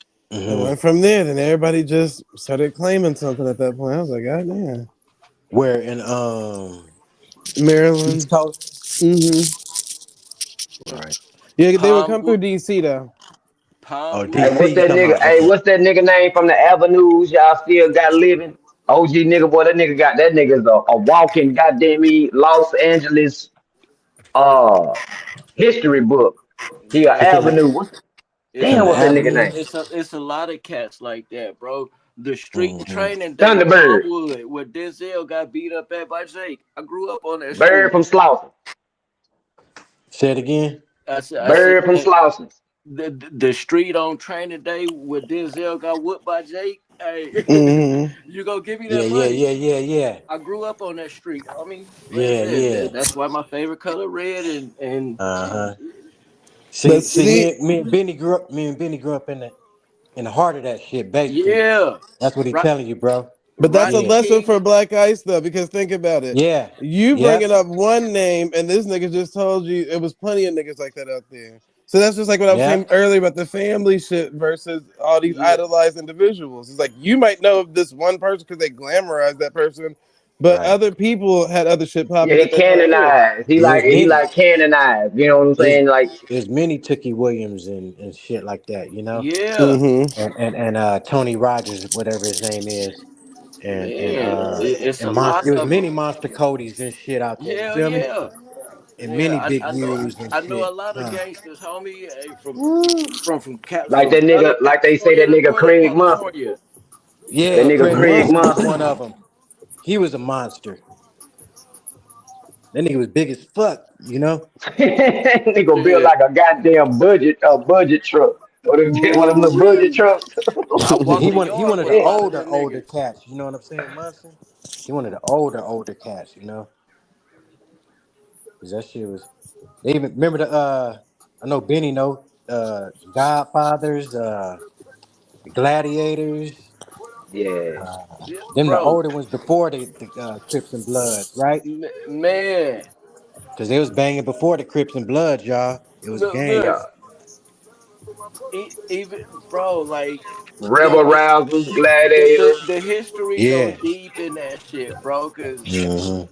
it mm-hmm. went from there. Then everybody just started claiming something at that point. I was like, God damn, Where in East Maryland. Coast? Right. Yeah, they would come through Palmwood, DC though. Oh, Hey, Palmwood. what's DC, you that talking nigga? about? Hey, Okay. what's that nigga name from the Avenues? Y'all still got living? OG nigga, boy, that nigga's a walking goddamn me Los Angeles uh history book. He a You talking about Avenue. from the What's that nigga name? Avenue? It's a lot of cats like that, bro. The street Mm-hmm. training day, Thunderbird. Palmwood, where Denzel got beat up at by Jake. I grew up on that Bird street. from Slauson. Say it again. I said Bird from Slauson. the street on training day where Denzel got whooped by Jake. Hey, Mm-hmm. you gonna give me Yeah, that yeah, money? yeah, yeah, yeah. I grew up on that street, homie. Like I Yeah, said, yeah. that's why my favorite color red and Uh-huh. But See, see, me and Benny grew up in the heart of that shit, basically. yeah, That's what he right. telling you, bro. But that's a Rodney lesson King. for Black Ice though, because think about it. Yeah. You Yep. bringing up one name, and this nigga just told you it was plenty of niggas like that out there. So that's just like what I was saying Yep. earlier about the family shit versus all these Yeah. idolized individuals. It's like you might know of this one person because they glamorize that person, but Right. other people had other shit Yeah, popping he at that time too. canonized. Yeah, it's He many. like canonized. You know what I'm There's saying? Like, there's many Tookie Williams and shit like that, you know? Yeah. Mm-hmm. And Tony Rogers, whatever his name is. Man, it's And a lot Monster, it was of them. many Monster Codys and shit out there, you Hell feel me? yeah. And Yeah, many Big I know U's and I know a shit. lot of Huh. gangsters, homie, like that Southern nigga, like they say California that to nigga Northern Craig Monster. California. That Yeah, nigga Craig Craig Monster was Monster. one of them. He was a monster. That nigga was big as fuck, you know? Nigga built Shit. like a goddamn budget truck. Or one of them Woo little budget wee. trucks. I And walked the he yard wanted with the a Yeah. lot of them older niggas. cats, you know what I'm saying, Monster? He wanted the older cats, you know? Cause that shit was they even remember the I know Benny know Godfathers, the Gladiators, Yeah. Yeah, them the bro. older ones before the Crips and Bloods, right? Man. Cause they was banging before the Crips and Bloods, y'all. It was Look, Yeah. gangs. even bro, like Rebel rousers, gladiators. the history go Yeah. deep in that shit, bro. Cause hmm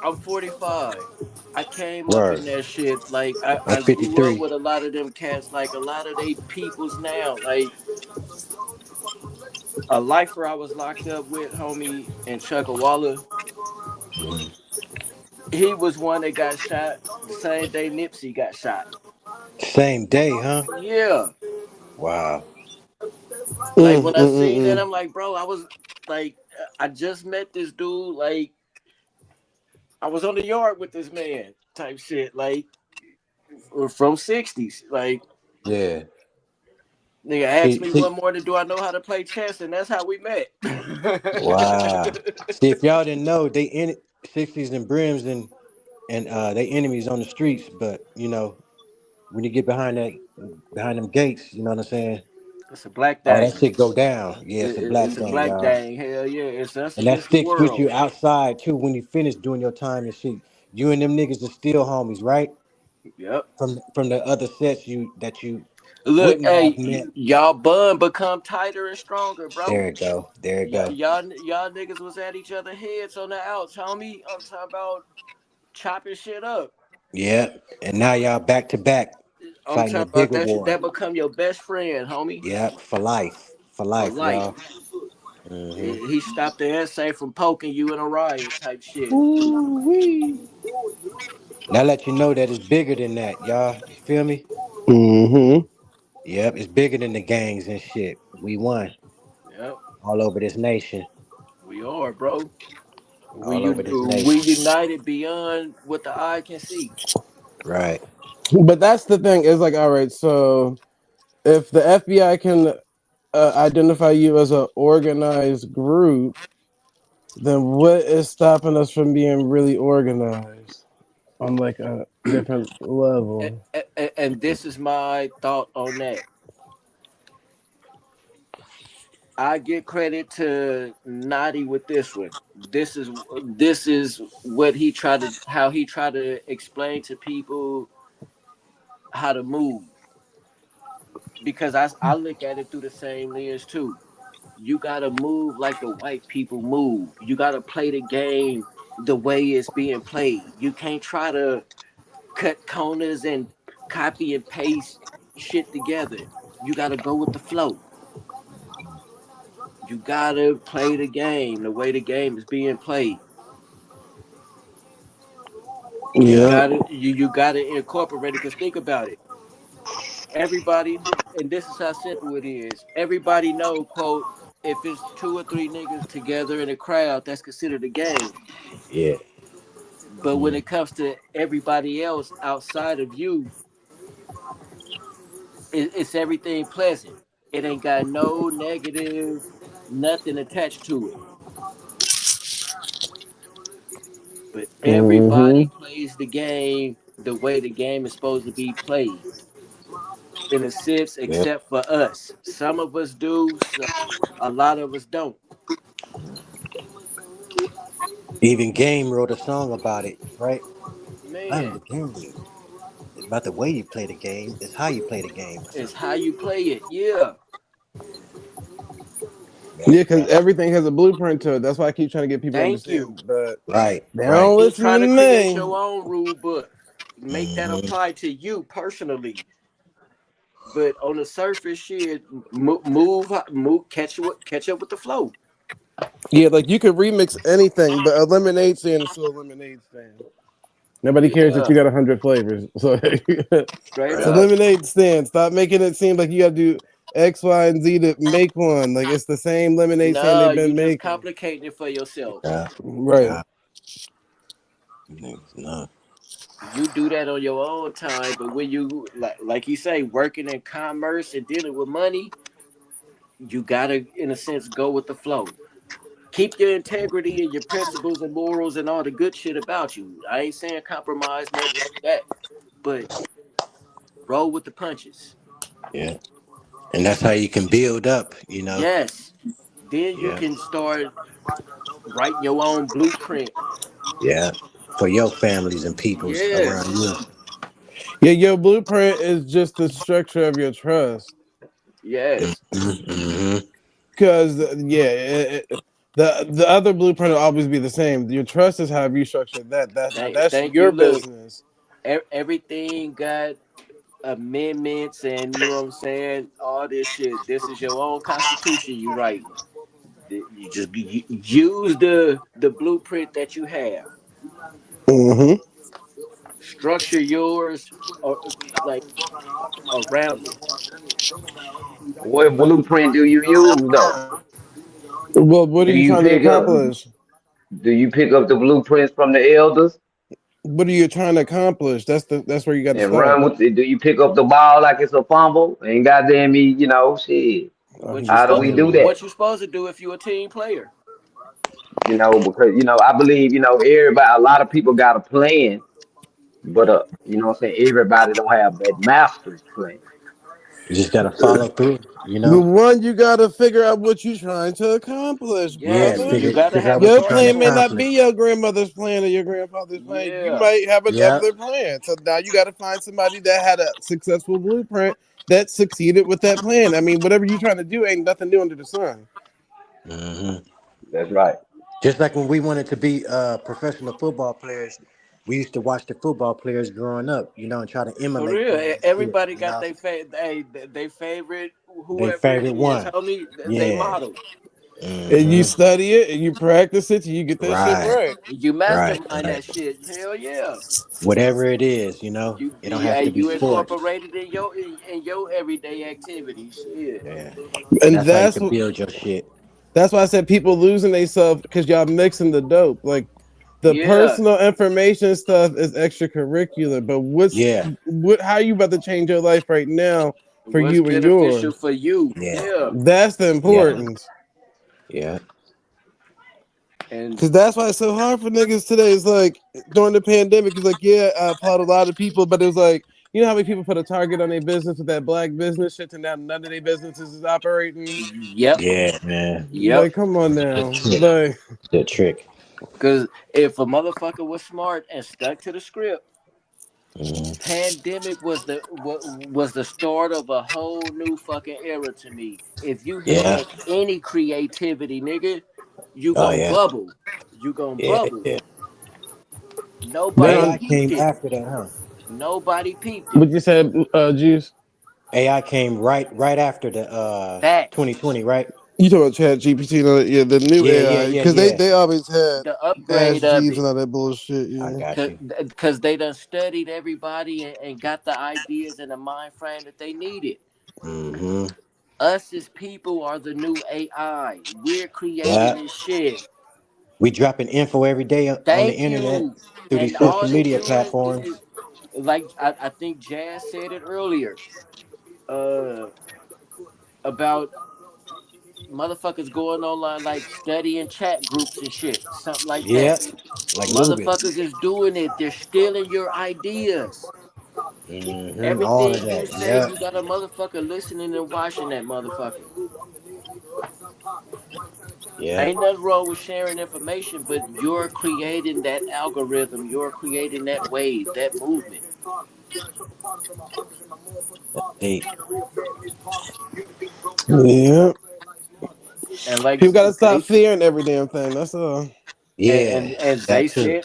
I'm 45. I came up in Word. that shit. Like I'm I grew up 53. with a lot of them cats. Like a lot of they peoples now. Like a lifer I was locked up with, homie, in Chuckawalla. Mhm. He was one that got shot the same day Nipsey got shot. Same day, huh? Yeah. Wow. Like Mm, mm, when I seen that, mm, I'm like, bro, I was like, I just met this dude. Like I was on the yard with this man, type shit. Like from '60s. Like Yeah. nigga asked me See, one morning, do I know how to play chess, and that's how we met. wow. See, if y'all didn't know, they in 60s and brims and they enemies on the streets, but you know, when you get behind them gates, you know what I'm saying? It's a black All that thing. shit go down. Yeah, it's a black It's a thing, black y'all. thing. Hell yeah, it's us And that against the sticks with world. you outside too when you finish doing your time and shit. You and them niggas are still homies, right? Yep. From the other sets that you Look, wouldn't have hey, met. y'all bun become tighter and stronger, bro. There it go. There it go. Y'all niggas was at each other heads on the outs, homie. I'm talking about chopping shit up. Yeah. And now y'all back to back I'm fighting a talking about bigger war. that become your best friend, homie, Yeah, for life. For for life, life. y'all. hmm He stopped the essay from poking you in a riot type shit. mm. That let you know that it's bigger than that, y'all. You feel me? Mm-hmm. Yep, it's bigger than the gangs and shit. We won Yep, all over this nation. we are, bro. All over this We nation. united beyond what the eye can see. Right. But that's the thing. Is like, all right, so if the FBI can identify you as an organized group, then what is stopping us from being really organized on like a different level? And this is my thought on that. I give credit to Naughty with this one. This is what he tried to how he tried to explain to people how to move. Because I look at it through the same lens too. You gotta move like the white people move. You gotta play the game the way it's being played. You can't try to cut corners and copy and paste shit together. You gotta go with the flow. You gotta play the game the way the game is being played. Yeah. You gotta incorporate it. Cause think about it. Everybody, and this is how simple it is. Everybody know, quote, if it's two or three niggas together in a crowd, that's considered a game. Yeah. But when it comes to everybody else outside of you, it's everything pleasant. It ain't got no negative, nothing attached to it. But everybody Mm-hmm. plays the game the way the game is supposed to be played. In a sense, Yeah. except for us. Some of us do, a lot of us don't. Even Game wrote a song about it, right? I'm Man, the game. It's about the way you play the game. It's how you play the game or it's something. how you play it. Yeah. Yeah, because Yeah. everything has a blueprint to it. That's why I keep trying to get people to Thank you. understand. But Right. they Right. don't Ain't listen to trying to create me. your own rule book. Make that hmm apply to you personally. But on the surface, shit, move, catch up with the flow. Yeah, like you could remix anything, but a lemonade stand is still a lemonade stand. Nobody cares if Yeah, you got 100 flavors. So straight it's a Right. up. lemonade stand. Stop making it seem like you got to do X, Y, and Z to make one. Like it's the same lemonade stand Nah, they've you been just making. complicating it for yourself. Yeah. Right. Yeah. Niggas, no. You do that on your own time, but when you like you say, working in commerce and dealing with money, you gotta, in a sense, go with the flow. Keep your integrity and your principles and morals and all the good shit about you. I ain't saying compromise, nothing like that, but roll with the punches. Yeah. And that's how you can build up, you know? Yes. Then you Yeah. can start writing your own blueprint. Yeah. For your families and peoples around Yes. you. Yeah, your blueprint is just the structure of your trust. Yes. Mm-hmm. Because the other blueprint will always be the same. Your trust is how you structure that. That's Thank you. your Look, business. everything got amendments and you know what I'm saying? All this shit. This is your own constitution you writing. You just use the blueprint that you have. Hmm. Structure yours or like around it. What blueprint do you use though? Well, what are Do you you trying to pick up accomplish? do you pick up the blueprints from the elders What are you trying to accomplish? That's where you got to and run start. with it? Do you pick up the ball like it's a fumble and goddamn me, shit? Oh, he How just do got we do muted. that? What you supposed to do if you a team player? Because I believe, everybody a lot of people got a plan, but what I'm saying, everybody don't have that master's plan. You just gotta follow through, you The know? one you got to figure out what you're trying to accomplish, Yeah, Yes, brother. you figure gotta figure out have a what Your you're trying to plan may structure. not be accomplish. your grandmother's plan or your grandfather's plan. You Yeah. might have Yeah. another plan. So now you got to find somebody that had a successful blueprint that succeeded with that plan. I mean, whatever you're trying to do ain't nothing new under the sun. hmm That's right. Just like when we wanted to be professional football players, we used to watch the football players growing up, you know, and try to For emulate real. them and shit, Everybody you got know. they favorite Their whoever it favorite is, one. homie, they Yeah. model. And you hmm study it and you practice it till you get that shit Right. right. You Right. mastermind Right. that shit. Hell yeah. Whatever it is, you know, it don't have to be You sports. incorporated in your everyday activities. Shit. Yeah. And And that's how you can build your shit. that's why I said people losing themselves because y'all mixing the dope. Like the Yeah. personal information stuff is extracurricular, but Yeah. how you about to change your life right now for What's you and beneficial yours? for you? Yeah. Yeah. That's the Yeah. importance. Yeah. And Cause that's why it's so hard for niggas today. It's like during the pandemic, it's like, yeah, I applaud a lot of people, but it was like, you know how many people put a target on their business with that black business shit, and now none of their businesses is operating. yep. Yeah, man. Yep. Like, come on The now, trick. like, The trick. Cause if a motherfucker was smart and stuck to the script, hmm pandemic was the start of a whole new fucking era to me. If you Yeah. had any creativity, nigga, you Oh gon' yeah. bubble. You gon' Yeah. bubble. Yeah. Nobody now AI peeped came it. after that, huh? Nobody peeped it. what you said, Juice? AI came right after the Facts. 2020, right? You talking about Chat GPT? Yeah, the new Yeah, yeah, AI, yeah, because yeah. they always had The upgrade Ask of Jeeves it. and all that bullshit. I Yeah. got you. Cause they done studied everybody and got the ideas and the mind frame that they needed. hmm Us as people are the new AI. We're creating Yeah. this shit. We dropping info every day on the Thank internet you. through these And social all they media doing platforms. is like I think Jazz said it earlier. Uh about motherfuckers going online like studying chat groups and shit. Something like that. Yeah. Like Lubin. Motherfuckers is doing it. They're stealing your ideas. All Everything of you that. say, Yeah. you got a motherfucker listening and watching that motherfucker. Yeah. Ain't nothing wrong with sharing information, but you're creating that algorithm. You're creating that wave, that movement. Deep. Yeah. And like People gotta stop Zay, fearing every damn thing. That's all. Yeah, and Zay that too. said,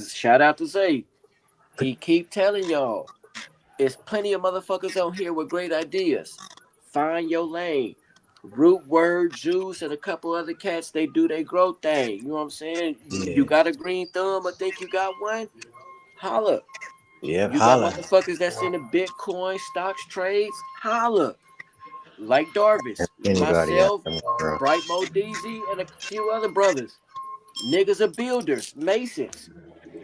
shout out to Zay. He keep telling y'all, there's plenty of motherfuckers on here with great ideas. Find your lane. Root Word, Juice, and a couple other cats, they do their growth thing. You know what I'm saying? You Yeah. got a green thumb, I think you got one. Holla. Yep. You got Holla. motherfuckers that's in the Bitcoin stocks trades. Holla. Like Darvis, Anybody out myself, there, bro? Bright Mo DZ, and a few other brothers. Niggas are builders, masons.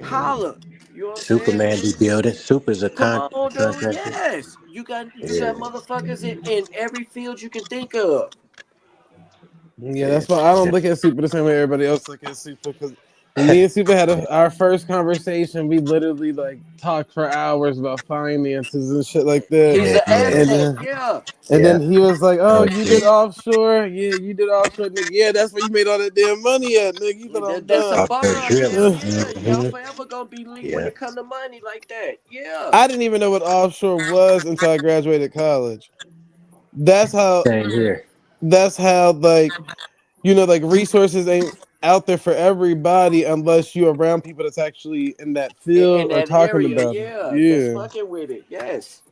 Holla. You know what I'm saying? Superman be building. Super's a Come on, dude. contractor. Yes. You Yeah. got motherfuckers in every field you can think of. Yeah, Yeah. that's why I don't look at Super the same way everybody else look at Super. Because when me and Super had our first conversation, we literally like talked for hours about finances and shit like that. He's an Yeah. And asset. then, Yeah. and Yeah. then he was like, "Oh, Oh you did shit. offshore? Yeah, you did offshore, nigga. Yeah, that's where you made all that damn money at, nigga. You thought I'm That's a dumb." Off the bomb. Hell drilling. yeah. Y'all Hmm. forever gonna be linked when Yeah. it come to money like that. Yeah. I didn't even know what offshore was until I graduated college. That's how. Same here. That's how like like resources ain't out there for everybody unless you're around people that's actually in that In field or that talking area. about it. Yeah. That's Yeah. fucking with it. Yes.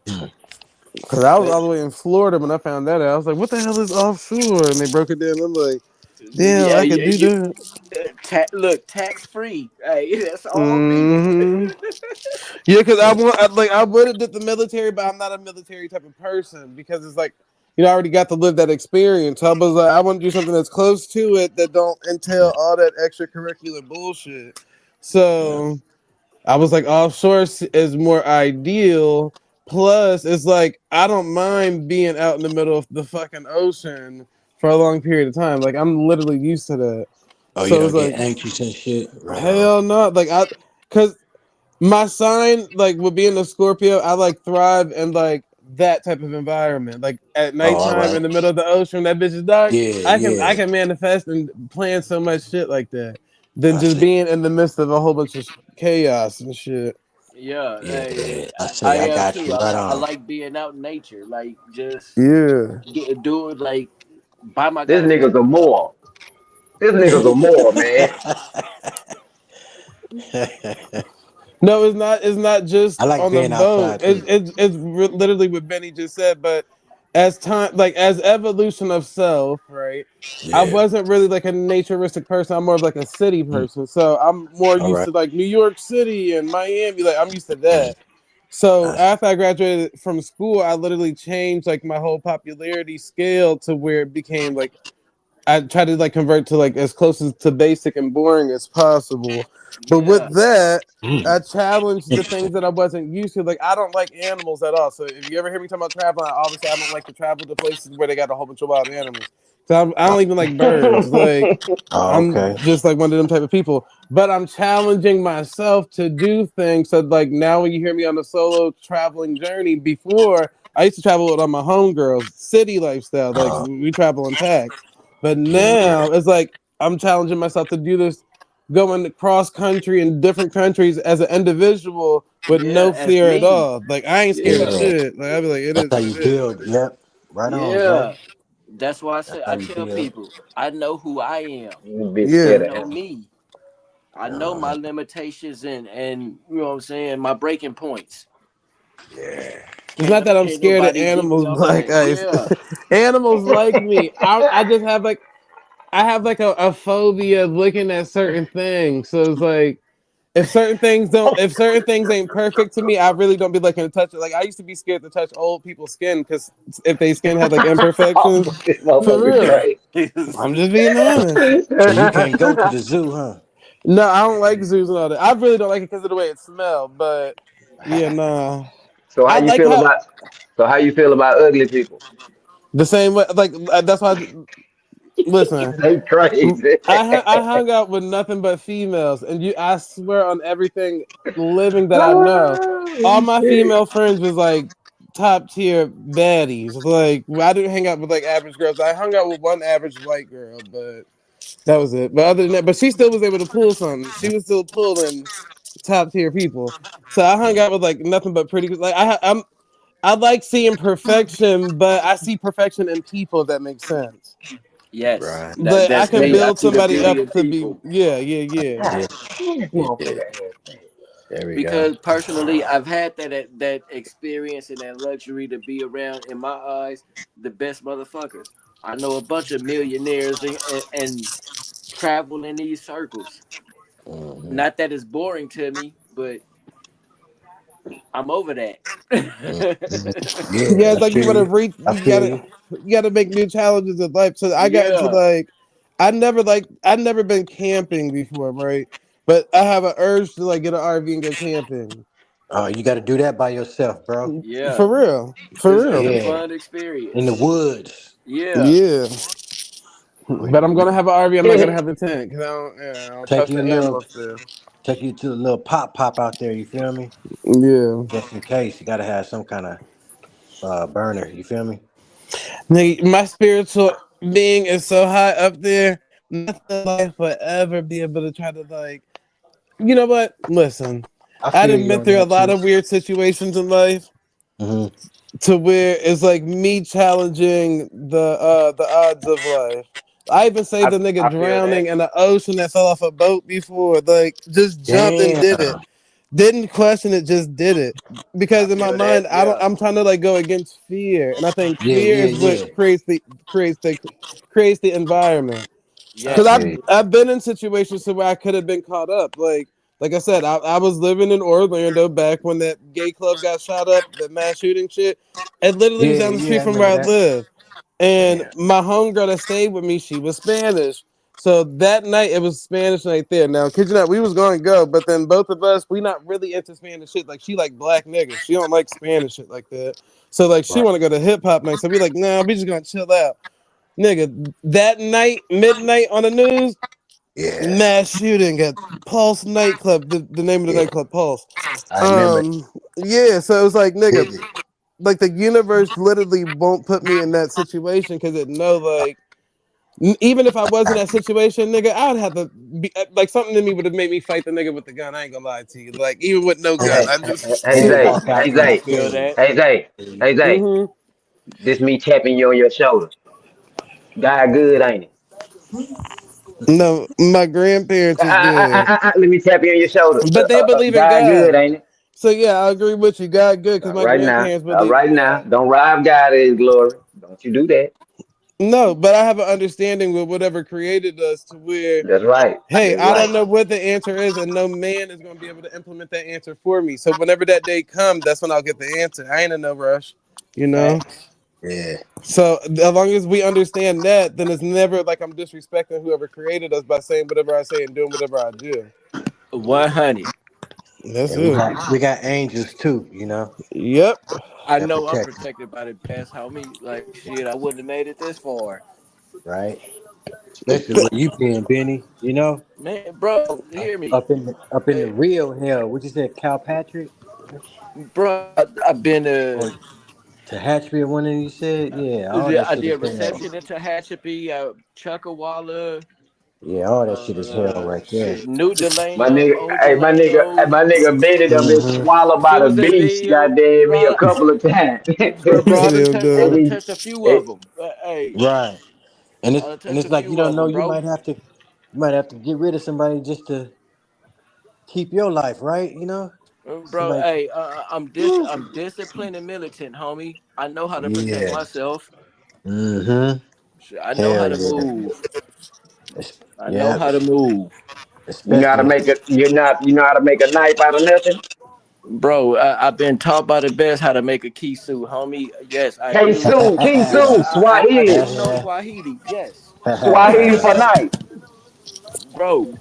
Because I was But all the way in Florida when I found that out. I was like, what the hell is offshore? And they broke it down. I'm like, damn, yeah, I could do that. look, tax free. Hey, that's all me. Hmm. Yeah, because I would have did the military, but I'm not a military type of person because it's like, I already got to live that experience. I was like, I want to do something that's close to it that don't entail all that extracurricular bullshit. So I was like, offshore is more ideal. Plus, it's like I don't mind being out in the middle of the fucking ocean for a long period of time. Like I'm literally used to that. Oh, you So it's don't get like, anxious and shit. Right on. hell no. Cause my sign, like with being a Scorpio, I like thrive in like that type of environment. Like at Oh, all nighttime right. in the middle of the ocean, that bitch is dark. Yeah. I can Yeah. manifest and plan so much shit like that than I just see. being in the midst of a whole bunch of chaos and shit. Yeah, Yeah. I I see. I am got too. you. Right I on. like being out in nature, like just Yeah. do it, like buy my This goddamn. nigga's a moron. This nigga's a moron, man. No, it's not. It's not just I like on the being boat. outside too. It's literally what Benny just said. But as time, like as evolution of self, right? I Yeah. wasn't really like a naturistic person. I'm more of like a city Mm. person. So I'm more All used right. to like New York City and Miami. Like I'm used to that. So I see. after I graduated from school, I literally changed like my whole popularity scale to where it became like I tried to like convert to like as close as to basic and boring as possible. But Yeah, with that, Mm. I challenged the Interesting. things that I wasn't used to. Like I don't like animals at all. So if you ever hear me talk about traveling, obviously I don't like to travel to places where they got a whole bunch of wild animals. So I Oh, don't even like birds. Like I'm okay. just like one of them type of people. But I'm challenging myself to do things. So like now when you hear me on a solo traveling journey, before I used to travel with all my homegirls, city lifestyle. Like Oh, we travel in packs. But yeah. now it's like I'm challenging myself to do this, going cross country in different countries as an individual with yeah, no as fear at me. all. Like I ain't scared of Yeah, Yeah. shit. Like I'd be like, it That's is how what you it is. build. Yep. Right on, yeah. bro. That's why That's how I you tell build. people I know who I am. You be I scared Yeah. of know him. me. I know my Uh-huh. limitations and you know what I'm saying, my breaking points. Yeah. It's not that I'm Can't scared of nobody get me animals, off of Black that. Ice. Yeah. Animals like me. I just have like I have like a phobia of looking at certain things. So it's like if certain things ain't perfect to me, I really don't be looking to touch it. Like I used to be scared to touch old people's skin because if they skin had like imperfections, This for motherfucker real. crazy. I'm just being honest. So you can't go to the zoo, huh? No, I don't like zoos and all that. I really don't like it because of the way it smells. But yeah, nah. So how I you like feel how about ugly people? the same way. Like that's why. Listen, They crazy. I hung out with nothing but females, and I swear on everything living that I know, all Oh my shit. female friends was like top tier baddies. Like I didn't hang out with like average girls. I hung out with one average white girl, but that was it. But other than that, but she still was able to pull something. She was still pulling top tier people. So I hung out with like nothing but pretty. Like I like seeing perfection, but I see perfection in people. If that makes sense. Yes, Right. But I that's can me. I build see the somebody beauty up in to be. people Yeah. Yeah. Yeah. There we go. because personally, I've had that experience and that luxury to be around, in my eyes, the best motherfuckers. I know a bunch of millionaires and travel in these circles. Mm-hmm. Not that it's boring to me, but I'm over that. Yeah, Yeah, I it's like you feel gotta you. reach. I feel you. You gotta make new challenges in life. So I got into Yeah. like, I'd never been camping before, right? But I have an urge to like get an RV and go camping. Oh, you got to do that by yourself, bro. Yeah. For real, for It's a real. Yeah, fun in the experience. woods. Yeah. Yeah, We, but I'm we gonna have an RV. I'm not gonna have a tent because I don't take trust you a the little, animals there. take you to a little pop out there. You feel me? Yeah, Just in case, you got to have some kind of burner. You feel me? Nigga, my spiritual being is so high up there. Nothing in life will ever be able to try to like. You know what? Listen, I I feel done you been on through a that lot too. of weird situations in life Hmm. to where it's like me challenging the odds of life. I even saved a nigga I feel that. drowning in the ocean that fell off a boat before. Like just jumped and Damn. did it. Didn't question it, just did it. I Because in my feel that. mind, Yeah. I'm trying to like go against fear. And I think Yeah, fear yeah, is what yeah. creates the creates the environment. I Because Yes. feel you. I've been in situations where I could have been caught up. Like I said, I was living in Orlando back when that gay club got shot up, the mass shooting shit. It literally was Yeah, down the yeah, street I from remember where I that. live. And Damn. my homegirl that stayed with me, she was Spanish. So that night it was Spanish night there. Now, kid you not, we was going to go, but then both of us, we not really into Spanish shit. Like she like black niggas. She don't like Spanish shit like that. So like she Right. want to go to hip hop night. So we like, nah, we just gonna chill out. Nigga, that night, midnight on the news, Yeah, mass shooting at Pulse nightclub. The name of the yeah. nightclub, Pulse. I remember. Yeah. So it was like, nigga, Vivid. like the universe literally won't put me in that situation because it know like even if I was in that situation, nigga, I would have to be like something in me would have made me fight the nigga with the gun. I ain't gonna lie to you. Like even with no gun, Hey, I hey, just hey, You'll Zay, walk out hey, I Zay, feel unscathed. that. hey, Zay, hey, Zay. mm-hmm. This me tapping you on your shoulder. God good, ain't it? No, my grandparents is good, Let me tap you on your shoulder. but they believe in God good, God. ain't it? So yeah, I agree with you. God good because All my right now. grandparents All believe right in now. God. Don't rob God of his glory. Don't you do that. No, but I have an understanding with whatever created us to where, That's right. hey, That's I don't right. know what the answer is, and no man is going to be able to implement that answer for me. So whenever that day comes, that's when I'll get the answer. I ain't in no rush, you know. Facts. Yeah. So as long as we understand that, then it's never like I'm disrespecting whoever created us by saying whatever I say and doing whatever I do. 100. That's And it. we got angels too, you know, Yep. I that know I'm protect us, protected by the best, homie. Like shit, I wouldn't have made it this far. right? Especially where you been, Benny, you know, Man, bro, hear me. up in the Hey, real hell. What you said, Calpatrick bro, I've been or Tehachapi or one of you said? Yeah, all that I shit is did hell. reception in Tehachapi, Chuckawalla, Yeah, all that shit is hell right there. shit, New My Delano, nigga, Old hey, Delano, my nigga Benny done been Hmm. swallowed by the beast, Susanville, goddamn me, a bro. couple of times. Bro, I done Damn touched, I dog. done and touched a few he, of them. Hey, Right. I done And touched it's a like you few don't of know, them, bro. you might have to get rid of somebody just to keep your life, right? You know? Bro, Somebody hey, I'm disciplined and militant, homie. I know how to protect Yeah. myself. Mm-hmm. Shit, I know how Hell to yeah. move. I know Yeah. how to move. you know how to Especially make it. You know how to make a knife out of nothing. Bro, I've been taught by the best how to make a key suit, homie. Yes, I do. King Yeah, Sue, I Swahili, do know Swahili. Yes, Swahili for knife. bro.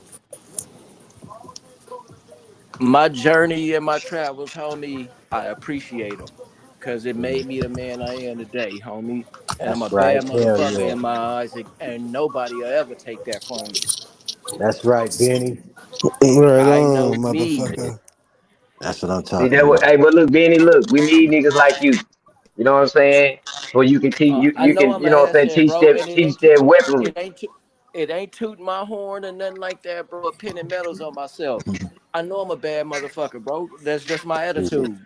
My journey and my travels, homie, I appreciate them because it made me the man I am today, homie. And I'm a That's right. bad Hell motherfucker yeah. in my eyes, and nobody will ever take that from me. That's right, Benny. Right I know on, me. Yeah. motherfucker. That's what I'm See talking that? about. Hey, but look, Benny, look, we need niggas like you. You know what I'm saying? So you can teach I you know can I'm you know what an I'm saying asset, teach bro, and their weaponry. it ain't tooting my horn or nothing like that, bro. Pinning medals on myself. I know I'm a bad motherfucker, bro. That's just my Yeah. attitude.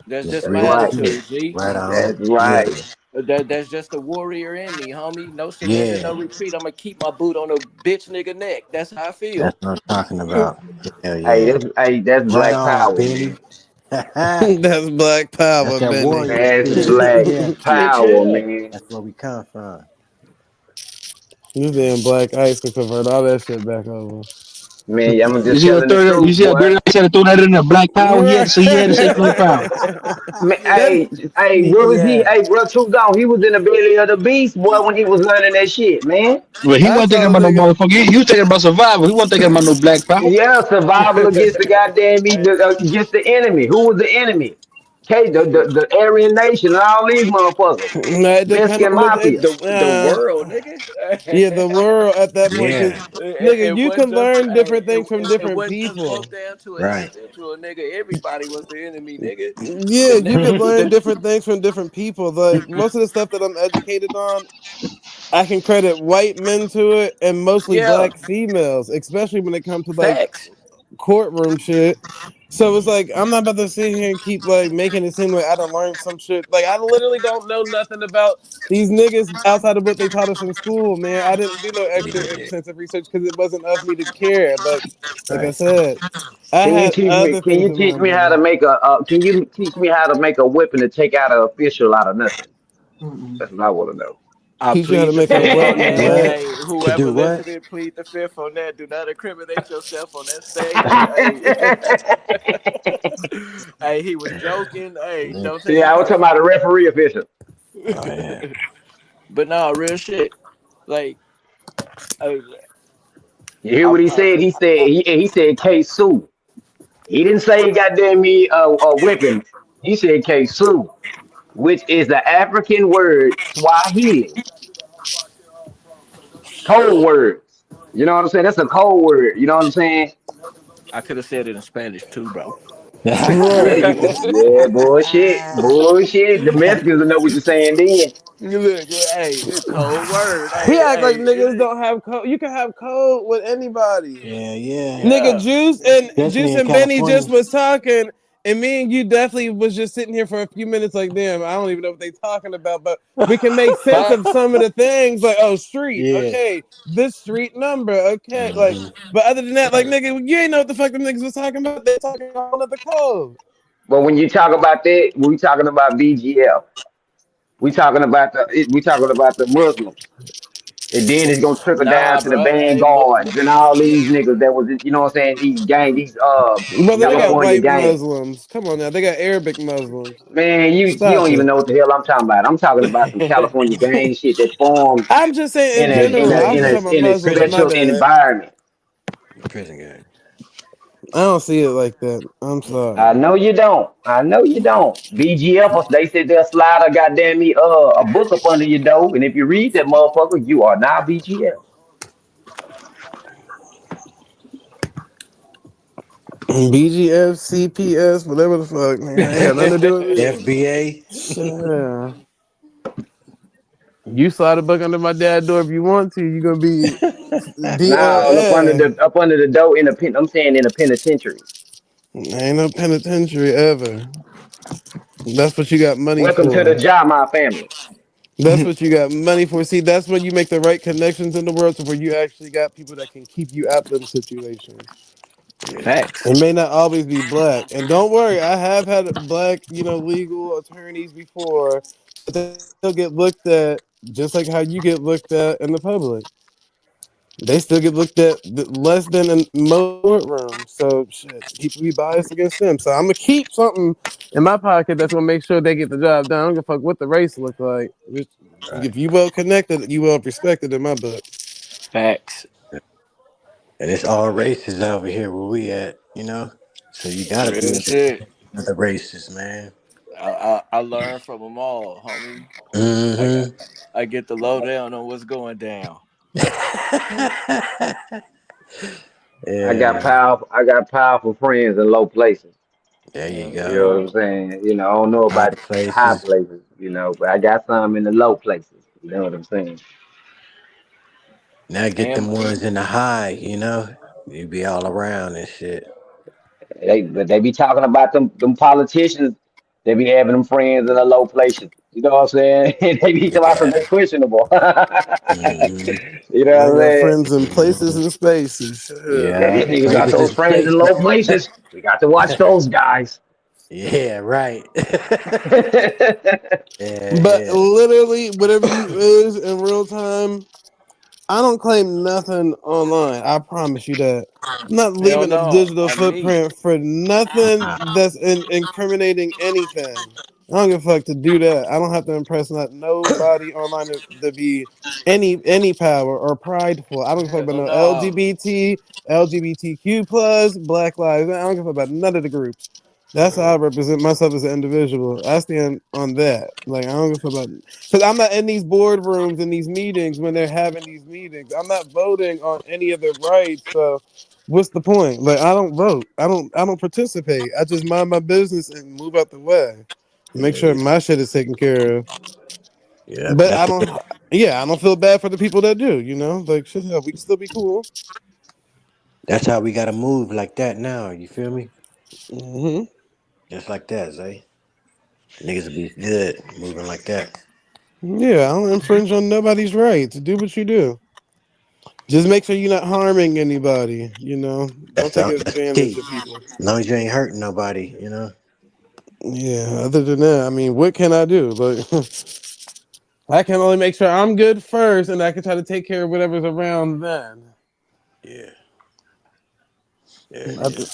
That's Just just That's my real right. shit. attitude, G. Right on. That's Yeah. right. That's just the warrior in me, homie. No surrender, Yeah. no retreat. I'm gonna keep my boot on the bitch nigga neck. That's how I That's feel. what I'm talking about. Hell Hey, yeah. that's Right black on, power, Benny. man. That's black That's power, that Benny. warrior That's shit. black Yeah. Shit, power, yeah. man. That's where we come from. You damn black ice can convert all that shit back over. Man, I'm You just see that telling the third? You truth, see that boy. Dirty Ice had to throw that in there? Black power. He had Right. to say he had to say black power. Man, That's what was Sneaky he? ass. Hey, bro, True Gone. He was in the belly of the beast, boy, when he was learning that shit, man. But he I wasn't thinking saw the about no nigga. motherfucker. He was thinking about survival. He wasn't thinking about no black power. Yeah, survival against the goddamn against the enemy. Who was the enemy? Okay, the Aryan Nation and all these motherfuckers. It depend Mexican on what it. mafia. The world, nigga. Yeah, the world at that point, because Yeah. nigga, you can learn different It, things from it different wasn't just broke people. down to an Right. individual, nigga. Everybody was the enemy, nigga. Yeah, The, you can learn the, different things from different people. Like most of the stuff that I'm educated on, I can credit white men to it, and mostly yeah, black females, especially when it comes to like facts. courtroom shit. So it's like I'm not about to sit here and keep like making it seem like I don't learn some shit. Like I literally don't know nothing about these niggas outside of what they taught us in school, man. I didn't do no extra Yeah. extensive research because it wasn't of me to care. But like I Right. said, I Can you had teach me? other Can things you in teach mind, me how brother. to make Can you teach me how to make a weapon to take out an official out of nothing? That's what I want to know. I Teach you how to plead the make a fifth what? on that. What? Hey, To whoever do what? listening, plead the fifth on that. Do not incriminate yourself on that stage. Hey, hey, he was joking. Hey, Yeah. don't take Yeah, it I was talking about personal. a referee official. Oh yeah. But no, real shit. Like, I, You hear I, what he I, said? He said K Sue. He didn't say goddamn me a weapon. He said K Sue, which is the African word Swahili, code words. You know what I'm saying? That's a code word. You know what I'm saying? I could have said it in Spanish too, bro. Yeah, Right. you can. Yeah, bullshit. The Mexicans will know what you're saying then. Look, hey, it's cold word. He Hey, act like hey, niggas don't have code. You can have code with anybody. Yeah, yeah. Nigga, yeah. Especially Juice in and Benny just California. was talking, and me and you definitely was just sitting here for a few minutes. Like, damn, I don't even know what they talking about, but we can make sense Fact. of some of the things. Like, oh, street, Yeah. okay, this street number, okay, like. Hmm. But other than that, like, nigga, you ain't know what the fuck them niggas was talking about. They talking about another code. But when you talk about that, we talking about BGL. We talking about the Muslims. And then it's gonna trickle down Nah, to the bro. Hey, but vanguards and all these niggas that was, you know what I'm saying, these Brother, they got California white gangs. Muslims. Come on now, they got Arabic Muslims. Man, you Stop don't even it. know what the hell I'm talking about. I'm talking about some California gang shit that formed I'm just saying in in a in general. a I was in just a talking about in a Muslims. My special bad. environment. Prison gang. I don't see it like that. I'm I sorry. know you don't. I know you don't. BGF, they said they'll slide a goddamn me a book up under your door, and if you read that motherfucker, you are now BGF. BGF, CPS, whatever the fuck, man. Ain't got nothing to do with me. FBA. Sure. You slide a book under my dad's door if you want to. You gonna be Now DOA. up under the door in the pen. I'm saying in the penitentiary. Ain't no penitentiary ever. That's what you got money Welcome to the for. Jama family. That's what you got money for. See, that's when you make the right connections in the world to where you actually got people that can keep you out them situations. facts. It may not always be black. And don't worry, I have had black, legal attorneys before, but they still get looked at just like how you get looked at in the public. They still get looked at less than in most courtrooms. So shit, people be biased against them. So I'm gonna keep something in my pocket that's gonna make sure they get the job done. I don't give a fuck what the race look like. Right. If you well connected, you well respected in my book. Facts. And it's all races over here where we at, you know? So you gotta be Real with shit. the races, man. I learned from them all, homie. I Mm-hmm. I get the lowdown on what's going down. I got Yeah. powerful friends in low places. There you You know what go. I'm saying? You know, I don't know High about the high places. places, you know, but I got some in the low places. You know what I'm saying? Now get And them ones in the high, you know? You be all around and shit. but they be talking about them politicians. They be having them friends in the low places. You know what I'm saying? They be talking about some Yeah. they questionable. Hmm. You know I what I'm got saying? friends in places Hmm. and spaces. Shit. Yeah, these Yeah. niggas got Places those is friends in places. low places. We got to watch those guys. Yeah, right. Yeah, But yeah. literally, whatever you is in real time, I don't claim nothing online. I promise you that. I'm not Hell leaving a no, digital on me. footprint for nothing that's incriminating anything. I don't give a fuck to do that. I don't have to impress not nobody online to be any power or prideful. I don't give a fuck about Hell no no. LGBT, LGBTQ plus, Black Lives. I don't give a fuck about none of the groups. That's how I represent myself as an individual. I stand on that. Like I don't give a fuck about because I'm not in these boardrooms and these meetings when they're having these meetings. I'm not voting on any of the rights. So what's the point? Like I don't vote. I don't participate. I just mind my business and move out the way. Make sure Yeah, my shit is taken care of. yeah. But That's I the don't yeah, I don't feel bad for the people that do, you know? Like shit hell, we can still be cool. that's how we gotta move like that now. You feel me? Hmm. Just like that, Zay. Niggas will be good moving like that. Yeah, I don't infringe on nobody's rights. Do what you do. Just make sure you're not harming anybody, you know? Don't take That's advantage key. of people. As long as you ain't hurting nobody, you know. Yeah, other than that, I mean, what can I do? Like, I can only make sure I'm good first, and I can try to take care of whatever's around then. Yeah, yeah, yeah. Other,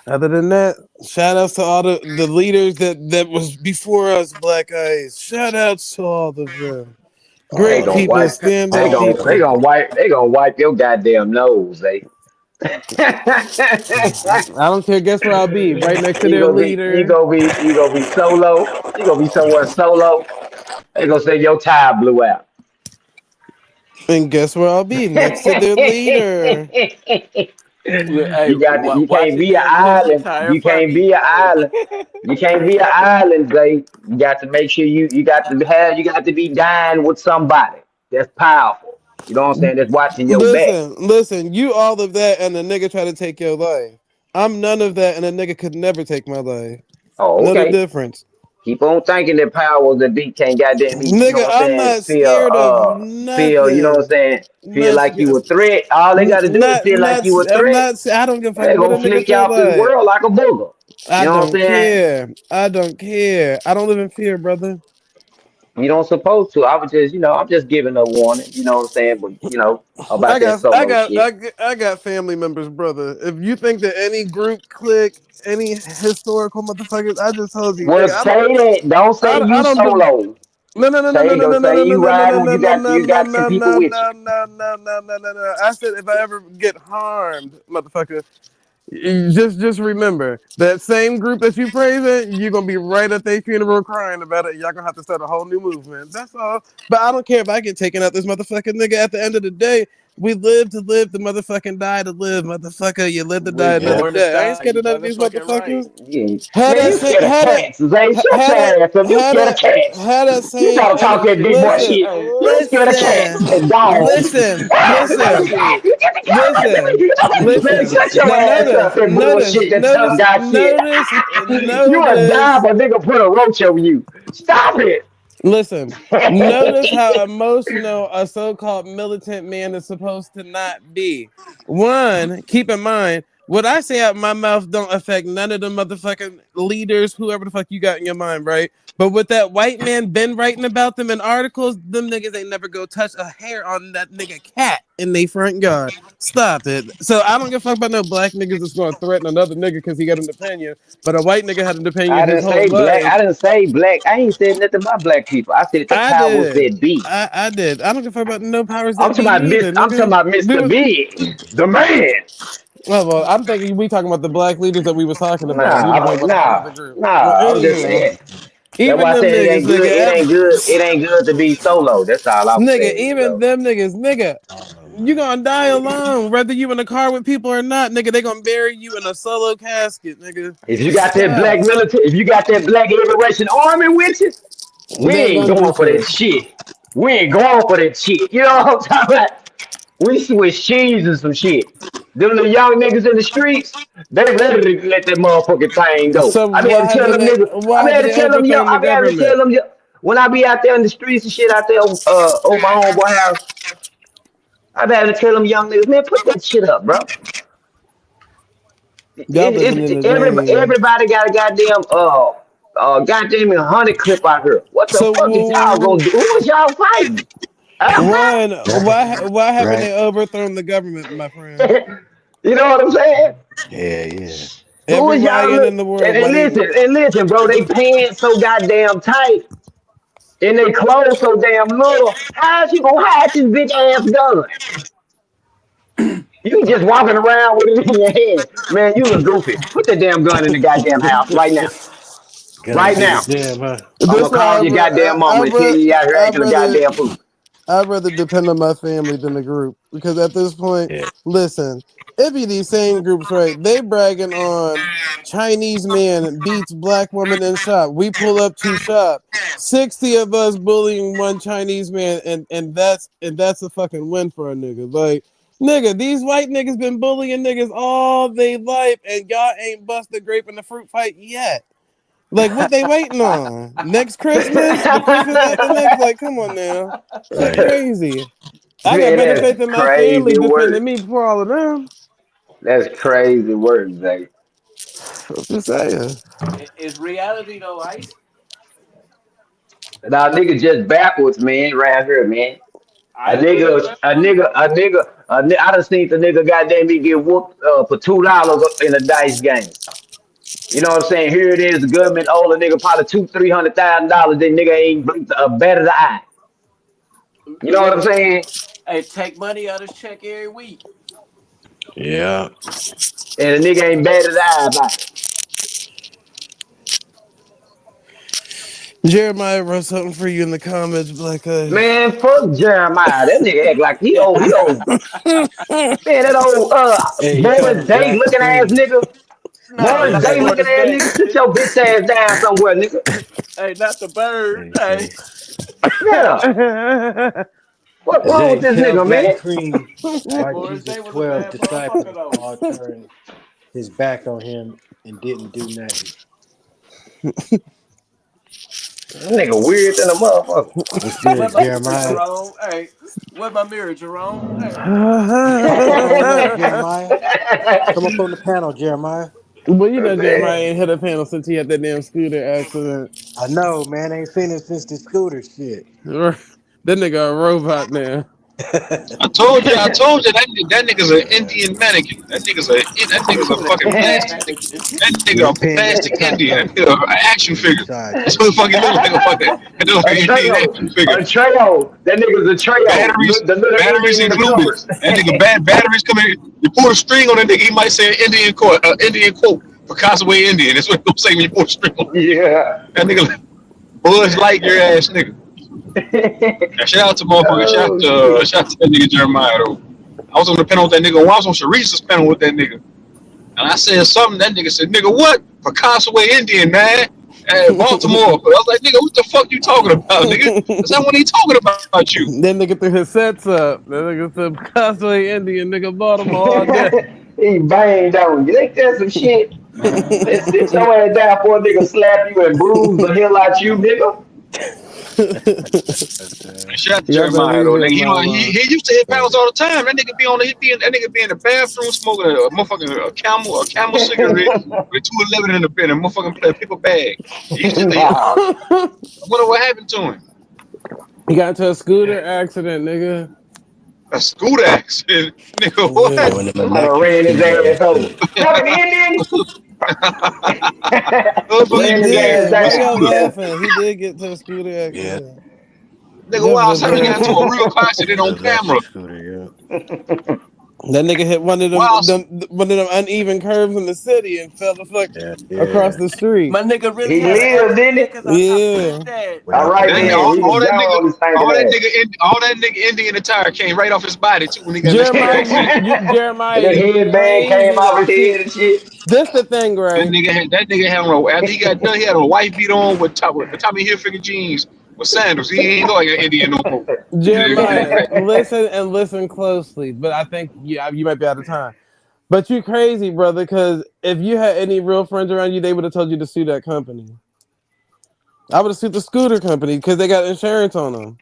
other than that, shout outs to all the leaders that was before us, Black Eyes. Shout outs to all of them. They Great All gonna them, people, wipe. stand-up They people. gonna wipe. They gonna wipe your goddamn nose, eh? I don't care. Guess where I'll be? Right next to You their gonna be. You leader. gonna be. You gonna be solo. You gonna be somewhere solo. They gonna say your tire blew out. And guess where I'll be? Next to their leader. Yeah, hey, You got. You watch can't your be an damn island. tire You for can't me. be an Hey. island. You can't be an island, Zay. You got to make sure you got to have. You got to be dying with somebody that's powerful. You know what I'm saying? That's watching your back. Listen, you all of that and the nigga try to take your life. I'm none of that and a nigga could never take my life. Oh, Know the okay. difference. Keep on thinking that powers that be can't goddamn me, you know Nigga, what I'm I'm saying? not scared of Feel, you know what I'm nothing. saying? Feel Not like you scared. a threat. All they gotta do is Not feel like not you a I'm threat. not I don't give a fuck They what a gonna nigga flick you feel off this like. world like a booger. I You know what I'm don't saying? care. I don't care. I don't live in fear, brother. You don't supposed to. I was just, I'm just giving a warning, you know what I'm saying? But I about that got I solo got shit. I got family members, brother. If you think that any group clique, any historical motherfuckers, I just told you, Well, nigga, say that. Don't say I you don't do solo. no no no no no Say no don't no no say no you no no riding. no You no got no you no got some no people no with you. no no no no no no no. I said if I ever get harmed, motherfucker, you just remember that same group that you praising, you're gonna be right at their funeral crying about it. Y'all gonna have to start a whole new movement. That's all. But I don't care if I get taken out this motherfucking nigga. At the end of the day, we live to live, the motherfucking die to live, motherfucker. You live to die We another born to day. I ain't die. scared You of none of these motherfucking right. motherfuckers. Yeah. Had Man, that you same, scared of cats. Zay, shut your ass up. You scared of cats. had that You same try to talk Hey, that big shit. boy Hey, listen, shit. hey, You scared of cats and dogs. hey, listen, shit. listen. Shut your Now ass up. That bullshit, that tough guy shit. You a dime, notice. a nigga put a roach over you. Stop it. Listen, notice how emotional a so-called militant man is supposed to not be. One, keep in mind, what I say out my mouth don't affect none of the motherfucking leaders, whoever the fuck you got in your mind, right? But with that white man been writing about them in articles, them niggas ain't never go touch a hair on that nigga cat in their front yard. Stop it. So I don't give a fuck about no black niggas that's gonna threaten another nigga because he got an opinion, but a white nigga had an opinion I his didn't whole say black. life. I didn't say black. I ain't said nothing about black people. I said the I powers did. that be. I did. I don't give a fuck about no powers I'm that talking be about neither, I'm talking nigga. about We Mr. was Big, the man. well, I'm thinking we talking about the black leaders that we was talking about. We was talking about a whole other group. Well, I'm just anywho, saying. That's even why I them said it niggas, ain't good. nigga, It ain't good. It ain't good to be solo. That's all I was nigga, saying. even them niggas, nigga. You gonna die alone, whether you in a car with people or not, nigga. They gonna bury you in a solo casket, nigga. If you got that Stop. black military, if you got that black liberation army with you, we They're ain't gonna do going for that so. shit. We ain't going for that shit. You know what I'm talking about? We switch cheese and some shit. Them little young niggas in the streets, they ready to let that motherfucking thing go. So I be able to tell them niggas, I why be haven't able they to tell them, yo, overthrown the I be able to tell government? them, yo, when I be out there in the streets and shit out there over my homeboy house, I be able to tell them young niggas, man, put that shit up, bro. Y'all living in the dream. Everybody got a goddamn goddamn honey clip out here. What the So fuck is y'all gonna do? Who is y'all fighting? one, why haven't Right. they overthrown the government, my friend? You know what I'm saying? Yeah. Who Every is y'all YN look? in the world, why they And listen, bro. They pants so goddamn tight and they clothes so damn little. How's you gonna hide this big ass gun? You just walking around with it in your hand, man. You look goofy. Put that damn gun in the goddamn house right now. Gonna Right do the now. jam, huh? I'm That's gonna why call your goddamn mama and tell you you out here acting a goddamn fool. I'd rather depend on my family than the group because at this point, Yeah. listen, it be these same groups, right? They bragging on Chinese man beats black woman in shop. We pull up to shop, 60 of us bullying one Chinese man, and that's a fucking win for a nigga. Like, nigga, these white niggas been bullying niggas all their life, and y'all ain't bust the grape in the fruit fight yet. Like, what they waiting on? Next Christmas? The Christmas after next? Like, come on now. Shit Right. crazy. I got Man, better that's faith in my family crazy defending work. me before all of them. That's crazy work, Zay. I'm just saying. It's reality though, Ice. Now nigga just backwards, man, right here, man. A I agree, nigga, bro. a nigga, a nigga, I done seen the nigga goddamn me get whooped for $2 in a dice game. You know what I'm saying? Here it is, the government owe the nigga probably $200,000-$300,000. That nigga ain't blinked a bat of the eye. You know what I'm Look, saying? hey, take money out of his check every week. Yeah. And the nigga ain't batted the eye about it. Jeremiah wrote something for you in the comments, Black Eyes. Man, fuck Jeremiah. That nigga act like he old. Man, that old Hey, he called Morris him Day Jack looking ass Cream. nigga. Hey, Morris not Day looking Morris ass Day. nigga. Sit your bitch ass down somewhere, nigga. Hey, not the bird. Hey. Yeah. What's wrong with Zay, this tell nigga, Jack man? Cream Hey, why Morris Jesus' Day was a 12 bad motherfucker disciples though. all turned his back on him and didn't do nothing. That nigga weird than a motherfucker. What's Where good, my mirror, Jeremiah? Jerome? Hey, where my mirror, Jerome? Hey. Come on up, Jeremiah. Come up on the panel, Jeremiah. Well, you know Jeremiah Man. ain't hit a panel since he had that damn scooter accident. I know, man. Ain't seen it since the scooter shit. That nigga a robot now. I told you that nigga's an Indian mannequin. That nigga's a fucking plastic. That He nigga a a pin plastic sidekick. Indian. An action He's a figure. That's what sidekick. the fuck he look like. It look A like an Indian Treo. action A figure. Treo. That nigga's a Treo. Batteries, The little batteries Indian in the included. Converse. That nigga batteries come in. You pull a string on that nigga, he might say an Indian quote for Castaway Indian. That's what he'll say when you pull a string on that nigga. Yeah. That nigga Buzz Lightyear ass nigga. Now, shout out to motherfucker. Oh shit. Shout out to that nigga Jeremiah though. I was on the panel with that nigga. I was on Sharice's panel with that nigga. And I said something. That nigga said, "Nigga, what? Picasso Indian, man, at Baltimore." I was like, "Nigga, what the fuck you talking about, nigga? That's not what he talking about you." Then nigga threw his sets up. That nigga said Cosway Indian, nigga Baltimore all day. He banged on you. Ain't that some shit? Man, sit your ass down for a nigga slap you and bruise the hell out you, nigga. Shout out to Y'all better Jeremiah leave though, nigga. You Jeremiah know alone. he used to hit panels all the time. That nigga be on the that nigga be in the bathroom smoking a motherfucking camel cigarette with 211 in the bin, and motherfucking play paper bag. He used to hit Nah. all. I wonder what happened to him. He got into a scooter accident, nigga. A scooter accident, nigga. Yeah, What? when them I done electric ran his scooters ass get to over. it. Fucking Indian. He Motherfucker Ran his get ass did. into a Why y'all down. scooter. laughing? He did get to a scooter Yeah. accident. Nigga, wow, somebody got into a real car accident The on camera. electric scooter, yeah. That nigga hit one of Well, them uneven curves in the city and fell the fuck Yeah, across yeah. the street. My nigga really He had an lived, didn't accident he? because I Yeah. seen that. All Without the right that nigga, then. glass. He was gone on his all that stinking nigga, all that nigga Indian attire came right off his body too when he got in that accident. Jeremiah, And that you headband came crazy off though. his See, head and shit. this the thing, right? That nigga had on after he got done, he had a white beat on with Tommy Hilfiger jeans with sandals. He ain't going like an Indian no more. Jeremiah, listen and listen closely. But I think you might be out of time. But you crazy, brother, because if you had any real friends around you, they would have told you to sue that company. I would have sued the scooter company because they got insurance on them.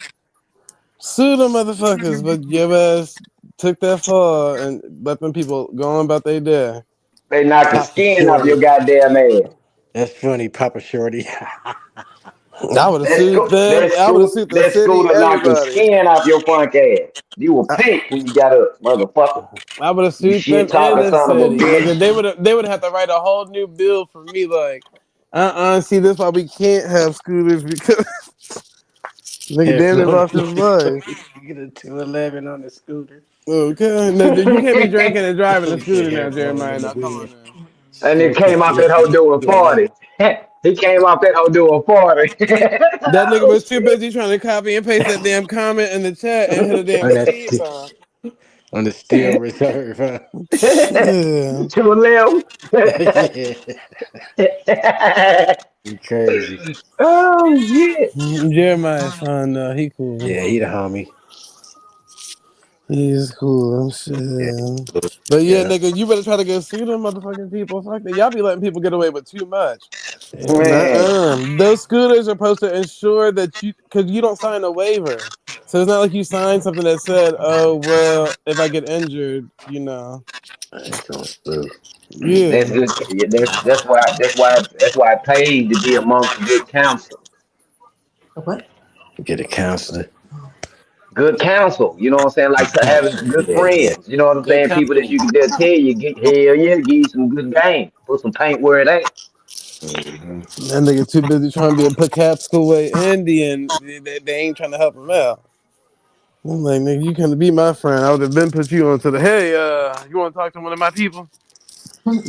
Sue them motherfuckers, but your ass took that fall and let them people go on about their day. They knocked the Papa skin off your Shorty. goddamn ass. That's funny, Papa Shorty. I would have sued them. I would have sued the That city, scooter knocked the everybody. skin off your punk ass. You were pink when you got up, motherfucker. I would have You sued shit them and talking the son of a city, nigga. bitch. They would have to write a whole new bill for me, like, see, this why we can't have scooters because nigga damn near lost his life. You get a 211 on the scooter. Okay, no, you can't be drinking and driving a You said scooter now, headphone Jeremiah. in the Now come wind. on now. And it Smoking came off that spliff hoe with doing 40. 211. He came off that hoe doing 40. That nigga Oh was too shit. busy trying to copy and paste that damn comment in the chat and hit a damn On that speed bump. on the steel reserve, huh? Shit. 211. Yeah. You crazy. Oh shit. Jeremiah's fine though. He cool. Yeah, he the homie. He's cool. Yeah. Shit. But yeah, Yeah. nigga, you better try to go sue them motherfucking people. Fuck that. Y'all be letting people get away with too much. Man. Those scooters are supposed to ensure that because you don't sign a waiver. So it's not like you signed something that said, oh, well, if I get injured, That's on smooth. That's Yeah. good. Yeah, that's why I paid to be amongst good counsel. What? Get a counselor. Good counsel. You know what I'm saying? Like having good Yeah, yeah. friends. You know what I'm Good saying? People that you company. can just tell you, get hell yeah, give you some good game. Put some paint where it ain't. Mm-hmm. That nigga too busy trying to be a Picapsco Indian. They ain't trying to help him out. I'm like, nigga, you can't be my friend. I would have been put you onto the, hey, you want to talk to one of my people?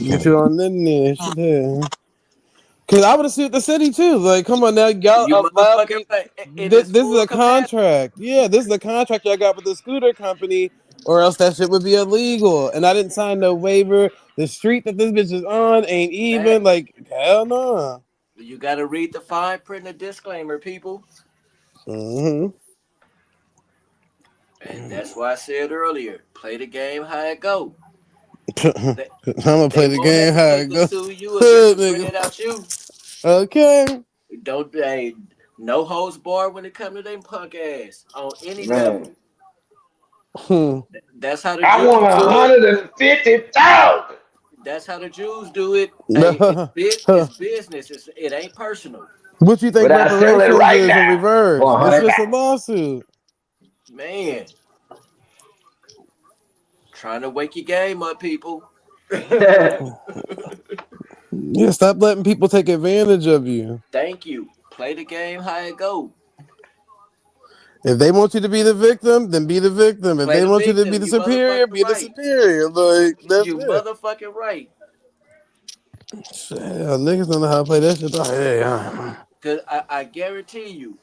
Get you on in there. Shit, yeah. Cause I would have sued the city too. Like, come on now, y'all You allowed motherfucking me. right. It is This is full a capacity. contract. Yeah, this is a contract y'all got with the scooter company, or else that shit would be illegal. And I didn't sign no waiver. The street that this bitch is on ain't even. Fact. Like, hell no. You gotta read the fine print and disclaimer, people. Mm-hmm. And that's why I said earlier, play the game how it go. I'm They, gonna play they the won't game how hesitate it to goes. sue you or get the Nigga. bread out you. Okay. Don't no holds barred when it come to them punk ass on any level. Man. That's how the I Jews want do it. 150,000. That's how the Jews do it. Hey, No. it's business. It ain't personal. What you think But I sell it reparations right is in now reverse? for It's 100,000. just a lawsuit. Man, trying to wake your game up, people. Yeah, stop letting people take advantage of you. Thank you. Play the game how it go. If they want you to be the victim, then be the victim. If Play they the want you to be victim. the You superior, motherfucking be the right. superior. Like, that's You it. motherfucking right. Shit, niggas don't know how to play that shit. Oh, yeah. Cause I guarantee you,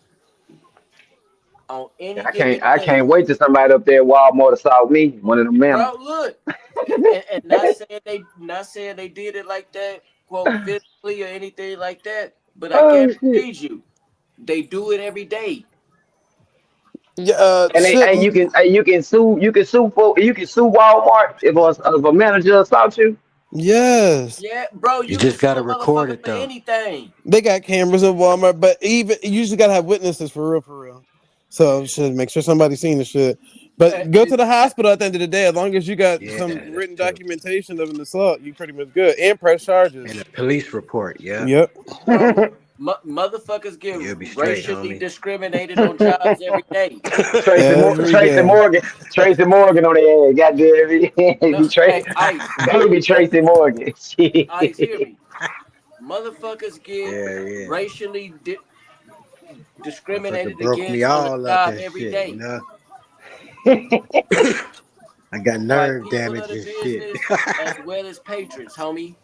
on any I given can't day, wait till somebody up there at Walmart assault me, one of them men. bro. Look, and not saying they did it like that, quote physically or anything like that. But I Oh shit. guarantee you, they do it every day. Yeah, And shit. you can sue Walmart if a manager assaults you. Yes. Yeah, bro. You You can just sue gotta a record motherfucker it for though. anything. They got cameras at Walmart, but even you just gotta have witnesses for real. So should make sure somebody's seen the shit. But go to the hospital at the end of the day. As long as you got Yeah, some that's written true. documentation of an assault, you pretty much good. And press charges. And a police report, yeah. Yep. Bro, motherfuckers get You'll be straight, racially homie. discriminated on jobs every day. Every day. Tracy Morgan on their ass. Goddamn No, it. hey, Ice, Baby Tracy Morgan. Ice, hear Shit. me. Motherfuckers get Yeah, yeah. racially Motherfucker discriminated broke me against on the all up job and every shit, you day. know? I got Like nerve people damage of the and shit. business as well as patrons, homie.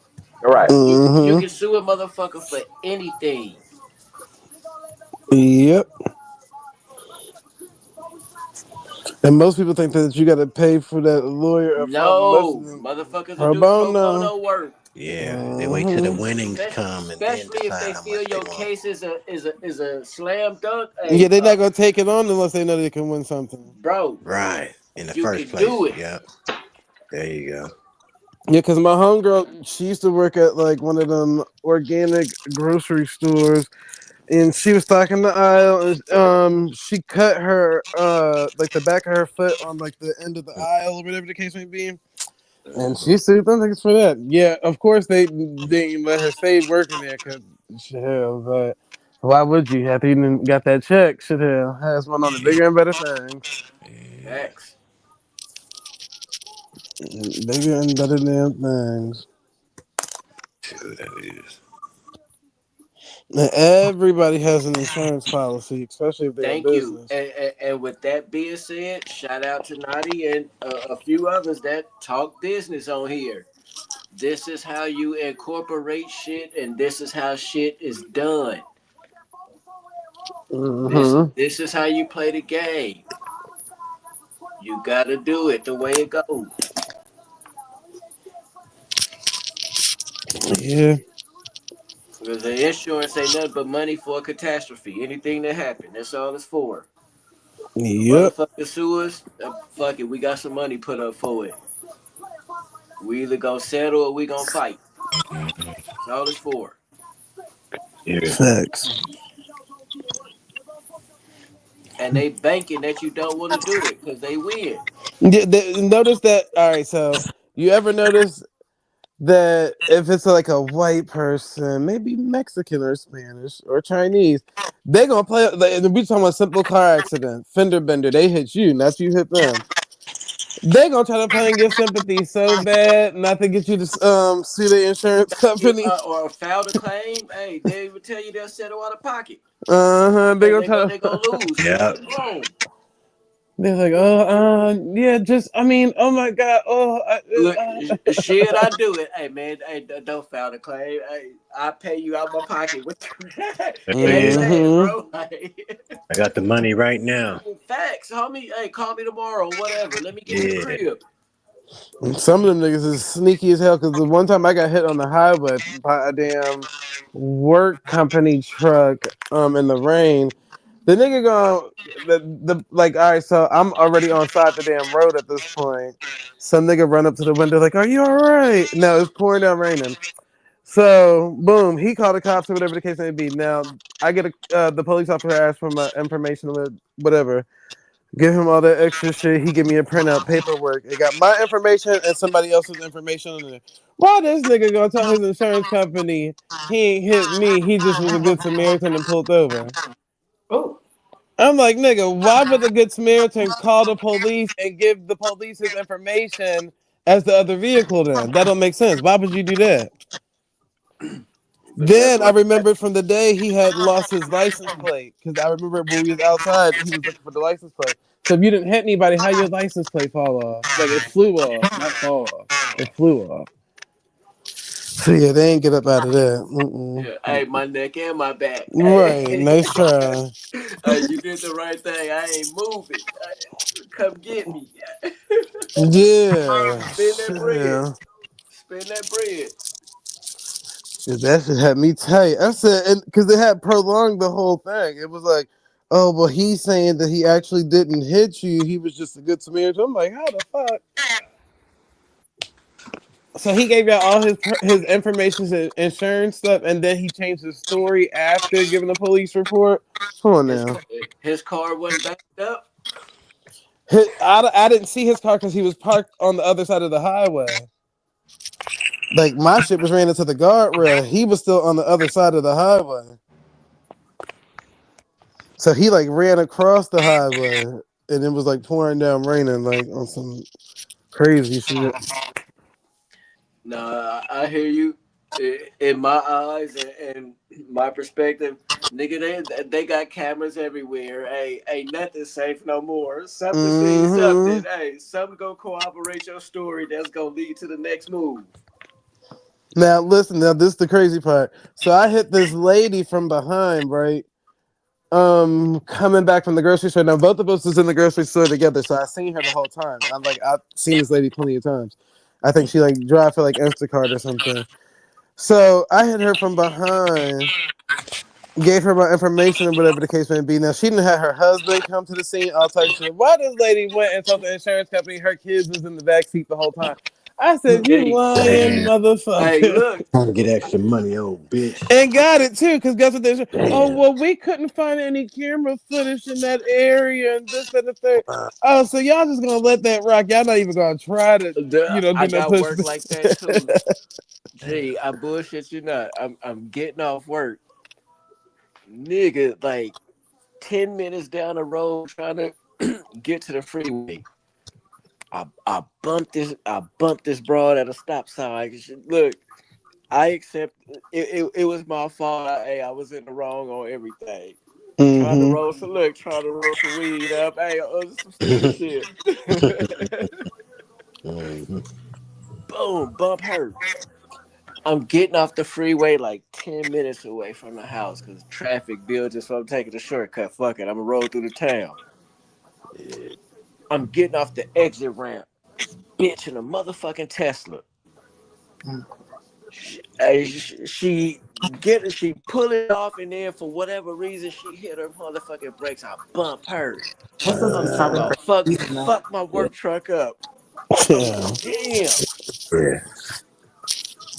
All right. You Mm-hmm. can sue a motherfucker for anything. Yep. And most people think that you got to pay for that lawyer up front. Most of No, them motherfuckers will pro do pro bono. bono work. Yeah, they wait till the Mm-hmm. winnings come and then Especially if decide they how feel much they your want. case is a slam dunk. Yeah, Hey, they're not gonna take it on unless they know they can win something. bro, Right. In the you first can place. do it. Yep. There you go. Yeah, because my homegirl, she used to work at like one of them organic grocery stores, and she was stocking the aisle, and she cut her like the back of her foot on like the end of the aisle or whatever the case may be, and she sued them niggas for that. Yeah, of course they didn't let her stay working there, cause hell, but why would you after you done got that check? Shit, hell, has one on the bigger and better things. Facts. Bigger and better damn things. True, that is. And everybody has an insurance policy, especially if they're a Thank you. business. And with that being said, shout out to Nadi and a few others that talk business on here. This is how you incorporate shit, and this is how shit is done. Mm-hmm. This is how you play the game. You gotta do it the way it goes. Yeah. Because the insurance ain't nothing but money for a catastrophe. Anything that happened, that's all it's for. A Yep. motherfucker sue us, fuck it, we got some money put up for it. We either gonna settle or we gonna fight. That's all it's for. Yeah. Facts. And they banking that you don't want to do it because they win. Notice that. All right. So, you ever notice that if it's like a white person, maybe Mexican or Spanish or Chinese, they gonna play. Like, we talking about simple car accident, fender bender. They hit you, not you hit them. They gonna try to play and get sympathy so bad, not to get you to sue the insurance company. Or file the claim, hey, they even tell you they'll settle out of pocket. They And gonna try to. they gonna lose. Yeah. Boom. They're like, oh, yeah, just, I mean, oh my God, Look, shit, I do it. Hey, man, hey, don't file the claim. Hey, I pay you out my pocket. It ain't bad, bro. I got the money right now. Facts, homie. Hey, call me tomorrow, whatever. Let me get to the Yeah. crib. Some of them niggas is sneaky as hell. Because the one time I got hit on the highway by a damn work company truck, in the rain. The nigga going the like, all right, so I'm already on side the damn road at this point. Some nigga run up to the window like, "Are you all right?" No, it's pouring down raining. So boom, he called the cops or whatever the case may be. Now I get the police officer asked for my information or whatever. Give him all that extra shit. He give me a printout paperwork. It got my information and somebody else's information in there. Why this nigga gonna tell his insurance company he ain't hit me? He just was a good Samaritan and pulled over. Oh. I'm like, nigga, why would the good Samaritan call the police and give the police his information as the other vehicle then? That don't make sense. Why would you do that? But that's Then I what remembered from the day he had lost his license plate because I remember when we was outside, he was looking for the license plate. So if you didn't hit anybody, how your license plate fall off? Like it flew off, not fall off. It flew off. So yeah, they ain't get up out of that. Yeah, hey, my neck and my back. Right, Hey, nice try. hey, you did the right thing. I ain't moving. Come get me. Yeah, Spend that bread. yeah. Spend that bread. Yeah, that shit had me tight. I said, and because they had prolonged the whole thing. It was like, oh, well, he's saying that he actually didn't hit you. He was just a good Samaritan. I'm like, how the fuck? So he gave out all his information and insurance stuff, and then he changed his story after giving the police report. Come on now. His car wasn't backed up. I didn't see his car because he was parked on the other side of the highway. Like my shit was ran into the guardrail. He was still on the other side of the highway. So he like ran across the highway, and it was like pouring down raining, like on some crazy shit. Nah, I hear you. In my eyes and my perspective, Nigga, they got cameras everywhere. Hey, ain't nothing safe no more. Something sees something. Hey, something gonna corroborate your story. That's gonna lead to the next move. Now listen, now this is the crazy part. So I hit this lady from behind, right? Coming back from the grocery store. Now both of us was in the grocery store together, so I seen her the whole time. I've seen this lady plenty of times. I think she like drive for like Instacart or something. So I hit her from behind, gave her my information or whatever the case may be. Now she didn't have her husband come to the scene, all type of shit. Why this lady went and told the insurance company her kids was in the back seat the whole time? I said, "You Hey, lying Damn. hey, motherfucker." look. Trying to get extra money, old bitch. And got it too, because guess what they said? Oh, Damn. well, we couldn't find any camera footage in that area and this and the third. Oh, so y'all just gonna let that rock? Y'all not even gonna try to, I do no got push. work like that too. Gee, I bullshit you not. I'm getting off work, nigga. Like 10 minutes down the road, trying to get to the freeway. I bumped this broad at a stop sign. Look, I accept it was my fault. I was in the wrong on everything. Trying to roll some weed up. Hey, some stupid shit. Mhm. Boom, bump her. I'm getting off the freeway like 10 minutes away from the house because traffic builds, so I'm taking a shortcut. Fuck it, I'm gonna roll through the town. I'm getting off the exit ramp. This bitch in a motherfucking Tesla. She pull it off, and then for whatever reason she hit her motherfucking brakes. I bump her. I'm talking about fuck my work truck up. I'm like, damn. Yeah.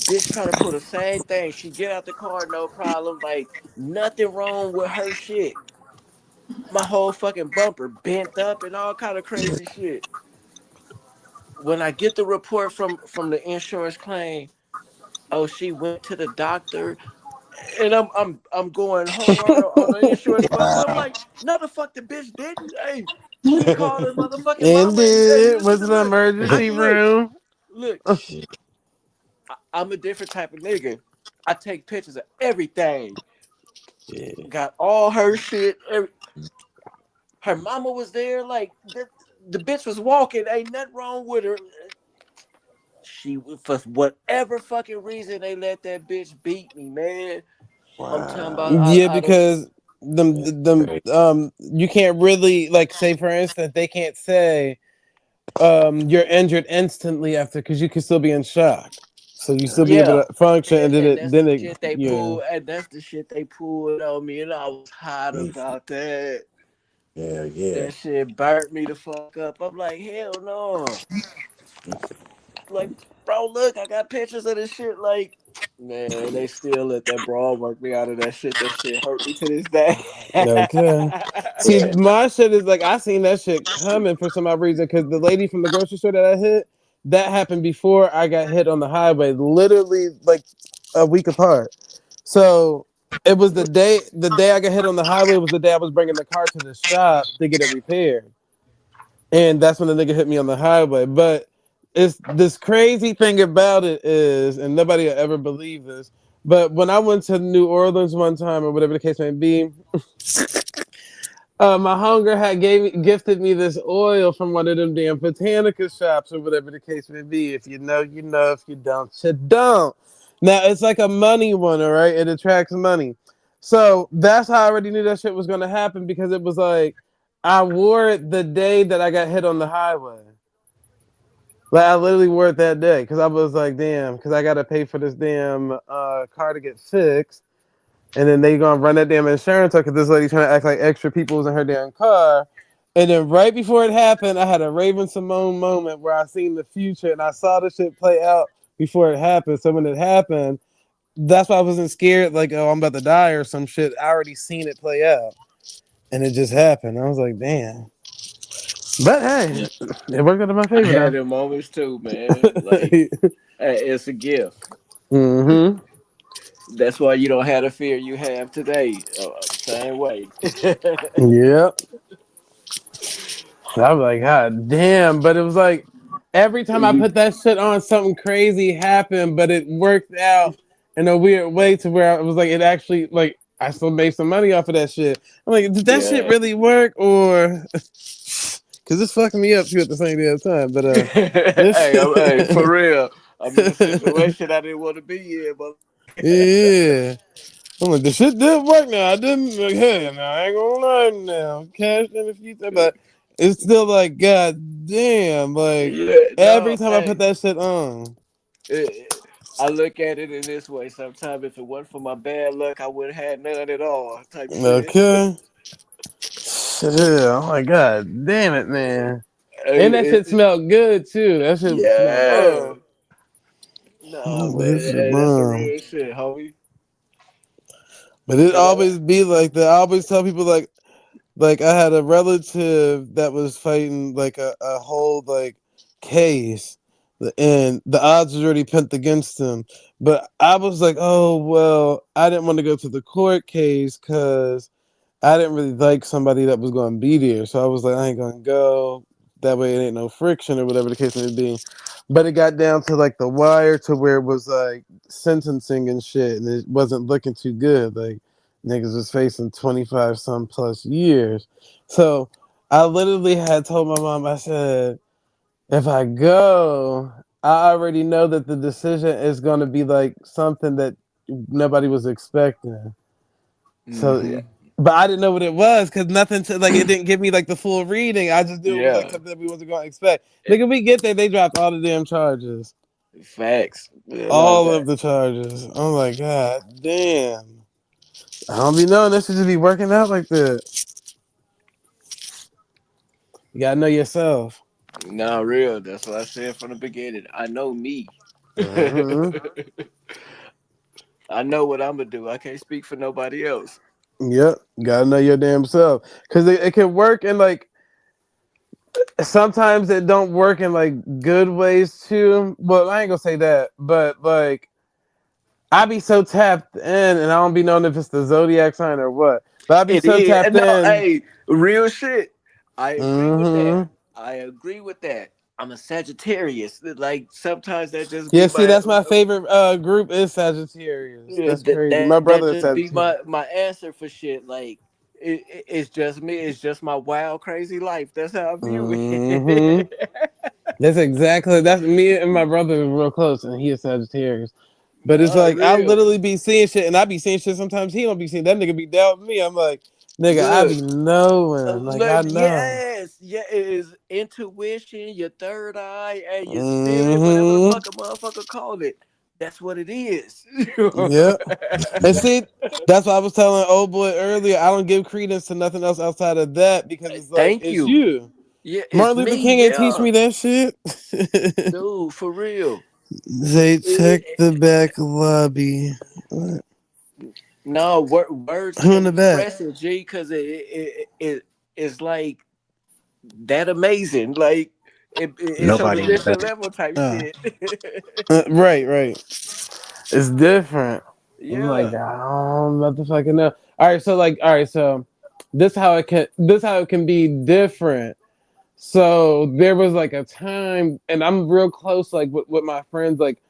Bitch trying to pull the same thing. She get out the car, no problem. Like nothing wrong with her shit. My whole fucking bumper bent up and all kind of crazy shit. When I get the report from the insurance claim, oh, she went to the doctor, and I'm going hard on the insurance bucket. I'm like, no, the fuck the bitch didn't. Hey, she called her motherfucking And mama and hey, it listen was to an look. emergency room. Look. I'm a different type of nigga. I take pictures of everything. Yeah. Got all her shit. Her mama was there. Like the bitch was walking. Ain't nothing wrong with her. She, for whatever fucking reason, they let that bitch beat me, man. I'm talking about Yeah, out of because you can't really like say, for instance, they can't say you're injured instantly after, because you can still be in shock, so you still be able yeah. to function, and And that's the shit they yeah. pulled. And that's the shit they pulled on me, and I was hot about that. Hell yeah. That shit burnt me the fuck up. I'm like, hell no. Like, bro, look, I got pictures of this shit. Like, man, they still let that broad work me out of that shit. That shit hurt me to this day. Okay. See, my shit is like I seen that shit coming for some odd reason, because the lady from the grocery store that I hit, that happened before I got hit on the highway, literally like a week apart. So it was the day I got hit on the highway was the day I was bringing the car to the shop to get it repaired, and that's when the nigga hit me on the highway. But it's this crazy thing about it is, and nobody will ever believe this, but when I went to New Orleans one time or whatever the case may be, my hunger had gifted me this oil from one of them damn botanica shops or whatever the case may be. If you know, you know. If you don't, you don't. Now it's like a money one, all right? It attracts money. So that's how I already knew that shit was gonna happen, because it was like I wore it the day that I got hit on the highway. Like I literally wore it that day because I was like, damn, because I gotta pay for this damn car to get fixed. And then they gonna run that damn insurance because this lady trying to act like extra people was in her damn car. And then right before it happened, I had a Raven Simone moment where I seen the future and I saw the shit play out before it happened. So when it happened, that's why I wasn't scared, like, oh, I'm about to die or some shit. I already seen it play out. And it just happened. I was like, damn. But hey, it worked out in my I favor had though. them moments too, man. Like, it's a gift. Mm-hmm. That's why you don't have the fear you have today. Same way. Yep. I was like, God damn. But it was like every time I You, put that shit on, something crazy happened, but it worked out in a weird way to where I was like, it actually, like, I still made some money off of that shit. I'm like, did that shit Yeah. really work, or because it's fucking me up too at the same damn time? But Hey, for real. I'm in a situation I didn't want to be in, but yeah. I'm like, the shit did work now. I didn't, like, hey, now I ain't gonna lie now. Cash in the future, but it's still like, god damn, like, yeah, every no, time I put hey. that shit on. I look at it in this way. Sometimes if it wasn't for my bad luck, I would have had none at all. Type shit. Okay. Yeah, oh my god, damn it, man. And that It- shit smelled good too. That shit smelled yeah. bomb. Nah, That man. shit Hey, that's the bomb. real shit, homie. But it But always be like that. I always tell people like I had a relative that was fighting like a whole like case, and the odds was already pinned against him. But I was like, oh well, I didn't want to go to the court case because I didn't really like somebody that was going to be there. So I was like, I ain't gonna go. That way it ain't no friction or whatever the case may be. But it got down to like the wire to where it was like sentencing and shit, and it wasn't looking too good. Like niggas was facing 25 some plus years. So I literally had told my mom, I said, if I go, I already know that the decision is gonna be like something that nobody was expecting. So, hmm but I didn't know what it was because nothing to like it didn't give me like the full reading. I just knew it was like Yeah. something that we wasn't gonna expect. Nigga, we get there, they dropped all the damn charges, Facts. I love all that. of the charges. I'm like, god damn. I don't be knowing this should just be working out like that. You gotta know yourself. Nah, real. That's what I said from the beginning. I know me. Hmm. I know what I'm gonna do. I can't speak for nobody else. Yep, gotta know your damn self because it can work in like sometimes it don't work in like good ways too. Well, I ain't gonna say that, but like I be so tapped in, and I don't be knowing if it's the zodiac sign or what. But I be It so is. tapped No, in. hey, real shit. I agree with that. Hmm. I agree with that. I'm a Sagittarius. Like sometimes that just Yeah, be see, my that's my favorite group is Sagittarius. yeah, That's crazy. My that brother is just be Sagittarius. my answer for shit. Like it's just me. It's just my wild, crazy life. That's how I view Hmm. it. That's me and my brother are real close, and he is Sagittarius. But it's Nah, like I real. literally be seeing shit, and I be seeing shit. Sometimes he don't be seeing that nigga be doubting me. I'm like, nigga, I Look, be knowing, like I look, know. yes, yeah, it is intuition, your third eye, and your spirit, whatever the Hmm. fuck a motherfucker call it. That's what it is. Yep. And see, that's why I was telling old boy earlier. I don't give credence to nothing else outside of that because it's like Thank it's you. you. Yeah, it's Martin me. Luther King ain't teach Yeah, me that shit. dude, for real. They check It, the back lobby. What? no, words Who in can't the back? express it, G, because it's like that amazing. Like it's on a Nobody in the different back. level type Uh, shit. right. It's different. I'm like, Yeah. I don't motherfucking know. All right, so this how it can be different. So there was like a time, and I'm real close, like with my friends. Like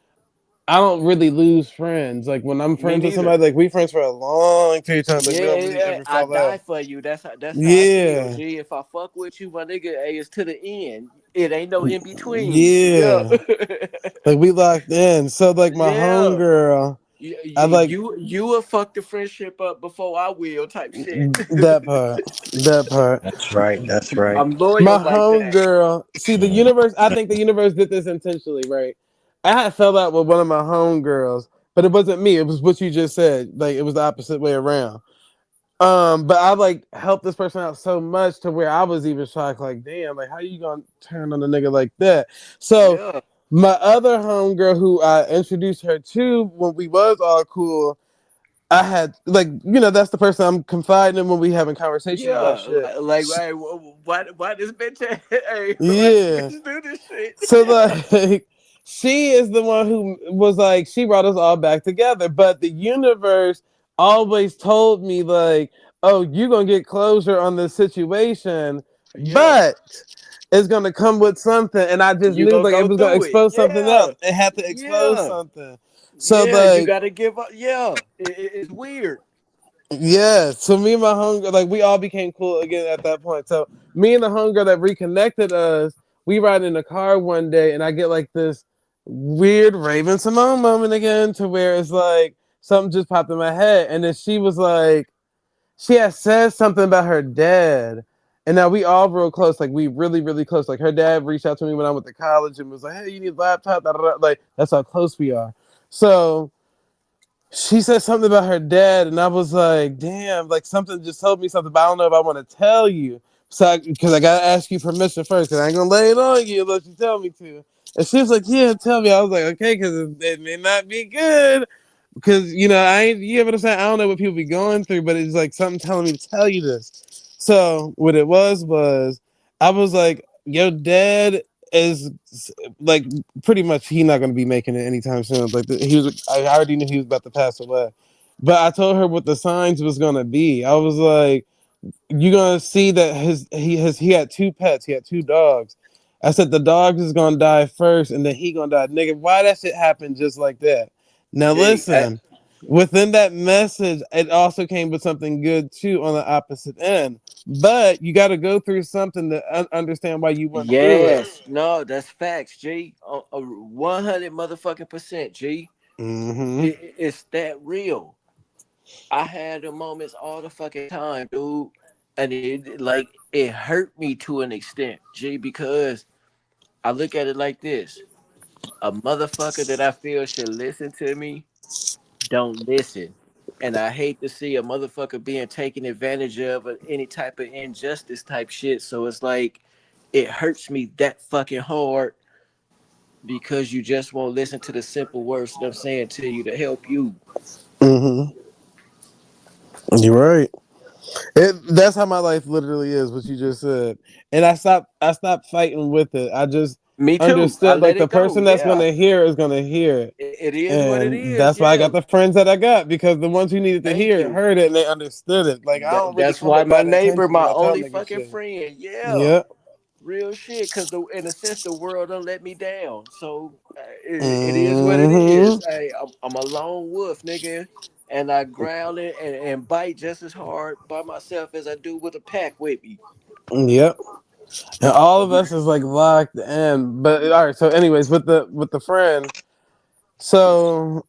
I don't really lose friends. Like when I'm Me friends with neither. somebody, like we friends for a long period of time. Like we don't really Yeah, ever I fall out. die for you. That's how I feel, Yeah, G. If I fuck with you, my nigga, hey, it's to the end. It ain't no in between. Yeah. yeah. Like we locked in. So like my Yeah. homegirl, You, I like you will fuck the friendship up before I will, type shit. that part. That part. That's right. That's right. I'm loyal My like that. homegirl. See, the Mm. universe. I think the universe did this intentionally, right? I had fell out with one of my homegirls, but it wasn't me. It was what you just said. Like it was the opposite way around. But I like helped this person out so much to where I was even shocked. Like, damn, like how you gonna turn on a nigga like that? So Yeah. my other homegirl, who I introduced her to when we was all cool, I had like that's the person I'm confiding in when we having conversation about Yeah. shit. Like, hey, why this bitch? Hey, why this Yeah. bitch do this shit? So like she is the one who was like she brought us all back together, but the universe always told me like, oh, you're gonna get closure on this situation, Yeah. but it's gonna come with something, and I just You knew gonna like it go was gonna through it. expose something Yeah. else. It had to expose Yeah. something. So Yeah. You like gotta give up. Yeah. It's weird. Yeah, so me and my hunger, like we all became cool again at that point. So me and the hunger that reconnected us, we ride in the car one day, and I get like this weird Raven Simone moment again, to where it's like something just popped in my head, and then she was like, she had said something about her dad, and now we all real close, like we really really close. Like her dad reached out to me when I went to college and was like, "Hey, you need a laptop?" Da, da, da. Like that's how close we are. So she said something about her dad, and I was like, damn, like something just told me something, but I don't know if I want to tell you. So, because I gotta ask you permission first, because I ain't gonna lay it on you unless you tell me to. And she was like, yeah, tell me. I was like, okay, because it may not be good. Because, you know, I ain't, you ever understand? I don't know what people be going through, but it's like something telling me to tell you this. So, what it was, I was like, your dad is like pretty much he not gonna be making it anytime soon. Like he was, I already knew he was about to pass away. But I told her what the signs was gonna be. I was like, you're gonna see that he had two pets, he had two dogs. I said the dogs is gonna die first, and then he gonna die. Nigga, why that shit happened just like that? Now Jay, listen, within that message, it also came with something good too on the opposite end. But you got to go through something to understand why you went through it. yes, no, that's facts, G. 100 motherfucking percent, G. Mm-hmm. It's that real. I had the moments all the fucking time, dude, and it hurt me to an extent, G, because I look at it like this: a motherfucker that I feel should listen to me don't listen. And I hate to see a motherfucker being taken advantage of or any type of injustice type shit. So it's like it hurts me that fucking hard because you just won't listen to the simple words that I'm saying to you to help you. Mm-hmm. You're right. That's how my life literally is, what you just said. And I stopped fighting with it. I just Me too. I understood let like the it go. person that's Yeah. gonna hear is gonna hear it. It is what it And is. that's why I Yeah. got the friends that I got, because the ones who needed to Thank hear it you. heard it and they understood it. Like I don't really That's come why with my bad neighbor, intentions when my I tell only niggas fucking shit. friend. Yeah. Yep. Real shit, because in a sense the world don't let me down. So it is what it Mm-hmm. is. I'm a lone wolf, nigga, and I growl it and bite just as hard by myself as I do with a pack with me. Yep. And all of us is like locked in. But all right, so anyways, with the friend, so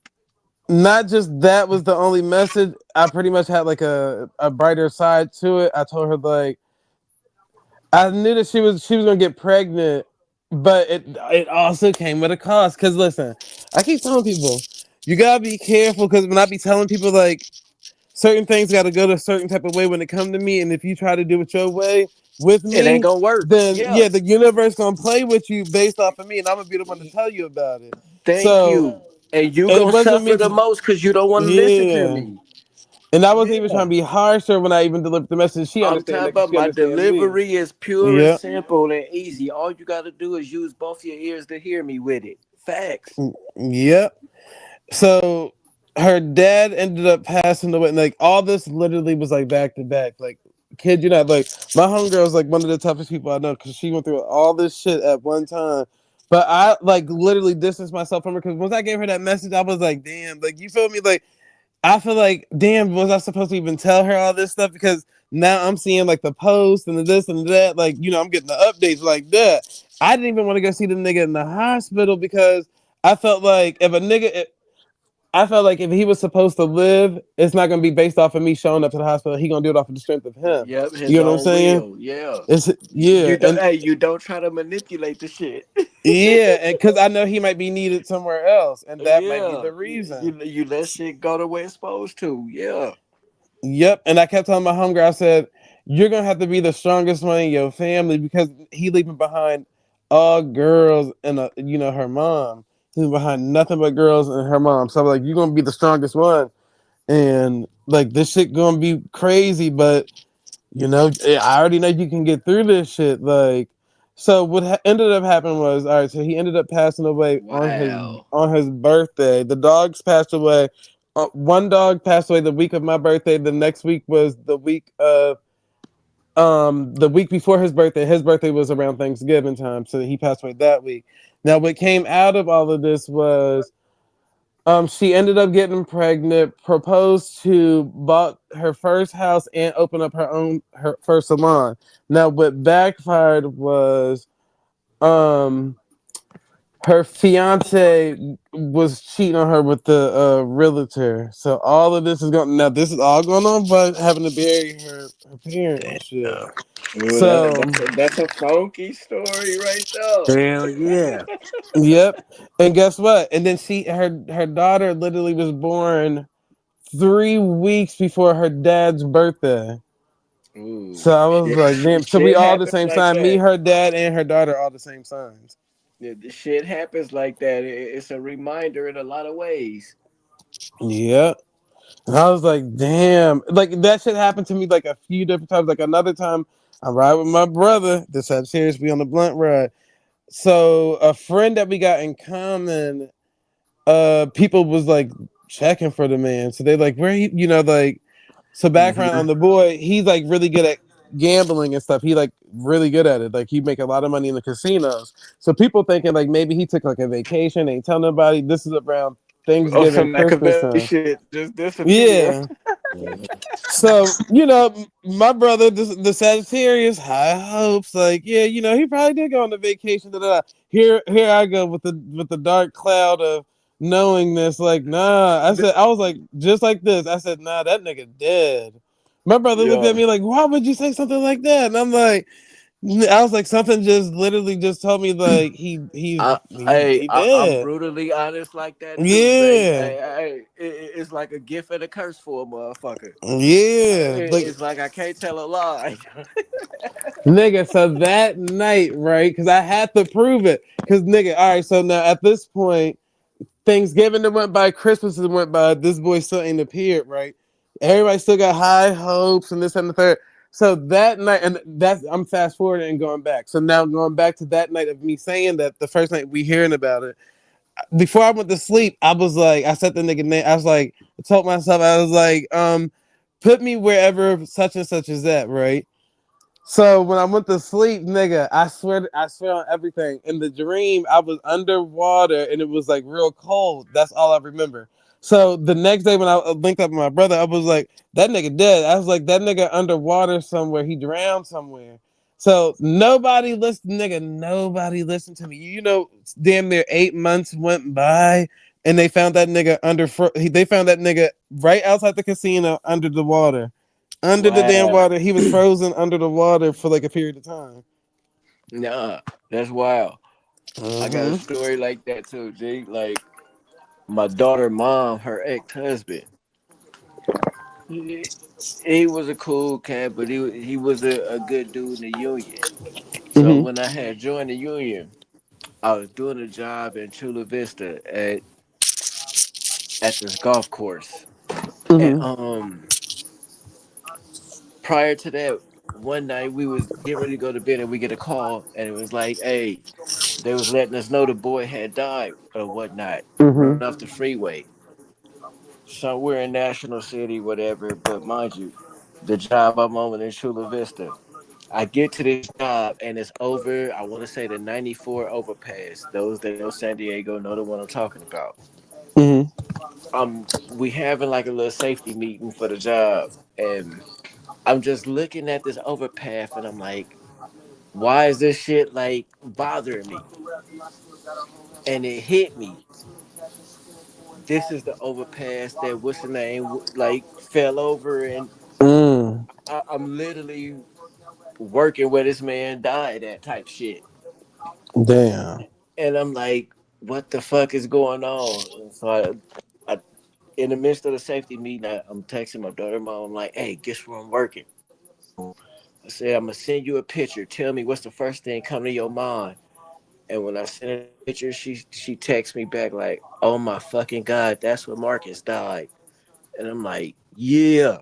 not just that was the only message. I pretty much had like a brighter side to it. I told her like I knew that she was gonna get pregnant, but it also came with a cost. Cause listen, I keep telling people, you gotta be careful, because when I be telling people like certain things gotta go to a certain type of way when it come to me, and if you try to do it your way with It ain't me, gonna work. then Yeah. yeah, the universe gonna play with you based off of me, and I'm gonna be the one to tell you about it. Thank So you. And you it gonna wasn't suffer meant the to, most because you don't want to listen to yeah. me. And I wasn't even trying Yeah. to be harsher when I even delivered the message. She I'm understand talking that because about she my understand me. delivery is pure and Yeah. simple and easy. All you gotta do is use both your ears to hear me with it. Facts. Yep. So her dad ended up passing away. And like all this literally was like back to back. Like, kid you not, like my homegirl was like one of the toughest people I know, because she went through all this shit at one time. But I like literally distanced myself from her, because once I gave her that message, I was like, damn, like you feel me? Like I feel like, damn, was I supposed to even tell her all this stuff? Because now I'm seeing like the post and the this and that, like, you know, I'm getting the updates like that. I didn't even want to go see the nigga in the hospital, because I felt like I felt like if he was supposed to live, it's not gonna be based off of me showing up to the hospital. He gonna do it off of the strength of him. Yep, his You know what I'm own saying? will. Yeah. It's You yeah, don't and hey, you don't try to manipulate the shit. yeah, and because I know he might be needed somewhere else, and that might be Yeah. the reason. You let shit go the way it's supposed to. Yeah. Yep. And I kept telling my homegirl, I said, you're gonna have to be the strongest one in your family, because he leaving behind all girls and you know, her mom. He's behind nothing but girls and her mom. So like, you're gonna be the strongest one, and like this shit gonna be crazy, but you know, I already know you can get through this shit. Like, so what ended up happening was, all right. So he ended up passing away Wow. on his birthday. The dogs passed away. One dog passed away the week of my birthday. The next week was the week before his birthday. His birthday was around Thanksgiving time, so he passed away that week. Now, what came out of all of this was She ended up getting pregnant, proposed to, bought her first house, and opened up her first salon. Now, what backfired was, um, her fiance was cheating on her with the realtor. So all of this is going. Now, this is all going on, but having to bury her parents and shit. Ooh, So, that's a funky story right there. Hell yeah. yep. And guess what? And then her daughter literally was born 3 weeks before her dad's birthday. Ooh, So I was like, damn. So we shit all the happens same like sign. Me, that. her dad, and her daughter all the same signs. Yeah, the shit happens like that. It's a reminder in a lot of ways. Yep. And I was like, damn. Like that shit happened to me like a few different times. Like another time I ride with my brother. This had seriously on the blunt ride. So a friend that we got in common, people was like checking for the man. So they like, where he, like, so background on the boy, he's like really good at gambling and stuff. He like really good at it. Like he make a lot of money in the casinos. So people thinking like maybe he took like a vacation, ain't tell nobody. This is around Oh, Thanksgiving, some Christmas Machiavelli time. shit just disappear. Yeah. So, my brother, the Sagittarius, high hopes, like, yeah, he probably did go on a vacation. Da, da, da. Here I go with the dark cloud of knowingness. Like, nah. I was like, just like this. I said, nah, that nigga dead. My brother looked at Yeah. me like, why would you say something like that? And I'm like, I was like, something just literally just told me like he I'm dead. brutally honest like that too, Zay. Yeah. It's like a gift and a curse for a motherfucker. Yeah. Like, It's like I can't tell a lie. nigga, so that night, right? Because I had to prove it. Because, nigga, all right, so now at this point, Thanksgiving that went by, Christmas that went by, this boy still ain't appeared, right? Everybody still got high hopes and this and the third. So that night, and I'm fast forwarding and going back. So now going back to that night of me saying that, the first night we hearing about it, before I went to sleep, I was like, I said the nigga name, I was like, I told myself, I was like, put me wherever such and such is at, right? So when I went to sleep, nigga, I swear on everything. In the dream, I was underwater and it was like real cold. That's all I remember. So the next day when I linked up with my brother, I was like, that nigga dead. I was like, that nigga underwater somewhere. He drowned somewhere. So nobody listened, nigga. Nobody listened to me. Damn near 8 months went by and they found that nigga they found that nigga right outside the casino under the water. Under the damn Wow. water. He was frozen under the water for like a period of time. Nah, that's wild. I got a Mm-hmm. story like that too, G. Like my daughter mom, her ex-husband. He was a cool cat, but he was a good dude in the union. So Mm-hmm. when I had joined the union, I was doing a job in Chula Vista at this golf course. And Mm-hmm. prior to that, one night we was getting ready to go to bed and we get a call and it was like, hey, they was letting us know the boy had died or whatnot, Mm-hmm. running off the freeway. Somewhere in National City, whatever. But mind you, the job I'm on in Chula Vista. I get to this job and it's over. I want to say the 94 overpass. Those that know San Diego know the one I'm talking about. Mm-hmm. We having like a little safety meeting for the job, and I'm just looking at this overpass, and I'm like, why is this shit like bothering me? And it hit me. This is the overpass that what's the name like fell over, and Mm. I'm literally working where this man died at type shit. Damn. And I'm like, what the fuck is going on? And so in the midst of the safety meeting, I'm texting my daughter mom. I'm like, hey, guess where I'm working? I said, I'm gonna send you a picture. Tell me what's the first thing come to your mind. And when I sent her a picture, she texts me back like, oh my fucking God, that's where Marcus died. And I'm like, yeah,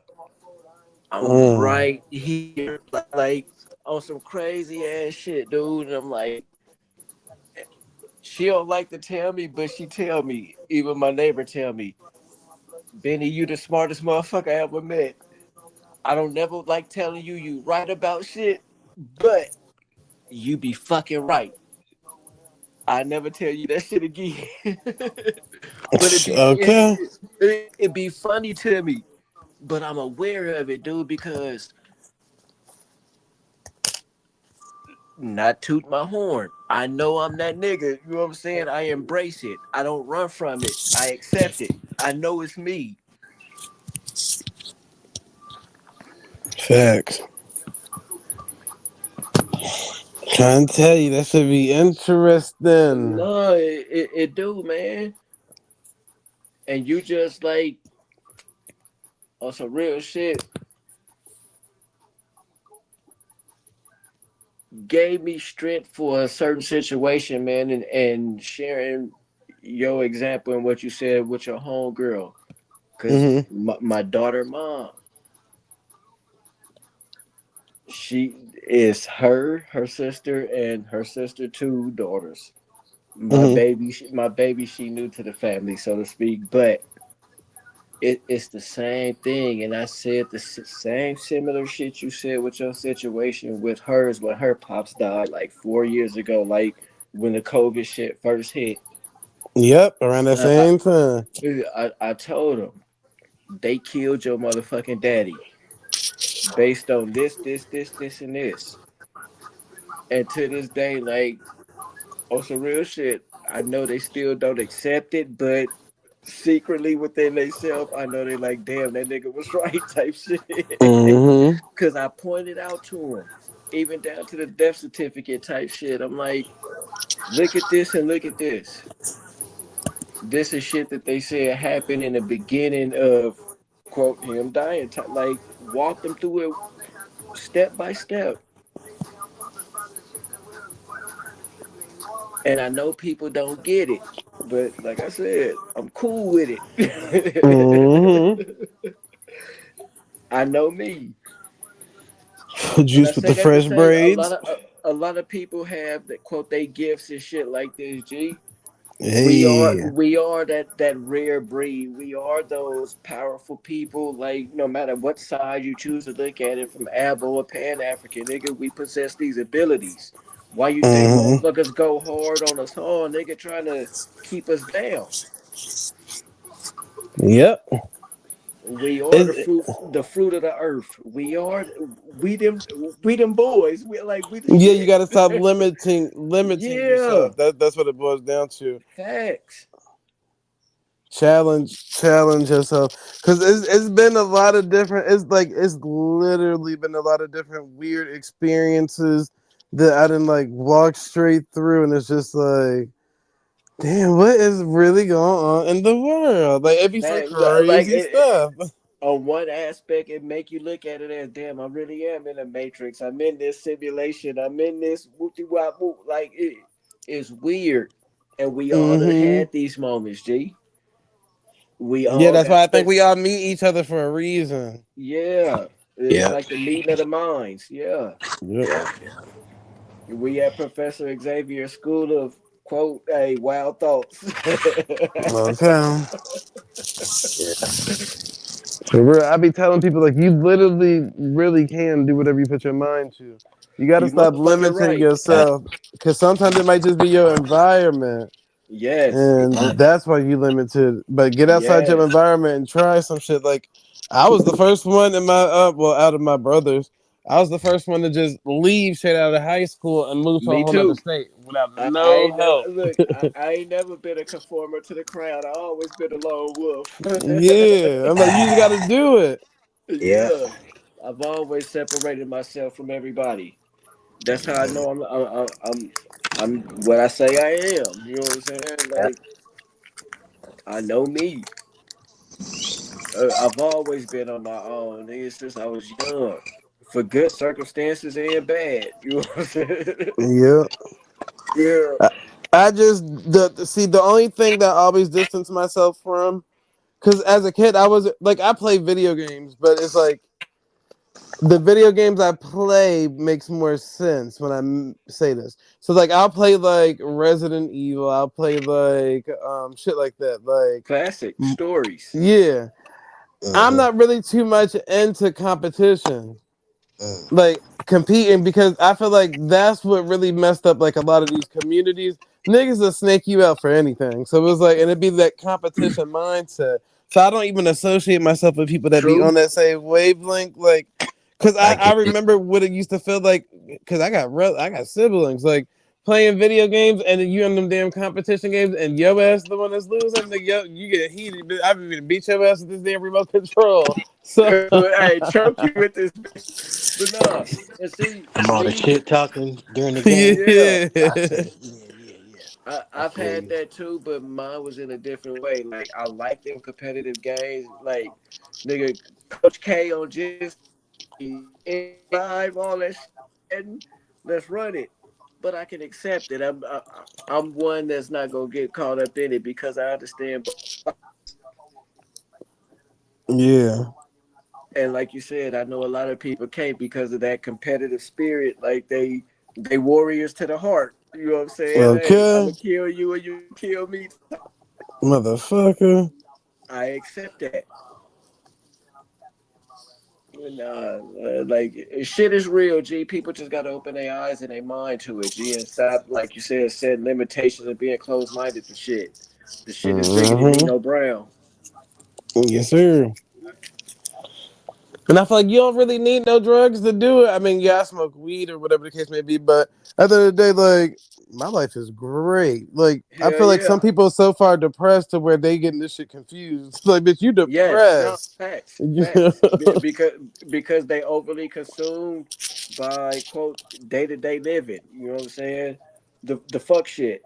I'm Mm. right here, like on some crazy ass shit, dude. And I'm like, she don't like to tell me, but she tell me. Even my neighbor tell me, Benny, you the smartest motherfucker I ever met. I don't never like telling you you right about shit, but you be fucking right. I never tell you that shit again. But Okay. it'd be funny to me. But I'm aware of it, dude, because not toot my horn. I know I'm that nigga. You know what I'm saying? I embrace it. I don't run from it. I accept it. I know it's me. Facts. Trying to tell you that should be interesting. No, it do, man. And you just like on some real shit gave me strength for a certain situation, man, and sharing your example and what you said with your homegirl. Because my daughter mom, she is her sister, and her sister two daughters. My baby, she new to the family, so to speak, but it's the same thing. And I said the same similar shit you said with your situation with hers when her pops died like 4 years ago, like when the COVID shit first hit. Yep, around the same time. I told them they killed your motherfucking daddy based on this, and this. And to this day, like, on some real shit, I know they still don't accept it, but secretly within themselves, I know they're like, damn, that nigga was right type shit. Because I pointed out to him, even down to the death certificate type shit. I'm like, look at this and look at this. This is shit that they said happened in the beginning of, quote, him dying. Like, walk them through it step by step. And I know people don't get it, but like I said, I'm cool with it. I know me. Juice with the fresh braids. A lot of people have that, quote, they gifts and shit like this. G. Hey. We are that rare breed. We are those powerful people. Like, no matter what side you choose to look at it, from Abo or Pan African, nigga, we possess these abilities. Why you think motherfuckers go hard on us hard, nigga, trying to keep us down? Yep. We are the fruit of the earth. We them boys. We like we the yeah, shit. you gotta stop limiting yourself. That's what it boils down to. Facts. Challenge yourself. Cause it's been a lot of different, it's literally been a lot of different weird experiences that I didn't like walk straight through, and it's just like, damn, what is really going on in the world? Like, it'd be some crazy stuff. On one aspect, it make you look at it as, damn, I really am in a matrix. I'm in this simulation. I'm in this whoop-de-wop-whoop. Like, it's weird. And we all have had these moments, G. That's why I think we all meet each other for a reason. Yeah. It's like the meeting of the minds. Yeah. We at Professor Xavier School of, quote, hey, wild thoughts. Okay. For real, I be telling people, like, you literally really can do whatever you put your mind to. You got to stop limiting yourself, because sometimes it might just be your environment. Yes. And that's why you limited. But get outside your environment and try some shit. Like, I was the first one in my out of my brothers, I was the first one to just leave straight out of high school and move to a whole other state without no help. I ain't never been a conformer to the crowd. I always been a lone wolf. Yeah, I'm like, you got to do it. Yeah, I've always separated myself from everybody. That's how I know I'm what I say I am. You know what I'm saying? Like, I know me. I've always been on my own, nigga, since I was young, for good circumstances and bad. You know what I'm saying? Yeah. Yeah. I just the only thing that I always distance myself from, because as a kid I was like, I play video games, but it's like the video games I play makes more sense when I say this. So like, I'll play like Resident Evil, I'll play like shit like that, like classic stories. Yeah. I'm not really too much into competition. like competing, because I feel like that's what really messed up like a lot of these communities. Niggas will snake you out for anything. So it was like, and it'd be that competition mindset. So I don't even associate myself with people that be True. on that same wavelength. Like, cause I I get it. remember what it used to feel like. Cause I got siblings like playing video games, and then you in them damn competition games, and your ass the one that's losing. You get heated. I've even beat your ass with this damn remote control. So Hey, choke you with this, but no. And see, From all the me, shit talking during the game. yeah. I yeah. feel it. Yeah. I I've feel had you. that too, but mine was in a different way. Like I like them competitive games. Like nigga, Coach K on just live all that shit. And let's run it. But I can accept it. I'm one that's not gonna get caught up in it because I understand. Yeah. And like you said, I know a lot of people can't because of that competitive spirit. Like they warriors to the heart. You know what I'm saying? Hey, I'm Okay. gonna kill you and you kill me. Motherfucker. I accept that. Like shit is real, G. People just gotta open their eyes and their mind to it, G, and stop, like you said, setting limitations and being closed minded to shit. The shit is bigger than Mm-hmm. Nino Brown. Yes, sir. And I feel like you don't really need no drugs to do it. I mean, yeah, I smoke weed or whatever the case may be, but at the end of the day, like, my life is great. Like, I Hell feel like some yeah. people are so far depressed to where they getting this shit confused. Like, bitch, you Yes, no depressed. facts, You know? facts. Because they overly consumed by quote day to day living. You know what I'm saying? The fuck shit.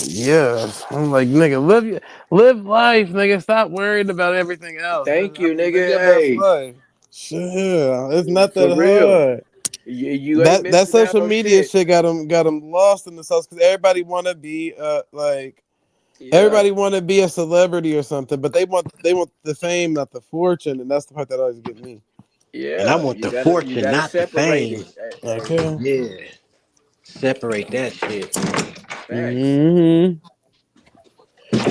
Yeah. I'm like, nigga, live life, nigga. Stop worrying about everything else. Thank I you, mean, live nigga. your best Hey, life. Sure. It's not for that real. hard. You ain't That missing out social on media shit. shit got them lost in the sauce because everybody want to be like Yeah, everybody want to be a celebrity or something, but they want the fame, not the fortune, and that's the part that always get me. And I yeah. want You the gotta you fortune, gotta not the separate fame. it. Okay. Yeah. Separate that shit. Facts. Mm-hmm.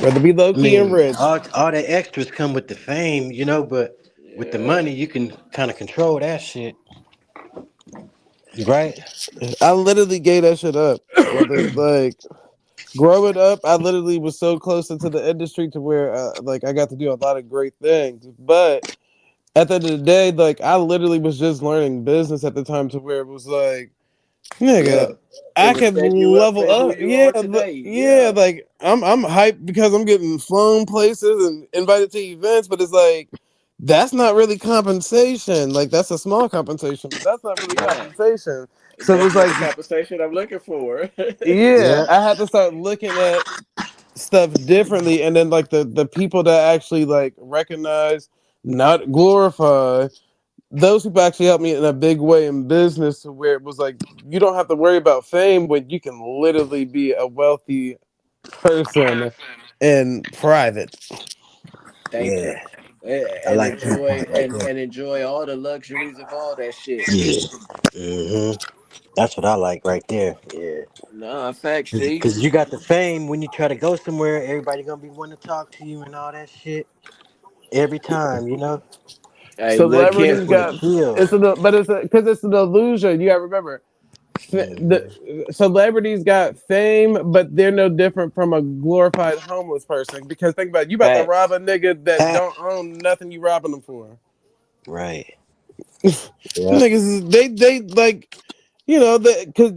Rather be low I key and mean, rich. all the extras come with the fame, but with the Yeah. money, you can kind of control that shit, right? I literally gave that shit up. Whether like growing up, I literally was so close into the industry to where like I got to do a lot of great things, but at the end of the day, like I literally was just learning business at the time to where it was like, Yeah. nigga, It I was could setting you up level for who up. you Yeah, are today. yeah, Yeah. like I'm hyped because I'm getting flown places and invited to events, but it's like that's not really compensation. Like that's a small compensation, but that's not really Nah. compensation. So it That's was not the like, compensation I'm looking for. yeah, Yeah. I had to start looking at stuff differently, and then like the people that actually like recognize, not glorify, those people actually helped me in a big way in business to where it was like you don't have to worry about fame when you can literally be a wealthy person in private. Thank you. Yeah. I And like that enjoy part right there. and enjoy all the luxuries of all that shit. Yeah. That's what I like right there. Yeah. Nah, facts, G. Because you got the fame when you try to go somewhere, everybody gonna be wanting to talk to you and all that shit every time. Hey, You look just here. Celebrities want to got chill. but it's because it's an illusion. You gotta remember, the celebrities got fame, but they're no different from a glorified homeless person. Because think about it, you about to rob Facts. a nigga that don't own nothing. You robbing them for. Right. Yeah. Niggas, they like, because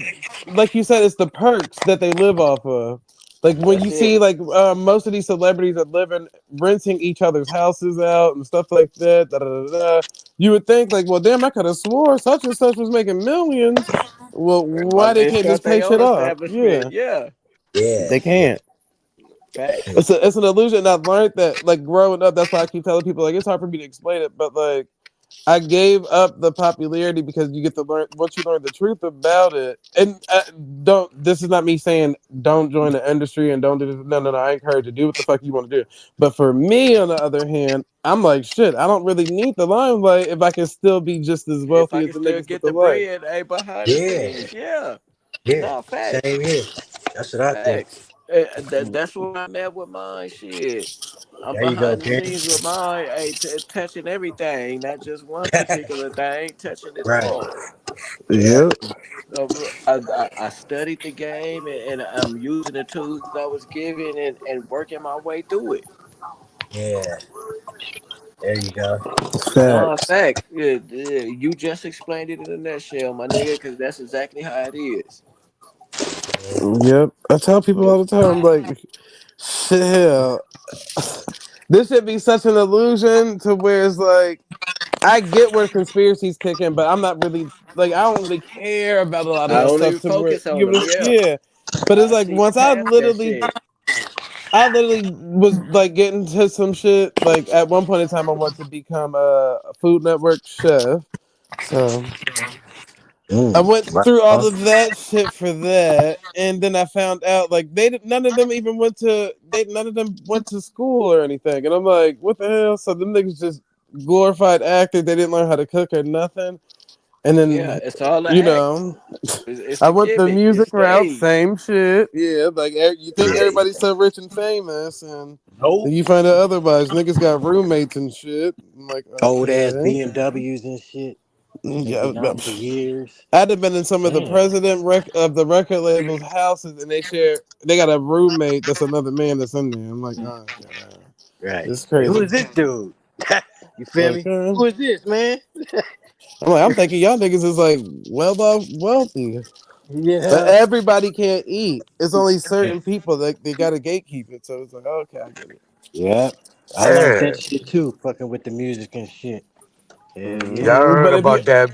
like you said, it's the perks that they live off of. Like when That's you it. see like most of these celebrities are living renting each other's houses out and stuff like that. Da, da, da, da. You would think like, well, damn, I could have swore such and such was making millions. Well, Why why they they can't start just pay their own shit off? establishment? Yeah, Yeah. they Yeah. can't. Facts. It's an illusion. I've learned that like growing up. That's why I keep telling people like it's hard for me to explain it, but like I gave up the popularity because you get to learn once you learn the truth about it. And don't. This is not me saying don't join the industry and don't do this. No, no, no. I encourage you to do what the fuck you want to do. But for me, on the other hand, I'm like shit. I don't really need the limelight if I can still be just as If wealthy I as can the still niggas with get the the light. bread, hey, behind the Yeah. scenes, yeah. Yeah. No, Same facts. here. That's what I think. Facts. That's where I'm at with mine. Shit. I'm There you go, behind the Jerry. scenes with my touching everything, not just one particular thing. Touching it Right. all. Yeah. Yep. So I studied the game and I'm using the tools that I was given and working my way through it. Yeah. There you go. Facts. Facts. Yeah, yeah, you just explained it in a nutshell, my nigga, because that's exactly how it is. Yep. I tell people all the time, like, shit, hell, this should be such an illusion to where it's like, I get where conspiracies kick in, but I'm not really like I don't really care about a lot of I that don't stuff even to where focus on them. Yeah, yeah. But it's I like see once past that shit. I literally was like getting to some shit. Like at one point in time, I wanted to become a Food Network chef. So I went Right. through all of that shit for that, and then I found out like none of them even none of them went to school or anything, and I'm like, what the hell? So them niggas just glorified actors. They didn't learn how to cook or nothing, and Yeah, then it's all an you act. know. It's I the went the gimmick. It's music route, stage. same shit. Yeah, like you think Yeah. everybody's so rich and famous, and then Nope. you find out otherwise. Niggas got roommates and shit. I'm like, Old ass okay, BMWs and shit. They've yeah. been on for years. I'd have been in some of the Damn. of the record labels' houses, and they got a roommate that's another man that's in there. I'm like, oh god, Right. it's Like, who crazy. is this dude? You feel Like, me? Who is this, man? I'm thinking y'all niggas is like well off, wealthy, but Yeah. everybody can't eat. It's only certain people that they got to gatekeep it. So it's like, okay, I get it. Yeah. I learned Yeah. that shit too, fucking with the music and shit. Hell Y'all yeah. heard But if you about that?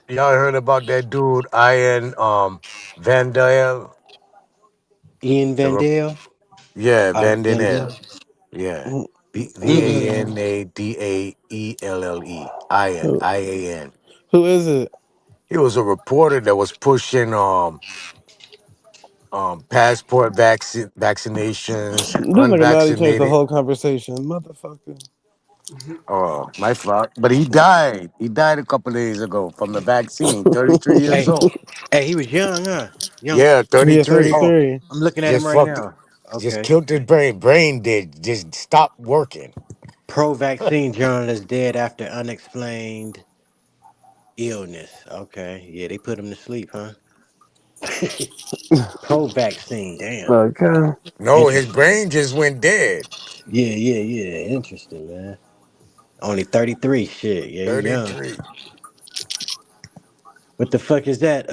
Y'all heard about that dude Ian Van Dale? Ian The rep- Vandale. yeah, Ian Van Dale. Vandale. Yeah. Mm-mm. Vandale. Ian who, IAN. who is it? He was a reporter that was pushing passport vaccinations and This nigga naughty changed the unvaccinated. whole conversation, motherfucker. Oh, my fault. But he died. He died a couple days ago from the vaccine. 33 years Hey, old. hey, he was young, huh? Young. Yeah, Yeah, 33. 33. I'm looking at him Just right fucked. now. Just Okay. killed his brain. Brain did. Just stopped working. Pro-vaccine journalist dead after unexplained illness. Okay. Yeah, they put him to sleep, huh? Pro-vaccine. Damn. Okay. No, his Interesting. brain just went dead. Yeah, yeah, yeah. Interesting, man. Only 33. Shit. Yeah, he young. 33. What the fuck is that?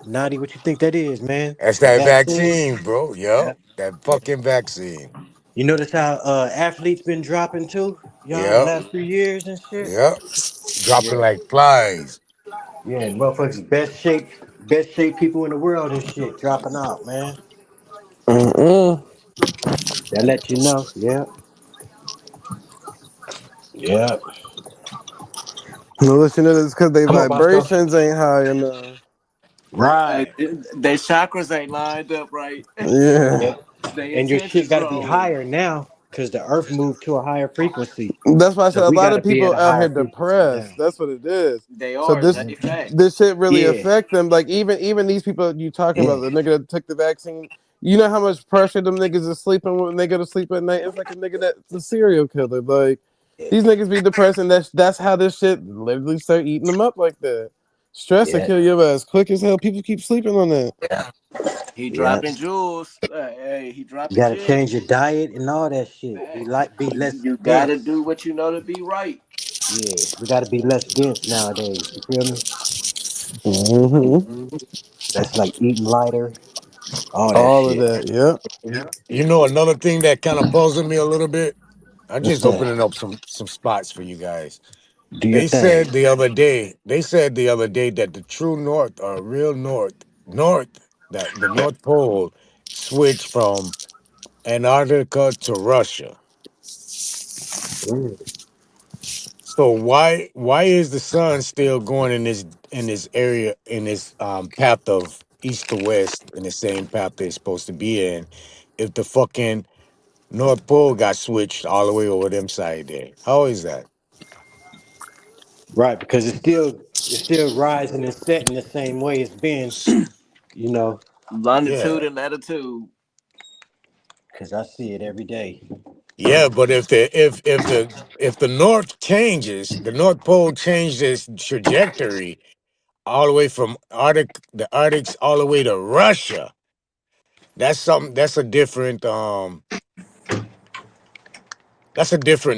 Naughty, what you think that is, man? That's A that vaccine? vaccine, bro. Yeah. Yup. That fucking vaccine. You notice how athletes been dropping too, y'all, Yep. last few years and shit? Yep. Dropping Yeah. like flies. Yeah, motherfuckers best shape people in the world and shit dropping out, man. Mm-mm. That let you know. Yeah. Yeah. No, listen to this because their Come on, Bosco. vibrations ain't high enough. Right. Their chakras ain't lined up right. Yeah. Yeah. Their And your shit intentions gotta be wrong. higher now because the earth moved to a higher frequency. That's why I So said a we lot gotta of be at people a out higher here frequency now. depressed. That's what it is. They So are. That is facts. this shit really Yeah. affect them. Like even these people you talking Yeah. about, the nigga that took the vaccine. You know how much pressure them niggas is sleeping when they go to sleep at night. It's like a nigga that's a serial killer. Like these niggas be depressed, and that's how this shit literally start eating them up like that. Stress will Yeah. kill your ass quick as hell. People keep sleeping on that. He Yeah. dropping jewels. Hey, he You dropping gotta gems. change your diet and all that shit. Be less You gotta dense. do what you know to be right. Yeah, we gotta be less dense nowadays. You feel me? Hmm. That's like eating lighter, all that All of shit. that. Yep. You know another thing that kind of puzzled me a little bit? I'm What's just that? opening up some spots for you guys. Do your thing. They said the other day that the true north or real north, that the North Pole switched from Antarctica to Russia. Mm. So why is the sun still going in this area in this path of east to west in the same path they're supposed to be in if the fucking North Pole got switched all the way over them side there? How is that? Right, because it's still rising and setting the same way it's been, you know, Longitude Yeah. and latitude. because I see it every day. Yeah, but if the North changes, the North Pole changed its trajectory all the way from the Arctics all the way to Russia. That's something. That's a different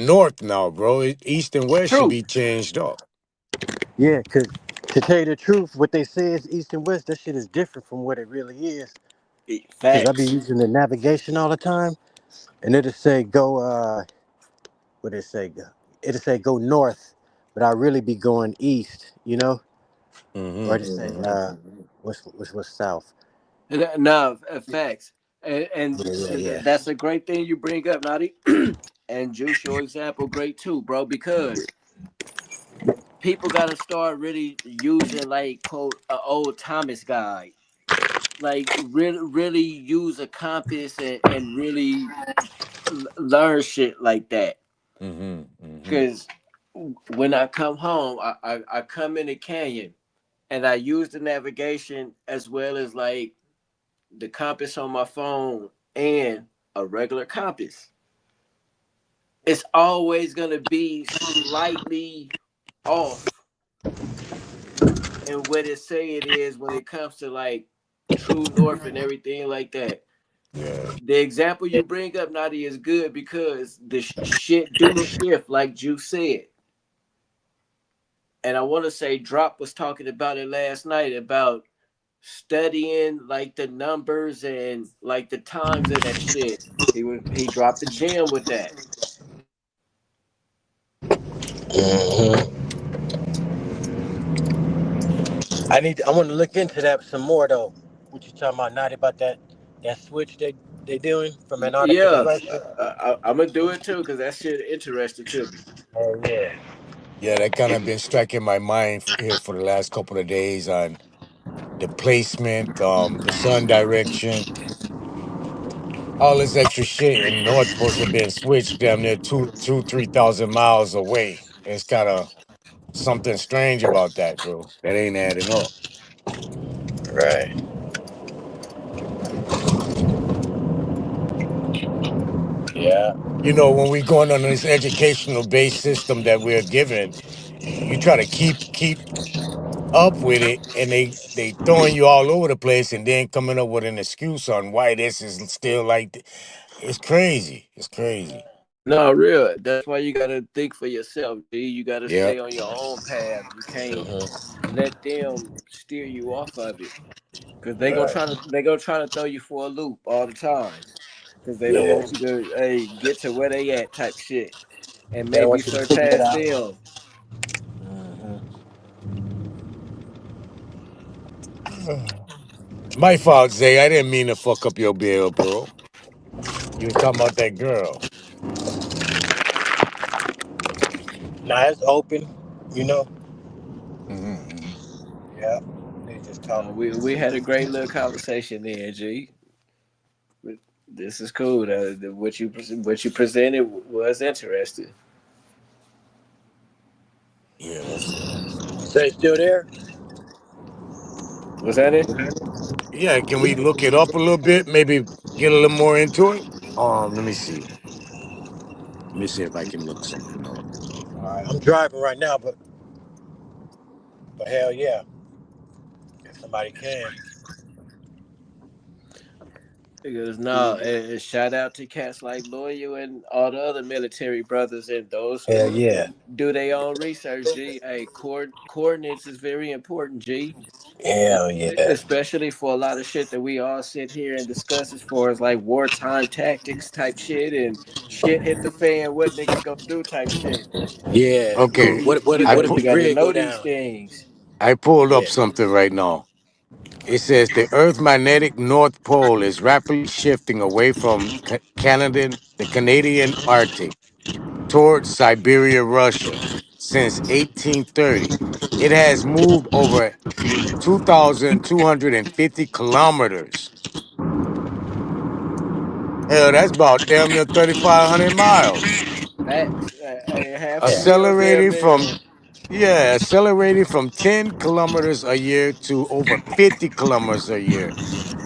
North now, bro. East and West should True. be changed up. Yeah, cause to tell you the truth, what they say is East and West. That shit is different from what it really is. Cause I be Facts. using the navigation all the time, and it'll say go. What it say? It'll say go north, but I really be going east. You know, or Mm-hmm. it'll say what's south. No, facts. Yeah, yeah, yeah. That's a great thing you bring up, Nadi. And Juice, your example, great too, bro, because people got to start really using, like, quote, an old Thomas guide. Like, really use a compass and really learn shit like that. Mm-hmm. Mm-hmm. Because when I come home, I come in the canyon and I use the navigation as well as, like, the compass on my phone and a regular compass. It's always going to be slightly off in what it say it is when it comes to, like, true north and everything like that. Yeah. The example you bring up, Nadia, is good because the shit do shift, like Juice said. And I want to say Drop was talking about it last night about studying, like, the numbers and, like, the times of that shit. He dropped the gem with that. Hmm. I want to look into that some more though. What you talking about? Not about that switch they doing from Antarctica to Yeah, Russia. I'm gonna do it too because that shit interesting to me. Oh yeah. Yeah, that kind of been striking my mind here for the last couple of days on the placement, the sun direction, all this extra shit, and North supposed to have been switched damn near 3,000 miles away. It's kind of something strange about that, bro. That ain't adding up. Right. Yeah. You know, when we going on this educational based system that we're given, you try to keep up with it, and they throwing you all over the place, and then coming up with an excuse on why this is still like. It's crazy. It's crazy. No, real. That's why you gotta think for yourself, G. You gotta Yeah. stay on your own path. You can't Hmm. let them steer you off of it because Right. they gonna try to throw you for a loop all the time because they don't Yeah. want you to get to where they at type shit and They don't maybe want you to figure it surpass out. them. Hmm. My fault, Zay. I didn't mean to fuck up your bill, bro. You was talking about that girl. Nah, it's open. You know. Mm-hmm. Yeah. They just talking. We had a great little conversation there, G. But this is cool. What you presented was interesting. Yeah, that's it. Say still there? Was that it? Yeah, can we look it up a little bit? Maybe get a little more into it. Let me see. Let me see if I can look something up. All right. I'm driving right now, but hell yeah, if somebody can. Because no, and shout out to cats like Lawyer and all the other military brothers and those Hell who yeah. do their own research. G, hey, coordinates is very important. G, Hell yeah. especially for a lot of shit that we all sit here and discuss as far as, like, wartime tactics type shit and shit hit the fan. What niggas gonna do type shit. Yeah. Okay, I What if You the pu- gotta grid know go these down? things. I pulled up Yeah. something right now. It says the Earth's magnetic North Pole is rapidly shifting away from the Canadian Arctic towards Siberia, Russia. Since 1830, it has moved over 2,250 kilometers. Hell, that's about damn near 3,500 miles. Facts. Half a Yeah. meal, damn Accelerating from near. accelerating from 10 kilometers a year to over 50 kilometers a year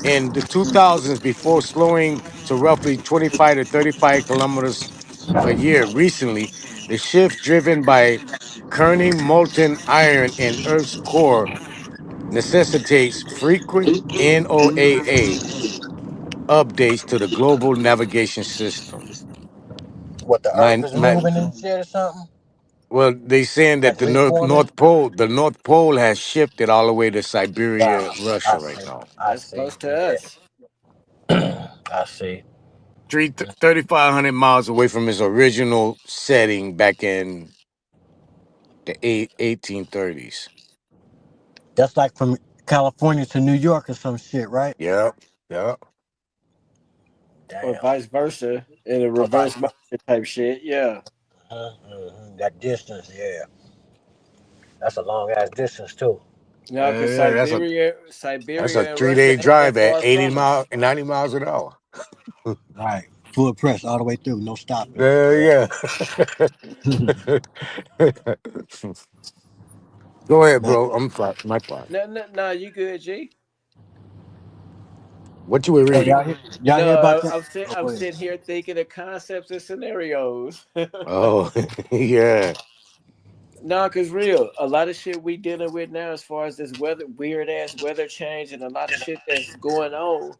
in the 2000s before slowing to roughly 25 to 35 kilometers a year. Recently, the shift driven by kerning molten iron in Earth's core necessitates frequent NOAA updates to the global navigation system. What, the Earth My, is my, moving and shit or something? well, they saying that Like the reforming? North Pole has shifted all the way to Siberia, Ah, I Russia right see. now. I That's see. close to Yeah, us. I see. 3,500 miles away from its original setting back in the 1830s. That's like from California to New York or some shit, right? Yep, yep. Or Damn. vice versa in a Or vice reverse motion type shit. Yeah. versa. That distance, yeah. That's a long ass distance too. No, because Yeah, that's a Siberia and Russia 3-day ain't that drive at far 80 from us. 90 miles an hour. Right. Full press all the way through, no stopping. Yeah. Go ahead, Man. bro. I'm fine. My fault. No, you good, G. What you were Hey, reading? y'all hear about No, that? Oh, I'm go ahead. sitting here thinking of concepts and scenarios. Oh, yeah. No, cause real, a lot of shit we dealing with now, as far as this weird ass weather change, and a lot of shit that's going on.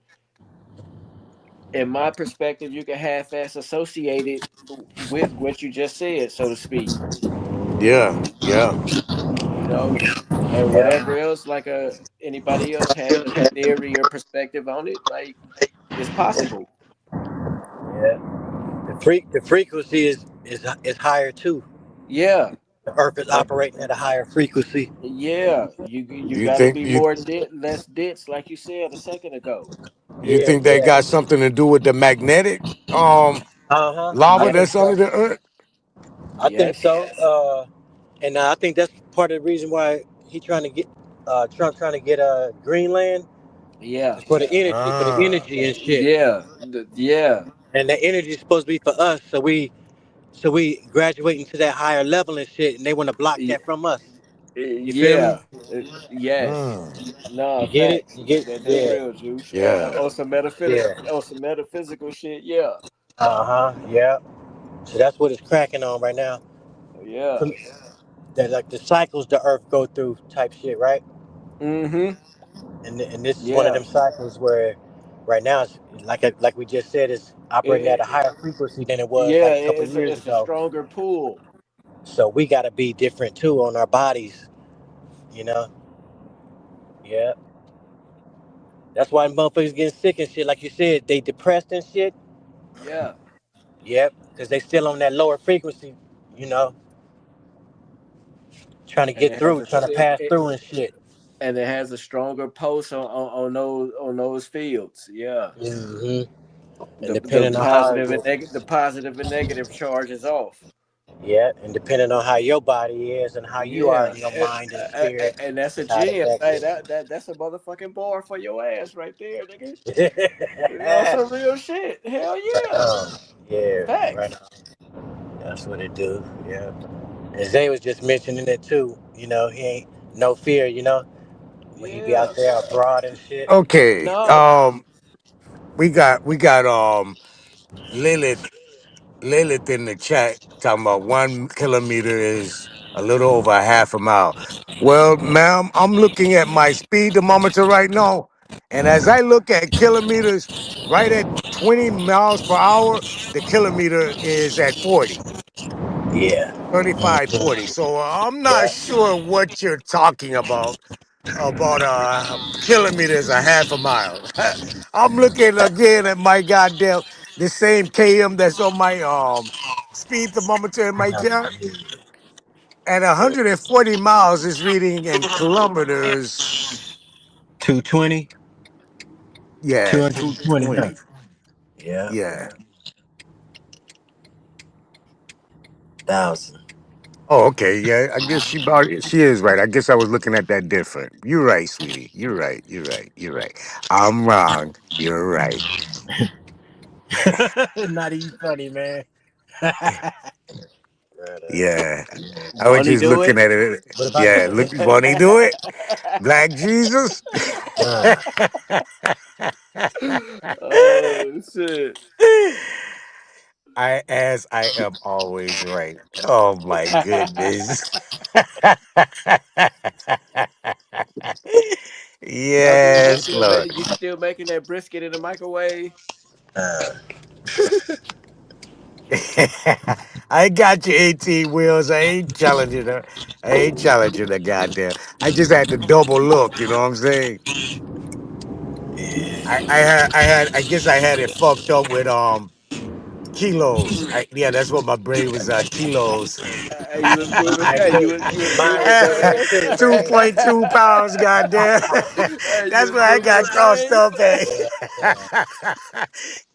In my perspective, you can half-ass associate it with what you just said, so to speak. Yeah, yeah. You know, and Yeah. whatever else, like anybody else has a theory or perspective on it, like it's possible. Yeah. The frequency is higher too. Yeah, The Earth is and operating at a higher frequency. yeah, you You got to think be you more less dense, like you said a second ago. you Yeah, think they yeah. got something to do with the magnetic Uh-huh. I lava think that's under so. the earth? I think Yes. so. And I think that's part of the reason why he trying to get Trump trying to get Greenland Yeah. is for the Ah. energy and shit. Yeah. Yeah. And that energy is supposed to be for us, so we graduate into that higher level and shit, and they want to block Y- that from us. You feel me? Yeah. Yes. Mm. No You get it? facts. You get That's yeah, real, Juice. Yeah. yeah. On some metaphysical shit. Yeah. Yeah. So that's what it's cracking on right now. Yeah. From that, like the cycles the Earth go through type shit, right? Mm-hmm. And this is one of Yeah. them cycles where right now it's like we just said, it's operating at a It, higher frequency than it was yeah. like a couple of years It's a ago. stronger pull. So we got to be different too on our bodies, you know. Yeah. That's why motherfuckers getting sick and shit. Like you said, they depressed and shit. Yeah. Yep, because they still on that lower frequency, you know, trying to And get it has through, a trying to pass through and shit. and it has a stronger pulse on those fields. Yeah. hmm And The depending on how, the positive and negative charges off. yeah, and depending on how your body is and how you are Yeah, in your mind and spirit, and that's a is how it gem. affects Hey, it. that's a motherfucking bar for your ass right there, nigga. On some real shit. Hell yeah. Yeah, right. Facts. That's what it do. Yeah. And Zay was just mentioning it too. You know, he ain't no fear. You know, when he be Yeah. out there abroad and shit. Okay. No. We got Lilith in the chat talking about 1 kilometer is a little over a half a mile. Well, ma'am, I'm looking at my speed thermometer right now, and as I look at kilometers, right at 20 miles per hour, the kilometer is at 40, Yeah. 35, 40. So I'm not Yeah. sure what you're talking about a kilometer is a half a mile. I'm looking again at my goddamn the same KM that's on my speed thermometer in my car. At 140 miles is reading in kilometers. 220. Yeah, 220. Huh? 220. Yeah. Yeah. 1,000. Oh, okay. Yeah, I guess she is right. I guess I was looking at that different. You're right, sweetie. You're right. You're right. You're right. I'm wrong. You're right. Not even funny, man. Right, Yeah. I was Won't he just do looking it? at it. what about Yeah, look, won't he do it? Black Jesus. Oh shit. I am always right. Oh my goodness. You Yes, still Lord. making that brisket in the microwave? Uh, I got you 18 wheels. I ain't challenging her. I ain't challenging the goddamn. I just had to double look, you know what I'm saying? I guess I had it fucked up with kilos. Yeah, that's what my brain was kilos. You was moving. I Hey, tell you was mine moving was doing that fast. too, man. 2.2 pounds, goddamn. Hey, you That's was where I moving got crossed fast. up at. Yeah, yeah,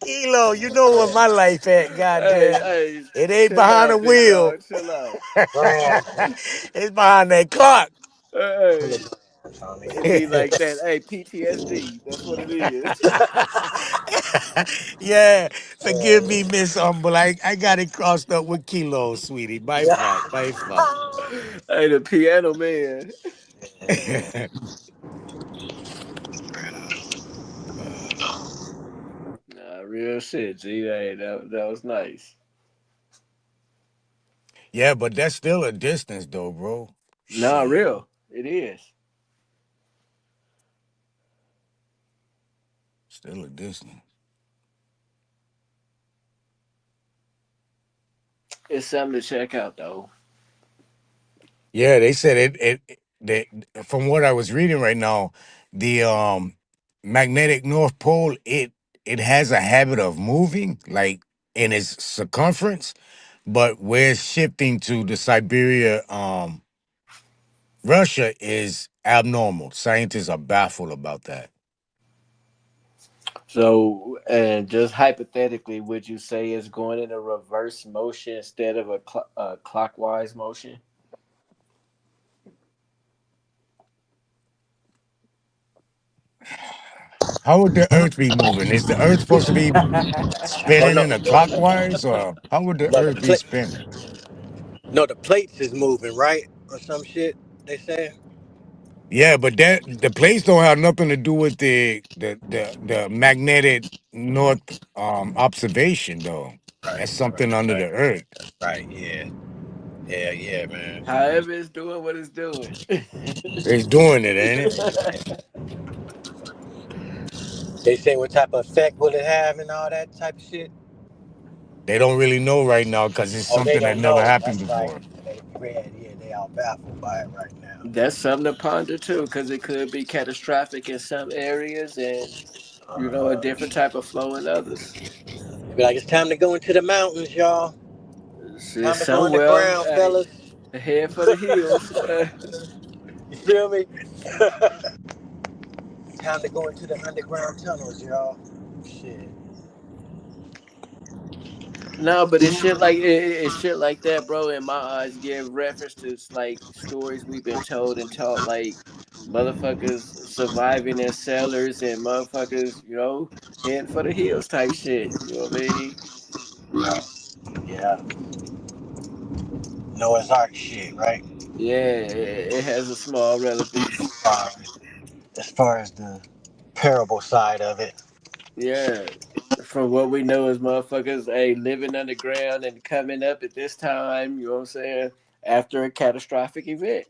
Kilo, you know where my life at, goddamn. Hey, It ain't chill behind the out, big wheel. dog. Chill out. grams, It's behind that clock. Hey, homie. it be like that. Hey, PTSD. That's what it is. Yeah, forgive me, Miss Humble. I got it crossed up with kilos, sweetie. My fault, my fault. Hey, the piano man. Nah, real shit, G. Hey, that was nice. Yeah, but that's still a distance, though, bro. Nah, Shit, real. It is. still a distance. It's something to check out, though. Yeah, they said they, from what I was reading right now, the magnetic North Pole it has a habit of moving like in its circumference, but we're shifting to the Siberia Russia is abnormal. Scientists are baffled about that. So, and just hypothetically, would you say it's going in a reverse motion instead of a clockwise motion? How would the Earth be moving? Is the Earth supposed to be Oh spinning no, in a clockwise, or how would the no, Earth be spinning? the plates is moving, right, or some shit. They say. Yeah, but that the plates don't have nothing to do with the magnetic north observation though. Right, That's something under the earth. right, yeah, yeah, man. However, it's doing what it's doing. It's doing it, ain't it? They say what type of effect will it have and all that type of shit. They don't really know right now because it's Oh, they something that don't never know. happened That's right. before. They all baffled by it right now. That's something to ponder too, because it could be catastrophic in some areas, and a different type of flow in others. They be like, it's time to go into the mountains, y'all. See, Time to go somewhere, underground, hey, fellas. head for the hills. You feel me? Time to go into the underground tunnels, y'all. Shit. No, but it's shit like that, bro. In my eyes, give reference to like stories we've been told and taught, like motherfuckers surviving in cellars and motherfuckers, heading for the hills type shit. You know what I mean? Yeah. Noah's Ark shit, right? Yeah, it has a small relevance. As far as the parable side of it. Yeah, from what we know as motherfuckers, hey, living underground and coming up at this time. You know what I'm saying? After a catastrophic event.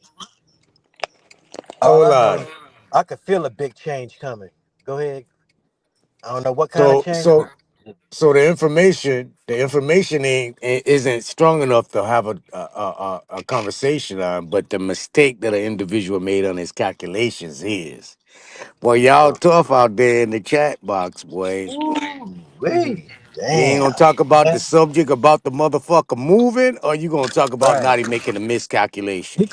All Hold I know on. is I could feel a big change coming. Go ahead. I don't know what kind of So change. so so the information isn't strong enough to have a conversation on, but the mistake that an individual made on his calculations is. Boy, y'all tough out there in the chat box, boy. Wait. You ain't gonna Damn. talk about the subject about the motherfucker moving, or you gonna talk about Right. Naughty making a miscalculation?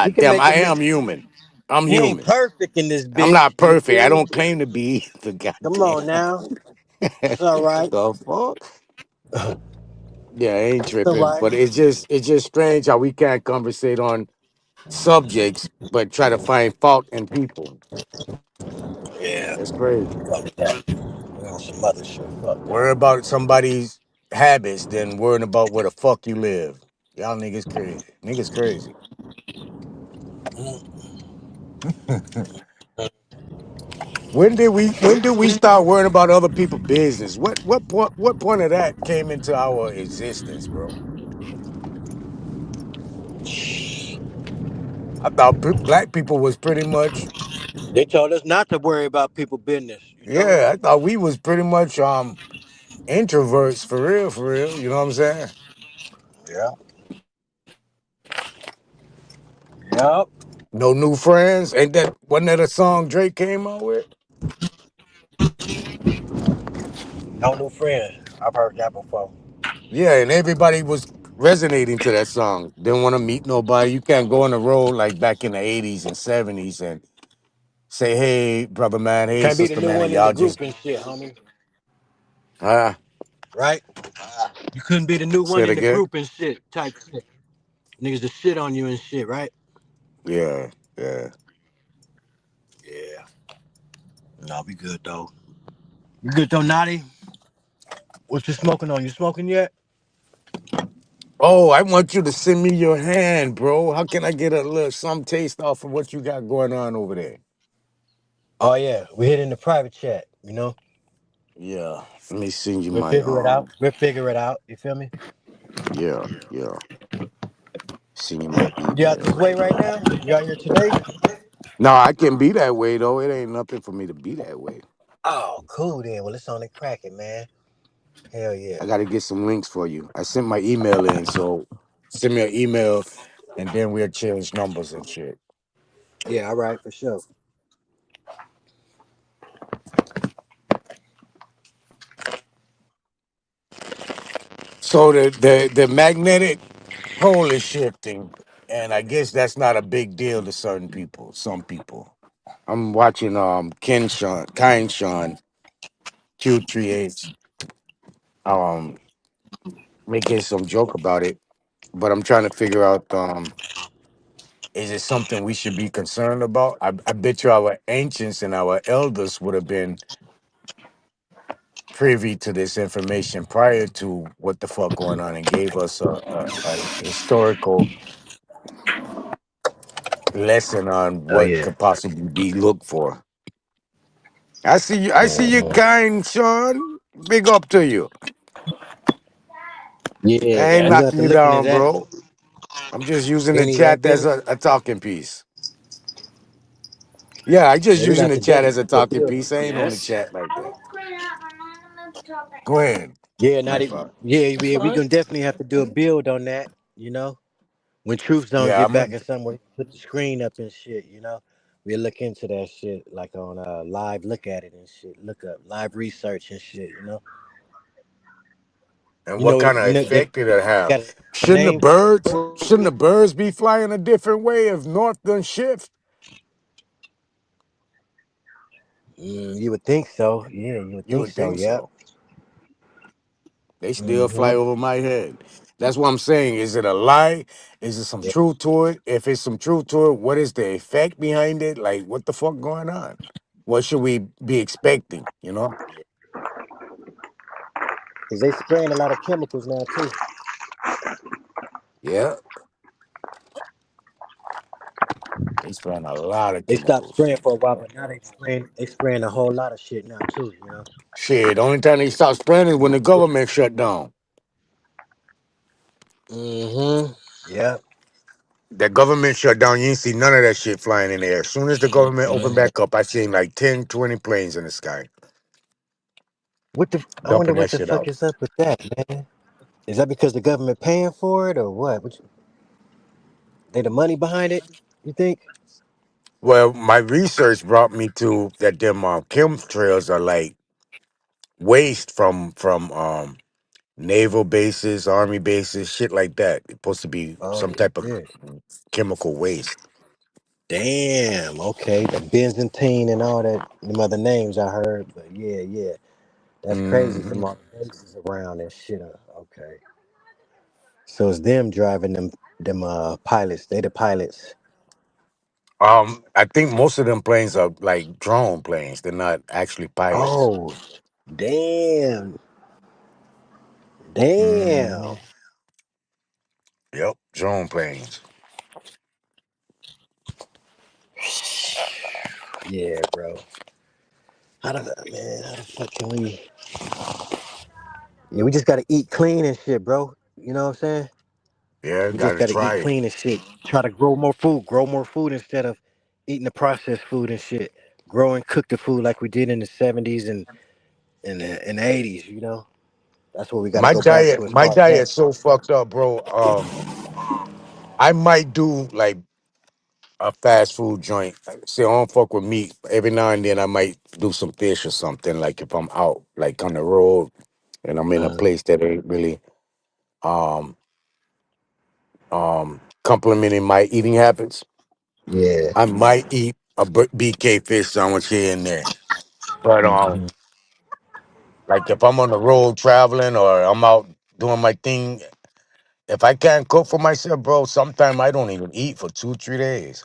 He God can damn, make I a miss. am human. I'm He ain't human. perfect in this I'm bitch. not You perfect. I feel me? don't claim to be the Come on goddamn. now. It's all right. The fuck? Yeah, I ain't It's all tripping. right. But it's just strange how we can't conversate on subjects but try to find fault in people. Yeah. That's crazy. Fuck that. We on some other shit. Fuck that. Worry about somebody's habits than worrying about where the fuck you live. Y'all niggas crazy. Niggas crazy. When do we start worrying about other people's business? What point of that came into our existence, bro? I thought black people was pretty much, They told us not to worry about people business. You told us. yeah, I thought we was pretty much introverts for real, you know what I'm saying? Yeah. Yep. No new friends. Ain't that wasn't that a song Drake came out with? No new friends. I've heard that before. Yeah, and everybody was resonating to that song. Didn't want to meet nobody. You can't go on the road like back in the 80s and 70s and say, hey, brother man, hey, Can't be the sister new man, and one in the y'all just group and shit, homie. ah, Right? You couldn't be the new say one it in the again. group and shit. Type shit. Niggas just shit on you and shit, right? Yeah, yeah. Yeah. No, we good though. You good though, Naughty? What you smoking on? You smoking yet? Oh, I want you to send me your hand, bro. How can I get a little some taste off of what you got going on over there? Oh yeah. We hit in the private chat, you know? Yeah. Let me send you We'll my figure it out. We'll figure it out. You feel me? yeah, yeah. Send you my You out email this way right right now. now? You out here today? No, I can be that way though. It ain't nothing for me to be that way. Oh, cool then. Well, it's on and cracking, man. Hell yeah. I got to get some links for you. I sent my email in, so send me an email, and then we'll change numbers and shit. Yeah, all right, for sure. So the magnetic pole is shifting, and I guess that's not a big deal to certain people. Some people. I'm watching Kind Sean Q3H making some joke about it, but I'm trying to figure out is it something we should be concerned about? I bet you our ancients and our elders would have been privy to this information prior to what the fuck going on and gave us a historical lesson on Oh what yeah. could possibly be looked for. I see you. I see you, Mhm. kind Sean. Big up to you. Yeah, I ain't we gonna have knocking to you look into down, that. bro. I'm just using the Benny, right, chat as Benny? a talking piece. Yeah, I just Yeah, we gonna using have the to chat as definitely a do a talking build piece. on I ain't that. on the chat like that. Go ahead, Yeah, my not even. father. Yeah, we gonna definitely have to do a build on that. You know, when Truth Zone Yeah, get I'm a, back in somewhere, put the screen up and shit. You know, we'll look into that shit like on live. Look at it and shit. Look up live research and shit. and You what know, kind of they effect did it have? got a Shouldn't the name birds for shouldn't the it. birds be flying a different way if north done shift? You would think so. Yeah, you would You think would so. think Yep. so. They still fly Mm-hmm. over my head. That's what I'm saying. Is it a lie? Is there some Yeah. truth to it? If it's some truth to it, what is the effect behind it? Like, what the fuck going on? What should we be expecting? You know? Cause they spraying a lot of chemicals now too. Yeah, they spraying a lot of They stopped chemicals. spraying for a while, but now they spraying a whole lot of shit now too. Shit, the only time they stop spraying is when the government shut down. Mm-hmm. Yep. The government shut down, you ain't see none of that shit flying in the air. As soon as the government opened Mhm. back up, I seen like 10, 20 planes in the sky I wonder dumping what that the shit fuck out. is up with that, man. Is that because the government paying for it or what? They the money behind it? You think? Well, my research brought me to that them chemtrails are like waste from naval bases, army bases, shit like that. It's supposed to be Oh some type of shit. chemical waste. Damn. Okay. The Byzantine and all that. Them other names I heard, but yeah, yeah. That's crazy Hmm from all the bases around and shit. Okay. So it's them driving them pilots. They the pilots. I think most of them planes are like drone planes. They're not actually pilots. Oh, damn. Hmm Damn. Yep, drone planes. Yeah, bro. How the man? How the fuck can we? Yeah, we just gotta eat clean and shit, bro. You know what I'm saying? Yeah, We just gotta gotta try eat it. clean and shit. Try to grow more food instead of eating the processed food and shit. Grow and cook the food like we did in the '70s and in the '80s. You know, that's what we gotta go back to as My far as that. diet's so fucked up, bro. I might do like a fast food joint. Say I don't fuck with meat. Every now and then I might do some fish or something. Like if I'm out, like on the road, and I'm in a Uh, place that ain't really um complementing my eating habits. yeah. I might eat a BK fish sandwich here and there. But Hmm. like if I'm on the road traveling or I'm out doing my thing, if I can't cook for myself, bro, sometimes I don't even eat for 2, 3 days.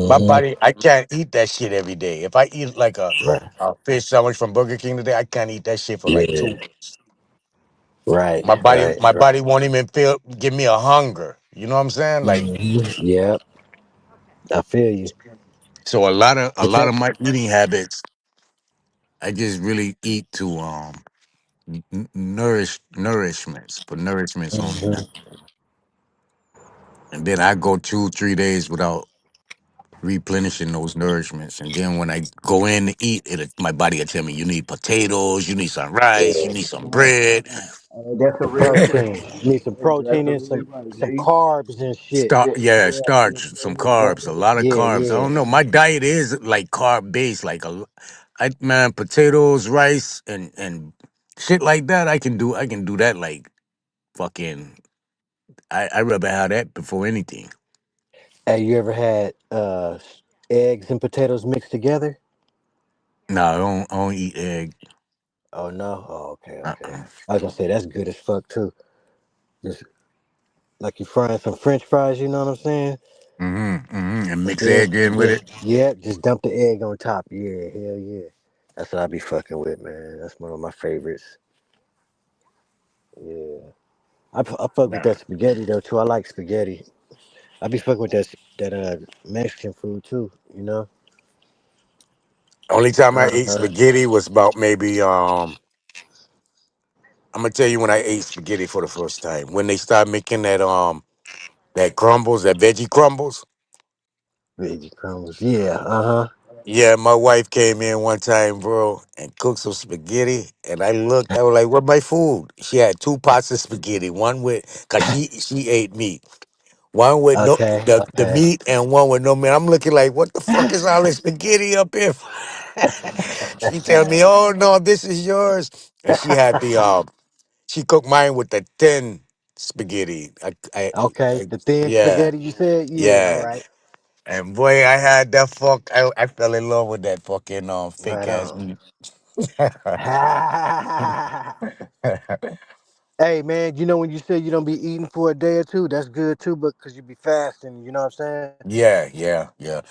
My Hmm. body, I can't eat that shit every day. If I eat like Right. a fish sandwich from Burger King today, I can't eat that shit for like Yeah. 2 weeks. Right. Right. My Right. body won't even give me a hunger. You know what I'm saying? Like Hmm. Yep. I feel you. so a But lot that. of my eating habits, I just really eat to nourishments for nourishments only. Hmm. And then I go 2, 3 days without replenishing those nourishments. And then when I go in to eat, my body will tell me you need potatoes, you need some rice, you Yeah. need some bread. That's a real thing. Protein. You need some That's protein and absolutely right, some G. carbs and shit. Starch, some carbs, a lot of Yeah. carbs. I Yeah. don't know. My diet is like carb based, man, potatoes, rice, and shit like that. I can do that like fucking. I rather have that before anything. Hey, you ever had eggs and potatoes mixed together? No, I don't eat egg. Oh no. Oh, okay. Okay. Uh-uh. I was gonna say that's good as fuck too. Just like you frying some French fries. You know what I'm saying? And And mix then egg in with just it. yeah, just dump the egg on top. Yeah. Hell yeah. That's what I be fucking with, man. That's one of my favorites. Yeah. I fuck with that spaghetti though too. I like spaghetti. I be fucking with that Mexican food too. You know. Only time I ate Uh, spaghetti was about maybe I'm gonna tell you when I ate spaghetti for the first time. When they started making that crumbles, that veggie crumbles. veggie crumbles. Yeah. Uh huh. Yeah, my wife came in one time, bro, and cooked some spaghetti. And I looked, I was like, "What my food?" She had 2 pots of spaghetti, one with, cause she ate meat, one with no Okay. the Okay. meat and one with no meat. I'm looking like, what the fuck is all this spaghetti up here? She tell me, "Oh no, this is yours." And she had she cooked mine with the thin spaghetti. Okay. The thin Yeah, spaghetti you said. Yeah. All yeah. right. And boy, I had that I fell in love with that fucking fake Right ass on. meat. Hey man, you know when you say you don't be eating for a day or two, that's good too, but cause you be fasting, you know what I'm saying? Yeah, yeah, yeah.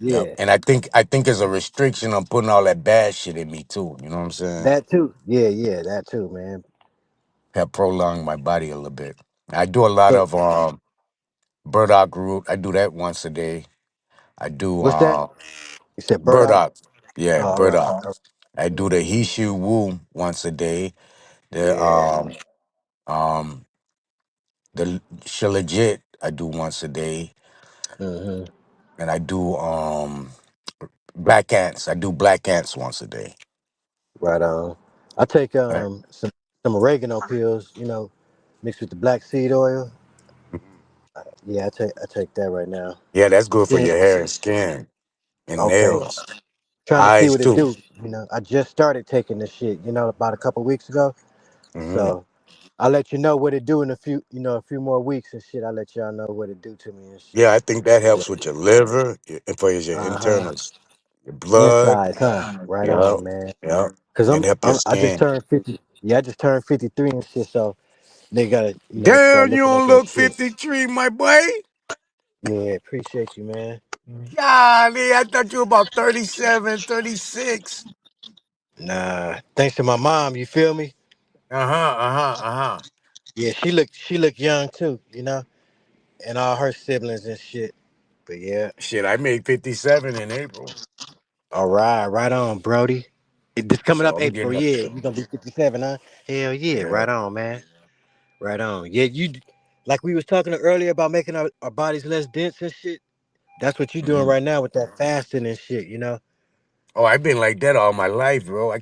Yep. Yeah. And I think it's a restriction on putting all that bad shit in me too. You know what I'm saying? That too. Yeah, yeah, that too, man. Have prolonged my body a little bit. I do a lot So of burdock root. I do that once a day. I do what's that? You said burdock? burdock. Yeah, Oh, all right. burdock. All I right. do the Hishu Wu once a day. The Yeah. um the Shilajit I do once a day. Hmm. And I do black ants. I do black ants once a day. Right on. I take Right. some oregano pills, mixed with the black seed oil. Mhm. Yeah, I take that right now. Yeah, that's good for Then your hair and skin and okay. nails. Trying to see Eyes what it too. do. I just started taking this shit, about a couple weeks ago. Hmm. So I'll let you know what it do in a few more weeks and shit. I'll let y'all know what it do to me and shit. Yeah, I think that Yeah. helps with your liver, and for your Uh-huh. internals, your blood. Insides, huh? Right Yeah, on, man. yeah, Cause and help your I just skin. turned 50. Yeah, I just turned 53 and shit. So they gotta, start Damn, you looking at don't that look shit. 53, my boy. Yeah, appreciate you, man. Golly, I thought you were about 37, 36. Nah, thanks to my mom, you feel me? Uh-huh, uh-huh, uh-huh. Yeah, she looked young too, and all her siblings and shit. But yeah, Shit, I made 57 in April. All right, right on, Brody. This coming So up I'm getting April, up yeah. there. You gonna be 57, huh? Hell yeah, Yeah. right on, man. Right on. Yeah, like we was talking earlier about making our bodies less dense and shit. That's what you doing Mhm. right now with that fasting and shit, you know? Oh, I've been like that all my life, bro. I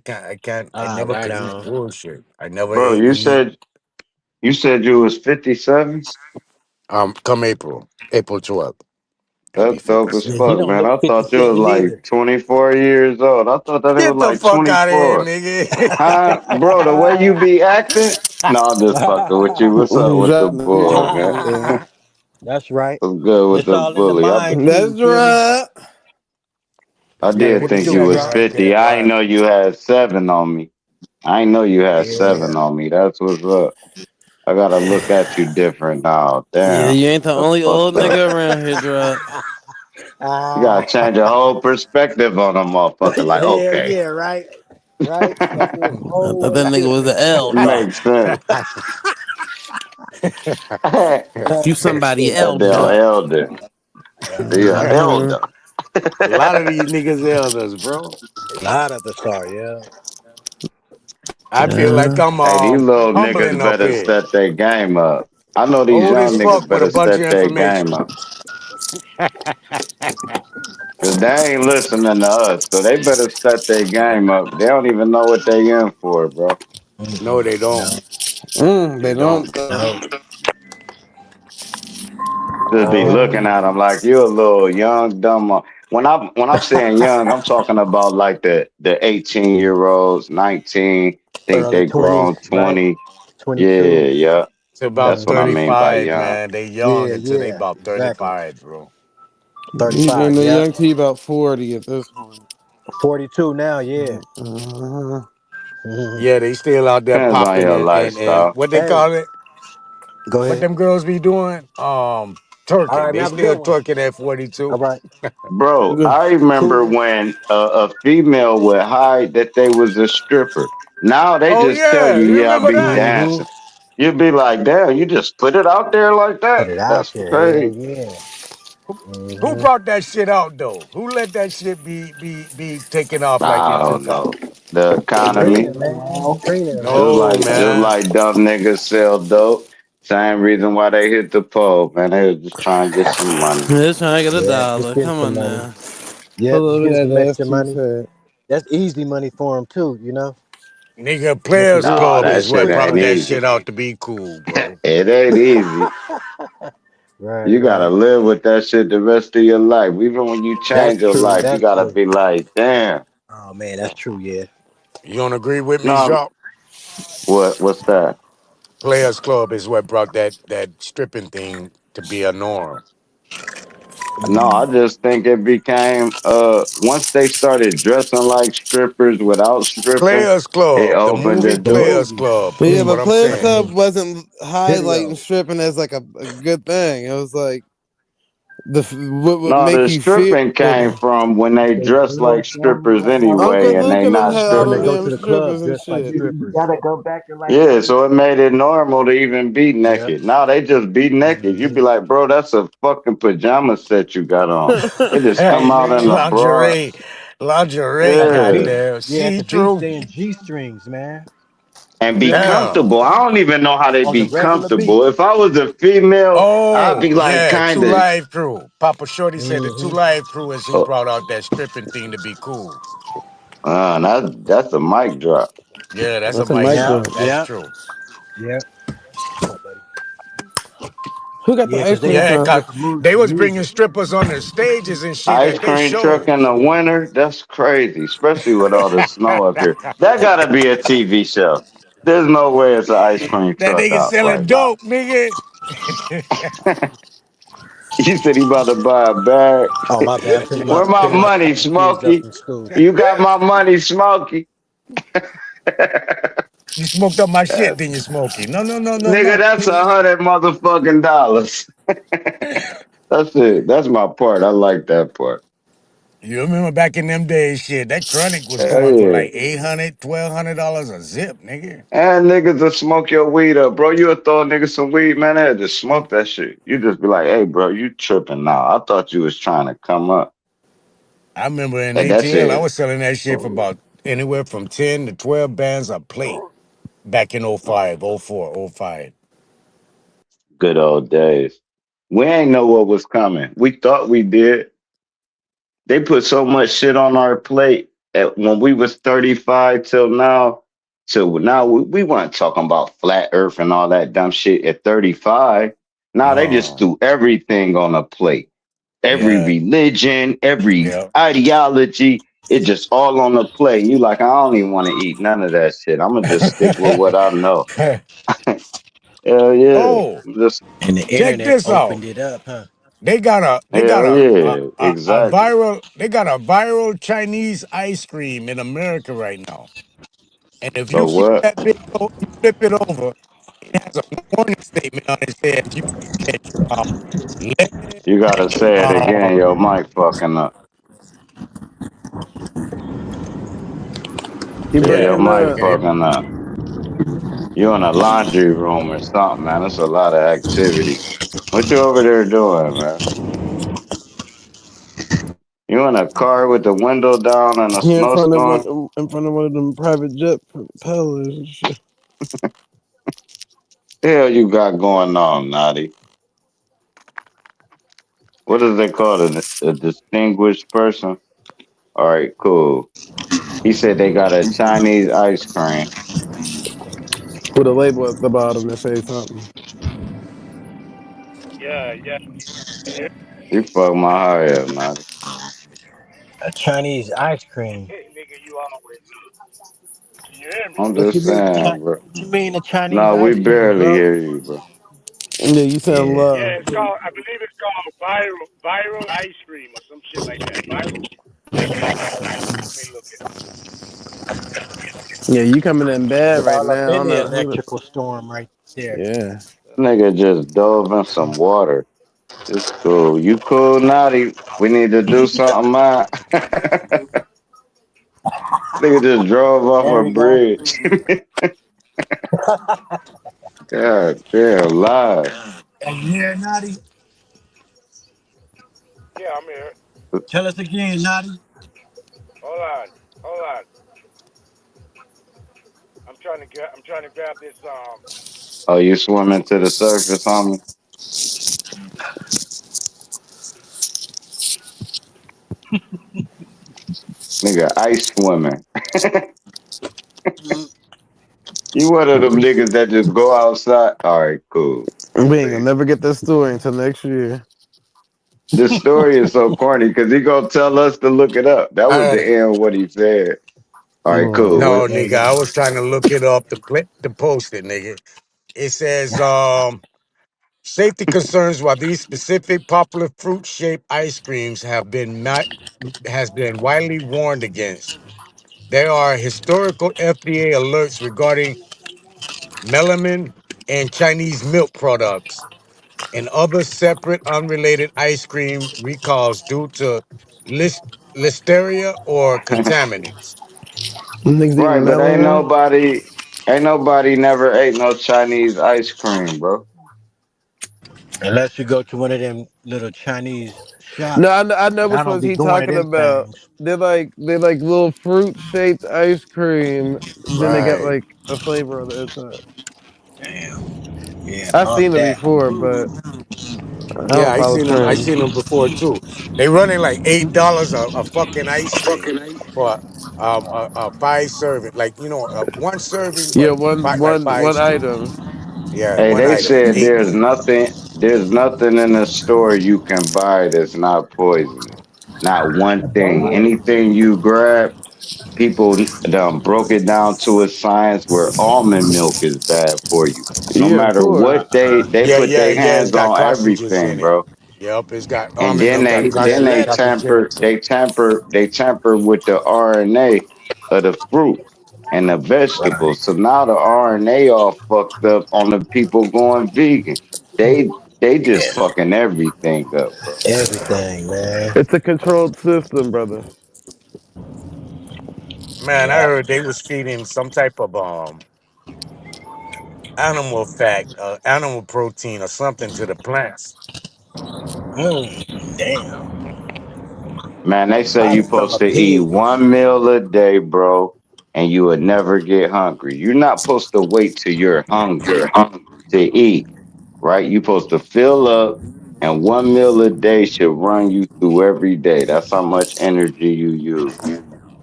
Ah, never right could eat on. bullshit. I never Bro, ate meat. you said you was 57? Come April 12th, I'll be That's dope as Yeah, he 57. fuck, don't man. look I thought you was 57 like either. 24 years old. I thought that it was Get the like fuck out of here, 24. Huh? Bro, the way you nigga. be acting? No, I'm just fucking with you. What's up with the Drop bully, man? the That's right. What's good with It's the all in the bully? mind, Q, That's you feel me? right. I You gotta did what you think That's do, you that was drop. right 50. there, I ain't boy. know you had 7 on me. I ain't know you had Yeah. 7 on me. That's what's up. I gotta look at you different now. Yeah, Damn. you ain't the That's only old fucked up. nigga around here, Drop. You gotta change your whole perspective on a motherfucker. Like, Hell okay, yeah, right? Right? Fucking I thought whole that nigga was an different. it elder. makes sense. You somebody A damn elder. elder. Yeah, Uh-huh. elder. A lot of these niggas elders, bro. A lot of us are, yeah. I feel like I'm Hey, these little niggas humbling up better here. set their game up. I know these Old as young niggas fuck with a better bunch of set their game information. up. Cause they ain't listening to us. So they better set their game up. They don't even know what they in for, bro. No, they don't. No, They They don't. don't though. no. Just be looking at them like you're a little young, dumb. When I'm saying young, I'm talking about like the 18-year-olds, 19, think Early they 20s, grown right? 20. Yeah, 22. yeah. It's about That's what I Hmm. mean by 35, young. man. They young Yeah, until they yeah, about exactly. 35, bro. And 35, they're yep. young to you about 40 at this point. 42 now, yeah. Uh-huh. Mhm. Yeah, they still out there Depends on popping your and lifestyle. what they Hey, call it? go What ahead. them girls be doing? All Twerking. right, man, They have a good still one. twerking at 42. All right. Bro, I remember Cool. when a female would hide that they was a stripper. Now they Oh just tell yeah, you, you yeah, I'll remember be that? Hmm. dancing. You'd be like, damn, you just put it out there like Put that? it out That's there. Hell crazy. yeah. Who Hmm. brought that shit out though? Who let that shit be taken off like I it don't took off? know. The Trina, economy, man. Trina, man. No, just man. like dumb niggas sell dope. Same reason why they hit the pole, man. They was just trying to get some money. Just trying to get a Yeah, just dollar. getting Come some on money. now. Yep, Pull just over getting that some ass extra too money. fat. That's easy money for them too, you know. Nigga, Looking Players good Nah, Club for that is that what shit quick brought ain't money. that easy. shit out to be cool, bro. It ain't easy. Right, You gotta right. live with that shit the rest of your life. Even when you That's change your true. life, you That's gotta true. be like, damn. Oh man, that's true. Yeah. You don't agree with me, No, Jacques? what's that? Players Club is what brought that stripping thing to be a norm. No, I just think it became once they started dressing like strippers without stripping, Players it Club, the opened the movie The door. Players movie. Club But is yeah, what but I'm Players saying. Club wasn't highlighting Video. stripping as like a good thing. It was like what would No, make the you feel stripping came good. from when If they they dress drill like down strippers like how Uncle anyway, and they Luke and them not had all When they them go stripping. to damn the club strippers and dressed like shit. you strippers. gotta go back to like Yeah, so it made it normal to even be Yep. naked. Now they just be naked. You Hmm. be like, bro, that's a fucking pajama set you got on. They just come out in a bra. lingerie, lingerie, At the beach. Yeah. goddamn, Yeah, at see the beach through. they in G strings, man. And You be feel me? Damn. comfortable. I don't even know how they On the be regular comfortable. beach. If I was a female, I'd be Oh like yeah, kind Two of Live Crew. Papa Shorty said the Two Hmm. Live Crew is who brought out that stripping thing to be cool. that's a mic drop. Yeah, that's a That's a mic mic Yep. drop. drop. That's Yep. true. Yep. Come on, buddy. Who got the Yeah, ice because they cream had Yeah, to truck? cause flip they the was bringing music. strippers on their stages and shit Ice at they cream truck in shows. the winter, that's crazy, especially with all the snow up here. That gotta be a TV show. There's no way it's an ice cream That truck nigga out selling right now. dope, nigga. You said he about to buy a bag. Oh my bad. I'm picking Where my my money, kids up Smokey? from school. You got my money, Smokey. You smoked up my shit, That's, then you smoking. No, no, no, no, nigga, no. that's $100 motherfucking dollars. That's it. That's my part. I like that part. You remember back in them days, shit, that chronic was Hell going for yeah. like $1,200 a zip, nigga. And niggas will smoke your weed up, bro. You'll throw a nigga some weed, man. They'll just smoke that shit. You just be like, hey, bro, you tripping now. I thought you was trying to come up. I remember in And that's ATL, I was it. selling that shit for about anywhere from 10 to 12 bands a plate back in '05, '04, '05. Good old days. We ain't know what was coming. We thought we did. They put so much shit on our plate when we was 35 till now. Till now, we weren't talking about flat earth and all that dumb shit at 35. Now they just No. threw everything on a plate. Every Yeah. religion, every Yeah. ideology, it just all on the plate. You like, I don't even want to eat none of that shit. I'm gonna just stick with what I know. Hell yeah. Oh, Just And the check internet this out. opened it up, huh? hell yeah. A Exactly. viral Chinese ice cream in America right now. And if A you flip what? that video, you flip it over, it has a warning statement on it says you can catch lead You gotta and say it again. Your mic fucking up. You Yeah, your yeah, breaking mic up. okay. fucking up. You in a laundry room or something, man. It's a lot of activity. What you over there doing, man? You in a car with the window down in a He snowstorm? in front of one of them private jet propellers and shit. Hell you got going on, Naughty? What is they call a distinguished person? All right, cool. He said they got a Chinese ice cream. With a label at the bottom that says something. Yeah, yeah. Hey, You fuck my high up, Naughty. A Chinese ice cream. nigga, you always. Can you hear me? I'm What you just mean? saying, bro. What you mean a Chinese No, we ice cream, barely bro? hear you, bro. Yeah, you sound Yeah. low. Yeah, it's called. I believe it's called viral ice cream or some shit like that. Viral. Let me look it. Yeah, you coming in bad You're right all up now. I in don't the know who. electrical storm right there. Yeah. That nigga just dove in some water. It's cool. You cool, Naughty? We need to do something, man. Nigga just drove off There a we go. bridge. God damn, live. And you hear Naughty? Yeah, I'm here. Tell us again, Naughty. Hold on. Hold on. I'm trying to grab this. Oh, you swimming to the surface, homie? Nigga, ice swimming. You one of them niggas that just go outside. All right, cool. We ain't gonna See, never get this story until next year. this story is so corny because he gonna tell us to look it up. That was the I, end of what he said. All right, cool. Oh. no, What? There nigga, you I go. was trying to look it up to post it, nigga. It says safety concerns while these specific popular fruit shaped ice creams has been widely warned against. There are historical FDA alerts regarding melamine and Chinese milk products and other separate unrelated ice cream recalls due to listeria or contaminants. Niggas eating Right, but melon. ain't nobody never ate no Chinese ice cream, bro. Unless you go to one of them little Chinese No, shops, I know and I which don't ones be he going to talking them about. things. They're like little fruit shaped ice cream. Then they got Right. like a flavor on the inside. Damn. Yeah, I've bump seen it that. before, but I Yeah, don't follow I trends. seen them before too. They running like $8 a fucking ice cream for a five serving, like one serving, Yeah, but five one scoops. item. Yeah, Hey, one they item, said eight. there's nothing in the store you can buy that's not poisonous. Not one thing. Anything you grab, people done broke it down to a science where almond milk is bad for you. No Yeah, of matter course. what they Yeah, put yeah, their yeah. It's hands got on cartridges in everything, it. bro. Yep, it's got And almond milk got Even that then lead carcinogens. they tamper with the RNA of the fruit and the right. vegetables. So now the RNA all fucked up on the people going vegan. They just Yeah. fucking everything up, bro. Everything, man. It's a controlled system, brother. Man, I Yeah. heard they was feeding some type of animal fat, animal protein, or something to the plants. Damn. Man, they say I you become supposed a to eat pig. 1 meal a day, bro, and you would never get hungry. You're not supposed to wait till you're hungry to eat, right? You're supposed to fill up, and 1 meal a day should run you through every day. That's how much energy you use,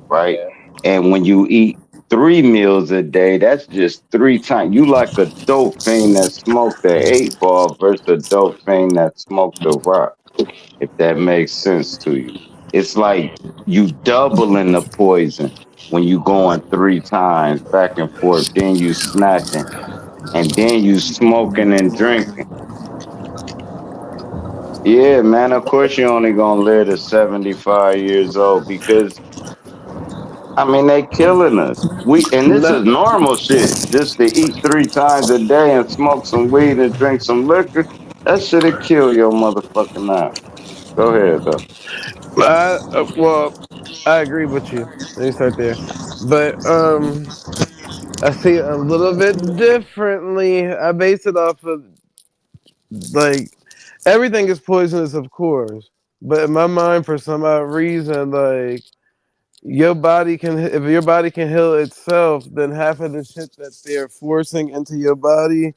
right? Yeah. And when you eat 3 meals a day, that's just 3 times. You like a dope fiend that smoked the 8 ball versus a dope fiend that smoked the rock, if that makes sense to you. It's like you doubling the poison when you going 3 times back and forth, then you snatching, and then you smoking and drinking. Yeah, man, of course you only gonna live to 75 years old because I mean they killing us. And this No, is normal shit. Just to eat 3 times a day and smoke some weed and drink some liquor, that shit'll kill your motherfucking ass. Go ahead though. well, I agree with you. Let me start there. But I see it a little bit differently. I base it off of like everything is poisonous, of course. But in my mind, for some odd reason, like your body can, if your body can heal itself, then half of the shit that they're forcing into your body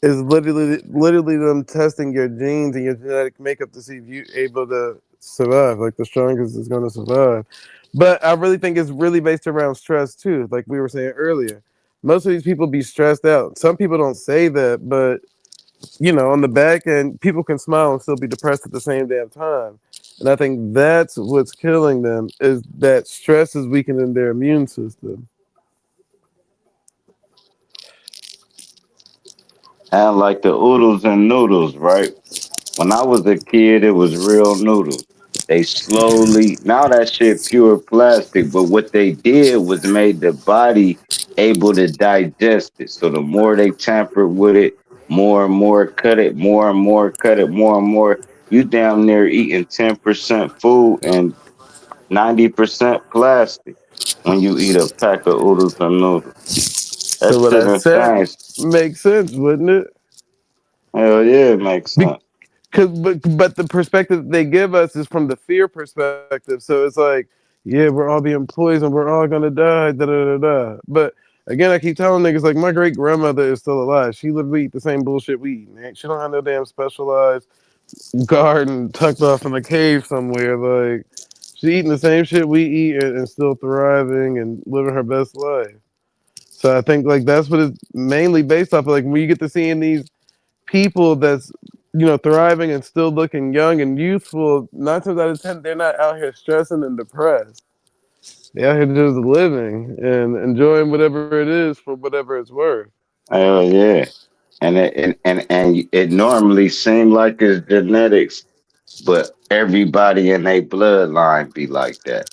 is literally them testing your genes and your genetic makeup to see if you're able to survive. Like the strongest is going to survive. But I really think it's really based around stress too. Like we were saying earlier, most of these people be stressed out. Some people don't say that, but on the back end, people can smile and still be depressed at the same damn time. And I think that's what's killing them is that stress is weakening their immune system. And like the oodles and noodles, right? When I was a kid, it was real noodles. They slowly, now that shit pure plastic, but what they did was made the body able to digest it. So the more they tampered with it, more and more cut it, more and more cut it, more and more. You damn near eating 10% food and 90% plastic when you eat a pack of oodles and noodles. That So what shit I said insane. makes sense, wouldn't it? Hell yeah, it makes sense. But the perspective they give us is from the fear perspective. So it's like, yeah, we're all being poisoned, we're all gonna die, da da da da. But again, I keep telling niggas like my great grandmother is still alive. She literally eat the same bullshit we eat, man. She don't have no damn specialized garden tucked off in a cave somewhere. Like she's eating the same shit we eat and still thriving and living her best life. So I think like that's what it's mainly based off of. Like when you get to seeing these people that's thriving and still looking young and youthful, 9 times out of 10 they're not out here stressing and depressed. They're out here just living and enjoying whatever it is for whatever it's worth. Hell yeah. And it normally seems like it's genetics, but everybody in their bloodline be like that.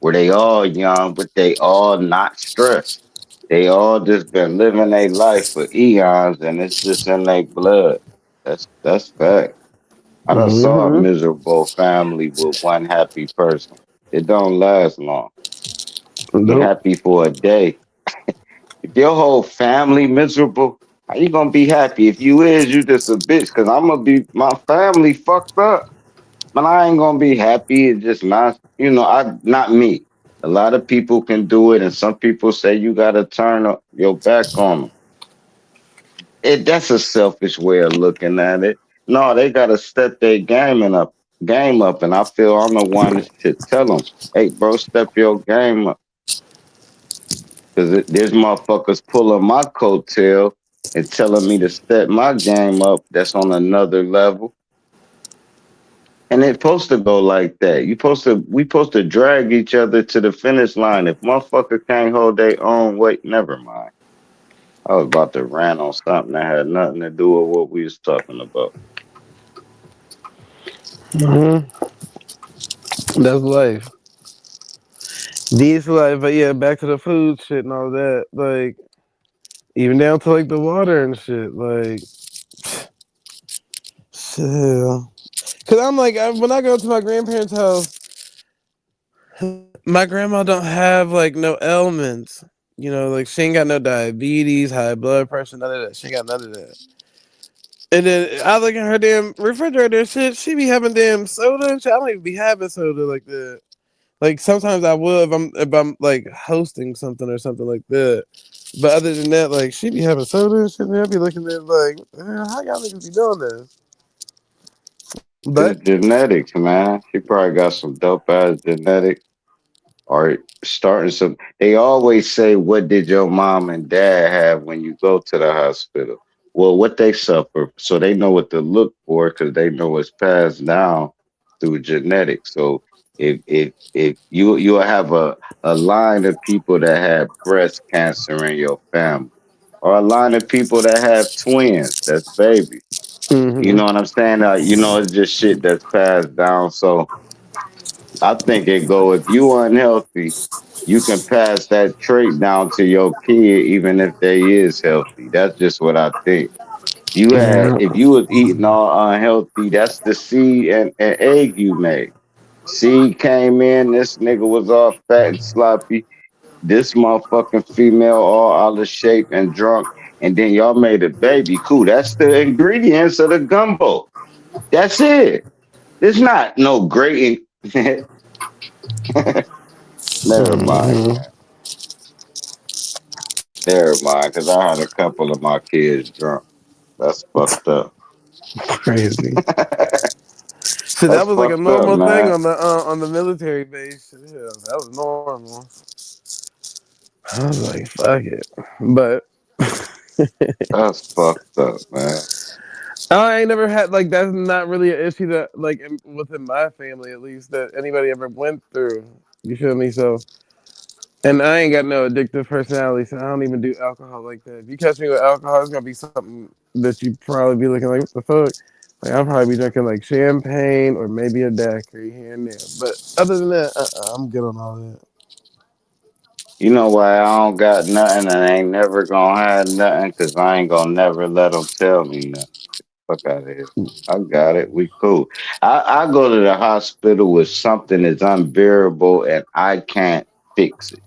Where they all young, but they all not stressed. They all just been living their life for eons and it's just in their blood. That's fact. I done saw a Mm-hmm. miserable family with one happy person. It don't last long. You Nope. happy for a day. If your whole family miserable, how you gonna be happy? If you is, you just a bitch. Cause I'm gonna be my family fucked up, but I ain't gonna be happy. It's just not, I not me. A lot of people can do it, and some people say you gotta turn your back on them. That's a selfish way of looking at it. No, they gotta step their game up, and I feel I'm the one to tell them, hey, bro, step your game up. Because there's motherfuckers pulling my coattail and telling me to step my game up that's on another level. And it's supposed to go like that. We supposed to drag each other to the finish line. If motherfucker can't hold their own weight, never mind. I was about to rant on something that had nothing to do with what we was talking about. Mm-hmm. That's life. These life, but yeah, back to the food shit and all that. Like even down to like the water and shit. Like shit. Cause I'm like, when I go to my grandparents' house, my grandma don't have like no ailments. Like she ain't got no diabetes, high blood pressure, none of that. She ain't got none of that. And then I look at her damn refrigerator and shit. She be having damn soda and shit. I don't even be having soda like that. Like sometimes I will if I'm like hosting something or something like that. But other than that, like she be having soda and shit. And I be looking at it like, how y'all niggas be doing this? It's But genetics, man. She probably got some dope ass genetics or starting some. They always say, "What did your mom and dad have when you go to the hospital?" Well, what they suffer, so they know what to look for because they know it's passed down through genetics. So if you'll have a line of people that have breast cancer in your family, or a line of people that have twins, that's babies. You know what I'm saying? It's just shit that's passed down. So I think it go if you unhealthy, you can pass that trait down to your kid, even if they is healthy. That's just what I think. yeah. If you was eating all unhealthy, that's the seed and egg you made. Seed came in, this nigga was all fat and sloppy. This motherfucking female all out of shape and drunk. And then y'all made a baby. Cool. That's the ingredients of the gumbo. That's it. It's not no great. Never mind, Mhm. man. Never mind, because I had a couple of my kids drunk. That's fucked up. Crazy. So that That's was like a fucked up, normal thing man. on the military base. Yeah, that was normal. I was like, fuck it. But That's fucked up, man. I ain't never had like that's not really an issue that like within my family at least that anybody ever went through. You feel me? So and I ain't got no addictive personality, so I don't even do alcohol like that. If you catch me with alcohol, it's gonna be something that you probably be looking like, what the fuck? Like I'll probably be drinking like champagne or maybe a daiquiri here and there. But other than that, I'm good on all that. You know why I don't got nothing and I ain't never gonna have nothing? Because I ain't gonna never let them tell me nothing. Fuck out of here. I got it. We cool. I go to the hospital with something that's unbearable and I can't fix it.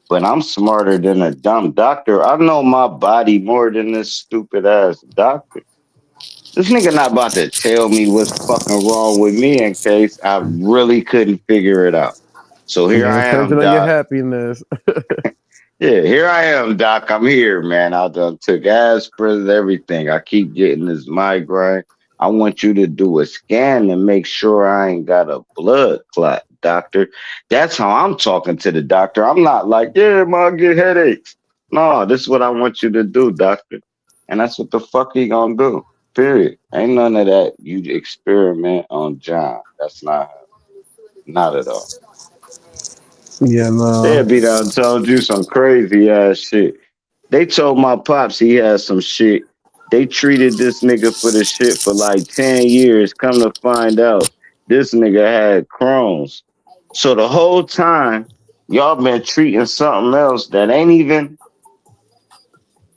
But I'm smarter than a dumb doctor. I know my body more than this stupid ass doctor. This nigga not about to tell me what's fucking wrong with me in case I really couldn't figure it out. So You here know, I am, infringing on your doc. happiness. Yeah, here I am, doc. I'm here, man. I done took aspirin, everything. I keep getting this migraine. I want you to do a scan and make sure I ain't got a blood clot, doctor. That's how I'm talking to the doctor. I'm not like, yeah, man, I get headaches. No, this is what I want you to do, doctor. And that's what the fuck he gonna do. Period. Ain't none of that. You experiment on John. That's not at all. Yeah, They'll no. be done told you some crazy ass shit. They told my pops he had some shit. They treated this nigga for the shit for like 10 years. Come to find out, this nigga had Crohn's. So the whole time, y'all been treating something else that ain't even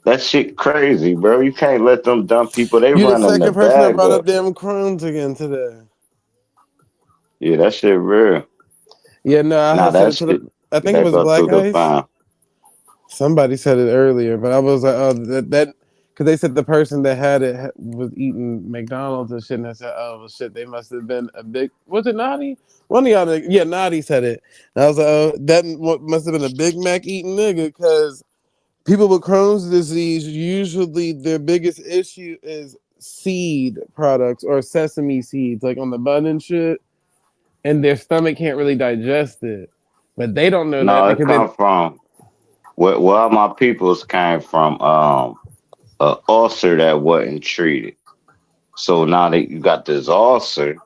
that shit crazy, bro. You can't let them dumb people, they You the running the second person that bag brought up up. damn Crohn's again today. Yeah, that shit real. Yeah, no, I Nah, had said that it to shit, the. I think it that was go Black through the Ice. fine. Somebody said it earlier, but I was like, oh, that because they said the person that had it was eating McDonald's and shit. And I said, oh well, shit, they must have been a big. Was it Naughty? One of y'all, yeah, Naughty said it. And I was like, oh, that must have been a Big Mac eating nigga because people with Crohn's disease usually their biggest issue is seed products or sesame seeds, like on the bun and shit, and their stomach can't really digest it. But they don't know that No, it because they come from where all my peoples came from. A ulcer that wasn't treated. So now that you got this ulcer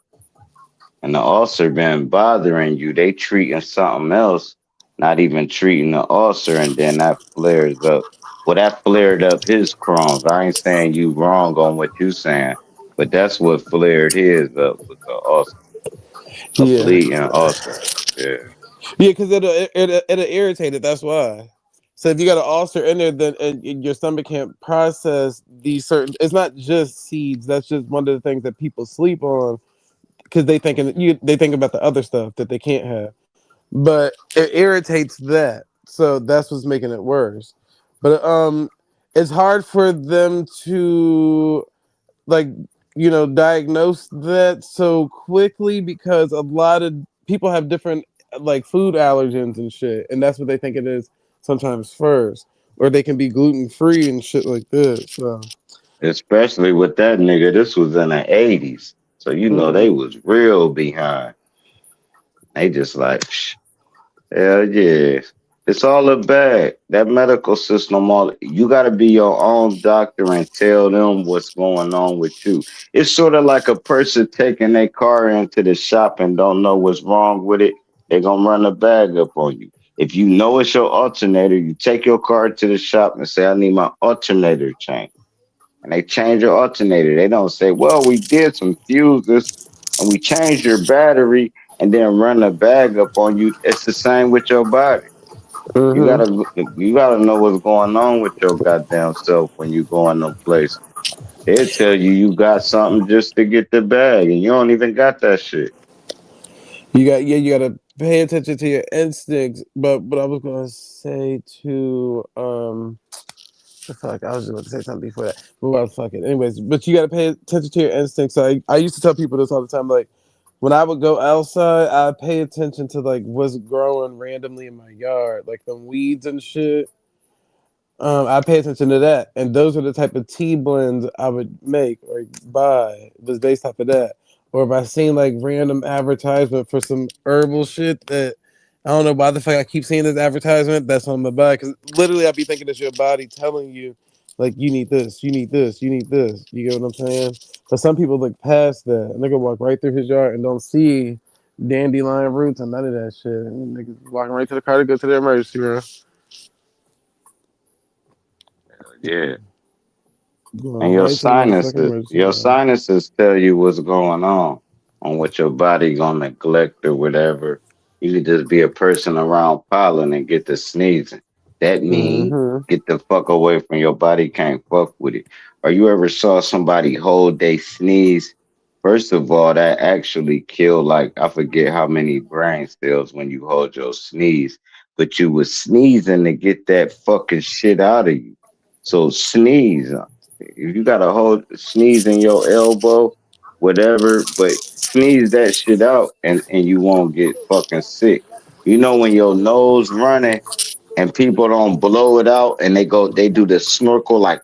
and the ulcer been bothering you, they treating something else, not even treating the ulcer, and then that flares up. Well, that flared up his Crohn's. I ain't saying you wrong on what you saying, but that's what flared his up with the ulcer, a yeah. bleeding ulcer. Yeah. Yeah, because it'll irritate it. That's why. So if you got an ulcer in there, then and your stomach can't process these certain. It's not just seeds. That's just one of the things that people sleep on because they think about the other stuff that they can't have. But it irritates that. So that's what's making it worse. But it's hard for them to like diagnose that so quickly because a lot of people have different like food allergens and shit, and that's what they think it is sometimes first, or they can be gluten free and shit like this. So Especially with that nigga, this was in the 80s. So you know they mm-hmm. was real behind. They just like, psh, hell yeah. It's all a bag. That medical system, all you gotta be your own doctor and tell them what's going on with you. It's sort of like a person taking their car into the shop and don't know what's wrong with it. They're gonna run a bag up on you. If you know it's your alternator, you take your car to the shop and say, I need my alternator changed. And they change your alternator. They don't say, well, we did some fuses and we changed your battery and then run a bag up on you. It's the same with your body. You Mm-hmm. gotta you gotta know what's going on with your goddamn self when you go in them places. They'll tell you you got something just to get the bag and you don't even got that shit. You gotta pay attention to your instincts. But what I was gonna say to fuck, I was just about to say something before that. But well, fuck it. Anyways, but you gotta pay attention to your instincts. So I used to tell people this all the time. Like when I would go outside, I pay attention to like what's growing randomly in my yard, like the weeds and shit. I pay attention to that, and those are the type of tea blends I would make or buy. Was based off of that, or if I seen like random advertisement for some herbal shit that I don't know why the fuck I keep seeing this advertisement. That's what I'm gonna buy because literally I'd be thinking it's your body telling you like you need this, you need this, you need this. You get what I'm saying? But some people look past that and they can walk right through his yard and don't see dandelion roots and none of that shit. And niggas walking right to the car to go to the emergency room. Yeah. And Going right to the motherfucking emergency your room. sinuses tell you what's going on what your body gonna neglect or whatever. You could just be a person around pollen and get to sneezing. That means Mm-hmm. get the fuck away from your body, can't fuck with it. Or you ever saw somebody hold they sneeze? First of all, that actually kill like I forget how many brain cells when you hold your sneeze, but you was sneezing to get that fucking shit out of you. So sneeze. If you got to hold sneeze in your elbow, whatever, but sneeze that shit out and you won't get fucking sick. You know when your nose running and people don't blow it out and they do the snorkel like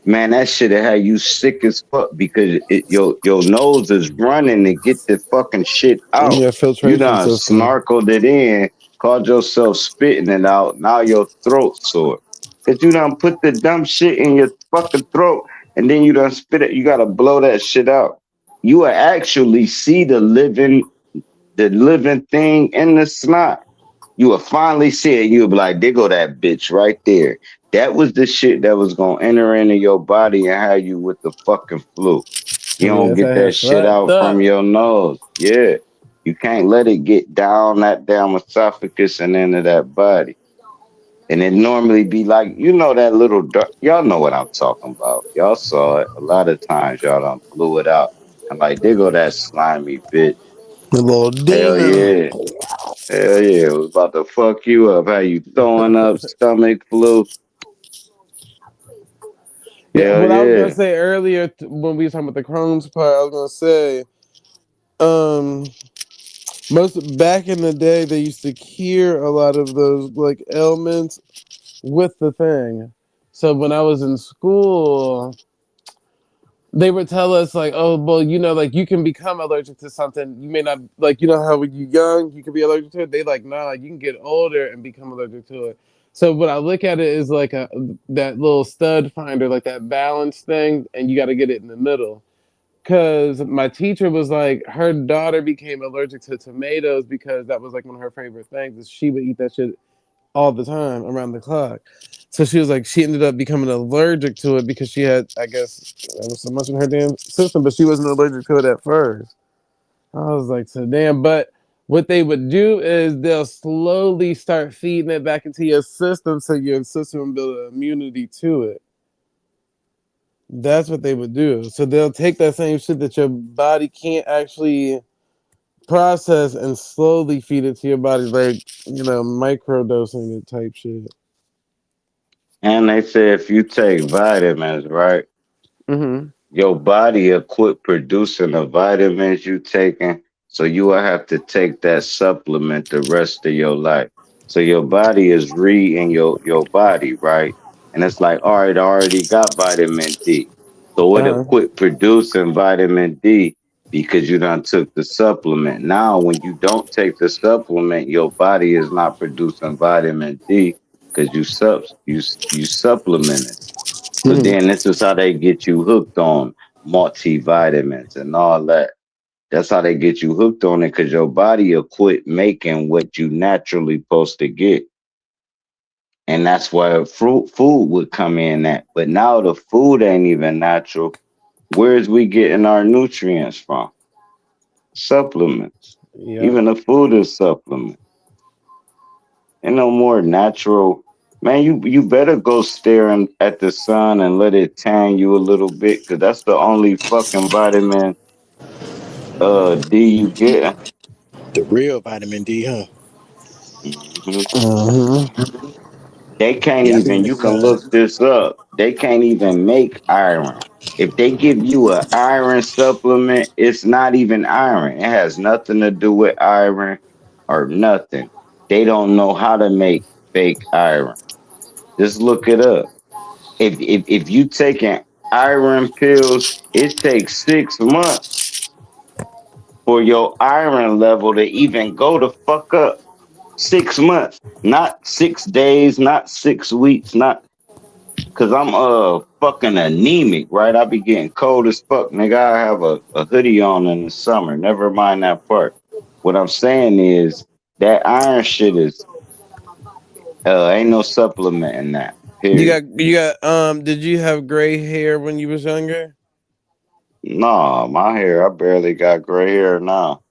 man, that shit have you sick as fuck because your nose is running to get the fucking shit out. Yeah, You filtration done system. snarkled it in, called yourself spitting it out. Now your throat sore. Cause you done put the dumb shit in your fucking throat and then you done spit it. You gotta blow that shit out. You will actually see the living thing in the snot. You will finally see it. You'll be like, there go that bitch right there. That was the shit that was gonna enter into your body and have you with the fucking flu. You don't Yes, I get have that shit slept out from up. your nose. Yeah. You can't let it get down that damn esophagus and into that body. And it normally be like, you know, that little dark, y'all know what I'm talking about. Y'all saw it. A lot of times y'all done blew it out. I'm like, there go that slimy bitch. The little Hell demon. yeah. Hell yeah, it was about to fuck you up. How you throwing up, stomach flu? Yeah, Hell what I was gonna yeah. say earlier when we were talking about the Crohn's part, I was gonna say, um, most back in the day they used to cure a lot of those like ailments with the thing. So when I was in school, they would tell us like, oh, well, like you can become allergic to something. You may not like, how when you're young, you can be allergic to it. They like, nah, you can get older and become allergic to it. So what I look at it is like that little stud finder, like that balance thing, and you got to get it in the middle. Cause my teacher was like, her daughter became allergic to tomatoes because that was like one of her favorite things. Is she would eat that shit all the time around the clock. So she was like, she ended up becoming allergic to it because she had, I guess, there was so much in her damn system, but she wasn't allergic to it at first. I was like, so damn. But what they would do is they'll slowly start feeding it back into your system so your system will build an immunity to it. That's what they would do. So they'll take that same shit that your body can't actually process and slowly feed it to your body, like, micro dosing it type shit. And they say if you take vitamins, right? Mm-hmm. your body will quit producing the vitamins you taking, so you will have to take that supplement the rest of your life. So your body is reading your body, right? And it's like, all right, I already got vitamin D. So it'll Uh-huh. quit producing vitamin D because you done took the supplement. Now, when you don't take the supplement, your body is not producing vitamin D because you supplemented. So Mhm. then this is how they get you hooked on multivitamins and all that. That's how they get you hooked on it because your body will quit making what you naturally supposed to get. And that's where food would come in at. But now the food ain't even natural. Where's we getting our nutrients from? Supplements. Yep. Even the food is supplement. Ain't no more natural. Man, you better go staring at the sun and let it tan you a little bit, cause that's the only fucking vitamin D you get. The real vitamin D, huh? Hmm. Uh-huh. They can't Yeah, I be in even. the You can sun. look this up. They can't even make iron. If they give you an iron supplement, it's not even iron. It has nothing to do with iron or nothing. They don't know how to make fake iron. Just look it up. If you taking iron pills, it takes 6 months for your iron level to even go the fuck up. 6 months, not 6 days, not 6 weeks, not because I'm fucking anemic, right? I be getting cold as fuck, nigga. I have a hoodie on in the summer. Never mind that part. What I'm saying is that iron shit is ain't no supplement in that. Period. You got did you have gray hair when you was younger? Nah, my hair, I barely got gray hair now.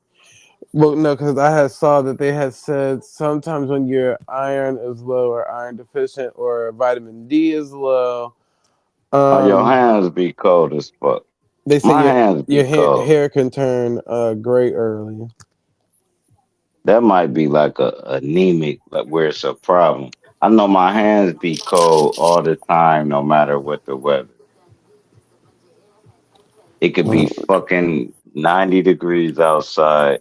Well, no, because I had saw that they had said sometimes when your iron is low or iron deficient or vitamin D is low, Your um, hands be cold as fuck. they say My hands your be cold. hair can turn gray early. That might be like a anemic, like where it's a problem. I know my hands be cold all the time, no matter what the weather. It could be fucking 90 degrees outside.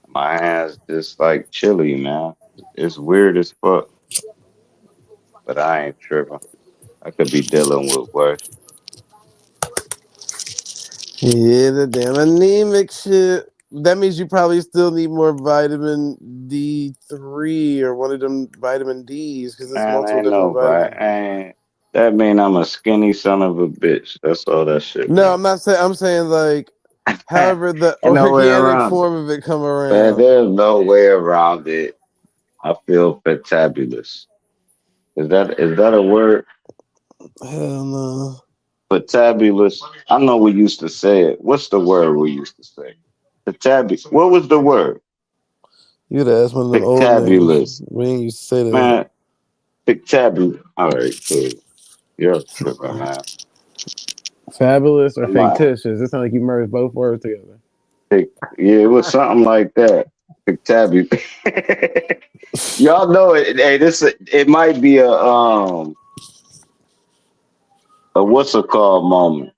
My hands just like chilly, man. It's weird as fuck, but I ain't tripping. I could be dealing with worse. Yeah, the damn anemic shit. That means you probably still need more vitamin D3 or one of them vitamin Ds because there's Man, multiple ain't different nobody. vitamin D. Ain't that mean I'm a skinny son of a bitch? That's all that shit No, mean. I'm not saying. I'm saying like, however, the Ain't no way organic around it. form of it come Man, around. there's no way around it. I feel fantabulous. Is that a word? Hell no. Fantabulous. I know we used to say it. What's the word we used to say? Fantabulous. What was the word? You gotta ask one of them old niggas. Fantabulous. We ain't used to say that. Man, fantabulous. All right, cool. You're tripping, man. Fabulous or I'm not. fictitious. It sounds like you merged both words together. Yeah, it was something like that. Fantabulous. Y'all know it. Hey, it might be a what's it called moment,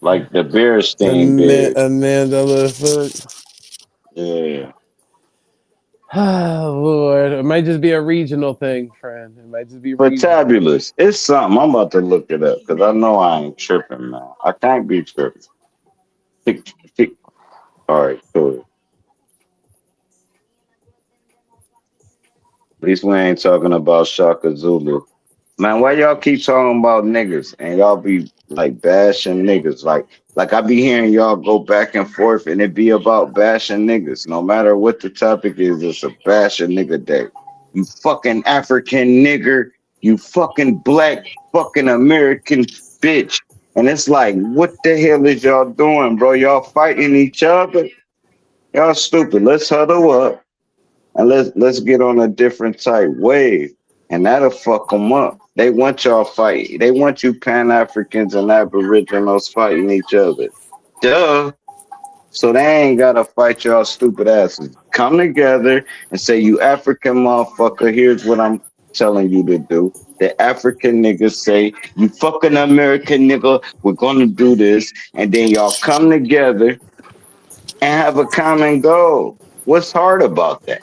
like the Beerstein Bears. Amanda Lillard. Yeah. Oh Lord, it might just be a regional thing, friend. It might just be regional. Fantabulous. It's something. I'm about to look it up because I know I ain't tripping, man. I can't be tripping. Tick, tick. All right, cool. At least we ain't talking about Shaka Zulu. Man, why y'all keep talking about niggas and y'all be like bashing niggas? Like I be hearing y'all go back and forth and it be about bashing niggas. No matter what the topic is, it's a bashing nigga day. You fucking African nigger, you fucking black fucking American bitch. And it's like, what the hell is y'all doing, bro? Y'all fighting each other? Y'all stupid. Let's huddle up and let's get on a different type wave, and that'll fuck them up. They want y'all fight. They want you Pan Africans and Aboriginals fighting each other. Duh. So they ain't gotta fight y'all stupid asses. Come together and say, you African motherfucker, here's what I'm telling you to do. the African niggas say, you fucking American nigga, we're gonna do this, and then y'all come together and have a common goal. What's hard about that?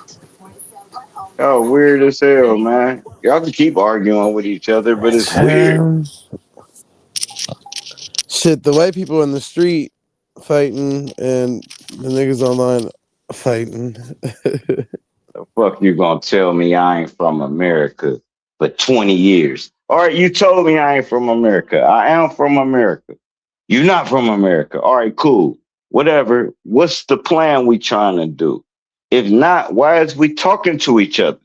Oh, weird as hell, man. Y'all can keep arguing with each other, but it's weird. Shit, the white people in the street fighting and the niggas online fighting. The fuck you gonna tell me I ain't from America for 20 years? All right, you told me I ain't from America. I am from America. You're not from America. All right, cool. Whatever. What's the plan we trying to do? If not, why is we talking to each other?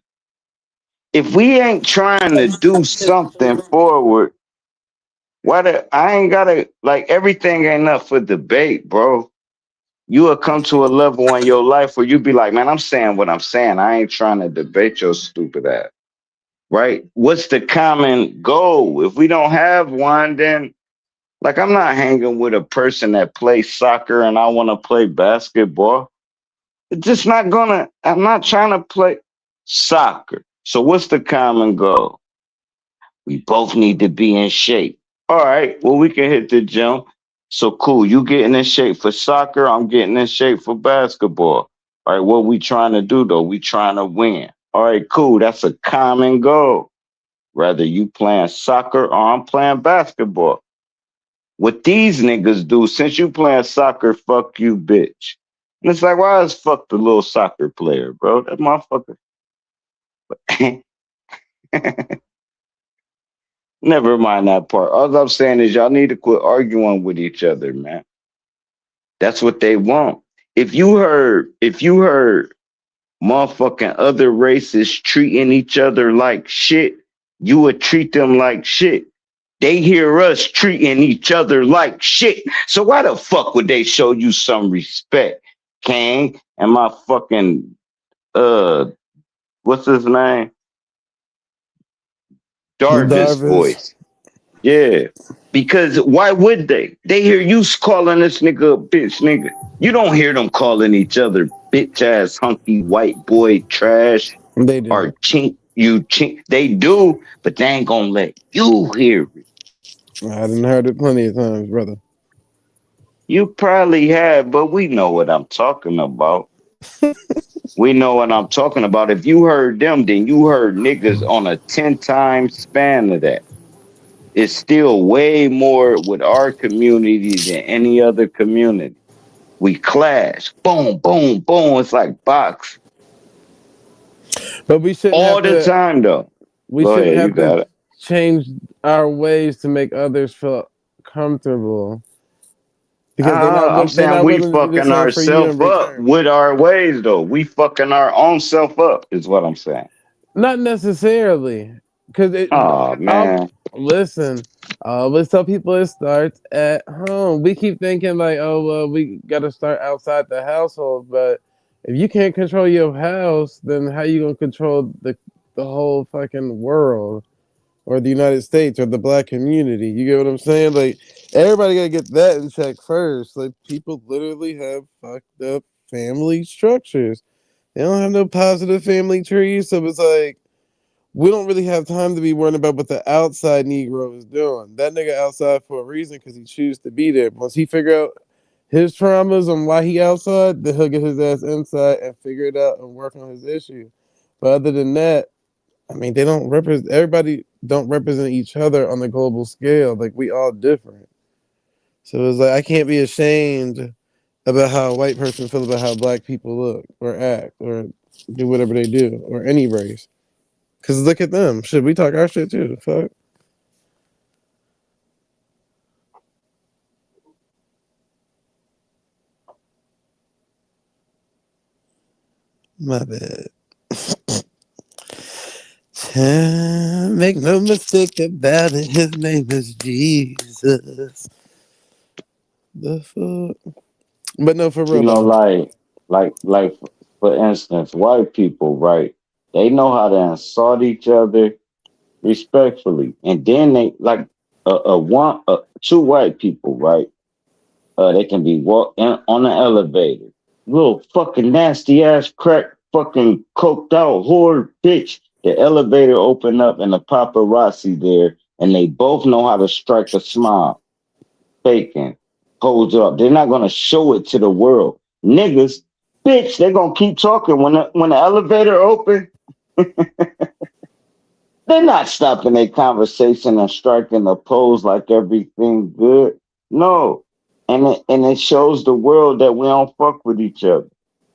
If we ain't trying to do something forward, I ain't gotta, like, everything ain't up for debate, bro. You will come to a level in your life where you be like, man, I'm saying what I'm saying. I ain't trying to debate your stupid ass. Right? What's the common goal? If we don't have one, then like I'm not hanging with a person that plays soccer and I want to play basketball. It's just not gonna, I'm not trying to play soccer. So what's the common goal? We both need to be in shape. All right, well, we can hit the gym. So cool, you getting in shape for soccer, I'm getting in shape for basketball. All right, what we trying to do though? We trying to win. All right, cool, that's a common goal. Whether you playing soccer or I'm playing basketball. What these niggas do, since you playing soccer, fuck you, bitch. And it's like, why is fuck the little soccer player, bro? That motherfucker. Never mind that part. All I'm saying is y'all need to quit arguing with each other, man. That's what they want. If you heard motherfucking other races treating each other like shit, you would treat them like shit. They hear us treating each other like shit. So why the fuck would they show you some respect? Kang and my fucking what's his name? Darvis voice. Yeah. Because why would they? They hear you calling this nigga a bitch nigga. You don't hear them calling each other bitch ass hunky white boy trash. They do. Or chink you chink. They do, but they ain't gonna let you hear it. I done heard it plenty of times, brother. You probably have, but we know what I'm talking about. We know what I'm talking about. If you heard them, then you heard niggas on a 10-time span of that. It's still way more with our community than any other community. We clash. Boom, boom, boom. It's like box. But we shouldn't all have the to, time, though. We Go shouldn't ahead, you have got to it. change our ways to make others feel comfortable. Because I'm they're saying not we willing to do the fucking same for you in ourselves up return. with our ways, though. We fucking our own self up, is what I'm saying. Not necessarily. Because Oh, man. listen, I always tell people it starts at home. We keep thinking like, oh, well, we got to start outside the household. But if you can't control your house, then how you going to control the whole fucking world? Or the United States or the black community. You get what I'm saying? Like everybody gotta get that in check first. Like people literally have fucked up family structures. They don't have no positive family trees. So it's like we don't really have time to be worrying about what the outside Negro is doing. That nigga outside for a reason because he chooses to be there. Once he figure out his traumas and why he outside, then he'll get his ass inside and figure it out and work on his issue. But other than that, I mean, they don't represent, everybody don't represent each other on the global scale. Like we all different. So it's like I can't be ashamed about how a white person feels about how black people look or act or do whatever they do or any race. Cause look at them. Should we talk our shit too? Fuck. My bad. Make no mistake about it. His name is Jesus. The fuck. But no, for real You know, though. like, for instance, white people, right? They know how to insult each other respectfully. And then they, like, two white people, right? They can be on the elevator. Little fucking nasty ass crack fucking coked out whore bitch. The elevator open up and the paparazzi there, and they both know how to strike a smile. Faking. Holds up. They're not gonna show it to the world. Niggas, bitch, they're gonna keep talking when the elevator open. They're not stopping their conversation and striking a pose like everything good. No. And it shows the world that we don't fuck with each other.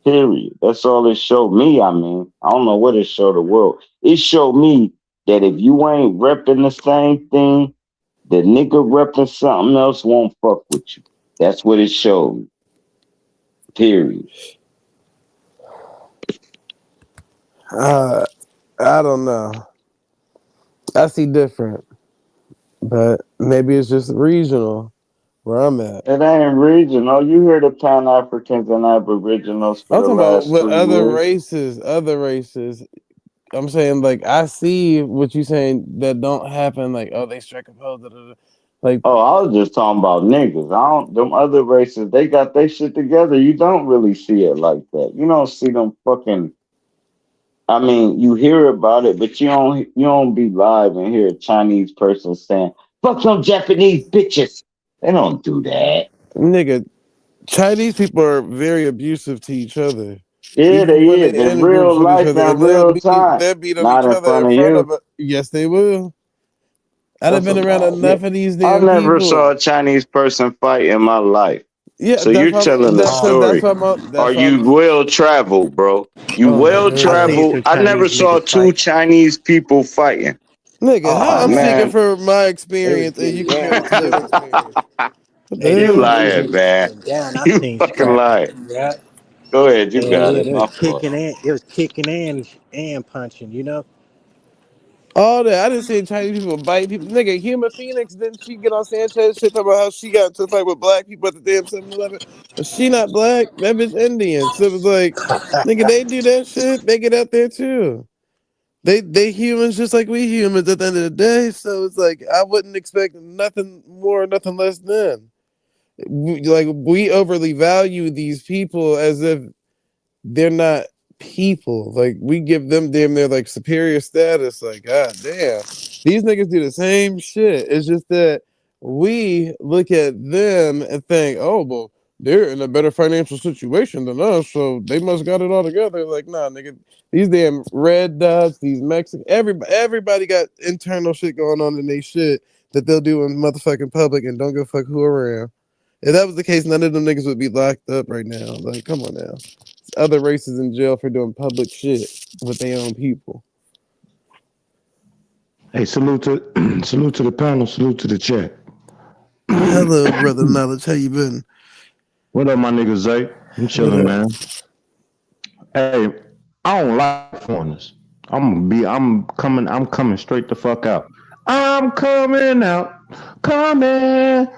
Period. That's all it showed me. I mean, I don't know what it showed the world. It showed me that if you ain't repping the same thing, the nigga repping something else won't fuck with you. That's what it showed me. Period. I don't know. I see different, but maybe it's just regional where I'm at. It ain't regional. You hear the Pan Africans and Aboriginals for I'm the talking about last with 3 years. other races. I'm saying like I see what you saying that don't happen. Like oh they strike a pose. Like Oh, I was just talking about niggas. Them other races, they got their shit together. You don't really see it like that. You don't see them fucking. I mean, you hear about it, but you don't be live and hear a Chinese person saying, fuck them Japanese bitches. They don't do that. nigga, Chinese people are very abusive to each other. Yeah, Even they when is they in in groups real with each life other, and and real time. they'll beat on Not each in other front in of front you. of. Yes, they will. I done That's a been around lie. Yeah. enough of these I damn never people. saw a Chinese person fight in my life. Yeah, So you're telling a that's story. why Or that's why you well traveled, bro. You oh well I seen traveled. some I never Chinese saw niggas 2 fight. Chinese people fighting. nigga, how Oh I'm speaking man. for my They was experience and getting you compare down it to too. your experience. What the Hey, You them hell? lying, niggas was man. getting down. I You seen fucking scrapping. lying. Yeah. Go ahead, you Yeah, got yeah. it. They was My fault. kicking and punching. You know. All that I didn't see Chinese people bite people. Nigga, Huma Phoenix, didn't she get on Sanchez shit talking about how she got into a fight with black people at the damn 7-Eleven? But she not black. That bitch Indian. So it was like, nigga, they do that shit. They get out there too. They humans just like we humans at the end of the day. So it's like I wouldn't expect nothing more, nothing less than. We overly value these people as if they're not people. Like we give them damn near like superior status. Like, god damn. These niggas do the same shit. It's just that we look at them and think, oh well, they're in a better financial situation than us, so they must got it all together. Like, nah, nigga, these damn red dots, these Mexican, everybody got internal shit going on in they shit that they'll do in motherfucking public and don't give a fuck who around. If that was the case, none of them niggas would be locked up right now. Like, come on now. Other races in jail for doing public shit with their own people. Hey, salute to salute to the panel, salute to the chat. Hello, brother Knowledge. How you been? What up, my nigga Zay? I'm chilling, man. Hey, I don't like foreigners. I'm coming straight the fuck out. I'm coming out. Coming.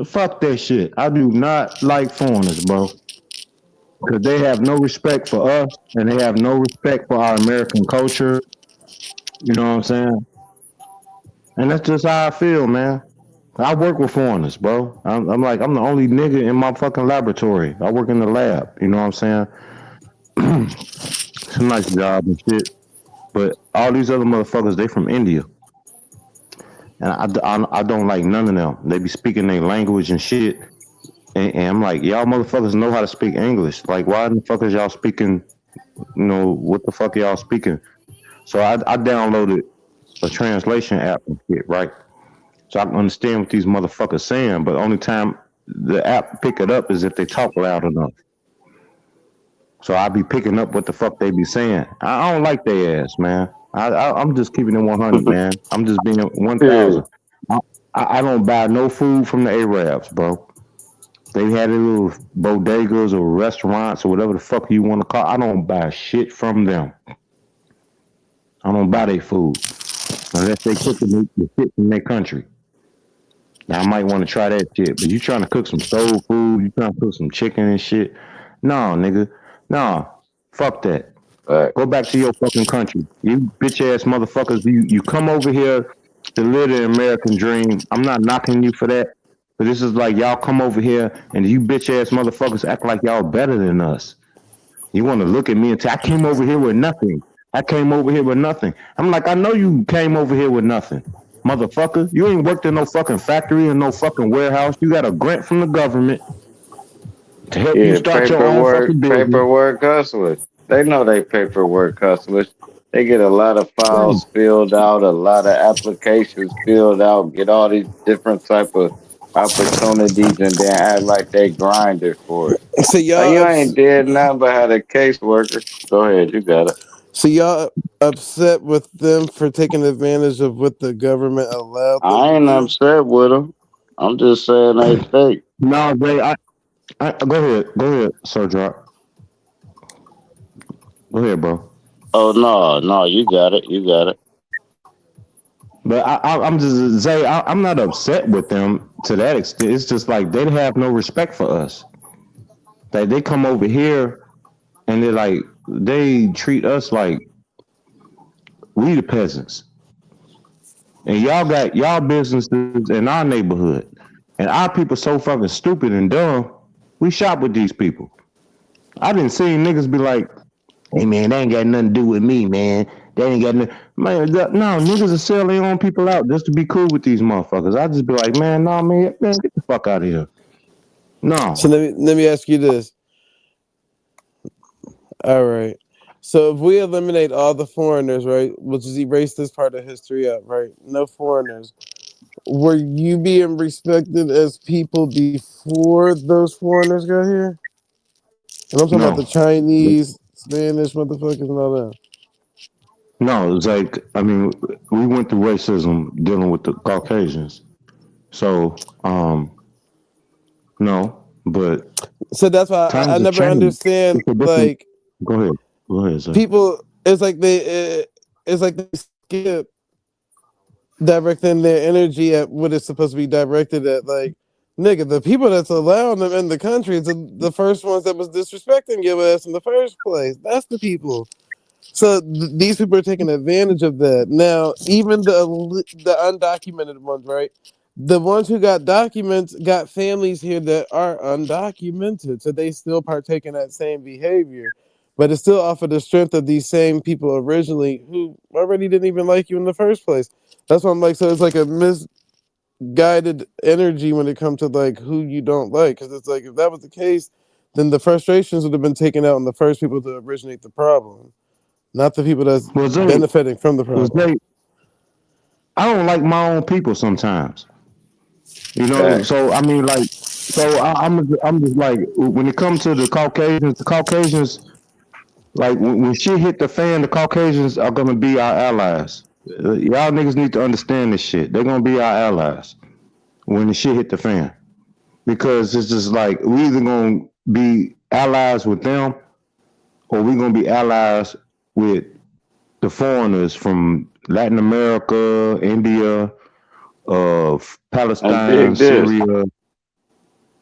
Fuck that shit. I do not like foreigners, bro. Because they have no respect for us and they have no respect for our American culture. You know what I'm saying? And that's just how I feel, man. I work with foreigners, bro. I'm the only nigga in my fucking laboratory. I work in the lab. You know what I'm saying? It's a nice job and shit. But all these other motherfuckers, they from India. And I don't like none of them. They be speaking their language and shit. And I'm like, y'all motherfuckers know how to speak English. Like, why the fuck is y'all speaking, what the fuck y'all speaking? So I downloaded a translation app and shit, right? So I can understand what these motherfuckers saying, but the only time the app pick it up is if they talk loud enough. So I be picking up what the fuck they be saying. I don't like their ass, man. I'm just keeping it 100, man. I'm just being 1,000. I don't buy no food from the Arabs, bro. They had their little bodegas or restaurants or whatever the fuck you want to call. I don't buy shit from them. I don't buy their food unless they cooking the shit from their country. Now I might want to try that shit, but you trying to cook some soul food, you trying to cook some chicken and shit. No, nigga. No. Fuck that. Go back to your fucking country. You bitch ass motherfuckers. You come over here to live the American dream. I'm not knocking you for that. But this is like y'all come over here and you bitch ass motherfuckers act like y'all better than us. You want to look at me and say, I came over here with nothing. I came over here with nothing. I'm like, I know you came over here with nothing, motherfucker. You ain't worked in no fucking factory and no fucking warehouse. You got a grant from the government to help you Yeah, start your own fucking business. paperwork hustlers. They know they paperwork hustlers. They get a lot of Right. files filled out, a lot of applications filled out, get all these different type of opportunities, and then act like they grinded for it. So Like y'all, you ain't did nothing but had a caseworker. Go ahead, you got it. so y'all upset with them for taking advantage of what the government allowed them I to ain't do? upset with them. I'm just saying they fake. No, they. Go ahead, Sir Drop. Go ahead, bro. Oh no, you got it. You got it. But I'm just Zay. I'm not upset with them to that extent. It's just like they have no respect for us. Like they come over here and they treat us like we the peasants, and y'all got y'all businesses in our neighborhood, and our people so fucking stupid and dumb. We shop with these people. I didn't see niggas be like, "Hey man, they ain't got nothing to do with me, man. They ain't got nothing." Man, no niggas will sell their own people out just to be cool with these motherfuckers. I just be like, man, no man, get the fuck out of here. No. So let me ask you this. All right. So if we eliminate all the foreigners, right, we'll just erase this part of history up, right? No foreigners. Were you being respected as people before those foreigners got here? And I'm talking about the No. Chinese, Spanish motherfuckers and all that. No, it's like I mean, we went through racism dealing with the Caucasians. So, no, but So that's why I times have never changed. understand It's a different. like Go ahead. Go ahead, sir. people. It's like they skip directing their energy at what it's supposed to be directed at. Like, nigga, the people that's allowing them in the country is the first ones that was disrespecting your ass in the first place. That's the people. So these people are taking advantage of that. Now, even the undocumented ones, right? The ones who got documents got families here that are undocumented, so they still partake in that same behavior. But it's still off of the strength of these same people originally who already didn't even like you in the first place. That's why I'm like, so it's like a misguided energy when it comes to like who you don't like. Because it's like if that was the case, then the frustrations would have been taken out on the first people to originate the problem, not the people that's Was they? benefiting from the Was problem. they? I don't like my own people sometimes. You know. Facts. So I mean, like, so I'm just like when it comes to the Caucasians, like when shit hit the fan, the Caucasians are gonna be our allies. Y'all niggas need to understand this shit. They're gonna be our allies when the shit hit the fan. Because it's just like we either gonna be allies with them or we gonna be allies with the foreigners from Latin America, India, And Palestine, dig this. Syria. Go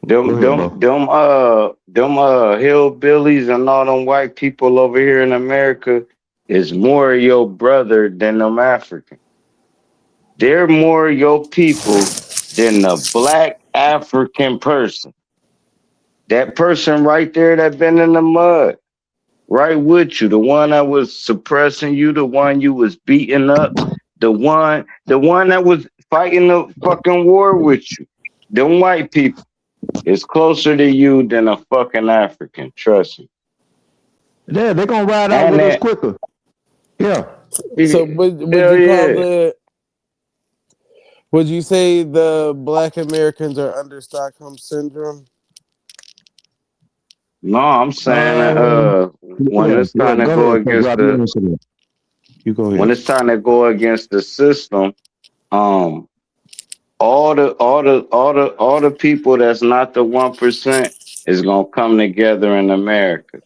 Them, ahead, them, bro. them, them, hillbillies and all them white people over here in America is more your brother than them Africans. They're more your people than the black African person. That person right there that been in the mud, right with you, the one that was suppressing you, the one you was beating up, the one that was fighting the fucking war with you. Them white people is closer to you than a fucking African, trust me. Yeah, they're gonna ride out And with us that, quicker. Yeah. So would hell you call yeah. would you say the black Americans are under Stockholm syndrome? No, I'm saying Um. when Yeah. it's Yeah. time to Go go ahead. against Rob, you the answer that. You go when ahead. it's time to go against the system, um, all the people that's not the 1% is gonna come together in America.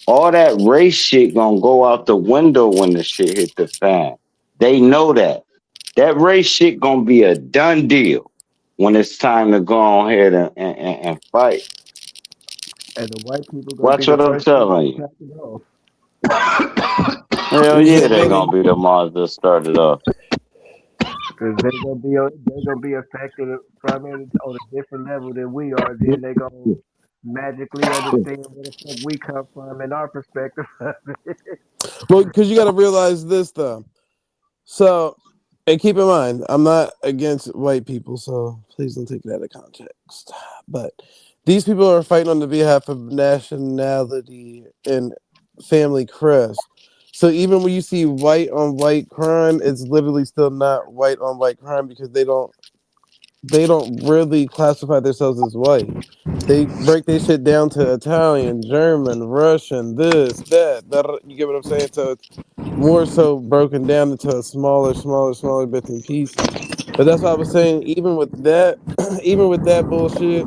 All that race shit gonna go out the window when the shit hit the fan. They know that. That race shit gonna be a done deal when it's time to go on ahead and fight. And the white people gonna be Watch the what I'm first people telling to you. cut it off. Hell You yeah, said they Benny. gonna be the ones that started off. Cause they gonna be affected from it on a different level than we are. Then they gonna magically understand where the fuck we come from and our perspective of it. Well, because you got to realize this though. So, and keep in mind, I'm not against white people, so please don't take it out of context. But these people are fighting on the behalf of nationality and family crest. So even when you see white on white crime, it's literally still not white on white crime because they don't really classify themselves as white. They break their shit down to Italian, German, Russian, this, that. You get what I'm saying? So it's more so broken down into a smaller bits and pieces. But that's what I was saying. Even with that, even with that bullshit,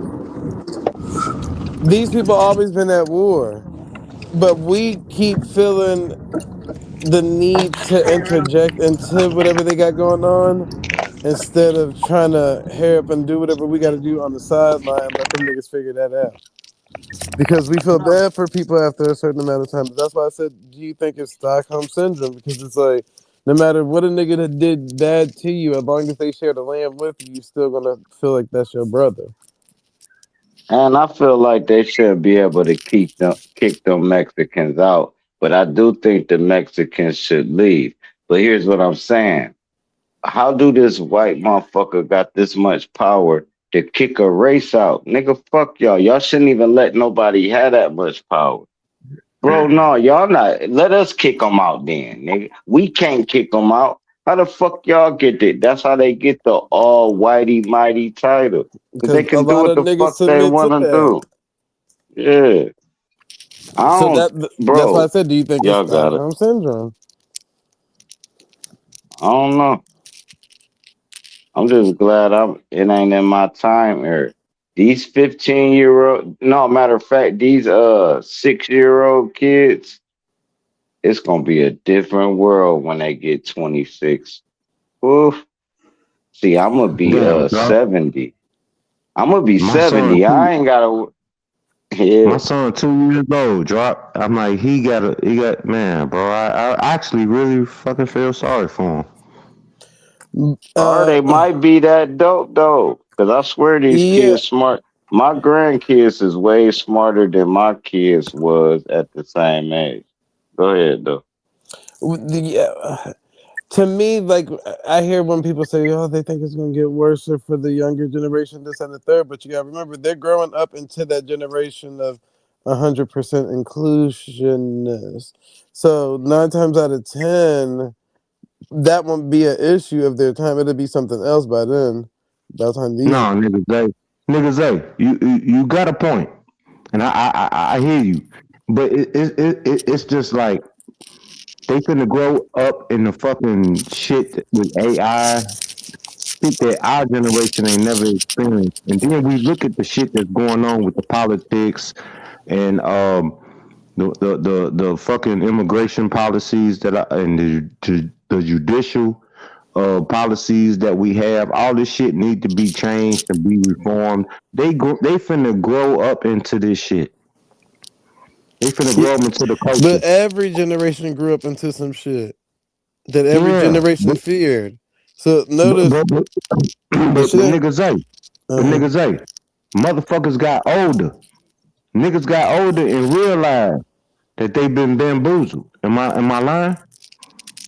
these people always been at war. But we keep feeling the need to interject into whatever they got going on instead of trying to hurry up and do whatever we got to do on the sideline and let them niggas figure that out. Because we feel bad for people after a certain amount of time. That's why I said, do you think it's Stockholm Syndrome? Because it's like, no matter what a nigga that did bad to you, as long as they share the land with you, you're still going to feel like that's your brother. And I feel like they should be able to kick them Mexicans out. But I do think the Mexicans should leave. But here's what I'm saying. How do this white motherfucker got this much power to kick a race out? Nigga, fuck y'all. Y'all shouldn't even let nobody have that much power. Bro, no, y'all not. Let us kick them out then, nigga. We can't kick them out. How the fuck y'all get it? That's how they get the all whitey mighty title. Because they Because a can do lot what of the niggas fuck they submit to want to that. do. Yeah. I So don't, that's why I bro. said, do you think it's Y'all got it. Stockholm Syndrome? I don't know. I'm just glad it ain't in my time era. These 15-year-old, no, matter of fact, these 6-year-old kids, it's gonna be a different world when they get 26. Oof. See, I'm gonna be Damn, bro. 70. I'm gonna be My son 70. I ain't gotta. Yeah. My son 2 years old. Drop. I'm like, he got man, bro. I actually really fucking feel sorry for him. Or they might be that dope though, because I swear these Yeah. kids smart. My grandkids is way smarter than my kids was at the same age. Go ahead though. Yeah. To me, like I hear when people say, "Oh, they think it's gonna get worse for the younger generation, this and the third," but you gotta remember they're growing up into that generation of 100% inclusionness. So 9 times out of 10, that won't be an issue of their time. It'll be something else by then. By the time these No, niggas, you got a point, and I hear you, but it's just like they finna grow up in the fucking shit with AI, shit that our generation ain't never experienced, and then we look at the shit that's going on with the politics and the fucking immigration policies that are, and the judicial policies that we have. All this shit need to be changed and be reformed. They finna grow up into this shit. They finna grow up into the culture. But every generation grew up into some shit that every generation feared. So notice, but niggas say, motherfuckers got older. Niggas got older and realized that they been bamboozled. Am I lying?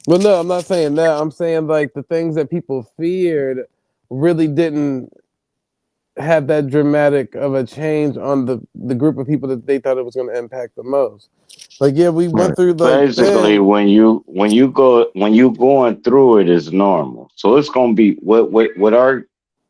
Well, no, I'm not saying that. I'm saying like the things that people feared really didn't have that dramatic of a change on the group of people that they thought it was going to impact the most. Like, yeah, we went through like Basically, when you going through it is normal. So it's gonna be what our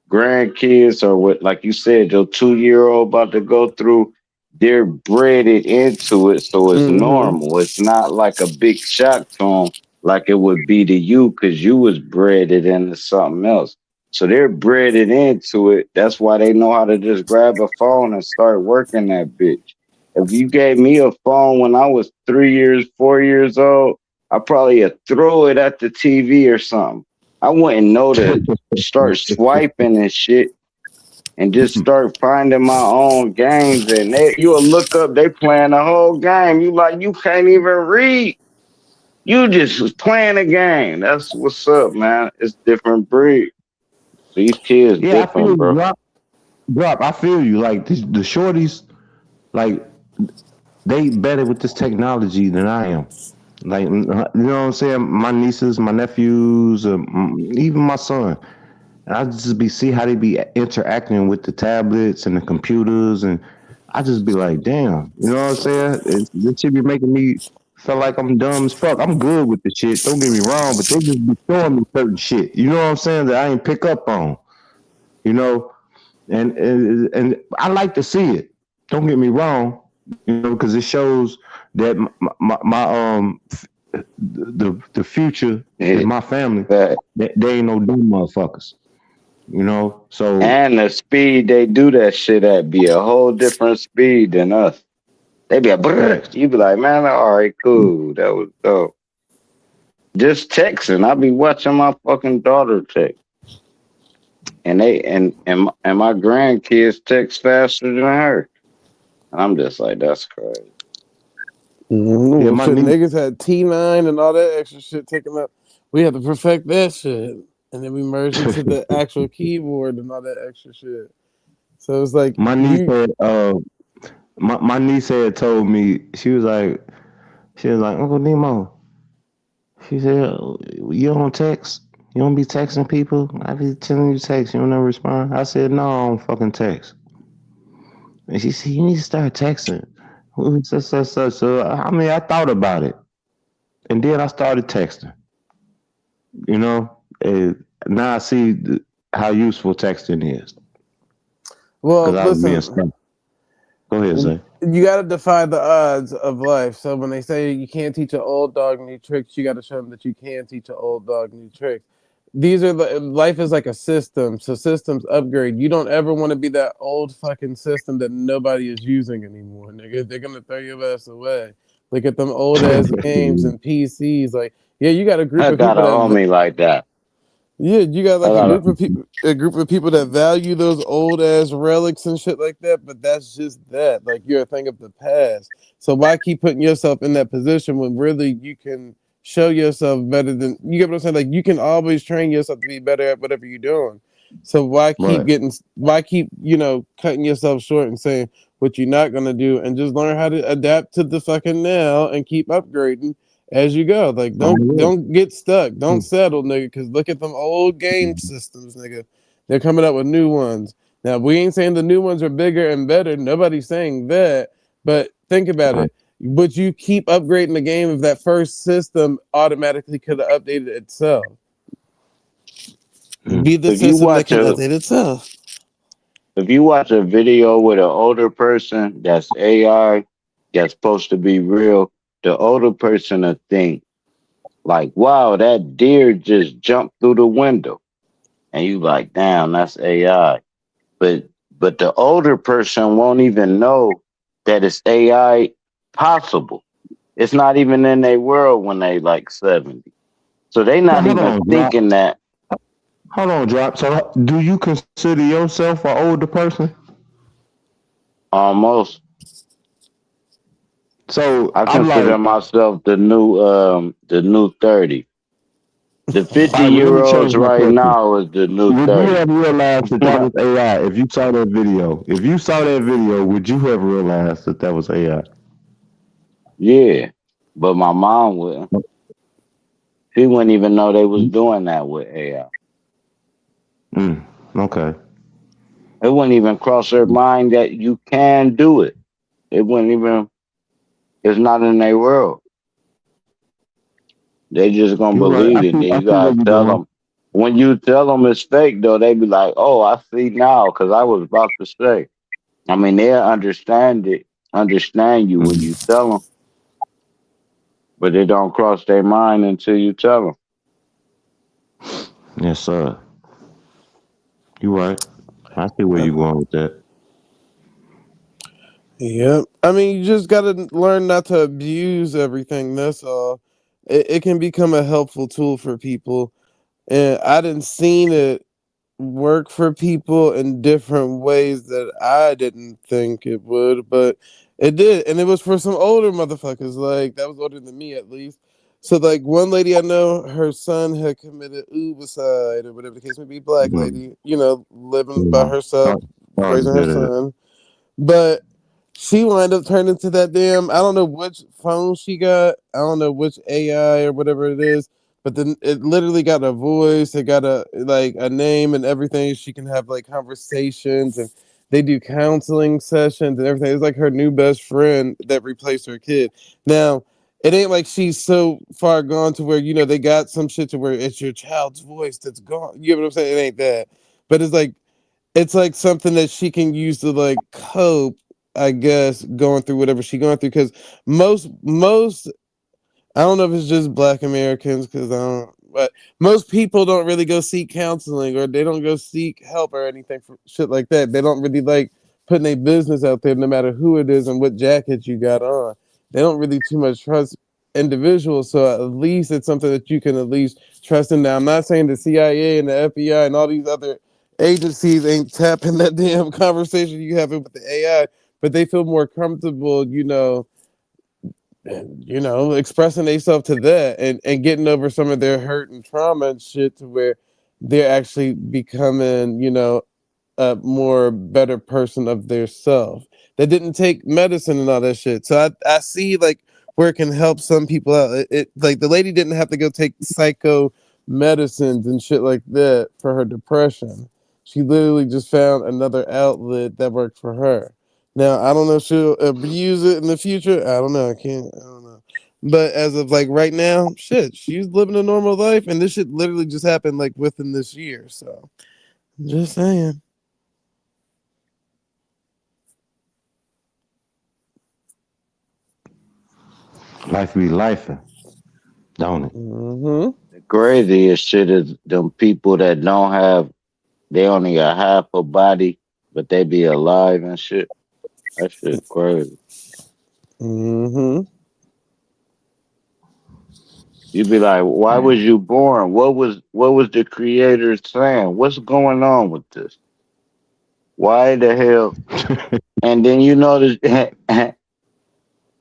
grandkids or what, like you said, your 2-year-old about to go through. They're bred into it, so it's normal. It's not like a big shock to them like it would be to you because you was bred it into something else. So they're bred it into it. That's why they know how to just grab a phone and start working that bitch. If you gave me a phone when I was 4 years old, I probably would throw it at the TV or something. I wouldn't know to start swiping and shit and just start finding my own games. And you'll look up, they playing the whole game. You like, you can't even read. You just was playing a game. That's what's up, man. It's different breed. These kids Yeah, I feel different, you, bro. drop. I feel you. Like the shorties, like they better with this technology than I am. Like, you know what I'm saying? My nieces, my nephews, even my son. And I just see how they be interacting with the tablets and the computers, and I just be like, damn, you know what I'm saying? This shit be making me feel like I'm dumb as fuck. I'm good with the shit. Don't get me wrong, but they just be showing me certain shit. You know what I'm saying? That I ain't pick up on. You know, and I like to see it. Don't get me wrong. You know, because it shows that the future is my family. They ain't no dumb motherfuckers. You know, so And the speed they do that shit at be a whole different speed than us. They be like, brrr. You be like, man, all right, cool. That was dope. Just texting. I be watching my fucking daughter text. And my grandkids text faster than her. And I'm just like, that's crazy. Well, shit, niggas had T9 and all that extra shit taken up. We had to perfect that shit, and then we merged into the actual keyboard and all that extra shit. So it's like my niece had told me, she was like, Uncle Nemo. She said, you don't text? You don't be texting people? I be telling you text, you don't never respond. I said, no, I don't fucking text. And she said, you need to start texting. So I mean, I thought about it, and then I started texting. You know, and now I see how useful texting is. Well, I was being listen. stuck. Go ahead, Zay. You got to defy the odds of life. So when they say you can't teach an old dog new tricks, you got to show them that you can teach an old dog new tricks. These are life is like a system, so systems upgrade. You don't ever want to be that old fucking system that nobody is using anymore, nigga. They're gonna throw your ass away. Look at them old ass games and PCs. Like, yeah, you got a group I of got people a that homie like that. yeah, you got like a group of people that value those old ass relics and shit like that, but that's just that. Like, you're a thing of the past. So why keep putting yourself in that position when really you can show yourself better than you get what I'm saying? Like, you can always train yourself to be better at whatever you're doing. So why keep cutting yourself short and saying what you're not gonna do, and just learn how to adapt to the fucking now and keep upgrading as you go. Like, don't get stuck. Don't settle, nigga, because look at them old game systems, nigga. They're coming up with new ones. Now, we ain't saying the new ones are bigger and better. Nobody's saying that. But think about it. Would you keep upgrading the game if that first system automatically could have updated itself? Be the If you system that watch can a update itself. if you watch a video with an older person that's AI, that's supposed to be real, the older person will think like, wow, that deer just jumped through the window. And you like, damn, that's AI. But the older person won't even know that it's AI possible. It's not even in their world when they like 70. So they not even thinking that. Hold on, Drop. So do you consider yourself an older person? Almost. So I consider myself the new 30. The 50-year-olds right now is the new Would 30. you have realized that was AI if you saw that video? If you saw that video, would you have realized that was AI? Yeah, but my mom wouldn't. She wouldn't even know they was doing that with AI. Okay. It wouldn't even cross her mind that you can do it. It wouldn't even. It's not in their world. They just gonna believe it. Then you gotta tell them. When you tell them it's fake, though, they be like, "Oh, I see now," because I was about to say. I mean, they'll understand you when you tell them, but they don't cross their mind until you tell them. Yes, sir. You right. I see where you're going with that. Yep. I mean, you just got to learn not to abuse everything. That's all. It can become a helpful tool for people. And I didn't seen it work for people in different ways that I didn't think it would, but it did. And it was for some older motherfuckers, like that was older than me at least. So like one lady I know, her son had committed suicide or whatever the case may be, black lady, living by herself, raising her son. But she wound up turning into that damn. I don't know which phone she got. I don't know which AI or whatever it is. But then it literally got a voice. It got a name and everything. She can have like conversations and they do counseling sessions and everything. It's like her new best friend that replaced her kid. Now it ain't like she's so far gone to where they got some shit to where it's your child's voice that's gone. You know what I'm saying? It ain't that. But it's like something that she can use to like cope, I guess, going through whatever she going through. Because most I don't know if it's just Black Americans, because I don't. But most people don't really go seek counseling, or they don't go seek help or anything for shit like that. They don't really like putting their business out there, no matter who it is and what jacket you got on. They don't really too much trust individuals. So at least it's something that you can at least trust in. Now, I'm not saying the CIA and the FBI and all these other agencies ain't tapping that damn conversation you having with the AI, but they feel more comfortable, expressing themselves to that and getting over some of their hurt and trauma and shit to where they're actually becoming, a more better person of their self that didn't take medicine and all that shit. So I see like where it can help some people out. It like the lady didn't have to go take psycho medicines and shit like that for her depression. She literally just found another outlet that worked for her. Now I don't know if she'll abuse it in the future. I don't know. I don't know. But as of like right now, shit, she's living a normal life, and this shit literally just happened like within this year. So just saying. Life be life, don't it? Mm-hmm. The craziest shit is them people that don't have, they only got half a body, but they be alive and shit. That shit crazy. Mm-hmm. You be like, why was you born? What was the creator saying? What's going on with this? Why the hell? And then you notice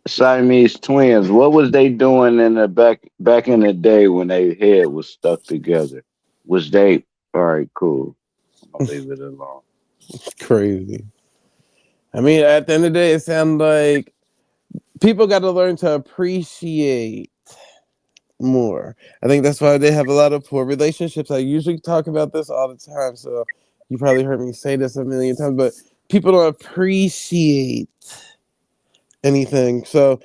Siamese twins. What was they doing in the back in the day when their head was stuck together? Was they all right? Cool. I'm gonna leave it alone. Crazy. I mean, at the end of the day, it sounds like people got to learn to appreciate more. I think that's why they have a lot of poor relationships. I usually talk about this all the time, so you probably heard me say this a million times, but people don't appreciate anything. So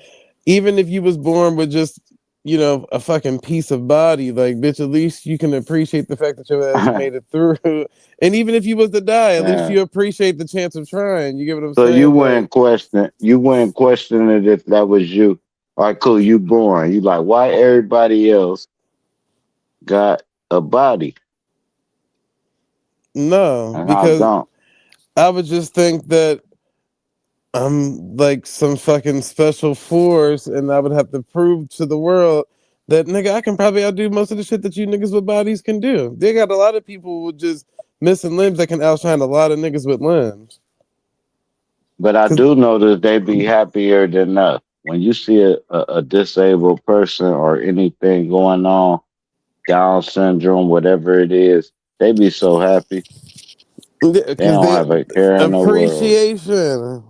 even if you was born with just a fucking piece of body, like bitch, at least you can appreciate the fact that your ass made it through. And even if you was to die, at least Yeah. you appreciate the chance of trying. You get what I'm So saying? Like, you wouldn't question it if that was you. All right, cool. You born. You like why everybody else got a body no, and I because don't. I would just think that I'm like some fucking special force, and I would have to prove to the world that nigga, I can probably outdo most of the shit that you niggas with bodies can do. They got a lot of people with just missing limbs that can outshine a lot of niggas with limbs. But I do know that they be happier than us. When you see a disabled person or anything going on, Down syndrome, whatever it is, they be so happy. They Because don't they have a care in the world. appreciation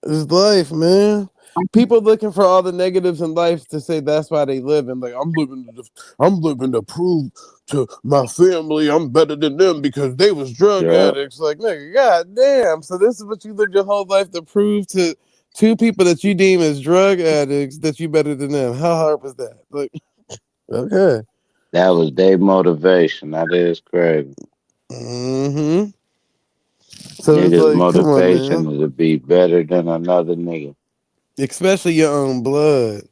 is life, man. People looking for all the negatives in life to say that's why they live, and like I'm living to prove to my family I'm better than them because they was drug Yeah, addicts. Like nigga, god damn. So this is what you lived your whole life to prove to two people that you deem as drug addicts that you better than them. How hard was that? Like, okay. that was their motivation. That is crazy. Mm-hmm. So it's Niggas' like, come on, man. motivation is to be better than another nigga. Especially your own blood.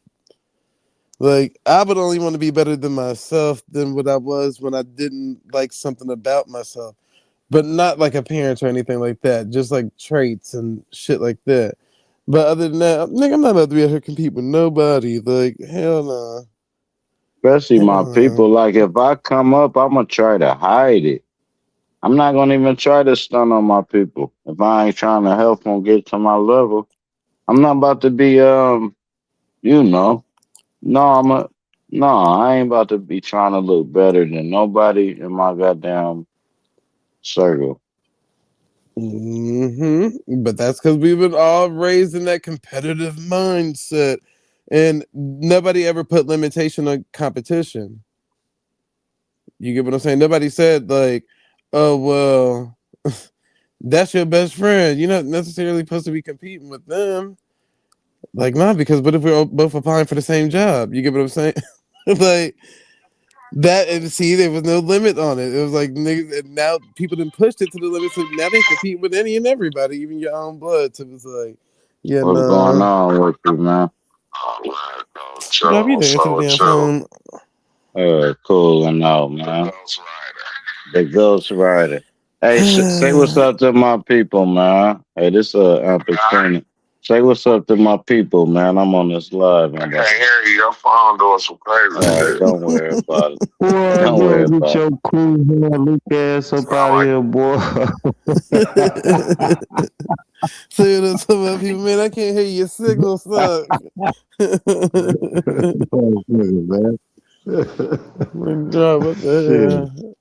Like I would only want to be better than myself than what I was when I didn't like something about myself, but not like appearance or anything like that. Just like traits and shit like that. But other than that, nigga, I'm not about to be out here compete with nobody. Like hell no, Especially my hell no. people. Like if I come up, I'ma try to hide it. I'm not gonna even try to stun on my people. If I ain't trying to help them get to my level, I'm not about to be you know. No, no, I ain't about to be trying to look better than nobody in my goddamn circle. But that's because we've been all raised in that competitive mindset, and nobody ever put limitation on competition. You get what I'm saying? Nobody said like, "Oh well, that's your best friend. You're not necessarily supposed to be competing with them." Like, nah, because what if we're both applying for the same job? You get what I'm saying? Like that, and see, there was no limit on it. It was like niggas, and now people done pushed it to the limit, so now they compete with any and everybody, even your own blood. So it's like, yeah, What's going no. on with you, man? Drop you there into the damn phone. Cool and all, man. The Ghost Rider. Hey, say what's up to my people, man. Hey, this Epic Training. Say what's up to my people, man. I'm on this live, man. I can't hear you. Your phone doing some crazy shit. Don't worry about it. Boy, Don't go worry get about your it. cool hair, look ass up out of here, boy. Say it to my people, man. I can't hear your signal sucks. Drop, what the hell?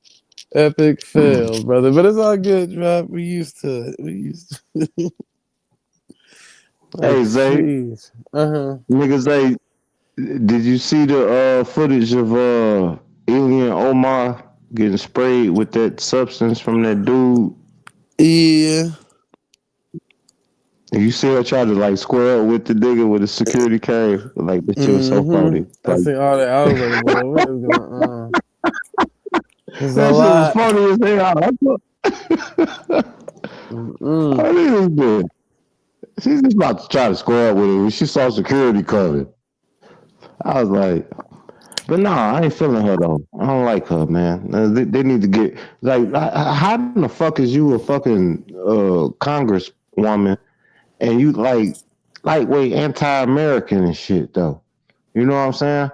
Epic fail, brother. But it's all good, drop. We used to it. We used to it. Like, Hey, Zay. jeez. Niggas, Zay, did you see the footage of Alien Omar getting sprayed with that substance from that dude? Yeah. And you see her try to like square up with the nigga with a security cam. Like, this shit was so funny. I Like, see all that. I was like, boy, what is going on? There's that a shit was lot. funny as hell. What is this? She's just about to try to square up with him when she saw security coming. I was like, but nah, I ain't feeling her though. I don't like her, man. They need to get like, how the fuck is you a fucking congresswoman and you like lightweight anti-American and shit though? You know what I'm saying?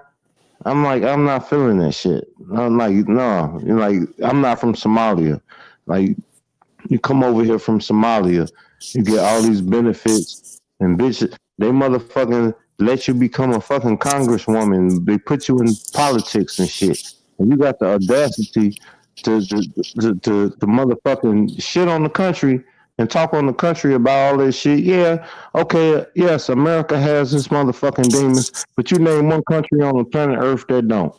I'm like, I'm not feeling that shit. I'm like, no, like I'm not from Somalia. Like, you come over here from Somalia, you get all these benefits, and bitch, they motherfucking let you become a fucking congresswoman. They put you in politics and shit, and you got the audacity to motherfucking shit on the country and talk on the country about all this shit. Yeah, okay, yes, America has its motherfucking demons, but you name one country on the planet Earth that don't.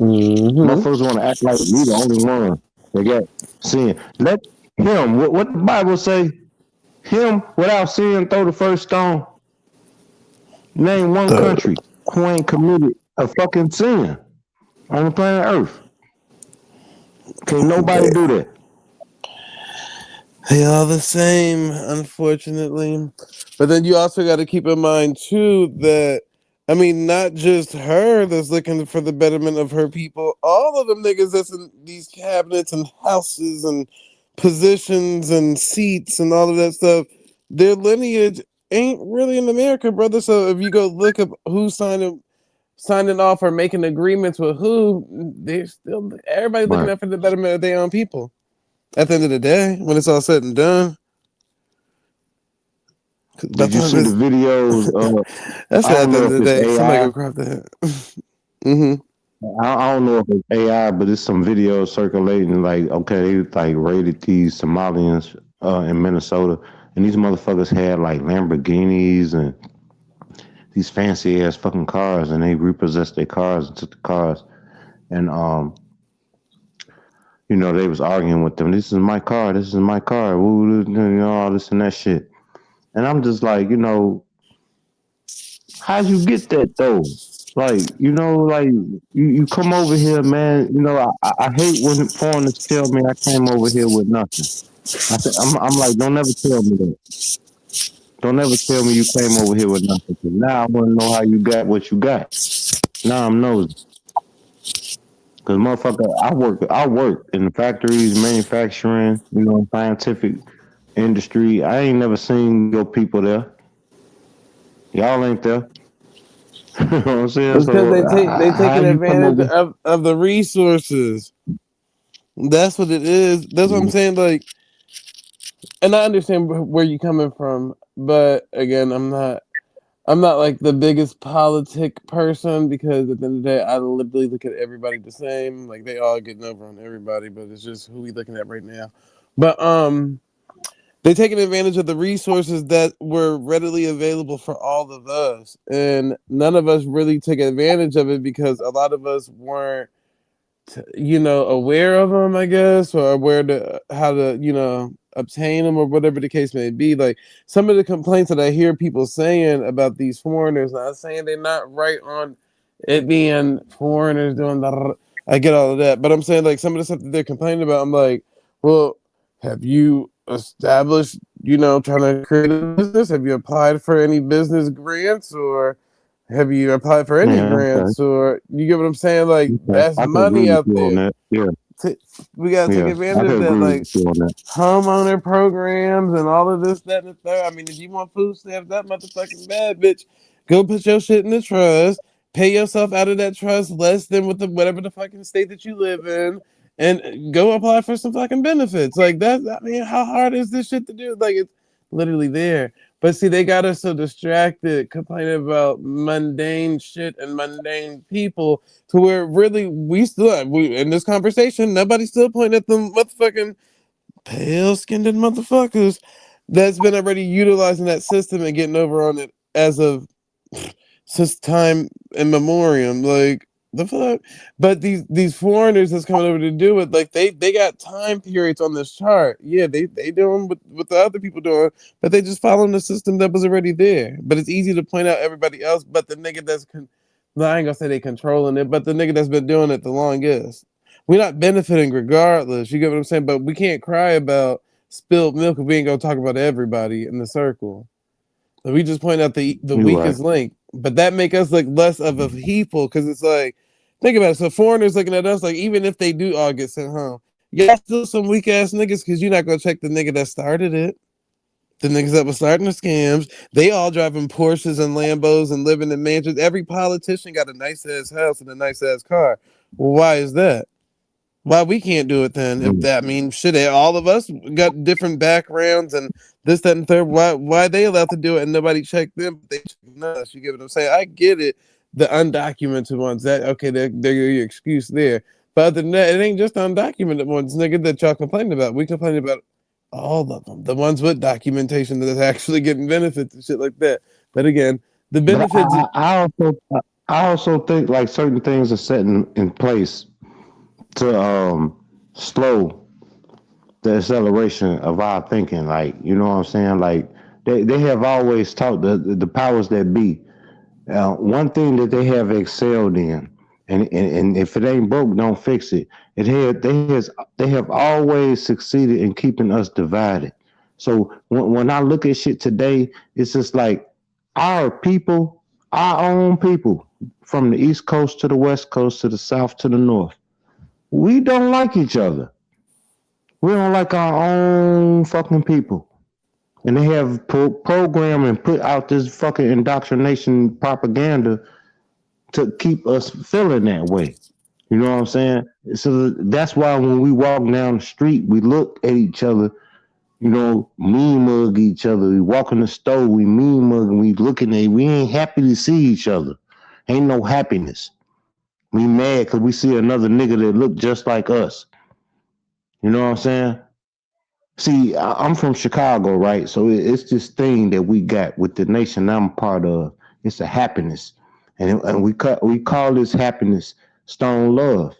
Motherfuckers want to act like we the only one that got sin. Let him, what the Bible say, him without sin throw the first stone. Name one country who ain't committed a fucking sin on the planet Earth. Can't nobody do that. They all the same, unfortunately. But then you also got to keep in mind too that, I mean, not just her that's looking for the betterment of her people. All of them niggas that's in these cabinets and houses and positions and seats and all of that stuff, their lineage ain't really in America, brother. So if you go look up who's signing off or making agreements with who, they're still everybody looking out for the betterment of their own people. At the end of the day, when it's all said and done. Did you see the videos? That's I at don't the know end of if the it's day. Somebody AI. go grab that. I don't know if it's AI, but it's some videos circulating. Like, okay, they like raided these Somalians in Minnesota, and these motherfuckers had like Lamborghinis and these fancy ass fucking cars, and they repossessed their cars and took the cars, and you know, they was arguing with them. This is my car. This is my car. Woo, you know, all this and that shit. And I'm just like, you know, how'd you get that though? Like, you know, like you come over here, man. You know, I hate when foreigners tell me I came over here with nothing. I'm like, don't ever tell me that. Don't ever tell me you came over here with nothing. 'Cause now I want to know how you got what you got. Now I'm nosy. Cause motherfucker, I work in the factories, manufacturing, you know, scientific industry. I ain't never seen your people there. Y'all ain't there. You know what I'm saying? It's because So they how taking you come advantage over? of the resources. That's what it is. That's what I'm saying. Like, and I understand where you're coming from, but again, I'm not like the biggest politic person because at the end of the day, I literally look at everybody the same. Like they all getting over on everybody, but it's just who we looking at right now. But they're taking advantage of the resources that were readily available for all of us, and none of us really took advantage of it because a lot of us weren't, aware of them, I guess, or aware to how to, obtain them or whatever the case may be. Like some of the complaints that I hear people saying about these foreigners, not saying they're not right on it being foreigners doing that. I get all of that, but I'm saying like some of the stuff that they're complaining about, I'm like, well, have you established, trying to create a business? Have you applied for any business grants or have you applied for any Yeah, okay. grants or you get what I'm saying? Like Okay. that's I can agree money with out you on there. that. Yeah. We gotta take Yeah. I advantage can of that, agree like with you on that. homeowner programs and all of this, that, and the third. I mean, if you want food stamps that motherfucking bad, bitch, go put your shit in the trust, pay yourself out of that trust less than with whatever the fucking state that you live in, and go apply for some fucking benefits. Like that. I mean, how hard is this shit to do? Like it's literally there. But see, they got us so distracted, complaining about mundane shit and mundane people, to where really we in this conversation, nobody's still pointing at them motherfucking pale-skinned motherfuckers that's been already utilizing that system and getting over on it as of since time immemorial. Like the fuck. But these foreigners that's coming over to do it, like they got time periods on this chart. Yeah, they doing what the other people doing, but they just following the system that was already there. But it's easy to point out everybody else, but the nigga that's I ain't gonna say they controlling it, but the nigga that's been doing it the longest. We're not benefiting regardless. You get what I'm saying? But we can't cry about spilled milk if we ain't gonna talk about everybody in the circle. So we just point out the You right. weakest link, but that make us look less of a people because it's like, think about it. So foreigners looking at us like, even if they do all get sent home, y'all still some weak ass niggas because you're not gonna check the nigga that started it. The niggas that was starting the scams, they all driving Porsches and Lambos and living in mansions. Every politician got a nice ass house and a nice ass car. Well, why is that? Why we can't do it then? If that means shit, all of us got different backgrounds and this, that, and third. Why they allowed to do it and nobody checked them? But they checked us. You get what I'm saying? I get it. The undocumented ones, that okay, they're your excuse there. But other than that, it ain't just undocumented ones, nigga, that y'all complaining about. We complain about all of them. The ones with documentation that's actually getting benefits and shit like that. But again, the But benefits. I also think like certain things are set in place to slow the acceleration of our thinking. Like, you know what I'm saying? Like they have always taught the powers that be. One thing that they have excelled in, and if it ain't broke, don't fix it. They have always succeeded in keeping us divided. So when I look at shit today, it's just like our people, our own people, from the East Coast to the West Coast to the South to the North, we don't like each other. We don't like our own fucking people. And they have programmed and put out this fucking indoctrination propaganda to keep us feeling that way. You know what I'm saying? So that's why when we walk down the street, we look at each other, mean mug each other. We walk in the store, we mean mug, and we looking at, we ain't happy to see each other. Ain't no happiness. We mad because we see another nigga that look just like us. You know what I'm saying? See, I'm from Chicago, right? So it's this thing that we got with the nation I'm part of. It's a happiness, and we call this happiness stone love.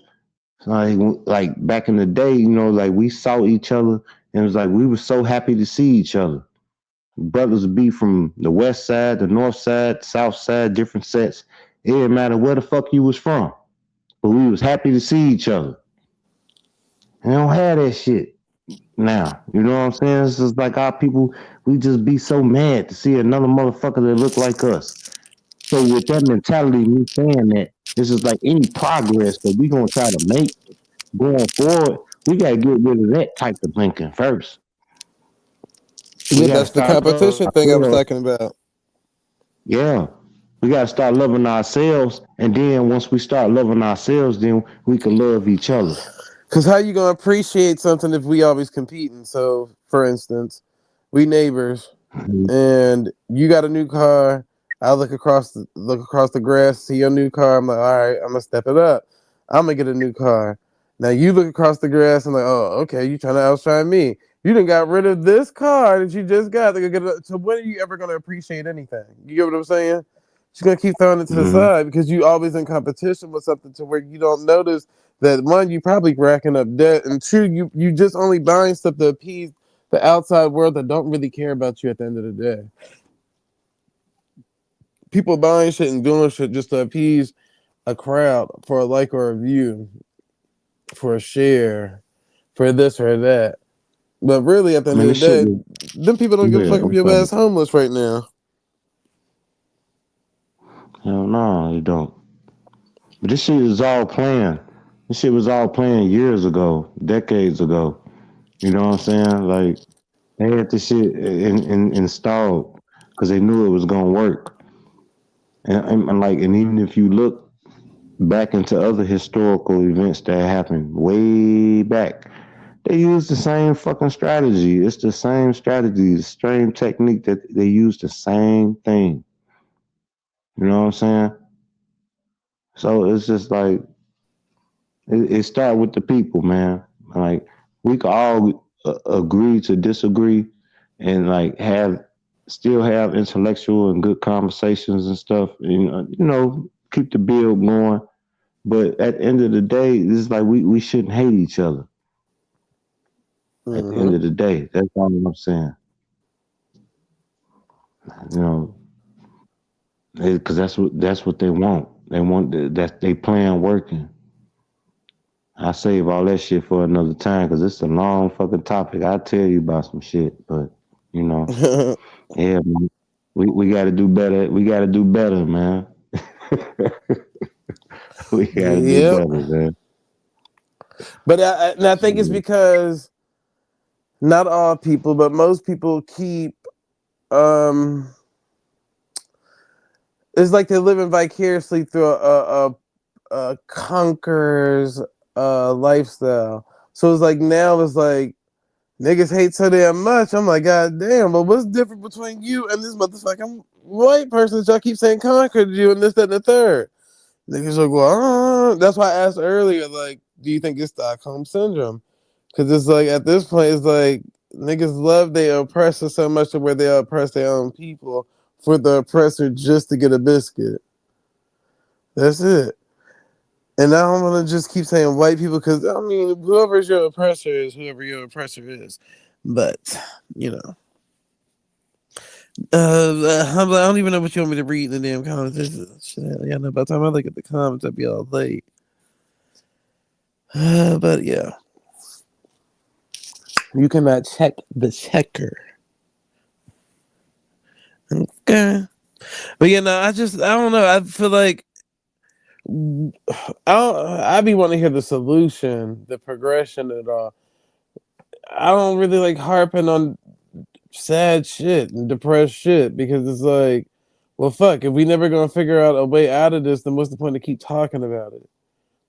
Like back in the day, like we saw each other, and it was like we were so happy to see each other. Brothers be from the west side, the north side, south side, different sets. It didn't matter where the fuck you was from, but we was happy to see each other. And they don't have that shit now. You know what I'm saying? It's just like our people, we just be so mad to see another motherfucker that look like us. So with that mentality, me saying that, it's just like any progress that we gonna try to make going forward, we gotta get rid of that type of thinking first. We Yeah, gotta that's the start loving competition thing I was ourselves. talking about. Yeah. We gotta start loving ourselves, and then once we start loving ourselves, then we can love each other. Cause how you gonna appreciate something if we always competing? So, for instance, we neighbors, and you got a new car. I look across the grass, see your new car. I'm like, all right, I'm gonna step it up. I'm gonna get a new car. Now you look across the grass and like, oh, okay, you trying to outshine me. You done got rid of this car that you just got. So when are you ever going to appreciate anything? You get what I'm saying? She's going to keep throwing it to the Mm-hmm. side because you always in competition with something to where you don't notice that, one, you probably racking up debt, and two, you just only buying stuff to appease the outside world that don't really care about you at the end of the day. People buying shit and doing shit just to appease a crowd, for a like or a view, for a share, for this or that. But really, at the end Man, of this the shit day, was them people don't give a yeah, fuck if I'm your sorry. ass homeless right now. Hell no, you don't. But this shit is all planned. This shit was all planned years ago, decades ago. You know what I'm saying? Like they had this shit installed because they knew it was gonna work. And even if you look back into other historical events that happened way back, they use the same fucking strategy. It's the same strategy, the same technique that they use the same thing. You know what I'm saying? So it's just like it started with the people, man. Like we could all agree to disagree, and like still have intellectual and good conversations and stuff. And, keep the build going. But at the end of the day, it's like we shouldn't hate each other. At the end of the day, that's all I'm saying. You know, because that's what they want. They want that they plan working. I save all that shit for another time because it's a long fucking topic. I'll tell you about some shit, but yeah, man, we got to do better. We got to do better, man. We got to do Yep. better, man. But I think it's because not all people, but most people keep. It's like they're living vicariously through a conqueror's lifestyle. So it's like now it's like niggas hate so damn much. I'm like, God damn, but what's different between you and this motherfucking white person that y'all keep saying conquered you and this, that, and the third? Niggas like, well, that's why I asked earlier, like, do you think it's Stockholm Syndrome? Because it's like, at this point, it's like, niggas love their oppressor so much to where they oppress their own people for the oppressor just to get a biscuit. That's it. And I don't want to just keep saying white people because, I mean, whoever your oppressor is, whoever your oppressor is. But, you know. I don't even know what you want me to read in the damn comments. Yeah, by the time I look at the comments, I'll be all late. But yeah. You cannot check the checker. Okay. But yeah, no, I don't know. I feel like I be wanting to hear the solution, the progression at all. I don't really like harping on sad shit and depressed shit because it's like, well, fuck, if we never gonna figure out a way out of this, then what's the point to keep talking about it?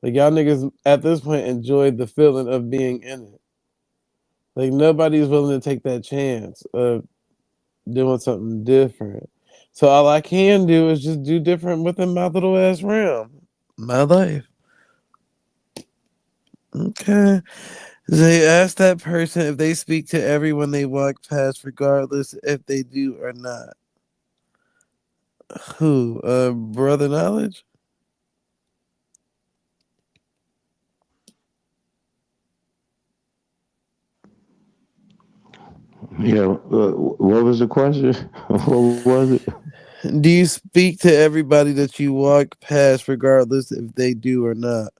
Like y'all niggas at this point enjoyed the feeling of being in it. Like nobody's willing to take that chance of doing something different. So all I can do is just do different within my little ass realm. My life. Okay. They ask that person if they speak to everyone they walk past, regardless if they do or not. Who? Brother Knowledge? Yeah. What was the question? What was it? Do you speak to everybody that you walk past, regardless if they do or not?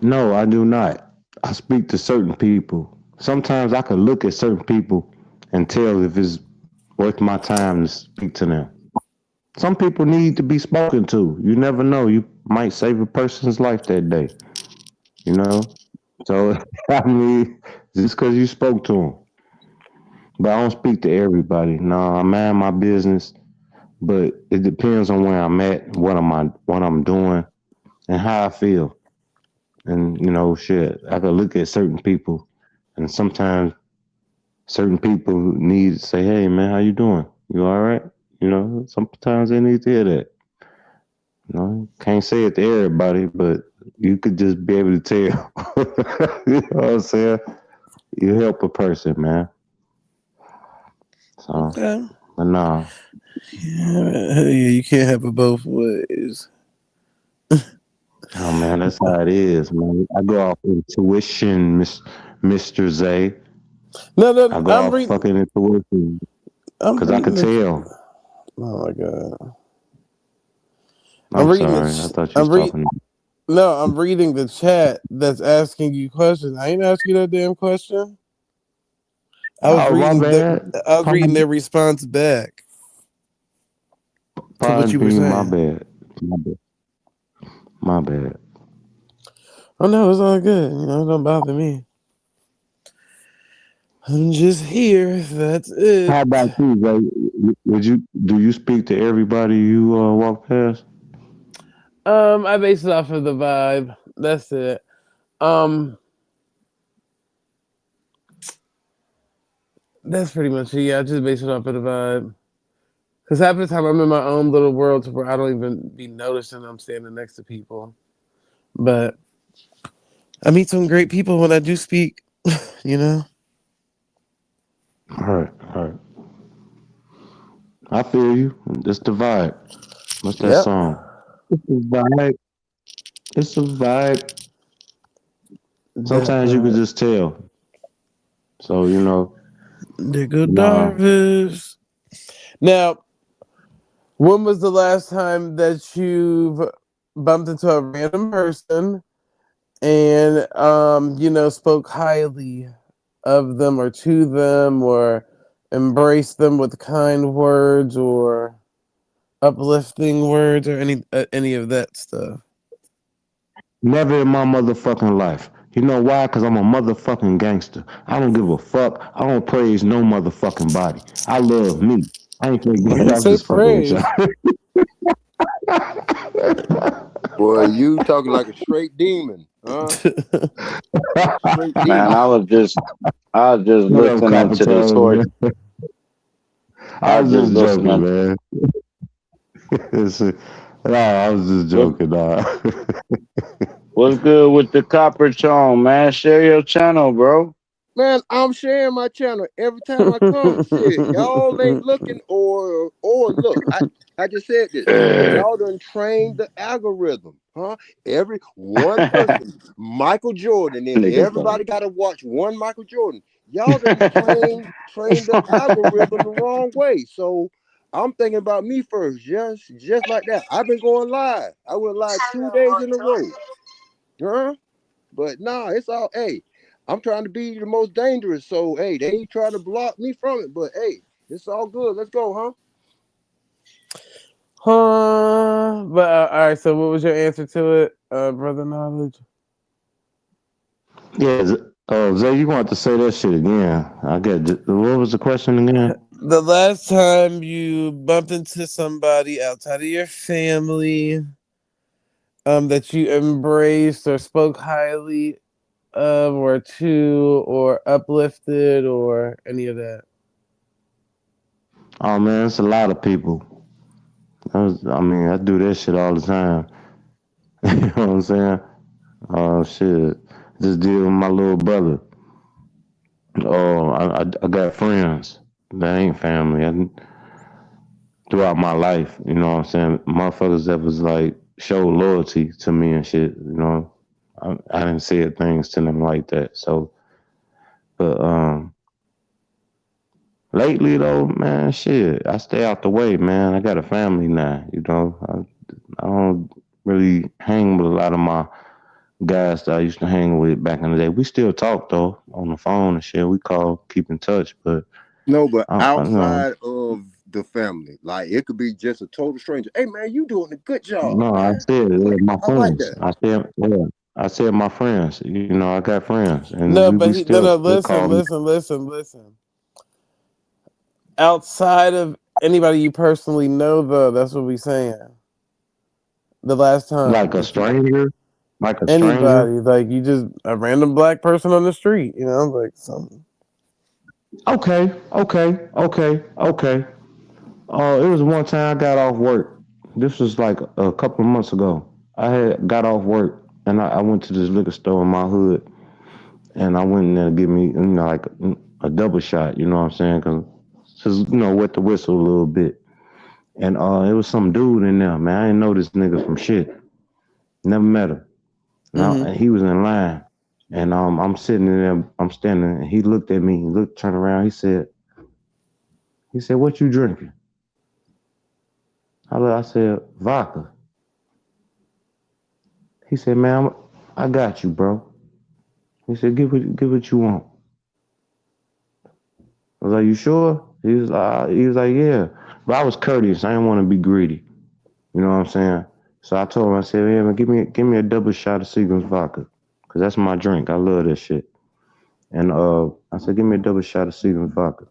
No, I do not. I speak to certain people. Sometimes I can look at certain people and tell if it's worth my time to speak to them. Some people need to be spoken to. You never know. You might save a person's life that day. You know? So, I mean, just because you spoke to them. But I don't speak to everybody. No, I mind my business. But it depends on where I'm at, what I'm doing, and how I feel. And shit, I could look at certain people, and sometimes certain people need to say, "Hey, man, how you doing? You all right?" Sometimes they need to hear that. No, can't say it to everybody, but you could just be able to tell. You know what I'm saying? You help a person, man. So, Okay. but nah. Yeah, you can't have it both ways. Oh man, that's how it is, man. I go off intuition, Mr. Zay. No, I go I'm off reading. fucking intuition I'm because I reading could the. tell. Oh my god. I'm I'm reading the. sorry. I thought you was I'm read. talking. No, I'm reading the chat that's asking you questions. I ain't asking you that damn question. I was Oh, my reading bad. their response back to what you Pardon were me, my saying. bad. My bad. My bad. Oh no, it's all good. You know, it don't bother me. I'm just here. That's it. How about you, Zay? Do you speak to everybody you walk past? I base it off of the vibe. That's it. That's pretty much it. Yeah, I just base it off of the vibe. Because half the time I'm in my own little world to where I don't even be noticing I'm standing next to people. But I meet some great people when I do speak, you know? All right, all right. I feel you. That's the vibe. What's that Yep. song? It's a vibe. It's a vibe. That Sometimes you can vibe. just tell. So, you know, There go nah. Darvis. Now, when was the last time that you've bumped into a random person and you know, spoke highly of them or to them or embraced them with kind words or uplifting words or any of that stuff? Never in my motherfucking life. You know why? Because I'm a motherfucking gangster. I don't give a fuck. I don't praise no motherfucking body. I love me. I ain't Why thinking. you I'm say just fucking with y'all. praise? Boy, you talking like a straight demon, huh? Straight Man, demon. I was just What up, listening Copper to this Tone, horse. man? I I was was just just joking, listening. man. Nah, I was just What joking, dog. what's good with the copper tone, man? Share your channel, bro. Man, I'm sharing my channel every time I come. Shit, y'all ain't looking or look. I just said this. Y'all done trained the algorithm, huh? Every one person, Michael Jordan, and Niggas don't. everybody got to watch one Michael Jordan. Y'all done trained the algorithm the wrong way. So I'm thinking about me first, just like that. I've been going live. I went live 2 days in a row, huh? But nah, it's all hey. I'm trying to be the most dangerous, so hey, they ain't trying to block me from it. But hey, it's all good. Let's go, huh? But all right, so what was your answer to it, brother Knowledge? Yeah, Zay, you want to say that shit again? I get. What was the question again? The last time you bumped into somebody outside of your family that you embraced or spoke highly of or to or uplifted or any of that? Oh man, it's a lot of people. I mean, I do that shit all the time. You know what I'm saying? Oh shit, just deal with my little brother. Oh, I got friends that ain't family. Throughout my life, you know what I'm saying? Motherfuckers that was like show loyalty to me and shit. You know, I didn't say things to them like that. So, but lately though, man, shit, I stay out the way, man. I got a family now. You know, I don't really hang with a lot of my guys that I used to hang with back in the day. We still talk though on the phone and shit. We call, keep in touch, but No, but I you know, outside of the family, like it could be just a total stranger. Hey man, you doing a good job, no, I man. said my I like friends. that. I said my friends. You know, I got friends, and No, we but still no. they call me. Listen. Outside of anybody you personally know, though, that's what we saying. The last time Like a that you stranger, like a stranger. anybody like you just a random black person on the street, you know, like something. Okay. It was one time I got off work. This was like a couple of months ago. I had got off work and I went to this liquor store in my hood and I went in there to get me, like a double shot. You know what I'm saying? Cause just wet the whistle a little bit. And it was some dude in there, man. I didn't know this nigga from shit. Never met him. Mm-hmm. And he was in line. And I'm sitting in there, I'm standing, and he looked at me, turned around, he said, "What you drinking?" I said, "Vodka." He said, "Man, I got you, bro." He said, "Give what you want." I was like, "You sure?" He was like, "Yeah." But I was courteous. I didn't want to be greedy. You know what I'm saying? So I told him, I said, "Yeah, man, give me a double shot of Seagram's vodka, cause that's my drink. I love that shit." And I said, "Give me a double shot of Seagram's vodka."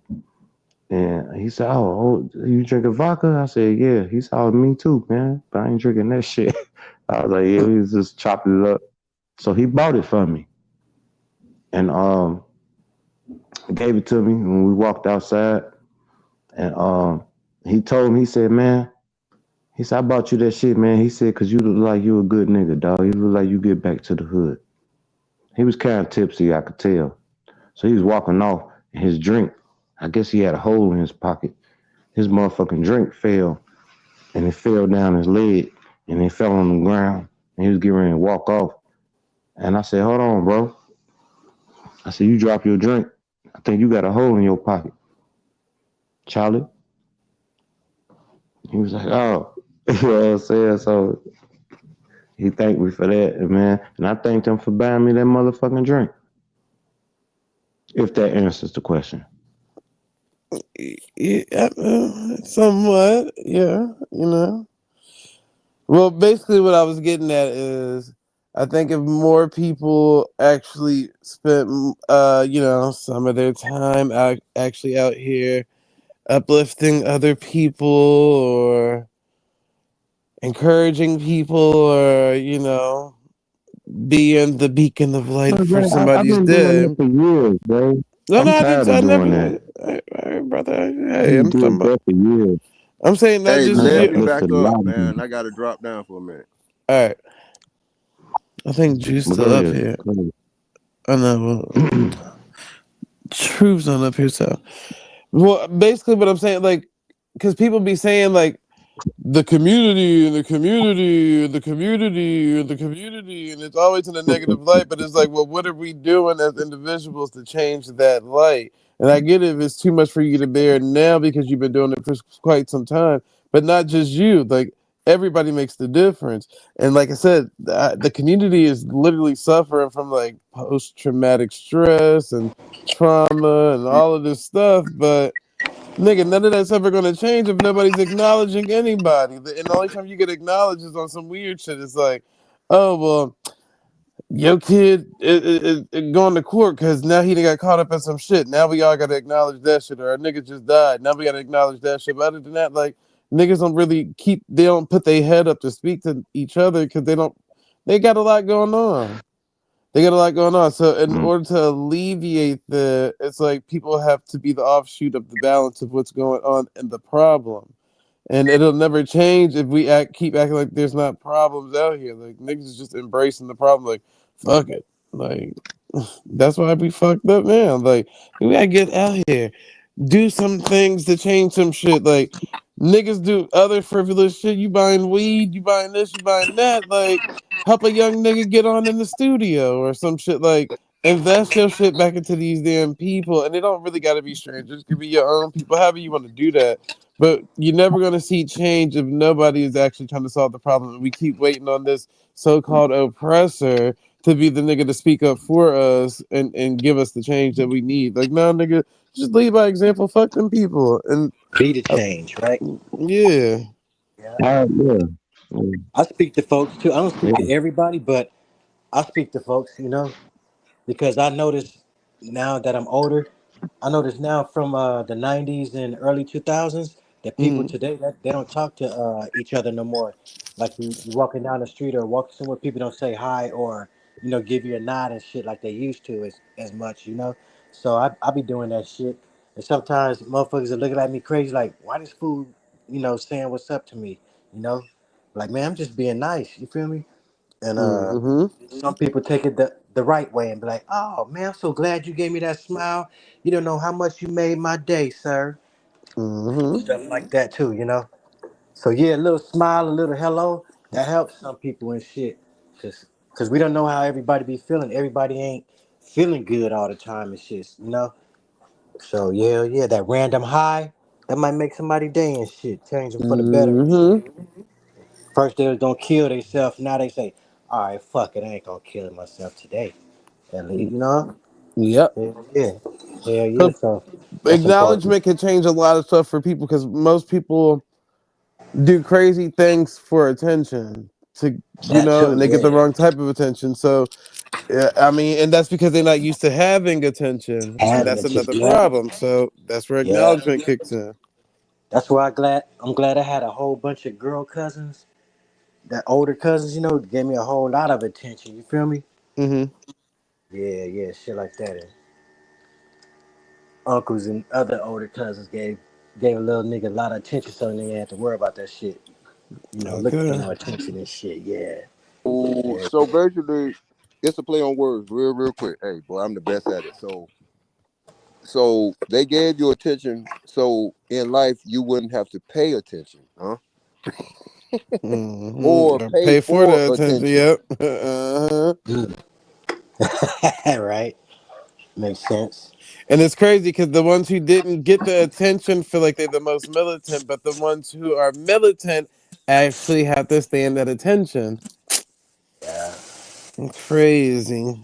And he said, "Oh, you drinking vodka?" I said, "Yeah." He said, "Oh, me too, man. But I ain't drinking that shit." I was like, "Yeah, we was just chopping it up." So he bought it for me and gave it to me when we walked outside. And he told me, he said, "Man," he said, "I bought you that shit, man." He said, "Cause you look like you a good nigga, dog. You look like you get back to the hood." He was kind of tipsy, I could tell. So he was walking off, and his drink, I guess he had a hole in his pocket. His motherfucking drink fell, and it fell down his leg, and it fell on the ground, and he was getting ready to walk off. And I said, "Hold on, bro." I said, "You drop your drink. I think you got a hole in your pocket, Charlie." He was like, "Oh." You know what I'm saying? So he thanked me for that, man. And I thanked him for buying me that motherfucking drink. If that answers the question. Yeah, somewhat. Yeah, you know. Well, basically, what I was getting at is, I think if more people actually spent, some of their time actually out here uplifting other people or encouraging people or being the beacon of light Look, for man, I've somebody's been doing this day. for years, bro. No, I'm no, I didn't. tired of I doing that. never, brother. Hey, You I'm talking did about. that for years. I'm saying not Hey, just I Lev, you you. back uplifted a up, lot of man. people. I gotta drop down for a minute. All right, I think Juice But go still up ahead. here. Go ahead. I know. Truth's not up here, so. Well, basically, what I'm saying, like, because people be saying like the community and the community and the community and the community, and it's always in a negative light. But it's like, well, what are we doing as individuals to change that light? And I get it if it's too much for you to bear now because you've been doing it for quite some time, but not just you. Like everybody makes the difference. And like I said, the community is literally suffering from like post traumatic stress and trauma and all of this stuff, but nigga, none of that's ever gonna change if nobody's acknowledging anybody. And the only time you get acknowledged is on some weird shit. It's like, oh well, your kid is going to court because now he done got caught up in some shit. Now we all gotta acknowledge that shit. Or our nigga just died. Now we gotta acknowledge that shit. But other than that, like niggas don't really they don't put their head up to speak to each other because they got a lot going on. They got a lot going on. So in Mm. order to alleviate it's like people have to be the offshoot of the balance of what's going on and the problem. And it'll never change if we keep acting like there's not problems out here. Like niggas is just embracing the problem. Like fuck it. Like that's why we fucked up now. Like we gotta get out here, do some things to change some shit. Like niggas do other frivolous shit. You buying weed, you buying this, you buying that. Like help a young nigga get on in the studio or some shit. Like invest your shit back into these damn people. And they don't really gotta be strangers. It could be your own people, however you want to do that. But you're never gonna see change if nobody is actually trying to solve the problem. And we keep waiting on this so-called oppressor to be the nigga to speak up for us and give us the change that we need. Like, no, nigga, just lead by example. Fuck them people. And Be the change, right? yeah, Yeah. Yeah. Yeah. I speak to folks too. I don't speak to Yeah. everybody, but I speak to folks, because I notice now that I'm older, I notice now from the '90s and early 2000s that people mm, today that they don't talk to each other no more. Like you walking down the street or walking somewhere, people don't say hi or give you a nod and shit like they used to as much. So I be doing that shit, and sometimes motherfuckers are looking at me crazy like, why this fool saying what's up to me, you know? Like, man, I'm just being nice. You feel me? And Mm-hmm. some people take it the right way and be like, "Oh man, I'm so glad you gave me that smile. You don't know how much you made my day, sir." Mm-hmm. Stuff like that too, you know. So yeah, a little smile, a little hello, that helps some people and shit. Cause we don't know how everybody be feeling. Everybody ain't feeling good all the time and shit, you know. So yeah, that random high, that might make somebody day and shit, change them for the better and Mm-hmm. shit. First they was gonna kill themselves, now they say, all right, fuck it, I ain't gonna kill myself today. At least, you know. Yep. Yeah. So So that's important. acknowledgement can change a lot of stuff for people because most people do crazy things for attention to That and too, they get the yeah. wrong type of attention. So yeah, I mean, and that's because they're not used to having attention, and Having that's a tip, another yeah, problem. So that's where yeah. acknowledgement kicks in. That's why I'm glad I had a whole bunch of girl cousins, that older cousins, you know, gave me a whole lot of attention. You feel me? Mm-hmm. Yeah, shit like that. And uncles and other older cousins gave a little nigga a lot of attention, so they didn't have to worry about that shit. You know, looking for Okay. no attention and shit. Yeah, Oh, yeah, so basically, it's a play on words, real quick. Hey, boy, I'm the best at it. So they gave you attention, so in life you wouldn't have to pay attention, huh? Or Mm-hmm. pay Pay for for the attention. attention. Yep. Uh-huh. right. Makes sense. And it's crazy because the ones who didn't get the attention feel like they're the most militant, but the ones who are militant actually have to stand at attention. Yeah, Crazy.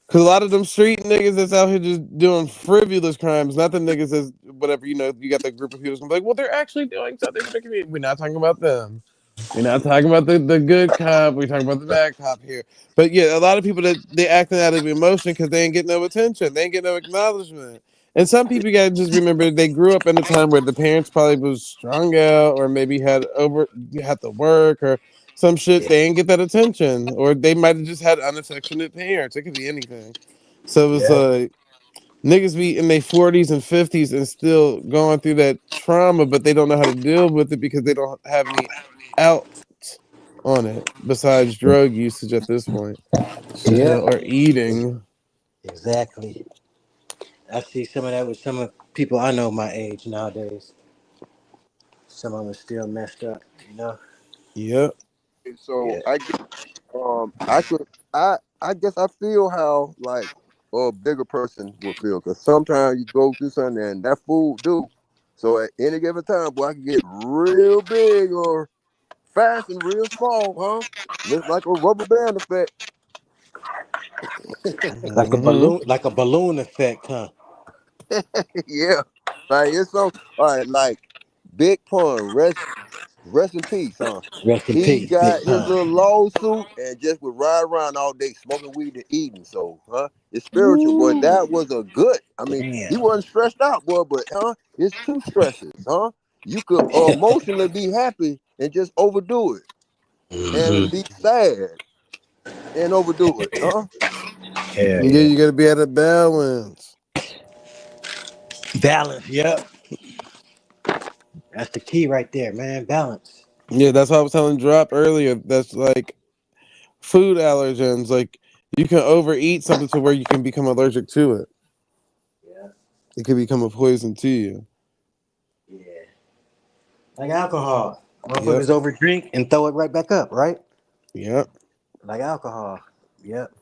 Cause a lot of them street niggas that's out here just doing frivolous crimes, not the niggas that's whatever, you got that group of people that's gonna be like, well, they're actually doing something for the community. We're not talking about them. We're not talking about the good cop. We're talking about the bad cop here. But yeah, a lot of people that they acting out of emotion because they ain't getting no attention. They ain't getting no acknowledgement. And some people you gotta just remember they grew up in a time where the parents probably was strung out or maybe had to work or some shit. They ain't get that attention. Or they might have just had unaffectionate parents. It could be anything. So it's yeah, like niggas be in their 40s and 50s and still going through that trauma, but they don't know how to deal with it because they don't have any out on it besides drug usage at this point. yeah. So, or eating. Exactly. I see some of that with some of people I know my age nowadays. Some of them are still messed up, you know. Yep. So Yeah. I guess I could I guess I feel how like a bigger person would feel because sometimes you go through something and that food do. So at any given time, boy, I can get real big or fast and real small, huh? Just like a rubber band effect. Mm-hmm. Like a balloon effect, huh? Yeah. Like it's so all right, like Big Pun, rest in peace, huh? Rest in He peace, got Big his Pun. little lawsuit and just would ride around all day smoking weed and eating. So, it's spiritual, but Ooh, that was a good. I mean, he damn. wasn't stressed out, boy, but it's two stresses, huh? You could emotionally be happy and just overdo it, and Mm-hmm. be sad and overdo it, huh? Hell Yeah, yeah. you gotta be at a balance. Balance, yep. That's the key right there, man. Balance. Yeah, that's what I was telling Drop earlier. That's like food allergens. Like you can overeat something to where you can become allergic to it. Yeah, It could become a poison to you. yeah. Like alcohol. Yep. Motherfuckers overdrink and throw it right back up, right? Yep. Like alcohol. Yep.